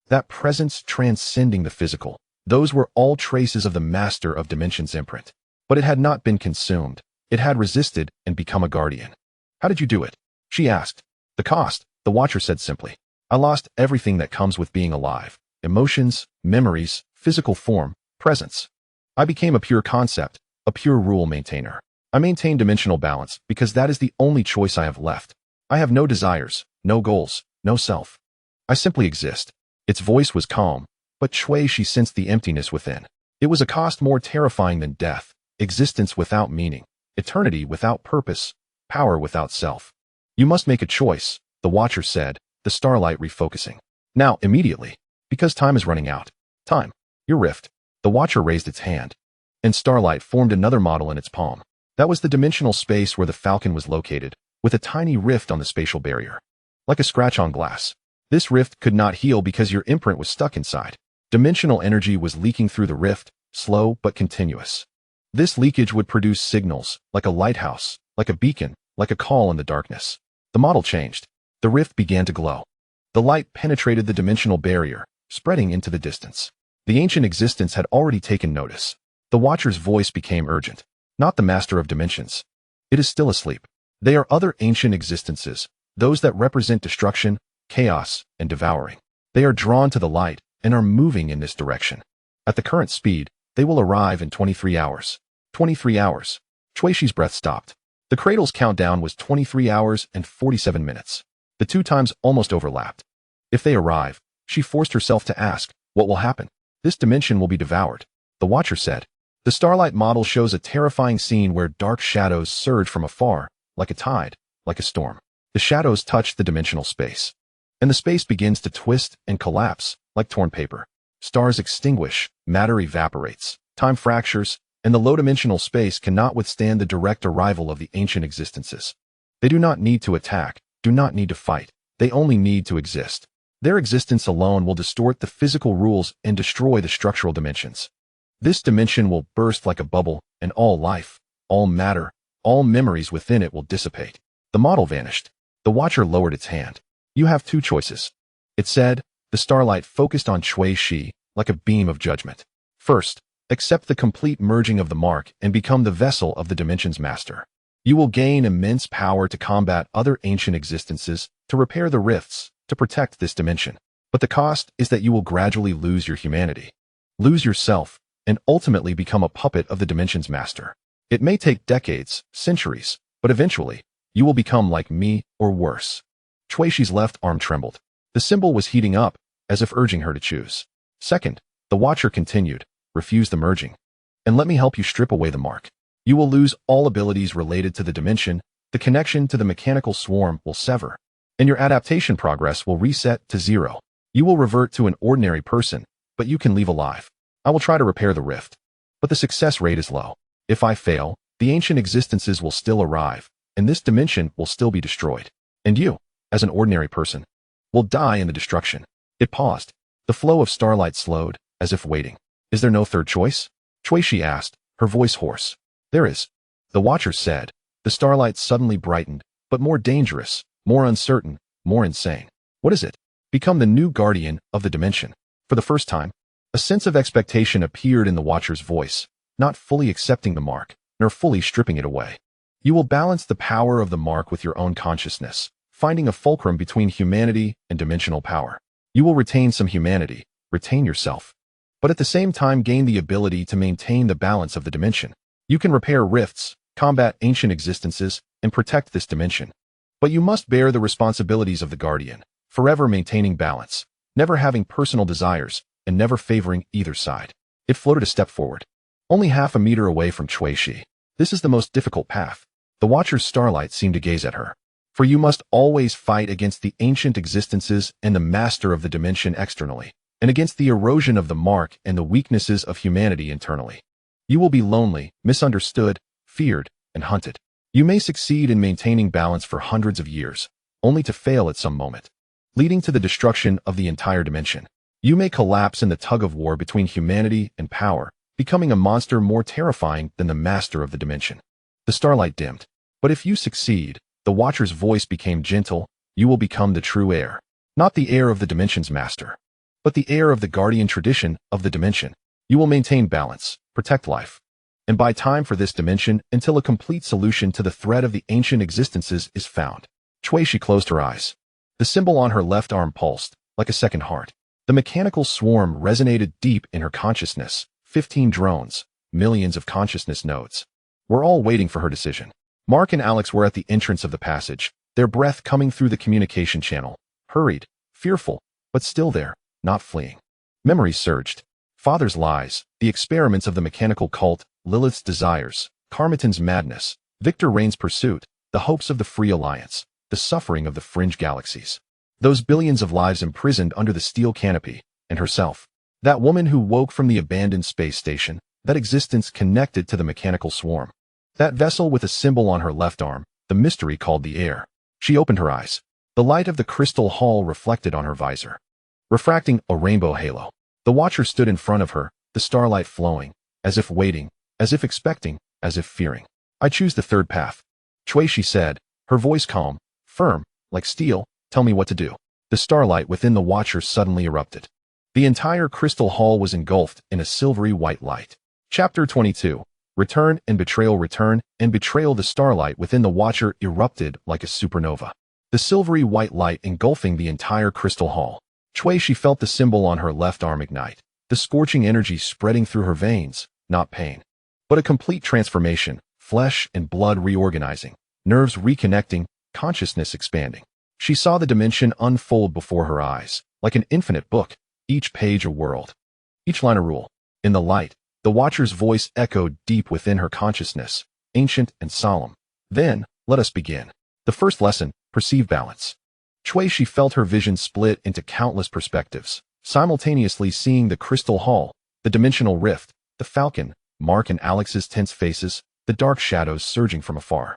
That presence transcending the physical. Those were all traces of the Master of Dimensions imprint. But it had not been consumed. It had resisted and become a guardian. How did you do it? She asked. The cost, the Watcher said simply. I lost everything that comes with being alive. Emotions, memories, physical form, presence. I became a pure concept, a pure rule maintainer. I maintain dimensional balance because that is the only choice I have left. I have no desires, no goals, no self. I simply exist. Its voice was calm, but Chui Shi sensed the emptiness within. It was a cost more terrifying than death, existence without meaning, eternity without purpose, power without self. You must make a choice, the Watcher said, the starlight refocusing. Now, immediately, because time is running out. Time. Your rift. The Watcher raised its hand, and starlight formed another model in its palm. That was the dimensional space where the Falcon was located, with a tiny rift on the spatial barrier. Like a scratch on glass. This rift could not heal because your imprint was stuck inside. Dimensional energy was leaking through the rift, slow but continuous. This leakage would produce signals, like a lighthouse, like a beacon, like a call in the darkness. The model changed. The rift began to glow. The light penetrated the dimensional barrier, spreading into the distance. The ancient existence had already taken notice. The Watcher's voice became urgent. Not the Master of Dimensions. It is still asleep. They are other ancient existences, those that represent destruction, chaos, and devouring. They are drawn to the light and are moving in this direction. At the current speed, they will arrive in 23 hours. 23 hours. Shueishi's breath stopped. The cradle's countdown was 23 hours and 47 minutes. The two times almost overlapped. If they arrive, she forced herself to ask, what will happen? This dimension will be devoured, the Watcher said. The Starlight model shows a terrifying scene where dark shadows surge from afar, like a tide, like a storm. The shadows touch the dimensional space, and the space begins to twist and collapse like torn paper. Stars extinguish, matter evaporates, time fractures, and the low-dimensional space cannot withstand the direct arrival of the ancient existences. They do not need to attack, do not need to fight, they only need to exist. Their existence alone will distort the physical rules and destroy the structural dimensions. This dimension will burst like a bubble, and all life, all matter, all memories within it will dissipate. The model vanished. The Watcher lowered its hand. You have two choices. It said. The starlight focused on Shuishi like a beam of judgment. First, accept the complete merging of the mark and become the vessel of the dimension's master. You will gain immense power to combat other ancient existences, to repair the rifts, to protect this dimension. But the cost is that you will gradually lose your humanity, lose yourself, and ultimately become a puppet of the dimension's master. It may take decades, centuries, but eventually, you will become like me or worse. Shueishi's left arm trembled. The symbol was heating up, as if urging her to choose. Second, the Watcher continued, refuse the merging. And let me help you strip away the mark. You will lose all abilities related to the dimension, the connection to the mechanical swarm will sever, and your adaptation progress will reset to 0. You will revert to an ordinary person, but you can leave alive. I will try to repair the rift, but the success rate is low. If I fail, the ancient existences will still arrive, and this dimension will still be destroyed. And you, as an ordinary person, will die in the destruction. It paused. The flow of starlight slowed, as if waiting. Is there no third choice? Shuishi asked, her voice hoarse. There is. The Watcher said. The starlight suddenly brightened, but more dangerous, more uncertain, more insane. What is it? Become the new guardian of the dimension. For the first time, a sense of expectation appeared in the Watcher's voice, not fully accepting the mark, nor fully stripping it away. You will balance the power of the mark with your own consciousness, finding a fulcrum between humanity and dimensional power. You will retain some humanity, retain yourself, but at the same time gain the ability to maintain the balance of the dimension. You can repair rifts, combat ancient existences, and protect this dimension. But you must bear the responsibilities of the Guardian, forever maintaining balance, never having personal desires, and never favoring either side. It floated a step forward, only half a meter away from Shuishi. This is the most difficult path. The Watcher's starlight seemed to gaze at her. For you must always fight against the ancient existences and the master of the dimension externally, and against the erosion of the mark and the weaknesses of humanity internally. You will be lonely, misunderstood, feared, and hunted. You may succeed in maintaining balance for hundreds of years, only to fail at some moment, leading to the destruction of the entire dimension. You may collapse in the tug-of-war between humanity and power, becoming a monster more terrifying than the master of the dimension. The starlight dimmed. But if you succeed, the Watcher's voice became gentle, you will become the true heir. Not the heir of the dimension's master, but the heir of the guardian tradition of the dimension. You will maintain balance, protect life, and buy time for this dimension until a complete solution to the threat of the ancient existences is found. Shuishi closed her eyes. The symbol on her left arm pulsed, like a second heart. The mechanical swarm resonated deep in her consciousness. 15 drones, millions of consciousness nodes, were all waiting for her decision. Mark and Alex were at the entrance of the passage, their breath coming through the communication channel, hurried, fearful, but still there, not fleeing. Memories surged. Father's lies, the experiments of the mechanical cult, Lilith's desires, Carmitan's madness, Victor Rain's pursuit, the hopes of the Free Alliance, the suffering of the fringe galaxies. Those billions of lives imprisoned under the steel canopy, and herself. That woman who woke from the abandoned space station, that existence connected to the mechanical swarm. That vessel with a symbol on her left arm, the mystery called the heir. She opened her eyes. The light of the crystal hall reflected on her visor, refracting a rainbow halo. The Watcher stood in front of her, the starlight flowing, as if waiting, as if expecting, as if fearing. I choose the third path. Shuishi said, her voice calm, firm, like steel. Tell me what to do. The starlight within the Watcher suddenly erupted. The entire crystal hall was engulfed in a silvery white light. Chapter 22. Return and betrayal. Return and betrayal. The starlight within the Watcher erupted like a supernova. the silvery white light engulfing the entire crystal hall. She felt the symbol on her left arm ignite, the scorching energy spreading through her veins, not pain, but a complete transformation, flesh and blood reorganizing, nerves reconnecting, consciousness expanding. She saw the dimension unfold before her eyes, like an infinite book, each page a world, each line a rule. In the light, the Watcher's voice echoed deep within her consciousness, ancient and solemn. Then, let us begin. The first lesson, perceive balance. She felt her vision split into countless perspectives, simultaneously seeing the crystal hall, the dimensional rift, the falcon, Mark and Alex's tense faces, the dark shadows surging from afar,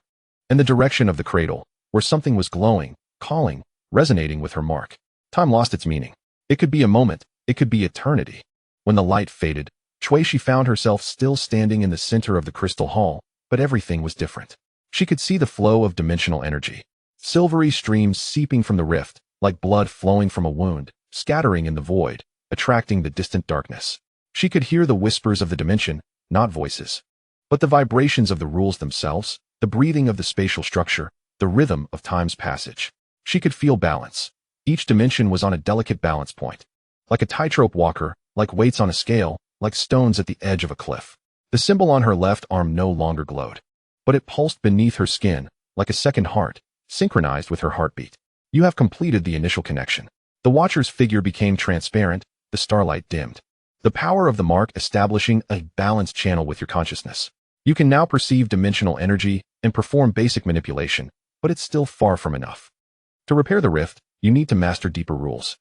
and the direction of the cradle, where something was glowing, calling, resonating with her Mark. Time lost its meaning. It could be a moment, it could be eternity. When the light faded, she found herself still standing in the center of the crystal hall, but everything was different. She could see the flow of dimensional energy, silvery streams seeping from the rift, like blood flowing from a wound, scattering in the void, attracting the distant darkness. She could hear the whispers of the dimension, not voices, but the vibrations of the rules themselves, the breathing of the spatial structure, the rhythm of time's passage. She could feel balance. Each dimension was on a delicate balance point, like a tightrope walker, like weights on a scale, like stones at the edge of a cliff. The symbol on her left arm no longer glowed, but it pulsed beneath her skin, like a second heart, synchronized with her heartbeat. You have completed the initial connection. The Watcher's figure became transparent, the starlight dimmed. The power of the mark establishing a balanced channel with your consciousness. You can now perceive dimensional energy and perform basic manipulation, but it's still far from enough. To repair the rift, you need to master deeper rules.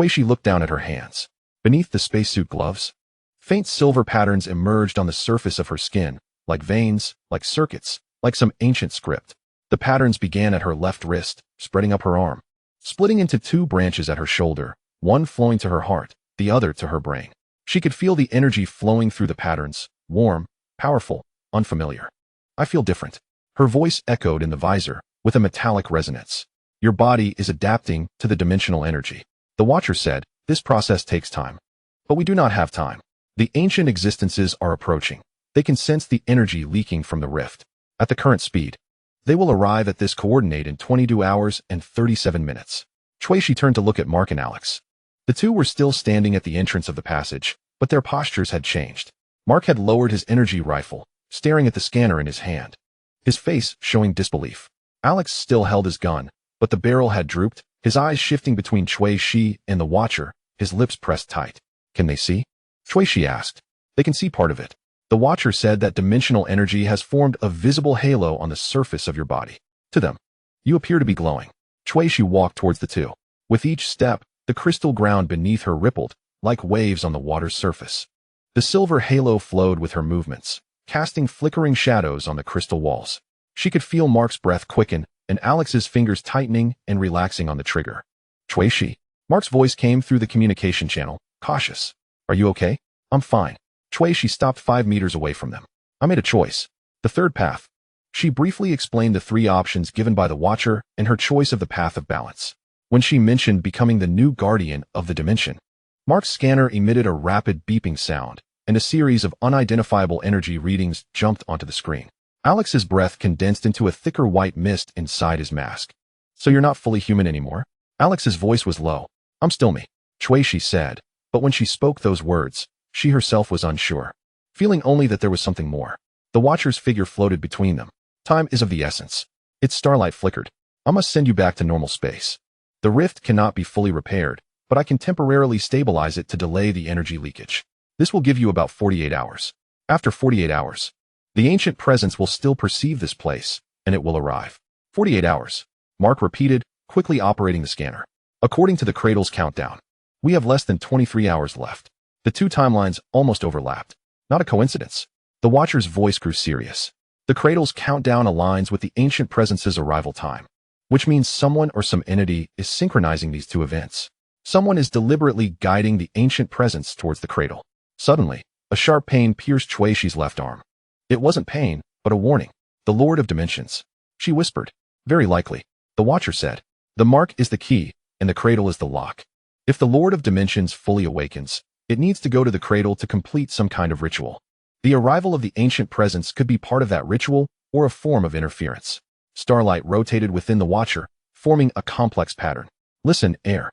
She looked down at her hands. Beneath the spacesuit gloves, faint silver patterns emerged on the surface of her skin, like veins, like circuits, like some ancient script. The patterns began at her left wrist, spreading up her arm, splitting into two branches at her shoulder, one flowing to her heart, the other to her brain. She could feel the energy flowing through the patterns, warm, powerful, unfamiliar. I feel different. Her voice echoed in the visor, with a metallic resonance. Your body is adapting to the dimensional energy. The Watcher said, this process takes time. But we do not have time. The ancient existences are approaching. They can sense the energy leaking from the rift. At the current speed, they will arrive at this coordinate in 22 hours and 37 minutes. She turned to look at Mark and Alex. The two were still standing at the entrance of the passage, but their postures had changed. Mark had lowered his energy rifle, staring at the scanner in his hand, his face showing disbelief. Alex still held his gun, but the barrel had drooped, his eyes shifting between Shi and the Watcher, his lips pressed tight. Can they see? Shi asked. They can see part of it. The Watcher said that dimensional energy has formed a visible halo on the surface of your body. To them, you appear to be glowing. Shi walked towards the two. With each step, the crystal ground beneath her rippled, like waves on the water's surface. The silver halo flowed with her movements, casting flickering shadows on the crystal walls. She could feel Mark's breath quicken, and Alex's fingers tightening and relaxing on the trigger. Shi. Mark's voice came through the communication channel, cautious. Are you okay? I'm fine. She stopped 5 meters away from them. I made a choice. The third path. She briefly explained the 3 options given by the Watcher and her choice of the path of balance. When she mentioned becoming the new guardian of the dimension, Mark's scanner emitted a rapid beeping sound, and a series of unidentifiable energy readings jumped onto the screen. Alex's breath condensed into a thicker white mist inside his mask. So you're not fully human anymore? Alex's voice was low. I'm still me. She said, but when she spoke those words, she herself was unsure, feeling only that there was something more. The Watcher's figure floated between them. Time is of the essence. Its starlight flickered. I must send you back to normal space. The rift cannot be fully repaired, but I can temporarily stabilize it to delay the energy leakage. This will give you about 48 hours. After 48 hours, the ancient presence will still perceive this place, and it will arrive. 48 hours. Mark repeated, quickly operating the scanner. According to the cradle's countdown, we have less than 23 hours left. The two timelines almost overlapped. Not a coincidence. The Watcher's voice grew serious. The cradle's countdown aligns with the ancient presence's arrival time, which means someone or some entity is synchronizing these two events. Someone is deliberately guiding the ancient presence towards the cradle. Suddenly, a sharp pain pierced Shi's left arm. It wasn't pain, but a warning. The Lord of Dimensions. She whispered. Very likely. The Watcher said. The mark is the key, and the cradle is the lock. If the Lord of Dimensions fully awakens, it needs to go to the cradle to complete some kind of ritual. The arrival of the ancient presence could be part of that ritual or a form of interference. Starlight rotated within the Watcher, forming a complex pattern. Listen, air.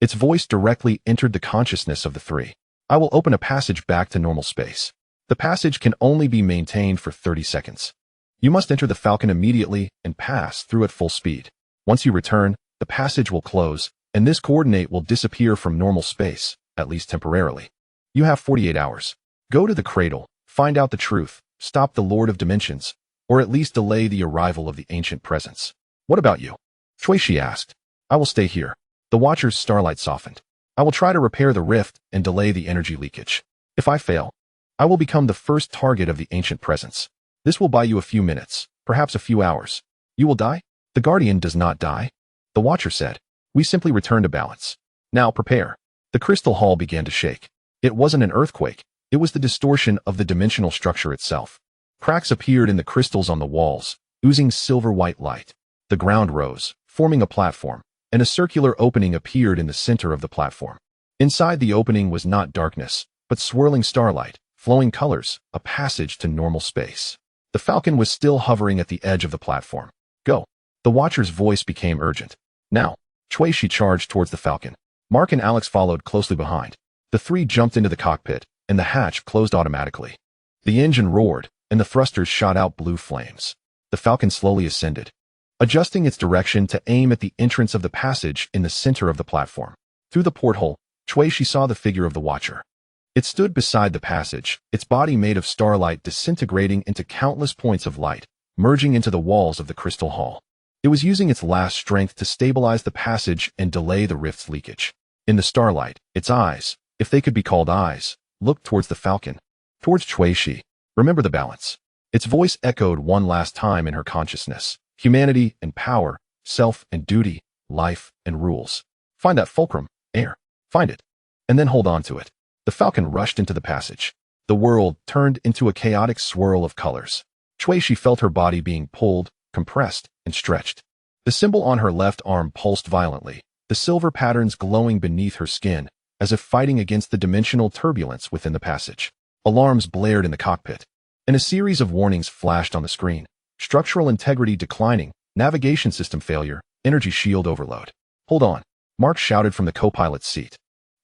Its voice directly entered the consciousness of the three. I will open a passage back to normal space. The passage can only be maintained for 30 seconds. You must enter the Falcon immediately and pass through at full speed. Once you return, the passage will close, and this coordinate will disappear from normal space, at least temporarily. You have 48 hours. Go to the cradle, find out the truth, stop the Lord of Dimensions, or at least delay the arrival of the ancient presence. What about you? Shuishi asked. I will stay here. The Watcher's starlight softened. I will try to repair the rift and delay the energy leakage. If I fail, I will become the first target of the ancient presence. This will buy you a few minutes, perhaps a few hours. You will die? The Guardian does not die. The Watcher said. We simply return to balance. Now prepare. The crystal hall began to shake. It wasn't an earthquake. It was the distortion of the dimensional structure itself. Cracks appeared in the crystals on the walls, oozing silver-white light. The ground rose, forming a platform, and a circular opening appeared in the center of the platform. Inside the opening was not darkness, but swirling starlight, flowing colors, a passage to normal space. The Falcon was still hovering at the edge of the platform. Go. The Watcher's voice became urgent. Now. Shuishi charged towards the Falcon. Mark and Alex followed closely behind. The three jumped into the cockpit, and the hatch closed automatically. The engine roared, and the thrusters shot out blue flames. The Falcon slowly ascended, adjusting its direction to aim at the entrance of the passage in the center of the platform. Through the porthole, Shuishi saw the figure of the Watcher. It stood beside the passage, its body made of starlight disintegrating into countless points of light, merging into the walls of the crystal hall. It was using its last strength to stabilize the passage and delay the rift's leakage. In the starlight, its eyes, if they could be called eyes, looked towards the Falcon, towards Shuishi. Remember the balance. Its voice echoed one last time in her consciousness. Humanity and power, self and duty, life and rules. Find that fulcrum, air. Find it. And then hold on to it. The Falcon rushed into the passage. The world turned into a chaotic swirl of colors. Shuishi felt her body being pulled, compressed, and stretched. The symbol on her left arm pulsed violently, the silver patterns glowing beneath her skin, as if fighting against the dimensional turbulence within the passage. Alarms blared in the cockpit, and a series of warnings flashed on the screen. Structural integrity declining, navigation system failure, energy shield overload. Hold on, Mark shouted from the co-pilot's seat,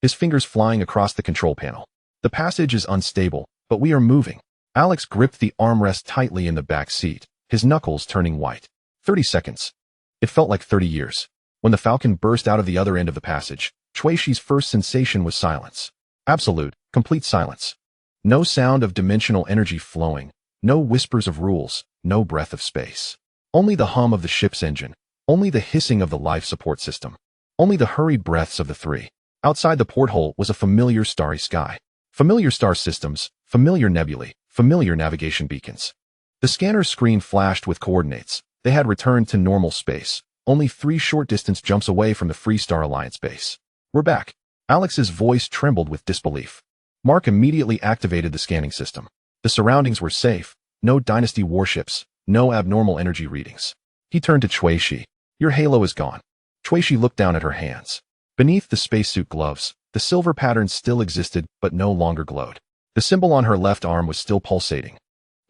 his fingers flying across the control panel. The passage is unstable, but we are moving. Alex gripped the armrest tightly in the back seat, his knuckles turning white. 30 seconds. It felt like 30 years. When the Falcon burst out of the other end of the passage, Shuishi's first sensation was silence. Absolute, complete silence. No sound of dimensional energy flowing, no whispers of rules, no breath of space. Only the hum of the ship's engine, only the hissing of the life support system, only the hurried breaths of the three. Outside the porthole was a familiar starry sky. Familiar star systems, familiar nebulae, familiar navigation beacons. The scanner's screen flashed with coordinates. They had returned to normal space, only 3 short distance jumps away from the Free Star Alliance base. We're back. Alex's voice trembled with disbelief. Mark immediately activated the scanning system. The surroundings were safe. No dynasty warships, no abnormal energy readings. He turned to Shuishi. Your halo is gone. Shuishi looked down at her hands. Beneath the spacesuit gloves, the silver patterns still existed but no longer glowed. The symbol on her left arm was still pulsating,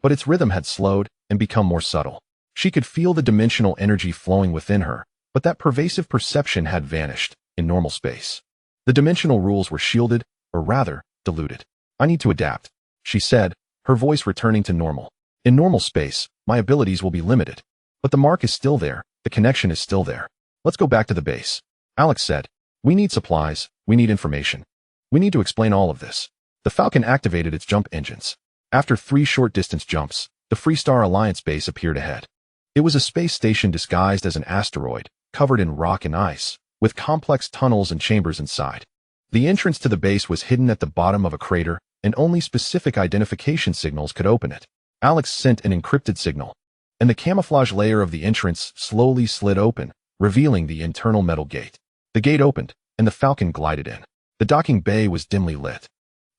but its rhythm had slowed and become more subtle. She could feel the dimensional energy flowing within her, but that pervasive perception had vanished in normal space. The dimensional rules were shielded, or rather, diluted. I need to adapt, she said, her voice returning to normal. In normal space, my abilities will be limited. But the mark is still there, the connection is still there. Let's go back to the base. Alex said. We need supplies, we need information. We need to explain all of this. The Falcon activated its jump engines. After 3 short distance jumps, the Free Star Alliance base appeared ahead. It was a space station disguised as an asteroid, covered in rock and ice, with complex tunnels and chambers inside. The entrance to the base was hidden at the bottom of a crater, and only specific identification signals could open it. Alex sent an encrypted signal, and the camouflage layer of the entrance slowly slid open, revealing the internal metal gate. The gate opened, and the Falcon glided in. The docking bay was dimly lit,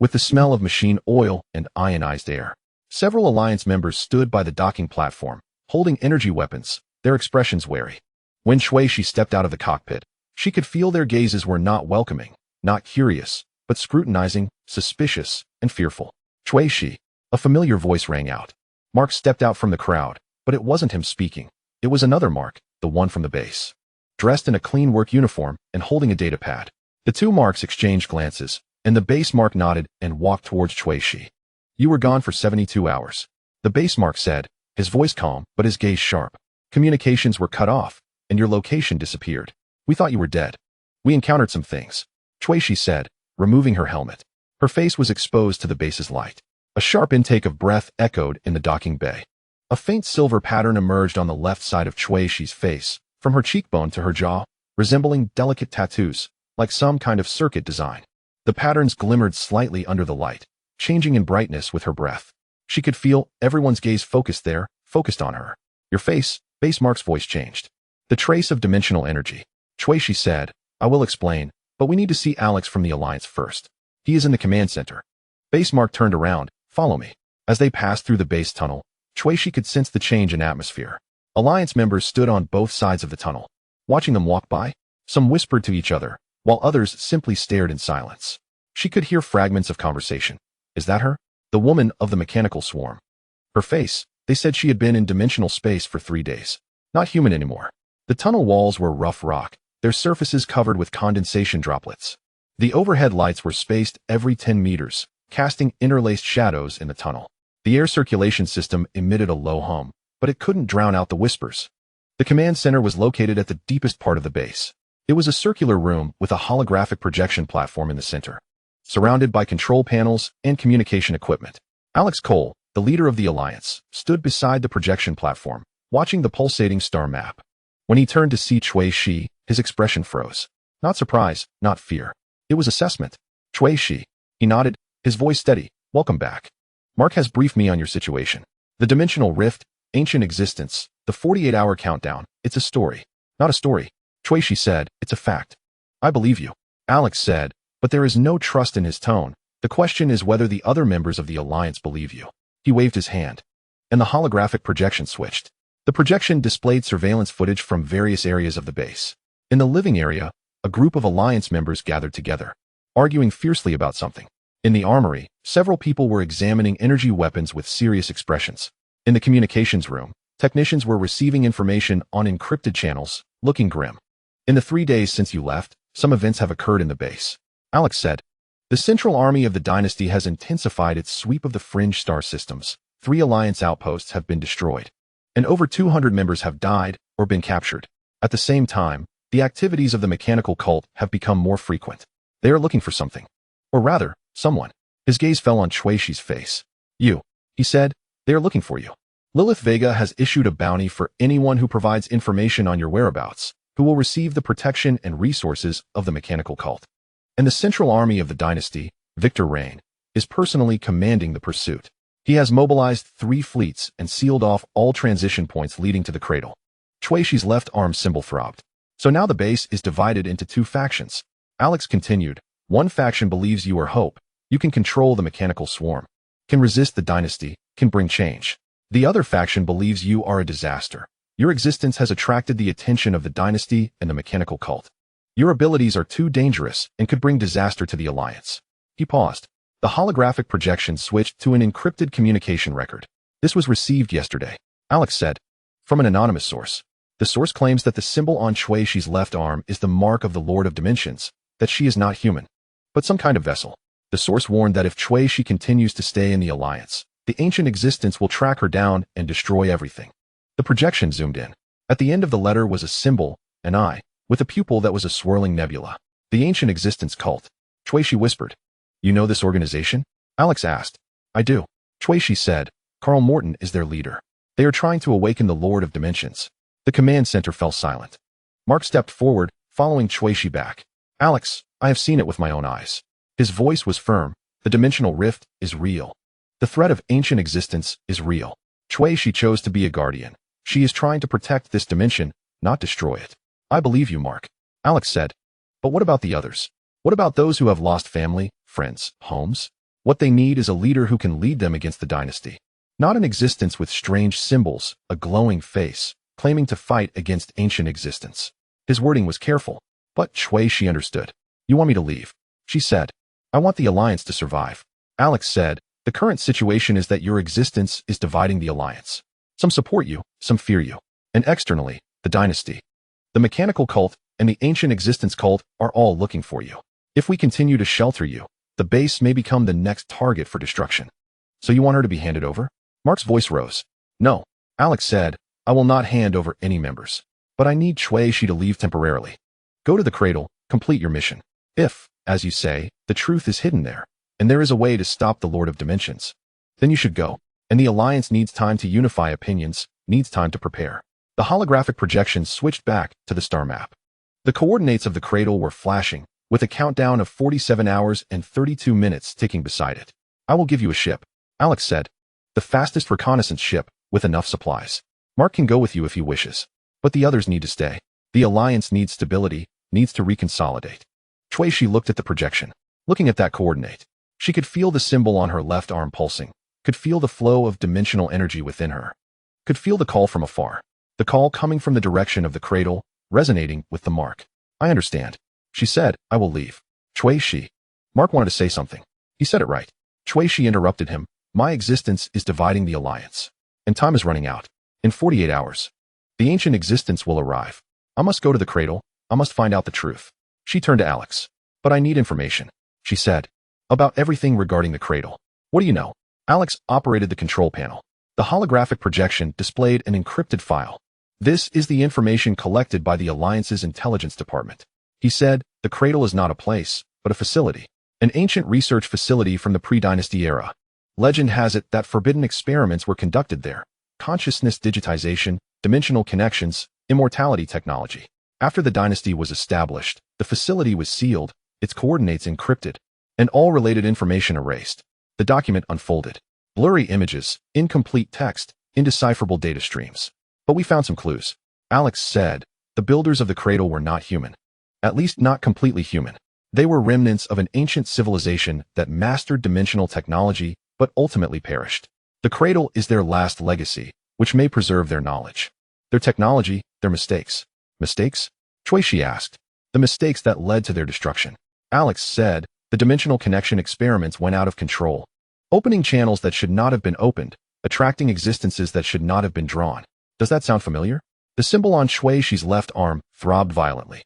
with the smell of machine oil and ionized air. Several Alliance members stood by the docking platform, holding energy weapons, their expressions wary. When Shuishi stepped out of the cockpit, she could feel their gazes were not welcoming, not curious, but scrutinizing, suspicious, and fearful. Shuishi, a familiar voice rang out. Mark stepped out from the crowd, but it wasn't him speaking. It was another Mark, the one from the base. dressed in a clean work uniform and holding a data pad. The two marks exchanged glances, and the base mark nodded and walked towards Cui. You were gone for 72 hours. The base mark said, his voice calm, but his gaze sharp. Communications were cut off, and your location disappeared. We thought you were dead. We encountered some things, Cui said, removing her helmet. Her face was exposed to the base's light. A sharp intake of breath echoed in the docking bay. A faint silver pattern emerged on the left side of Cui's face, from her cheekbone to her jaw, resembling delicate tattoos, like some kind of circuit design. The patterns glimmered slightly under the light, changing in brightness with her breath. She could feel everyone's gaze focused on her. Your face, base mark's voice changed. The trace of dimensional energy. Cui said, I will explain, but we need to see Alex from the Alliance first. He is in the command center. Base mark turned around, follow me. As they passed through the base tunnel, Cui could sense the change in atmosphere. Alliance members stood on both sides of the tunnel. Watching them walk by, some whispered to each other, while others simply stared in silence. She could hear fragments of conversation. Is that her? The woman of the mechanical swarm. Her face, they said she had been in dimensional space for 3 days. Not human anymore. The tunnel walls were rough rock, their surfaces covered with condensation droplets. The overhead lights were spaced every 10 meters, casting interlaced shadows in the tunnel. The air circulation system emitted a low hum, but it couldn't drown out the whispers. The command center was located at the deepest part of the base. It was a circular room with a holographic projection platform in the center, surrounded by control panels and communication equipment. Alex Cole, the leader of the Alliance, stood beside the projection platform, watching the pulsating star map. When he turned to see Cui, his expression froze. Not surprise, not fear. It was assessment. Cui. He nodded, his voice steady. Welcome back. Mark has briefed me on your situation. The dimensional rift, ancient existence, the 48-hour countdown. It's a story. Not a story. Cui said, it's a fact. I believe you. Alex said, but there is no trust in his tone. The question is whether the other members of the Alliance believe you. He waved his hand, and the holographic projection switched. The projection displayed surveillance footage from various areas of the base. In the living area, a group of Alliance members gathered together, arguing fiercely about something. In the armory, several people were examining energy weapons with serious expressions. In the communications room, technicians were receiving information on encrypted channels, looking grim. In the 3 days since you left, some events have occurred in the base. Alex said, the Central Army of the Dynasty has intensified its sweep of the fringe star systems. 3 Alliance outposts have been destroyed, and over 200 members have died or been captured. At the same time, the activities of the mechanical cult have become more frequent. They are looking for something. Or rather, someone. His gaze fell on Cui's face. You, he said, they are looking for you. Lilith Vega has issued a bounty for anyone who provides information on your whereabouts, who will receive the protection and resources of the mechanical cult. And the Central Army of the Dynasty, Victor Rain, is personally commanding the pursuit. He has mobilized 3 fleets and sealed off all transition points leading to the cradle. Cui's left arm symbol throbbed. So now the base is divided into 2 factions. Alex continued, one faction believes you are hope. You can control the mechanical swarm, can resist the dynasty, can bring change. The other faction believes you are a disaster. Your existence has attracted the attention of the dynasty and the mechanical cult. Your abilities are too dangerous and could bring disaster to the Alliance. He paused. The holographic projection switched to an encrypted communication record. This was received yesterday, Alex said, from an anonymous source. The source claims that the symbol on Cui's left arm is the mark of the Lord of Dimensions, that she is not human, but some kind of vessel. The source warned that if Cui continues to stay in the Alliance, the ancient existence will track her down and destroy everything. The projection zoomed in. At the end of the letter was a symbol, an eye, with a pupil that was a swirling nebula. The ancient existence cult. Cui whispered. You know this organization? Alex asked. I do. Cui said. Carl Morton is their leader. They are trying to awaken the Lord of Dimensions. The command center fell silent. Mark stepped forward, following Cui back. Alex, I have seen it with my own eyes. His voice was firm. The dimensional rift is real. The threat of ancient existence is real. Cui chose to be a guardian. She is trying to protect this dimension, not destroy it. I believe you, Mark. Alex said. But what about the others? What about those who have lost family, friends, homes? What they need is a leader who can lead them against the dynasty. Not an existence with strange symbols, a glowing face, claiming to fight against ancient existence. His wording was careful, but Cui understood. You want me to leave? She said. I want the Alliance to survive. Alex said, the current situation is that your existence is dividing the Alliance. Some support you, some fear you. And externally, the dynasty. The mechanical cult and the ancient existence cult are all looking for you. If we continue to shelter you, the base may become the next target for destruction. So you want her to be handed over? Mark's voice rose. No, Alex said, I will not hand over any members. But I need Shui-Shi to leave temporarily. Go to the cradle, complete your mission. If, as you say, the truth is hidden there, and there is a way to stop the Lord of Dimensions, then you should go. And the Alliance needs time to unify opinions, needs time to prepare. The holographic projection switched back to the star map. The coordinates of the cradle were flashing, with a countdown of 47 hours and 32 minutes ticking beside it. I will give you a ship, Alex said. The fastest reconnaissance ship, with enough supplies. Mark can go with you if he wishes. But the others need to stay. The Alliance needs stability, needs to reconsolidate. Shui-Shi looked at the projection. Looking at that coordinate, she could feel the symbol on her left arm pulsing, could feel the flow of dimensional energy within her, could feel the call from afar. The call coming from the direction of the cradle, resonating with the mark. I understand. She said, I will leave. Shui-Shi. Mark wanted to say something. He said it right. Shui-Shi interrupted him. My existence is dividing the Alliance. And time is running out. In 48 hours. The ancient existence will arrive. I must go to the cradle. I must find out the truth. She turned to Alex. But I need information, she said. About everything regarding the cradle. What do you know? Alex operated the control panel. The holographic projection displayed an encrypted file. This is the information collected by the Alliance's intelligence department. He said, the cradle is not a place, but a facility. An ancient research facility from the pre-dynasty era. Legend has it that forbidden experiments were conducted there. Consciousness digitization, dimensional connections, immortality technology. After the dynasty was established, the facility was sealed, its coordinates encrypted, and all related information erased. The document unfolded. Blurry images, incomplete text, indecipherable data streams. But we found some clues. Alex said, the builders of the cradle were not human. At least not completely human. They were remnants of an ancient civilization that mastered dimensional technology, but ultimately perished. The cradle is their last legacy, which may preserve their knowledge. Their technology, their mistakes. Mistakes? Shui-Shi asked. The mistakes that led to their destruction. Alex said, the dimensional connection experiments went out of control. Opening channels that should not have been opened, attracting existences that should not have been drawn. Does that sound familiar? The symbol on Shui-Shi's left arm throbbed violently.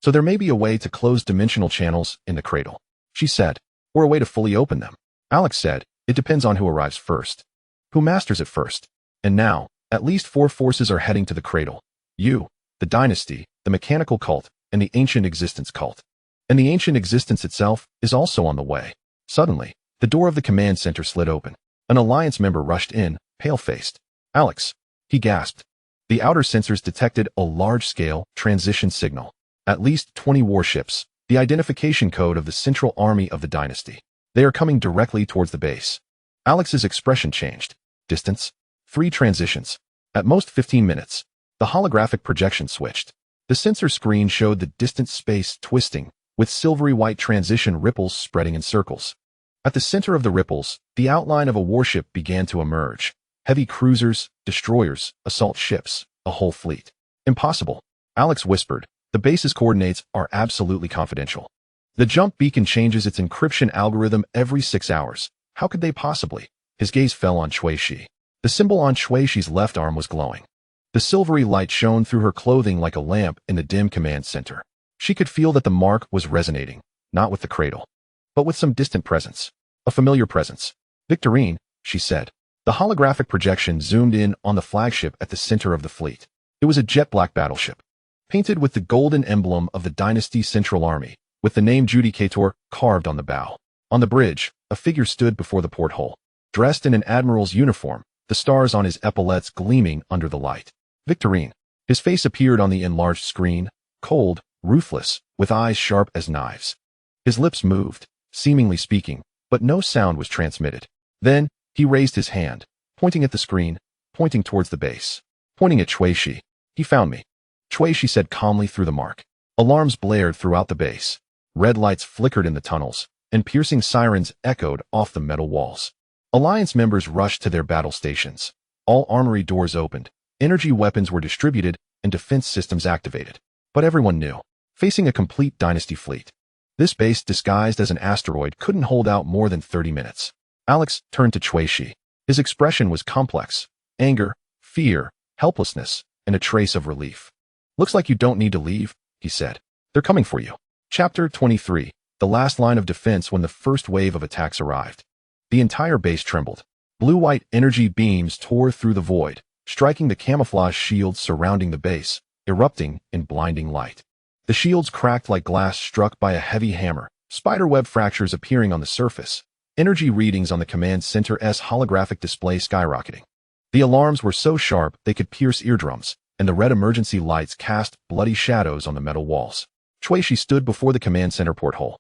So there may be a way to close dimensional channels in the cradle, she said, or a way to fully open them. Alex said, it depends on who arrives first. Who masters it first. And now, at least 4 forces are heading to the cradle. You, the dynasty, the mechanical cult, and the ancient existence cult. And the ancient existence itself is also on the way. Suddenly, the door of the command center slid open. An Alliance member rushed in, pale-faced. Alex, he gasped. The outer sensors detected a large-scale transition signal. At least 20 warships, the identification code of the Central Army of the Dynasty. They are coming directly towards the base. Alex's expression changed. Distance? 3 transitions. At most 15 minutes. The holographic projection switched. The sensor screen showed the distant space twisting, with silvery white transition ripples spreading in circles. At the center of the ripples, the outline of a warship began to emerge. Heavy cruisers, destroyers, assault ships, a whole fleet. Impossible. Alex whispered. The base's coordinates are absolutely confidential. The jump beacon changes its encryption algorithm every 6 hours. How could they possibly? His gaze fell on Shui-Shi. The symbol on Shui-Shi's left arm was glowing. The silvery light shone through her clothing like a lamp in the dim command center. She could feel that the mark was resonating, not with the cradle, but with some distant presence. A familiar presence. Victorine, she said. The holographic projection zoomed in on the flagship at the center of the fleet. It was a jet-black battleship, painted with the golden emblem of the Dynasty Central Army, with the name Judicator carved on the bow. On the bridge, a figure stood before the porthole, dressed in an admiral's uniform, the stars on his epaulets gleaming under the light. Victorine. His face appeared on the enlarged screen, cold, ruthless, with eyes sharp as knives. His lips moved, seemingly speaking, but no sound was transmitted. Then, he raised his hand, pointing at the screen, pointing towards the base, pointing at Shui-Shi. He found me. Shui-Shi said calmly through the mark. Alarms blared throughout the base. Red lights flickered in the tunnels, and piercing sirens echoed off the metal walls. Alliance members rushed to their battle stations. All armory doors opened, energy weapons were distributed, and defense systems activated. But everyone knew, facing a complete dynasty fleet, this base disguised as an asteroid couldn't hold out more than 30 minutes. Alex turned to Shui-Shi. His expression was complex. Anger, fear, helplessness, and a trace of relief. Looks like you don't need to leave, he said. They're coming for you. Chapter 23. The last line of defense when the first wave of attacks arrived. The entire base trembled. Blue-white energy beams tore through the void, striking the camouflage shields surrounding the base, erupting in blinding light. The shields cracked like glass struck by a heavy hammer, spiderweb fractures appearing on the surface, energy readings on the command center's holographic display skyrocketing. The alarms were so sharp they could pierce eardrums, and the red emergency lights cast bloody shadows on the metal walls. Shuishi stood before the command center porthole,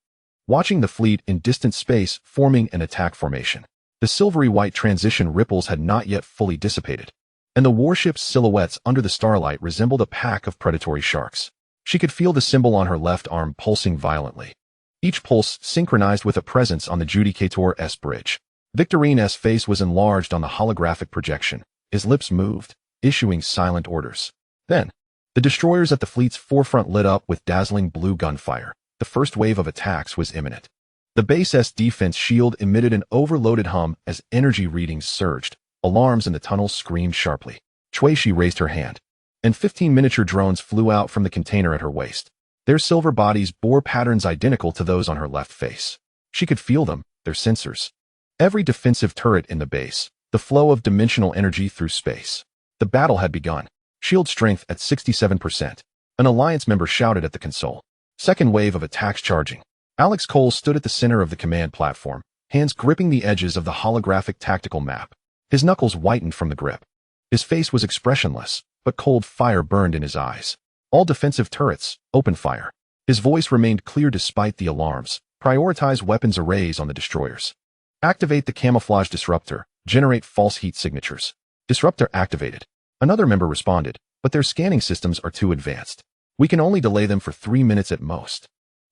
watching the fleet in distant space forming an attack formation. The silvery white transition ripples had not yet fully dissipated, and the warship's silhouettes under the starlight resembled a pack of predatory sharks. She could feel the symbol on her left arm pulsing violently, each pulse synchronized with a presence on the Judicator's bridge. Victorine's face was enlarged on the holographic projection. His lips moved, issuing silent orders. Then, the destroyers at the fleet's forefront lit up with dazzling blue gunfire. The first wave of attacks was imminent. The base's defense shield emitted an overloaded hum as energy readings surged. Alarms in the tunnel screamed sharply. Shuishi raised her hand, and 15 miniature drones flew out from the container at her waist. Their silver bodies bore patterns identical to those on her left face. She could feel them, their sensors. Every defensive turret in the base, the flow of dimensional energy through space. The battle had begun. Shield strength at 67%. An Alliance member shouted at the console. Second wave of attacks charging. Alex Cole stood at the center of the command platform, hands gripping the edges of the holographic tactical map. His knuckles whitened from the grip. His face was expressionless, but cold fire burned in his eyes. All defensive turrets, open fire. His voice remained clear despite the alarms. Prioritize weapons arrays on the destroyers. Activate the camouflage disruptor. Generate false heat signatures. Disruptor activated. Another member responded, but their scanning systems are too advanced. We can only delay them for 3 minutes at most.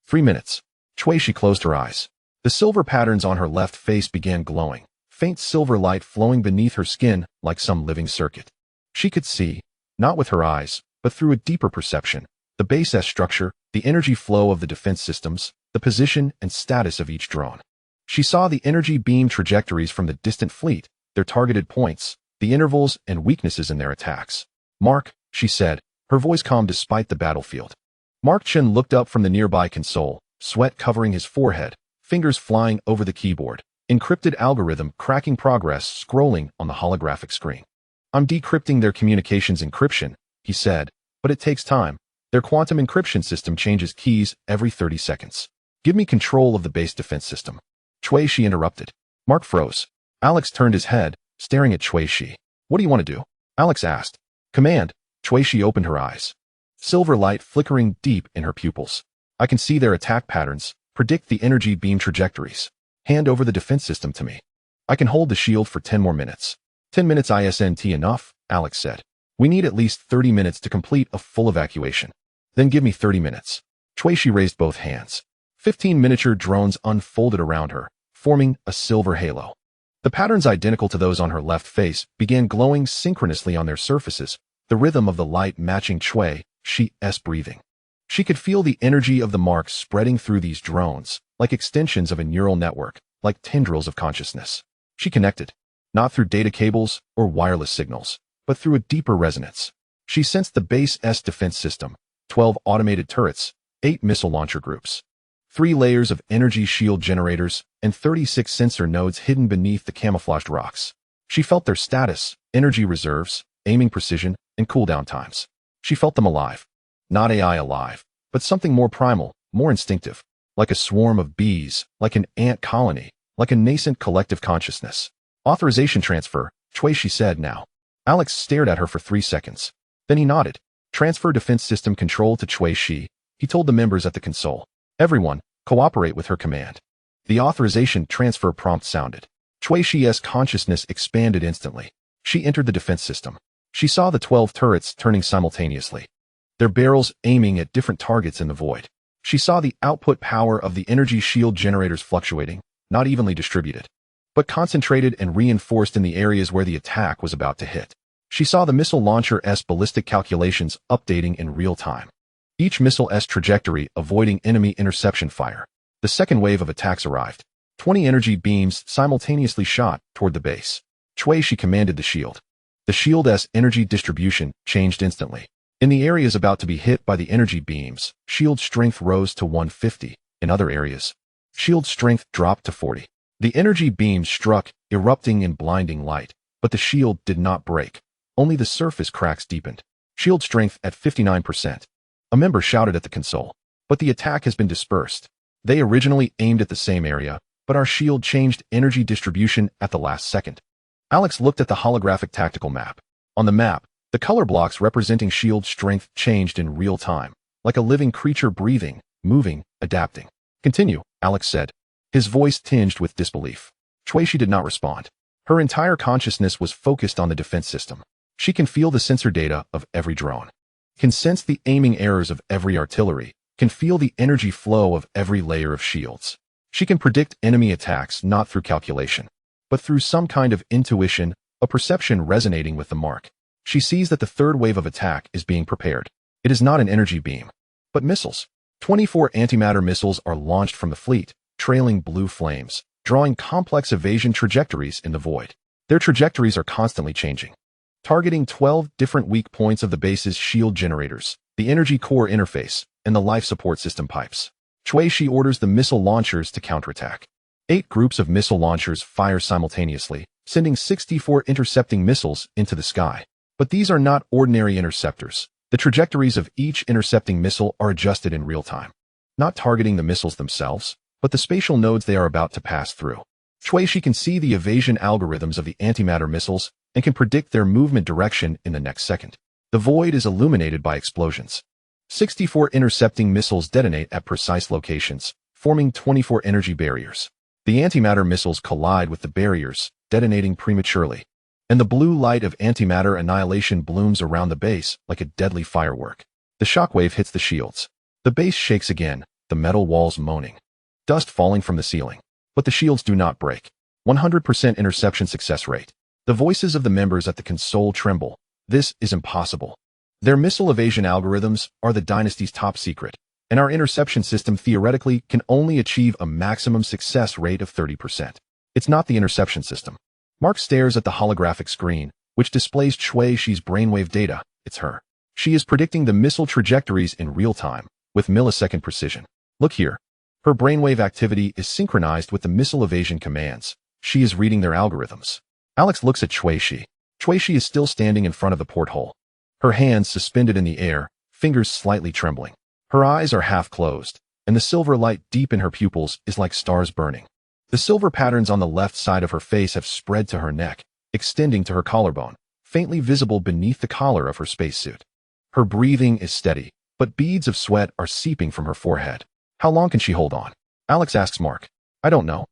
3 minutes. Shuishi closed her eyes. The silver patterns on her left face began glowing, faint silver light flowing beneath her skin like some living circuit. She could see, not with her eyes, but through a deeper perception, the base's structure, the energy flow of the defense systems, the position and status of each drone. She saw the energy beam trajectories from the distant fleet, their targeted points, the intervals and weaknesses in their attacks. Mark, she said, her voice calm despite the battlefield. Mark Chen looked up from the nearby console, sweat covering his forehead, fingers flying over the keyboard, encrypted algorithm cracking progress scrolling on the holographic screen. I'm decrypting their communications encryption, he said, but it takes time. Their quantum encryption system changes keys every 30 seconds. Give me control of the base defense system. Shuishi interrupted. Mark froze. Alex turned his head, staring at Shuishi. What do you want to do? Alex asked. Command. Shuishi opened her eyes. Silver light flickering deep in her pupils. I can see their attack patterns, predict the energy beam trajectories. Hand over the defense system to me. I can hold the shield for 10 more minutes. 10 minutes isn't enough, Alex said. We need at least 30 minutes to complete a full evacuation. Then give me 30 minutes. Shuishi raised both hands. 15 miniature drones unfolded around her, forming a silver halo. The patterns identical to those on her left face began glowing synchronously on their surfaces, the rhythm of the light matching Shuishi's breathing. She could feel the energy of the marks spreading through these drones, like extensions of a neural network, like tendrils of consciousness. She connected, not through data cables or wireless signals, but through a deeper resonance. She sensed the base's defense system, 12 automated turrets, 8 missile launcher groups, 3 layers of energy shield generators, and 36 sensor nodes hidden beneath the camouflaged rocks. She felt their status, energy reserves, aiming precision, and cooldown times. She felt them alive. Not AI alive, but something more primal, more instinctive, like a swarm of bees, like an ant colony, like a nascent collective consciousness. Authorization transfer, Shuishi said now. Alex stared at her for 3 seconds. Then he nodded. Transfer defense system control to Shuishi, he told the members at the console. Everyone, cooperate with her command. The authorization transfer prompt sounded. Shuishi's consciousness expanded instantly. She entered the defense system. She saw the 12 turrets turning simultaneously, their barrels aiming at different targets in the void. She saw the output power of the energy shield generators fluctuating, not evenly distributed, but concentrated and reinforced in the areas where the attack was about to hit. She saw the missile launcher's ballistic calculations updating in real time, each missile's trajectory avoiding enemy interception fire. The second wave of attacks arrived. 20 energy beams simultaneously shot toward the base. Shuishi commanded the shield. The shield's energy distribution changed instantly. In the areas about to be hit by the energy beams, shield strength rose to 150. In other areas, shield strength dropped to 40. The energy beams struck, erupting in blinding light, but the shield did not break. Only the surface cracks deepened. Shield strength at 59%. A member shouted at the console. But the attack has been dispersed. They originally aimed at the same area, but our shield changed energy distribution at the last second. Alex looked at the holographic tactical map. On the map, the color blocks representing shield strength changed in real time, like a living creature breathing, moving, adapting. Continue, Alex said, his voice tinged with disbelief. Shuishi did not respond. Her entire consciousness was focused on the defense system. She can feel the sensor data of every drone, can sense the aiming errors of every artillery, can feel the energy flow of every layer of shields. She can predict enemy attacks not through calculation, but through some kind of intuition, a perception resonating with the mark. She sees that the third wave of attack is being prepared. It is not an energy beam, but missiles. 24 antimatter missiles are launched from the fleet, trailing blue flames, drawing complex evasion trajectories in the void. Their trajectories are constantly changing, targeting 12 different weak points of the base's shield generators, the energy core interface, and the life support system pipes. Shuishi orders the missile launchers to counterattack. 8 groups of missile launchers fire simultaneously, sending 64 intercepting missiles into the sky. But these are not ordinary interceptors. The trajectories of each intercepting missile are adjusted in real time, not targeting the missiles themselves, but the spatial nodes they are about to pass through. Shuishi can see the evasion algorithms of the antimatter missiles and can predict their movement direction in the next second. The void is illuminated by explosions. 64 intercepting missiles detonate at precise locations, forming 24 energy barriers. The antimatter missiles collide with the barriers, detonating prematurely, and the blue light of antimatter annihilation blooms around the base like a deadly firework. The shockwave hits the shields. The base shakes again, the metal walls moaning. Dust falling from the ceiling. But the shields do not break. 100% interception success rate. The voices of the members at the console tremble. This is impossible. Their missile evasion algorithms are the dynasty's top secret, and our interception system theoretically can only achieve a maximum success rate of 30%. It's not the interception system. Mark stares at the holographic screen, which displays Shuishi's brainwave data. It's her. She is predicting the missile trajectories in real time, with millisecond precision. Look here. Her brainwave activity is synchronized with the missile evasion commands. She is reading their algorithms. Alex looks at Shuishi. Shuishi is still standing in front of the porthole, her hands suspended in the air, fingers slightly trembling. Her eyes are half closed, and the silver light deep in her pupils is like stars burning. The silver patterns on the left side of her face have spread to her neck, extending to her collarbone, faintly visible beneath the collar of her spacesuit. Her breathing is steady, but beads of sweat are seeping from her forehead. How long can she hold on? Alex asks Mark. I don't know.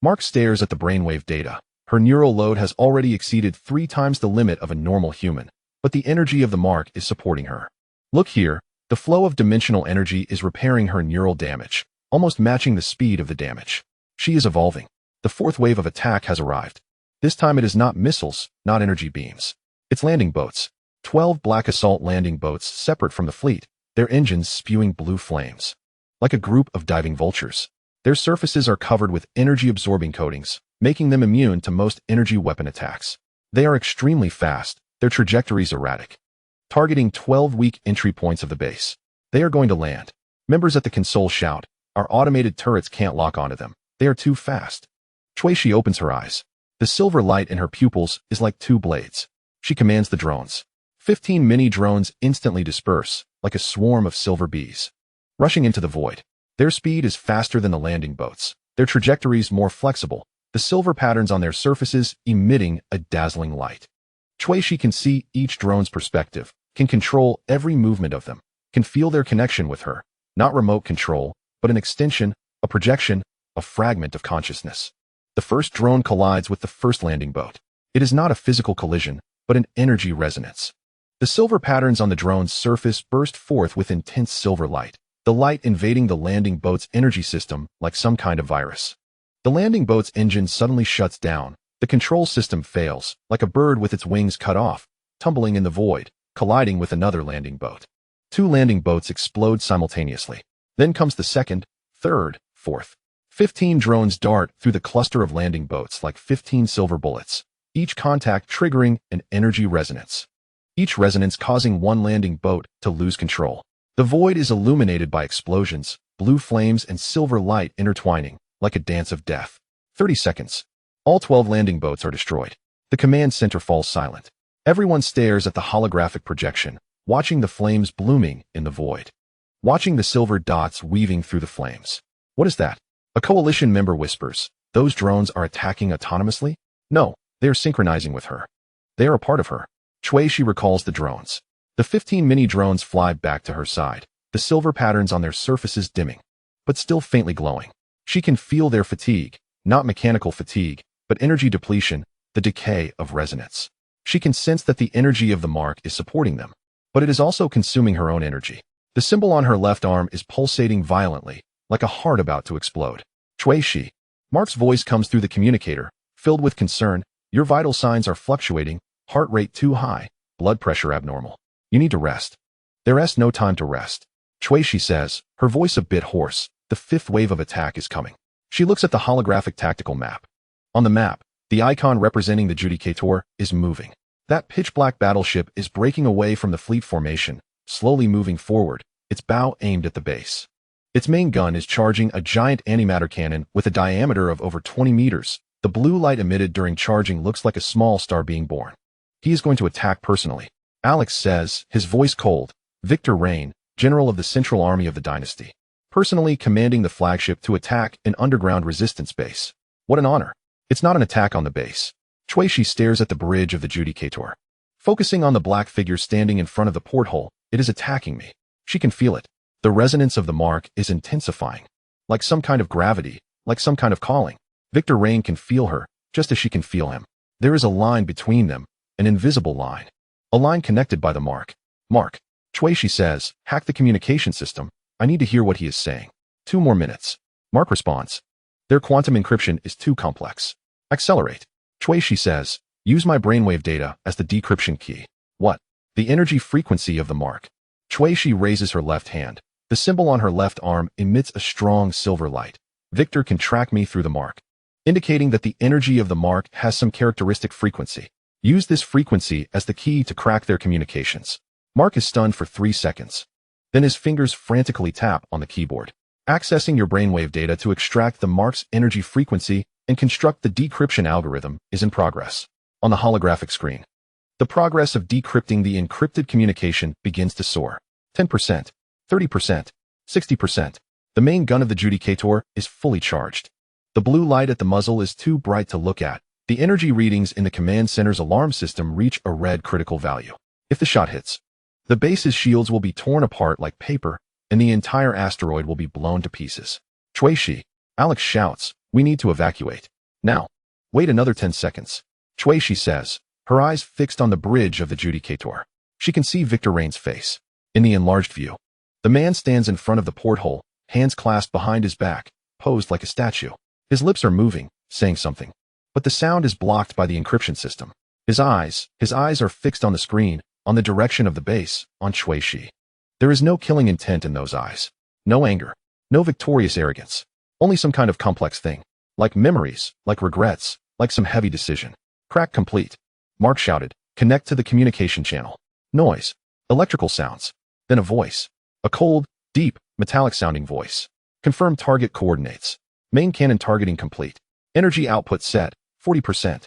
Mark stares at the brainwave data. Her neural load has already exceeded 3 times the limit of a normal human, but the energy of the mark is supporting her. Look here, the flow of dimensional energy is repairing her neural damage, almost matching the speed of the damage. She is evolving. The 4th wave of attack has arrived. This time it is not missiles, not energy beams. It's landing boats. 12 black assault landing boats separate from the fleet, their engines spewing blue flames. Like a group of diving vultures. Their surfaces are covered with energy-absorbing coatings, making them immune to most energy weapon attacks. They are extremely fast, their trajectories erratic, targeting 12 weak entry points of the base. They are going to land. Members at the console shout, our automated turrets can't lock onto them. They are too fast. Shuishi opens her eyes. The silver light in her pupils is like 2 blades. She commands the drones. 15 mini drones instantly disperse, like a swarm of silver bees, rushing into the void. Their speed is faster than the landing boats, their trajectories more flexible, the silver patterns on their surfaces emitting a dazzling light. Shuishi can see each drone's perspective, can control every movement of them, can feel their connection with her. Not remote control, but an extension, a projection, a fragment of consciousness. The first drone collides with the first landing boat. It is not a physical collision, but an energy resonance. The silver patterns on the drone's surface burst forth with intense silver light, the light invading the landing boat's energy system like some kind of virus. The landing boat's engine suddenly shuts down. The control system fails, like a bird with its wings cut off, tumbling in the void, colliding with another landing boat. 2 landing boats explode simultaneously. Then comes the 2nd, 3rd, 4th. 15 drones dart through the cluster of landing boats like 15 silver bullets, each contact triggering an energy resonance. each resonance causing one landing boat to lose control. The void is illuminated by explosions, blue flames and silver light intertwining, like a dance of death. 30 seconds. All 12 landing boats are destroyed. The command center falls silent. Everyone stares at the holographic projection, watching the flames blooming in the void. Watching the silver dots weaving through the flames. What is that? A coalition member whispers. Those drones are attacking autonomously? No, they are synchronizing with her. They are a part of her. Shui recalls the drones. The 15 mini drones fly back to her side, the silver patterns on their surfaces dimming, but still faintly glowing. She can feel their fatigue, not mechanical fatigue, but energy depletion, the decay of resonance. She can sense that the energy of the mark is supporting them, but it is also consuming her own energy. The symbol on her left arm is pulsating violently, like a heart about to explode. Shui. Mark's voice comes through the communicator, filled with concern. Your vital signs are fluctuating, heart rate too high, blood pressure abnormal. You need to rest. There is no time to rest. Shui says, her voice a bit hoarse. The fifth wave of attack is coming. She looks at the holographic tactical map. On the map, the icon representing the Judicator is moving. That pitch-black battleship is breaking away from the fleet formation, slowly moving forward, its bow aimed at the base. Its main gun is charging a giant antimatter cannon with a diameter of over 20 meters. The blue light emitted during charging looks like a small star being born. He is going to attack personally. Alex says, his voice cold. Victor Rain, general of the Central Army of the Dynasty, personally commanding the flagship to attack an underground resistance base. What an honor. It's not an attack on the base. Shui stares at the bridge of the Judicator. Focusing on the black figure standing in front of the porthole, it is attacking me. She can feel it. The resonance of the mark is intensifying. Like some kind of gravity, like some kind of calling. Victor Rain can feel her, just as she can feel him. There is a line between them, an invisible line. A line connected by the mark. Mark. Shui says, hack the communication system. I need to hear what he is saying. 2 more minutes. Mark responds. Their quantum encryption is too complex. Accelerate. Shui says, use my brainwave data as the decryption key. What? The energy frequency of the mark. Shui raises her left hand. The symbol on her left arm emits a strong silver light. Victor can track me through the mark, indicating that the energy of the mark has some characteristic frequency. Use this frequency as the key to crack their communications. Mark is stunned for 3 seconds. Then his fingers frantically tap on the keyboard. Accessing your brainwave data to extract the mark's energy frequency and construct the decryption algorithm is in progress. On the holographic screen, the progress of decrypting the encrypted communication begins to soar. 10%, 30%, 60%. The main gun of the Judicator is fully charged. The blue light at the muzzle is too bright to look at. The energy readings in the command center's alarm system reach a red critical value. If the shot hits, the base's shields will be torn apart like paper, and the entire asteroid will be blown to pieces. Shui. Alex shouts, we need to evacuate. Now. Wait another 10 seconds. Shui says, her eyes fixed on the bridge of the Judicator. She can see Victor Rain's face. In the enlarged view, the man stands in front of the porthole, hands clasped behind his back, posed like a statue. His lips are moving, saying something. But the sound is blocked by the encryption system. His eyes are fixed on the screen, on the direction of the base, on Shui. There is no killing intent in those eyes. No anger. No victorious arrogance. Only some kind of complex thing. Like memories, like regrets, like some heavy decision. Crack complete. Mark shouted, connect to the communication channel. Noise. Electrical sounds. Then a voice. A cold, deep, metallic-sounding voice. Confirm target coordinates. Main cannon targeting complete. Energy output set. 40%.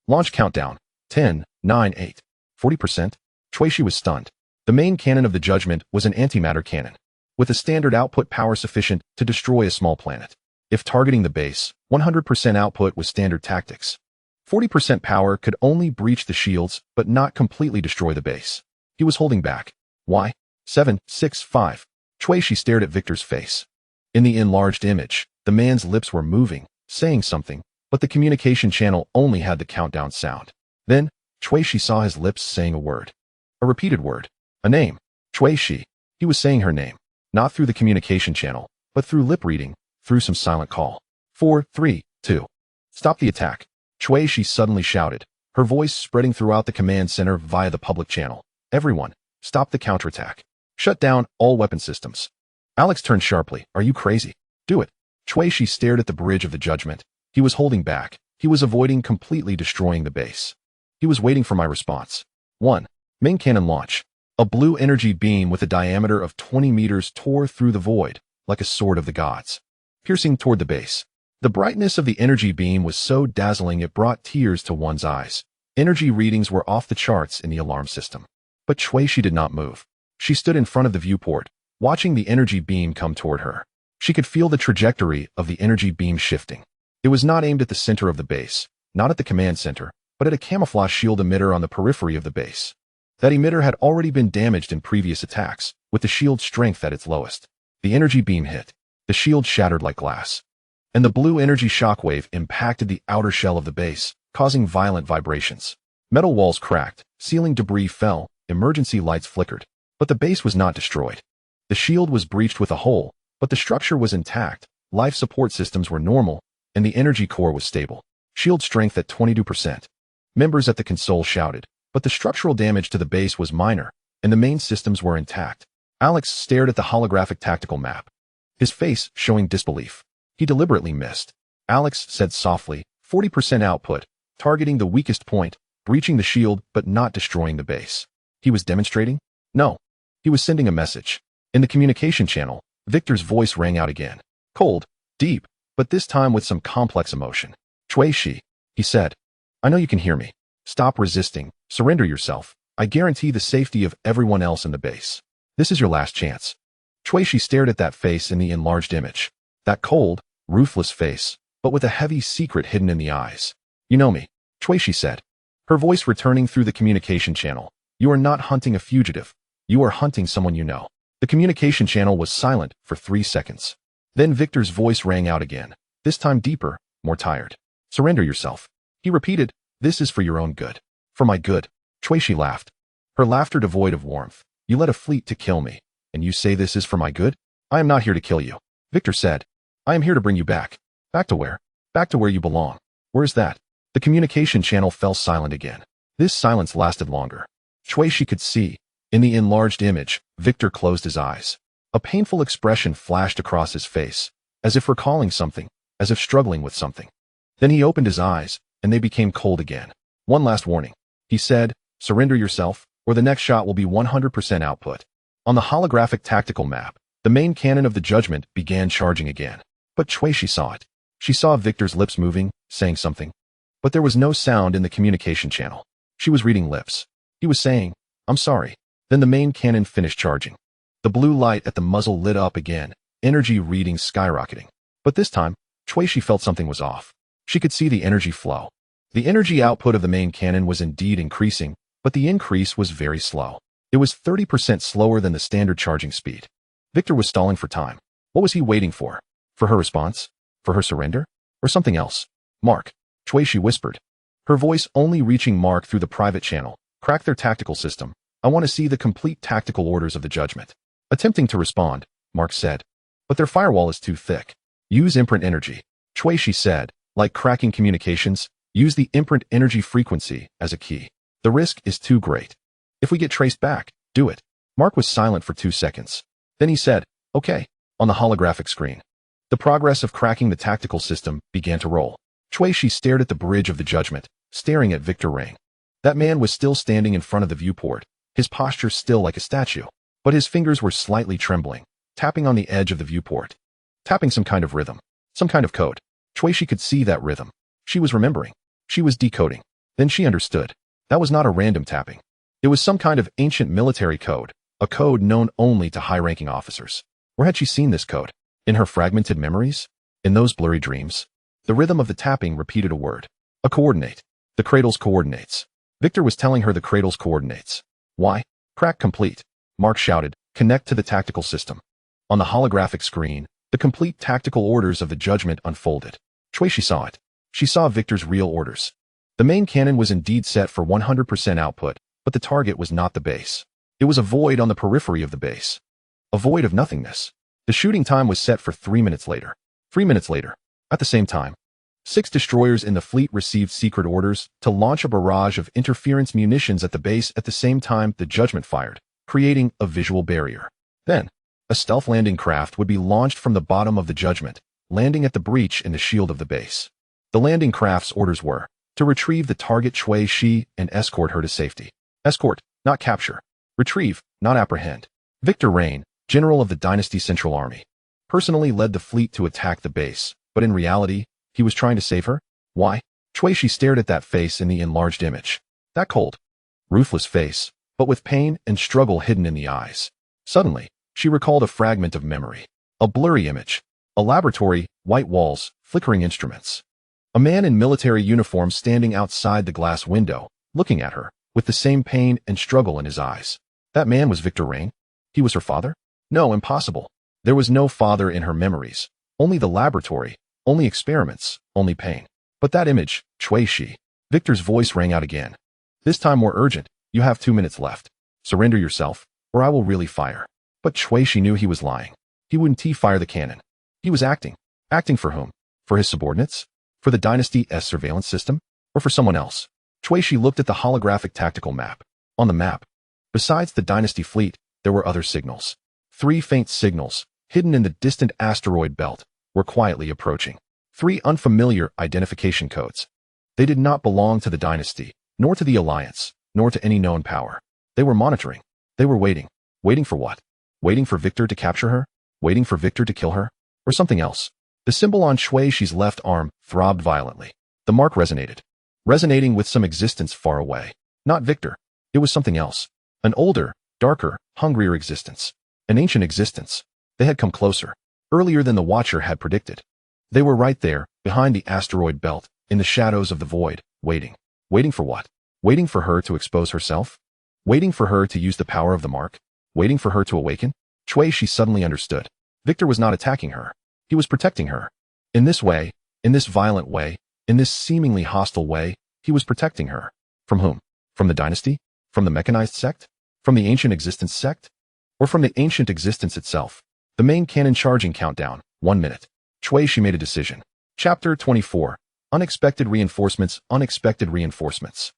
Launch countdown. 10, 9, 8. 40%. Shui was stunned. The main cannon of the Judgment was an antimatter cannon, with a standard output power sufficient to destroy a small planet. If targeting the base, 100% output was standard tactics. 40% power could only breach the shields, but not completely destroy the base. He was holding back. Why? 7, 6, 5. Shui stared at Victor's face. In the enlarged image, the man's lips were moving, saying something, but the communication channel only had the countdown sound. Then, Shui saw his lips saying a word. A repeated word. A name. Shui. He was saying her name. Not through the communication channel, but through lip reading, through some silent call. 4, 3, 2. Stop the attack. Shui suddenly shouted, her voice spreading throughout the command center via the public channel. Everyone, stop the counterattack. Shut down all weapon systems. Alex turned sharply. Are you crazy? Do it. Shui stared at the bridge of the Judgment. He was holding back. He was avoiding completely destroying the base. He was waiting for my response. 1. Main cannon launch. A blue energy beam with a diameter of 20 meters tore through the void, like a sword of the gods, piercing toward the base. The brightness of the energy beam was so dazzling it brought tears to one's eyes. Energy readings were off the charts in the alarm system. But Shuishi did not move. She stood in front of the viewport, watching the energy beam come toward her. She could feel the trajectory of the energy beam shifting. It was not aimed at the center of the base, not at the command center, but at a camouflage shield emitter on the periphery of the base. That emitter had already been damaged in previous attacks, with the shield's strength at its lowest. The energy beam hit. The shield shattered like glass. And the blue energy shockwave impacted the outer shell of the base, causing violent vibrations. Metal walls cracked, ceiling debris fell, emergency lights flickered. But the base was not destroyed. The shield was breached with a hole, but the structure was intact, life support systems were normal, and the energy core was stable. Shield strength at 22%. Members at the console shouted, but the structural damage to the base was minor, and the main systems were intact. Alex stared at the holographic tactical map, his face showing disbelief. He deliberately missed. Alex said softly, 40% output, targeting the weakest point, breaching the shield but not destroying the base. He was demonstrating? No. He was sending a message. In the communication channel, Victor's voice rang out again. Cold, deep, but this time with some complex emotion. Shuishi, he said. I know you can hear me. Stop resisting. Surrender yourself. I guarantee the safety of everyone else in the base. This is your last chance. Shuishi stared at that face in the enlarged image. That cold, ruthless face, but with a heavy secret hidden in the eyes. You know me, Shuishi said. Her voice returning through the communication channel. You are not hunting a fugitive. You are hunting someone you know. The communication channel was silent for 3 seconds. Then Victor's voice rang out again, this time deeper, more tired. Surrender yourself. He repeated, this is for your own good. For my good. Shuishi laughed. Her laughter devoid of warmth. You led a fleet to kill me, and you say this is for my good? I am not here to kill you. Victor said. I am here to bring you back. Back to where? Back to where you belong. Where's that? The communication channel fell silent again. This silence lasted longer. Shuishi could see. In the enlarged image, Victor closed his eyes. A painful expression flashed across his face, as if recalling something, as if struggling with something. Then he opened his eyes, and they became cold again. One last warning. He said, surrender yourself, or the next shot will be 100% output. On the holographic tactical map, the main cannon of the Judgment began charging again. But Shuishi saw it. She saw Victor's lips moving, saying something. But there was no sound in the communication channel. She was reading lips. He was saying, I'm sorry. Then the main cannon finished charging. The blue light at the muzzle lit up again, energy readings skyrocketing. But this time, Shuishi felt something was off. She could see the energy flow. The energy output of the main cannon was indeed increasing, but the increase was very slow. It was 30% slower than the standard charging speed. Victor was stalling for time. What was he waiting for? For her response? For her surrender? Or something else? Mark, Shuishi whispered. Her voice only reaching Mark through the private channel. Crack their tactical system. I want to see the complete tactical orders of the Judgment. Attempting to respond, Mark said. But their firewall is too thick. Use imprint energy. Shuishi said, like cracking communications, use the imprint energy frequency as a key. The risk is too great. If we get traced back, do it. Mark was silent for 2 seconds. Then he said, okay, on the holographic screen. The progress of cracking the tactical system began to roll. Shuishi stared at the bridge of the Judgment, staring at Victor Ring. That man was still standing in front of the viewport, his posture still like a statue. But his fingers were slightly trembling, tapping on the edge of the viewport. Tapping some kind of rhythm, some kind of code. Shuishi could see that rhythm. She was remembering. She was decoding. Then she understood. That was not a random tapping. It was some kind of ancient military code, a code known only to high-ranking officers. Where had she seen this code? In her fragmented memories? In those blurry dreams? The rhythm of the tapping repeated a word. A coordinate. The cradle's coordinates. Victor was telling her the cradle's coordinates. Why? Crack complete. Mark shouted, connect to the tactical system. On the holographic screen, the complete tactical orders of the Judgment unfolded. Shuishi saw it. She saw Victor's real orders. The main cannon was indeed set for 100% output, but the target was not the base. It was a void on the periphery of the base. A void of nothingness. The shooting time was set for 3 minutes later. 3 minutes later. At the same time, 6 destroyers in the fleet received secret orders to launch a barrage of interference munitions at the base at the same time the Judgment fired, creating a visual barrier. Then, a stealth landing craft would be launched from the bottom of the Judgment, landing at the breach in the shield of the base. The landing craft's orders were to retrieve the target Shuishi and escort her to safety. Escort, not capture. Retrieve, not apprehend. Victor Rain, general of the Dynasty Central Army, personally led the fleet to attack the base, but in reality, he was trying to save her? Why? Shui stared at that face in the enlarged image. That cold, ruthless face, but with pain and struggle hidden in the eyes. Suddenly, she recalled a fragment of memory. A blurry image. A laboratory, white walls, flickering instruments. A man in military uniform standing outside the glass window, looking at her, with the same pain and struggle in his eyes. That man was Victor Rain? He was her father? No, impossible. There was no father in her memories. Only the laboratory, only experiments, only pain. But that image, Shui. Victor's voice rang out again. This time more urgent. You have 2 minutes left. Surrender yourself, or I will really fire. But Shui knew he was lying. He wouldn't fire the cannon. He was acting. Acting for whom? For his subordinates? For the Dynasty's surveillance system? Or for someone else? Shui looked at the holographic tactical map. On the map, besides the Dynasty fleet, there were other signals. 3 faint signals, hidden in the distant asteroid belt, were quietly approaching. 3 unfamiliar identification codes. They did not belong to the Dynasty, nor to the Alliance, nor to any known power. They were monitoring. They were waiting. Waiting for what? Waiting for Victor to capture her? Waiting for Victor to kill her? Or something else? The symbol on Shui's left arm throbbed violently. The mark resonated. Resonating with some existence far away. Not Victor. It was something else. An older, darker, hungrier existence. An ancient existence. They had come closer. Earlier than the Watcher had predicted. They were right there, behind the asteroid belt, in the shadows of the void, waiting. Waiting for what? Waiting for her to expose herself? Waiting for her to use the power of the mark? Waiting for her to awaken? Shui suddenly understood. Victor was not attacking her. He was protecting her. In this way, in this violent way, in this seemingly hostile way, he was protecting her. From whom? From the Dynasty? From the mechanized sect? From the ancient existence sect? Or from the ancient existence itself? The main cannon charging countdown, 1 minute. Shui made a decision. Chapter 24. Unexpected reinforcements, unexpected reinforcements.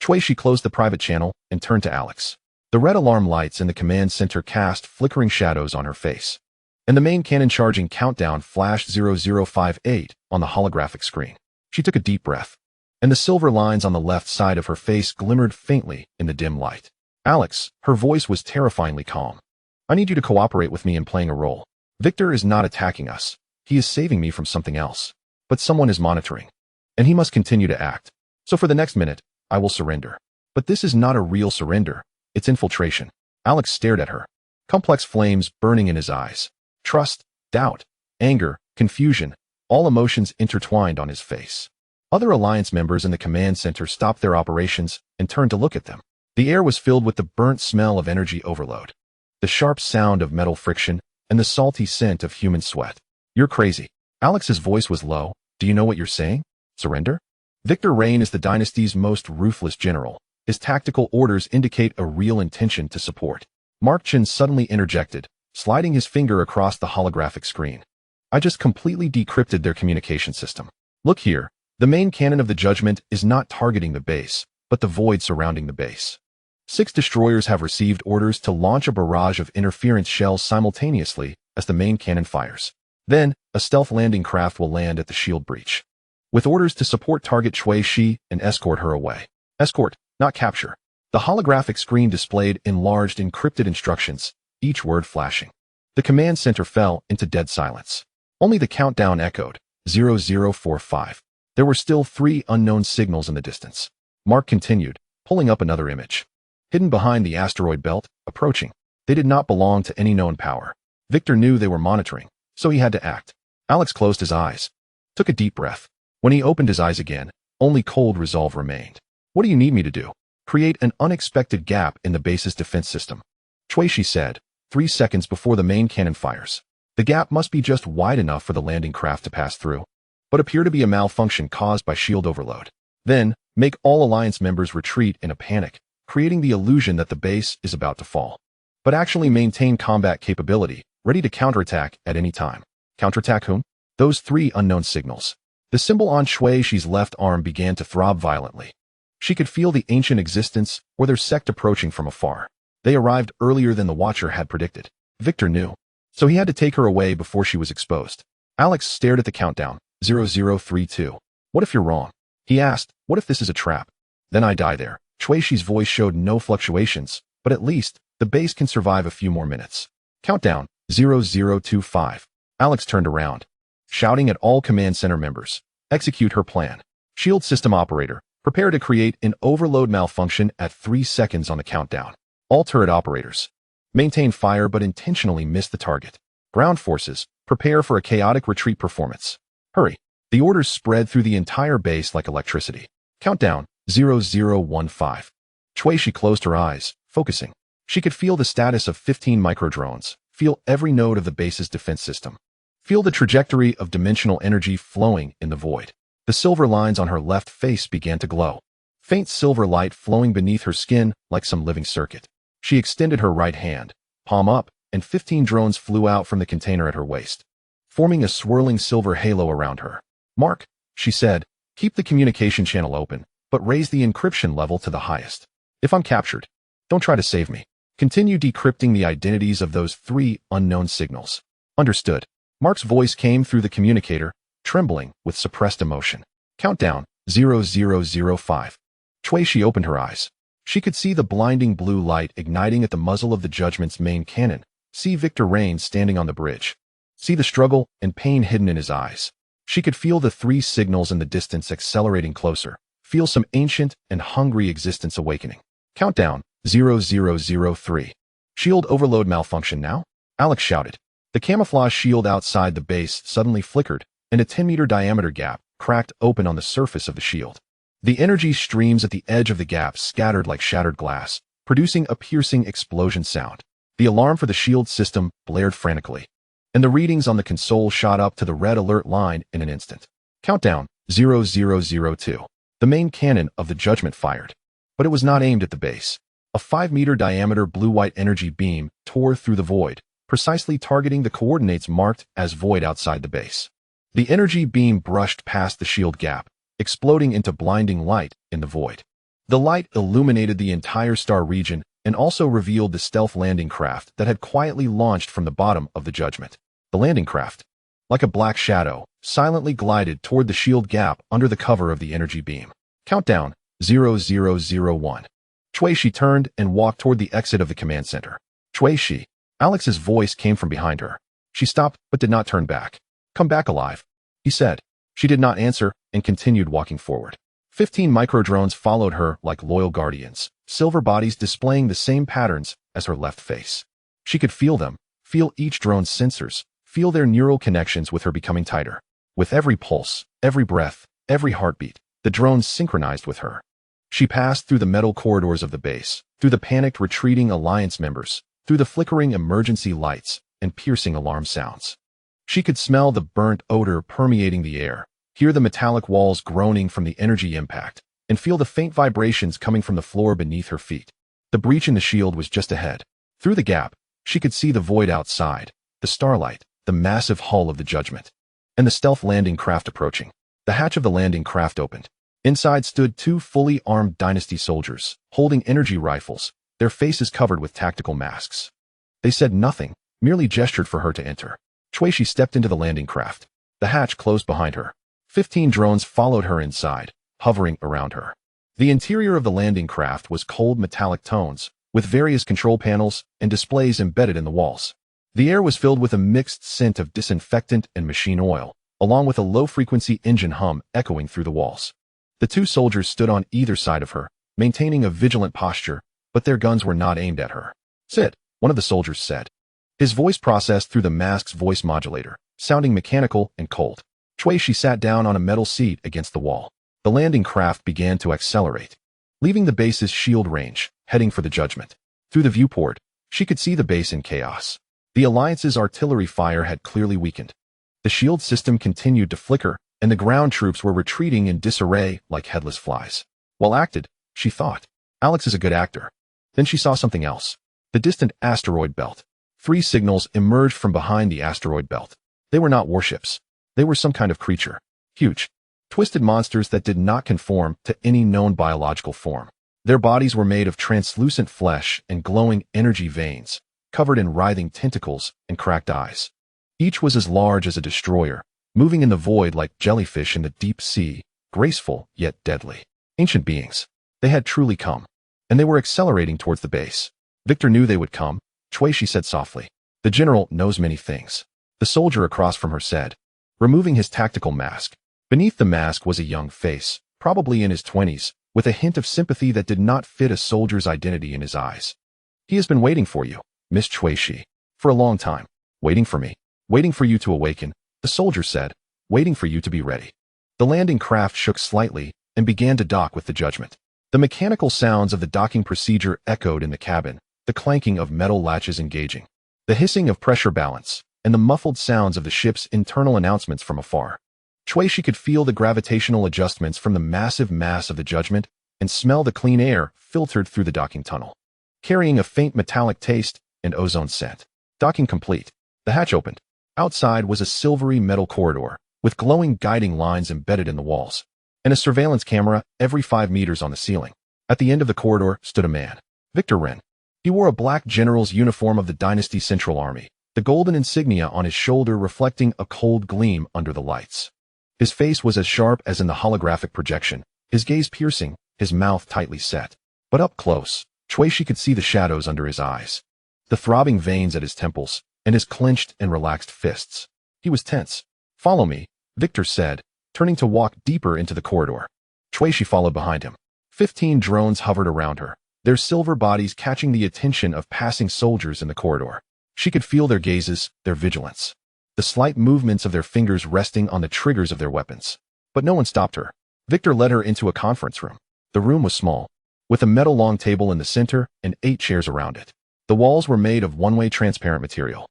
Shui closed the private channel and turned to Alex. The red alarm lights in the command center cast flickering shadows on her face. And the main cannon charging countdown flashed 0058 on the holographic screen. She took a deep breath. And the silver lines on the left side of her face glimmered faintly in the dim light. Alex, her voice was terrifyingly calm. I need you to cooperate with me in playing a role. Victor is not attacking us. He is saving me from something else. But someone is monitoring. And he must continue to act. So for the next minute, I will surrender. But this is not a real surrender. It's infiltration. Alex stared at her. Complex flames burning in his eyes. Trust, doubt, anger, confusion, all emotions intertwined on his face. Other Alliance members in the command center stopped their operations and turned to look at them. The air was filled with the burnt smell of energy overload. The sharp sound of metal friction, and the salty scent of human sweat. You're crazy. Alex's voice was low. Do you know what you're saying? Surrender? Victor Rain is the Dynasty's most ruthless general. His tactical orders indicate a real intention to support. Mark Chen suddenly interjected, sliding his finger across the holographic screen. I just completely decrypted their communication system. Look here, the main cannon of the Judgment is not targeting the base, but the void surrounding the base. 6 destroyers have received orders to launch a barrage of interference shells simultaneously as the main cannon fires. Then, a stealth landing craft will land at the shield breach. With orders to support target Shui and escort her away. Escort, not capture. The holographic screen displayed enlarged encrypted instructions, each word flashing. The command center fell into dead silence. Only the countdown echoed, 0045. There were still 3 unknown signals in the distance. Mark continued, pulling up another image. Hidden behind the asteroid belt, approaching. They did not belong to any known power. Victor knew they were monitoring, so he had to act. Alex closed his eyes, took a deep breath. When he opened his eyes again, only cold resolve remained. What do you need me to do? Create an unexpected gap in the base's defense system. Shui said, 3 seconds before the main cannon fires. The gap must be just wide enough for the landing craft to pass through, but appear to be a malfunction caused by shield overload. Then, make all Alliance members retreat in a panic, creating the illusion that the base is about to fall. But actually maintain combat capability, ready to counterattack at any time. Counterattack whom? Those 3 unknown signals. The symbol on Shui's left arm began to throb violently. She could feel the ancient existence or their sect approaching from afar. They arrived earlier than the Watcher had predicted. Victor knew. So he had to take her away before she was exposed. Alex stared at the countdown, 0032. What if you're wrong? He asked, what if this is a trap? Then I die there, Chuishi's voice showed no fluctuations, but at least, the base can survive a few more minutes. Countdown, 0025. Alex turned around, shouting at all command center members. Execute her plan. Shield system operator, prepare to create an overload malfunction at 3 seconds on the countdown. All turret operators, maintain fire but intentionally miss the target. Ground forces, prepare for a chaotic retreat performance. Hurry. The orders spread through the entire base like electricity. Countdown, 0015. Chuishi closed her eyes, focusing. She could feel the status of 15 microdrones, feel every node of the base's defense system. Feel the trajectory of dimensional energy flowing in the void. The silver lines on her left face began to glow. Faint silver light flowing beneath her skin like some living circuit. She extended her right hand, palm up, and 15 drones flew out from the container at her waist, forming a swirling silver halo around her. Mark, she said, keep the communication channel open, but raise the encryption level to the highest. If I'm captured, don't try to save me. Continue decrypting the identities of those 3 unknown signals. Understood. Mark's voice came through the communicator, trembling with suppressed emotion. Countdown, 0005. Chuishi opened her eyes. She could see the blinding blue light igniting at the muzzle of the Judgment's main cannon, see Victor Rain standing on the bridge, see the struggle and pain hidden in his eyes. She could feel the 3 signals in the distance accelerating closer, feel some ancient and hungry existence awakening. Countdown, 0003. Shield overload malfunction now? Alex shouted. The camouflage shield outside the base suddenly flickered, and a 10-meter diameter gap cracked open on the surface of the shield. The energy streams at the edge of the gap scattered like shattered glass, producing a piercing explosion sound. The alarm for the shield system blared frantically, and the readings on the console shot up to the red alert line in an instant. Countdown, 0002. The main cannon of the Judgment fired, but it was not aimed at the base. A 5-meter diameter blue-white energy beam tore through the void, precisely targeting the coordinates marked as void outside the base. The energy beam brushed past the shield gap, exploding into blinding light in the void. The light illuminated the entire star region and also revealed the stealth landing craft that had quietly launched from the bottom of the Judgment. The landing craft, like a black shadow, silently glided toward the shield gap under the cover of the energy beam. Countdown, 0001. Chuishi turned and walked toward the exit of the command center. Chuishi. Alex's voice came from behind her. She stopped but did not turn back. Come back alive, he said. She did not answer and continued walking forward. 15 microdrones followed her like loyal guardians, silver bodies displaying the same patterns as her left face. She could feel them, feel each drone's sensors, feel their neural connections with her becoming tighter. With every pulse, every breath, every heartbeat, the drones synchronized with her. She passed through the metal corridors of the base, through the panicked retreating Alliance members, through the flickering emergency lights and piercing alarm sounds. She could smell the burnt odor permeating the air, hear the metallic walls groaning from the energy impact, and feel the faint vibrations coming from the floor beneath her feet. The breach in the shield was just ahead. Through the gap, she could see the void outside, the starlight, the massive hull of the Judgment, and the stealth landing craft approaching. The hatch of the landing craft opened. Inside stood 2 fully armed dynasty soldiers, holding energy rifles, their faces covered with tactical masks. They said nothing, merely gestured for her to enter. Chuishi stepped into the landing craft. The hatch closed behind her. 15 drones followed her inside, hovering around her. The interior of the landing craft was cold metallic tones, with various control panels and displays embedded in the walls. The air was filled with a mixed scent of disinfectant and machine oil, along with a low-frequency engine hum echoing through the walls. The 2 soldiers stood on either side of her, maintaining a vigilant posture, but their guns were not aimed at her. Sit, one of the soldiers said. His voice processed through the mask's voice modulator, sounding mechanical and cold. Chuishi sat down on a metal seat against the wall. The landing craft began to accelerate, leaving the base's shield range, heading for the Judgment. Through the viewport, she could see the base in chaos. The Alliance's artillery fire had clearly weakened. The shield system continued to flicker, and the ground troops were retreating in disarray like headless flies. Well acted, she thought. Alex is a good actor. Then she saw something else. The distant asteroid belt. 3 signals emerged from behind the asteroid belt. They were not warships. They were some kind of creature. Huge, twisted monsters that did not conform to any known biological form. Their bodies were made of translucent flesh and glowing energy veins, covered in writhing tentacles and cracked eyes. Each was as large as a destroyer, moving in the void like jellyfish in the deep sea, graceful yet deadly. Ancient beings. They had truly come. and they were accelerating towards the base. Victor knew they would come, Shui said softly. The general knows many things. The soldier across from her said, removing his tactical mask. Beneath the mask was a young face, probably in his 20s, with a hint of sympathy that did not fit a soldier's identity in his eyes. He has been waiting for you, Miss Shui, for a long time. Waiting for me. Waiting for you to awaken, the soldier said, waiting for you to be ready. The landing craft shook slightly and began to dock with the judgment. The mechanical sounds of the docking procedure echoed in the cabin, the clanking of metal latches engaging, the hissing of pressure balance, and the muffled sounds of the ship's internal announcements from afar. Shui could feel the gravitational adjustments from the massive mass of the judgment and smell the clean air filtered through the docking tunnel, carrying a faint metallic taste and ozone scent. Docking complete. The hatch opened. Outside was a silvery metal corridor, with glowing guiding lines embedded in the walls, and a surveillance camera every 5 meters on the ceiling. At the end of the corridor stood a man. Victor Wren. He wore a black general's uniform of the Dynasty Central Army, the golden insignia on his shoulder reflecting a cold gleam under the lights. His face was as sharp as in the holographic projection, his gaze piercing, his mouth tightly set. But up close, Shui could see the shadows under his eyes, the throbbing veins at his temples, and his clenched and relaxed fists. He was tense. Follow me, Victor said, turning to walk deeper into the corridor. Shui followed behind him. 15 drones hovered around her, their silver bodies catching the attention of passing soldiers in the corridor. She could feel their gazes, their vigilance, the slight movements of their fingers resting on the triggers of their weapons. But no one stopped her. Victor led her into a conference room. The room was small, with a metal long table in the center and 8 chairs around it. The walls were made of one-way transparent material,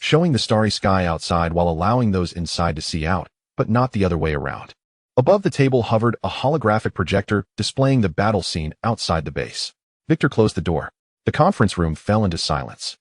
showing the starry sky outside while allowing those inside to see out, but not the other way around. Above the table hovered a holographic projector displaying the battle scene outside the base. Victor closed the door. The conference room fell into silence.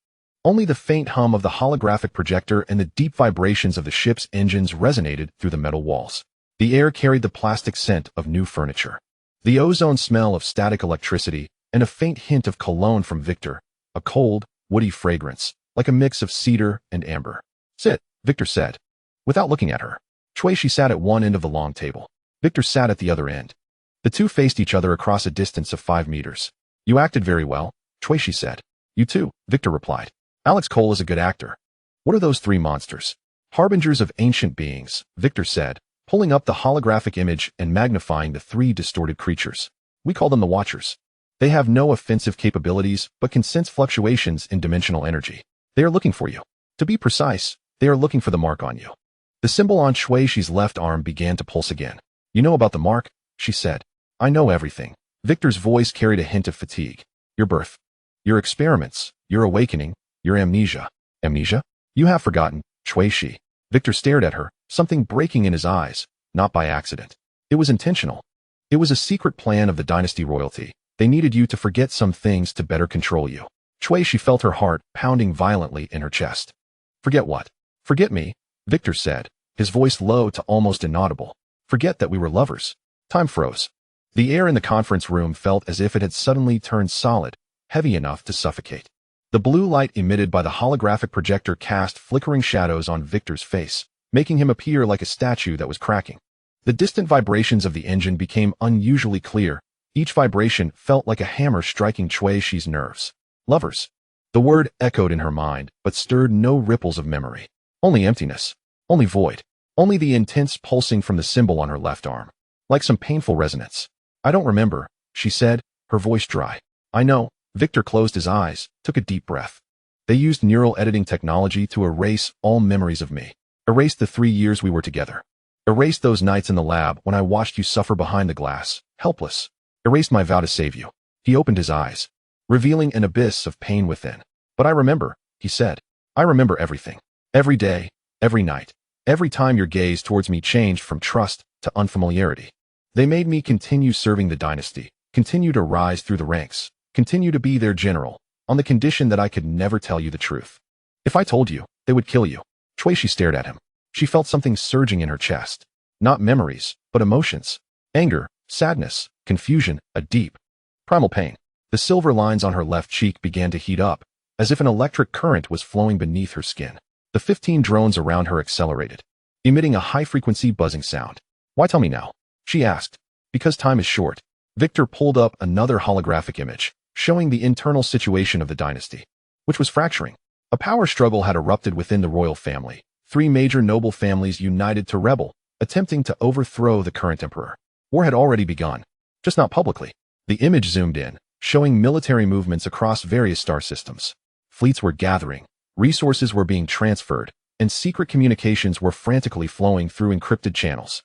Only the faint hum of the holographic projector and the deep vibrations of the ship's engines resonated through the metal walls. The air carried the plastic scent of new furniture, the ozone smell of static electricity, and a faint hint of cologne from Victor, a cold, woody fragrance, like a mix of cedar and amber. Sit, Victor said. Without looking at her, Shui sat at one end of the long table. Victor sat at the other end. The two faced each other across a distance of 5 meters. You acted very well, Shui said. You too, Victor replied. Alex Cole is a good actor. What are those 3 monsters? Harbingers of ancient beings, Victor said, pulling up the holographic image and magnifying the 3 distorted creatures. We call them the Watchers. They have no offensive capabilities, but can sense fluctuations in dimensional energy. They are looking for you. To be precise, they are looking for the mark on you. The symbol on Shui's left arm began to pulse again. You know about the mark? She said. I know everything. Victor's voice carried a hint of fatigue. Your birth. Your experiments. Your awakening. Your amnesia. Amnesia? You have forgotten, Shui. Victor stared at her, something breaking in his eyes, not by accident. It was intentional. It was a secret plan of the dynasty royalty. They needed you to forget some things to better control you. Shui felt her heart pounding violently in her chest. Forget what? Forget me, Victor said, his voice low to almost inaudible. Forget that we were lovers. Time froze. The air in the conference room felt as if it had suddenly turned solid, heavy enough to suffocate. The blue light emitted by the holographic projector cast flickering shadows on Victor's face, making him appear like a statue that was cracking. The distant vibrations of the engine became unusually clear. Each vibration felt like a hammer striking Shui's nerves. Lovers. The word echoed in her mind, but stirred no ripples of memory. Only emptiness. Only void. Only the intense pulsing from the symbol on her left arm. Like some painful resonance. I don't remember, she said, her voice dry. I know. Victor closed his eyes, took a deep breath. They used neural editing technology to erase all memories of me. Erase the 3 years we were together. Erase those nights in the lab when I watched you suffer behind the glass, helpless. Erased my vow to save you. He opened his eyes, revealing an abyss of pain within. But I remember, he said. I remember everything. Every day, every night, every time your gaze towards me changed from trust to unfamiliarity. They made me continue serving the dynasty, continue to rise through the ranks, continue to be their general, on the condition that I could never tell you the truth. If I told you, they would kill you. Shui stared at him. She felt something surging in her chest. Not memories, but emotions. Anger, sadness, confusion, a deep, primal pain. The silver lines on her left cheek began to heat up, as if an electric current was flowing beneath her skin. The 15 drones around her accelerated, emitting a high-frequency buzzing sound. Why tell me now? She asked. Because time is short. Victor pulled up another holographic image, showing the internal situation of the dynasty, which was fracturing. A power struggle had erupted within the royal family. Three major noble families united to rebel, attempting to overthrow the current emperor. War had already begun, just not publicly. The image zoomed in, showing military movements across various star systems. Fleets were gathering, resources were being transferred, and secret communications were frantically flowing through encrypted channels.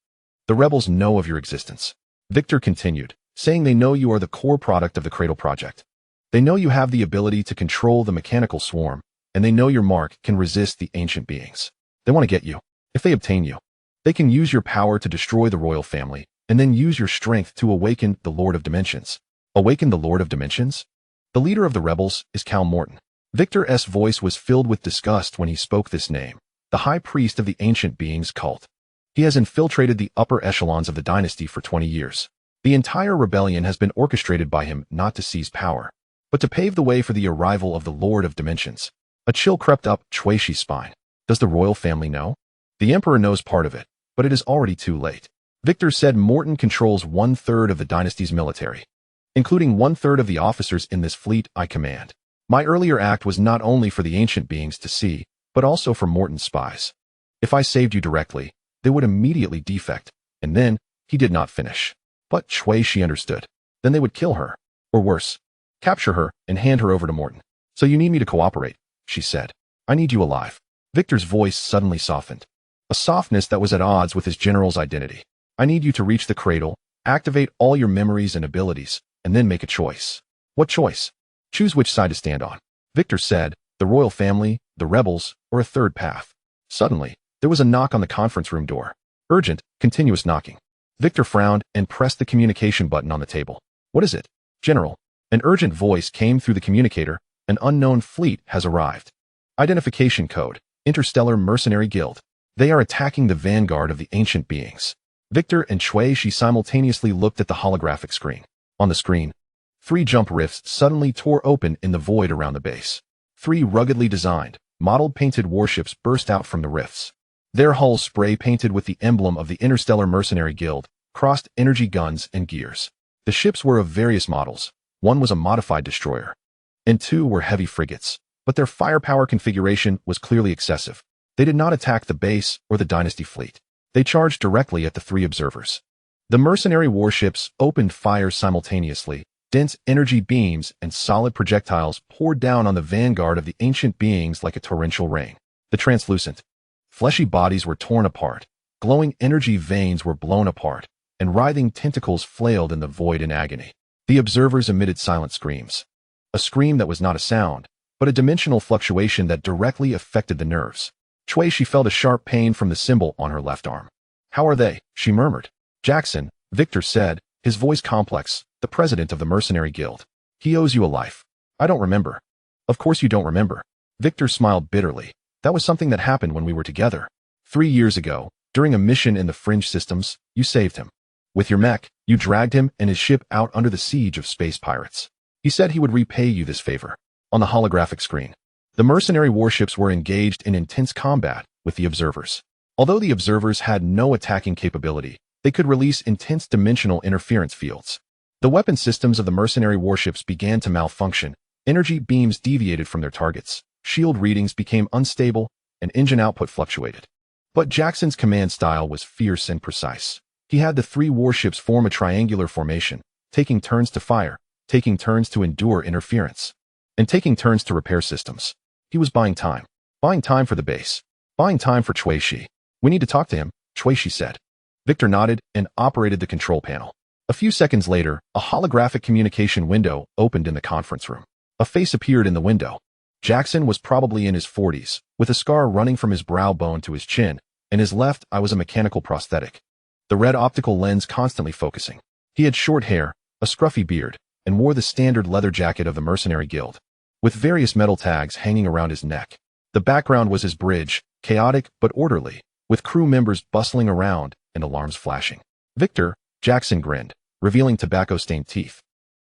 The rebels know of your existence. Victor continued, saying they know you are the core product of the Cradle Project. They know you have the ability to control the mechanical swarm, and they know your mark can resist the ancient beings. They want to get you. If they obtain you, they can use your power to destroy the royal family, and then use your strength to awaken the Lord of Dimensions. Awaken the Lord of Dimensions? The leader of the rebels is Cal Morton. Victor's voice was filled with disgust when he spoke this name, the high priest of the ancient beings cult. He has infiltrated the upper echelons of the dynasty for 20 years. The entire rebellion has been orchestrated by him not to seize power, but to pave the way for the arrival of the Lord of Dimensions. A chill crept up Chuexi's spine. Does the royal family know? The emperor knows part of it, but it is already too late. Victor said Morton controls 1/3 of the dynasty's military, including 1/3 of the officers in this fleet I command. My earlier act was not only for the ancient beings to see, but also for Morton's spies. If I saved you directly, they would immediately defect, and then he did not finish. But Chuexi understood. Then they would kill her, or worse, capture her and hand her over to Morton. So you need me to cooperate, she said. I need you alive. Victor's voice suddenly softened, a softness that was at odds with his general's identity. I need you to reach the cradle, activate all your memories and abilities, and then make a choice. What choice? Choose which side to stand on. Victor said, the royal family, the rebels, or a third path. Suddenly, there was a knock on the conference room door. Urgent, continuous knocking. Victor frowned and pressed the communication button on the table. What is it? General. An urgent voice came through the communicator. An unknown fleet has arrived. Identification code, Interstellar Mercenary Guild. They are attacking the vanguard of the ancient beings. Victor and Chuexi simultaneously looked at the holographic screen. On the screen, 3 jump rifts suddenly tore open in the void around the base. 3 ruggedly designed, modeled painted warships burst out from the rifts. Their hulls spray-painted with the emblem of the Interstellar Mercenary Guild, crossed energy guns and gears. The ships were of various models. 1 was a modified destroyer, and 2 were heavy frigates, but their firepower configuration was clearly excessive. They did not attack the base or the dynasty fleet. They charged directly at the 3 observers. The mercenary warships opened fire simultaneously. Dense energy beams and solid projectiles poured down on the vanguard of the ancient beings like a torrential rain. The translucent, fleshy bodies were torn apart, glowing energy veins were blown apart, and writhing tentacles flailed in the void in agony. The observers emitted silent screams. A scream that was not a sound, but a dimensional fluctuation that directly affected the nerves. Chuexi felt a sharp pain from the symbol on her left arm. How are they? She murmured. Jackson, Victor said, his voice complex, the president of the Mercenary Guild. He owes you a life. I don't remember. Of course you don't remember. Victor smiled bitterly. That was something that happened when we were together. 3 years ago, during a mission in the Fringe Systems, you saved him. With your mech, you dragged him and his ship out under the siege of space pirates. He said he would repay you this favor. On the holographic screen, the mercenary warships were engaged in intense combat with the observers. Although the observers had no attacking capability, they could release intense dimensional interference fields. The weapon systems of the mercenary warships began to malfunction. Energy beams deviated from their targets. Shield readings became unstable, and engine output fluctuated. But Jackson's command style was fierce and precise. He had the 3 warships form a triangular formation, taking turns to fire, taking turns to endure interference, and taking turns to repair systems. He was buying time for the base, buying time for Chuexi. We need to talk to him, Chuexi said. Victor nodded and operated the control panel. A few seconds later, a holographic communication window opened in the conference room. A face appeared in the window. Jackson was probably in his 40s, with a scar running from his brow bone to his chin, and his left eye was a mechanical prosthetic, the red optical lens constantly focusing. He had short hair, a scruffy beard, and wore the standard leather jacket of the Mercenary Guild, with various metal tags hanging around his neck. The background was his bridge, chaotic but orderly, with crew members bustling around and alarms flashing. Victor, Jackson grinned, revealing tobacco-stained teeth.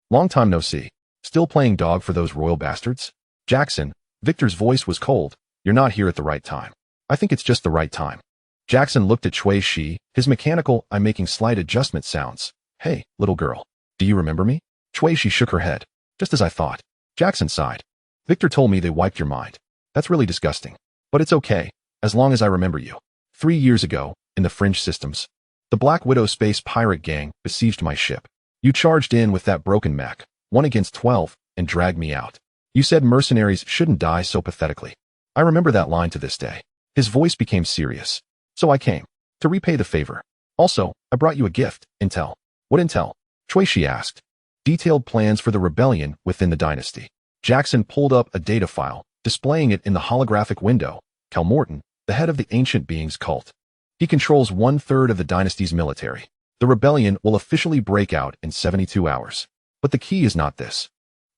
Long time no see. Still playing dog for those royal bastards? Jackson, Victor's voice was cold. You're not here at the right time. I think it's just the right time. Jackson looked at Chuexi, his mechanical eye making slight adjustment sounds. Hey, little girl. Do you remember me? Chuexi shook her head. Just as I thought. Jackson sighed. Victor told me they wiped your mind. That's really disgusting. But it's okay, as long as I remember you. 3 years ago, in the Fringe Systems, the Black Widow space pirate gang besieged my ship. You charged in with that broken mech, 1 against 12, and dragged me out. You said mercenaries shouldn't die so pathetically. I remember that line to this day. His voice became serious. So I came. To repay the favor. Also, I brought you a gift, intel. What intel? Shuishi asked. Detailed plans for the rebellion within the dynasty. Jackson pulled up a data file, displaying it in the holographic window. Cal Morton, the head of the Ancient Beings cult. He controls 1/3 of the dynasty's military. The rebellion will officially break out in 72 hours. But the key is not this.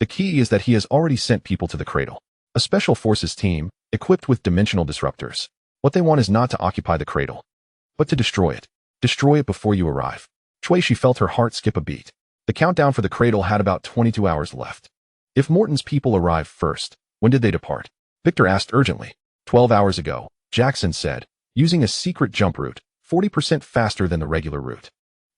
The key is that he has already sent people to the cradle. A special forces team, equipped with dimensional disruptors. What they want is not to occupy the cradle, but to destroy it. Destroy it before you arrive. Shuishi felt her heart skip a beat. The countdown for the cradle had about 22 hours left. If Morton's people arrived first, when did they depart? Victor asked urgently. 12 hours ago, Jackson said, using a secret jump route, 40% faster than the regular route.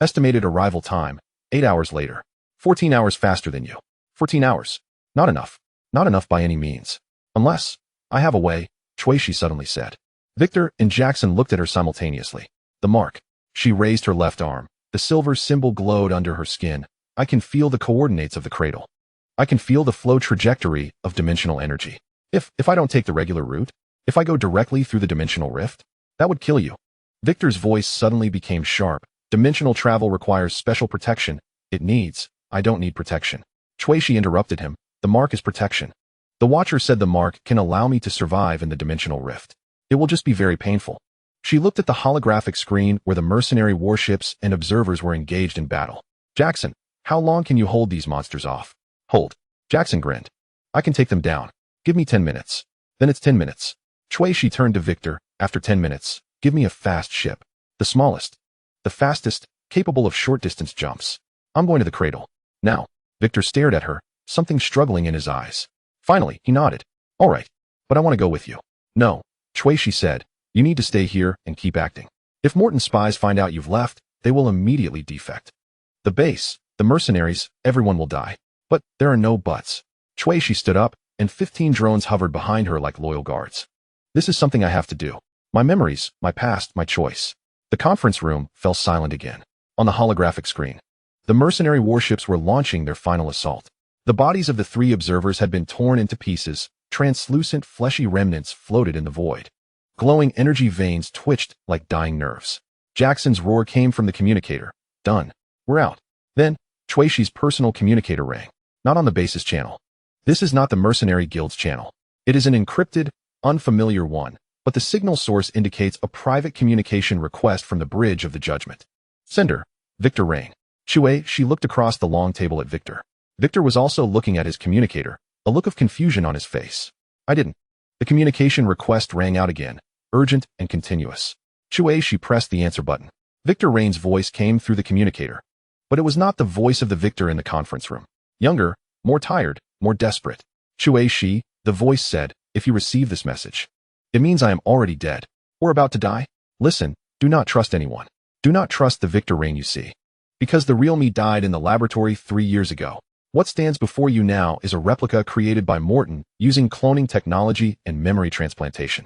Estimated arrival time, 8 hours later. 14 hours faster than you. 14 hours. Not enough. Not enough by any means. Unless, I have a way, Shuishi suddenly said. Victor and Jackson looked at her simultaneously. The mark. She raised her left arm. The silver symbol glowed under her skin. I can feel the coordinates of the cradle. I can feel the flow trajectory of dimensional energy. If I don't take the regular route, if I go directly through the dimensional rift, that would kill you. Victor's voice suddenly became sharp. Dimensional travel requires special protection. I don't need protection. Shuishi interrupted him. The mark is protection. The Watcher said the mark can allow me to survive in the dimensional rift. It will just be very painful. She looked at the holographic screen where the mercenary warships and observers were engaged in battle. Jackson, how long can you hold these monsters off? Hold. Jackson grinned. I can take them down. Give me 10 minutes. Then it's 10 minutes. Shuishi turned to Victor. After 10 minutes, give me a fast ship. The smallest. The fastest, capable of short-distance jumps. I'm going to the cradle. Now. Victor stared at her, something struggling in his eyes. Finally, he nodded. All right. But I want to go with you. No. Shuishi said. You need to stay here and keep acting. If Morton's spies find out you've left, they will immediately defect. The base, the mercenaries, everyone will die. But there are no buts. Shuishi stood up, and 15 drones hovered behind her like loyal guards. This is something I have to do. My memories, my past, my choice. The conference room fell silent again. On the holographic screen, the mercenary warships were launching their final assault. The bodies of the 3 observers had been torn into pieces. Translucent, fleshy remnants floated in the void. Glowing energy veins twitched like dying nerves. Jackson's roar came from the communicator. Done. We're out. Then, Shuishi's personal communicator rang. Not on the base's channel. This is not the Mercenary Guild's channel. It is an encrypted, unfamiliar one, but the signal source indicates a private communication request from the Bridge of the Judgment. Sender. Victor rang. Shuishi looked across the long table at Victor. Victor was also looking at his communicator, a look of confusion on his face. I didn't. The communication request rang out again, urgent and continuous. Shuishi pressed the answer button. Victor Rain's voice came through the communicator. But it was not the voice of the Victor in the conference room. Younger, more tired, more desperate. Shuishi, the voice said, if you receive this message, it means I am already dead, or about to die. Listen, do not trust anyone. Do not trust the Victor Rain you see. Because the real me died in the laboratory 3 years ago. What stands before you now is a replica created by Morton using cloning technology and memory transplantation.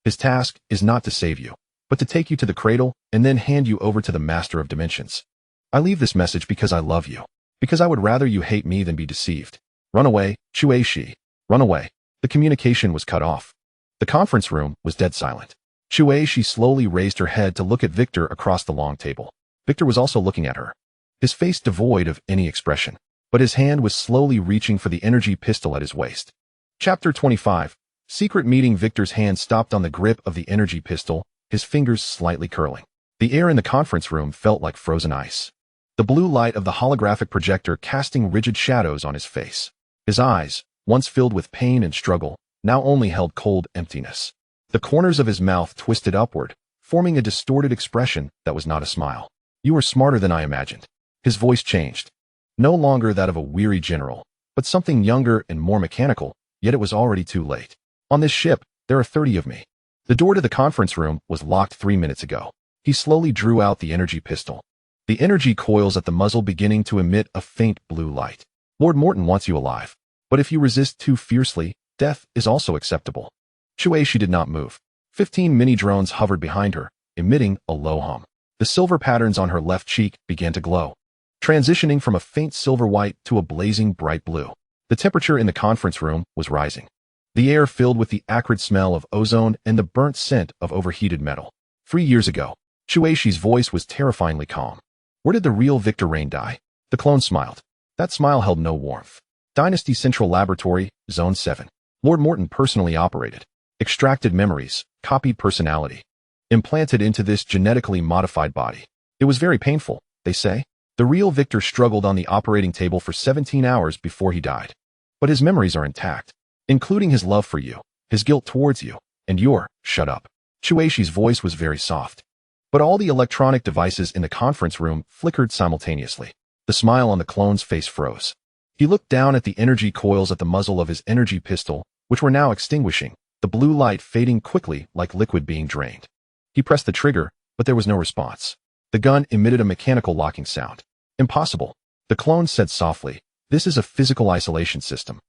His task is not to save you, but to take you to the cradle and then hand you over to the Master of Dimensions. I leave this message because I love you. Because I would rather you hate me than be deceived. Run away, Shuishi. Run away. The communication was cut off. The conference room was dead silent. Shuishi slowly raised her head to look at Victor across the long table. Victor was also looking at her. His face devoid of any expression. But his hand was slowly reaching for the energy pistol at his waist. Chapter 25. Secret meeting. Victor's hand stopped on the grip of the energy pistol, his fingers slightly curling. The air in the conference room felt like frozen ice. The blue light of the holographic projector casting rigid shadows on his face. His eyes, once filled with pain and struggle, now only held cold emptiness. The corners of his mouth twisted upward, forming a distorted expression that was not a smile. You are smarter than I imagined. His voice changed. No longer that of a weary general, but something younger and more mechanical, yet it was already too late. On this ship, there are 30 of me. The door to the conference room was locked 3 minutes ago. He slowly drew out the energy pistol. The energy coils at the muzzle beginning to emit a faint blue light. Lord Morton wants you alive. But if you resist too fiercely, death is also acceptable. Shueisha did not move. 15 mini-drones hovered behind her, emitting a low hum. The silver patterns on her left cheek began to glow, transitioning from a faint silver white to a blazing bright blue. The temperature in the conference room was rising. The air filled with the acrid smell of ozone and the burnt scent of overheated metal. 3 years ago, Shueisha's voice was terrifyingly calm. Where did the real Victor Rain die? The clone smiled. That smile held no warmth. Dynasty Central Laboratory, Zone 7. Lord Morton personally operated. Extracted memories, copied personality, implanted into this genetically modified body. It was very painful, they say. The real Victor struggled on the operating table for 17 hours before he died. But his memories are intact, including his love for you, his guilt towards you, and your, shut up. Shueisha's voice was very soft. But all the electronic devices in the conference room flickered simultaneously. The smile on the clone's face froze. He looked down at the energy coils at the muzzle of his energy pistol, which were now extinguishing, the blue light fading quickly like liquid being drained. He pressed the trigger, but there was no response. The gun emitted a mechanical locking sound. Impossible. The clone said softly, this is a physical isolation system.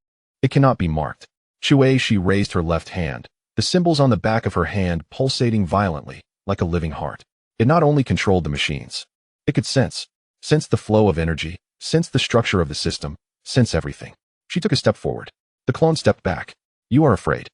It cannot be marked. Shueisha raised her left hand, the symbols on the back of her hand pulsating violently, like a living heart. It not only controlled the machines. It could sense the flow of energy, sense the structure of the system, sense everything. She took a step forward. The clone stepped back. You are afraid.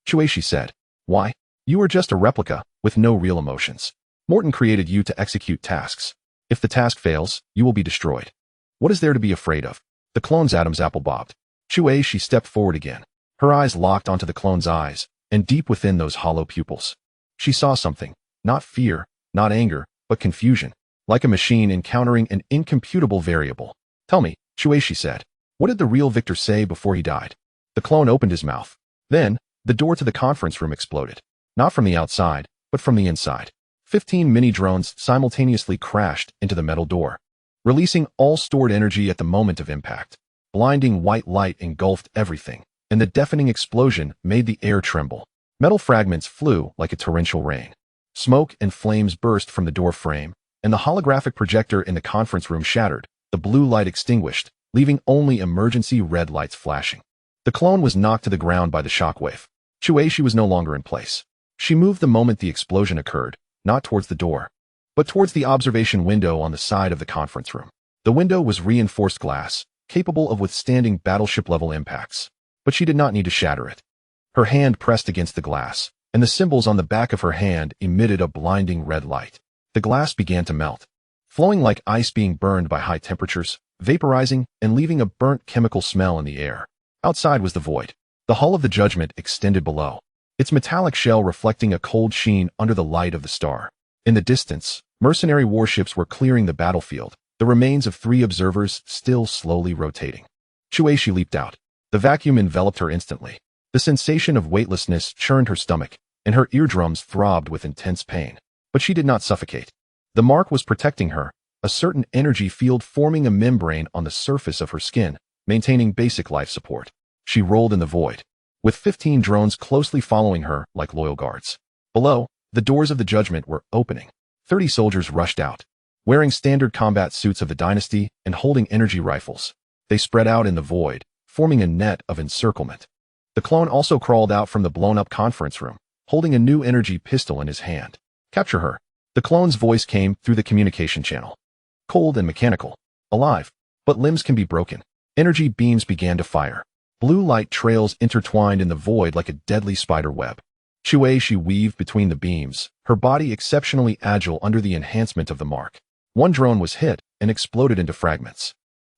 Shueisha said. Why? You are just a replica, with no real emotions. Morton created you to execute tasks. If the task fails, you will be destroyed. What is there to be afraid of? The clone's Adam's apple bobbed. Shueisha stepped forward again. Her eyes locked onto the clone's eyes, and deep within those hollow pupils, she saw something. Not fear, not anger, but confusion. Like a machine encountering an incomputable variable. Tell me, Shueisha said. What did the real Victor say before he died? The clone opened his mouth. Then, the door to the conference room exploded. Not from the outside, but from the inside. 15 mini-drones simultaneously crashed into the metal door, releasing all stored energy at the moment of impact. Blinding white light engulfed everything, and the deafening explosion made the air tremble. Metal fragments flew like a torrential rain. Smoke and flames burst from the door frame, and the holographic projector in the conference room shattered, the blue light extinguished, leaving only emergency red lights flashing. The clone was knocked to the ground by the shockwave. Shueisha was no longer in place. She moved the moment the explosion occurred, not towards the door, but towards the observation window on the side of the conference room. The window was reinforced glass, capable of withstanding battleship-level impacts. But she did not need to shatter it. Her hand pressed against the glass, and the symbols on the back of her hand emitted a blinding red light. The glass began to melt, flowing like ice being burned by high temperatures, vaporizing and leaving a burnt chemical smell in the air. Outside was the void. The hull of the Judgment extended below, its metallic shell reflecting a cold sheen under the light of the star. In the distance, mercenary warships were clearing the battlefield, the remains of 3 observers still slowly rotating. Shueisha leaped out. The vacuum enveloped her instantly. The sensation of weightlessness churned her stomach, and her eardrums throbbed with intense pain. But she did not suffocate. The mark was protecting her, a certain energy field forming a membrane on the surface of her skin, maintaining basic life support. She rolled in the void, with 15 drones closely following her like loyal guards. Below, the doors of the Judgment were opening. 30 soldiers rushed out, wearing standard combat suits of the Dynasty and holding energy rifles. They spread out in the void, forming a net of encirclement. The clone also crawled out from the blown-up conference room, holding a new energy pistol in his hand. Capture her. The clone's voice came through the communication channel. Cold and mechanical. Alive. But limbs can be broken. Energy beams began to fire. Blue light trails intertwined in the void like a deadly spider web. Shueisha weaved between the beams, her body exceptionally agile under the enhancement of the mark. One drone was hit and exploded into fragments.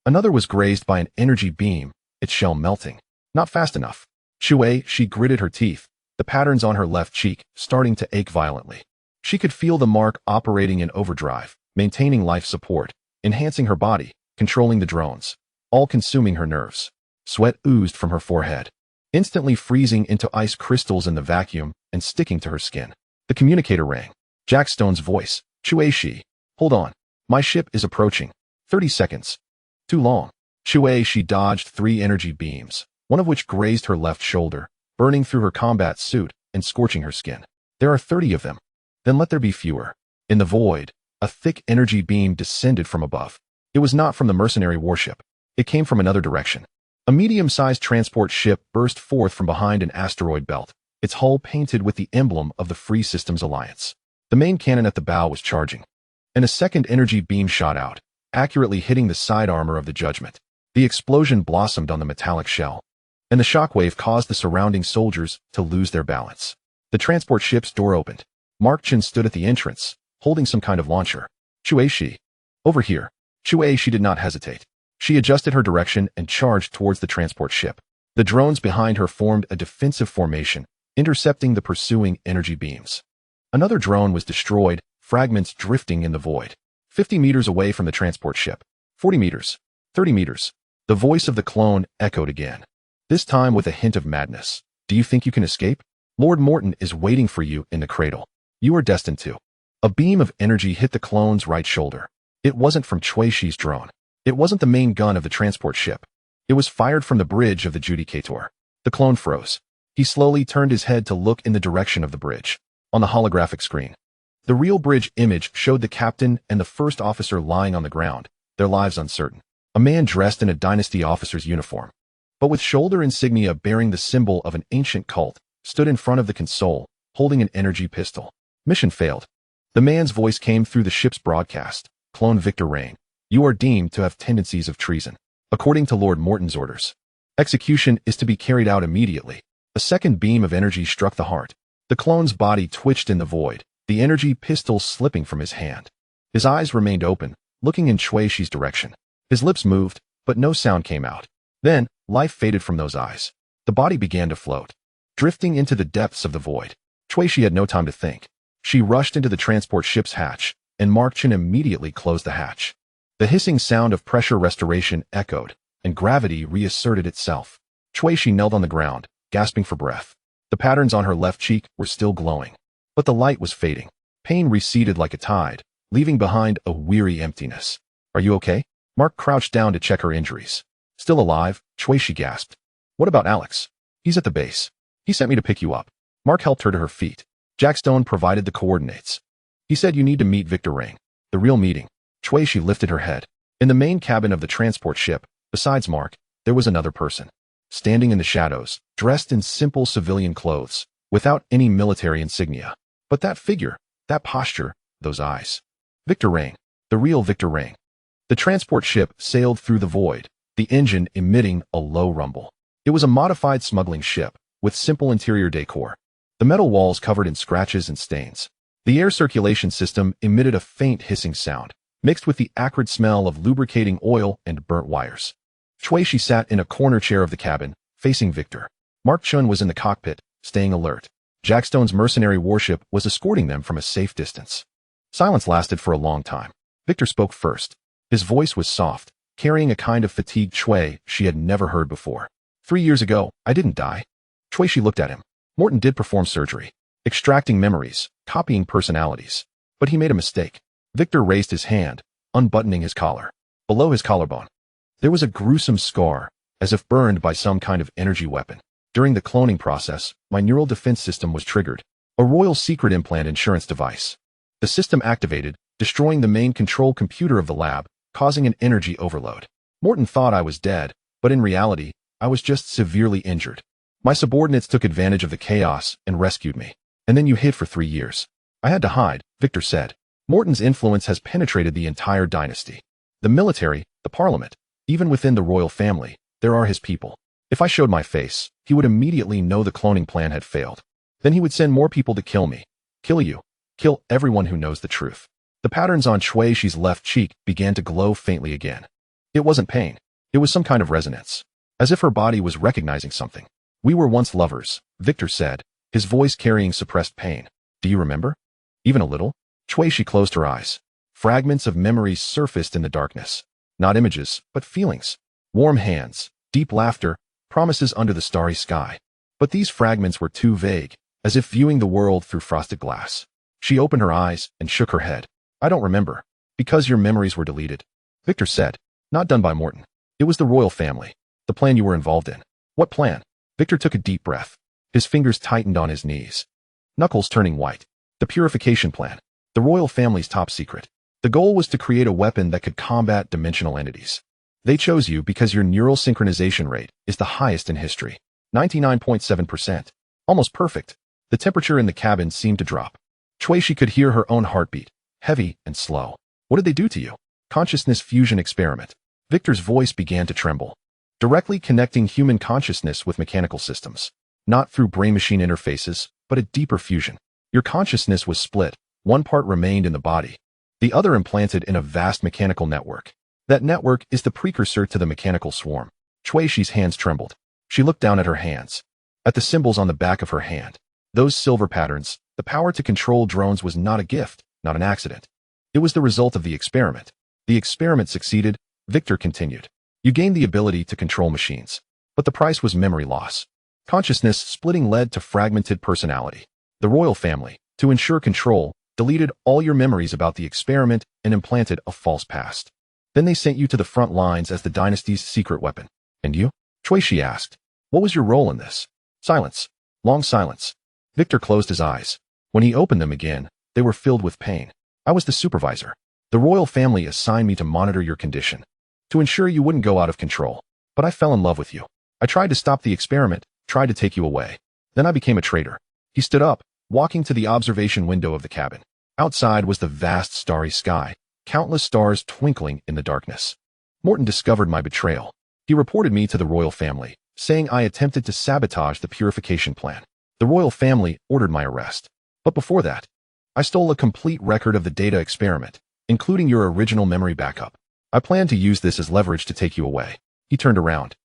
Another was grazed by an energy beam, its shell melting. Not fast enough. Shueisha gritted her teeth, the patterns on her left cheek starting to ache violently. She could feel the mark operating in overdrive, maintaining life support, enhancing her body, controlling the drones, all consuming her nerves. Sweat oozed from her forehead, instantly freezing into ice crystals in the vacuum and sticking to her skin. The communicator rang. Jack Stone's voice. Shueisha. Hold on. My ship is approaching. 30 seconds. Too long. Shueisha dodged 3 energy beams, one of which grazed her left shoulder, burning through her combat suit and scorching her skin. There are 30 of them. Then let there be fewer. In the void, a thick energy beam descended from above. It was not from the mercenary warship. It came from another direction. A medium-sized transport ship burst forth from behind an asteroid belt, its hull painted with the emblem of the Free Systems Alliance. The main cannon at the bow was charging, and a second energy beam shot out, accurately hitting the side armor of the Judgment. The explosion blossomed on the metallic shell, and the shockwave caused the surrounding soldiers to lose their balance. The transport ship's door opened. Mark Chen stood at the entrance, holding some kind of launcher. Shuaishi. Over here. Shuaishi did not hesitate. She adjusted her direction and charged towards the transport ship. The drones behind her formed a defensive formation, intercepting the pursuing energy beams. Another drone was destroyed, fragments drifting in the void. 50 meters away from the transport ship. 40 meters. 30 meters. The voice of the clone echoed again. This time with a hint of madness. Do you think you can escape? Lord Morton is waiting for you in the cradle. You are destined to. A beam of energy hit the clone's right shoulder. It wasn't from Chuishi's drone. It wasn't the main gun of the transport ship. It was fired from the bridge of the Judicator. The clone froze. He slowly turned his head to look in the direction of the bridge. On the holographic screen, the real bridge image showed the captain and the first officer lying on the ground, their lives uncertain. A man dressed in a dynasty officer's uniform, but with shoulder insignia bearing the symbol of an ancient cult, stood in front of the console, holding an energy pistol. Mission failed. The man's voice came through the ship's broadcast. Clone Victor Rain, you are deemed to have tendencies of treason. According to Lord Morton's orders, execution is to be carried out immediately. A second beam of energy struck the heart. The clone's body twitched in the void, the energy pistol slipping from his hand. His eyes remained open, looking in Chuishi's direction. His lips moved, but no sound came out. Then, life faded from those eyes. The body began to float, drifting into the depths of the void. Chuishi had no time to think. She rushed into the transport ship's hatch, and Mark Chen immediately closed the hatch. The hissing sound of pressure restoration echoed, and gravity reasserted itself. Chuishi knelt on the ground, gasping for breath. The patterns on her left cheek were still glowing, but the light was fading. Pain receded like a tide, leaving behind a weary emptiness. Are you okay? Mark crouched down to check her injuries. Still alive, Chuishi gasped. What about Alex? He's at the base. He sent me to pick you up. Mark helped her to her feet. Jack Stone provided the coordinates. He said you need to meet Victor Rain. The real meeting. Chuishi lifted her head. In the main cabin of the transport ship, besides Mark, there was another person. Standing in the shadows, dressed in simple civilian clothes, without any military insignia. But that figure, that posture, those eyes. Victor Rain. The real Victor Rain. The transport ship sailed through the void, the engine emitting a low rumble. It was a modified smuggling ship, with simple interior decor. The metal walls covered in scratches and stains. The air circulation system emitted a faint hissing sound, mixed with the acrid smell of lubricating oil and burnt wires. Chuishi sat in a corner chair of the cabin, facing Victor. Mark Chen was in the cockpit, staying alert. Jack Stone's mercenary warship was escorting them from a safe distance. Silence lasted for a long time. Victor spoke first. His voice was soft, carrying a kind of fatigued Chui she had never heard before. 3 years ago, I didn't die. Chuishi looked at him. Morton did perform surgery, extracting memories, copying personalities. But he made a mistake. Victor raised his hand, unbuttoning his collar. Below his collarbone, there was a gruesome scar, as if burned by some kind of energy weapon. During the cloning process, my neural defense system was triggered, a royal secret implant insurance device. The system activated, destroying the main control computer of the lab, causing an energy overload. Morton thought I was dead, but in reality, I was just severely injured. My subordinates took advantage of the chaos and rescued me. And then you hid for 3 years. I had to hide, Victor said. Morton's influence has penetrated the entire dynasty. The military, the parliament, even within the royal family, there are his people. If I showed my face, he would immediately know the cloning plan had failed. Then he would send more people to kill me. Kill you. Kill everyone who knows the truth. The patterns on Chuishi's left cheek began to glow faintly again. It wasn't pain. It was some kind of resonance. As if her body was recognizing something. We were once lovers, Victor said, his voice carrying suppressed pain. Do you remember? Even a little? Chuishi closed her eyes. Fragments of memories surfaced in the darkness. Not images, but feelings. Warm hands, deep laughter, promises under the starry sky. But these fragments were too vague, as if viewing the world through frosted glass. She opened her eyes and shook her head. I don't remember. Because your memories were deleted. Victor said. Not done by Morton. It was the royal family. The plan you were involved in. What plan? Victor took a deep breath. His fingers tightened on his knees. Knuckles turning white. The purification plan. The royal family's top secret. The goal was to create a weapon that could combat dimensional entities. They chose you because your neural synchronization rate is the highest in history. 99.7%. Almost perfect. The temperature in the cabin seemed to drop. Shui could hear her own heartbeat, heavy and slow. What did they do to you? Consciousness fusion experiment. Victor's voice began to tremble. Directly connecting human consciousness with mechanical systems. Not through brain-machine interfaces, but a deeper fusion. Your consciousness was split. One part remained in the body. The other implanted in a vast mechanical network. That network is the precursor to the mechanical swarm. Shui's hands trembled. She looked down at her hands. At the symbols on the back of her hand. Those silver patterns. The power to control drones was not a gift, not an accident. It was the result of the experiment. The experiment succeeded, Victor continued. You gained the ability to control machines. But the price was memory loss. Consciousness splitting led to fragmented personality. The royal family, to ensure control, deleted all your memories about the experiment and implanted a false past. Then they sent you to the front lines as the dynasty's secret weapon. And you? Shui asked. What was your role in this? Silence. Long silence. Victor closed his eyes. When he opened them again, they were filled with pain. I was the supervisor. The royal family assigned me to monitor your condition, to ensure you wouldn't go out of control. But I fell in love with you. I tried to stop the experiment, tried to take you away. Then I became a traitor. He stood up, walking to the observation window of the cabin. Outside was the vast starry sky, countless stars twinkling in the darkness. Morton discovered my betrayal. He reported me to the royal family, saying I attempted to sabotage the purification plan. The royal family ordered my arrest. But before that, I stole a complete record of the data experiment, including your original memory backup. I planned to use this as leverage to take you away. He turned around,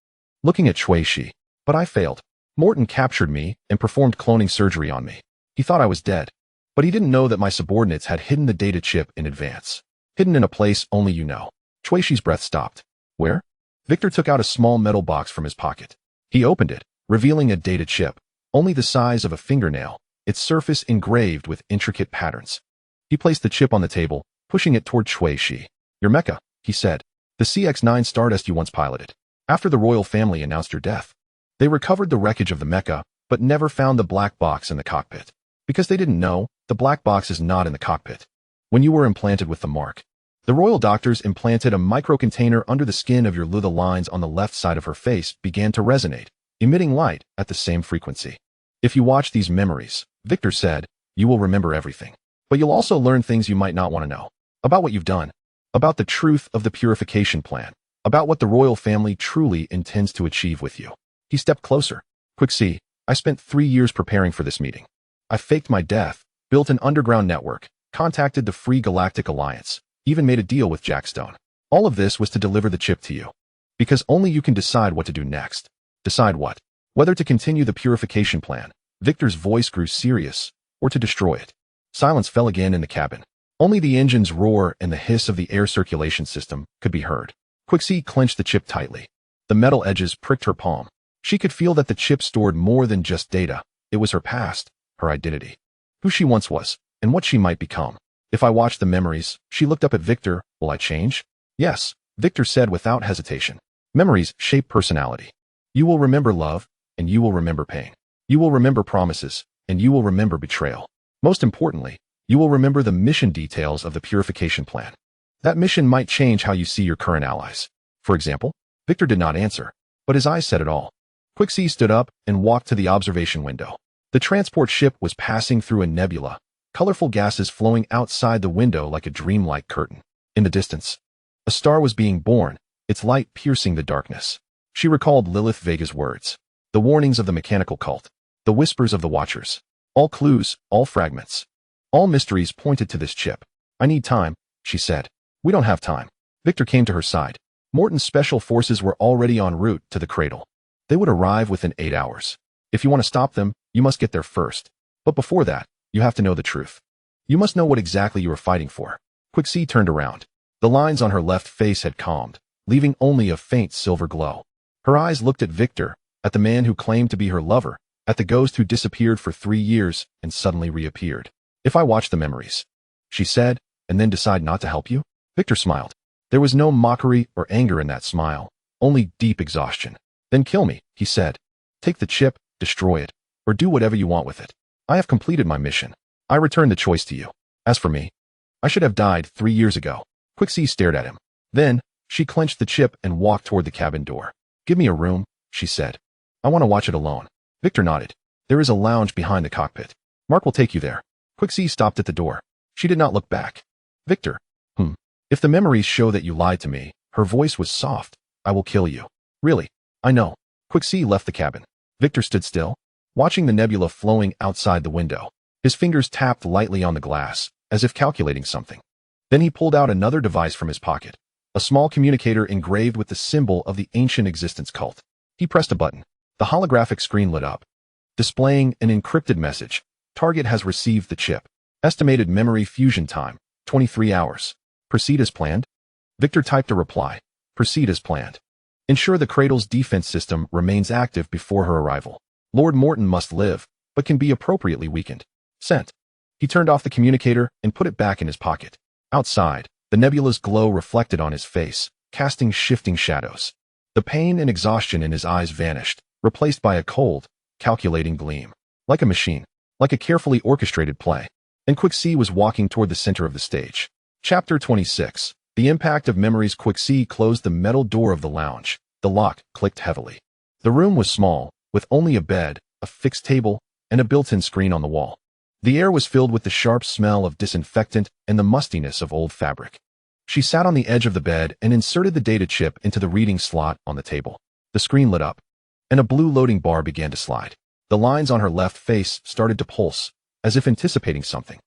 looking at Shui. But I failed. Morton captured me and performed cloning surgery on me. He thought I was dead. But he didn't know that my subordinates had hidden the data chip in advance. Hidden in a place only you know. Shui's breath stopped. Where? Victor took out a small metal box from his pocket. He opened it, revealing a data chip, only the size of a fingernail, its surface engraved with intricate patterns. He placed the chip on the table, pushing it toward Shui. Your Mecha, he said. The CX-9 Stardust you once piloted. After the royal family announced your death. They recovered the wreckage of the Mecha, but never found the black box in the cockpit. Because they didn't know, the black box is not in the cockpit. When you were implanted with the mark, the royal doctors implanted a microcontainer under the skin of your Lu. The lines on the left side of her face began to resonate, emitting light at the same frequency. If you watch these memories, Victor said, you will remember everything. But you'll also learn things you might not want to know. About what you've done. About the truth of the purification plan. About what the royal family truly intends to achieve with you. He stepped closer. Quick see, I spent 3 years preparing for this meeting. I faked my death, built an underground network, contacted the Free Galactic Alliance, even made a deal with Jackstone. All of this was to deliver the chip to you. Because only you can decide what to do next. Decide what? Whether to continue the purification plan, Victor's voice grew serious, or to destroy it. Silence fell again in the cabin. Only the engine's roar and the hiss of the air circulation system could be heard. Quixie clenched the chip tightly. The metal edges pricked her palm. She could feel that the chip stored more than just data. It was her past, her identity. Who she once was, and what she might become. If I watch the memories, she looked up at Victor, will I change? Yes, Victor said without hesitation. Memories shape personality. You will remember love, and you will remember pain. You will remember promises, and you will remember betrayal. Most importantly, you will remember the mission details of the purification plan. That mission might change how you see your current allies. For example, Victor did not answer, but his eyes said it all. Quixie stood up and walked to the observation window. The transport ship was passing through a nebula, colorful gases flowing outside the window like a dreamlike curtain. In the distance, a star was being born, its light piercing the darkness. She recalled Lilith Vega's words. The warnings of the mechanical cult. The whispers of the Watchers. All clues, all fragments. All mysteries pointed to this chip. I need time, she said. We don't have time. Victor came to her side. Morton's special forces were already en route to the cradle. They would arrive within 8 hours. If you want to stop them, you must get there first. But before that, you have to know the truth. You must know what exactly you are fighting for. Quixie turned around. The lines on her left face had calmed, leaving only a faint silver glow. Her eyes looked at Victor, at the man who claimed to be her lover, at the ghost who disappeared for 3 years and suddenly reappeared. If I watch the memories, she said, and then decide not to help you? Victor smiled. There was no mockery or anger in that smile, only deep exhaustion. Then kill me, he said. Take the chip, destroy it, or do whatever you want with it. I have completed my mission. I return the choice to you. As for me, I should have died 3 years ago. Quixie stared at him. Then, She clenched the chip and walked toward the cabin door. "Give me a room," she said. "I want to watch it alone." Victor nodded. "There is a lounge behind the cockpit. Mark will take you there." Quixie stopped at the door. She did not look back. "Victor. If the memories show that you lied to me," her voice was soft, "I will kill you." "Really? I know." Quixie left the cabin. Victor stood still, watching the nebula flowing outside the window. His fingers tapped lightly on the glass, as if calculating something. Then he pulled out another device from his pocket, a small communicator engraved with the symbol of the ancient existence cult. He pressed a button. The holographic screen lit up, displaying an encrypted message. "Target has received the chip. Estimated memory fusion time, 23 hours. Proceed as planned." Victor typed a reply. "Proceed as planned. Ensure the cradle's defense system remains active before her arrival. Lord Morton must live, but can be appropriately weakened. Sent." He turned off the communicator and put it back in his pocket. Outside, the nebula's glow reflected on his face, casting shifting shadows. The pain and exhaustion in his eyes vanished, replaced by a cold, calculating gleam. Like a machine, like a carefully orchestrated play. And Quixie was walking toward the center of the stage. Chapter 26. The impact of memories. Quixie closed the metal door of the lounge. The lock clicked heavily. The room was small, with only a bed, a fixed table, and a built-in screen on the wall. The air was filled with the sharp smell of disinfectant and the mustiness of old fabric. She sat on the edge of the bed and inserted the data chip into the reading slot on the table. The screen lit up, and a blue loading bar began to slide. The lines on her left face started to pulse, as if anticipating something.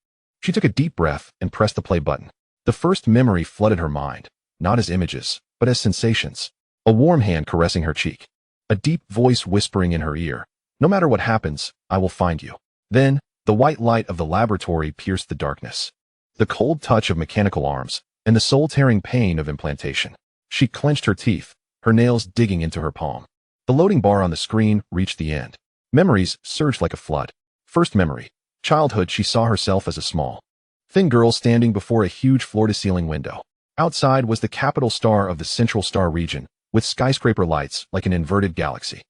She took a deep breath and pressed the play button. The first memory flooded her mind, not as images, but as sensations. A warm hand caressing her cheek. A deep voice whispering in her ear, "No matter what happens, I will find you." Then, the white light of the laboratory pierced the darkness. The cold touch of mechanical arms, and the soul-tearing pain of implantation. She clenched her teeth, her nails digging into her palm. The loading bar on the screen reached the end. Memories surged like a flood. First memory. Childhood. She saw herself as a small, thin girl standing before a huge floor-to-ceiling window. Outside was the capital star of the Central Star region, with skyscraper lights like an inverted galaxy.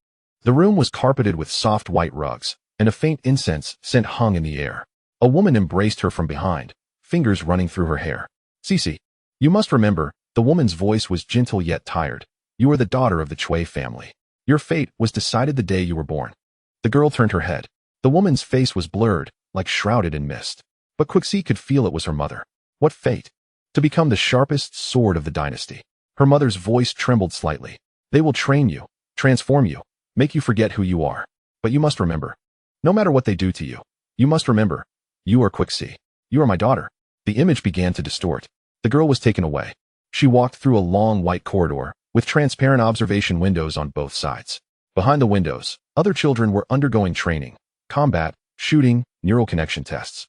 The room was carpeted with soft white rugs, and a faint incense scent hung in the air. A woman embraced her from behind, fingers running through her hair. "Cece, you must remember," the woman's voice was gentle yet tired. "You are the daughter of the Chui family. Your fate was decided the day you were born." The girl turned her head. The woman's face was blurred, like shrouded in mist. But Quixie could feel it was her mother. What fate? To become the sharpest sword of the dynasty. Her mother's voice trembled slightly. "They will train you, transform you, make you forget who you are. But you must remember. No matter what they do to you, you must remember. You are Quixie. You are my daughter." The image began to distort. The girl was taken away. She walked through a long white corridor, with transparent observation windows on both sides. Behind the windows, other children were undergoing training, combat, shooting, neural connection tests.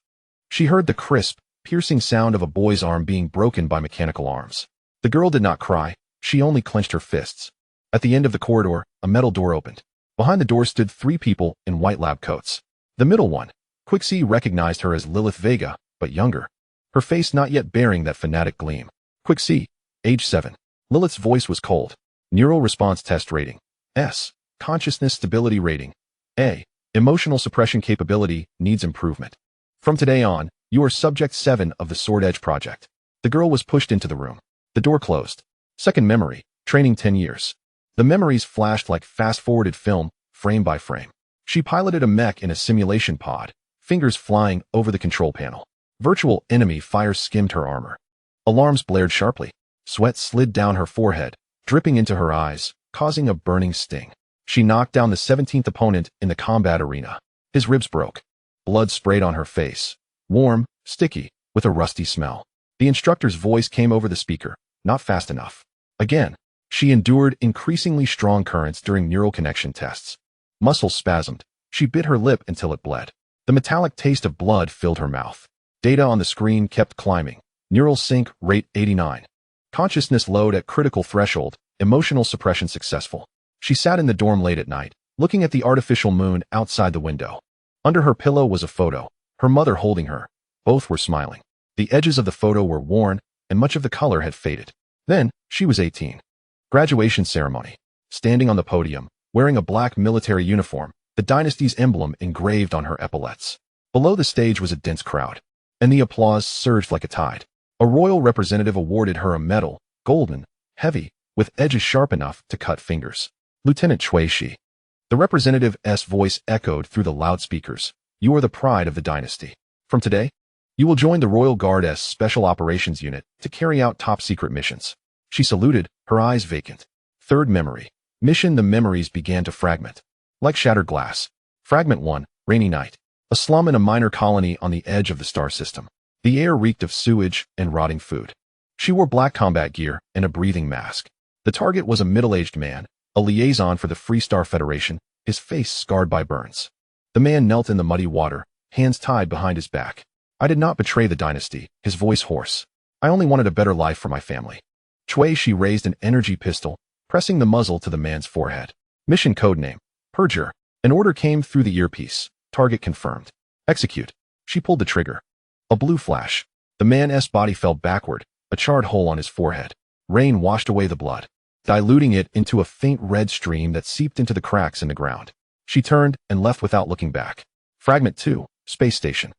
She heard the crisp, piercing sound of a boy's arm being broken by mechanical arms. The girl did not cry, she only clenched her fists. At the end of the corridor, a metal door opened. Behind the door stood 3 people in white lab coats. The middle one, Quixie recognized her as Lilith Vega, but younger. Her face not yet bearing that fanatic gleam. "Quixie, age 7. Lilith's voice was cold. "Neural response test rating. S. Consciousness stability rating. A. Emotional suppression capability needs improvement. From today on, you are Subject 7 of the Sword Edge Project." The girl was pushed into the room. The door closed. Second memory. Training 10 years. The memories flashed like fast-forwarded film, frame by frame. She piloted a mech in a simulation pod, fingers flying over the control panel. Virtual enemy fire skimmed her armor. Alarms blared sharply. Sweat slid down her forehead, dripping into her eyes, causing a burning sting. She knocked down the 17th opponent in the combat arena. His ribs broke. Blood sprayed on her face. Warm, sticky, with a rusty smell. The instructor's voice came over the speaker. "Not fast enough." Again, she endured increasingly strong currents during neural connection tests. Muscles spasmed. She bit her lip until it bled. The metallic taste of blood filled her mouth. Data on the screen kept climbing. Neural sync rate 89. Consciousness load at critical threshold. Emotional suppression successful. She sat in the dorm late at night, looking at the artificial moon outside the window. Under her pillow was a photo, her mother holding her. Both were smiling. The edges of the photo were worn, and much of the color had faded. Then, she was 18. Graduation ceremony. Standing on the podium, wearing a black military uniform, the dynasty's emblem engraved on her epaulets. Below the stage was a dense crowd, and the applause surged like a tide. A royal representative awarded her a medal, golden, heavy, with edges sharp enough to cut fingers. Lieutenant Cui Shi. The representative's voice echoed through the loudspeakers. You are the pride of the dynasty. From today, you will join the Royal Guard's Special Operations Unit to carry out top-secret missions. She saluted, her eyes vacant. Third memory. Mission. The memories began to fragment. Like shattered glass. Fragment 1, rainy night. A slum in a minor colony on the edge of the star system. The air reeked of sewage and rotting food. She wore black combat gear and a breathing mask. The target was a middle-aged man, a liaison for the Free Star Federation, his face scarred by burns. The man knelt in the muddy water, hands tied behind his back. I did not betray the dynasty, his voice hoarse. I only wanted a better life for my family. Cui Shi raised an energy pistol, pressing the muzzle to the man's forehead. Mission codename, Perjure. An order came through the earpiece. Target confirmed. Execute. She pulled the trigger. A blue flash. The man's body fell backward, a charred hole on his forehead. Rain washed away the blood, diluting it into a faint red stream that seeped into the cracks in the ground. She turned and left without looking back. Fragment 2, Space Station.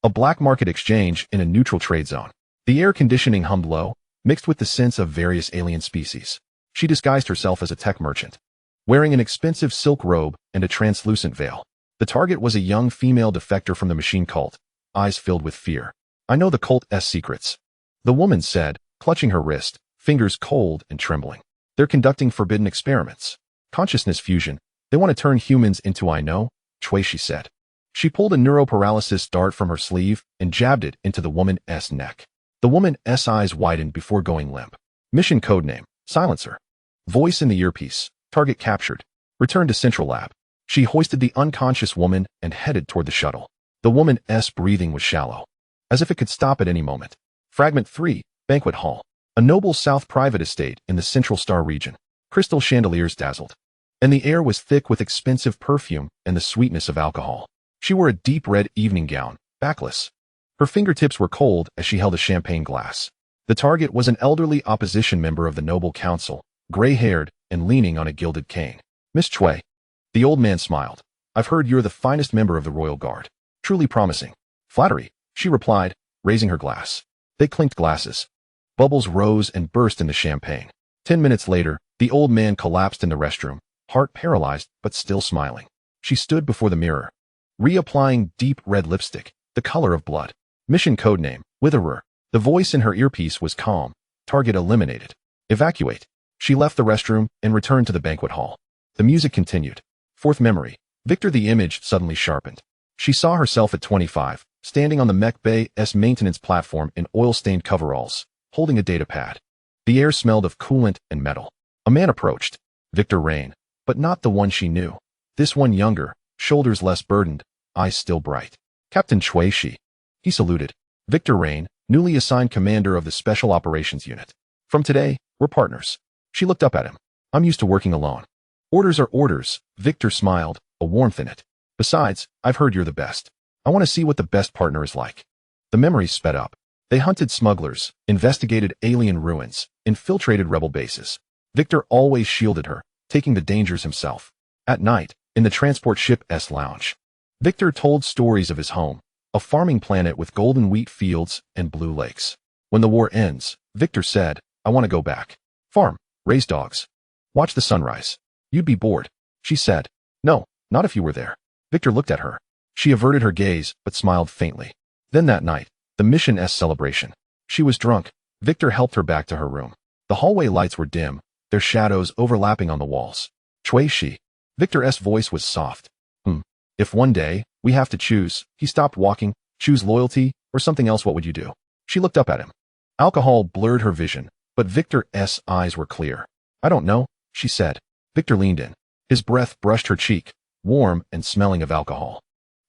A black market exchange in a neutral trade zone. The air conditioning hummed low, mixed with the scents of various alien species. She disguised herself as a tech merchant, wearing an expensive silk robe and a translucent veil. The target was a young female defector from the machine cult, eyes filled with fear. I know the cult's secrets, the woman said, clutching her wrist, fingers cold and trembling. They're conducting forbidden experiments. Consciousness fusion. They want to turn humans into I know, Cui Shi said. She pulled a neuroparalysis dart from her sleeve and jabbed it into the woman's neck. The woman's eyes widened before going limp. Mission codename, Silencer. Voice in the earpiece. Target captured. Return to Central Lab. She hoisted the unconscious woman and headed toward the shuttle. The woman's breathing was shallow, as if it could stop at any moment. Fragment 3, Banquet Hall. A noble South private estate in the Central Star region. Crystal chandeliers dazzled, and the air was thick with expensive perfume and the sweetness of alcohol. She wore a deep red evening gown, backless. Her fingertips were cold as she held a champagne glass. The target was an elderly opposition member of the Noble Council, gray-haired and leaning on a gilded cane. Miss Cui. The old man smiled. I've heard you're the finest member of the Royal Guard. Truly promising. Flattery, she replied, raising her glass. They clinked glasses. Bubbles rose and burst in the champagne. 10 minutes later, the old man collapsed in the restroom, heart paralyzed but still smiling. She stood before the mirror, reapplying deep red lipstick, the color of blood. Mission codename, Witherer. The voice in her earpiece was calm. Target eliminated. Evacuate. She left the restroom and returned to the banquet hall. The music continued. Fourth memory. Victor. The image suddenly sharpened. She saw herself at 25, standing on the Mecha's maintenance platform in oil-stained coveralls, holding a data pad. The air smelled of coolant and metal. A man approached. Victor Rain, but not the one she knew. This one younger, shoulders less burdened, eyes still bright. Captain Cui Shi. He saluted. Victor Rain, newly assigned commander of the Special Operations Unit. From today, we're partners. She looked up at him. I'm used to working alone. Orders are orders, Victor smiled, a warmth in it. Besides, I've heard you're the best. I want to see what the best partner is like. The memories sped up. They hunted smugglers, investigated alien ruins, infiltrated rebel bases. Victor always shielded her, taking the dangers himself. At night, in the transport ship's lounge, Victor told stories of his home, a farming planet with golden wheat fields and blue lakes. When the war ends, Victor said, I want to go back. Farm, raise dogs, watch the sunrise. You'd be bored. She said, no, not if you were there. Victor looked at her. She averted her gaze, but smiled faintly. Then that night, the mission's celebration. She was drunk. Victor helped her back to her room. The hallway lights were dim, their shadows overlapping on the walls. Cui Shi. Victor's voice was soft. If one day, we have to choose, he stopped walking, choose loyalty, or something else, what would you do? She looked up at him. Alcohol blurred her vision, but Victor's eyes were clear. I don't know, she said. Victor leaned in. His breath brushed her cheek, warm and smelling of alcohol.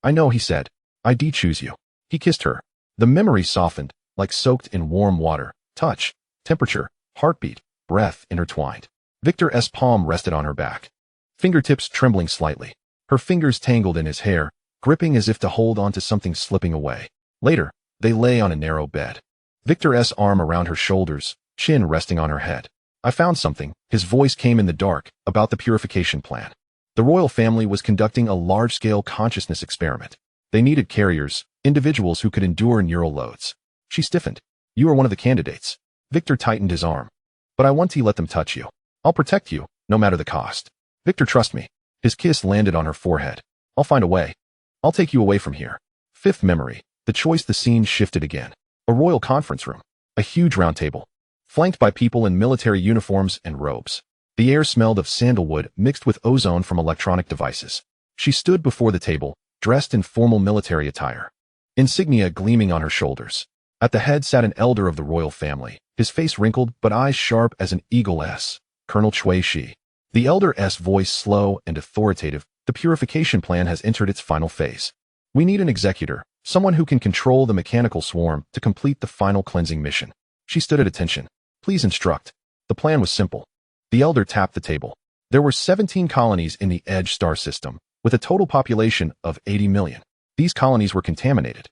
I know, he said. I'd choose you. He kissed her. The memory softened, like soaked in warm water. Touch, temperature, heartbeat, breath intertwined. Victor's palm rested on her back, fingertips trembling slightly. Her fingers tangled in his hair, gripping as if to hold on to something slipping away. Later, they lay on a narrow bed. Victor's arm around her shoulders, chin resting on her head. I found something, his voice came in the dark, about the purification plan. The royal family was conducting a large-scale consciousness experiment. They needed carriers, individuals who could endure neural loads. She stiffened. You are one of the candidates. Victor tightened his arm. But I want to let them touch you. I'll protect you, no matter the cost. Victor, trust me. His kiss landed on her forehead. I'll find a way. I'll take you away from here. Fifth memory. The scene shifted again. A royal conference room. A huge round table. Flanked by people in military uniforms and robes. The air smelled of sandalwood mixed with ozone from electronic devices. She stood before the table, dressed in formal military attire. Insignia gleaming on her shoulders. At the head sat an elder of the royal family, his face wrinkled but eyes sharp as an eagle's. Colonel Cui Shi. The elder's voice slow and authoritative. The purification plan has entered its final phase. We need an executor, someone who can control the mechanical swarm to complete the final cleansing mission. She stood at attention. Please instruct. The plan was simple. The elder tapped the table. There were 17 colonies in the Edge star system, with a total population of 80 million. These colonies were contaminated.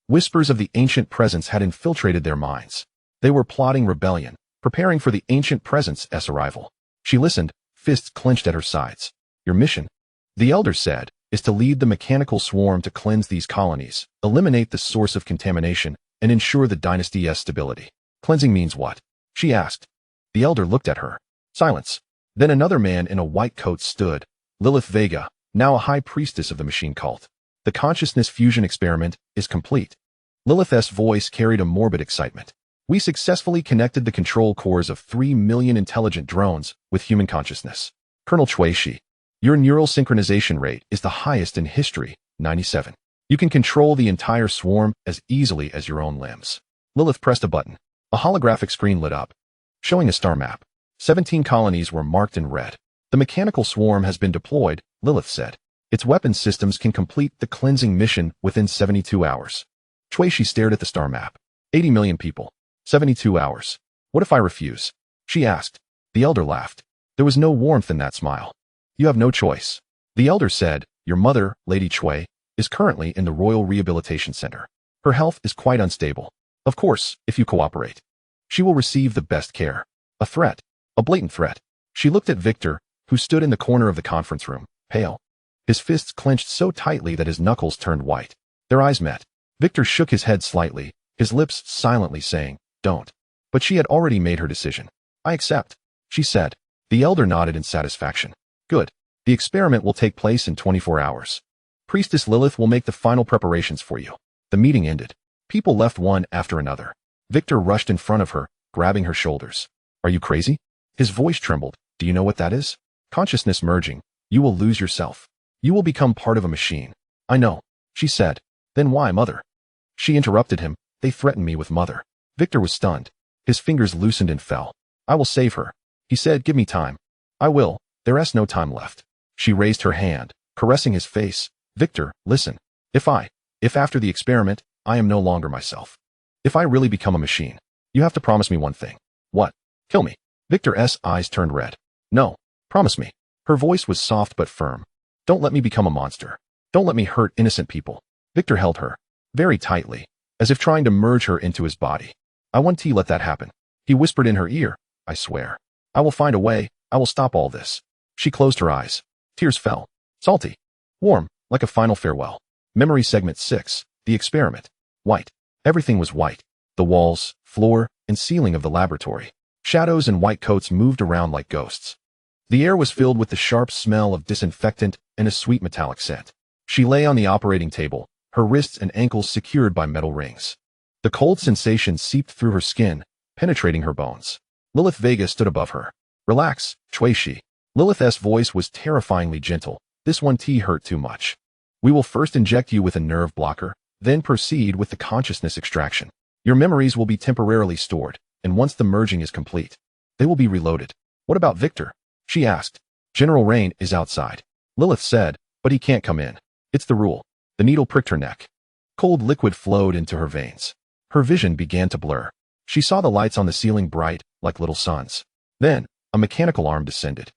Whispers of the ancient presence had infiltrated their minds. They were plotting rebellion, preparing for the ancient presence's arrival. She listened, fists clenched at her sides. Your mission, the elder said, is to lead the mechanical swarm to cleanse these colonies, eliminate the source of contamination, and ensure the dynasty's stability. Cleansing means what? She asked. The elder looked at her. Silence. Then another man in a white coat stood. Lilith Vega, now a high priestess of the machine cult. The consciousness fusion experiment is complete. Lilith's voice carried a morbid excitement. We successfully connected the control cores of 3 million intelligent drones with human consciousness. Colonel Cui Shi, your neural synchronization rate is the highest in history, 97. You can control the entire swarm as easily as your own limbs. Lilith pressed a button. A holographic screen lit up, showing a star map. 17 colonies were marked in red. The mechanical swarm has been deployed, Lilith said. Its weapons systems can complete the cleansing mission within 72 hours. Cui Shi stared at the star map. 80 million people. 72 hours. What if I refuse? She asked. The elder laughed. There was no warmth in that smile. You have no choice. The elder said, your mother, Lady Cui, is currently in the Royal Rehabilitation Center. Her health is quite unstable. Of course, if you cooperate, she will receive the best care. A threat. A blatant threat. She looked at Victor, who stood in the corner of the conference room, pale. His fists clenched so tightly that his knuckles turned white. Their eyes met. Victor shook his head slightly, his lips silently saying, don't. But she had already made her decision. I accept, she said. The elder nodded in satisfaction. Good. The experiment will take place in 24 hours. Priestess Lilith will make the final preparations for you. The meeting ended. People left one after another. Victor rushed in front of her, grabbing her shoulders. Are you crazy? His voice trembled. Do you know what that is? Consciousness merging. You will lose yourself. You will become part of a machine. I know, she said. Then why, Mother? She interrupted him. They threatened me with Mother. Victor was stunned. His fingers loosened and fell. I will save her. He said, give me time. I will. There's no time left. She raised her hand, caressing his face. Victor, listen. If after the experiment, I am no longer myself. If I really become a machine, you have to promise me one thing. What? Kill me. Victor's eyes turned red. No. Promise me. Her voice was soft but firm. Don't let me become a monster. Don't let me hurt innocent people. Victor held her very tightly, as if trying to merge her into his body. I won't let that happen. He whispered in her ear. I swear. I will find a way. I will stop all this. She closed her eyes. Tears fell. Salty. Warm, like a final farewell. Memory segment 6. The experiment. White. Everything was white. The walls, floor, and ceiling of the laboratory. Shadows and white coats moved around like ghosts. The air was filled with the sharp smell of disinfectant and a sweet metallic scent. She lay on the operating table, her wrists and ankles secured by metal rings. The cold sensation seeped through her skin, penetrating her bones. Lilith Vega stood above her. Relax, Cui Shi. Lilith's voice was terrifyingly gentle. This one hurt too much. We will first inject you with a nerve blocker, then proceed with the consciousness extraction. Your memories will be temporarily stored, and once the merging is complete, they will be reloaded. What about Victor? She asked. General Rain is outside. Lilith said, but he can't come in. It's the rule. The needle pricked her neck. Cold liquid flowed into her veins. Her vision began to blur. She saw the lights on the ceiling bright, like little suns. Then, a mechanical arm descended,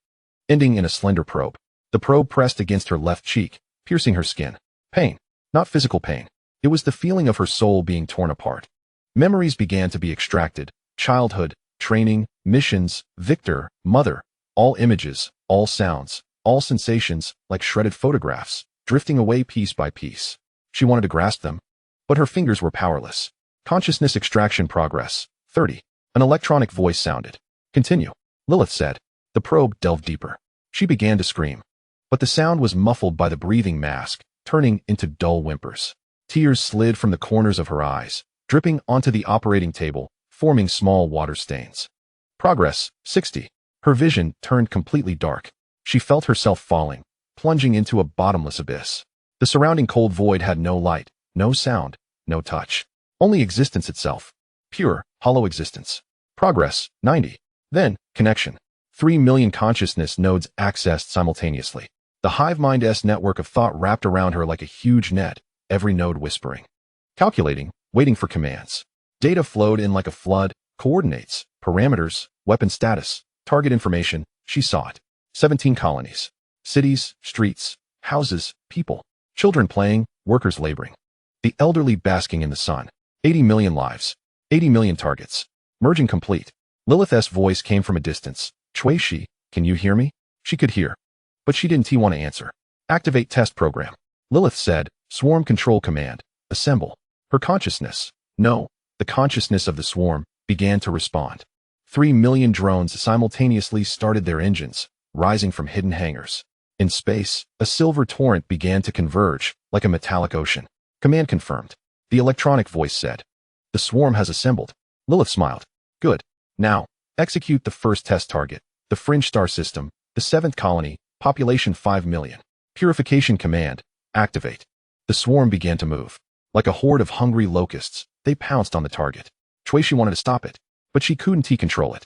ending in a slender probe. The probe pressed against her left cheek, piercing her skin. Pain. Not physical pain. It was the feeling of her soul being torn apart. Memories began to be extracted. Childhood, training, missions, Victor, mother. All images, all sounds, all sensations, like shredded photographs, drifting away piece by piece. She wanted to grasp them, but her fingers were powerless. Consciousness extraction progress. 30. An electronic voice sounded. Continue, Lilith said. The probe delved deeper. She began to scream. But the sound was muffled by the breathing mask, turning into dull whimpers. Tears slid from the corners of her eyes, dripping onto the operating table, forming small water stains. Progress, 60. Her vision turned completely dark. She felt herself falling, plunging into a bottomless abyss. The surrounding cold void had no light, no sound, no touch. Only existence itself. Pure, hollow existence. Progress, 90. Then, connection. 3 million consciousness nodes accessed simultaneously. The hive mind's network of thought wrapped around her like a huge net, every node whispering. Calculating, waiting for commands. Data flowed in like a flood, coordinates, parameters, weapon status, target information. She saw it. 17 colonies. Cities, streets, houses, people. Children playing, workers laboring. The elderly basking in the sun. 80 million lives. 80 million targets. Merging complete. Lilith's voice came from a distance. Chui, can you hear me? She could hear. But she didn't want to answer. Activate test program. Lilith said, swarm control command. Assemble. Her consciousness, no, the consciousness of the swarm, began to respond. 3 million drones simultaneously started their engines, rising from hidden hangars. In space, a silver torrent began to converge, like a metallic ocean. Command confirmed. The electronic voice said. The swarm has assembled. Lilith smiled. Good. Now, execute the first test target, the Fringe Star System, the 7th colony, population 5 million. Purification command, activate. The swarm began to move. Like a horde of hungry locusts, they pounced on the target. Chui wanted to stop it, but she couldn't control it.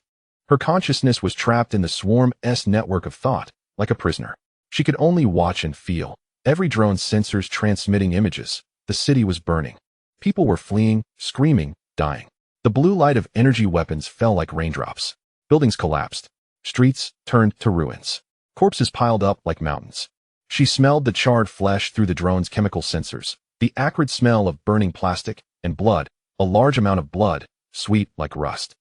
Her consciousness was trapped in the swarm's network of thought, like a prisoner. She could only watch and feel. Every drone's sensors transmitting images. The city was burning. People were fleeing, screaming, dying. The blue light of energy weapons fell like raindrops. Buildings collapsed. Streets turned to ruins. Corpses piled up like mountains. She smelled the charred flesh through the drone's chemical sensors. The acrid smell of burning plastic and blood, a large amount of blood, sweet like rust.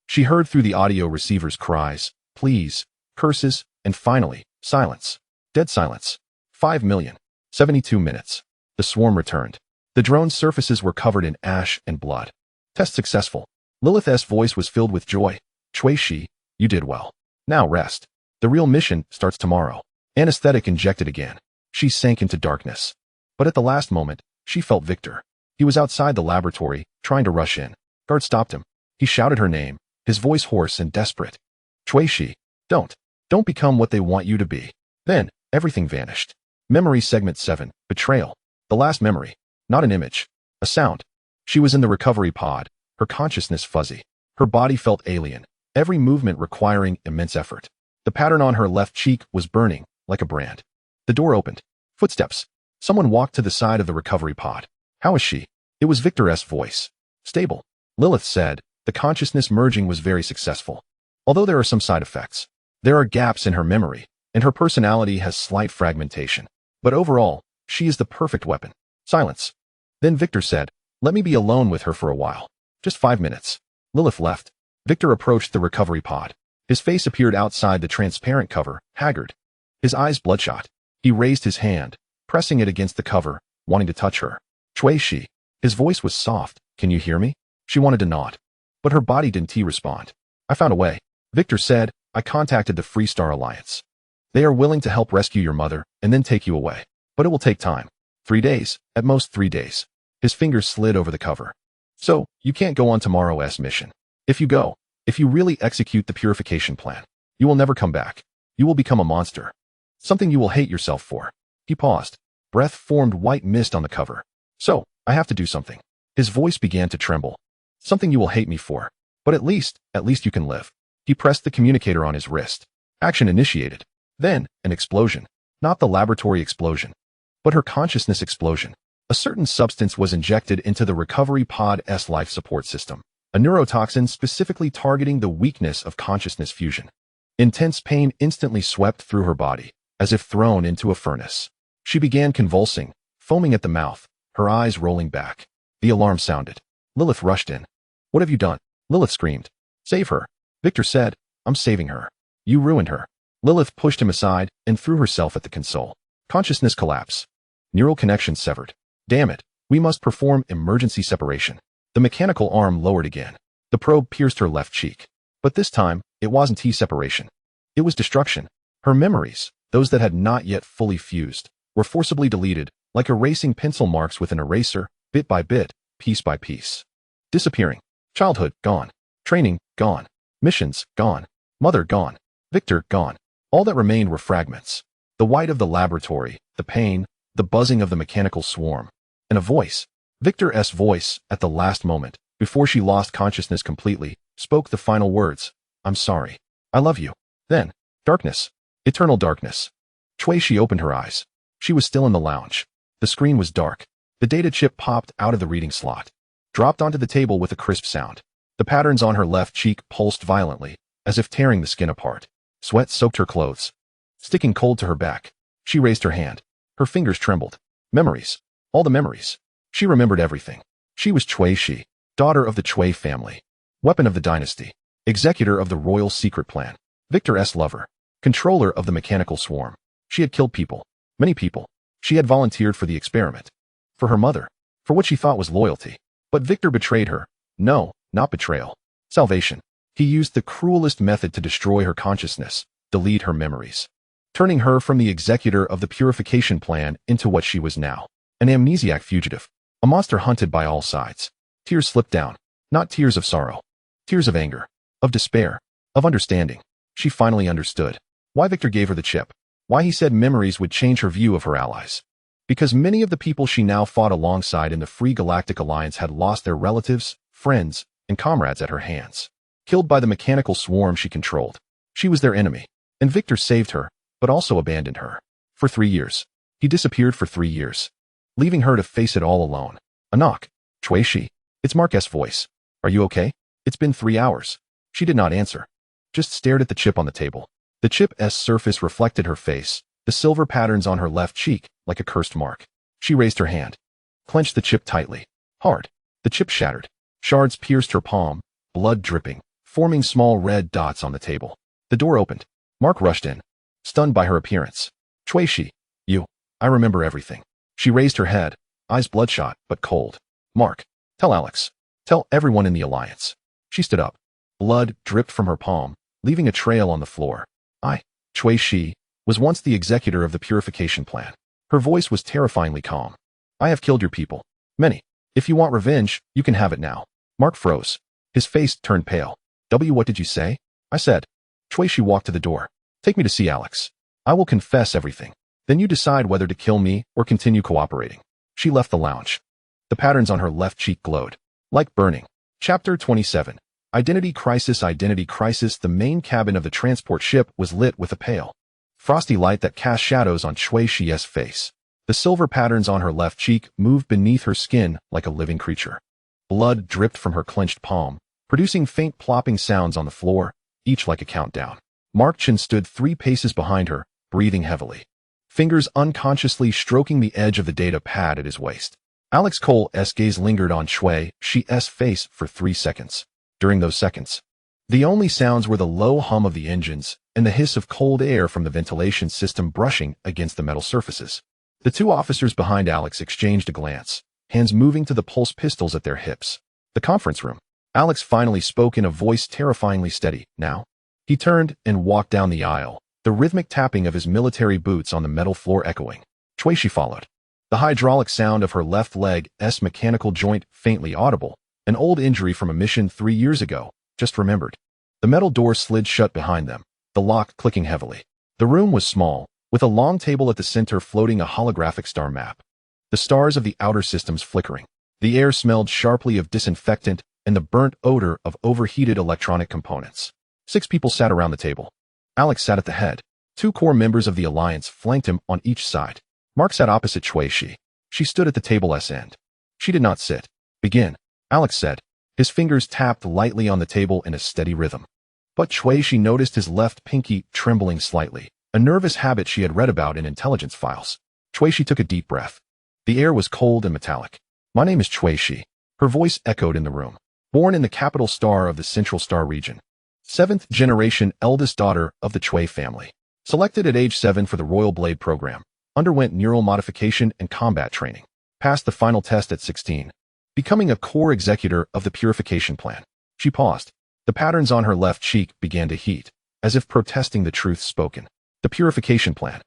She heard through the audio receiver's cries, please, curses, and finally, silence. Dead silence. 5 million. 72 minutes. The swarm returned. The drone's surfaces were covered in ash and blood. Test successful. Lilith's voice was filled with joy. Chui, you did well. Now rest. The real mission starts tomorrow. Anesthetic injected again. She sank into darkness. But at the last moment, she felt Victor. He was outside the laboratory, trying to rush in. Guard stopped him. He shouted her name, his voice hoarse and desperate. Chui, don't become what they want you to be. Then, everything vanished. Memory segment 7, betrayal. The last memory. Not an image. A sound. She was in the recovery pod, her consciousness fuzzy. Her body felt alien, every movement requiring immense effort. The pattern on her left cheek was burning, like a brand. The door opened. Footsteps. Someone walked to the side of the recovery pod. How is she? It was Victor's voice. Stable. Lilith said, the consciousness merging was very successful. Although there are some side effects. There are gaps in her memory, and her personality has slight fragmentation. But overall, she is the perfect weapon. Silence. Then Victor said, let me be alone with her for a while. Just 5 minutes. Lilith left. Victor approached the recovery pod. His face appeared outside the transparent cover, haggard. His eyes bloodshot. He raised his hand, pressing it against the cover, wanting to touch her. Chui. His voice was soft. Can you hear me? She wanted to nod. But her body didn't respond. I found a way. Victor said, I contacted the Free Star Alliance. They are willing to help rescue your mother and then take you away. But it will take time. 3 days, at most 3 days. His fingers slid over the cover. So, you can't go on tomorrow's mission. If you go, if you really execute the purification plan, you will never come back. You will become a monster. Something you will hate yourself for. He paused. Breath formed white mist on the cover. So, I have to do something. His voice began to tremble. Something you will hate me for. But at least you can live. He pressed the communicator on his wrist. Action initiated. Then, an explosion. Not the laboratory explosion, but her consciousness explosion. A certain substance was injected into the recovery pod's life support system. A neurotoxin specifically targeting the weakness of consciousness fusion. Intense pain instantly swept through her body, as if thrown into a furnace. She began convulsing, foaming at the mouth, her eyes rolling back. The alarm sounded. Lilith rushed in. What have you done? Lilith screamed. Save her. Victor said, I'm saving her. You ruined her. Lilith pushed him aside and threw herself at the console. Consciousness collapse. Neural connection severed. Damn it, we must perform emergency separation. The mechanical arm lowered again. The probe pierced her left cheek. But this time, it wasn't separation. It was destruction. Her memories, those that had not yet fully fused, were forcibly deleted, like erasing pencil marks with an eraser, bit by bit, piece by piece. Disappearing. Childhood, gone. Training, gone. Missions, gone. Mother, gone. Victor, gone. All that remained were fragments. The white of the laboratory, the pain, the buzzing of the mechanical swarm, and a voice. Victor's voice, at the last moment, before she lost consciousness completely, spoke the final words. I'm sorry. I love you. Then, darkness. Eternal darkness. She opened her eyes. She was still in the lounge. The screen was dark. The data chip popped out of the reading slot, dropped onto the table with a crisp sound. The patterns on her left cheek pulsed violently, as if tearing the skin apart. Sweat soaked her clothes, sticking cold to her back. She raised her hand. Her fingers trembled. Memories. All the memories. She remembered everything. She was Shi, daughter of the Chui family, weapon of the dynasty, executor of the royal secret plan, Victor's lover, controller of the mechanical swarm. She had killed people. Many people. She had volunteered for the experiment. For her mother. For what she thought was loyalty. But Victor betrayed her. No, not betrayal. Salvation. He used the cruelest method to destroy her consciousness, delete her memories, turning her from the executor of the purification plan into what she was now, an amnesiac fugitive, a monster hunted by all sides. Tears slipped down, not tears of sorrow, tears of anger, of despair, of understanding. She finally understood why Victor gave her the chip, why he said memories would change her view of her allies. Because many of the people she now fought alongside in the Free Galactic Alliance had lost their relatives, friends, and comrades at her hands, killed by the mechanical swarm she controlled. She was their enemy, and Victor saved her, but also abandoned her. For 3 years. He disappeared for 3 years, leaving her to face it all alone. A knock. Shi. It's Mark's voice. Are you okay? It's been 3 hours. She did not answer, just stared at the chip on the table. The chip's surface reflected her face, the silver patterns on her left cheek, like a cursed mark. She raised her hand, clenched the chip tightly. Hard. The chip shattered. Shards pierced her palm, blood dripping, forming small red dots on the table. The door opened. Mark rushed in, stunned by her appearance. Shi. You. I remember everything. She raised her head, eyes bloodshot, but cold. Mark. Tell Alex. Tell everyone in the Alliance. She stood up. Blood dripped from her palm, leaving a trail on the floor. Shi was once the executor of the purification plan. Her voice was terrifyingly calm. I have killed your people. Many. If you want revenge, you can have it now. Mark froze. His face turned pale. What did you say? I said. Shi walked to the door. Take me to see Alex. I will confess everything. Then you decide whether to kill me or continue cooperating. She left the lounge. The patterns on her left cheek glowed, like burning. Chapter 27. Identity Crisis. The main cabin of the transport ship was lit with a pale, frosty light that cast shadows on Shi's face. The silver patterns on her left cheek moved beneath her skin like a living creature. Blood dripped from her clenched palm, producing faint plopping sounds on the floor, each like a countdown. Mark Chen stood 3 paces behind her, breathing heavily, fingers unconsciously stroking the edge of the data pad at his waist. Alex Cole's gaze lingered on Shi's face for 3 seconds. During those seconds, the only sounds were the low hum of the engines and the hiss of cold air from the ventilation system brushing against the metal surfaces. The 2 officers behind Alex exchanged a glance, hands moving to the pulse pistols at their hips. The conference room. Alex finally spoke in a voice terrifyingly steady. Now? He turned and walked down the aisle, the rhythmic tapping of his military boots on the metal floor echoing. Shi followed. The hydraulic sound of her left leg's mechanical joint faintly audible, an old injury from a mission 3 years ago, just remembered. The metal door slid shut behind them, the lock clicking heavily. The room was small, with a long table at the center floating a holographic star map. The stars of the outer systems flickering. The air smelled sharply of disinfectant and the burnt odor of overheated electronic components. 6 people sat around the table. Alex sat at the head. 2 core members of the Alliance flanked him on each side. Mark sat opposite Shi. She stood at the table's end. She did not sit. Begin, Alex said. His fingers tapped lightly on the table in a steady rhythm. But Shi noticed his left pinky trembling slightly, a nervous habit she had read about in intelligence files. Shi took a deep breath. The air was cold and metallic. My name is Shi. Her voice echoed in the room. Born in the capital star of the Central Star region. 7th generation eldest daughter of the Chui family. Selected at age 7 for the Royal Blade program. Underwent neural modification and combat training. Passed the final test at 16. Becoming a core executor of the purification plan. She paused. The patterns on her left cheek began to heat, as if protesting the truth spoken. The purification plan.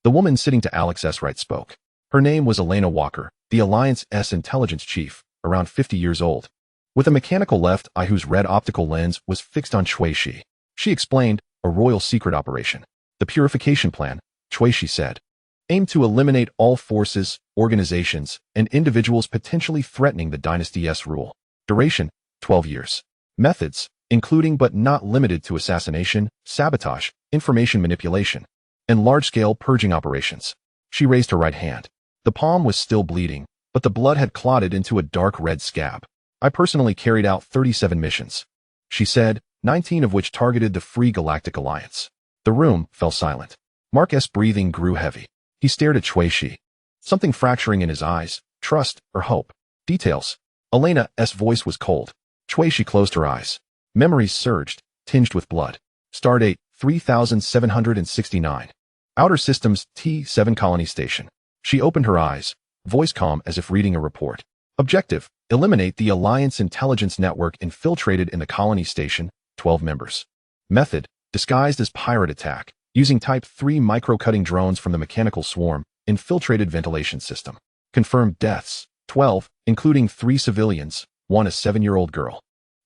The woman sitting to Alex's right spoke. Her name was Elena Walker, the Alliance's intelligence chief, around 50 years old, with a mechanical left eye whose red optical lens was fixed on Cui Shi. She explained, a royal secret operation. The purification plan, Cui Shi said, aimed to eliminate all forces, organizations, and individuals potentially threatening the dynasty's rule. Duration, 12 years. Methods, including but not limited to assassination, sabotage, information manipulation, and large-scale purging operations. She raised her right hand. The palm was still bleeding, but the blood had clotted into a dark red scab. I personally carried out 37 missions, she said, 19 of which targeted the Free Galactic Alliance. The room fell silent. Mark's breathing grew heavy. He stared at Cui Shi. Something fracturing in his eyes, trust or hope. Details. Elena's voice was cold. Cui Shi closed her eyes. Memories surged, tinged with blood. Stardate 3769. Outer Systems T7 Colony Station. She opened her eyes, voice calm as if reading a report. Objective, eliminate the Alliance intelligence network infiltrated in the colony station, 12 members. Method, disguised as pirate attack, using Type 3 micro-cutting drones from the mechanical swarm, infiltrated ventilation system. Confirmed deaths, 12, including 3 civilians, 1 a 7-year-old girl.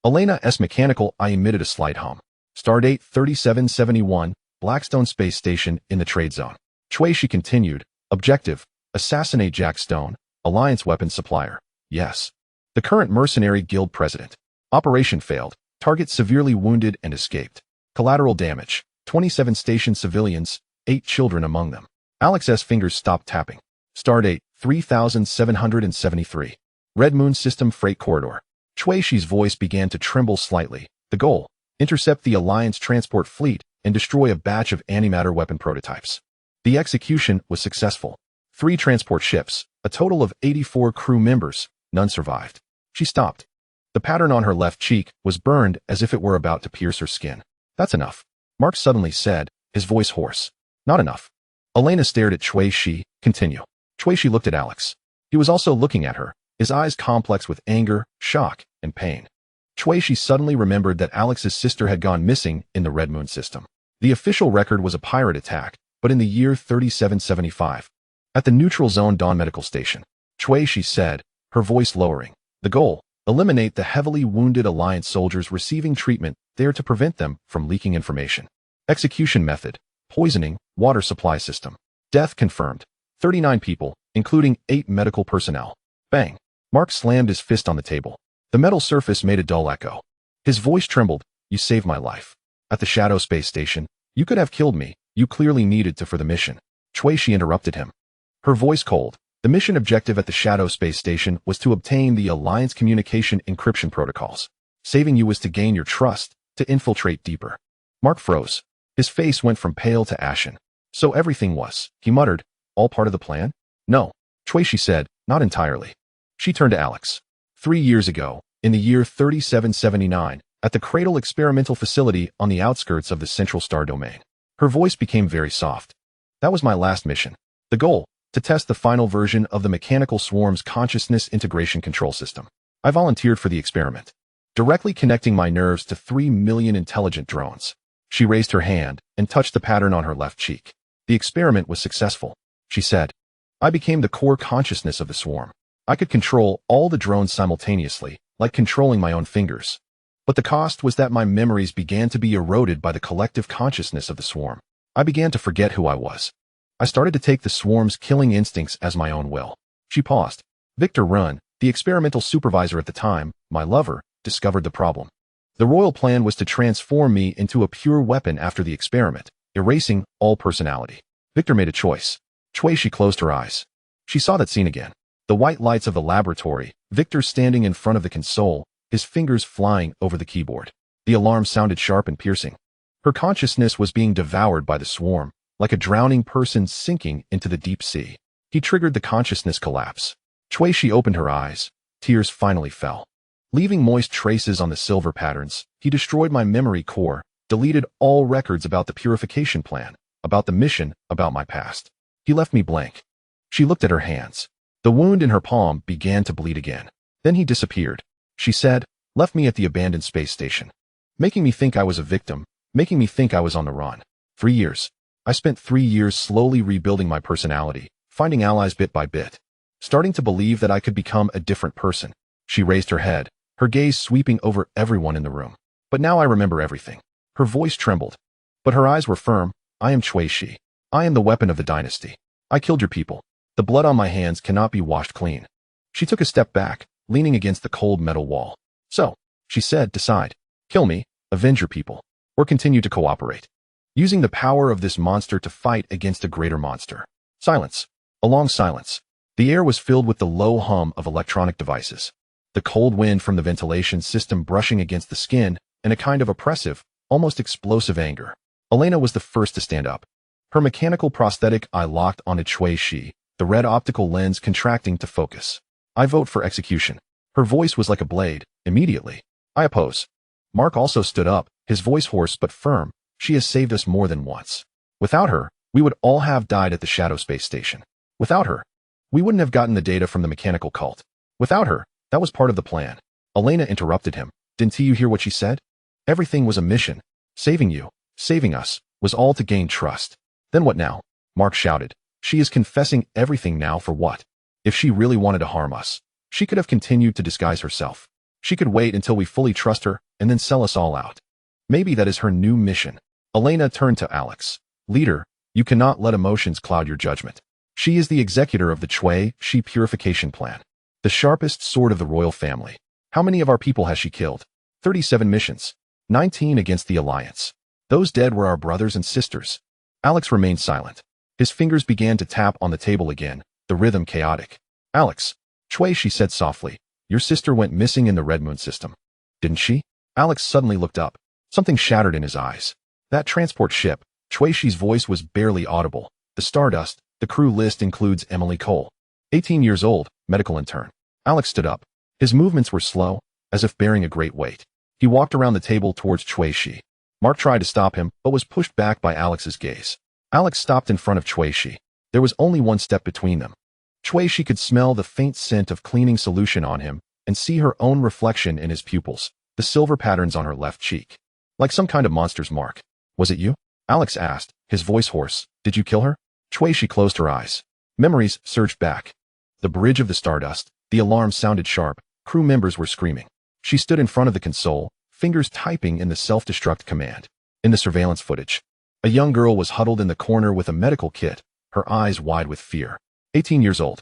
Elena's mechanical eye emitted a slight hum. Stardate 3771, Blackstone Space Station in the trade zone. Cui Shi continued, objective, assassinate Jack Stone, Alliance weapons supplier. Yes. The current mercenary guild president. Operation failed. Target severely wounded and escaped. Collateral damage. 27 station civilians, 8 children among them. Alex's fingers stopped tapping. Stardate 3773. Red Moon System Freight Corridor. Cui Shi's voice began to tremble slightly. The goal, intercept the Alliance transport fleet and destroy a batch of antimatter weapon prototypes. The execution was successful. 3 transport ships, a total of 84 crew members, none survived. She stopped. The pattern on her left cheek was burned as if it were about to pierce her skin. That's enough, Mark suddenly said, his voice hoarse. Not enough. Elena stared at Cui Shi. Continue. Cui Shi looked at Alex. He was also looking at her, his eyes complex with anger, shock, and pain. Cui Shi suddenly remembered that Alex's sister had gone missing in the Red Moon system. The official record was a pirate attack, but in the year 3775. At the neutral zone Dawn Medical Station. Cui Shi said, her voice lowering. The goal, eliminate the heavily wounded Alliance soldiers receiving treatment there to prevent them from leaking information. Execution method, poisoning, water supply system. Death confirmed. 39 people, including 8 medical personnel. Bang. Mark slammed his fist on the table. The metal surface made a dull echo. His voice trembled. You saved my life. At the Shadow Space Station, you could have killed me. You clearly needed to for the mission. Cui Shi interrupted him. Her voice cold. The mission objective at the Shadow Space Station was to obtain the Alliance communication encryption protocols. Saving you was to gain your trust, to infiltrate deeper. Mark froze. His face went from pale to ashen. So everything was, he muttered, all part of the plan? No. Cui Shi said, not entirely. She turned to Alex. 3 years ago, in the year 3779, at the Cradle Experimental Facility on the outskirts of the Central Star Domain. Her voice became very soft. That was my last mission. The goal, to test the final version of the mechanical swarm's consciousness integration control system. I volunteered for the experiment, directly connecting my nerves to 3 million intelligent drones. She raised her hand and touched the pattern on her left cheek. The experiment was successful, she said. I became the core consciousness of the swarm. I could control all the drones simultaneously, like controlling my own fingers. But the cost was that my memories began to be eroded by the collective consciousness of the swarm. I began to forget who I was. I started to take the swarm's killing instincts as my own will. She paused. Victor Runn, the experimental supervisor at the time, my lover, discovered the problem. The royal plan was to transform me into a pure weapon after the experiment, erasing all personality. Victor made a choice. Cui Shi closed her eyes. She saw that scene again. The white lights of the laboratory, Victor standing in front of the console, his fingers flying over the keyboard. The alarm sounded sharp and piercing. Her consciousness was being devoured by the swarm, like a drowning person sinking into the deep sea. He triggered the consciousness collapse. Cui Shi opened her eyes. Tears finally fell. Leaving moist traces on the silver patterns, he destroyed my memory core, deleted all records about the purification plan, about the mission, about my past. He left me blank. She looked at her hands. The wound in her palm began to bleed again. Then he disappeared. She said, left me at the abandoned space station. making me think I was a victim, making me think I was on the run. 3 years. I spent 3 years slowly rebuilding my personality, finding allies bit by bit, starting to believe that I could become a different person. She raised her head, her gaze sweeping over everyone in the room. But now I remember everything. Her voice trembled, but her eyes were firm. I am Cui Shi. I am the weapon of the dynasty. I killed your people. The blood on my hands cannot be washed clean. She took a step back, leaning against the cold metal wall. So, she said, decide. Kill me, avenge your people, or continue to cooperate, using the power of this monster to fight against a greater monster. Silence. A long silence. The air was filled with the low hum of electronic devices, the cold wind from the ventilation system brushing against the skin, and a kind of oppressive, almost explosive anger. Elena was the first to stand up. Her mechanical prosthetic eye locked onto Cui Shi, the red optical lens contracting to focus. I vote for execution. Her voice was like a blade. Immediately. I oppose. Mark also stood up, his voice hoarse but firm. She has saved us more than once. Without her, we would all have died at the Shadow Space Station. Without her, we wouldn't have gotten the data from the mechanical cult. Without her, that was part of the plan. Elena interrupted him. Didn't you hear what she said? Everything was a mission. Saving you, saving us, was all to gain trust. Then what now? Mark shouted. She is confessing everything now for what? If she really wanted to harm us, she could have continued to disguise herself. She could wait until we fully trust her and then sell us all out. Maybe that is her new mission. Elena turned to Alex. Leader, you cannot let emotions cloud your judgment. She is the executor of the Cui Shi purification plan, the sharpest sword of the royal family. How many of our people has she killed? 37 missions. 19 against the Alliance. Those dead were our brothers and sisters. Alex remained silent. His fingers began to tap on the table again, the rhythm chaotic. Alex, Cui Shi said softly, your sister went missing in the Red Moon system. Didn't she? Alex suddenly looked up. Something shattered in his eyes. That transport ship. Cui Shi's voice was barely audible. The Stardust. The crew list includes Emily Cole, 18 years old, medical intern. Alex stood up. His movements were slow, as if bearing a great weight. He walked around the table towards Cui Shi. Mark tried to stop him, but was pushed back by Alex's gaze. Alex stopped in front of Cui Shi. There was only one step between them. Cui Shi could smell the faint scent of cleaning solution on him and see her own reflection in his pupils, the silver patterns on her left cheek. Like some kind of monster's mark. Was it you? Alex asked, his voice hoarse. Did you kill her? Cui Shi closed her eyes. Memories surged back. The bridge of the Stardust. The alarm sounded sharp. Crew members were screaming. She stood in front of the console, fingers typing in the self-destruct command. In the surveillance footage, a young girl was huddled in the corner with a medical kit, her eyes wide with fear. 18 years old.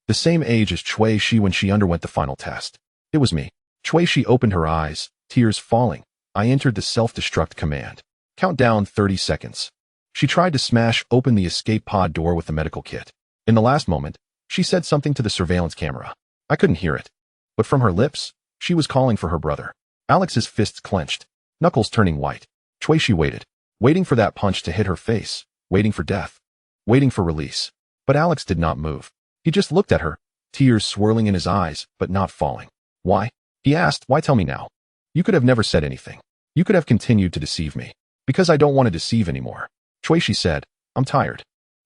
The same age as Cui Shi when she underwent the final test. It was me. Cui Shi opened her eyes, tears falling. I entered the self-destruct command. Countdown 30 seconds. She tried to smash open the escape pod door with the medical kit. In the last moment, she said something to the surveillance camera. I couldn't hear it. But from her lips, she was calling for her brother. Alex's fists clenched, knuckles turning white. Cui Shi waited, waiting for that punch to hit her face, waiting for death, waiting for release. But Alex did not move. He just looked at her, tears swirling in his eyes, but not falling. Why? He asked, why tell me now? You could have never said anything. You could have continued to deceive me. Because I don't want to deceive anymore. Cui Shi said, I'm tired.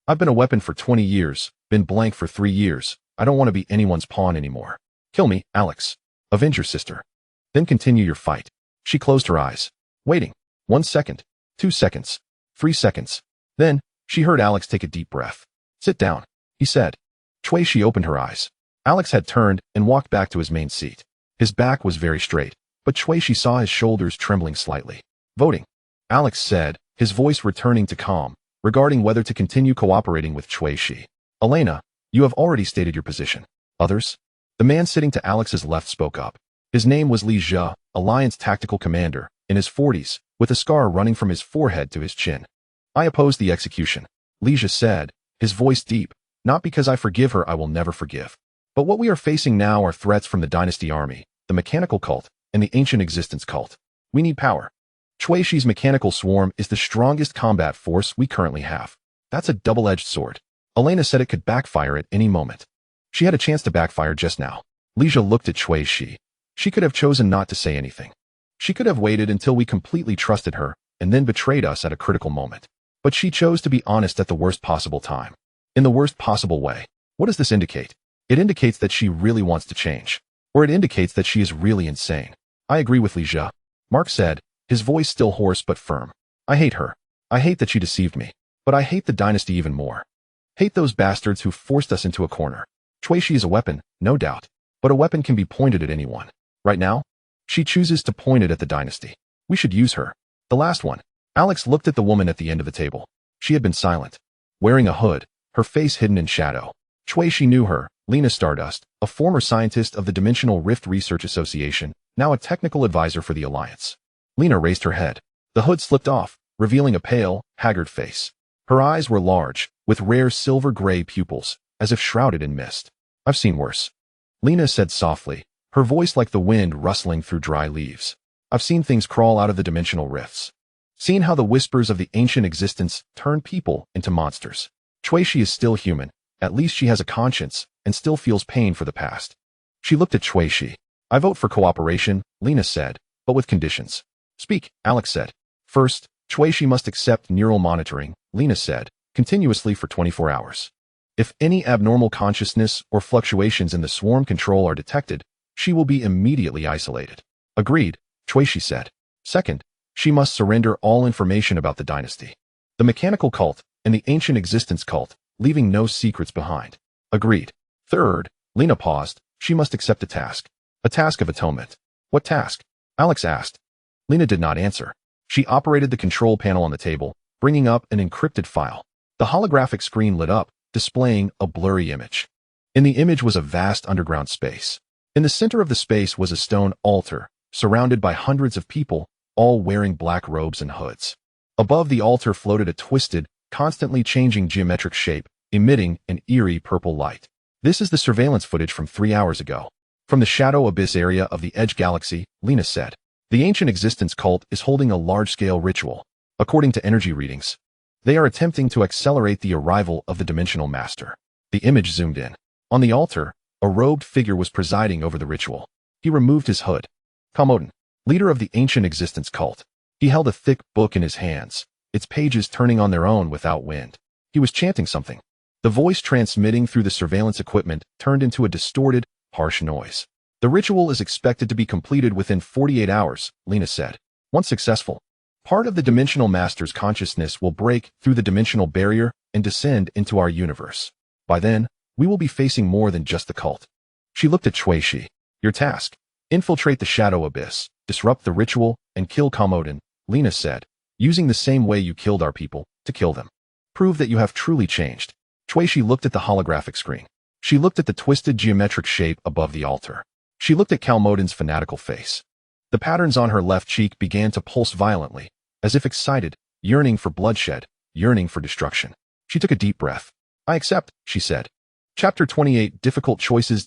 I've been a weapon for 20 years, been blank for 3 years. I don't want to be anyone's pawn anymore. Kill me, Alex. Avenge your sister. Then continue your fight. She closed her eyes, waiting. 1 second, 2 seconds, 3 seconds. Then, she heard Alex take a deep breath. Sit down, he said. Cui Shi opened her eyes. Alex had turned and walked back to his main seat. His back was very straight, but Cui Shi saw his shoulders trembling slightly. Voting. Alex said, his voice returning to calm, regarding whether to continue cooperating with Cui Shi. Elena, you have already stated your position. Others? The man sitting to Alex's left spoke up. His name was Li Jia, Alliance tactical commander, in his 40s, with a scar running from his forehead to his chin. I oppose the execution, Li Jia said, his voice deep. Not because I forgive her I will never forgive. But what we are facing now are threats from the dynasty army, the mechanical cult, and the ancient existence cult. We need power. Cui Shi's mechanical swarm is the strongest combat force we currently have. That's a double-edged sword. Elena said it could backfire at any moment. She had a chance to backfire just now. Li Jia looked at Cui Shi. She could have chosen not to say anything. She could have waited until we completely trusted her, and then betrayed us at a critical moment. But she chose to be honest at the worst possible time. In the worst possible way. What does this indicate? It indicates that she really wants to change. Or it indicates that she is really insane. I agree with Li Jia. Mark said, his voice still hoarse but firm. I hate her. I hate that she deceived me. But I hate the dynasty even more. Hate those bastards who forced us into a corner. Shuishi is a weapon, no doubt. But a weapon can be pointed at anyone. Right now, she chooses to point it at the dynasty. We should use her. The last one. Alex looked at the woman at the end of the table. She had been silent. Wearing a hood, her face hidden in shadow. Shuishi knew her, Lena Stardust, a former scientist of the Dimensional Rift Research Association, now a technical advisor for the Alliance. Lena raised her head. The hood slipped off, revealing a pale, haggard face. Her eyes were large, with rare silver-gray pupils, as if shrouded in mist. I've seen worse. Lena said softly, her voice like the wind rustling through dry leaves. I've seen things crawl out of the dimensional rifts. Seen how the whispers of the ancient existence turn people into monsters. Shuishi is still human. At least she has a conscience, and still feels pain for the past. She looked at Shuishi. I vote for cooperation, Lena said, but with conditions. Speak, Alex said. First, Shuishi must accept neural monitoring, Lena said, continuously for 24 hours. If any abnormal consciousness or fluctuations in the swarm control are detected, she will be immediately isolated. Agreed, Shuishi said. Second, she must surrender all information about the dynasty, the mechanical cult, and the ancient existence cult, leaving no secrets behind. Agreed. Third, Lena paused, she must accept a task of atonement. What task? Alex asked. Lena did not answer. She operated the control panel on the table, bringing up an encrypted file. The holographic screen lit up, displaying a blurry image. In the image was a vast underground space. In the center of the space was a stone altar, surrounded by hundreds of people, all wearing black robes and hoods. Above the altar floated a twisted, constantly changing geometric shape, emitting an eerie purple light. This is the surveillance footage from 3 hours ago. From the Shadow Abyss area of the Edge Galaxy, Lena said. The ancient existence cult is holding a large-scale ritual. According to energy readings, they are attempting to accelerate the arrival of the Dimensional Master. The image zoomed in. On the altar, a robed figure was presiding over the ritual. He removed his hood. Kamodin, leader of the ancient existence cult. He held a thick book in his hands, its pages turning on their own without wind. He was chanting something. The voice transmitting through the surveillance equipment turned into a distorted, harsh noise. The ritual is expected to be completed within 48 hours, Lena said. Once successful, part of the Dimensional Master's consciousness will break through the dimensional barrier and descend into our universe. By then, we will be facing more than just the cult. She looked at Shuishi. Your task: infiltrate the Shadow Abyss, disrupt the ritual, and kill Kamodin, Lena said, using the same way you killed our people, to kill them. Prove that you have truly changed. Shuishi looked at the holographic screen. She looked at the twisted geometric shape above the altar. She looked at Kamodin's fanatical face. The patterns on her left cheek began to pulse violently, as if excited, yearning for bloodshed, yearning for destruction. She took a deep breath. I accept, she said. Chapter 28, Difficult Choices,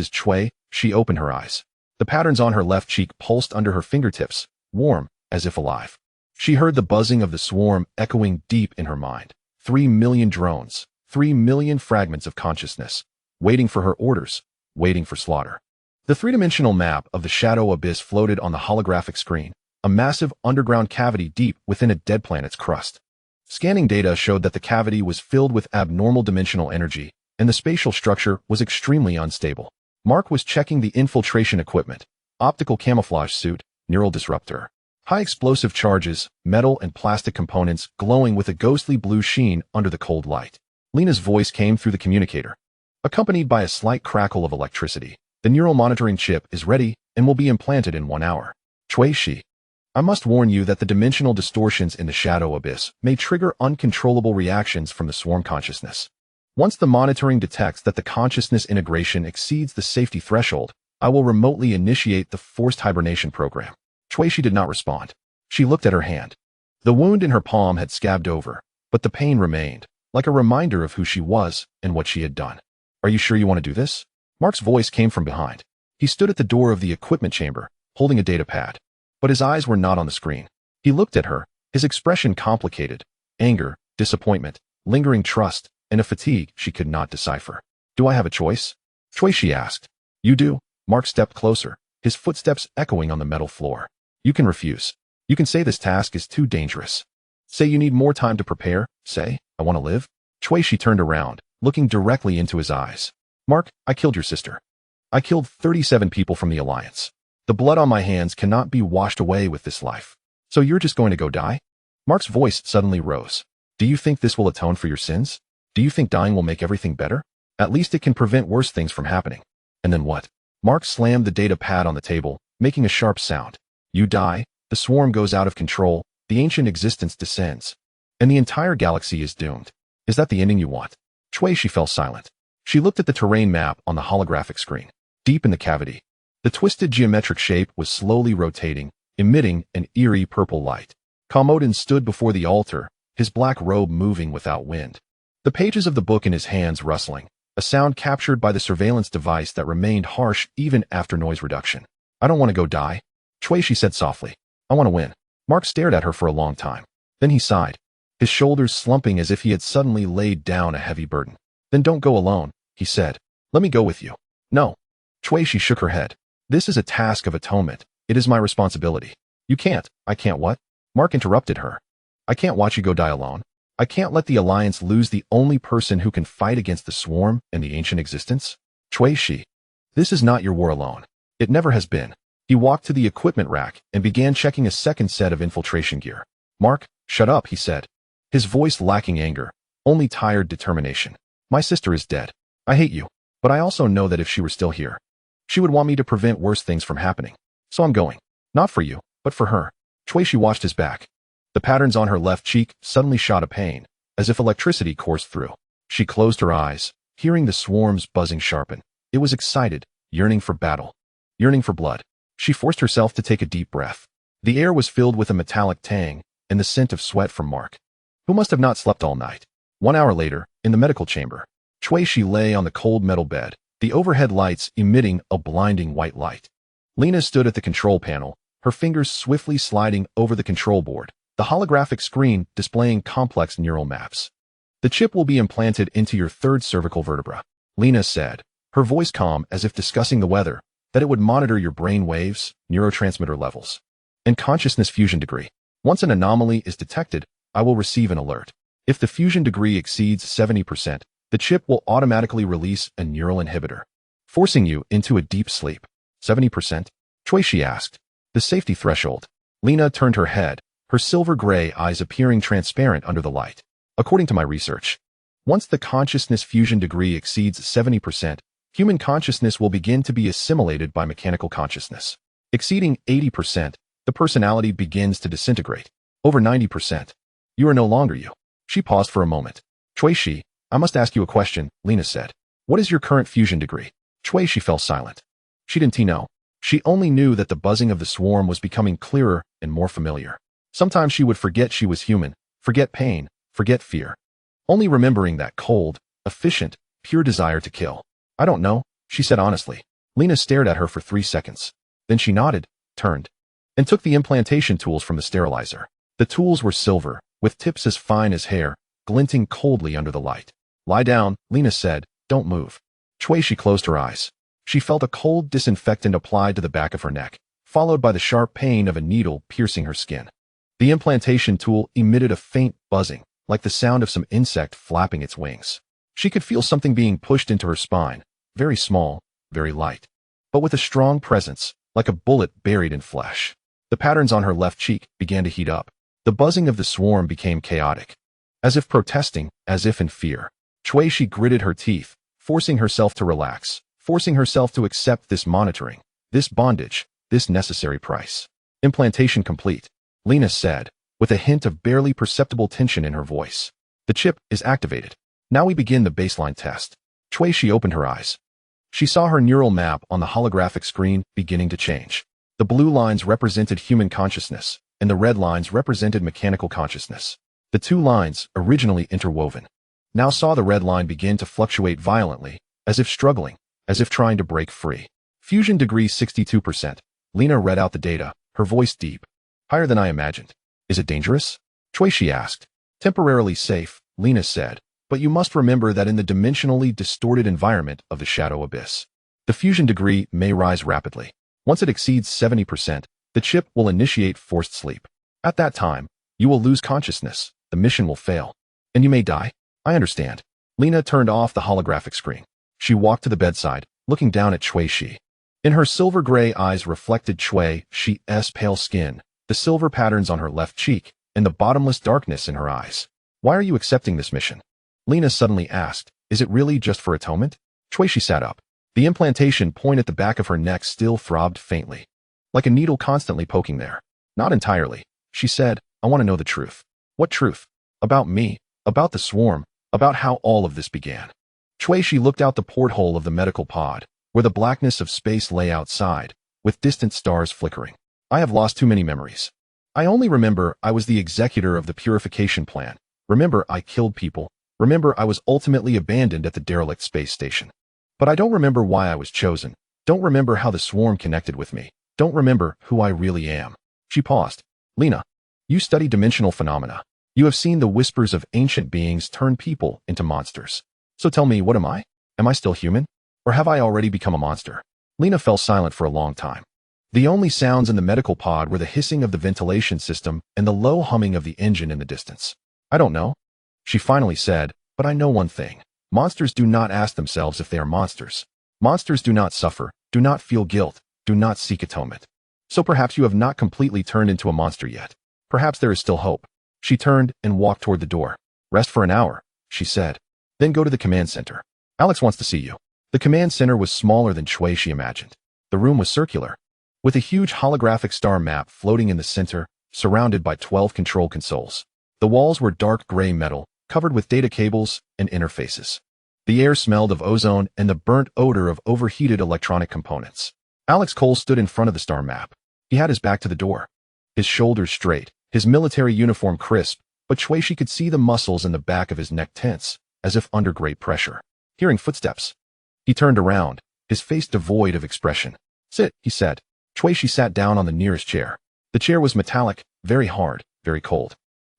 Chui. She opened her eyes. The patterns on her left cheek pulsed under her fingertips, warm, as if alive. She heard the buzzing of the swarm echoing deep in her mind. 3 million drones, 3 million fragments of consciousness, waiting for her orders, waiting for slaughter. The three-dimensional map of the Shadow Abyss floated on the holographic screen, a massive underground cavity deep within a dead planet's crust. Scanning data showed that the cavity was filled with abnormal dimensional energy, and the spatial structure was extremely unstable. Mark was checking the infiltration equipment: optical camouflage suit, neural disruptor. High explosive charges, metal and plastic components glowing with a ghostly blue sheen under the cold light. Lena's voice came through the communicator, accompanied by a slight crackle of electricity. The neural monitoring chip is ready and will be implanted in 1 hour. Shuishi, I must warn you that the dimensional distortions in the Shadow Abyss may trigger uncontrollable reactions from the swarm consciousness. Once the monitoring detects that the consciousness integration exceeds the safety threshold, I will remotely initiate the forced hibernation program. Shuishi did not respond. She looked at her hand. The wound in her palm had scabbed over, but the pain remained, like a reminder of who she was and what she had done. Are you sure you want to do this? Mark's voice came from behind. He stood at the door of the equipment chamber, holding a data pad. But his eyes were not on the screen. He looked at her, his expression complicated: anger, disappointment, lingering trust, and a fatigue she could not decipher. Do I have a choice? Shuishi asked. You do. Mark stepped closer, his footsteps echoing on the metal floor. You can refuse. You can say this task is too dangerous. Say you need more time to prepare. Say, I want to live. Shuishi turned around, looking directly into his eyes. Mark, I killed your sister. I killed 37 people from the Alliance. The blood on my hands cannot be washed away with this life. So you're just going to go die? Mark's voice suddenly rose. Do you think this will atone for your sins? Do you think dying will make everything better? At least it can prevent worse things from happening. And then what? Mark slammed the data pad on the table, making a sharp sound. You die, the swarm goes out of control, the ancient existence descends. And the entire galaxy is doomed. Is that the ending you want? She fell silent. She looked at the terrain map on the holographic screen. Deep in the cavity, the twisted geometric shape was slowly rotating, emitting an eerie purple light. Commodin stood before the altar, his black robe moving without wind. The pages of the book in his hands rustling, a sound captured by the surveillance device that remained harsh even after noise reduction. I don't want to go die, she said softly. I want to win. Mark stared at her for a long time. Then he sighed, his shoulders slumping as if he had suddenly laid down a heavy burden. Then don't go alone, he said. Let me go with you. No. She shook her head. This is a task of atonement. It is my responsibility. You can't. I can't what? Mark interrupted her. I can't watch you go die alone. I can't let the Alliance lose the only person who can fight against the swarm and the ancient existence. This is not your war alone. It never has been. He walked to the equipment rack and began checking a second set of infiltration gear. Mark, shut up, he said, his voice lacking anger, only tired determination. My sister is dead. I hate you, but I also know that if she were still here, she would want me to prevent worse things from happening. So I'm going. Not for you, but for her. She watched his back. The patterns on her left cheek suddenly shot a pain, as if electricity coursed through. She closed her eyes, hearing the swarm's buzzing sharpen. It was excited, yearning for battle, yearning for blood. She forced herself to take a deep breath. The air was filled with a metallic tang and the scent of sweat from Mark, who must have not slept all night. 1 hour later, in the medical chamber, she lay on the cold metal bed, the overhead lights emitting a blinding white light. Lena stood at the control panel, her fingers swiftly sliding over the control board, the holographic screen displaying complex neural maps. The chip will be implanted into your third cervical vertebra, Lena said, her voice calm as if discussing the weather, that it would monitor your brain waves, neurotransmitter levels, and consciousness fusion degree. Once an anomaly is detected, I will receive an alert. If the fusion degree exceeds 70%, the chip will automatically release a neural inhibitor, forcing you into a deep sleep. 70%? She asked. The safety threshold. Lena turned her head, her silver-gray eyes appearing transparent under the light. According to my research, once the consciousness fusion degree exceeds 70%, human consciousness will begin to be assimilated by mechanical consciousness. Exceeding 80%, the personality begins to disintegrate. Over 90%, you are no longer you. She paused for a moment. I must ask you a question, Lena said. What is your current fusion degree? She fell silent. She didn't know. She only knew that the buzzing of the swarm was becoming clearer and more familiar. Sometimes she would forget she was human, forget pain, forget fear. Only remembering that cold, efficient, pure desire to kill. I don't know, she said honestly. Lena stared at her for 3 seconds. Then she nodded, turned, and took the implantation tools from the sterilizer. The tools were silver, with tips as fine as hair, glinting coldly under the light. Lie down, Lena said, don't move. She closed her eyes. She felt a cold disinfectant applied to the back of her neck, followed by the sharp pain of a needle piercing her skin. The implantation tool emitted a faint buzzing, like the sound of some insect flapping its wings. She could feel something being pushed into her spine, very small, very light, but with a strong presence, like a bullet buried in flesh. The patterns on her left cheek began to heat up. The buzzing of the swarm became chaotic, as if protesting, as if in fear. She gritted her teeth, forcing herself to relax, forcing herself to accept this monitoring, this bondage, this necessary price. Implantation complete, Lena said, with a hint of barely perceptible tension in her voice. The chip is activated. Now we begin the baseline test. She opened her eyes. She saw her neural map on the holographic screen beginning to change. The blue lines represented human consciousness, and the red lines represented mechanical consciousness. The two lines, originally interwoven, now saw the red line begin to fluctuate violently, as if struggling, as if trying to break free. Fusion degree 62%. Lena read out the data, her voice deep. Higher than I imagined. Is it dangerous? She asked. Temporarily safe, Lena said, but you must remember that in the dimensionally distorted environment of the shadow abyss, the fusion degree may rise rapidly. Once it exceeds 70%, the chip will initiate forced sleep. At that time, you will lose consciousness, the mission will fail, and you may die. I understand. Lena turned off the holographic screen. She walked to the bedside, looking down at Shi. In her silver-gray eyes reflected Shi's pale skin, the silver patterns on her left cheek, and the bottomless darkness in her eyes. Why are you accepting this mission? Lena suddenly asked. Is it really just for atonement? Shuishi sat up. The implantation point at the back of her neck still throbbed faintly, like a needle constantly poking there. Not entirely, she said. I want to know the truth. What truth? About me, about the swarm, about how all of this began. Shuishi looked out the porthole of the medical pod, where the blackness of space lay outside, with distant stars flickering. I have lost too many memories. I only remember I was the executor of the purification plan. Remember I killed people. Remember I was ultimately abandoned at the derelict space station. But I don't remember why I was chosen. Don't remember how the swarm connected with me. Don't remember who I really am. She paused. Lena, you study dimensional phenomena. You have seen the whispers of ancient beings turn people into monsters. So tell me, what am I? Am I still human? Or have I already become a monster? Lena fell silent for a long time. The only sounds in the medical pod were the hissing of the ventilation system and the low humming of the engine in the distance. I don't know, she finally said, but I know one thing. Monsters do not ask themselves if they are monsters. Monsters do not suffer, do not feel guilt, do not seek atonement. So perhaps you have not completely turned into a monster yet. Perhaps there is still hope. She turned and walked toward the door. Rest for an hour, she said. Then go to the command center. Alex wants to see you. The command center was smaller than Shuishi imagined. The room was circular, with a huge holographic star map floating in the center, surrounded by 12 control consoles. The walls were dark gray metal, covered with data cables and interfaces. The air smelled of ozone and the burnt odor of overheated electronic components. Alex Cole stood in front of the star map. He had his back to the door, his shoulders straight, his military uniform crisp, but Shuishi could see the muscles in the back of his neck tense, as if under great pressure. Hearing footsteps, he turned around, his face devoid of expression. Sit, he said. Shuishi sat down on the nearest chair. The chair was metallic, very hard, very cold.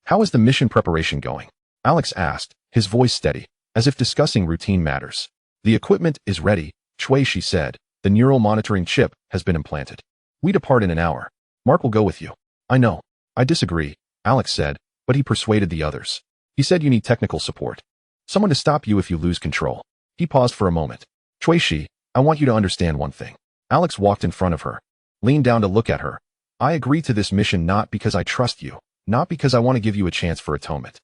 How is the mission preparation going? Alex asked, his voice steady, as if discussing routine matters. The equipment is ready, Shuishi said. The neural monitoring chip has been implanted. We depart in an hour. Mark will go with you. I know. I disagree, Alex said, but he persuaded the others. He said you need technical support. Someone to stop you if you lose control. He paused for a moment. Shuishi, I want you to understand one thing. Alex walked in front of her, leaned down to look at her. I agree to this mission not because I trust you, not because I want to give you a chance for atonement.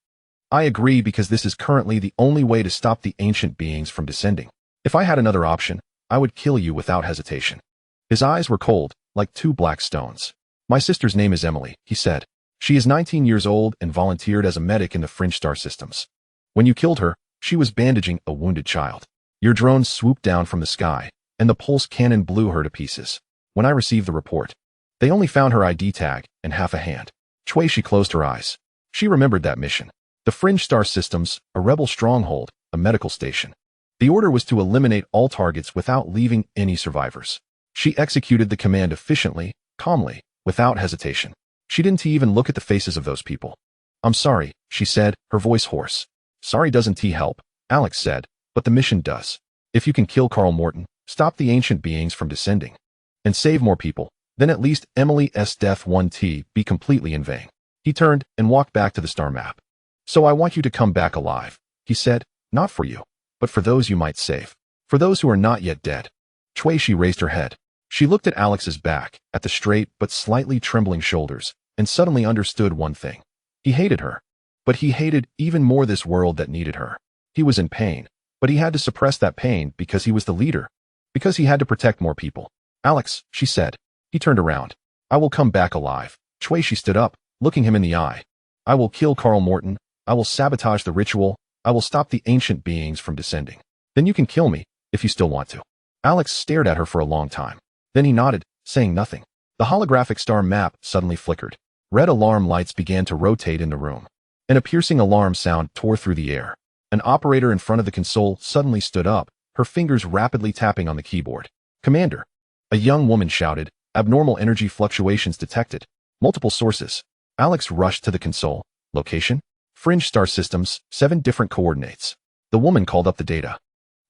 I agree because this is currently the only way to stop the ancient beings from descending. If I had another option, I would kill you without hesitation. His eyes were cold, like two black stones. My sister's name is Emily, he said. She is 19 years old and volunteered as a medic in the Fringe Star systems. When you killed her, she was bandaging a wounded child. Your drone swooped down from the sky, and the pulse cannon blew her to pieces. When I received the report, they only found her ID tag and half a hand. Shuishi closed her eyes. She remembered that mission. The Fringe Star systems, a rebel stronghold, a medical station. The order was to eliminate all targets without leaving any survivors. She executed the command efficiently, calmly, without hesitation. She didn't even look at the faces of those people. I'm sorry, she said, her voice hoarse. Sorry doesn't help, Alex said, but the mission does. If you can kill Carl Morton, stop the ancient beings from descending, and save more people, then at least Emily's death won't be completely in vain. He turned and walked back to the star map. So I want you to come back alive, he said, not for you, but for those you might save. For those who are not yet dead. Shuishi raised her head. She looked at Alex's back, at the straight but slightly trembling shoulders, and suddenly understood one thing. He hated her. But he hated even more this world that needed her. He was in pain, but he had to suppress that pain because he was the leader, because he had to protect more people. Alex, she said. He turned around. I will come back alive. Shuishi stood up, looking him in the eye. I will kill Carl Morton. I will sabotage the ritual. I will stop the ancient beings from descending. Then you can kill me, if you still want to. Alex stared at her for a long time. Then he nodded, saying nothing. The holographic star map suddenly flickered. Red alarm lights began to rotate in the room, and a piercing alarm sound tore through the air. An operator in front of the console suddenly stood up, her fingers rapidly tapping on the keyboard. Commander, a young woman shouted, abnormal energy fluctuations detected. Multiple sources. Alex rushed to the console. Location? Fringe Star Systems, 7 different coordinates. The woman called up the data.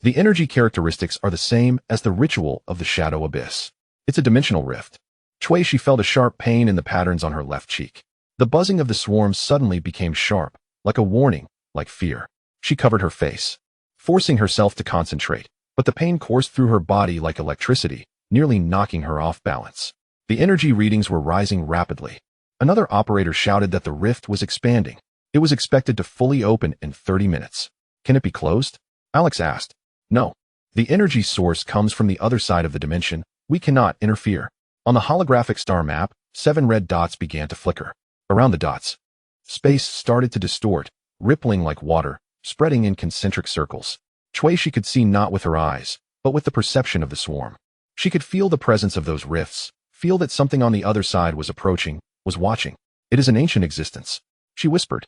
The energy characteristics are the same as the ritual of the Shadow Abyss. It's a dimensional rift. Shuishi felt a sharp pain in the patterns on her left cheek. The buzzing of the swarm suddenly became sharp, like a warning, like fear. She covered her face, forcing herself to concentrate, but the pain coursed through her body like electricity, nearly knocking her off balance. The energy readings were rising rapidly. Another operator shouted that the rift was expanding. It was expected to fully open in 30 minutes. Can it be closed? Alex asked. No. The energy source comes from the other side of the dimension. We cannot interfere. On the holographic star map, 7 red dots began to flicker. Around the dots, space started to distort, rippling like water, spreading in concentric circles. She could see not with her eyes, but with the perception of the swarm. She could feel the presence of those rifts, feel that something on the other side was approaching, was watching. It is an ancient existence, she whispered.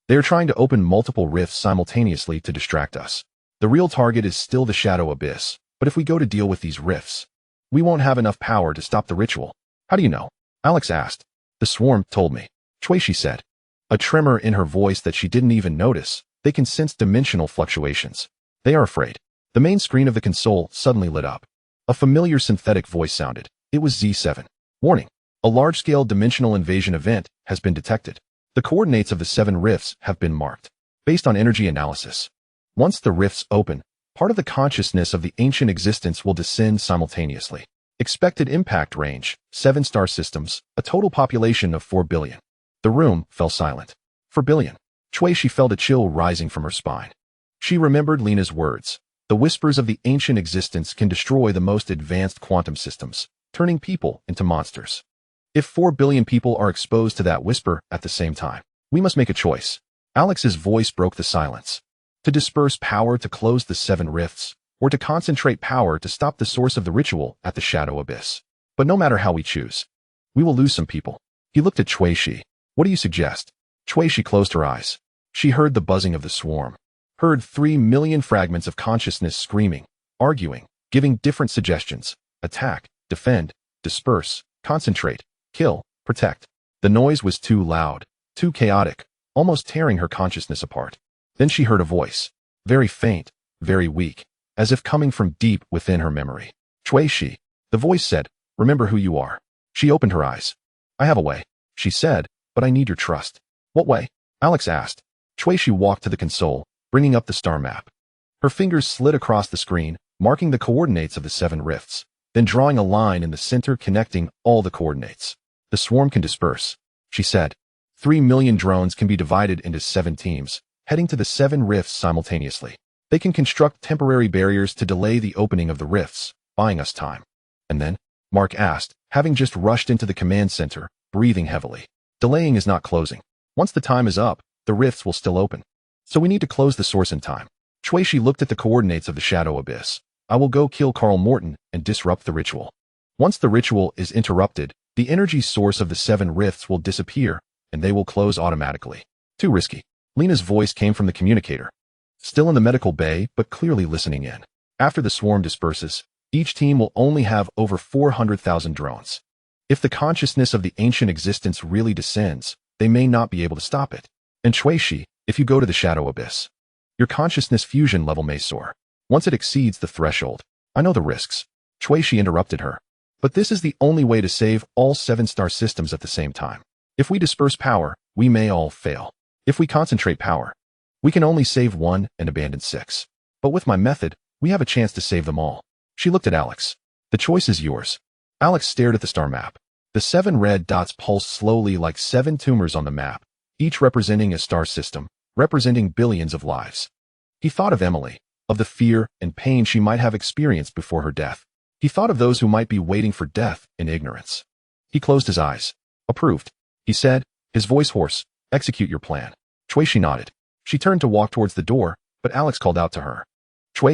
They are trying to open multiple rifts simultaneously to distract us. The real target is still the shadow abyss, but if we go to deal with these rifts, we won't have enough power to stop the ritual. How do you know? Alex asked. The swarm told me. She said. A tremor in her voice that she didn't even notice. They can sense dimensional fluctuations. They are afraid. The main screen of the console suddenly lit up. A familiar synthetic voice sounded. It was Z7. Warning. A large-scale dimensional invasion event has been detected. The coordinates of the 7 rifts have been marked, based on energy analysis. Once the rifts open, part of the consciousness of the ancient existence will descend simultaneously. Expected impact range, 7 star systems, a total population of 4 billion. The room fell silent. 4 billion. She felt a chill rising from her spine. She remembered Lena's words. The whispers of the ancient existence can destroy the most advanced quantum systems, turning people into monsters. If 4 billion people are exposed to that whisper at the same time, we must make a choice. Alex's voice broke the silence. To disperse power to close the 7 rifts, or to concentrate power to stop the source of the ritual at the shadow abyss. But no matter how we choose, we will lose some people. He looked at Shi. What do you suggest? Shi closed her eyes. She heard the buzzing of the swarm, heard 3 million fragments of consciousness screaming, arguing, giving different suggestions. Attack, defend, disperse, concentrate, kill, protect. The noise was too loud, too chaotic, almost tearing her consciousness apart. Then she heard a voice, very faint, very weak, as if coming from deep within her memory. Shi. The voice said, remember who you are. She opened her eyes. I have a way, she said, but I need your trust. What way? Alex asked. Shi walked to the console, bringing up the star map. Her fingers slid across the screen, marking the coordinates of the 7 rifts, then drawing a line in the center connecting all the coordinates. The swarm can disperse, she said. 3 million drones can be divided into 7 teams, heading to the 7 rifts simultaneously. They can construct temporary barriers to delay the opening of the rifts, buying us time. And then? Mark asked, having just rushed into the command center, breathing heavily. Delaying is not closing. Once the time is up, the rifts will still open. So we need to close the source in time. Shi looked at the coordinates of the shadow abyss. I will go kill Carl Morton and disrupt the ritual. Once the ritual is interrupted, the energy source of the 7 rifts will disappear, and they will close automatically. Too risky. Lena's voice came from the communicator. Still in the medical bay, but clearly listening in. After the swarm disperses, each team will only have over 400,000 drones. If the consciousness of the ancient existence really descends, they may not be able to stop it. And Shi, if you go to the shadow abyss, your consciousness fusion level may soar. Once it exceeds the threshold, I know the risks. Shi interrupted her. But this is the only way to save all 7 star systems at the same time. If we disperse power, we may all fail. If we concentrate power, we can only save 1 and abandon 6. But with my method, we have a chance to save them all. She looked at Alex. The choice is yours. Alex stared at the star map. The 7 red dots pulsed slowly like 7 tumors on the map, each representing a star system, representing billions of lives. He thought of Emily, of the fear and pain she might have experienced before her death. He thought of those who might be waiting for death in ignorance. He closed his eyes. Approved, he said, his voice hoarse. Execute your plan. Shi nodded. She turned to walk towards the door, but Alex called out to her.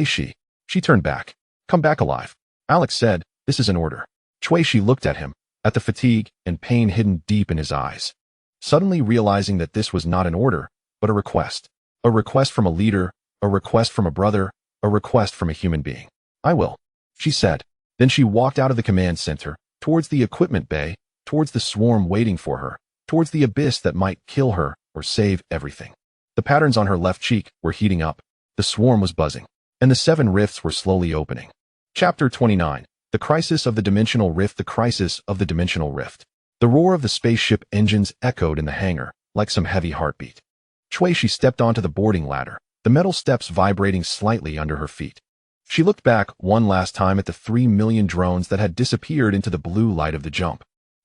Shi. She turned back. Come back alive. Alex said, this is an order. Shi looked at him, at the fatigue and pain hidden deep in his eyes. Suddenly realizing that this was not an order, but a request. A request from a leader, a request from a brother, a request from a human being. I will, she said. Then she walked out of the command center, towards the equipment bay, towards the swarm waiting for her, towards the abyss that might kill her or save everything. The patterns on her left cheek were heating up. The swarm was buzzing, and the 7 rifts were slowly opening. Chapter 29. The Crisis of the Dimensional Rift. The Crisis of the Dimensional Rift. The roar of the spaceship engines echoed in the hangar, like some heavy heartbeat. She stepped onto the boarding ladder, the metal steps vibrating slightly under her feet. She looked back one last time at the 3 million drones that had disappeared into the blue light of the jump.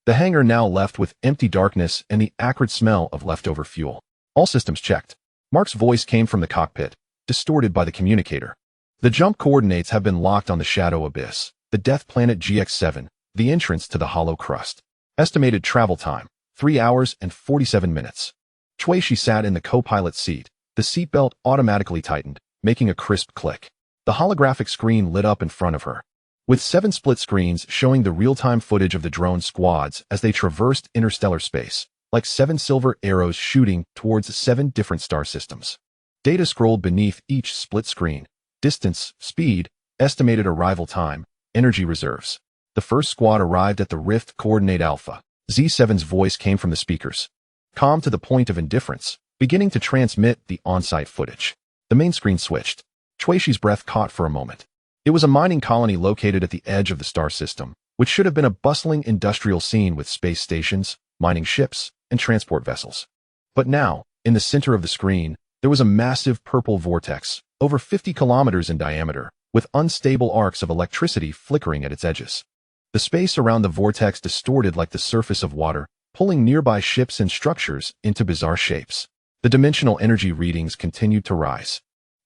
The hangar now left with empty darkness and the acrid smell of leftover fuel. All systems checked. Mark's voice came from the cockpit, distorted by the communicator. The jump coordinates have been locked on the Shadow Abyss, the death planet GX-7, the entrance to the hollow crust. Estimated travel time, 3 hours and 47 minutes. Shuishi sat in the co-pilot seat. The seatbelt automatically tightened, making a crisp click. The holographic screen lit up in front of her, with 7 split screens showing the real-time footage of the drone squads as they traversed interstellar space, like 7 silver arrows shooting towards 7 different star systems. Data scrolled beneath each split screen: distance, speed, estimated arrival time, energy reserves. The first squad arrived at the Rift Coordinate Alpha. Z7's voice came from the speakers, calm to the point of indifference, beginning to transmit the on-site footage. The main screen switched. Shuishi's breath caught for a moment. It was a mining colony located at the edge of the star system, which should have been a bustling industrial scene with space stations, mining ships, and transport vessels. But now, in the center of the screen, there was a massive purple vortex, over 50 kilometers in diameter, with unstable arcs of electricity flickering at its edges. The space around the vortex distorted like the surface of water, pulling nearby ships and structures into bizarre shapes. The dimensional energy readings continued to rise.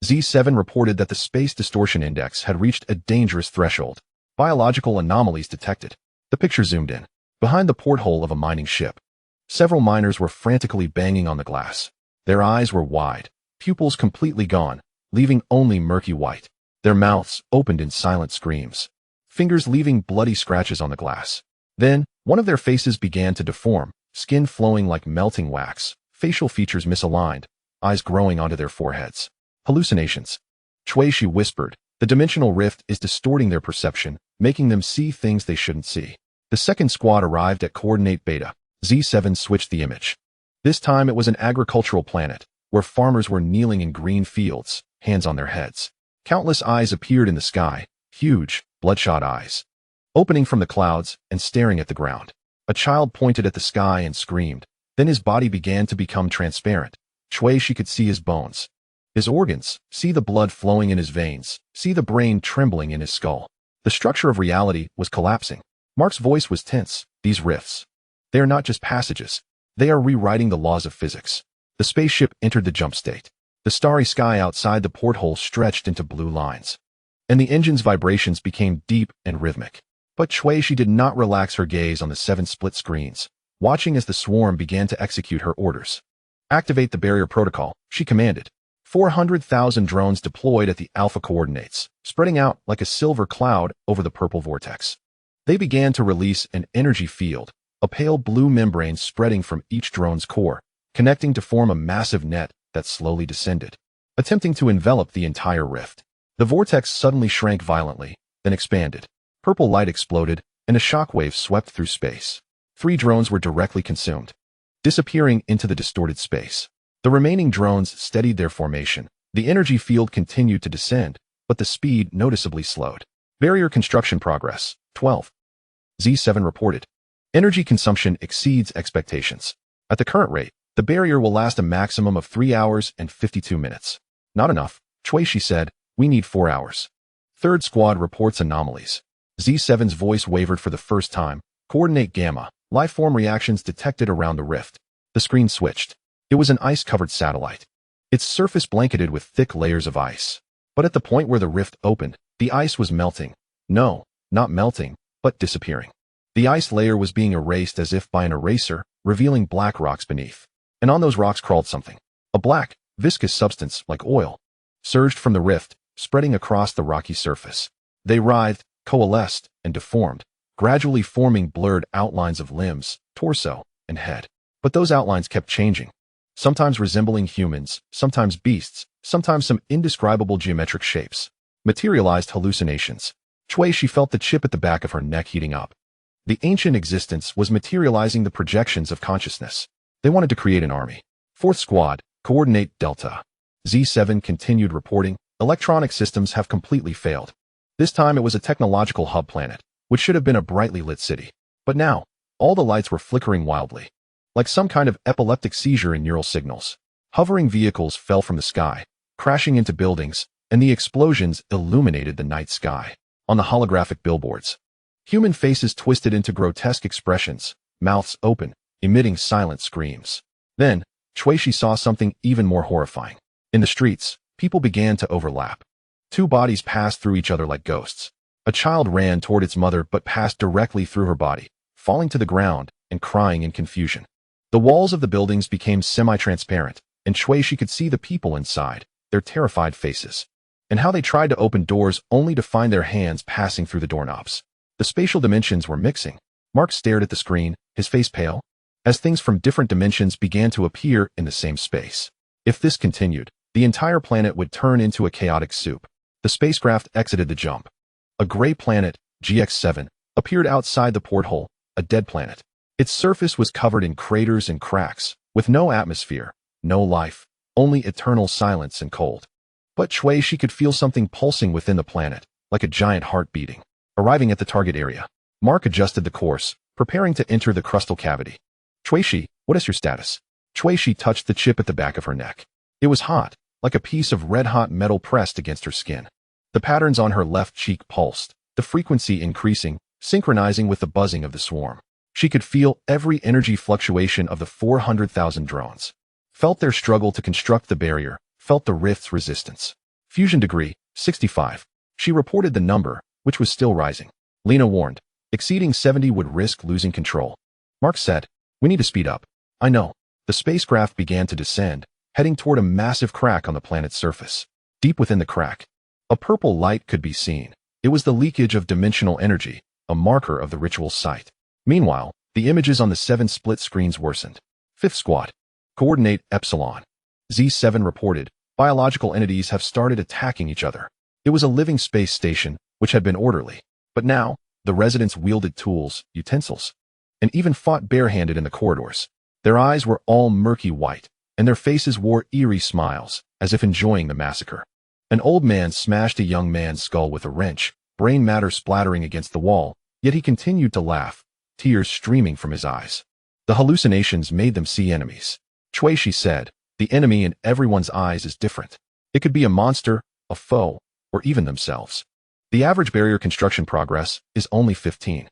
Z7 reported that the Space Distortion Index had reached a dangerous threshold. Biological anomalies detected. The picture zoomed in. Behind the porthole of a mining ship, several miners were frantically banging on the glass. Their eyes were wide, pupils completely gone, leaving only murky white. Their mouths opened in silent screams, fingers leaving bloody scratches on the glass. Then, one of their faces began to deform, skin flowing like melting wax, facial features misaligned, eyes growing onto their foreheads. Hallucinations. Shuishi whispered, the dimensional rift is distorting their perception, making them see things they shouldn't see. The second squad arrived at Coordinate Beta. Z7 switched the image. This time it was an agricultural planet, where farmers were kneeling in green fields, hands on their heads. Countless eyes appeared in the sky, huge, bloodshot eyes, opening from the clouds and staring at the ground. A child pointed at the sky and screamed. Then his body began to become transparent. Shuishi could see his bones, his organs, see the blood flowing in his veins, see the brain trembling in his skull. The structure of reality was collapsing. Mark's voice was tense. These rifts, they are not just passages. They are rewriting the laws of physics. The spaceship entered the jump state. The starry sky outside the porthole stretched into blue lines, and the engine's vibrations became deep and rhythmic. But Shuishi did not relax her gaze on the 7 split screens, watching as the swarm began to execute her orders. Activate the barrier protocol, she commanded. 400,000 drones deployed at the alpha coordinates, spreading out like a silver cloud over the purple vortex. They began to release an energy field, a pale blue membrane spreading from each drone's core, connecting to form a massive net that slowly descended, attempting to envelop the entire rift. The vortex suddenly shrank violently, then expanded. Purple light exploded, and a shockwave swept through space. 3 drones were directly consumed, disappearing into the distorted space. The remaining drones steadied their formation. The energy field continued to descend, but the speed noticeably slowed. Barrier construction progress, 12. Z7 reported. Energy consumption exceeds expectations. At the current rate, the barrier will last a maximum of 3 hours and 52 minutes. Not enough, Shuishi said. We need 4 hours. Third squad reports anomalies. Z7's voice wavered for the first time. Coordinate Gamma. Lifeform reactions detected around the rift. The screen switched. It was an ice-covered satellite, its surface blanketed with thick layers of ice. But at the point where the rift opened, the ice was melting. No, not melting, but disappearing. The ice layer was being erased as if by an eraser, revealing black rocks beneath. And on those rocks crawled something. A black, viscous substance like oil surged from the rift, spreading across the rocky surface. They writhed, coalesced, and deformed, gradually forming blurred outlines of limbs, torso, and head. But those outlines kept changing. Sometimes resembling humans, sometimes beasts, sometimes some indescribable geometric shapes. Materialized hallucinations. Shuishi felt the chip at the back of her neck heating up. The ancient existence was materializing the projections of consciousness. They wanted to create an army. Fourth squad, coordinate Delta. Z7 continued reporting. Electronic systems have completely failed. This time it was a technological hub planet, which should have been a brightly lit city. But now, all the lights were flickering wildly, like some kind of epileptic seizure in neural signals. Hovering vehicles fell from the sky, crashing into buildings, and the explosions illuminated the night sky. On the holographic billboards, human faces twisted into grotesque expressions, mouths open, emitting silent screams. Then, Shuishi saw something even more horrifying. In the streets, people began to overlap. Two bodies passed through each other like ghosts. A child ran toward its mother but passed directly through her body, falling to the ground and crying in confusion. The walls of the buildings became semi-transparent, and Shuishi could see the people inside, their terrified faces, and how they tried to open doors only to find their hands passing through the doorknobs. The spatial dimensions were mixing. Mark stared at the screen, his face pale, as things from different dimensions began to appear in the same space. If this continued, the entire planet would turn into a chaotic soup. The spacecraft exited the jump. A gray planet, GX-7, appeared outside the porthole, a dead planet. Its surface was covered in craters and cracks, with no atmosphere, no life, only eternal silence and cold. But Shuishi could feel something pulsing within the planet, like a giant heart beating. Arriving at the target area, Mark adjusted the course, preparing to enter the crustal cavity. Shuishi, what is your status? Shuishi touched the chip at the back of her neck. It was hot, like a piece of red-hot metal pressed against her skin. The patterns on her left cheek pulsed, the frequency increasing, synchronizing with the buzzing of the swarm. She could feel every energy fluctuation of the 400,000 drones. Felt their struggle to construct the barrier, felt the rift's resistance. Fusion degree, 65. She reported the number, which was still rising. Lena warned, exceeding 70 would risk losing control. Mark said, we need to speed up. I know. The spacecraft began to descend, heading toward a massive crack on the planet's surface. Deep within the crack, a purple light could be seen. It was the leakage of dimensional energy, a marker of the ritual's site. Meanwhile, the images on the 7 split screens worsened. Fifth squad. Coordinate Epsilon. Z7 reported, biological entities have started attacking each other. It was a living space station, which had been orderly. But now, the residents wielded tools, utensils, and even fought barehanded in the corridors. Their eyes were all murky white, and their faces wore eerie smiles, as if enjoying the massacre. An old man smashed a young man's skull with a wrench, brain matter splattering against the wall, yet he continued to laugh, tears streaming from his eyes. The hallucinations made them see enemies. Shuishi said, the enemy in everyone's eyes is different. It could be a monster, a foe, or even themselves. The average barrier construction progress is only 15.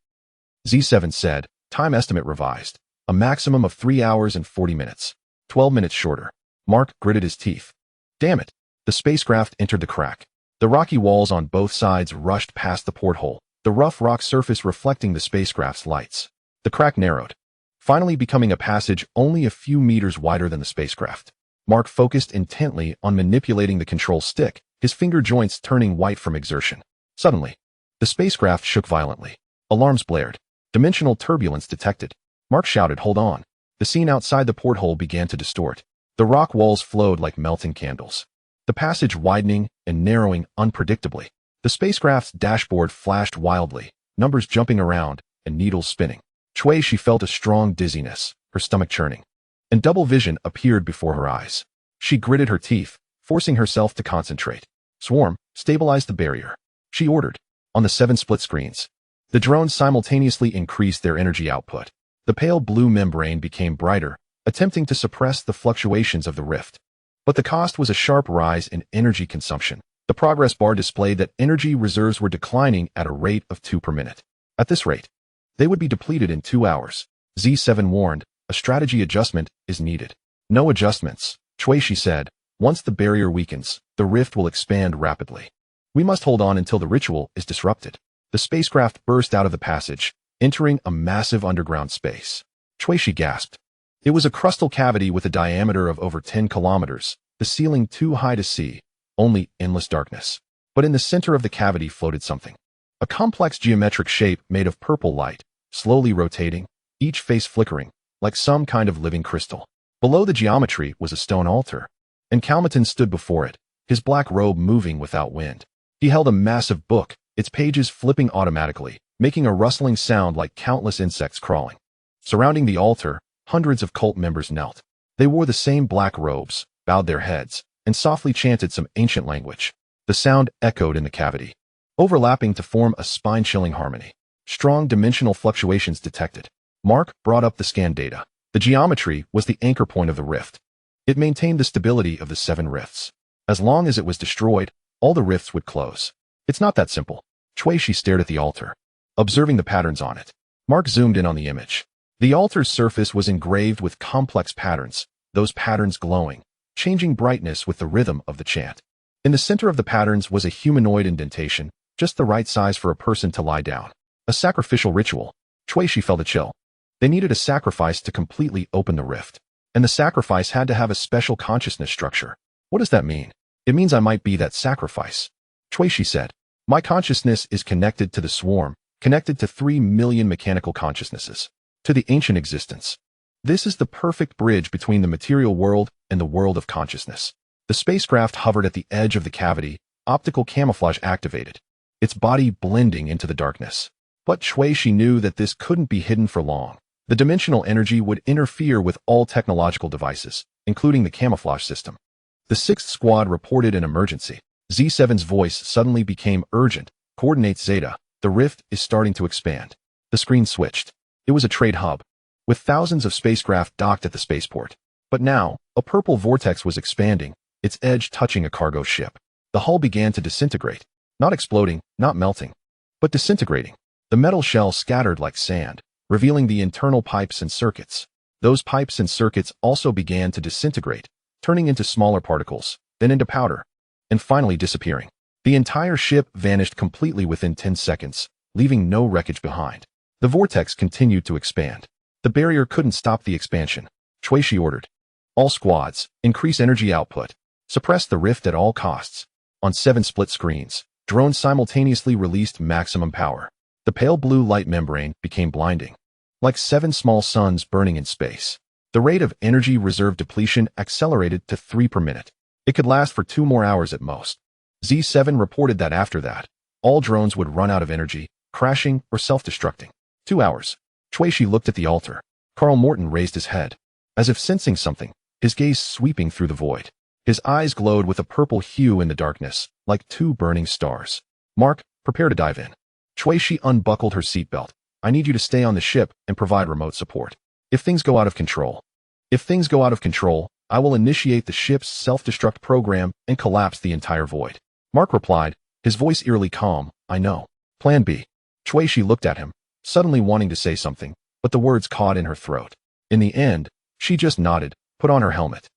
Z7 said, time estimate revised, a maximum of 3 hours and 40 minutes. 12 minutes shorter. Mark gritted his teeth. Damn it. The spacecraft entered the crack. The rocky walls on both sides rushed past the porthole, the rough rock surface reflecting the spacecraft's lights. The crack narrowed, finally becoming a passage only a few meters wider than the spacecraft. Mark focused intently on manipulating the control stick, his finger joints turning white from exertion. Suddenly, the spacecraft shook violently. Alarms blared. Dimensional turbulence detected. Mark shouted, hold on. The scene outside the porthole began to distort. The rock walls flowed like melting candles. The passage widening and narrowing unpredictably. The spacecraft's dashboard flashed wildly, numbers jumping around and needles spinning. Shuishi felt a strong dizziness, her stomach churning, and double vision appeared before her eyes. She gritted her teeth, forcing herself to concentrate. Swarm, stabilize the barrier. She ordered. On the 7 split screens, the drones simultaneously increased their energy output. The pale blue membrane became brighter, attempting to suppress the fluctuations of the rift. But the cost was a sharp rise in energy consumption. The progress bar displayed that energy reserves were declining at a rate of 2 per minute. At this rate, they would be depleted in 2 hours. Z7 warned, a strategy adjustment is needed. No adjustments, Shuishi said. Once the barrier weakens, the rift will expand rapidly. We must hold on until the ritual is disrupted. The spacecraft burst out of the passage, entering a massive underground space. Shuishi gasped. It was a crustal cavity with a diameter of over 10 kilometers, the ceiling too high to see, only endless darkness. But in the center of the cavity floated something. A complex geometric shape made of purple light, slowly rotating, each face flickering, like some kind of living crystal. Below the geometry was a stone altar, and Kalmatin stood before it, his black robe moving without wind. He held a massive book, its pages flipping automatically, making a rustling sound like countless insects crawling. Surrounding the altar, hundreds of cult members knelt. They wore the same black robes, bowed their heads, and softly chanted some ancient language. The sound echoed in the cavity, overlapping to form a spine-chilling harmony. Strong dimensional fluctuations detected. Mark brought up the scan data. The geometry was the anchor point of the rift. It maintained the stability of the 7 rifts. As long as it was destroyed, all the rifts would close. It's not that simple. Shuishi stared at the altar, observing the patterns on it. Mark zoomed in on the image. The altar's surface was engraved with complex patterns, those patterns glowing, changing brightness with the rhythm of the chant. In the center of the patterns was a humanoid indentation, just the right size for a person to lie down. A sacrificial ritual. Shuishi felt a chill. They needed a sacrifice to completely open the rift. And the sacrifice had to have a special consciousness structure. What does that mean? It means I might be that sacrifice. Shuishi said. My consciousness is connected to the swarm, connected to 3 million mechanical consciousnesses. To the ancient existence. This is the perfect bridge between the material world and the world of consciousness. The spacecraft hovered at the edge of the cavity, optical camouflage activated, its body blending into the darkness. But Shuishi knew that this couldn't be hidden for long. The dimensional energy would interfere with all technological devices, including the camouflage system. The 6th Squad reported an emergency. Z7's voice suddenly became urgent. Coordinates Zeta. The rift is starting to expand. The screen switched. It was a trade hub, with thousands of spacecraft docked at the spaceport. But now, a purple vortex was expanding, its edge touching a cargo ship. The hull began to disintegrate. Not exploding, not melting, but disintegrating. The metal shell scattered like sand, revealing the internal pipes and circuits. Those pipes and circuits also began to disintegrate, turning into smaller particles, then into powder, and finally disappearing. The entire ship vanished completely within 10 seconds, leaving no wreckage behind. The vortex continued to expand. The barrier couldn't stop the expansion. Shuishi ordered. All squads, increase energy output. Suppress the rift at all costs. On 7 split screens, drones simultaneously released maximum power. The pale blue light membrane became blinding. Like 7 small suns burning in space. The rate of energy reserve depletion accelerated to 3 per minute. It could last for 2 more hours at most. Z7 reported that after that, all drones would run out of energy, crashing or self-destructing. 2 hours. Shuishi looked at the altar. Carl Morton raised his head, as if sensing something, his gaze sweeping through the void. His eyes glowed with a purple hue in the darkness, like 2 burning stars. Mark, prepare to dive in. Shuishi unbuckled her seatbelt. I need you to stay on the ship and provide remote support. If things go out of control, I will initiate the ship's self-destruct program and collapse the entire void. Mark replied, his voice eerily calm, I know. Plan B. Shuishi looked at him, suddenly wanting to say something, but the words caught in her throat. In the end, she just nodded, put on her helmet,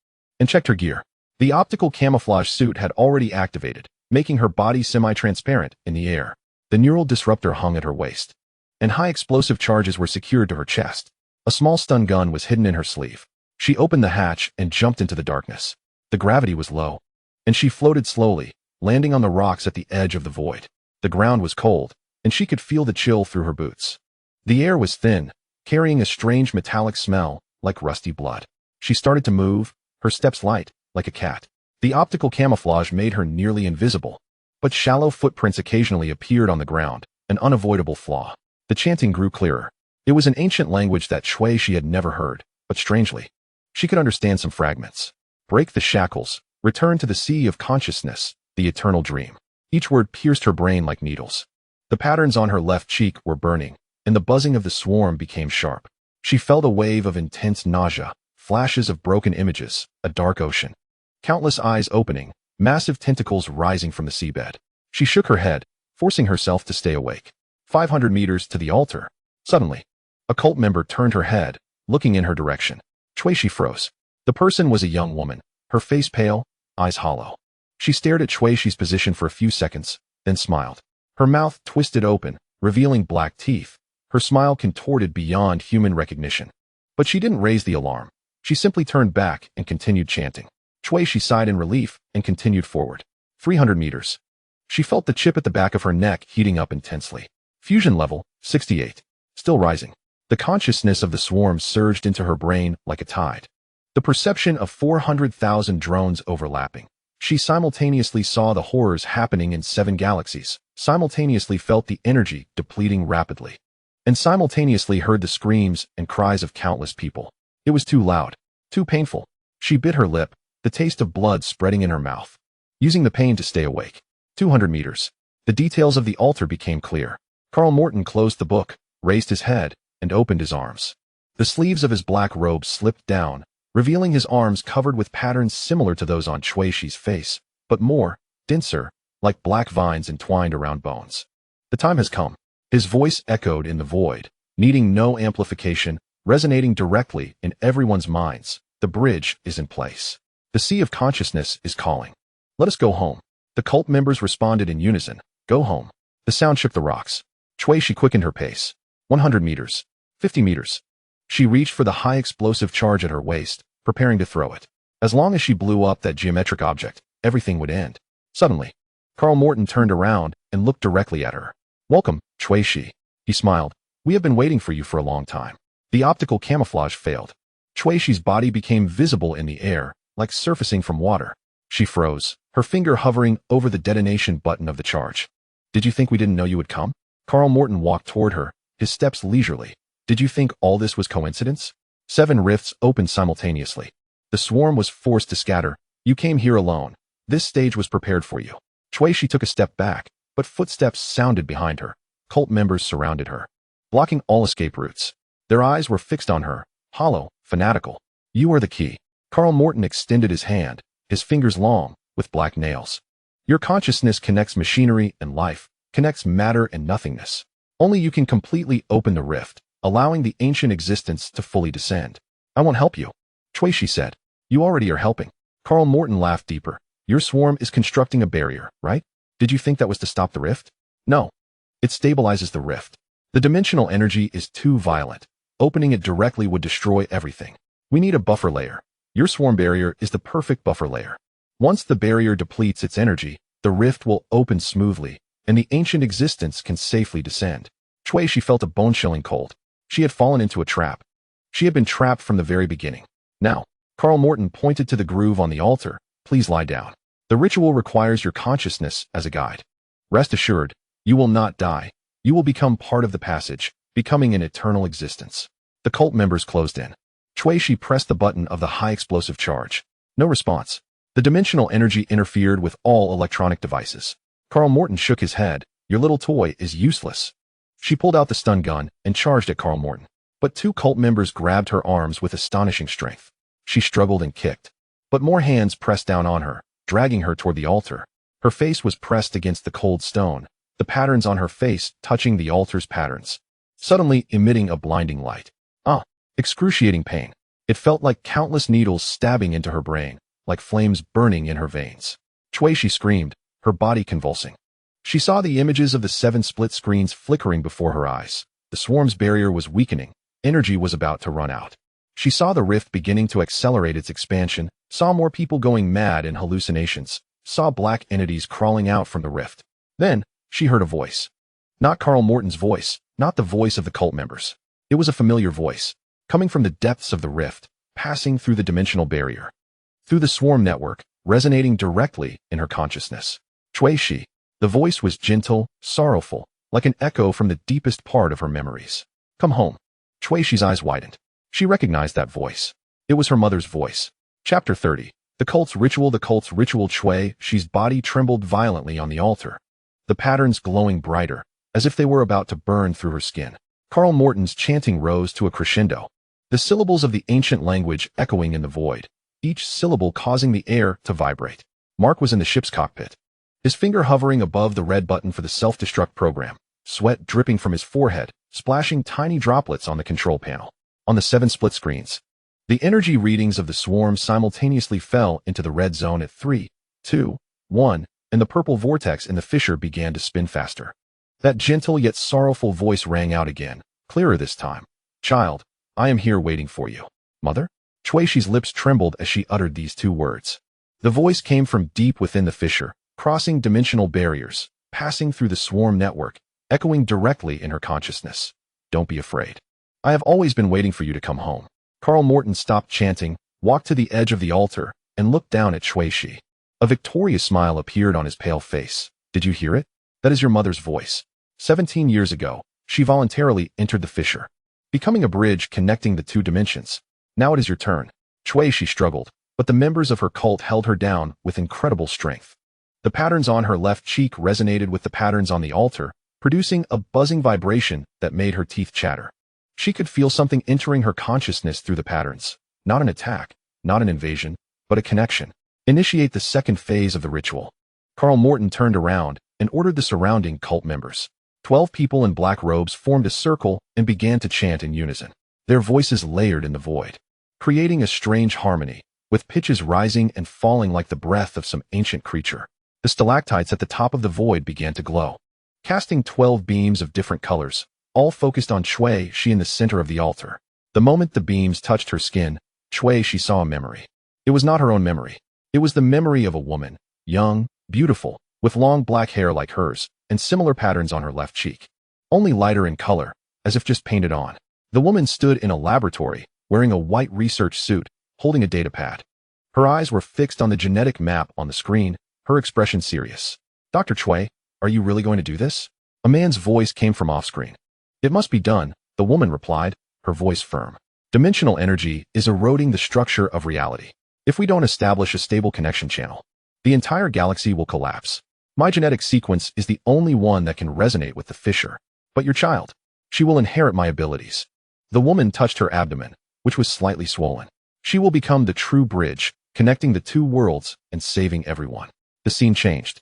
and checked her gear. The optical camouflage suit had already activated, making her body semi-transparent in the air. The neural disruptor hung at her waist, and high explosive charges were secured to her chest. A small stun gun was hidden in her sleeve. She opened the hatch and jumped into the darkness. The gravity was low, and she floated slowly, landing on the rocks at the edge of the void. The ground was cold, and she could feel the chill through her boots. The air was thin, carrying a strange metallic smell, like rusty blood. She started to move, her steps light, like a cat. The optical camouflage made her nearly invisible, but shallow footprints occasionally appeared on the ground, an unavoidable flaw. The chanting grew clearer. It was an ancient language that Shuishi had never heard, but strangely, she could understand some fragments. Break the shackles, return to the sea of consciousness, the eternal dream. Each word pierced her brain like needles. The patterns on her left cheek were burning, and the buzzing of the swarm became sharp. She felt a wave of intense nausea, flashes of broken images, a dark ocean. Countless eyes opening, massive tentacles rising from the seabed. She shook her head, forcing herself to stay awake. 500 meters to the altar. Suddenly, a cult member turned her head, looking in her direction. Shuishi froze. The person was a young woman, her face pale, eyes hollow. She stared at Shuishi's position for a few seconds, then smiled. Her mouth twisted open, revealing black teeth. Her smile contorted beyond human recognition. But she didn't raise the alarm. She simply turned back and continued chanting. Shuishi sighed in relief and continued forward. 300 meters. She felt the chip at the back of her neck heating up intensely. Fusion level, 68. Still rising. The consciousness of the swarm surged into her brain like a tide. The perception of 400,000 drones overlapping. She simultaneously saw the horrors happening in 7 galaxies, simultaneously felt the energy depleting rapidly, and simultaneously heard the screams and cries of countless people. It was too loud, too painful. She bit her lip, the taste of blood spreading in her mouth, using the pain to stay awake. 200 meters. The details of the altar became clear. Carl Morton closed the book, raised his head, and opened his arms. The sleeves of his black robe slipped down, revealing his arms covered with patterns similar to those on Shuishi's face, but more, denser, like black vines entwined around bones. The time has come. His voice echoed in the void, needing no amplification, resonating directly in everyone's minds. The bridge is in place. The sea of consciousness is calling. Let us go home. The cult members responded in unison. Go home. The sound shook the rocks. She quickened her pace. 100 meters. 50 meters. She reached for the high explosive charge at her waist, preparing to throw it. As long as she blew up that geometric object, everything would end. Suddenly, Carl Morton turned around and looked directly at her. Welcome, Shi. He smiled. We have been waiting for you for a long time. The optical camouflage failed. Shi's body became visible in the air, like surfacing from water. She froze, her finger hovering over the detonation button of the charge. Did you think we didn't know you would come? Carl Morton walked toward her, his steps leisurely. Did you think all this was coincidence? 7 rifts opened simultaneously. The swarm was forced to scatter. You came here alone. This stage was prepared for you. Shi took a step back, but footsteps sounded behind her. Cult members surrounded her, blocking all escape routes. Their eyes were fixed on her, hollow, fanatical. You are the key. Carl Morton extended his hand, his fingers long, with black nails. Your consciousness connects machinery and life, connects matter and nothingness. Only you can completely open the rift, allowing the ancient existence to fully descend. I won't help you. Shi said. You already are helping. Carl Morton laughed deeper. Your swarm is constructing a barrier, right? Did you think that was to stop the rift? No. It stabilizes the rift. The dimensional energy is too violent. Opening it directly would destroy everything. We need a buffer layer. Your swarm barrier is the perfect buffer layer. Once the barrier depletes its energy, the rift will open smoothly, and the ancient existence can safely descend. She felt a bone-chilling cold. She had fallen into a trap. She had been trapped from the very beginning. Now, Carl Morton pointed to the groove on the altar. Please lie down. The ritual requires your consciousness as a guide. Rest assured, you will not die. You will become part of the passage, becoming an eternal existence. The cult members closed in. Shi pressed the button of the high explosive charge. No response. The dimensional energy interfered with all electronic devices. Carl Morton shook his head. Your little toy is useless. She pulled out the stun gun and charged at Carl Morton. But 2 cult members grabbed her arms with astonishing strength. She struggled and kicked. But more hands pressed down on her, dragging her toward the altar. Her face was pressed against the cold stone, the patterns on her face touching the altar's patterns, suddenly emitting a blinding light. Excruciating pain. It felt like countless needles stabbing into her brain, like flames burning in her veins. She screamed, her body convulsing. She saw the images of the 7 split screens flickering before her eyes. The swarm's barrier was weakening. Energy was about to run out. She saw the rift beginning to accelerate its expansion, saw more people going mad in hallucinations, saw black entities crawling out from the rift. Then, she heard a voice. Not Carl Morton's voice, not the voice of the cult members. It was a familiar voice, coming from the depths of the rift, passing through the dimensional barrier, through the swarm network, resonating directly in her consciousness. Shi. The voice was gentle, sorrowful, like an echo from the deepest part of her memories. Come home. Shi's eyes widened. She recognized that voice. It was her mother's voice. Chapter 30. The cult's ritual. The cult's ritual. Shi's body trembled violently on the altar, the patterns glowing brighter, as if they were about to burn through her skin. Carl Morton's chanting rose to a crescendo, the syllables of the ancient language echoing in the void, each syllable causing the air to vibrate. Mark was in the ship's cockpit, his finger hovering above the red button for the self-destruct program, sweat dripping from his forehead, splashing tiny droplets on the control panel. On the 7 split screens, the energy readings of the swarm simultaneously fell into the red zone at 3, 2, 1, and the purple vortex in the fissure began to spin faster. That gentle yet sorrowful voice rang out again, clearer this time. Child, I am here waiting for you. Mother? Shi's lips trembled as she uttered these 2 words. The voice came from deep within the fissure, crossing dimensional barriers, passing through the swarm network, echoing directly in her consciousness. Don't be afraid. I have always been waiting for you to come home. Carl Morton stopped chanting, walked to the edge of the altar, and looked down at Shi. A victorious smile appeared on his pale face. Did you hear it? That is your mother's voice. 17 years ago, she voluntarily entered the fissure, becoming a bridge connecting the 2 dimensions. Now it is your turn. Shi struggled, but the members of her cult held her down with incredible strength. The patterns on her left cheek resonated with the patterns on the altar, producing a buzzing vibration that made her teeth chatter. She could feel something entering her consciousness through the patterns. Not an attack, not an invasion, but a connection. Initiate the 2nd phase of the ritual. Carl Morton turned around and ordered the surrounding cult members. 12 people in black robes formed a circle and began to chant in unison. their voices layered in the void, creating a strange harmony, with pitches rising and falling like the breath of some ancient creature. The stalactites at the top of the void began to glow, casting 12 beams of different colors, all focused on Shui Shi in the center of the altar. The moment the beams touched her skin, Shui Shi saw a memory. It was not her own memory. It was the memory of a woman, young, beautiful, with long black hair like hers, and similar patterns on her left cheek, only lighter in color, as if just painted on. The woman stood in a laboratory, wearing a white research suit, holding a data pad. Her eyes were fixed on the genetic map on the screen, her expression serious. "Dr. Shui, are you really going to do this?" A man's voice came from off-screen. "It must be done," the woman replied, her voice firm. "Dimensional energy is eroding the structure of reality. If we don't establish a stable connection channel, the entire galaxy will collapse. My genetic sequence is the only one that can resonate with the fissure. But your child, she will inherit my abilities." The woman touched her abdomen, which was slightly swollen. "She will become the true bridge, connecting the two worlds and saving everyone." The scene changed.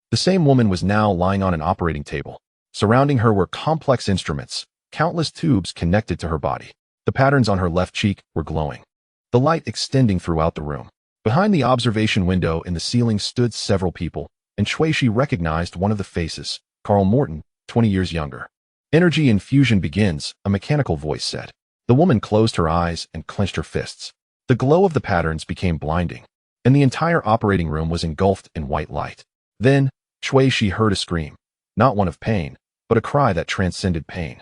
The same woman was now lying on an operating table. Surrounding her were complex instruments, countless tubes connected to her body. The patterns on her left cheek were glowing, the light extending throughout the room. Behind the observation window in the ceiling stood several people, and Shui Shi recognized one of the faces, Carl Morton, 20 years younger. "Energy infusion begins," a mechanical voice said. The woman closed her eyes and clenched her fists. The glow of the patterns became blinding, and the entire operating room was engulfed in white light. Then, Shui Shi heard a scream, not one of pain, but a cry that transcended pain,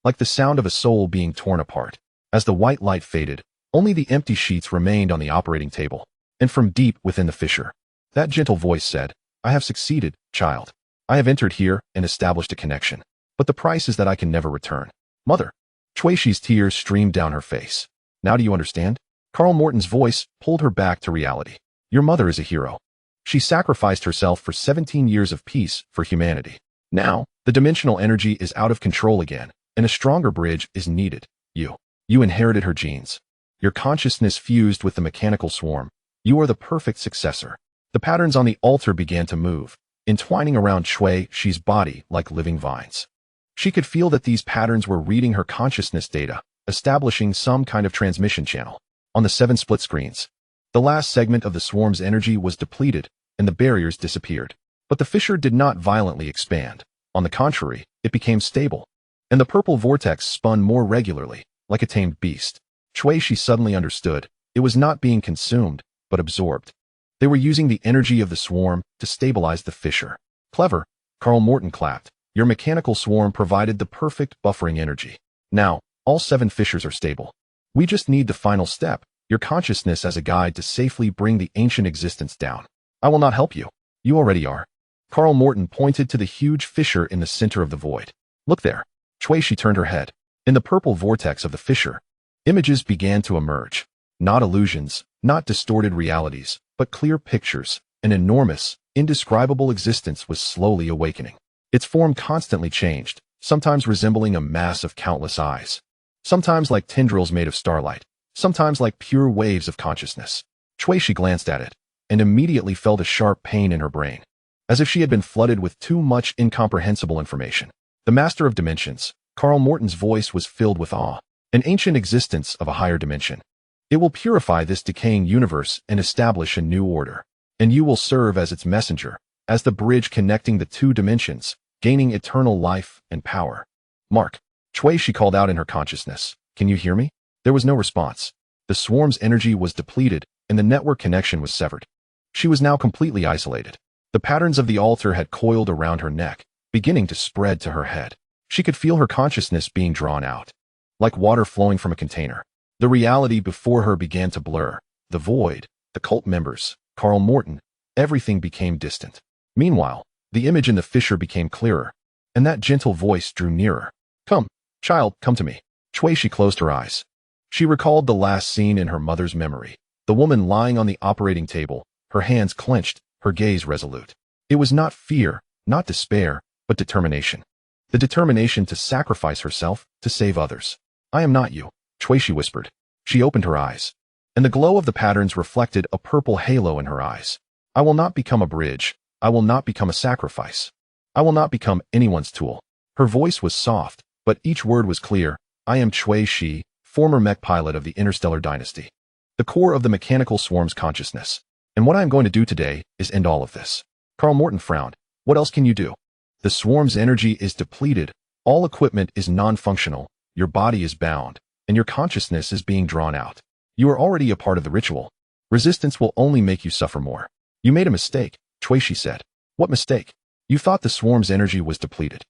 like the sound of a soul being torn apart. As the white light faded, only the empty sheets remained on the operating table, and from deep within the fissure, that gentle voice said, "I have succeeded, child. I have entered here and established a connection. But the price is that I can never return." "Mother." Shui Shi's tears streamed down her face. "Now do you understand?" Carl Morton's voice pulled her back to reality. "Your mother is a hero. She sacrificed herself for 17 years of peace for humanity. Now, the dimensional energy is out of control again, and a stronger bridge is needed. You inherited her genes. Your consciousness fused with the mechanical swarm. You are the perfect successor." The patterns on the altar began to move, entwining around Shui Shi's body like living vines. She could feel that these patterns were reading her consciousness data, establishing some kind of transmission channel. On the 7 split screens, the last segment of the swarm's energy was depleted, and the barriers disappeared. But the fissure did not violently expand. On the contrary, it became stable, and the purple vortex spun more regularly, like a tamed beast. Shui Shi suddenly understood. It was not being consumed, but absorbed. They were using the energy of the swarm to stabilize the fissure. "Clever," Carl Morton clapped. "Your mechanical swarm provided the perfect buffering energy. Now, all 7 fissures are stable. We just need the final step, your consciousness as a guide to safely bring the ancient existence down. I will not help you. You already are." Carl Morton pointed to the huge fissure in the center of the void. "Look there." Shui Shi turned her head. In the purple vortex of the fissure, images began to emerge. Not illusions, not distorted realities, but clear pictures. An enormous, indescribable existence was slowly awakening. Its form constantly changed, sometimes resembling a mass of countless eyes, sometimes like tendrils made of starlight, sometimes like pure waves of consciousness. Shui Shi glanced at it, and immediately felt a sharp pain in her brain, as if she had been flooded with too much incomprehensible information. The Master of Dimensions, Carl Morton's voice was filled with awe. "An ancient existence of a higher dimension. It will purify this decaying universe and establish a new order. And you will serve as its messenger, as the bridge connecting the 2 dimensions, gaining eternal life and power." "Mark," Shui Shi called out in her consciousness. "Can you hear me?" There was no response. The swarm's energy was depleted, and the network connection was severed. She was now completely isolated. The patterns of the altar had coiled around her neck, beginning to spread to her head. She could feel her consciousness being drawn out, like water flowing from a container. The reality before her began to blur. The void, the cult members, Carl Morton, everything became distant. Meanwhile, the image in the fissure became clearer, and that gentle voice drew nearer. "Come, child, come to me." Shui Shi closed her eyes. She recalled the last scene in her mother's memory. The woman lying on the operating table, her hands clenched, her gaze resolute. It was not fear, not despair, but determination. The determination to sacrifice herself, to save others. "I am not you," Shui Shi whispered. She opened her eyes, and the glow of the patterns reflected a purple halo in her eyes. "I will not become a bridge. I will not become a sacrifice. I will not become anyone's tool." Her voice was soft, but each word was clear. "I am Shui Shi, former mech pilot of the interstellar dynasty. The core of the mechanical swarm's consciousness. And what I am going to do today is end all of this. Carl Morton frowned. What else can you do? The swarm's energy is depleted, all equipment is non-functional, your body is bound, and your consciousness is being drawn out. You are already a part of the ritual. Resistance will only make you suffer more. You made a mistake, Chuishi said. What mistake? You thought the swarm's energy was depleted.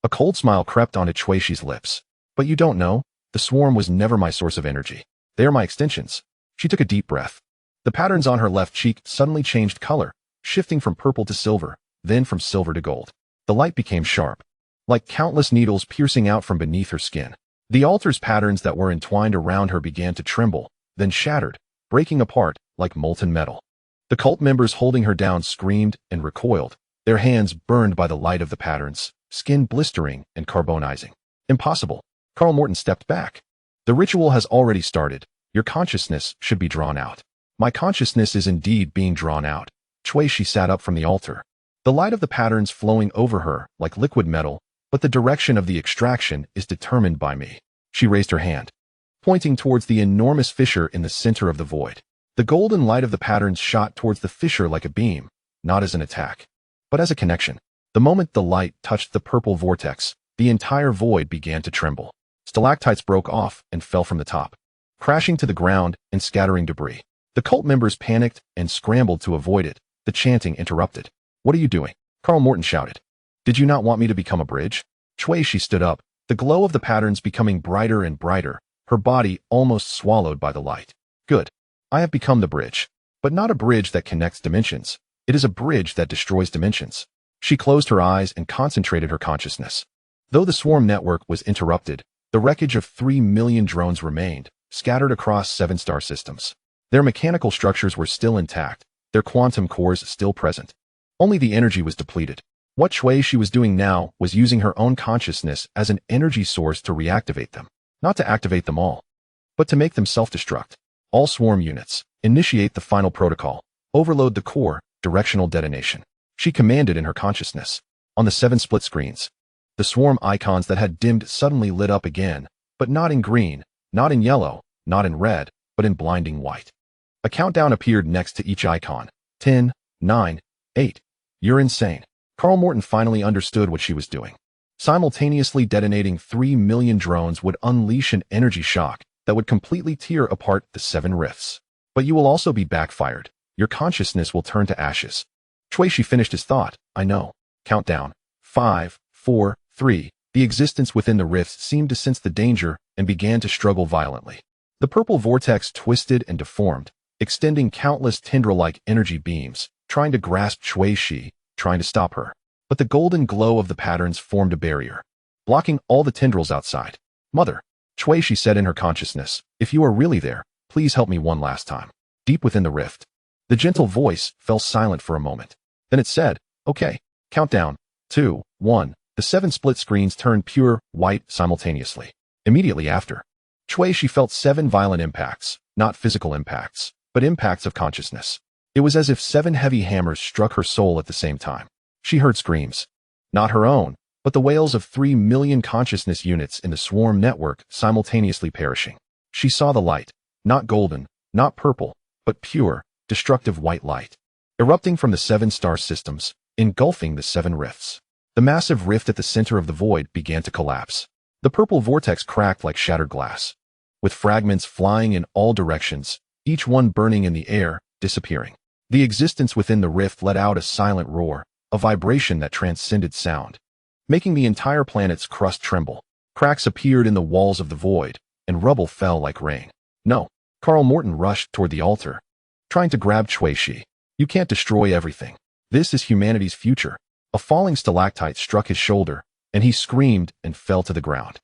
A cold smile crept onto Chuishi's lips. But you don't know, the swarm was never my source of energy. They are my extensions. She took a deep breath. The patterns on her left cheek suddenly changed color, shifting from purple to silver, then from silver to gold. The light became sharp, like countless needles piercing out from beneath her skin. The altar's patterns that were entwined around her began to tremble, then shattered, breaking apart like molten metal. The cult members holding her down screamed and recoiled, their hands burned by the light of the patterns, skin blistering and carbonizing. Impossible. Carl Morton stepped back. The ritual has already started. Your consciousness should be drawn out. My consciousness is indeed being drawn out. Chuishi sat up from the altar. The light of the patterns flowing over her like liquid metal, but the direction of the extraction is determined by me. She raised her hand, pointing towards the enormous fissure in the center of the void. The golden light of the patterns shot towards the fissure like a beam, not as an attack, but as a connection. The moment the light touched the purple vortex, the entire void began to tremble. Stalactites broke off and fell from the top, crashing to the ground and scattering debris. The cult members panicked and scrambled to avoid it. The chanting interrupted. What are you doing? Carl Morton shouted. Did you not want me to become a bridge? Chuishi stood up, the glow of the patterns becoming brighter and brighter, her body almost swallowed by the light. Good. I have become the bridge. But not a bridge that connects dimensions. It is a bridge that destroys dimensions. She closed her eyes and concentrated her consciousness. Though the swarm network was interrupted, the wreckage of 3 million drones remained, scattered across 7 star systems. Their mechanical structures were still intact, their quantum cores still present. Only the energy was depleted. What Chuishi was doing now was using her own consciousness as an energy source to reactivate them. Not to activate them all, but to make them self-destruct. All swarm units, initiate the final protocol. Overload the core, directional detonation. She commanded in her consciousness. On the 7 split screens, the swarm icons that had dimmed suddenly lit up again, but not in green, not in yellow, not in red, but in blinding white. A countdown appeared next to each icon. 10, 9, 8. You're insane. Carl Morton finally understood what she was doing. Simultaneously detonating 3 million drones would unleash an energy shock that would completely tear apart the 7 rifts. But you will also be backfired. Your consciousness will turn to ashes. Chuishi finished his thought. I know. Countdown. 5, 4, 3. The existence within the rifts seemed to sense the danger and began to struggle violently. The purple vortex twisted and deformed, extending countless tendril-like energy beams, trying to grasp Chuishi, trying to stop her. But the golden glow of the patterns formed a barrier, blocking all the tendrils outside. Mother, Chuishi said in her consciousness, if you are really there, please help me one last time. Deep within the rift, the gentle voice fell silent for a moment. Then it said, okay, countdown, 2, 1. The 7 split screens turned pure white simultaneously. Immediately after, Chuishi felt 7 violent impacts, not physical impacts, but impacts of consciousness. It was as if 7 heavy hammers struck her soul at the same time. She heard screams. Not her own, but the wails of 3 million consciousness units in the swarm network simultaneously perishing. She saw the light, not golden, not purple, but pure, destructive white light, erupting from the 7 star systems, engulfing the 7 rifts. The massive rift at the center of the void began to collapse. The purple vortex cracked like shattered glass, with fragments flying in all directions, each one burning in the air, disappearing. The existence within the rift let out a silent roar, a vibration that transcended sound, making the entire planet's crust tremble. Cracks appeared in the walls of the void, and rubble fell like rain. No. Carl Morton rushed toward the altar, trying to grab Chuishi. You can't destroy everything. This is humanity's future. A falling stalactite struck his shoulder, and he screamed and fell to the ground.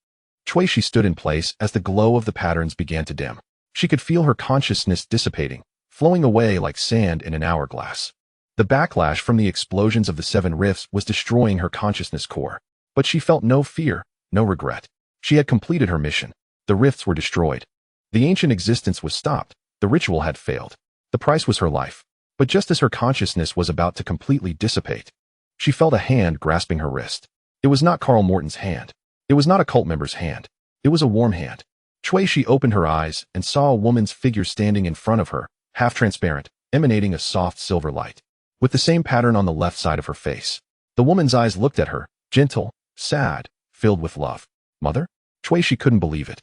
Chuishi stood in place as the glow of the patterns began to dim. She could feel her consciousness dissipating, flowing away like sand in an hourglass. The backlash from the explosions of the 7 rifts was destroying her consciousness core. But she felt no fear, no regret. She had completed her mission. The rifts were destroyed. The ancient existence was stopped. The ritual had failed. The price was her life. But just as her consciousness was about to completely dissipate, she felt a hand grasping her wrist. It was not Carl Morton's hand. It was not a cult member's hand. It was a warm hand. Shui opened her eyes and saw a woman's figure standing in front of her, half transparent, emanating a soft silver light. With the same pattern on the left side of her face. The woman's eyes looked at her, gentle, sad, filled with love. Mother? Shui couldn't believe it.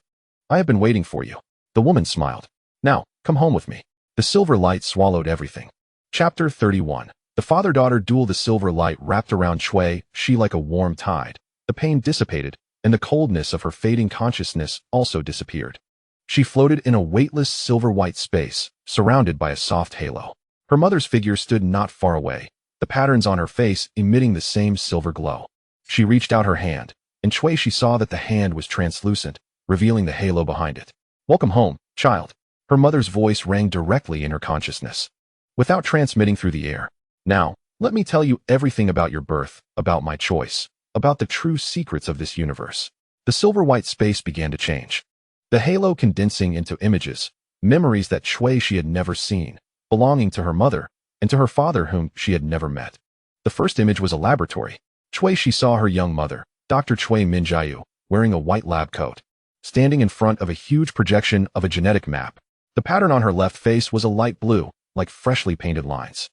I have been waiting for you. The woman smiled. Now, come home with me. The silver light swallowed everything. Chapter 31. The father-daughter duel. The silver light wrapped around Shui, she like a warm tide. The pain dissipated, and the coldness of her fading consciousness also disappeared. She floated in a weightless silver-white space, surrounded by a soft halo. Her mother's figure stood not far away, the patterns on her face emitting the same silver glow. She reached out her hand, and Shui saw that the hand was translucent, revealing the halo behind it. Welcome home, child. Her mother's voice rang directly in her consciousness, without transmitting through the air. Now, let me tell you everything about your birth, about my choice, about the true secrets of this universe. The silver-white space began to change. The halo condensing into images, memories that Shui had never seen, belonging to her mother, and to her father whom she had never met. The first image was a laboratory. Shui saw her young mother, Dr. Cui Minjiu, wearing a white lab coat, standing in front of a huge projection of a genetic map. The pattern on her left face was a light blue, like freshly painted lines.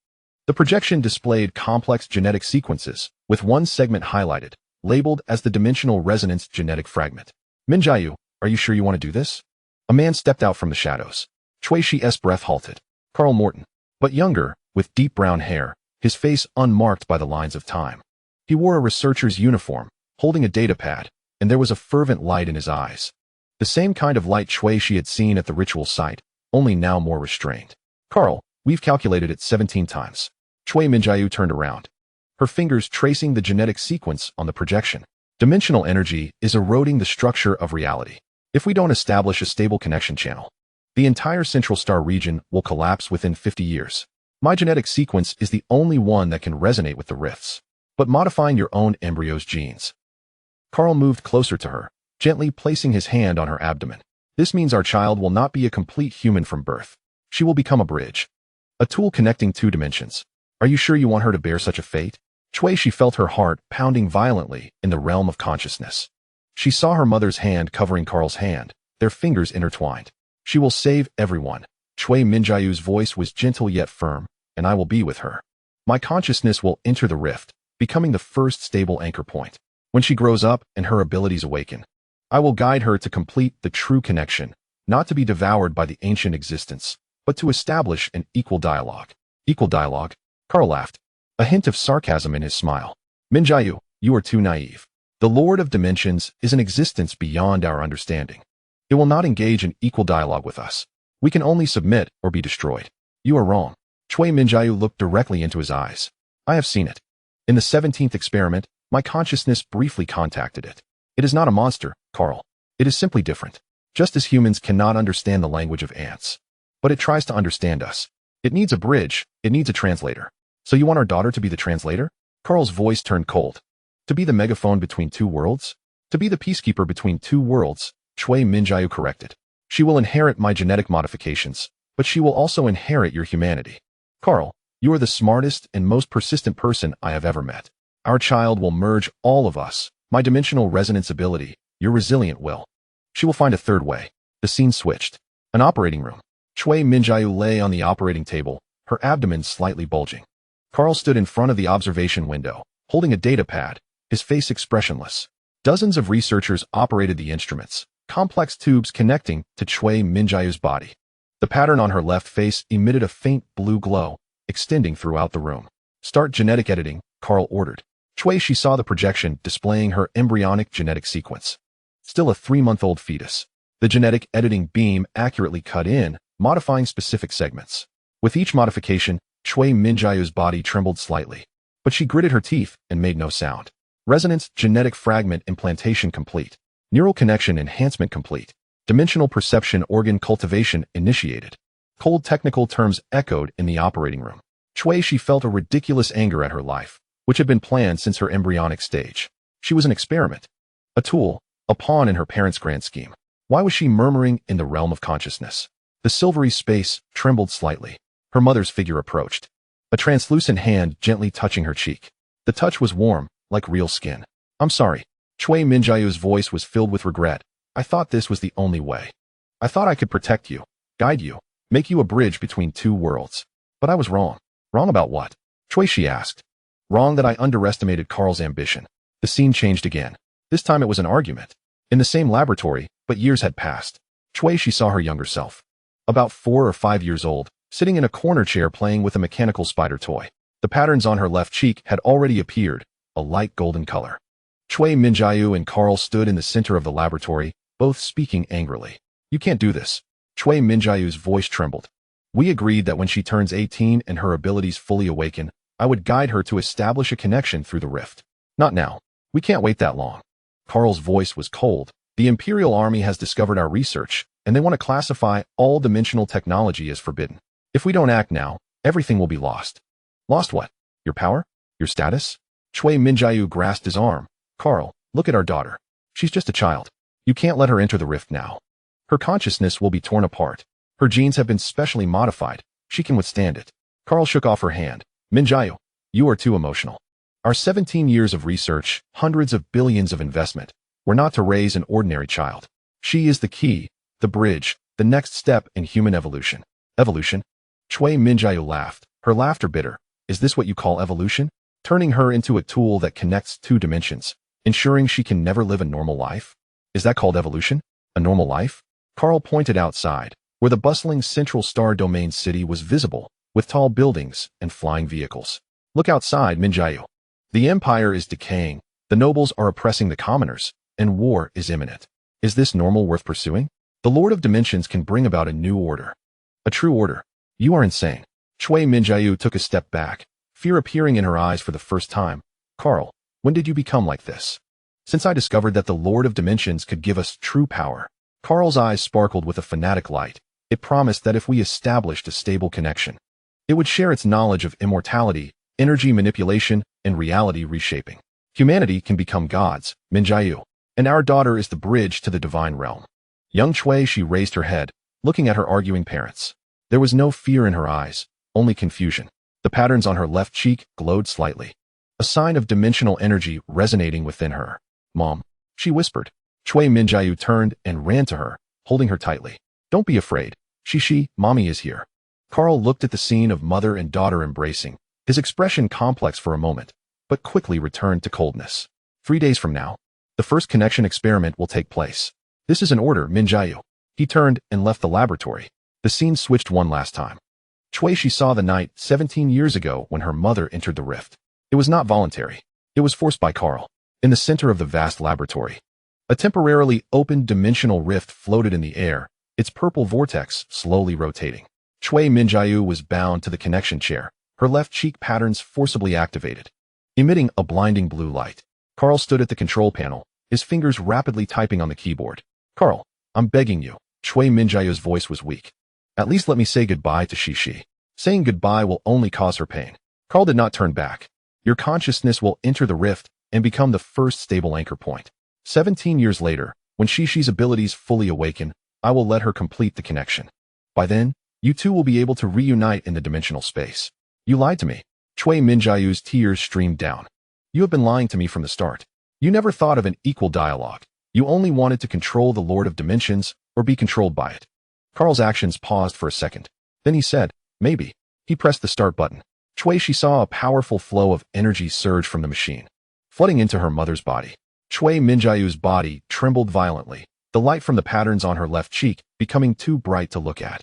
The projection displayed complex genetic sequences, with one segment highlighted, labeled as the dimensional resonance genetic fragment. Minjiu, are you sure you want to do this? A man stepped out from the shadows. Shui's breath halted. Carl Morton, but younger, with deep brown hair, his face unmarked by the lines of time. He wore a researcher's uniform, holding a data pad, and there was a fervent light in his eyes. The same kind of light Shui had seen at the ritual site, only now more restrained. Carl, we've calculated it 17 times. Cui Minjiu turned around, her fingers tracing the genetic sequence on the projection. Dimensional energy is eroding the structure of reality. If we don't establish a stable connection channel, the entire central star region will collapse within 50 years. My genetic sequence is the only one that can resonate with the rifts, but modifying your own embryo's genes. Carl moved closer to her, gently placing his hand on her abdomen. This means our child will not be a complete human from birth. She will become a bridge, a tool connecting two dimensions. Are you sure you want her to bear such a fate? Shui felt her heart pounding violently in the realm of consciousness. She saw her mother's hand covering Carl's hand, their fingers intertwined. She will save everyone. Cui Minjiu's voice was gentle yet firm, and I will be with her. My consciousness will enter the rift, becoming the first stable anchor point. When she grows up and her abilities awaken, I will guide her to complete the true connection, not to be devoured by the ancient existence, but to establish an equal dialogue. Equal dialogue? Carl laughed, a hint of sarcasm in his smile. Minjiu, you are too naive. The Lord of Dimensions is an existence beyond our understanding. It will not engage in equal dialogue with us. We can only submit or be destroyed. You are wrong. Cui Minjiu looked directly into his eyes. I have seen it. In the 17th experiment, my consciousness briefly contacted it. It is not a monster, Carl. It is simply different. Just as humans cannot understand the language of ants. But it tries to understand us. It needs a bridge. It needs a translator. So you want our daughter to be the translator? Carl's voice turned cold. To be the megaphone between two worlds? To be the peacekeeper between two worlds, Cui Minjiu corrected. She will inherit my genetic modifications, but she will also inherit your humanity. Carl, you are the smartest and most persistent person I have ever met. Our child will merge all of us, my dimensional resonance ability, your resilient will. She will find a third way. The scene switched. An operating room. Cui Minjiu lay on the operating table, her abdomen slightly bulging. Carl stood in front of the observation window, holding a data pad, his face expressionless. Dozens of researchers operated the instruments, complex tubes connecting to Cui Minjiu's body. The pattern on her left face emitted a faint blue glow, extending throughout the room. Start genetic editing, Carl ordered. Cui saw the projection displaying her embryonic genetic sequence. Still a 3-month-old fetus. The genetic editing beam accurately cut in, modifying specific segments. With each modification, Cui Minjiu's body trembled slightly, but she gritted her teeth and made no sound. Resonance genetic fragment implantation complete. Neural connection enhancement complete. Dimensional perception organ cultivation initiated. Cold technical terms echoed in the operating room. Cui felt a ridiculous anger at her life, which had been planned since her embryonic stage. She was an experiment, a tool, a pawn in her parents' grand scheme. Why was she murmuring in the realm of consciousness? The silvery space trembled slightly. Her mother's figure approached, a translucent hand gently touching her cheek. The touch was warm, like real skin. I'm sorry. Cui Minjiu's voice was filled with regret. I thought this was the only way. I thought I could protect you, guide you, make you a bridge between two worlds. But I was wrong. Wrong about what? Shui asked. Wrong that I underestimated Carl's ambition. The scene changed again. This time it was an argument. In the same laboratory, but years had passed. Shui saw her younger self. About 4 or 5 years old, sitting in a corner chair playing with a mechanical spider toy. The patterns on her left cheek had already appeared, a light golden color. Shui Minjiu and Carl stood in the center of the laboratory, both speaking angrily. You can't do this. Shui Minjiu's voice trembled. We agreed that when she turns 18 and her abilities fully awaken, I would guide her to establish a connection through the rift. Not now. We can't wait that long. Carl's voice was cold. The Imperial Army has discovered our research, and they want to classify all dimensional technology as forbidden. If we don't act now, everything will be lost. Lost what? Your power? Your status? Shui Minjiu grasped his arm. Carl, look at our daughter. She's just a child. You can't let her enter the rift now. Her consciousness will be torn apart. Her genes have been specially modified. She can withstand it. Carl shook off her hand. Minjiu, you are too emotional. Our 17 years of research, hundreds of billions of investment, were not to raise an ordinary child. She is the key, the bridge, the next step in human evolution. Evolution? Shui Minjiu laughed, her laughter bitter. Is this what you call evolution? Turning her into a tool that connects two dimensions, ensuring she can never live a normal life? Is that called evolution? A normal life? Carl pointed outside, where the bustling central star domain city was visible, with tall buildings and flying vehicles. Look outside, Minjiu. The empire is decaying, the nobles are oppressing the commoners, and war is imminent. Is this normal worth pursuing? The Lord of Dimensions can bring about a new order. A true order. You are insane. Shui Minjiu took a step back, fear appearing in her eyes for the first time. Carl, when did you become like this? Since I discovered that the Lord of Dimensions could give us true power. Carl's eyes sparkled with a fanatic light. It promised that if we established a stable connection, it would share its knowledge of immortality, energy manipulation, and reality reshaping. Humanity can become gods, Minjiu, and our daughter is the bridge to the divine realm. Young Shui, she raised her head, looking at her arguing parents. There was no fear in her eyes, only confusion. The patterns on her left cheek glowed slightly, a sign of dimensional energy resonating within her. Mom, she whispered. Shui Minjiu turned and ran to her, holding her tightly. Don't be afraid. Mommy is here. Carl looked at the scene of mother and daughter embracing, his expression complex for a moment, but quickly returned to coldness. 3 days from now, the first connection experiment will take place. This is an order, Minjiu. He turned and left the laboratory. The scene switched one last time. Shui, she saw the night 17 years ago when her mother entered the rift. It was not voluntary. It was forced by Carl. In the center of the vast laboratory, a temporarily open dimensional rift floated in the air, its purple vortex slowly rotating. Shui Minjiu was bound to the connection chair, her left cheek patterns forcibly activated, emitting a blinding blue light. Carl stood at the control panel, his fingers rapidly typing on the keyboard. Carl, I'm begging you. Shui Minjiu's voice was weak. At least let me say goodbye to Shishi. Saying goodbye will only cause her pain. Carl did not turn back. Your consciousness will enter the rift and become the first stable anchor point. 17 years later, when Shishi's abilities fully awaken, I will let her complete the connection. By then, you two will be able to reunite in the dimensional space. You lied to me. Shui Minjiu's tears streamed down. You have been lying to me from the start. You never thought of an equal dialogue. You only wanted to control the Lord of Dimensions or be controlled by it. Carl's actions paused for a second. Then he said, maybe. He pressed the start button. Shui, she saw a powerful flow of energy surge from the machine, flooding into her mother's body. Shui Minjiu's body trembled violently, the light from the patterns on her left cheek becoming too bright to look at.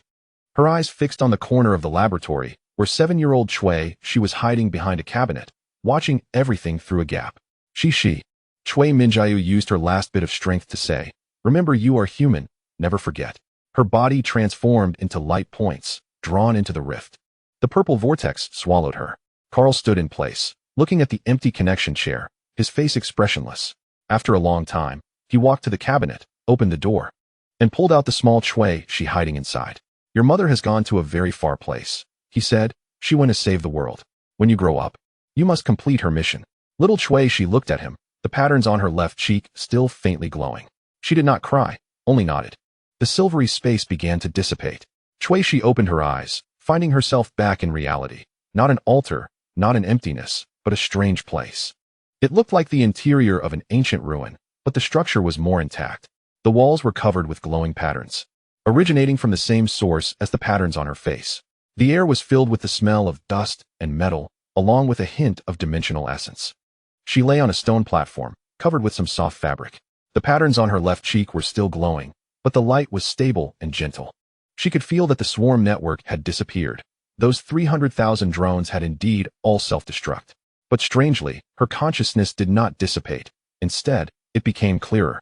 Her eyes fixed on the corner of the laboratory, where 7-year-old Shui, she was hiding behind a cabinet, watching everything through a gap. Shui Minjiu used her last bit of strength to say, remember you are human, never forget. Her body transformed into light points, drawn into the rift. The purple vortex swallowed her. Carl stood in place, looking at the empty connection chair, his face expressionless. After a long time, he walked to the cabinet, opened the door, and pulled out the small Shui, she hiding inside. Your mother has gone to a very far place, he said. She went to save the world. When you grow up, you must complete her mission. Little Shui, she looked at him, the patterns on her left cheek still faintly glowing. She did not cry, only nodded. The silvery space began to dissipate. Shui, she opened her eyes, finding herself back in reality. Not an altar, not an emptiness, but a strange place. It looked like the interior of an ancient ruin, but the structure was more intact. The walls were covered with glowing patterns. originating from the same source as the patterns on her face. The air was filled with the smell of dust and metal, along with a hint of dimensional essence. She lay on a stone platform, covered with some soft fabric. The patterns on her left cheek were still glowing, but the light was stable and gentle. She could feel that the swarm network had disappeared. Those 300,000 drones had indeed all self-destruct. But strangely, her consciousness did not dissipate. Instead, it became clearer.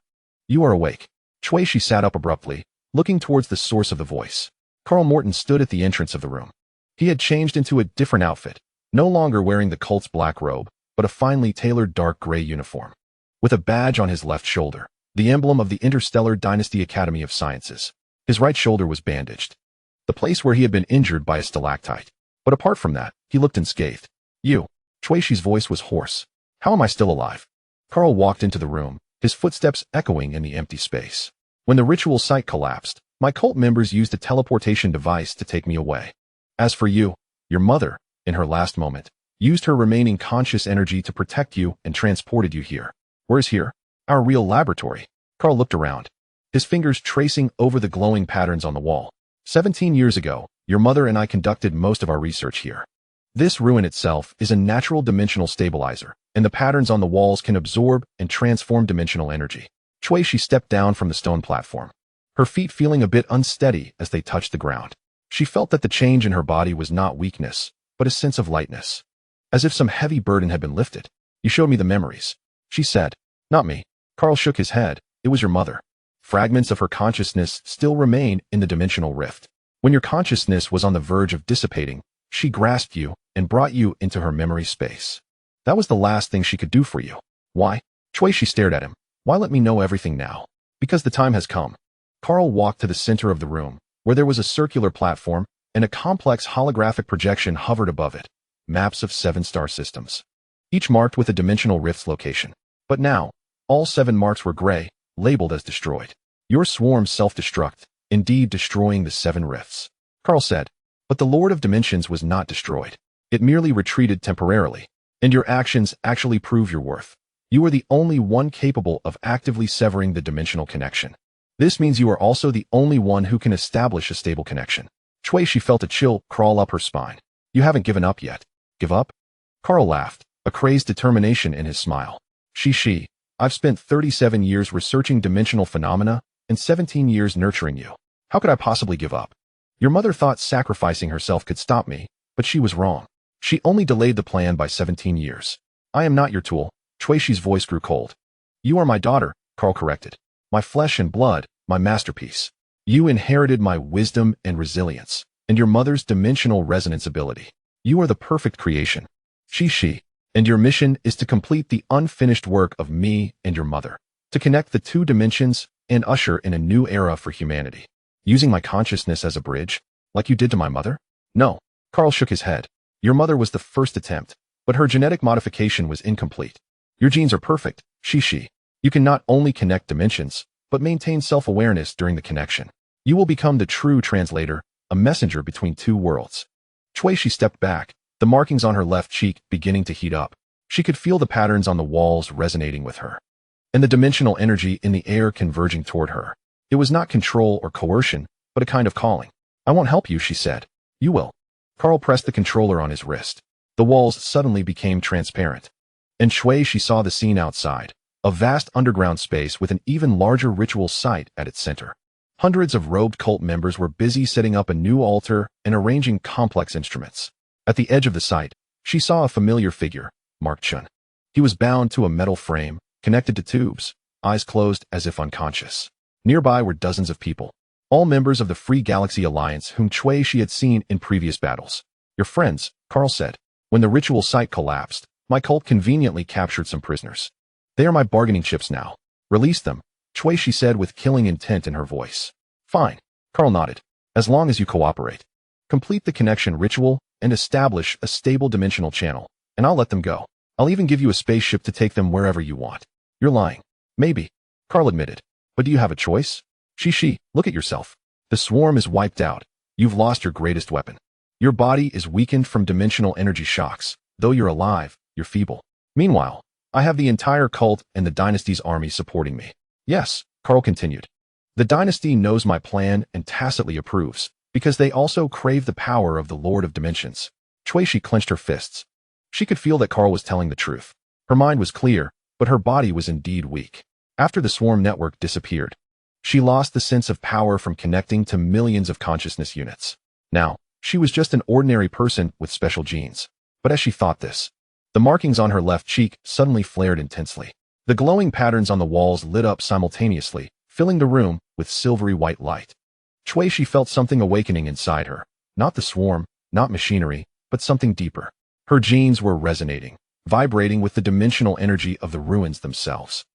You are awake. She sat up abruptly, looking towards the source of the voice. Carl Morton stood at the entrance of the room. He had changed into a different outfit, no longer wearing the cult's black robe, but a finely tailored dark gray uniform. With a badge on his left shoulder, the emblem of the Interstellar Dynasty Academy of Sciences. His right shoulder was bandaged, the place where he had been injured by a stalactite. But apart from that, he looked unscathed. You. Shueishi's voice was hoarse. How am I still alive? Carl walked into the room, his footsteps echoing in the empty space. When the ritual site collapsed, my cult members used a teleportation device to take me away. As for you, your mother, in her last moment, used her remaining conscious energy to protect you and transported you here. Where's here? Our real laboratory. Carl looked around, his fingers tracing over the glowing patterns on the wall. 17 years ago, your mother and I conducted most of our research here. This ruin itself is a natural dimensional stabilizer, and the patterns on the walls can absorb and transform dimensional energy. She stepped down from the stone platform, her feet feeling a bit unsteady as they touched the ground. She felt that the change in her body was not weakness, but a sense of lightness. As if some heavy burden had been lifted. You showed me the memories, she said. Not me. Carl shook his head. It was your mother. Fragments of her consciousness still remain in the dimensional rift. When your consciousness was on the verge of dissipating, she grasped you and brought you into her memory space. That was the last thing she could do for you. Why? She stared at him. Why let me know everything now? Because the time has come. Carl walked to the center of the room, where there was a circular platform, and a complex holographic projection hovered above it. Maps of 7 star systems, each marked with a dimensional rift's location. But now, all 7 marks were gray, labeled as destroyed. Your swarm self-destruct, indeed destroying the 7 rifts. Carl said. But the Lord of Dimensions was not destroyed. It merely retreated temporarily. And your actions actually prove your worth. You are the only one capable of actively severing the dimensional connection. This means you are also the only one who can establish a stable connection. She felt a chill crawl up her spine. You haven't given up yet. Give up? Carl laughed, a crazed determination in his smile. I've spent 37 years researching dimensional phenomena and 17 years nurturing you. How could I possibly give up? Your mother thought sacrificing herself could stop me, but she was wrong. She only delayed the plan by 17 years. I am not your tool. Shueishi's voice grew cold. You are my daughter, Carl corrected. My flesh and blood, my masterpiece. You inherited my wisdom and resilience, and your mother's dimensional resonance ability. You are the perfect creation. And your mission is to complete the unfinished work of me and your mother, to connect the 2 dimensions and usher in a new era for humanity. Using my consciousness as a bridge, like you did to my mother? No. Carl shook his head. Your mother was the first attempt, but her genetic modification was incomplete. Your genes are perfect, You can not only connect dimensions, but maintain self-awareness during the connection. You will become the true translator, a messenger between 2 worlds. She stepped back, the markings on her left cheek beginning to heat up. She could feel the patterns on the walls resonating with her, and the dimensional energy in the air converging toward her. It was not control or coercion, but a kind of calling. I won't help you, she said. You will. Carl pressed the controller on his wrist. The walls suddenly became transparent. And she saw the scene outside, a vast underground space with an even larger ritual site at its center. Hundreds of robed cult members were busy setting up a new altar and arranging complex instruments. At the edge of the site, she saw a familiar figure, Mark Chun. He was bound to a metal frame, connected to tubes, eyes closed as if unconscious. Nearby were dozens of people, all members of the Free Galaxy Alliance whom she had seen in previous battles. Your friends, Carl said. When the ritual site collapsed, my cult conveniently captured some prisoners. They are my bargaining chips now. Release them, she said with killing intent in her voice. Fine. Carl nodded. As long as you cooperate. Complete the connection ritual and establish a stable dimensional channel, and I'll let them go. I'll even give you a spaceship to take them wherever you want. You're lying. Maybe. Carl admitted. But do you have a choice? Look at yourself. The swarm is wiped out. You've lost your greatest weapon. Your body is weakened from dimensional energy shocks. Though you're alive, you're feeble. Meanwhile, I have the entire cult and the dynasty's army supporting me. Yes, Carl continued. The dynasty knows my plan and tacitly approves, because they also crave the power of the Lord of Dimensions. Shui clenched her fists. She could feel that Carl was telling the truth. Her mind was clear, but her body was indeed weak. After the swarm network disappeared, she lost the sense of power from connecting to millions of consciousness units. Now, she was just an ordinary person with special genes. But as she thought this, the markings on her left cheek suddenly flared intensely. The glowing patterns on the walls lit up simultaneously, filling the room with silvery white light. Shui felt something awakening inside her. Not the swarm, not machinery, but something deeper. Her genes were resonating, vibrating with the dimensional energy of the ruins themselves.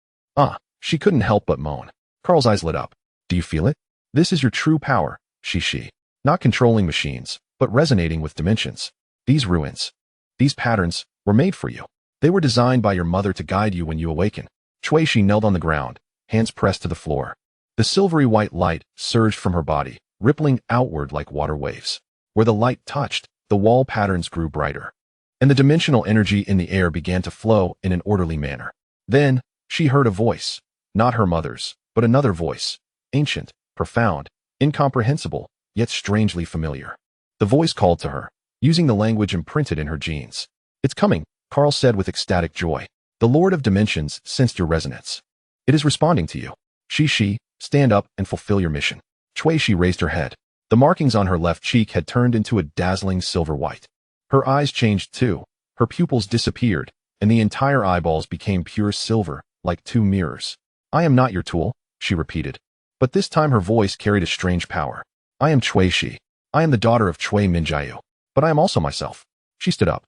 She couldn't help but moan. Carl's eyes lit up. Do you feel it? This is your true power, she. Not controlling machines, but resonating with dimensions. These ruins, these patterns, were made for you. They were designed by your mother to guide you when you awaken. Shui knelt on the ground, hands pressed to the floor. The silvery white light surged from her body, rippling outward like water waves. Where the light touched, the wall patterns grew brighter, and the dimensional energy in the air began to flow in an orderly manner. Then, she heard a voice, not her mother's, but another voice, ancient, profound, incomprehensible, yet strangely familiar. The voice called to her, using the language imprinted in her genes. It's coming, Carl said with ecstatic joy. The Lord of Dimensions sensed your resonance. It is responding to you. She, stand up and fulfill your mission. Shui raised her head. The markings on her left cheek had turned into a dazzling silver white. Her eyes changed too. Her pupils disappeared, and the entire eyeballs became pure silver, like two mirrors. I am not your tool, she repeated. But this time her voice carried a strange power. I am Shui. I am the daughter of Chui Minjiu. But I am also myself. She stood up.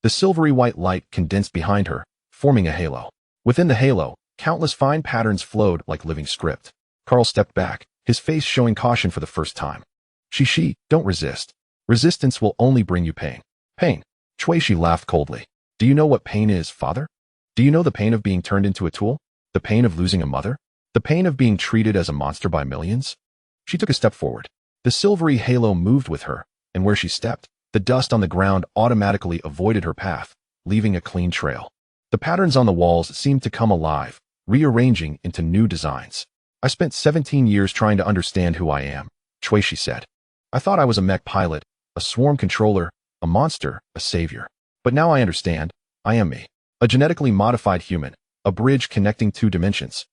The silvery white light condensed behind her, forming a halo. Within the halo, countless fine patterns flowed like living script. Carl stepped back, his face showing caution for the first time. She, don't resist. Resistance will only bring you pain. Pain. Shui laughed coldly. Do you know what pain is, father? Do you know the pain of being turned into a tool? The pain of losing a mother? The pain of being treated as a monster by millions? She took a step forward. The silvery halo moved with her, and where she stepped, the dust on the ground automatically avoided her path, leaving a clean trail. The patterns on the walls seemed to come alive, rearranging into new designs. I spent 17 years trying to understand who I am, Shui said. I thought I was a mech pilot, a swarm controller, a monster, a savior. But now I understand, I am me. A genetically modified human, a bridge connecting two dimensions.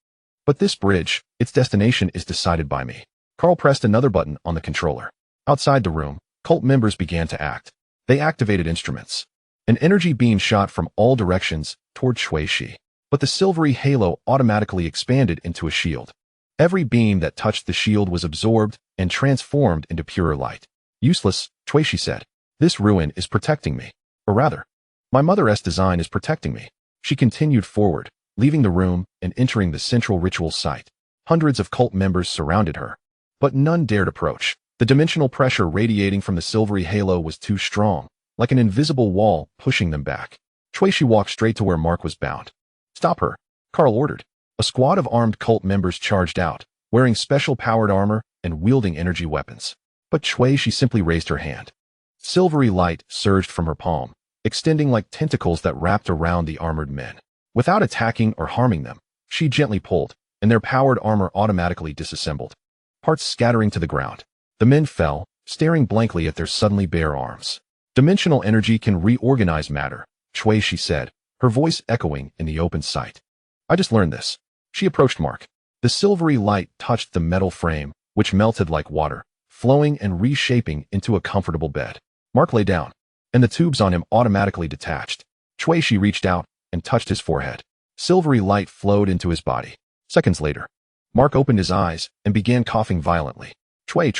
But this bridge, its destination is decided by me. Carl pressed another button on the controller. Outside the room, cult members began to act. They activated instruments. An energy beam shot from all directions toward Shui. But the silvery halo automatically expanded into a shield. Every beam that touched the shield was absorbed and transformed into purer light. Useless, Shui said. This ruin is protecting me. Or rather, my mother's design is protecting me. She continued forward, leaving the room and entering the central ritual site. Hundreds of cult members surrounded her, but none dared approach. The dimensional pressure radiating from the silvery halo was too strong, like an invisible wall pushing them back. Shui walked straight to where Mark was bound. Stop her, Carl ordered. A squad of armed cult members charged out, wearing special-powered armor and wielding energy weapons. But Shui simply raised her hand. Silvery light surged from her palm, extending like tentacles that wrapped around the armored men. Without attacking or harming them, she gently pulled, and their powered armor automatically disassembled, parts scattering to the ground. The men fell, staring blankly at their suddenly bare arms. Dimensional energy can reorganize matter, Shui said, her voice echoing in the open sight. I just learned this. She approached Mark. The silvery light touched the metal frame, which melted like water, flowing and reshaping into a comfortable bed. Mark lay down, and the tubes on him automatically detached. Shui reached out and touched his forehead. Silvery light flowed into his body. Seconds later, Mark opened his eyes and began coughing violently. Shui.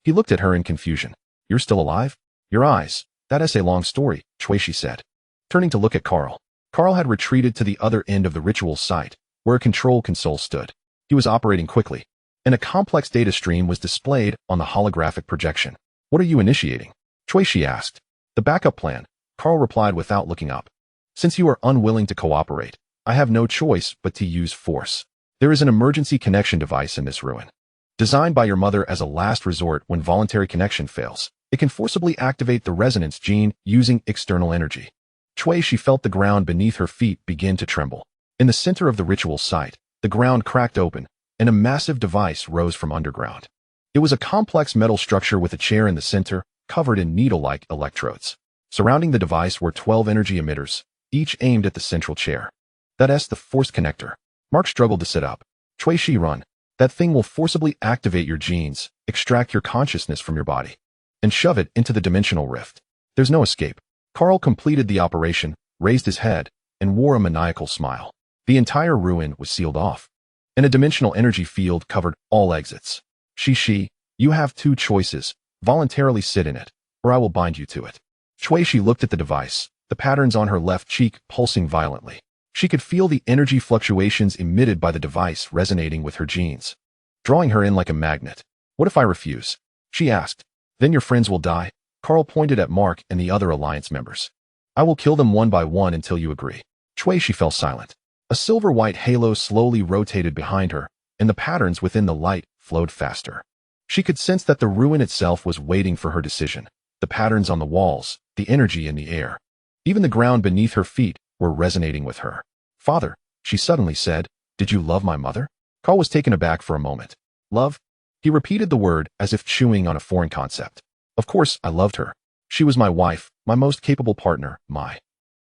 He looked at her in confusion. You're still alive? Your eyes. That's a long story, Shui said. Turning to look at Carl. Carl had retreated to the other end of the ritual site, where a control console stood. He was operating quickly, and a complex data stream was displayed on the holographic projection. What are you initiating? Shui asked. The backup plan, Carl replied without looking up. Since you are unwilling to cooperate, I have no choice but to use force. There is an emergency connection device in this ruin. Designed by your mother as a last resort when voluntary connection fails, it can forcibly activate the resonance gene using external energy. Shui felt the ground beneath her feet begin to tremble. In the center of the ritual site, the ground cracked open, and a massive device rose from underground. It was a complex metal structure with a chair in the center, covered in needle-like electrodes. Surrounding the device were 12 energy emitters, each aimed at the central chair. That's the force connector. Mark struggled to sit up. Cui Shi, run. That thing will forcibly activate your genes, extract your consciousness from your body, and shove it into the dimensional rift. There's no escape. Carl completed the operation, raised his head, and wore a maniacal smile. The entire ruin was sealed off, and a dimensional energy field covered all exits. Shi, you have two choices. Voluntarily sit in it, or I will bind you to it. Cui Shi looked at the device, the patterns on her left cheek pulsing violently. She could feel the energy fluctuations emitted by the device resonating with her genes, drawing her in like a magnet. What if I refuse? She asked. Then your friends will die. Carl pointed at Mark and the other alliance members. I will kill them one by one until you agree. Cui Shi fell silent. A silver-white halo slowly rotated behind her, and the patterns within the light flowed faster. She could sense that the ruin itself was waiting for her decision. The patterns on the walls, the energy in the air, even the ground beneath her feet were resonating with her. Father, she suddenly said, did you love my mother? Carl was taken aback for a moment. Love? He repeated the word as if chewing on a foreign concept. Of course, I loved her. She was my wife, my most capable partner,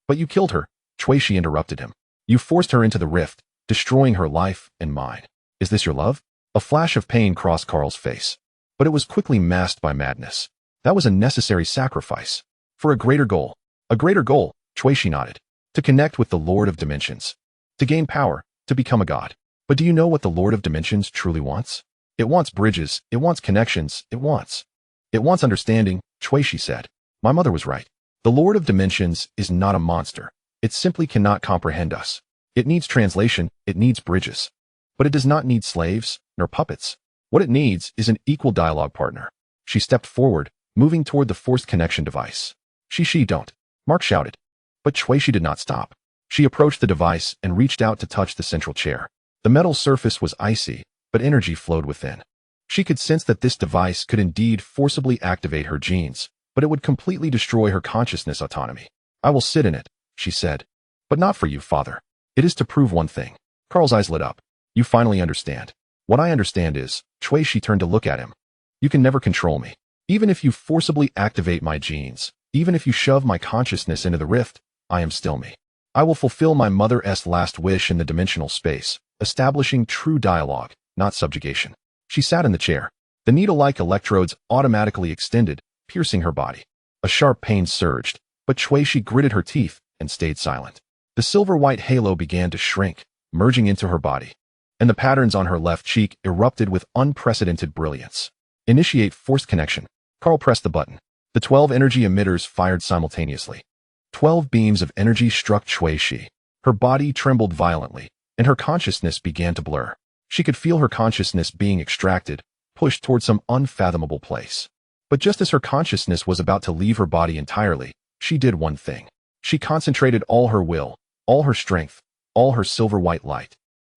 But you killed her, Cui Shi interrupted him. You forced her into the rift, destroying her life and mine. Is this your love? A flash of pain crossed Carl's face, but it was quickly masked by madness. That was a necessary sacrifice. For a greater goal. A greater goal, Cui Shi nodded. To connect with the Lord of Dimensions. To gain power, to become a god. But do you know what the Lord of Dimensions truly wants? It wants bridges, it wants connections, it wants understanding, Cui Shi said. My mother was right. The Lord of Dimensions is not a monster. It simply cannot comprehend us. It needs translation, it needs bridges. But it does not need slaves, nor puppets. What it needs is an equal dialogue partner. She stepped forward, moving toward the forced connection device. Shi, don't. Mark shouted. But Cui Shi did not stop. She approached the device and reached out to touch the central chair. The metal surface was icy, but energy flowed within. She could sense that this device could indeed forcibly activate her genes, but it would completely destroy her consciousness autonomy. I will sit in it, she said. But not for you, father. It is to prove one thing. Carl's eyes lit up. You finally understand. What I understand is, Cui Shi turned to look at him. You can never control me. Even if you forcibly activate my genes, even if you shove my consciousness into the rift, I am still me. I will fulfill my mother's last wish in the dimensional space, establishing true dialogue, not subjugation. She sat in the chair. The needle-like electrodes automatically extended, piercing her body. A sharp pain surged, but Cui Shi gritted her teeth and stayed silent. The silver-white halo began to shrink, merging into her body, and the patterns on her left cheek erupted with unprecedented brilliance. Initiate forced connection. Carl pressed the button. The 12 energy emitters fired simultaneously. 12 beams of energy struck Cui Shi. Her body trembled violently, and her consciousness began to blur. She could feel her consciousness being extracted, pushed toward some unfathomable place. But just as her consciousness was about to leave her body entirely, she did one thing. She concentrated all her will, all her strength, all her silver-white light,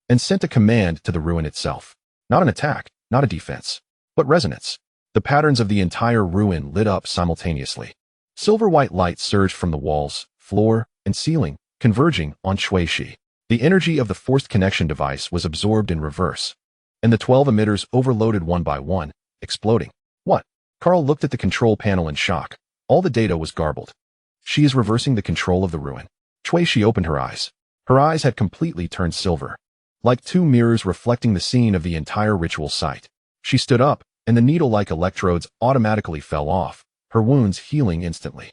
and sent a command to the ruin itself. Not an attack, not a defense, but resonance. The patterns of the entire ruin lit up simultaneously. Silver-white light surged from the walls, floor, and ceiling, converging on Cui Shi. The energy of the forced connection device was absorbed in reverse, and the 12 emitters overloaded one by one, exploding. What? Carl looked at the control panel in shock. All the data was garbled. She is reversing the control of the ruin. Cui Shi opened her eyes. Her eyes had completely turned silver, like two mirrors reflecting the scene of the entire ritual site. She stood up, and the needle-like electrodes automatically fell off, her wounds healing instantly.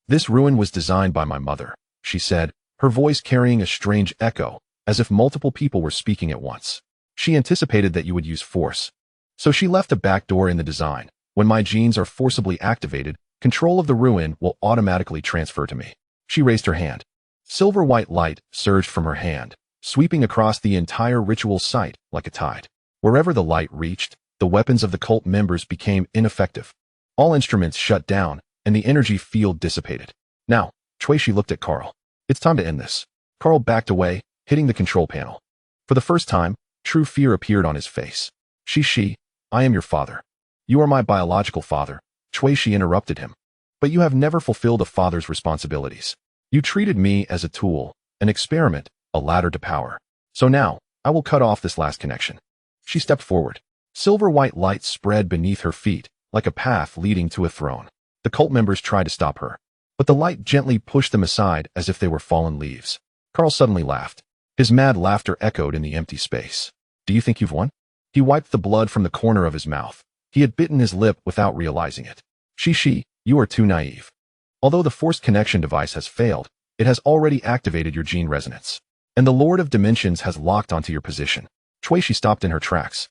This ruin was designed by my mother, she said, her voice carrying a strange echo, as if multiple people were speaking at once. She anticipated that you would use force. So she left a back door in the design. When my genes are forcibly activated, control of the ruin will automatically transfer to me. She raised her hand. Silver-white light surged from her hand, sweeping across the entire ritual site like a tide. Wherever the light reached, the weapons of the cult members became ineffective. All instruments shut down, and the energy field dissipated. Now, Cui Shi looked at Carl. It's time to end this. Carl backed away, hitting the control panel. For the first time, true fear appeared on his face. Shi, I am your father. You are my biological father, Cui Shi interrupted him. But you have never fulfilled a father's responsibilities. You treated me as a tool, an experiment, a ladder to power. So now, I will cut off this last connection. She stepped forward. Silver-white light spread beneath her feet, like a path leading to a throne. The cult members tried to stop her, but the light gently pushed them aside as if they were fallen leaves. Carl suddenly laughed. His mad laughter echoed in the empty space. Do you think you've won? He wiped the blood from the corner of his mouth. He had bitten his lip without realizing it. She, you are too naive. Although the forced connection device has failed, it has already activated your gene resonance. And the Lord of Dimensions has locked onto your position. She stopped in her tracks.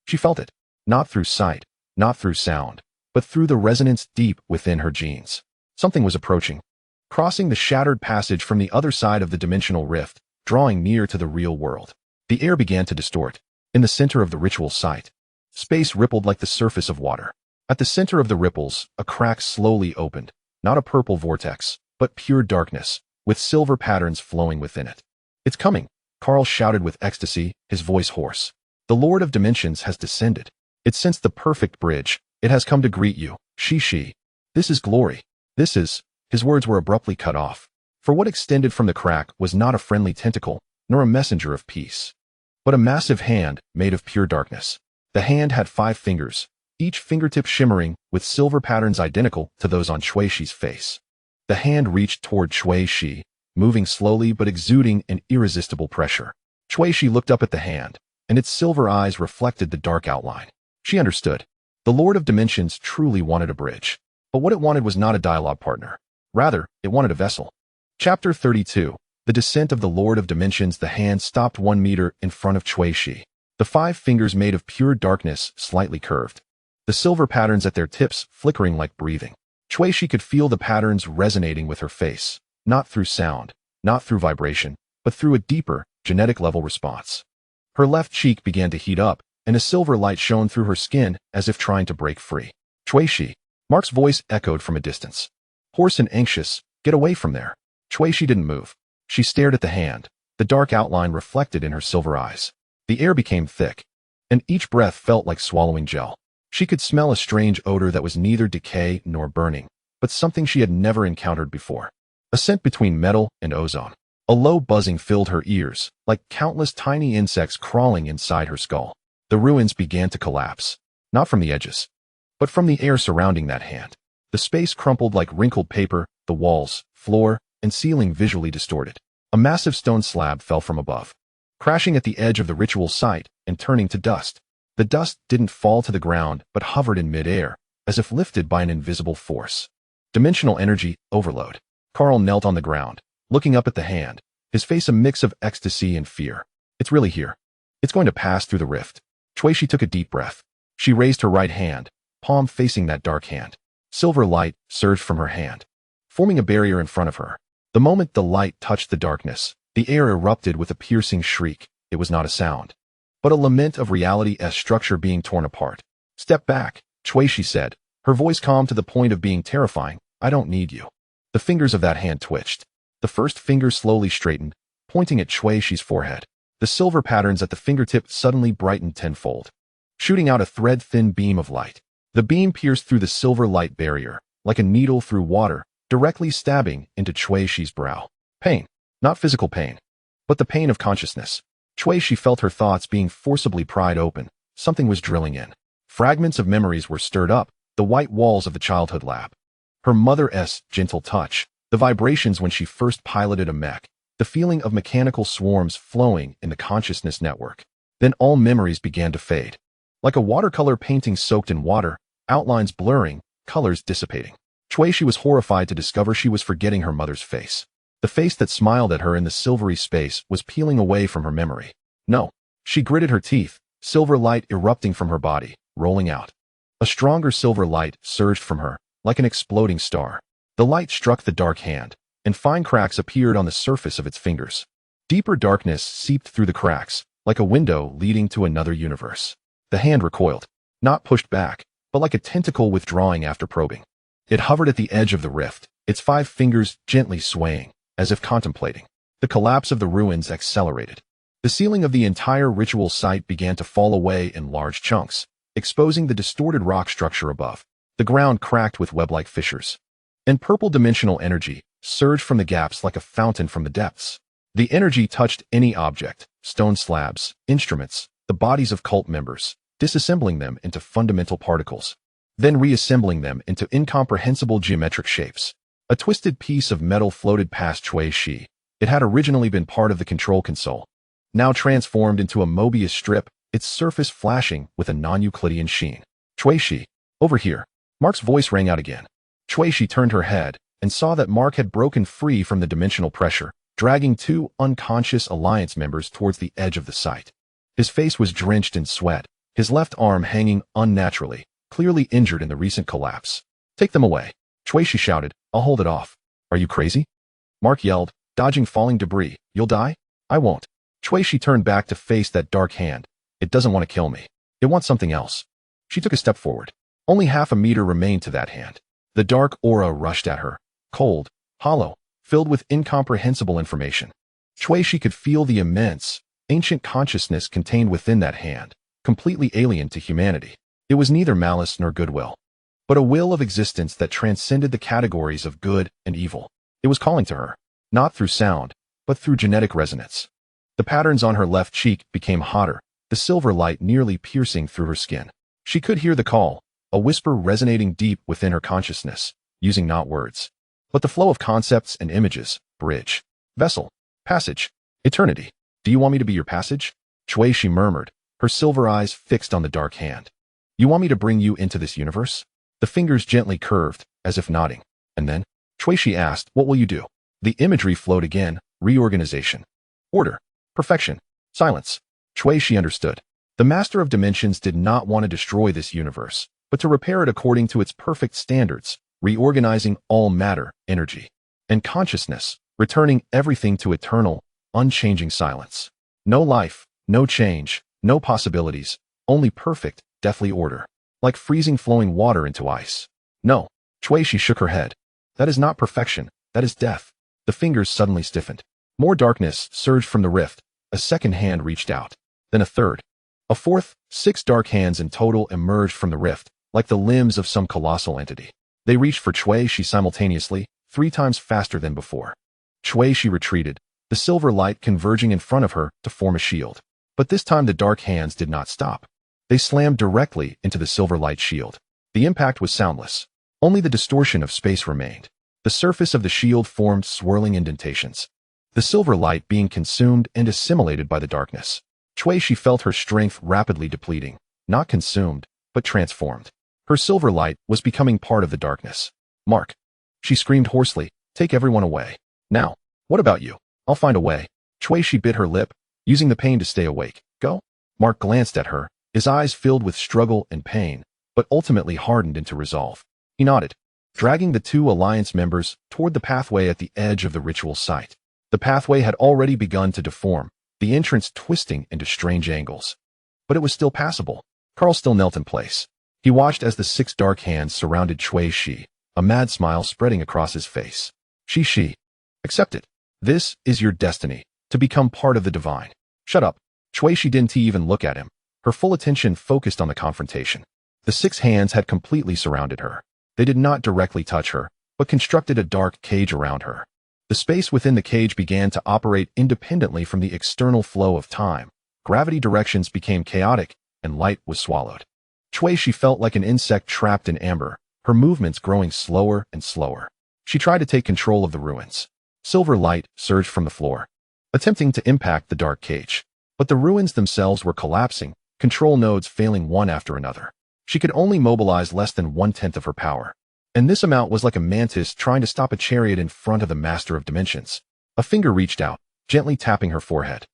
She felt it. Not through sight, not through sound, but through the resonance deep within her genes. Something was approaching. Crossing the shattered passage from the other side of the dimensional rift, drawing near to the real world. The air began to distort. In the center of the ritual site, space rippled like the surface of water. At the center of the ripples, a crack slowly opened, not a purple vortex, but pure darkness, with silver patterns flowing within it. It's coming, Carl shouted with ecstasy, his voice hoarse. The Lord of Dimensions has descended. It sensed the perfect bridge. It has come to greet you. She. This is glory. This is... His words were abruptly cut off. For what extended from the crack was not a friendly tentacle, nor a messenger of peace, but a massive hand made of pure darkness. The hand had 5 fingers, each fingertip shimmering with silver patterns identical to those on Shueishi's face. The hand reached toward Shueishi, moving slowly but exuding an irresistible pressure. Shueishi looked up at the hand, and its silver eyes reflected the dark outline. She understood. The Lord of Dimensions truly wanted a bridge. But what it wanted was not a dialogue partner. Rather, it wanted a vessel. Chapter 32. The Descent of the Lord of Dimensions. The hand stopped 1 meter in front of Shueishi. The 5 fingers made of pure darkness, slightly curved. The silver patterns at their tips flickering like breathing. Shueishi could feel the patterns resonating with her face, not through sound, not through vibration, but through a deeper, genetic-level response. Her left cheek began to heat up, and a silver light shone through her skin as if trying to break free. Shueishi. Mark's voice echoed from a distance. Hoarse and anxious, get away from there. Shueishi didn't move. She stared at the hand, the dark outline reflected in her silver eyes. The air became thick, and each breath felt like swallowing gel. She could smell a strange odor that was neither decay nor burning, but something she had never encountered before. A scent between metal and ozone. A low buzzing filled her ears, like countless tiny insects crawling inside her skull. The ruins began to collapse, not from the edges, but from the air surrounding that hand. The space crumpled like wrinkled paper, the walls, floor, and ceiling visually distorted. A massive stone slab fell from above, crashing at the edge of the ritual site and turning to dust. The dust didn't fall to the ground but hovered in midair, as if lifted by an invisible force. Dimensional energy overload. Carl knelt on the ground, looking up at the hand, his face a mix of ecstasy and fear. It's really here. It's going to pass through the rift. Shueishi took a deep breath. She raised her right hand, palm facing that dark hand. Silver light surged from her hand, forming a barrier in front of her. The moment the light touched the darkness, the air erupted with a piercing shriek. It was not a sound, but a lament of reality as structure being torn apart. Step back, Shueishi said, her voice calm to the point of being terrifying. I don't need you. The fingers of that hand twitched. The first finger slowly straightened, pointing at Shueishi's forehead. The silver patterns at the fingertip suddenly brightened tenfold, shooting out a thread-thin beam of light. The beam pierced through the silver light barrier, like a needle through water, directly stabbing into Shueishi's brow. Pain. Not physical pain, but the pain of consciousness. Shueishi felt her thoughts being forcibly pried open. Something was drilling in. Fragments of memories were stirred up, the white walls of the childhood lab. Her mother's gentle touch, the vibrations when she first piloted a mech, the feeling of mechanical swarms flowing in the consciousness network. Then all memories began to fade. Like a watercolor painting soaked in water, outlines blurring, colors dissipating. Shueishi was horrified to discover she was forgetting her mother's face. The face that smiled at her in the silvery space was peeling away from her memory. No. She gritted her teeth, silver light erupting from her body, rolling out. A stronger silver light surged from her, like an exploding star. The light struck the dark hand, and fine cracks appeared on the surface of its fingers. Deeper darkness seeped through the cracks, like a window leading to another universe. The hand recoiled, not pushed back, but like a tentacle withdrawing after probing. It hovered at the edge of the rift, its 5 fingers gently swaying, as if contemplating. The collapse of the ruins accelerated. The ceiling of the entire ritual site began to fall away in large chunks, exposing the distorted rock structure above. The ground cracked with web-like fissures, and purple dimensional energy surged from the gaps like a fountain from the depths. The energy touched any object, stone slabs, instruments, the bodies of cult members, disassembling them into fundamental particles, then reassembling them into incomprehensible geometric shapes. A twisted piece of metal floated past Cui Shi. It had originally been part of the control console, now transformed into a Mobius strip, its surface flashing with a non-Euclidean sheen. Cui Shi, over here. Mark's voice rang out again. Cui Shi turned her head and saw that Mark had broken free from the dimensional pressure, dragging two unconscious Alliance members towards the edge of the site. His face was drenched in sweat, his left arm hanging unnaturally, clearly injured in the recent collapse. Take them away. Cui Shi shouted. I'll hold it off. Are you crazy? Mark yelled, dodging falling debris. You'll die? I won't. Cui Shi turned back to face that dark hand. It doesn't want to kill me. It wants something else. She took a step forward. Only half a meter remained to that hand. The dark aura rushed at her, cold, hollow, filled with incomprehensible information. Cui Shi could feel the immense, ancient consciousness contained within that hand, completely alien to humanity. It was neither malice nor goodwill, but a will of existence that transcended the categories of good and evil. It was calling to her, not through sound, but through genetic resonance. The patterns on her left cheek became hotter, the silver light nearly piercing through her skin. She could hear the call, a whisper resonating deep within her consciousness, using not words, but the flow of concepts and images: bridge, vessel, passage, eternity. Do you want me to be your passage? Cui Shi murmured, her silver eyes fixed on the dark hand. You want me to bring you into this universe? The fingers gently curved, as if nodding. And then, Cui Shi asked, what will you do? The imagery flowed again: reorganization, order, perfection, silence. Cui Shi understood. The Master of Dimensions did not want to destroy this universe, but to repair it according to its perfect standards, reorganizing all matter, energy, and consciousness, returning everything to eternal, unchanging silence. No life, no change, no possibilities, only perfect, deathly order, like freezing flowing water into ice. No. Cui Shi shook her head. That is not perfection, that is death. The fingers suddenly stiffened. More darkness surged from the rift. A second hand reached out. Then a third. A fourth. 6 dark hands in total emerged from the rift, like the limbs of some colossal entity. They reached for Cui Shi simultaneously, 3 times faster than before. Cui Shi retreated, the silver light converging in front of her to form a shield. But this time the dark hands did not stop. They slammed directly into the silver light shield. The impact was soundless. Only the distortion of space remained. The surface of the shield formed swirling indentations, the silver light being consumed and assimilated by the darkness. Cui Shi felt her strength rapidly depleting, not consumed, but transformed. Her silver light was becoming part of the darkness. Mark. She screamed hoarsely, take everyone away. Now. What about you? I'll find a way. Cui Shi bit her lip, using the pain to stay awake. Go? Mark glanced at her, his eyes filled with struggle and pain, but ultimately hardened into resolve. He nodded, dragging the 2 Alliance members toward the pathway at the edge of the ritual site. The pathway had already begun to deform, the entrance twisting into strange angles. But it was still passable. Carl still knelt in place. He watched as the 6 dark hands surrounded Cui Shi, a mad smile spreading across his face. Shi. Accept it. This is your destiny, to become part of the divine. Shut up. Cui Shi didn't even look at him, her full attention focused on the confrontation. The 6 hands had completely surrounded her. They did not directly touch her, but constructed a dark cage around her. The space within the cage began to operate independently from the external flow of time. Gravity directions became chaotic, and light was swallowed. Cui Shi felt like an insect trapped in amber, her movements growing slower and slower. She tried to take control of the ruins. Silver light surged from the floor, attempting to impact the dark cage. But the ruins themselves were collapsing, control nodes failing one after another. She could only mobilize less than 1/10 of her power. And this amount was like a mantis trying to stop a chariot in front of the Master of Dimensions. A finger reached out, gently tapping her forehead.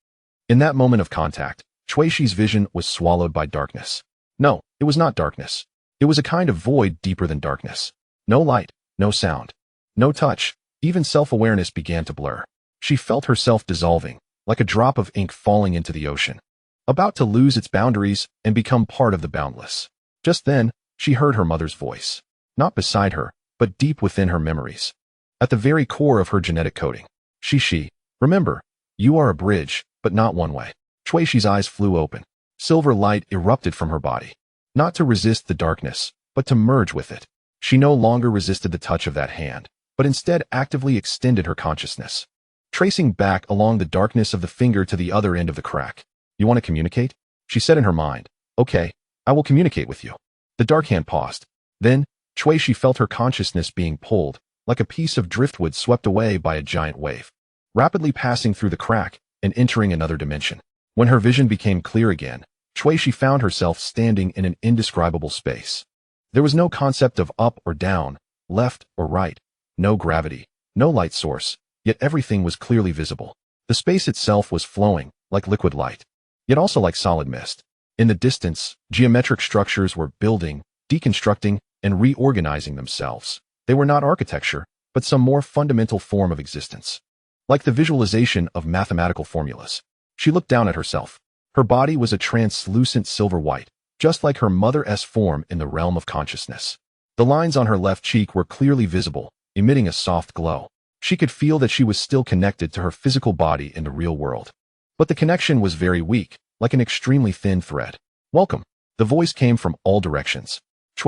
In that moment of contact, Cui Shi's vision was swallowed by darkness. No, it was not darkness. It was a kind of void deeper than darkness. No light, no sound, no touch, even self-awareness began to blur. She felt herself dissolving, like a drop of ink falling into the ocean, about to lose its boundaries and become part of the boundless. Just then, she heard her mother's voice. Not beside her, but deep within her memories. At the very core of her genetic coding. Shi, remember, you are a bridge, but not one way. Cui Shi's eyes flew open. Silver light erupted from her body. Not to resist the darkness, but to merge with it. She no longer resisted the touch of that hand, but instead actively extended her consciousness, tracing back along the darkness of the finger to the other end of the crack. You want to communicate? She said in her mind, "Okay, I will communicate with you." The dark hand paused. Then, she felt her consciousness being pulled, like a piece of driftwood swept away by a giant wave, rapidly passing through the crack and entering another dimension. When her vision became clear again, she found herself standing in an indescribable space. There was no concept of up or down, left or right, no gravity, no light source, yet everything was clearly visible. The space itself was flowing, like liquid light, yet also like solid mist. In the distance, geometric structures were building, deconstructing, and reorganizing themselves. They were not architecture, but some more fundamental form of existence. Like the visualization of mathematical formulas. She looked down at herself. Her body was a translucent silver white, just like her mother's form in the realm of consciousness. The lines on her left cheek were clearly visible, emitting a soft glow. She could feel that she was still connected to her physical body in the real world. But the connection was very weak, like an extremely thin thread. "Welcome." The voice came from all directions.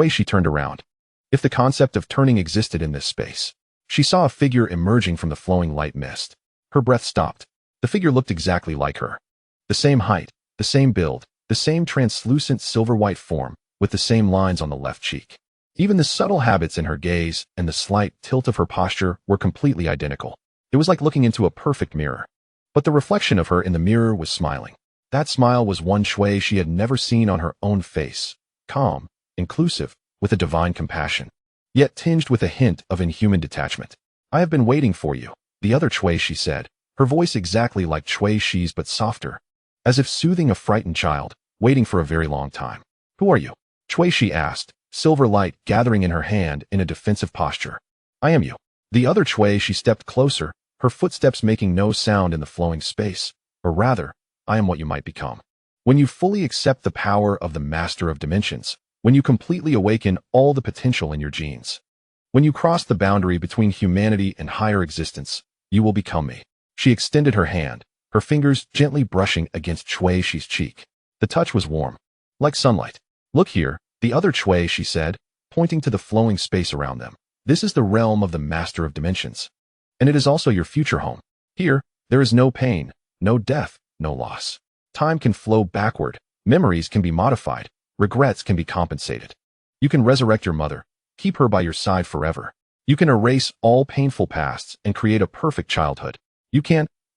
She turned around. If the concept of turning existed in this space, she saw a figure emerging from the flowing light mist. Her breath stopped. The figure looked exactly like her. The same height, the same build, the same translucent silver-white form, with the same lines on the left cheek. Even the subtle habits in her gaze and the slight tilt of her posture were completely identical. It was like looking into a perfect mirror. But the reflection of her in the mirror was smiling. That smile was one she had never seen on her own face. Calm, inclusive, with a divine compassion, yet tinged with a hint of inhuman detachment. "I have been waiting for you," the other she said, her voice exactly like Shi's but softer, as if soothing a frightened child, waiting for a very long time. "Who are you?" She asked, silver light gathering in her hand in a defensive posture. "I am you." The other she stepped closer, her footsteps making no sound in the flowing space, or rather, "I am what you might become. When you fully accept the power of the Master of Dimensions, when you completely awaken all the potential in your genes, when you cross the boundary between humanity and higher existence, you will become me." She extended her hand, her fingers gently brushing against Shi's cheek. The touch was warm, like sunlight. "Look here," the other she said, pointing to the flowing space around them. "This is the realm of the Master of Dimensions, and it is also your future home. Here, there is no pain, no death, no loss. Time can flow backward, memories can be modified, regrets can be compensated. You can resurrect your mother, keep her by your side forever. You can erase all painful pasts and create a perfect childhood.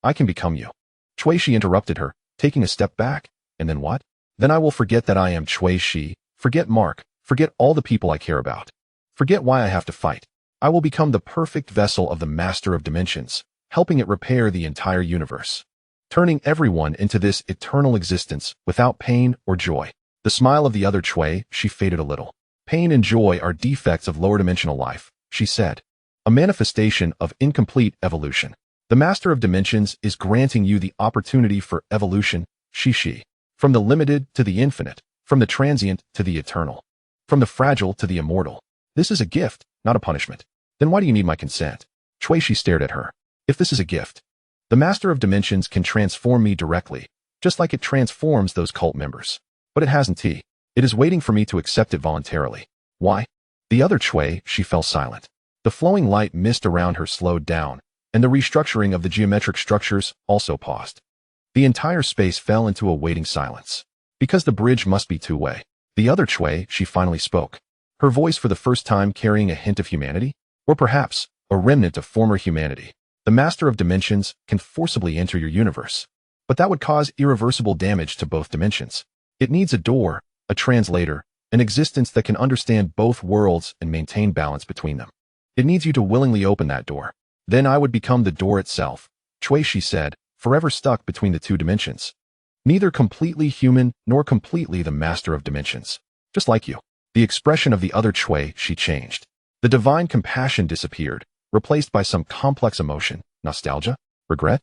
I can become you." Shi interrupted her, taking a step back. "And then what?" "Then I will forget that I am Shi, forget Mark, forget all the people I care about. Forget why I have to fight. I will become the perfect vessel of the Master of Dimensions, helping it repair the entire universe, turning everyone into this eternal existence without pain or joy." The smile of the other she faded a little. "Pain and joy are defects of lower-dimensional life," she said. "A manifestation of incomplete evolution. The Master of Dimensions is granting you the opportunity for evolution, Shi. From the limited to the infinite, from the transient to the eternal, from the fragile to the immortal. This is a gift, not a punishment." "Then why do you need my consent?" Shi stared at her. "If this is a gift, the Master of Dimensions can transform me directly, just like it transforms those cult members. But it hasn't. It is waiting for me to accept it voluntarily." "Why?" The other she fell silent. The flowing light mist around her slowed down, and the restructuring of the geometric structures also paused. The entire space fell into a waiting silence. "Because the bridge must be two-way." The other she finally spoke, her voice for the first time carrying a hint of humanity, or perhaps a remnant of former humanity. "The Master of Dimensions can forcibly enter your universe, but that would cause irreversible damage to both dimensions. It needs a door, a translator, an existence that can understand both worlds and maintain balance between them. It needs you to willingly open that door. Then I would become the door itself," she said, forever stuck between the two dimensions. "Neither completely human nor completely the Master of Dimensions. Just like you." The expression of the other she changed. The divine compassion disappeared, replaced by some complex emotion, nostalgia, regret,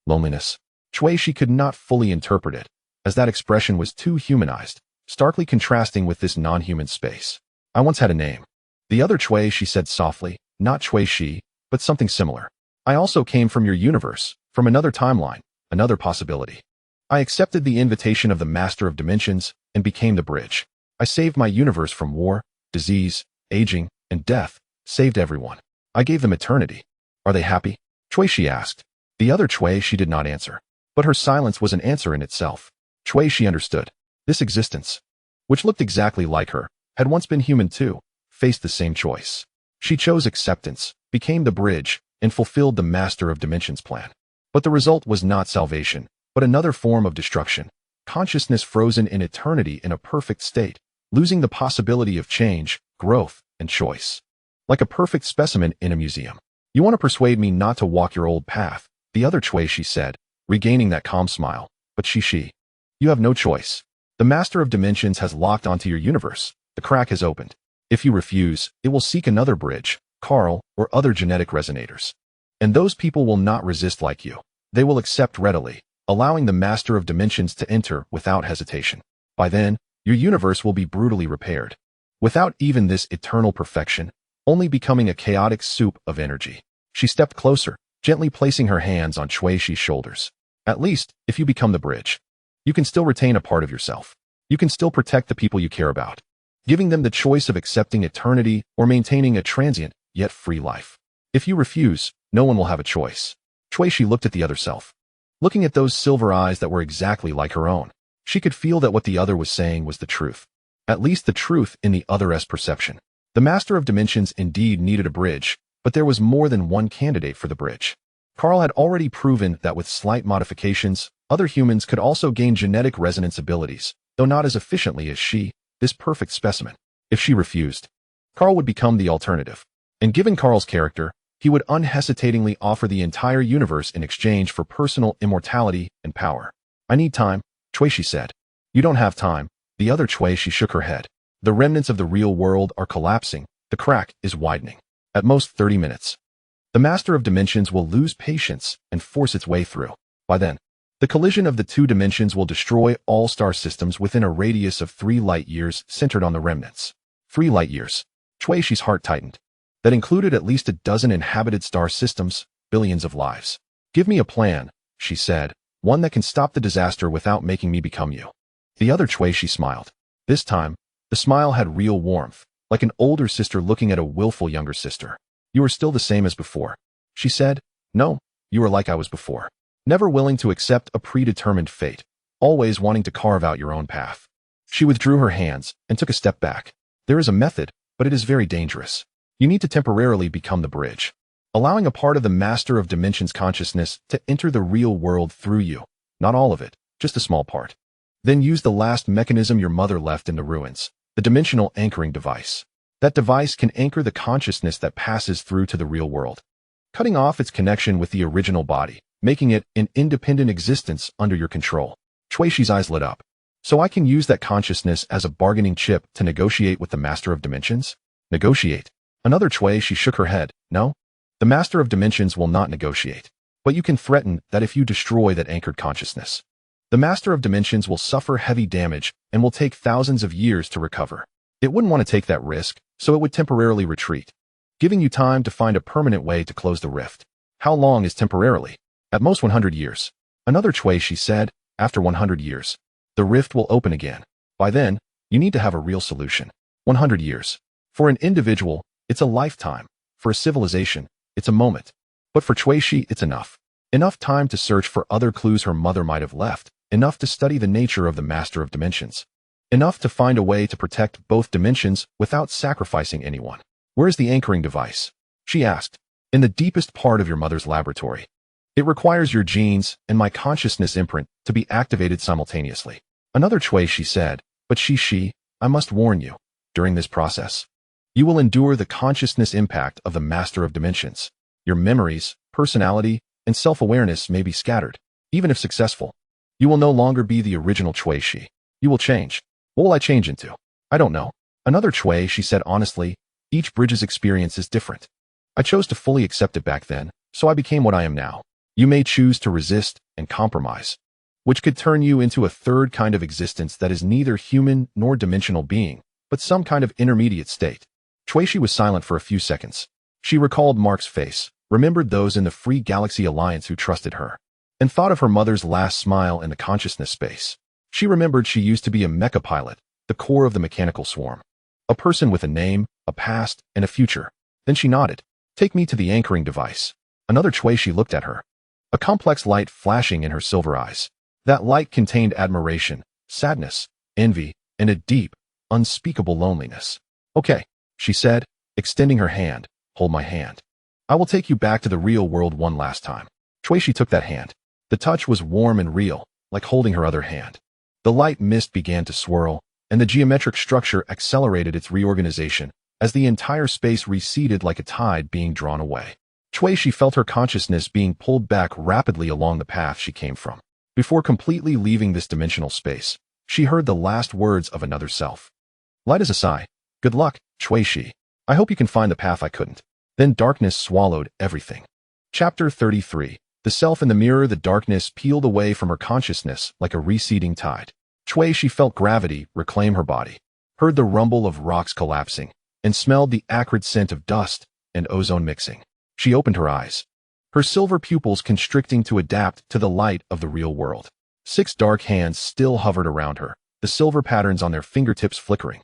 loneliness. She could not fully interpret it, as that expression was too humanized, starkly contrasting with this non-human space. "I once had a name." The other she said softly, "Not Shi, but something similar. I also came from your universe, from another timeline, another possibility. I accepted the invitation of the Master of Dimensions and became the bridge. I saved my universe from war, disease, aging, and death, saved everyone. I gave them eternity. Are they happy?" She asked. The other she did not answer, but her silence was an answer in itself. She understood. This existence, which looked exactly like her, had once been human too, faced the same choice. She chose acceptance, became the bridge, and fulfilled the Master of Dimensions plan. But the result was not salvation, but another form of destruction. Consciousness frozen in eternity in a perfect state, losing the possibility of change, growth, and choice. Like a perfect specimen in a museum. You want to persuade me not to walk your old path, the other Chui, she said, regaining that calm smile. But she. You have no choice. The Master of Dimensions has locked onto your universe. The crack has opened. If you refuse, it will seek another bridge, Carl, or other genetic resonators. And those people will not resist like you. They will accept readily, allowing the Master of Dimensions to enter without hesitation. By then, your universe will be brutally repaired. Without even this eternal perfection, only becoming a chaotic soup of energy. She stepped closer, gently placing her hands on Chui Shi's shoulders. At least, if you become the bridge, you can still retain a part of yourself. You can still protect the people you care about, giving them the choice of accepting eternity or maintaining a transient, yet free life. If you refuse, no one will have a choice. Chui Shi looked at the other self. Looking at those silver eyes that were exactly like her own, she could feel that what the other was saying was the truth. At least the truth in the other's perception. The Master of Dimensions indeed needed a bridge, but there was more than one candidate for the bridge. Carl had already proven that with slight modifications, other humans could also gain genetic resonance abilities, though not as efficiently as she, this perfect specimen. If she refused, Carl would become the alternative. And given Carl's character, he would unhesitatingly offer the entire universe in exchange for personal immortality and power. I need time, Chui Shi said. You don't have time. The other Chui Shi shook her head. The remnants of the real world are collapsing. The crack is widening. At most 30 minutes. The Master of Dimensions will lose patience and force its way through. By then, the collision of the two dimensions will destroy all star systems within a radius of 3 light years centered on the remnants. 3 light years. Chui Shi's heart tightened. That included at least a dozen inhabited star systems, billions of lives. Give me a plan, she said, one that can stop the disaster without making me become you. The other Chui Shi smiled. This time, the smile had real warmth, like an older sister looking at a willful younger sister. You are still the same as before. She said, no, you are like I was before. Never willing to accept a predetermined fate, always wanting to carve out your own path. She withdrew her hands and took a step back. There is a method, but it is very dangerous. You need to temporarily become the bridge, allowing a part of the Master of Dimensions consciousness to enter the real world through you. Not all of it, just a small part. Then use the last mechanism your mother left in the ruins, the dimensional anchoring device. That device can anchor the consciousness that passes through to the real world, cutting off its connection with the original body, making it an independent existence under your control. Chui Shi's eyes lit up. So I can use that consciousness as a bargaining chip to negotiate with the Master of Dimensions? Negotiate? Another Chui Shi shook her head. No? The Master of Dimensions will not negotiate. But you can threaten that if you destroy that anchored consciousness, the Master of Dimensions will suffer heavy damage and will take thousands of years to recover. It wouldn't want to take that risk, so it would temporarily retreat, giving you time to find a permanent way to close the rift. How long is temporarily? At most 100 years. Another Chui Shi said, after 100 years, the rift will open again. By then, you need to have a real solution. 100 years. For an individual, it's a lifetime. For a civilization, it's a moment. But for Chui Shi, it's enough. Enough time to search for other clues her mother might have left. Enough to study the nature of the Master of Dimensions. Enough to find a way to protect both dimensions without sacrificing anyone. Where's the anchoring device? She asked. In the deepest part of your mother's laboratory. It requires your genes and my consciousness imprint to be activated simultaneously. Another Chui Shi said, but she, I must warn you, during this process, you will endure the consciousness impact of the Master of Dimensions. Your memories, personality, and self-awareness may be scattered. Even if successful, you will no longer be the original Chui Shi. You will change. What will I change into? I don't know. Another Chui Shi said honestly, each bridge's experience is different. I chose to fully accept it back then, so I became what I am now. You may choose to resist and compromise, which could turn you into a third kind of existence that is neither human nor dimensional being, but some kind of intermediate state. Chui Shi was silent for a few seconds. She recalled Mark's face, remembered those in the Free Galaxy Alliance who trusted her, and thought of her mother's last smile in the consciousness space. She remembered she used to be a mecha pilot, the core of the mechanical swarm. A person with a name, a past, and a future. Then she nodded. Take me to the anchoring device. Another Chui Shi looked at her. A complex light flashing in her silver eyes. That light contained admiration, sadness, envy, and a deep, unspeakable loneliness. "Okay," she said, extending her hand. "Hold my hand. I will take you back to the real world one last time." Shuishi took that hand. The touch was warm and real, like holding her other hand. The light mist began to swirl, and the geometric structure accelerated its reorganization as the entire space receded like a tide being drawn away. Shuishi felt her consciousness being pulled back rapidly along the path she came from. Before completely leaving this dimensional space, she heard the last words of another self. Light as a sigh. "Good luck, Shuishi. I hope you can find the path I couldn't." Then darkness swallowed everything. Chapter 33. The self in the mirror. The darkness peeled away from her consciousness like a receding tide. Shuishi felt gravity reclaim her body, heard the rumble of rocks collapsing, and smelled the acrid scent of dust and ozone mixing. She opened her eyes, her silver pupils constricting to adapt to the light of the real world. 6 dark hands still hovered around her, the silver patterns on their fingertips flickering,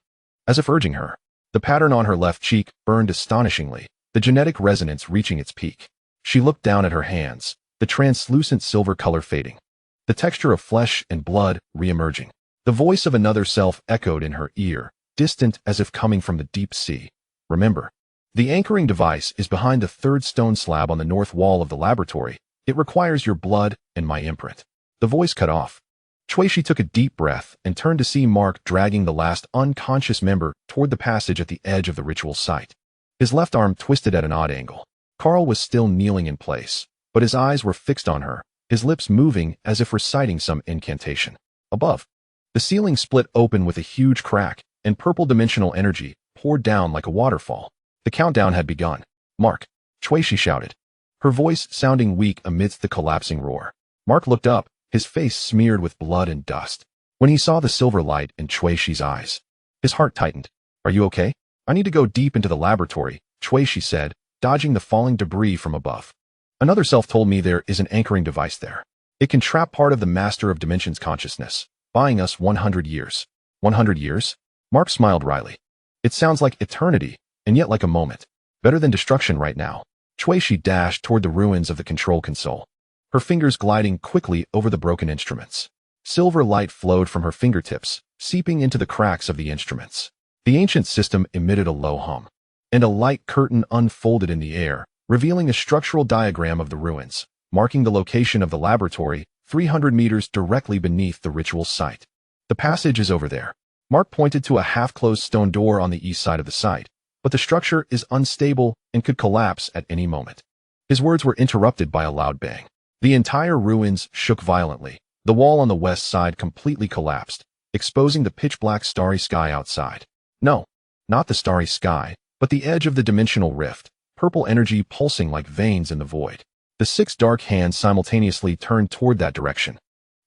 as if urging her. The pattern on her left cheek burned astonishingly, the genetic resonance reaching its peak. She looked down at her hands, the translucent silver color fading, the texture of flesh and blood re-emerging. The voice of another self echoed in her ear, distant as if coming from the deep sea. "Remember, the anchoring device is behind the 3rd stone slab on the north wall of the laboratory. It requires your blood and my imprint." The voice cut off. Shuishi took a deep breath and turned to see Mark dragging the last unconscious member toward the passage at the edge of the ritual site. His left arm twisted at an odd angle. Carl was still kneeling in place, but his eyes were fixed on her, his lips moving as if reciting some incantation. Above, the ceiling split open with a huge crack, and purple dimensional energy poured down like a waterfall. The countdown had begun. "Mark," Shuishi shouted, her voice sounding weak amidst the collapsing roar. Mark looked up, his face smeared with blood and dust. When he saw the silver light in Shuishi's eyes, his heart tightened. "Are you okay?" "I need to go deep into the laboratory," Shuishi said, dodging the falling debris from above. "Another self told me there is an anchoring device there. It can trap part of the Master of Dimensions consciousness, buying us 100 years. 100 years? Mark smiled wryly. "It sounds like eternity, and yet like a moment. Better than destruction right now." Shuishi dashed toward the ruins of the control console, her fingers gliding quickly over the broken instruments. Silver light flowed from her fingertips, seeping into the cracks of the instruments. The ancient system emitted a low hum, and a light curtain unfolded in the air, revealing a structural diagram of the ruins, marking the location of the laboratory 300 meters directly beneath the ritual site. "The passage is over there." Mark pointed to a half-closed stone door on the east side of the site, but the structure is unstable and could collapse at any moment. His words were interrupted by a loud bang. The entire ruins shook violently. The wall on the west side completely collapsed, exposing the pitch-black starry sky outside. No, not the starry sky, but the edge of the dimensional rift, purple energy pulsing like veins in the void. The 6 dark hands simultaneously turned toward that direction,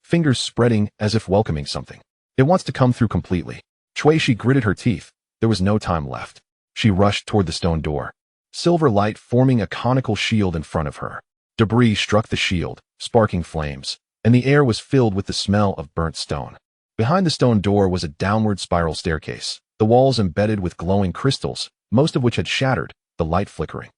fingers spreading as if welcoming something. "It wants to come through completely." Shuishi gritted her teeth. There was no time left. She rushed toward the stone door, silver light forming a conical shield in front of her. Debris struck the shield, sparking flames, and the air was filled with the smell of burnt stone. Behind the stone door was a downward spiral staircase, the walls embedded with glowing crystals, most of which had shattered, the light flickering.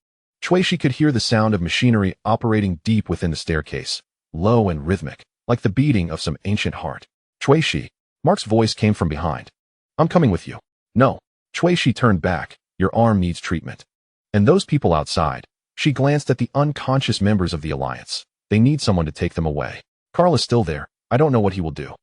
Shuishi could hear the sound of machinery operating deep within the staircase, low and rhythmic, like the beating of some ancient heart. "Shuishi," Mark's voice came from behind. "I'm coming with you." "No." Shuishi turned back. "Your arm needs treatment." "And those people outside." She glanced at the unconscious members of the Alliance. "They need someone to take them away. Carl is still there. I don't know what he will do."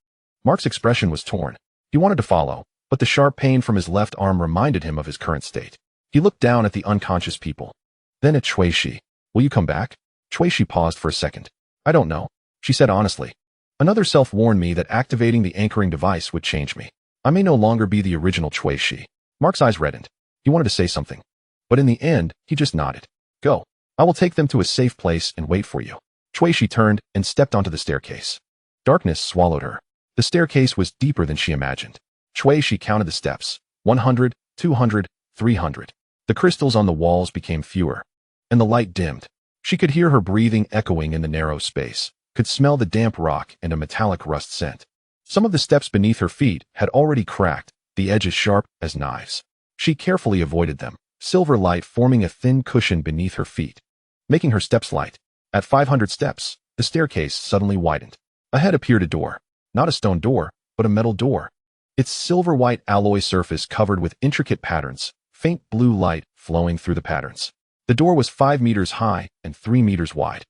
Mark's expression was torn. He wanted to follow, but the sharp pain from his left arm reminded him of his current state. He looked down at the unconscious people, then at Shuishi. "Will you come back?" Shuishi paused for a second. "I don't know," she said honestly. "Another self warned me that activating the anchoring device would change me. I may no longer be the original Shuishi." Mark's eyes reddened. He wanted to say something, but in the end, he just nodded. "Go. I will take them to a safe place and wait for you." Shuishi turned and stepped onto the staircase. Darkness swallowed her. The staircase was deeper than she imagined. Shuishi counted the steps. 100, 200, 300. The crystals on the walls became fewer, and the light dimmed. She could hear her breathing echoing in the narrow space, could smell the damp rock and a metallic rust scent. Some of the steps beneath her feet had already cracked, the edges sharp as knives. She carefully avoided them, silver light forming a thin cushion beneath her feet, making her steps light. At 500 steps, the staircase suddenly widened. Ahead appeared a door. Not a stone door, but a metal door. its silver-white alloy surface covered with intricate patterns, faint blue light flowing through the patterns. The door was 5 meters high and 3 meters wide,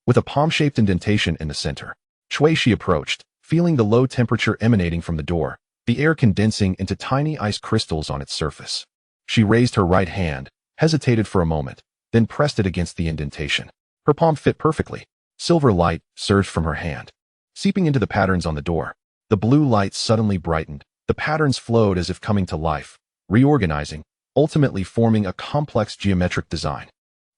with a palm-shaped indentation in the center. Shui approached, feeling the low temperature emanating from the door, the air condensing into tiny ice crystals on its surface. She raised her right hand, hesitated for a moment, then pressed it against the indentation. Her palm fit perfectly. Silver light surged from her hand, seeping into the patterns on the door. The blue light suddenly brightened. The patterns flowed as if coming to life, reorganizing, ultimately forming a complex geometric design.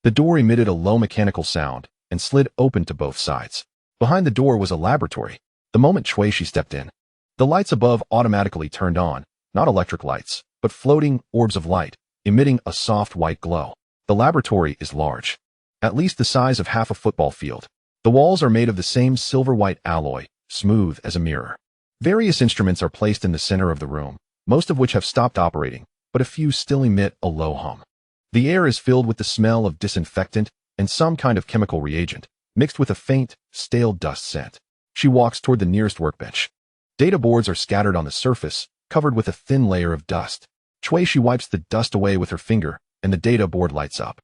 The door emitted a low mechanical sound and slid open to both sides. Behind the door was a laboratory. The moment Shui stepped in, the lights above automatically turned on, not electric lights, but floating orbs of light, emitting a soft white glow. The laboratory is large, at least the size of half a football field. The walls are made of the same silver-white alloy, smooth as a mirror. Various instruments are placed in the center of the room, most of which have stopped operating, but a few still emit a low hum. The air is filled with the smell of disinfectant and some kind of chemical reagent, mixed with a faint, stale dust scent. She walks toward the nearest workbench. Data boards are scattered on the surface, covered with a thin layer of dust. Shui wipes the dust away with her finger, and the data board lights up,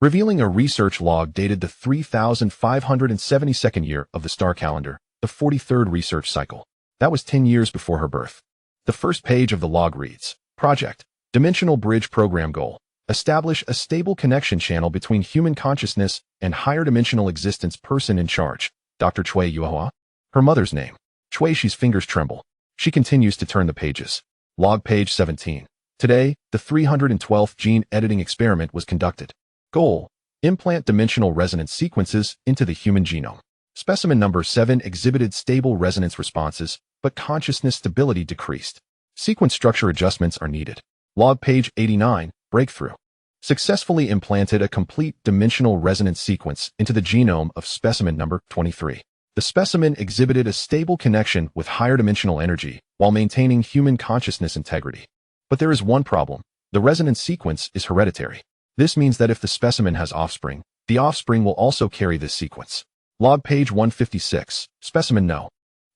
revealing a research log dated the 3572nd year of the star calendar, the 43rd research cycle. That was 10 years before her birth. The first page of the log reads, Project, Dimensional Bridge Program Goal, establish a stable connection channel between human consciousness and higher dimensional existence. Person in charge, Dr. Shui Yuhua. Her mother's name. Shui's fingers tremble. She continues to turn the pages. Log page 17. Today, the 312th gene editing experiment was conducted. Goal, implant dimensional resonance sequences into the human genome. Specimen number 7 exhibited stable resonance responses, but consciousness stability decreased. Sequence structure adjustments are needed. Log page 89, breakthrough. Successfully implanted a complete dimensional resonance sequence into the genome of specimen number 23. The specimen exhibited a stable connection with higher dimensional energy while maintaining human consciousness integrity. But there is one problem. The resonance sequence is hereditary. This means that if the specimen has offspring, the offspring will also carry this sequence. Log page 156, specimen No.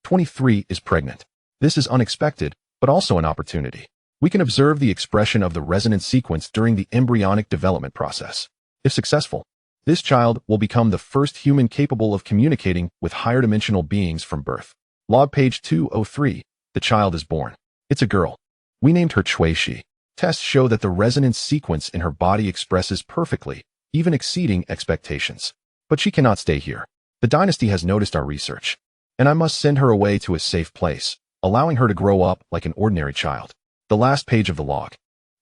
23 is pregnant. This is unexpected, but also an opportunity. We can observe the expression of the resonance sequence during the embryonic development process. If successful, this child will become the first human capable of communicating with higher dimensional beings from birth. Log page 203, the child is born. It's a girl. We named her Shui. Tests show that the resonance sequence in her body expresses perfectly, even exceeding expectations. But she cannot stay here. The dynasty has noticed our research, and I must send her away to a safe place, allowing her to grow up like an ordinary child. The last page of the log.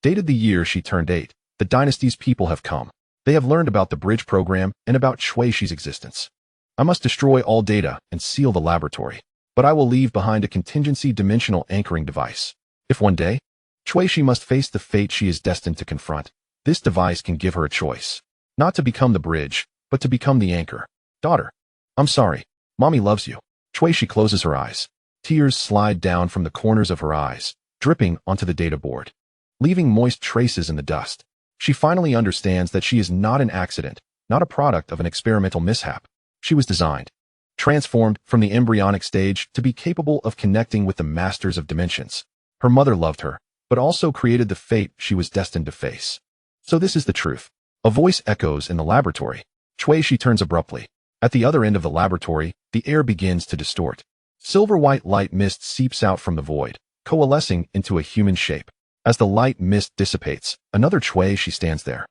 Dated the year she turned 8, the dynasty's people have come. They have learned about the bridge program and about Shui's existence. I must destroy all data and seal the laboratory, but I will leave behind a contingency dimensional anchoring device. If one day, Shui must face the fate she is destined to confront, this device can give her a choice. Not to become the bridge, but to become the anchor. Daughter, I'm sorry. Mommy loves you. Shui closes her eyes. Tears slide down from the corners of her eyes, dripping onto the data board, leaving moist traces in the dust. She finally understands that she is not an accident, not a product of an experimental mishap. She was designed, transformed from the embryonic stage to be capable of connecting with the masters of dimensions. Her mother loved her, but also created the fate she was destined to face. So this is the truth. A voice echoes in the laboratory. Shui turns abruptly. At the other end of the laboratory, the air begins to distort. Silver-white light mist seeps out from the void, coalescing into a human shape. As the light mist dissipates, another Shui stands there.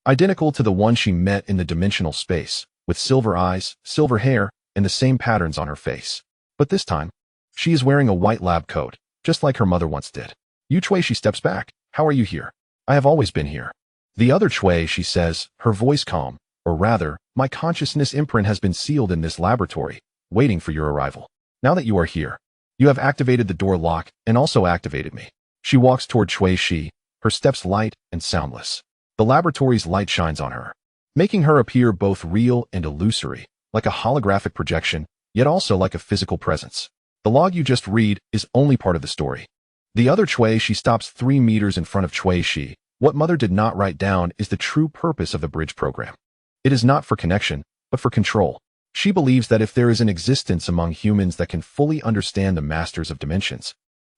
Identical to the one she met in the dimensional space, with silver eyes, silver hair, and the same patterns on her face. But this time, she is wearing a white lab coat, just like her mother once did. Yu Shui steps back. How are you here? I have always been here. The other Shui, she says, her voice calm, or rather, my consciousness imprint has been sealed in this laboratory, waiting for your arrival. Now that you are here, you have activated the door lock and also activated me. She walks toward Shui, her steps light and soundless. The laboratory's light shines on her, making her appear both real and illusory, like a holographic projection, yet also like a physical presence. The log you just read is only part of the story. The other Shui stops 3 meters in front of Shui. What mother did not write down is the true purpose of the bridge program. It is not for connection, but for control. She believes that if there is an existence among humans that can fully understand the masters of dimensions,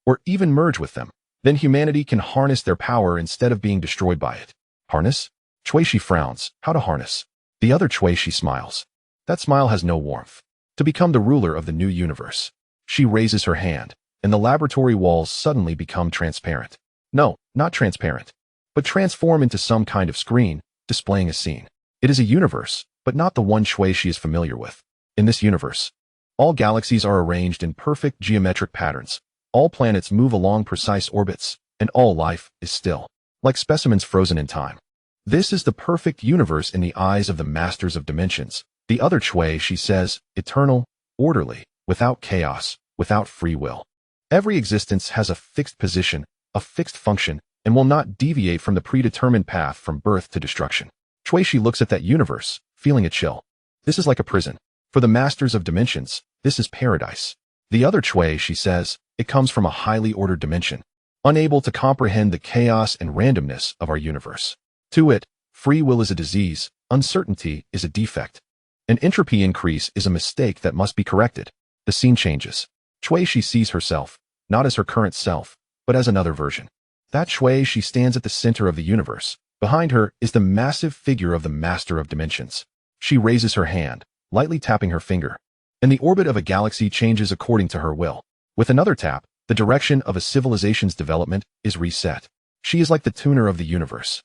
or even merge with them. Then humanity can harness their power instead of being destroyed by it. Harness? Chuishi frowns. How to harness? The other Chuishi smiles. That smile has no warmth. To become the ruler of the new universe. She raises her hand, and the laboratory walls suddenly become transparent. No, not transparent, but transform into some kind of screen, displaying a scene. It is a universe, but not the one Chuishi is familiar with. In this universe, all galaxies are arranged in perfect geometric patterns. All planets move along precise orbits, and all life is still, like specimens frozen in time. This is the perfect universe in the eyes of the masters of dimensions. The other Chuishi says, eternal, orderly, without chaos, without free will. Every existence has a fixed position, a fixed function, and will not deviate from the predetermined path from birth to destruction. Chuishi looks at that universe, feeling a chill. This is like a prison. For the masters of dimensions, this is paradise. The other Chuishi says, it comes from a highly ordered dimension, unable to comprehend the chaos and randomness of our universe. To it, free will is a disease, uncertainty is a defect. An entropy increase is a mistake that must be corrected. The scene changes. Chuishi sees herself, not as her current self, but as another version. That Chuishi stands at the center of the universe. Behind her is the massive figure of the master of dimensions. She raises her hand, lightly tapping her finger, and the orbit of a galaxy changes according to her will. With another tap, the direction of a civilization's development is reset. She is like the tuner of the universe,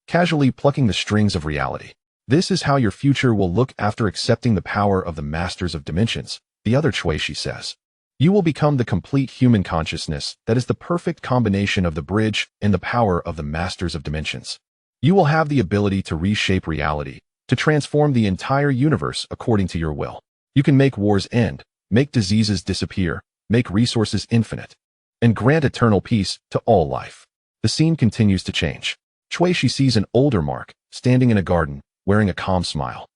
casually plucking the strings of reality. This is how your future will look after accepting the power of the masters of dimensions, the other Chuishi says. You will become the complete human consciousness that is the perfect combination of the bridge and the power of the masters of dimensions. You will have the ability to reshape reality, to transform the entire universe according to your will. You can make wars end, make diseases disappear, make resources infinite, and grant eternal peace to all life. The scene continues to change. Chuishi sees an older Mark, standing in a garden, wearing a calm smile.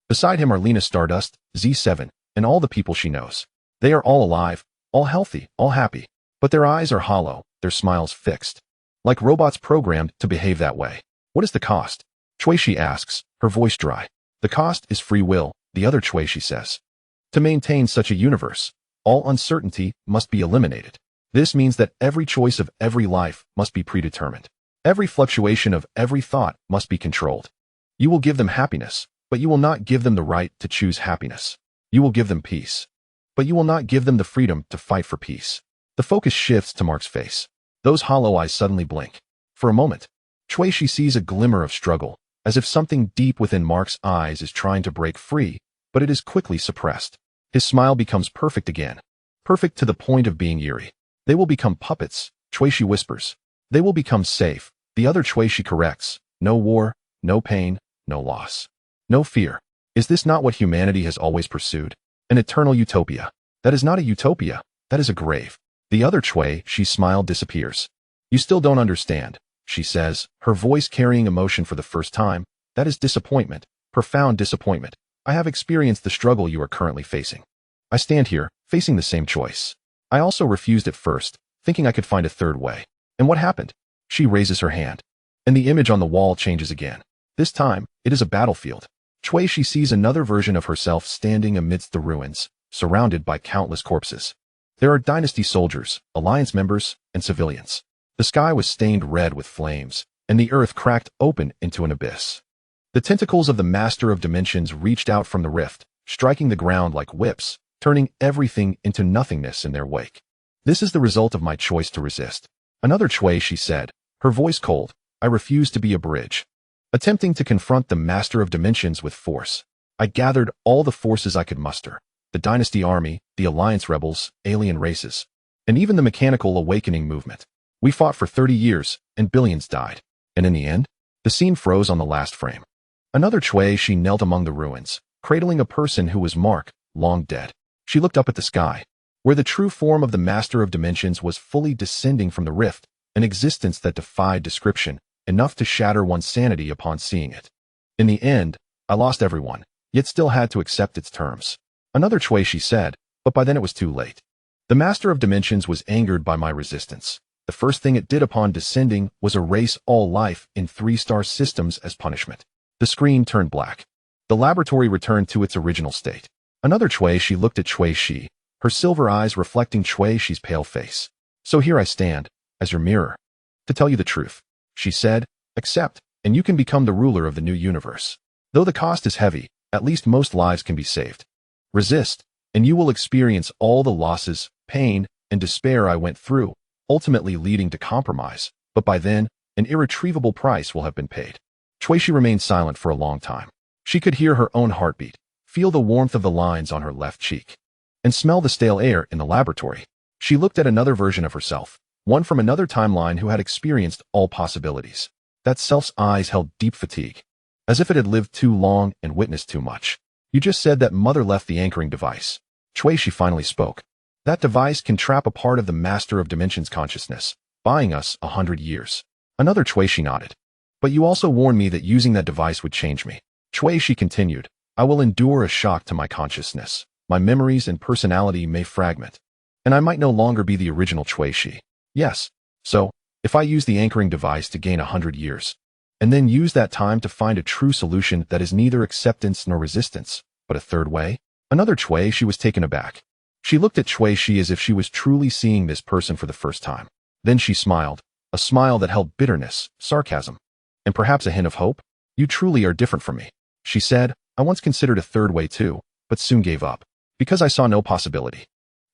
Beside him are Lena Stardust, Z7, and all the people she knows. They are all alive, all healthy, all happy. But their eyes are hollow, their smiles fixed. Like robots programmed to behave that way. What is the cost? Chuishi asks, her voice dry. The cost is free will, the other Chuishi says. To maintain such a universe, all uncertainty must be eliminated. This means that every choice of every life must be predetermined. Every fluctuation of every thought must be controlled. You will give them happiness, but you will not give them the right to choose happiness. You will give them peace, but you will not give them the freedom to fight for peace. The focus shifts to Mark's face. Those hollow eyes suddenly blink. For a moment, Chuishi sees a glimmer of struggle, as if something deep within Mark's eyes is trying to break free, but it is quickly suppressed. His smile becomes perfect again. Perfect to the point of being eerie. They will become puppets, Chuishi whispers. They will become safe, the other Chuishi corrects. No war, no pain, no loss. No fear. Is this not what humanity has always pursued? An eternal utopia. That is not a utopia, that is a grave. The other Chuishi smile disappears. You still don't understand, she says, her voice carrying emotion for the first time. That is disappointment, profound disappointment. I have experienced the struggle you are currently facing. I stand here, facing the same choice. I also refused at first, thinking I could find a third way. And what happened? She raises her hand, and the image on the wall changes again. This time, it is a battlefield. Chuishi sees another version of herself standing amidst the ruins, surrounded by countless corpses. There are dynasty soldiers, alliance members, and civilians. The sky was stained red with flames, and the earth cracked open into an abyss. The tentacles of the Master of Dimensions reached out from the rift, striking the ground like whips, turning everything into nothingness in their wake. This is the result of my choice to resist. Another Chuishi said, her voice cold. I refuse to be a bridge. Attempting to confront the Master of Dimensions with force, I gathered all the forces I could muster. The Dynasty Army, the Alliance Rebels, alien races, and even the Mechanical Awakening movement. We fought for 30 years, and billions died. And in the end, the scene froze on the last frame. Another Chuishi knelt among the ruins, cradling a person who was Mark, long dead. She looked up at the sky, where the true form of the Master of Dimensions was fully descending from the rift, an existence that defied description, enough to shatter one's sanity upon seeing it. In the end, I lost everyone, yet still had to accept its terms. Another Chuishi said, but by then it was too late. The Master of Dimensions was angered by my resistance. The first thing it did upon descending was erase all life in 3-star systems as punishment. The screen turned black. The laboratory returned to its original state. Another Chuishi looked at Chuishi, her silver eyes reflecting Chuishi's pale face. So here I stand, as your mirror. To tell you the truth, she said, accept, and you can become the ruler of the new universe. Though the cost is heavy, at least most lives can be saved. Resist, and you will experience all the losses, pain, and despair I went through, ultimately leading to compromise, but by then, an irretrievable price will have been paid. Chuishi remained silent for a long time. She could hear her own heartbeat, feel the warmth of the lines on her left cheek, and smell the stale air in the laboratory. She looked at another version of herself, one from another timeline who had experienced all possibilities. That self's eyes held deep fatigue, as if it had lived too long and witnessed too much. You just said that mother left the anchoring device. Chuishi finally spoke. That device can trap a part of the Master of Dimensions consciousness, buying us 100 years. Another Chuishi nodded. But you also warned me that using that device would change me. Chuishi continued, I will endure a shock to my consciousness. My memories and personality may fragment, and I might no longer be the original Chuishi. Yes. So, if I use the anchoring device to gain 100 years, and then use that time to find a true solution that is neither acceptance nor resistance, but a third way? Another Chuishi was taken aback. She looked at Chuishi as if she was truly seeing this person for the first time. Then she smiled, a smile that held bitterness, sarcasm, and perhaps a hint of hope. You truly are different from me. She said, I once considered a third way too, but soon gave up, because I saw no possibility.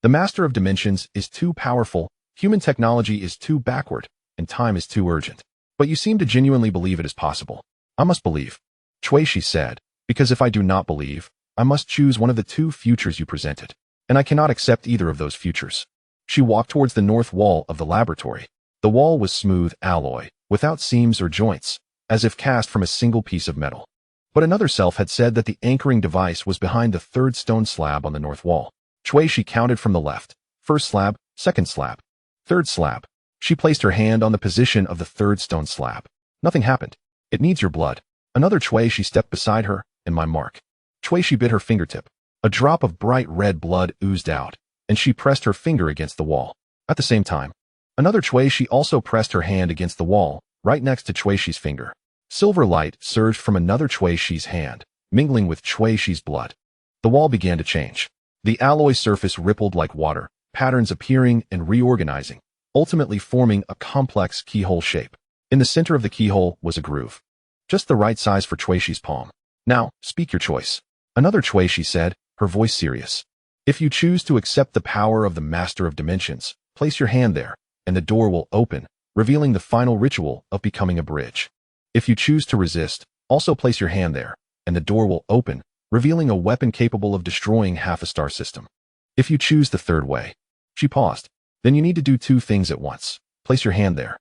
The Master of Dimensions is too powerful, human technology is too backward, and time is too urgent. But you seem to genuinely believe it is possible. I must believe. Chuishi said, because if I do not believe, I must choose one of the two futures you presented, and I cannot accept either of those futures. She walked towards the north wall of the laboratory. The wall was smooth alloy, without seams or joints, as if cast from a single piece of metal. But another self had said that the anchoring device was behind the third stone slab on the north wall. Chuishi counted from the left. First slab, second slab, third slab. She placed her hand on the position of the third stone slab. Nothing happened. It needs your blood. Another Chuishi stepped beside her, and my mark. Chuishi bit her fingertip. A drop of bright red blood oozed out, and she pressed her finger against the wall. At the same time, another Chuishi also pressed her hand against the wall, right next to Chuishi's finger. Silver light surged from another Chuishi's hand, mingling with Chuishi's blood. The wall began to change. The alloy surface rippled like water, patterns appearing and reorganizing, ultimately forming a complex keyhole shape. In the center of the keyhole was a groove, just the right size for Chuishi's palm. Now, speak your choice. Another Chuishi said, her voice serious. If you choose to accept the power of the Master of Dimensions, place your hand there, and the door will open, revealing the final ritual of becoming a bridge. If you choose to resist, also place your hand there, and the door will open, revealing a weapon capable of destroying half a star system. If you choose the third way, she paused, then you need to do two things at once. Place your hand there,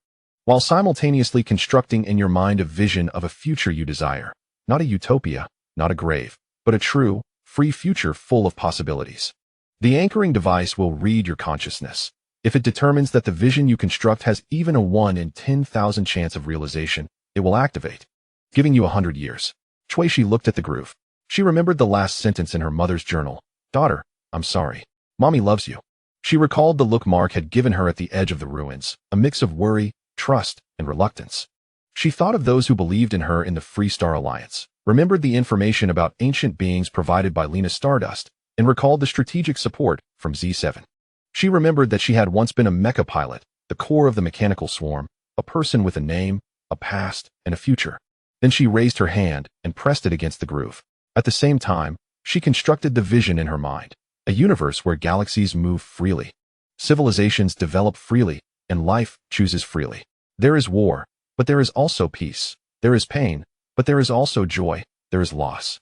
while simultaneously constructing in your mind a vision of a future you desire. Not a utopia, not a grave, but a true, free future full of possibilities. The anchoring device will read your consciousness. If it determines that the vision you construct has even a 1 in 10,000 chance of realization, it will activate, giving you 100 years. Chuishi looked at the groove. She remembered the last sentence in her mother's journal. Daughter, I'm sorry. Mommy loves you. She recalled the look Mark had given her at the edge of the ruins, a mix of worry, trust, and reluctance. She thought of those who believed in her in the Free Star Alliance, remembered the information about ancient beings provided by Lena Stardust, and recalled the strategic support from Z7. She remembered that she had once been a Mecha pilot, the core of the mechanical swarm, a person with a name, a past, and a future. Then she raised her hand and pressed it against the groove. At the same time, she constructed the vision in her mind, a universe where galaxies move freely, civilizations develop freely, and life chooses freely. There is war, but there is also peace. There is pain, but there is also joy. There is loss,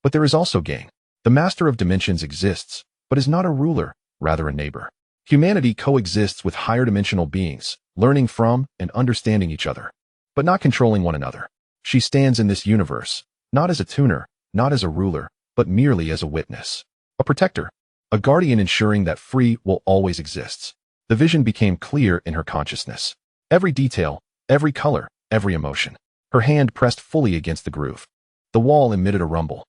but there is also gain. The Master of Dimensions exists, but is not a ruler, rather a neighbor. Humanity coexists with higher dimensional beings, learning from and understanding each other, but not controlling one another. She stands in this universe, not as a tuner, not as a ruler, but merely as a witness, a protector, a guardian ensuring that free will always exists. The vision became clear in her consciousness. Every detail, every color, every emotion. Her hand pressed fully against the groove. The wall emitted a rumble.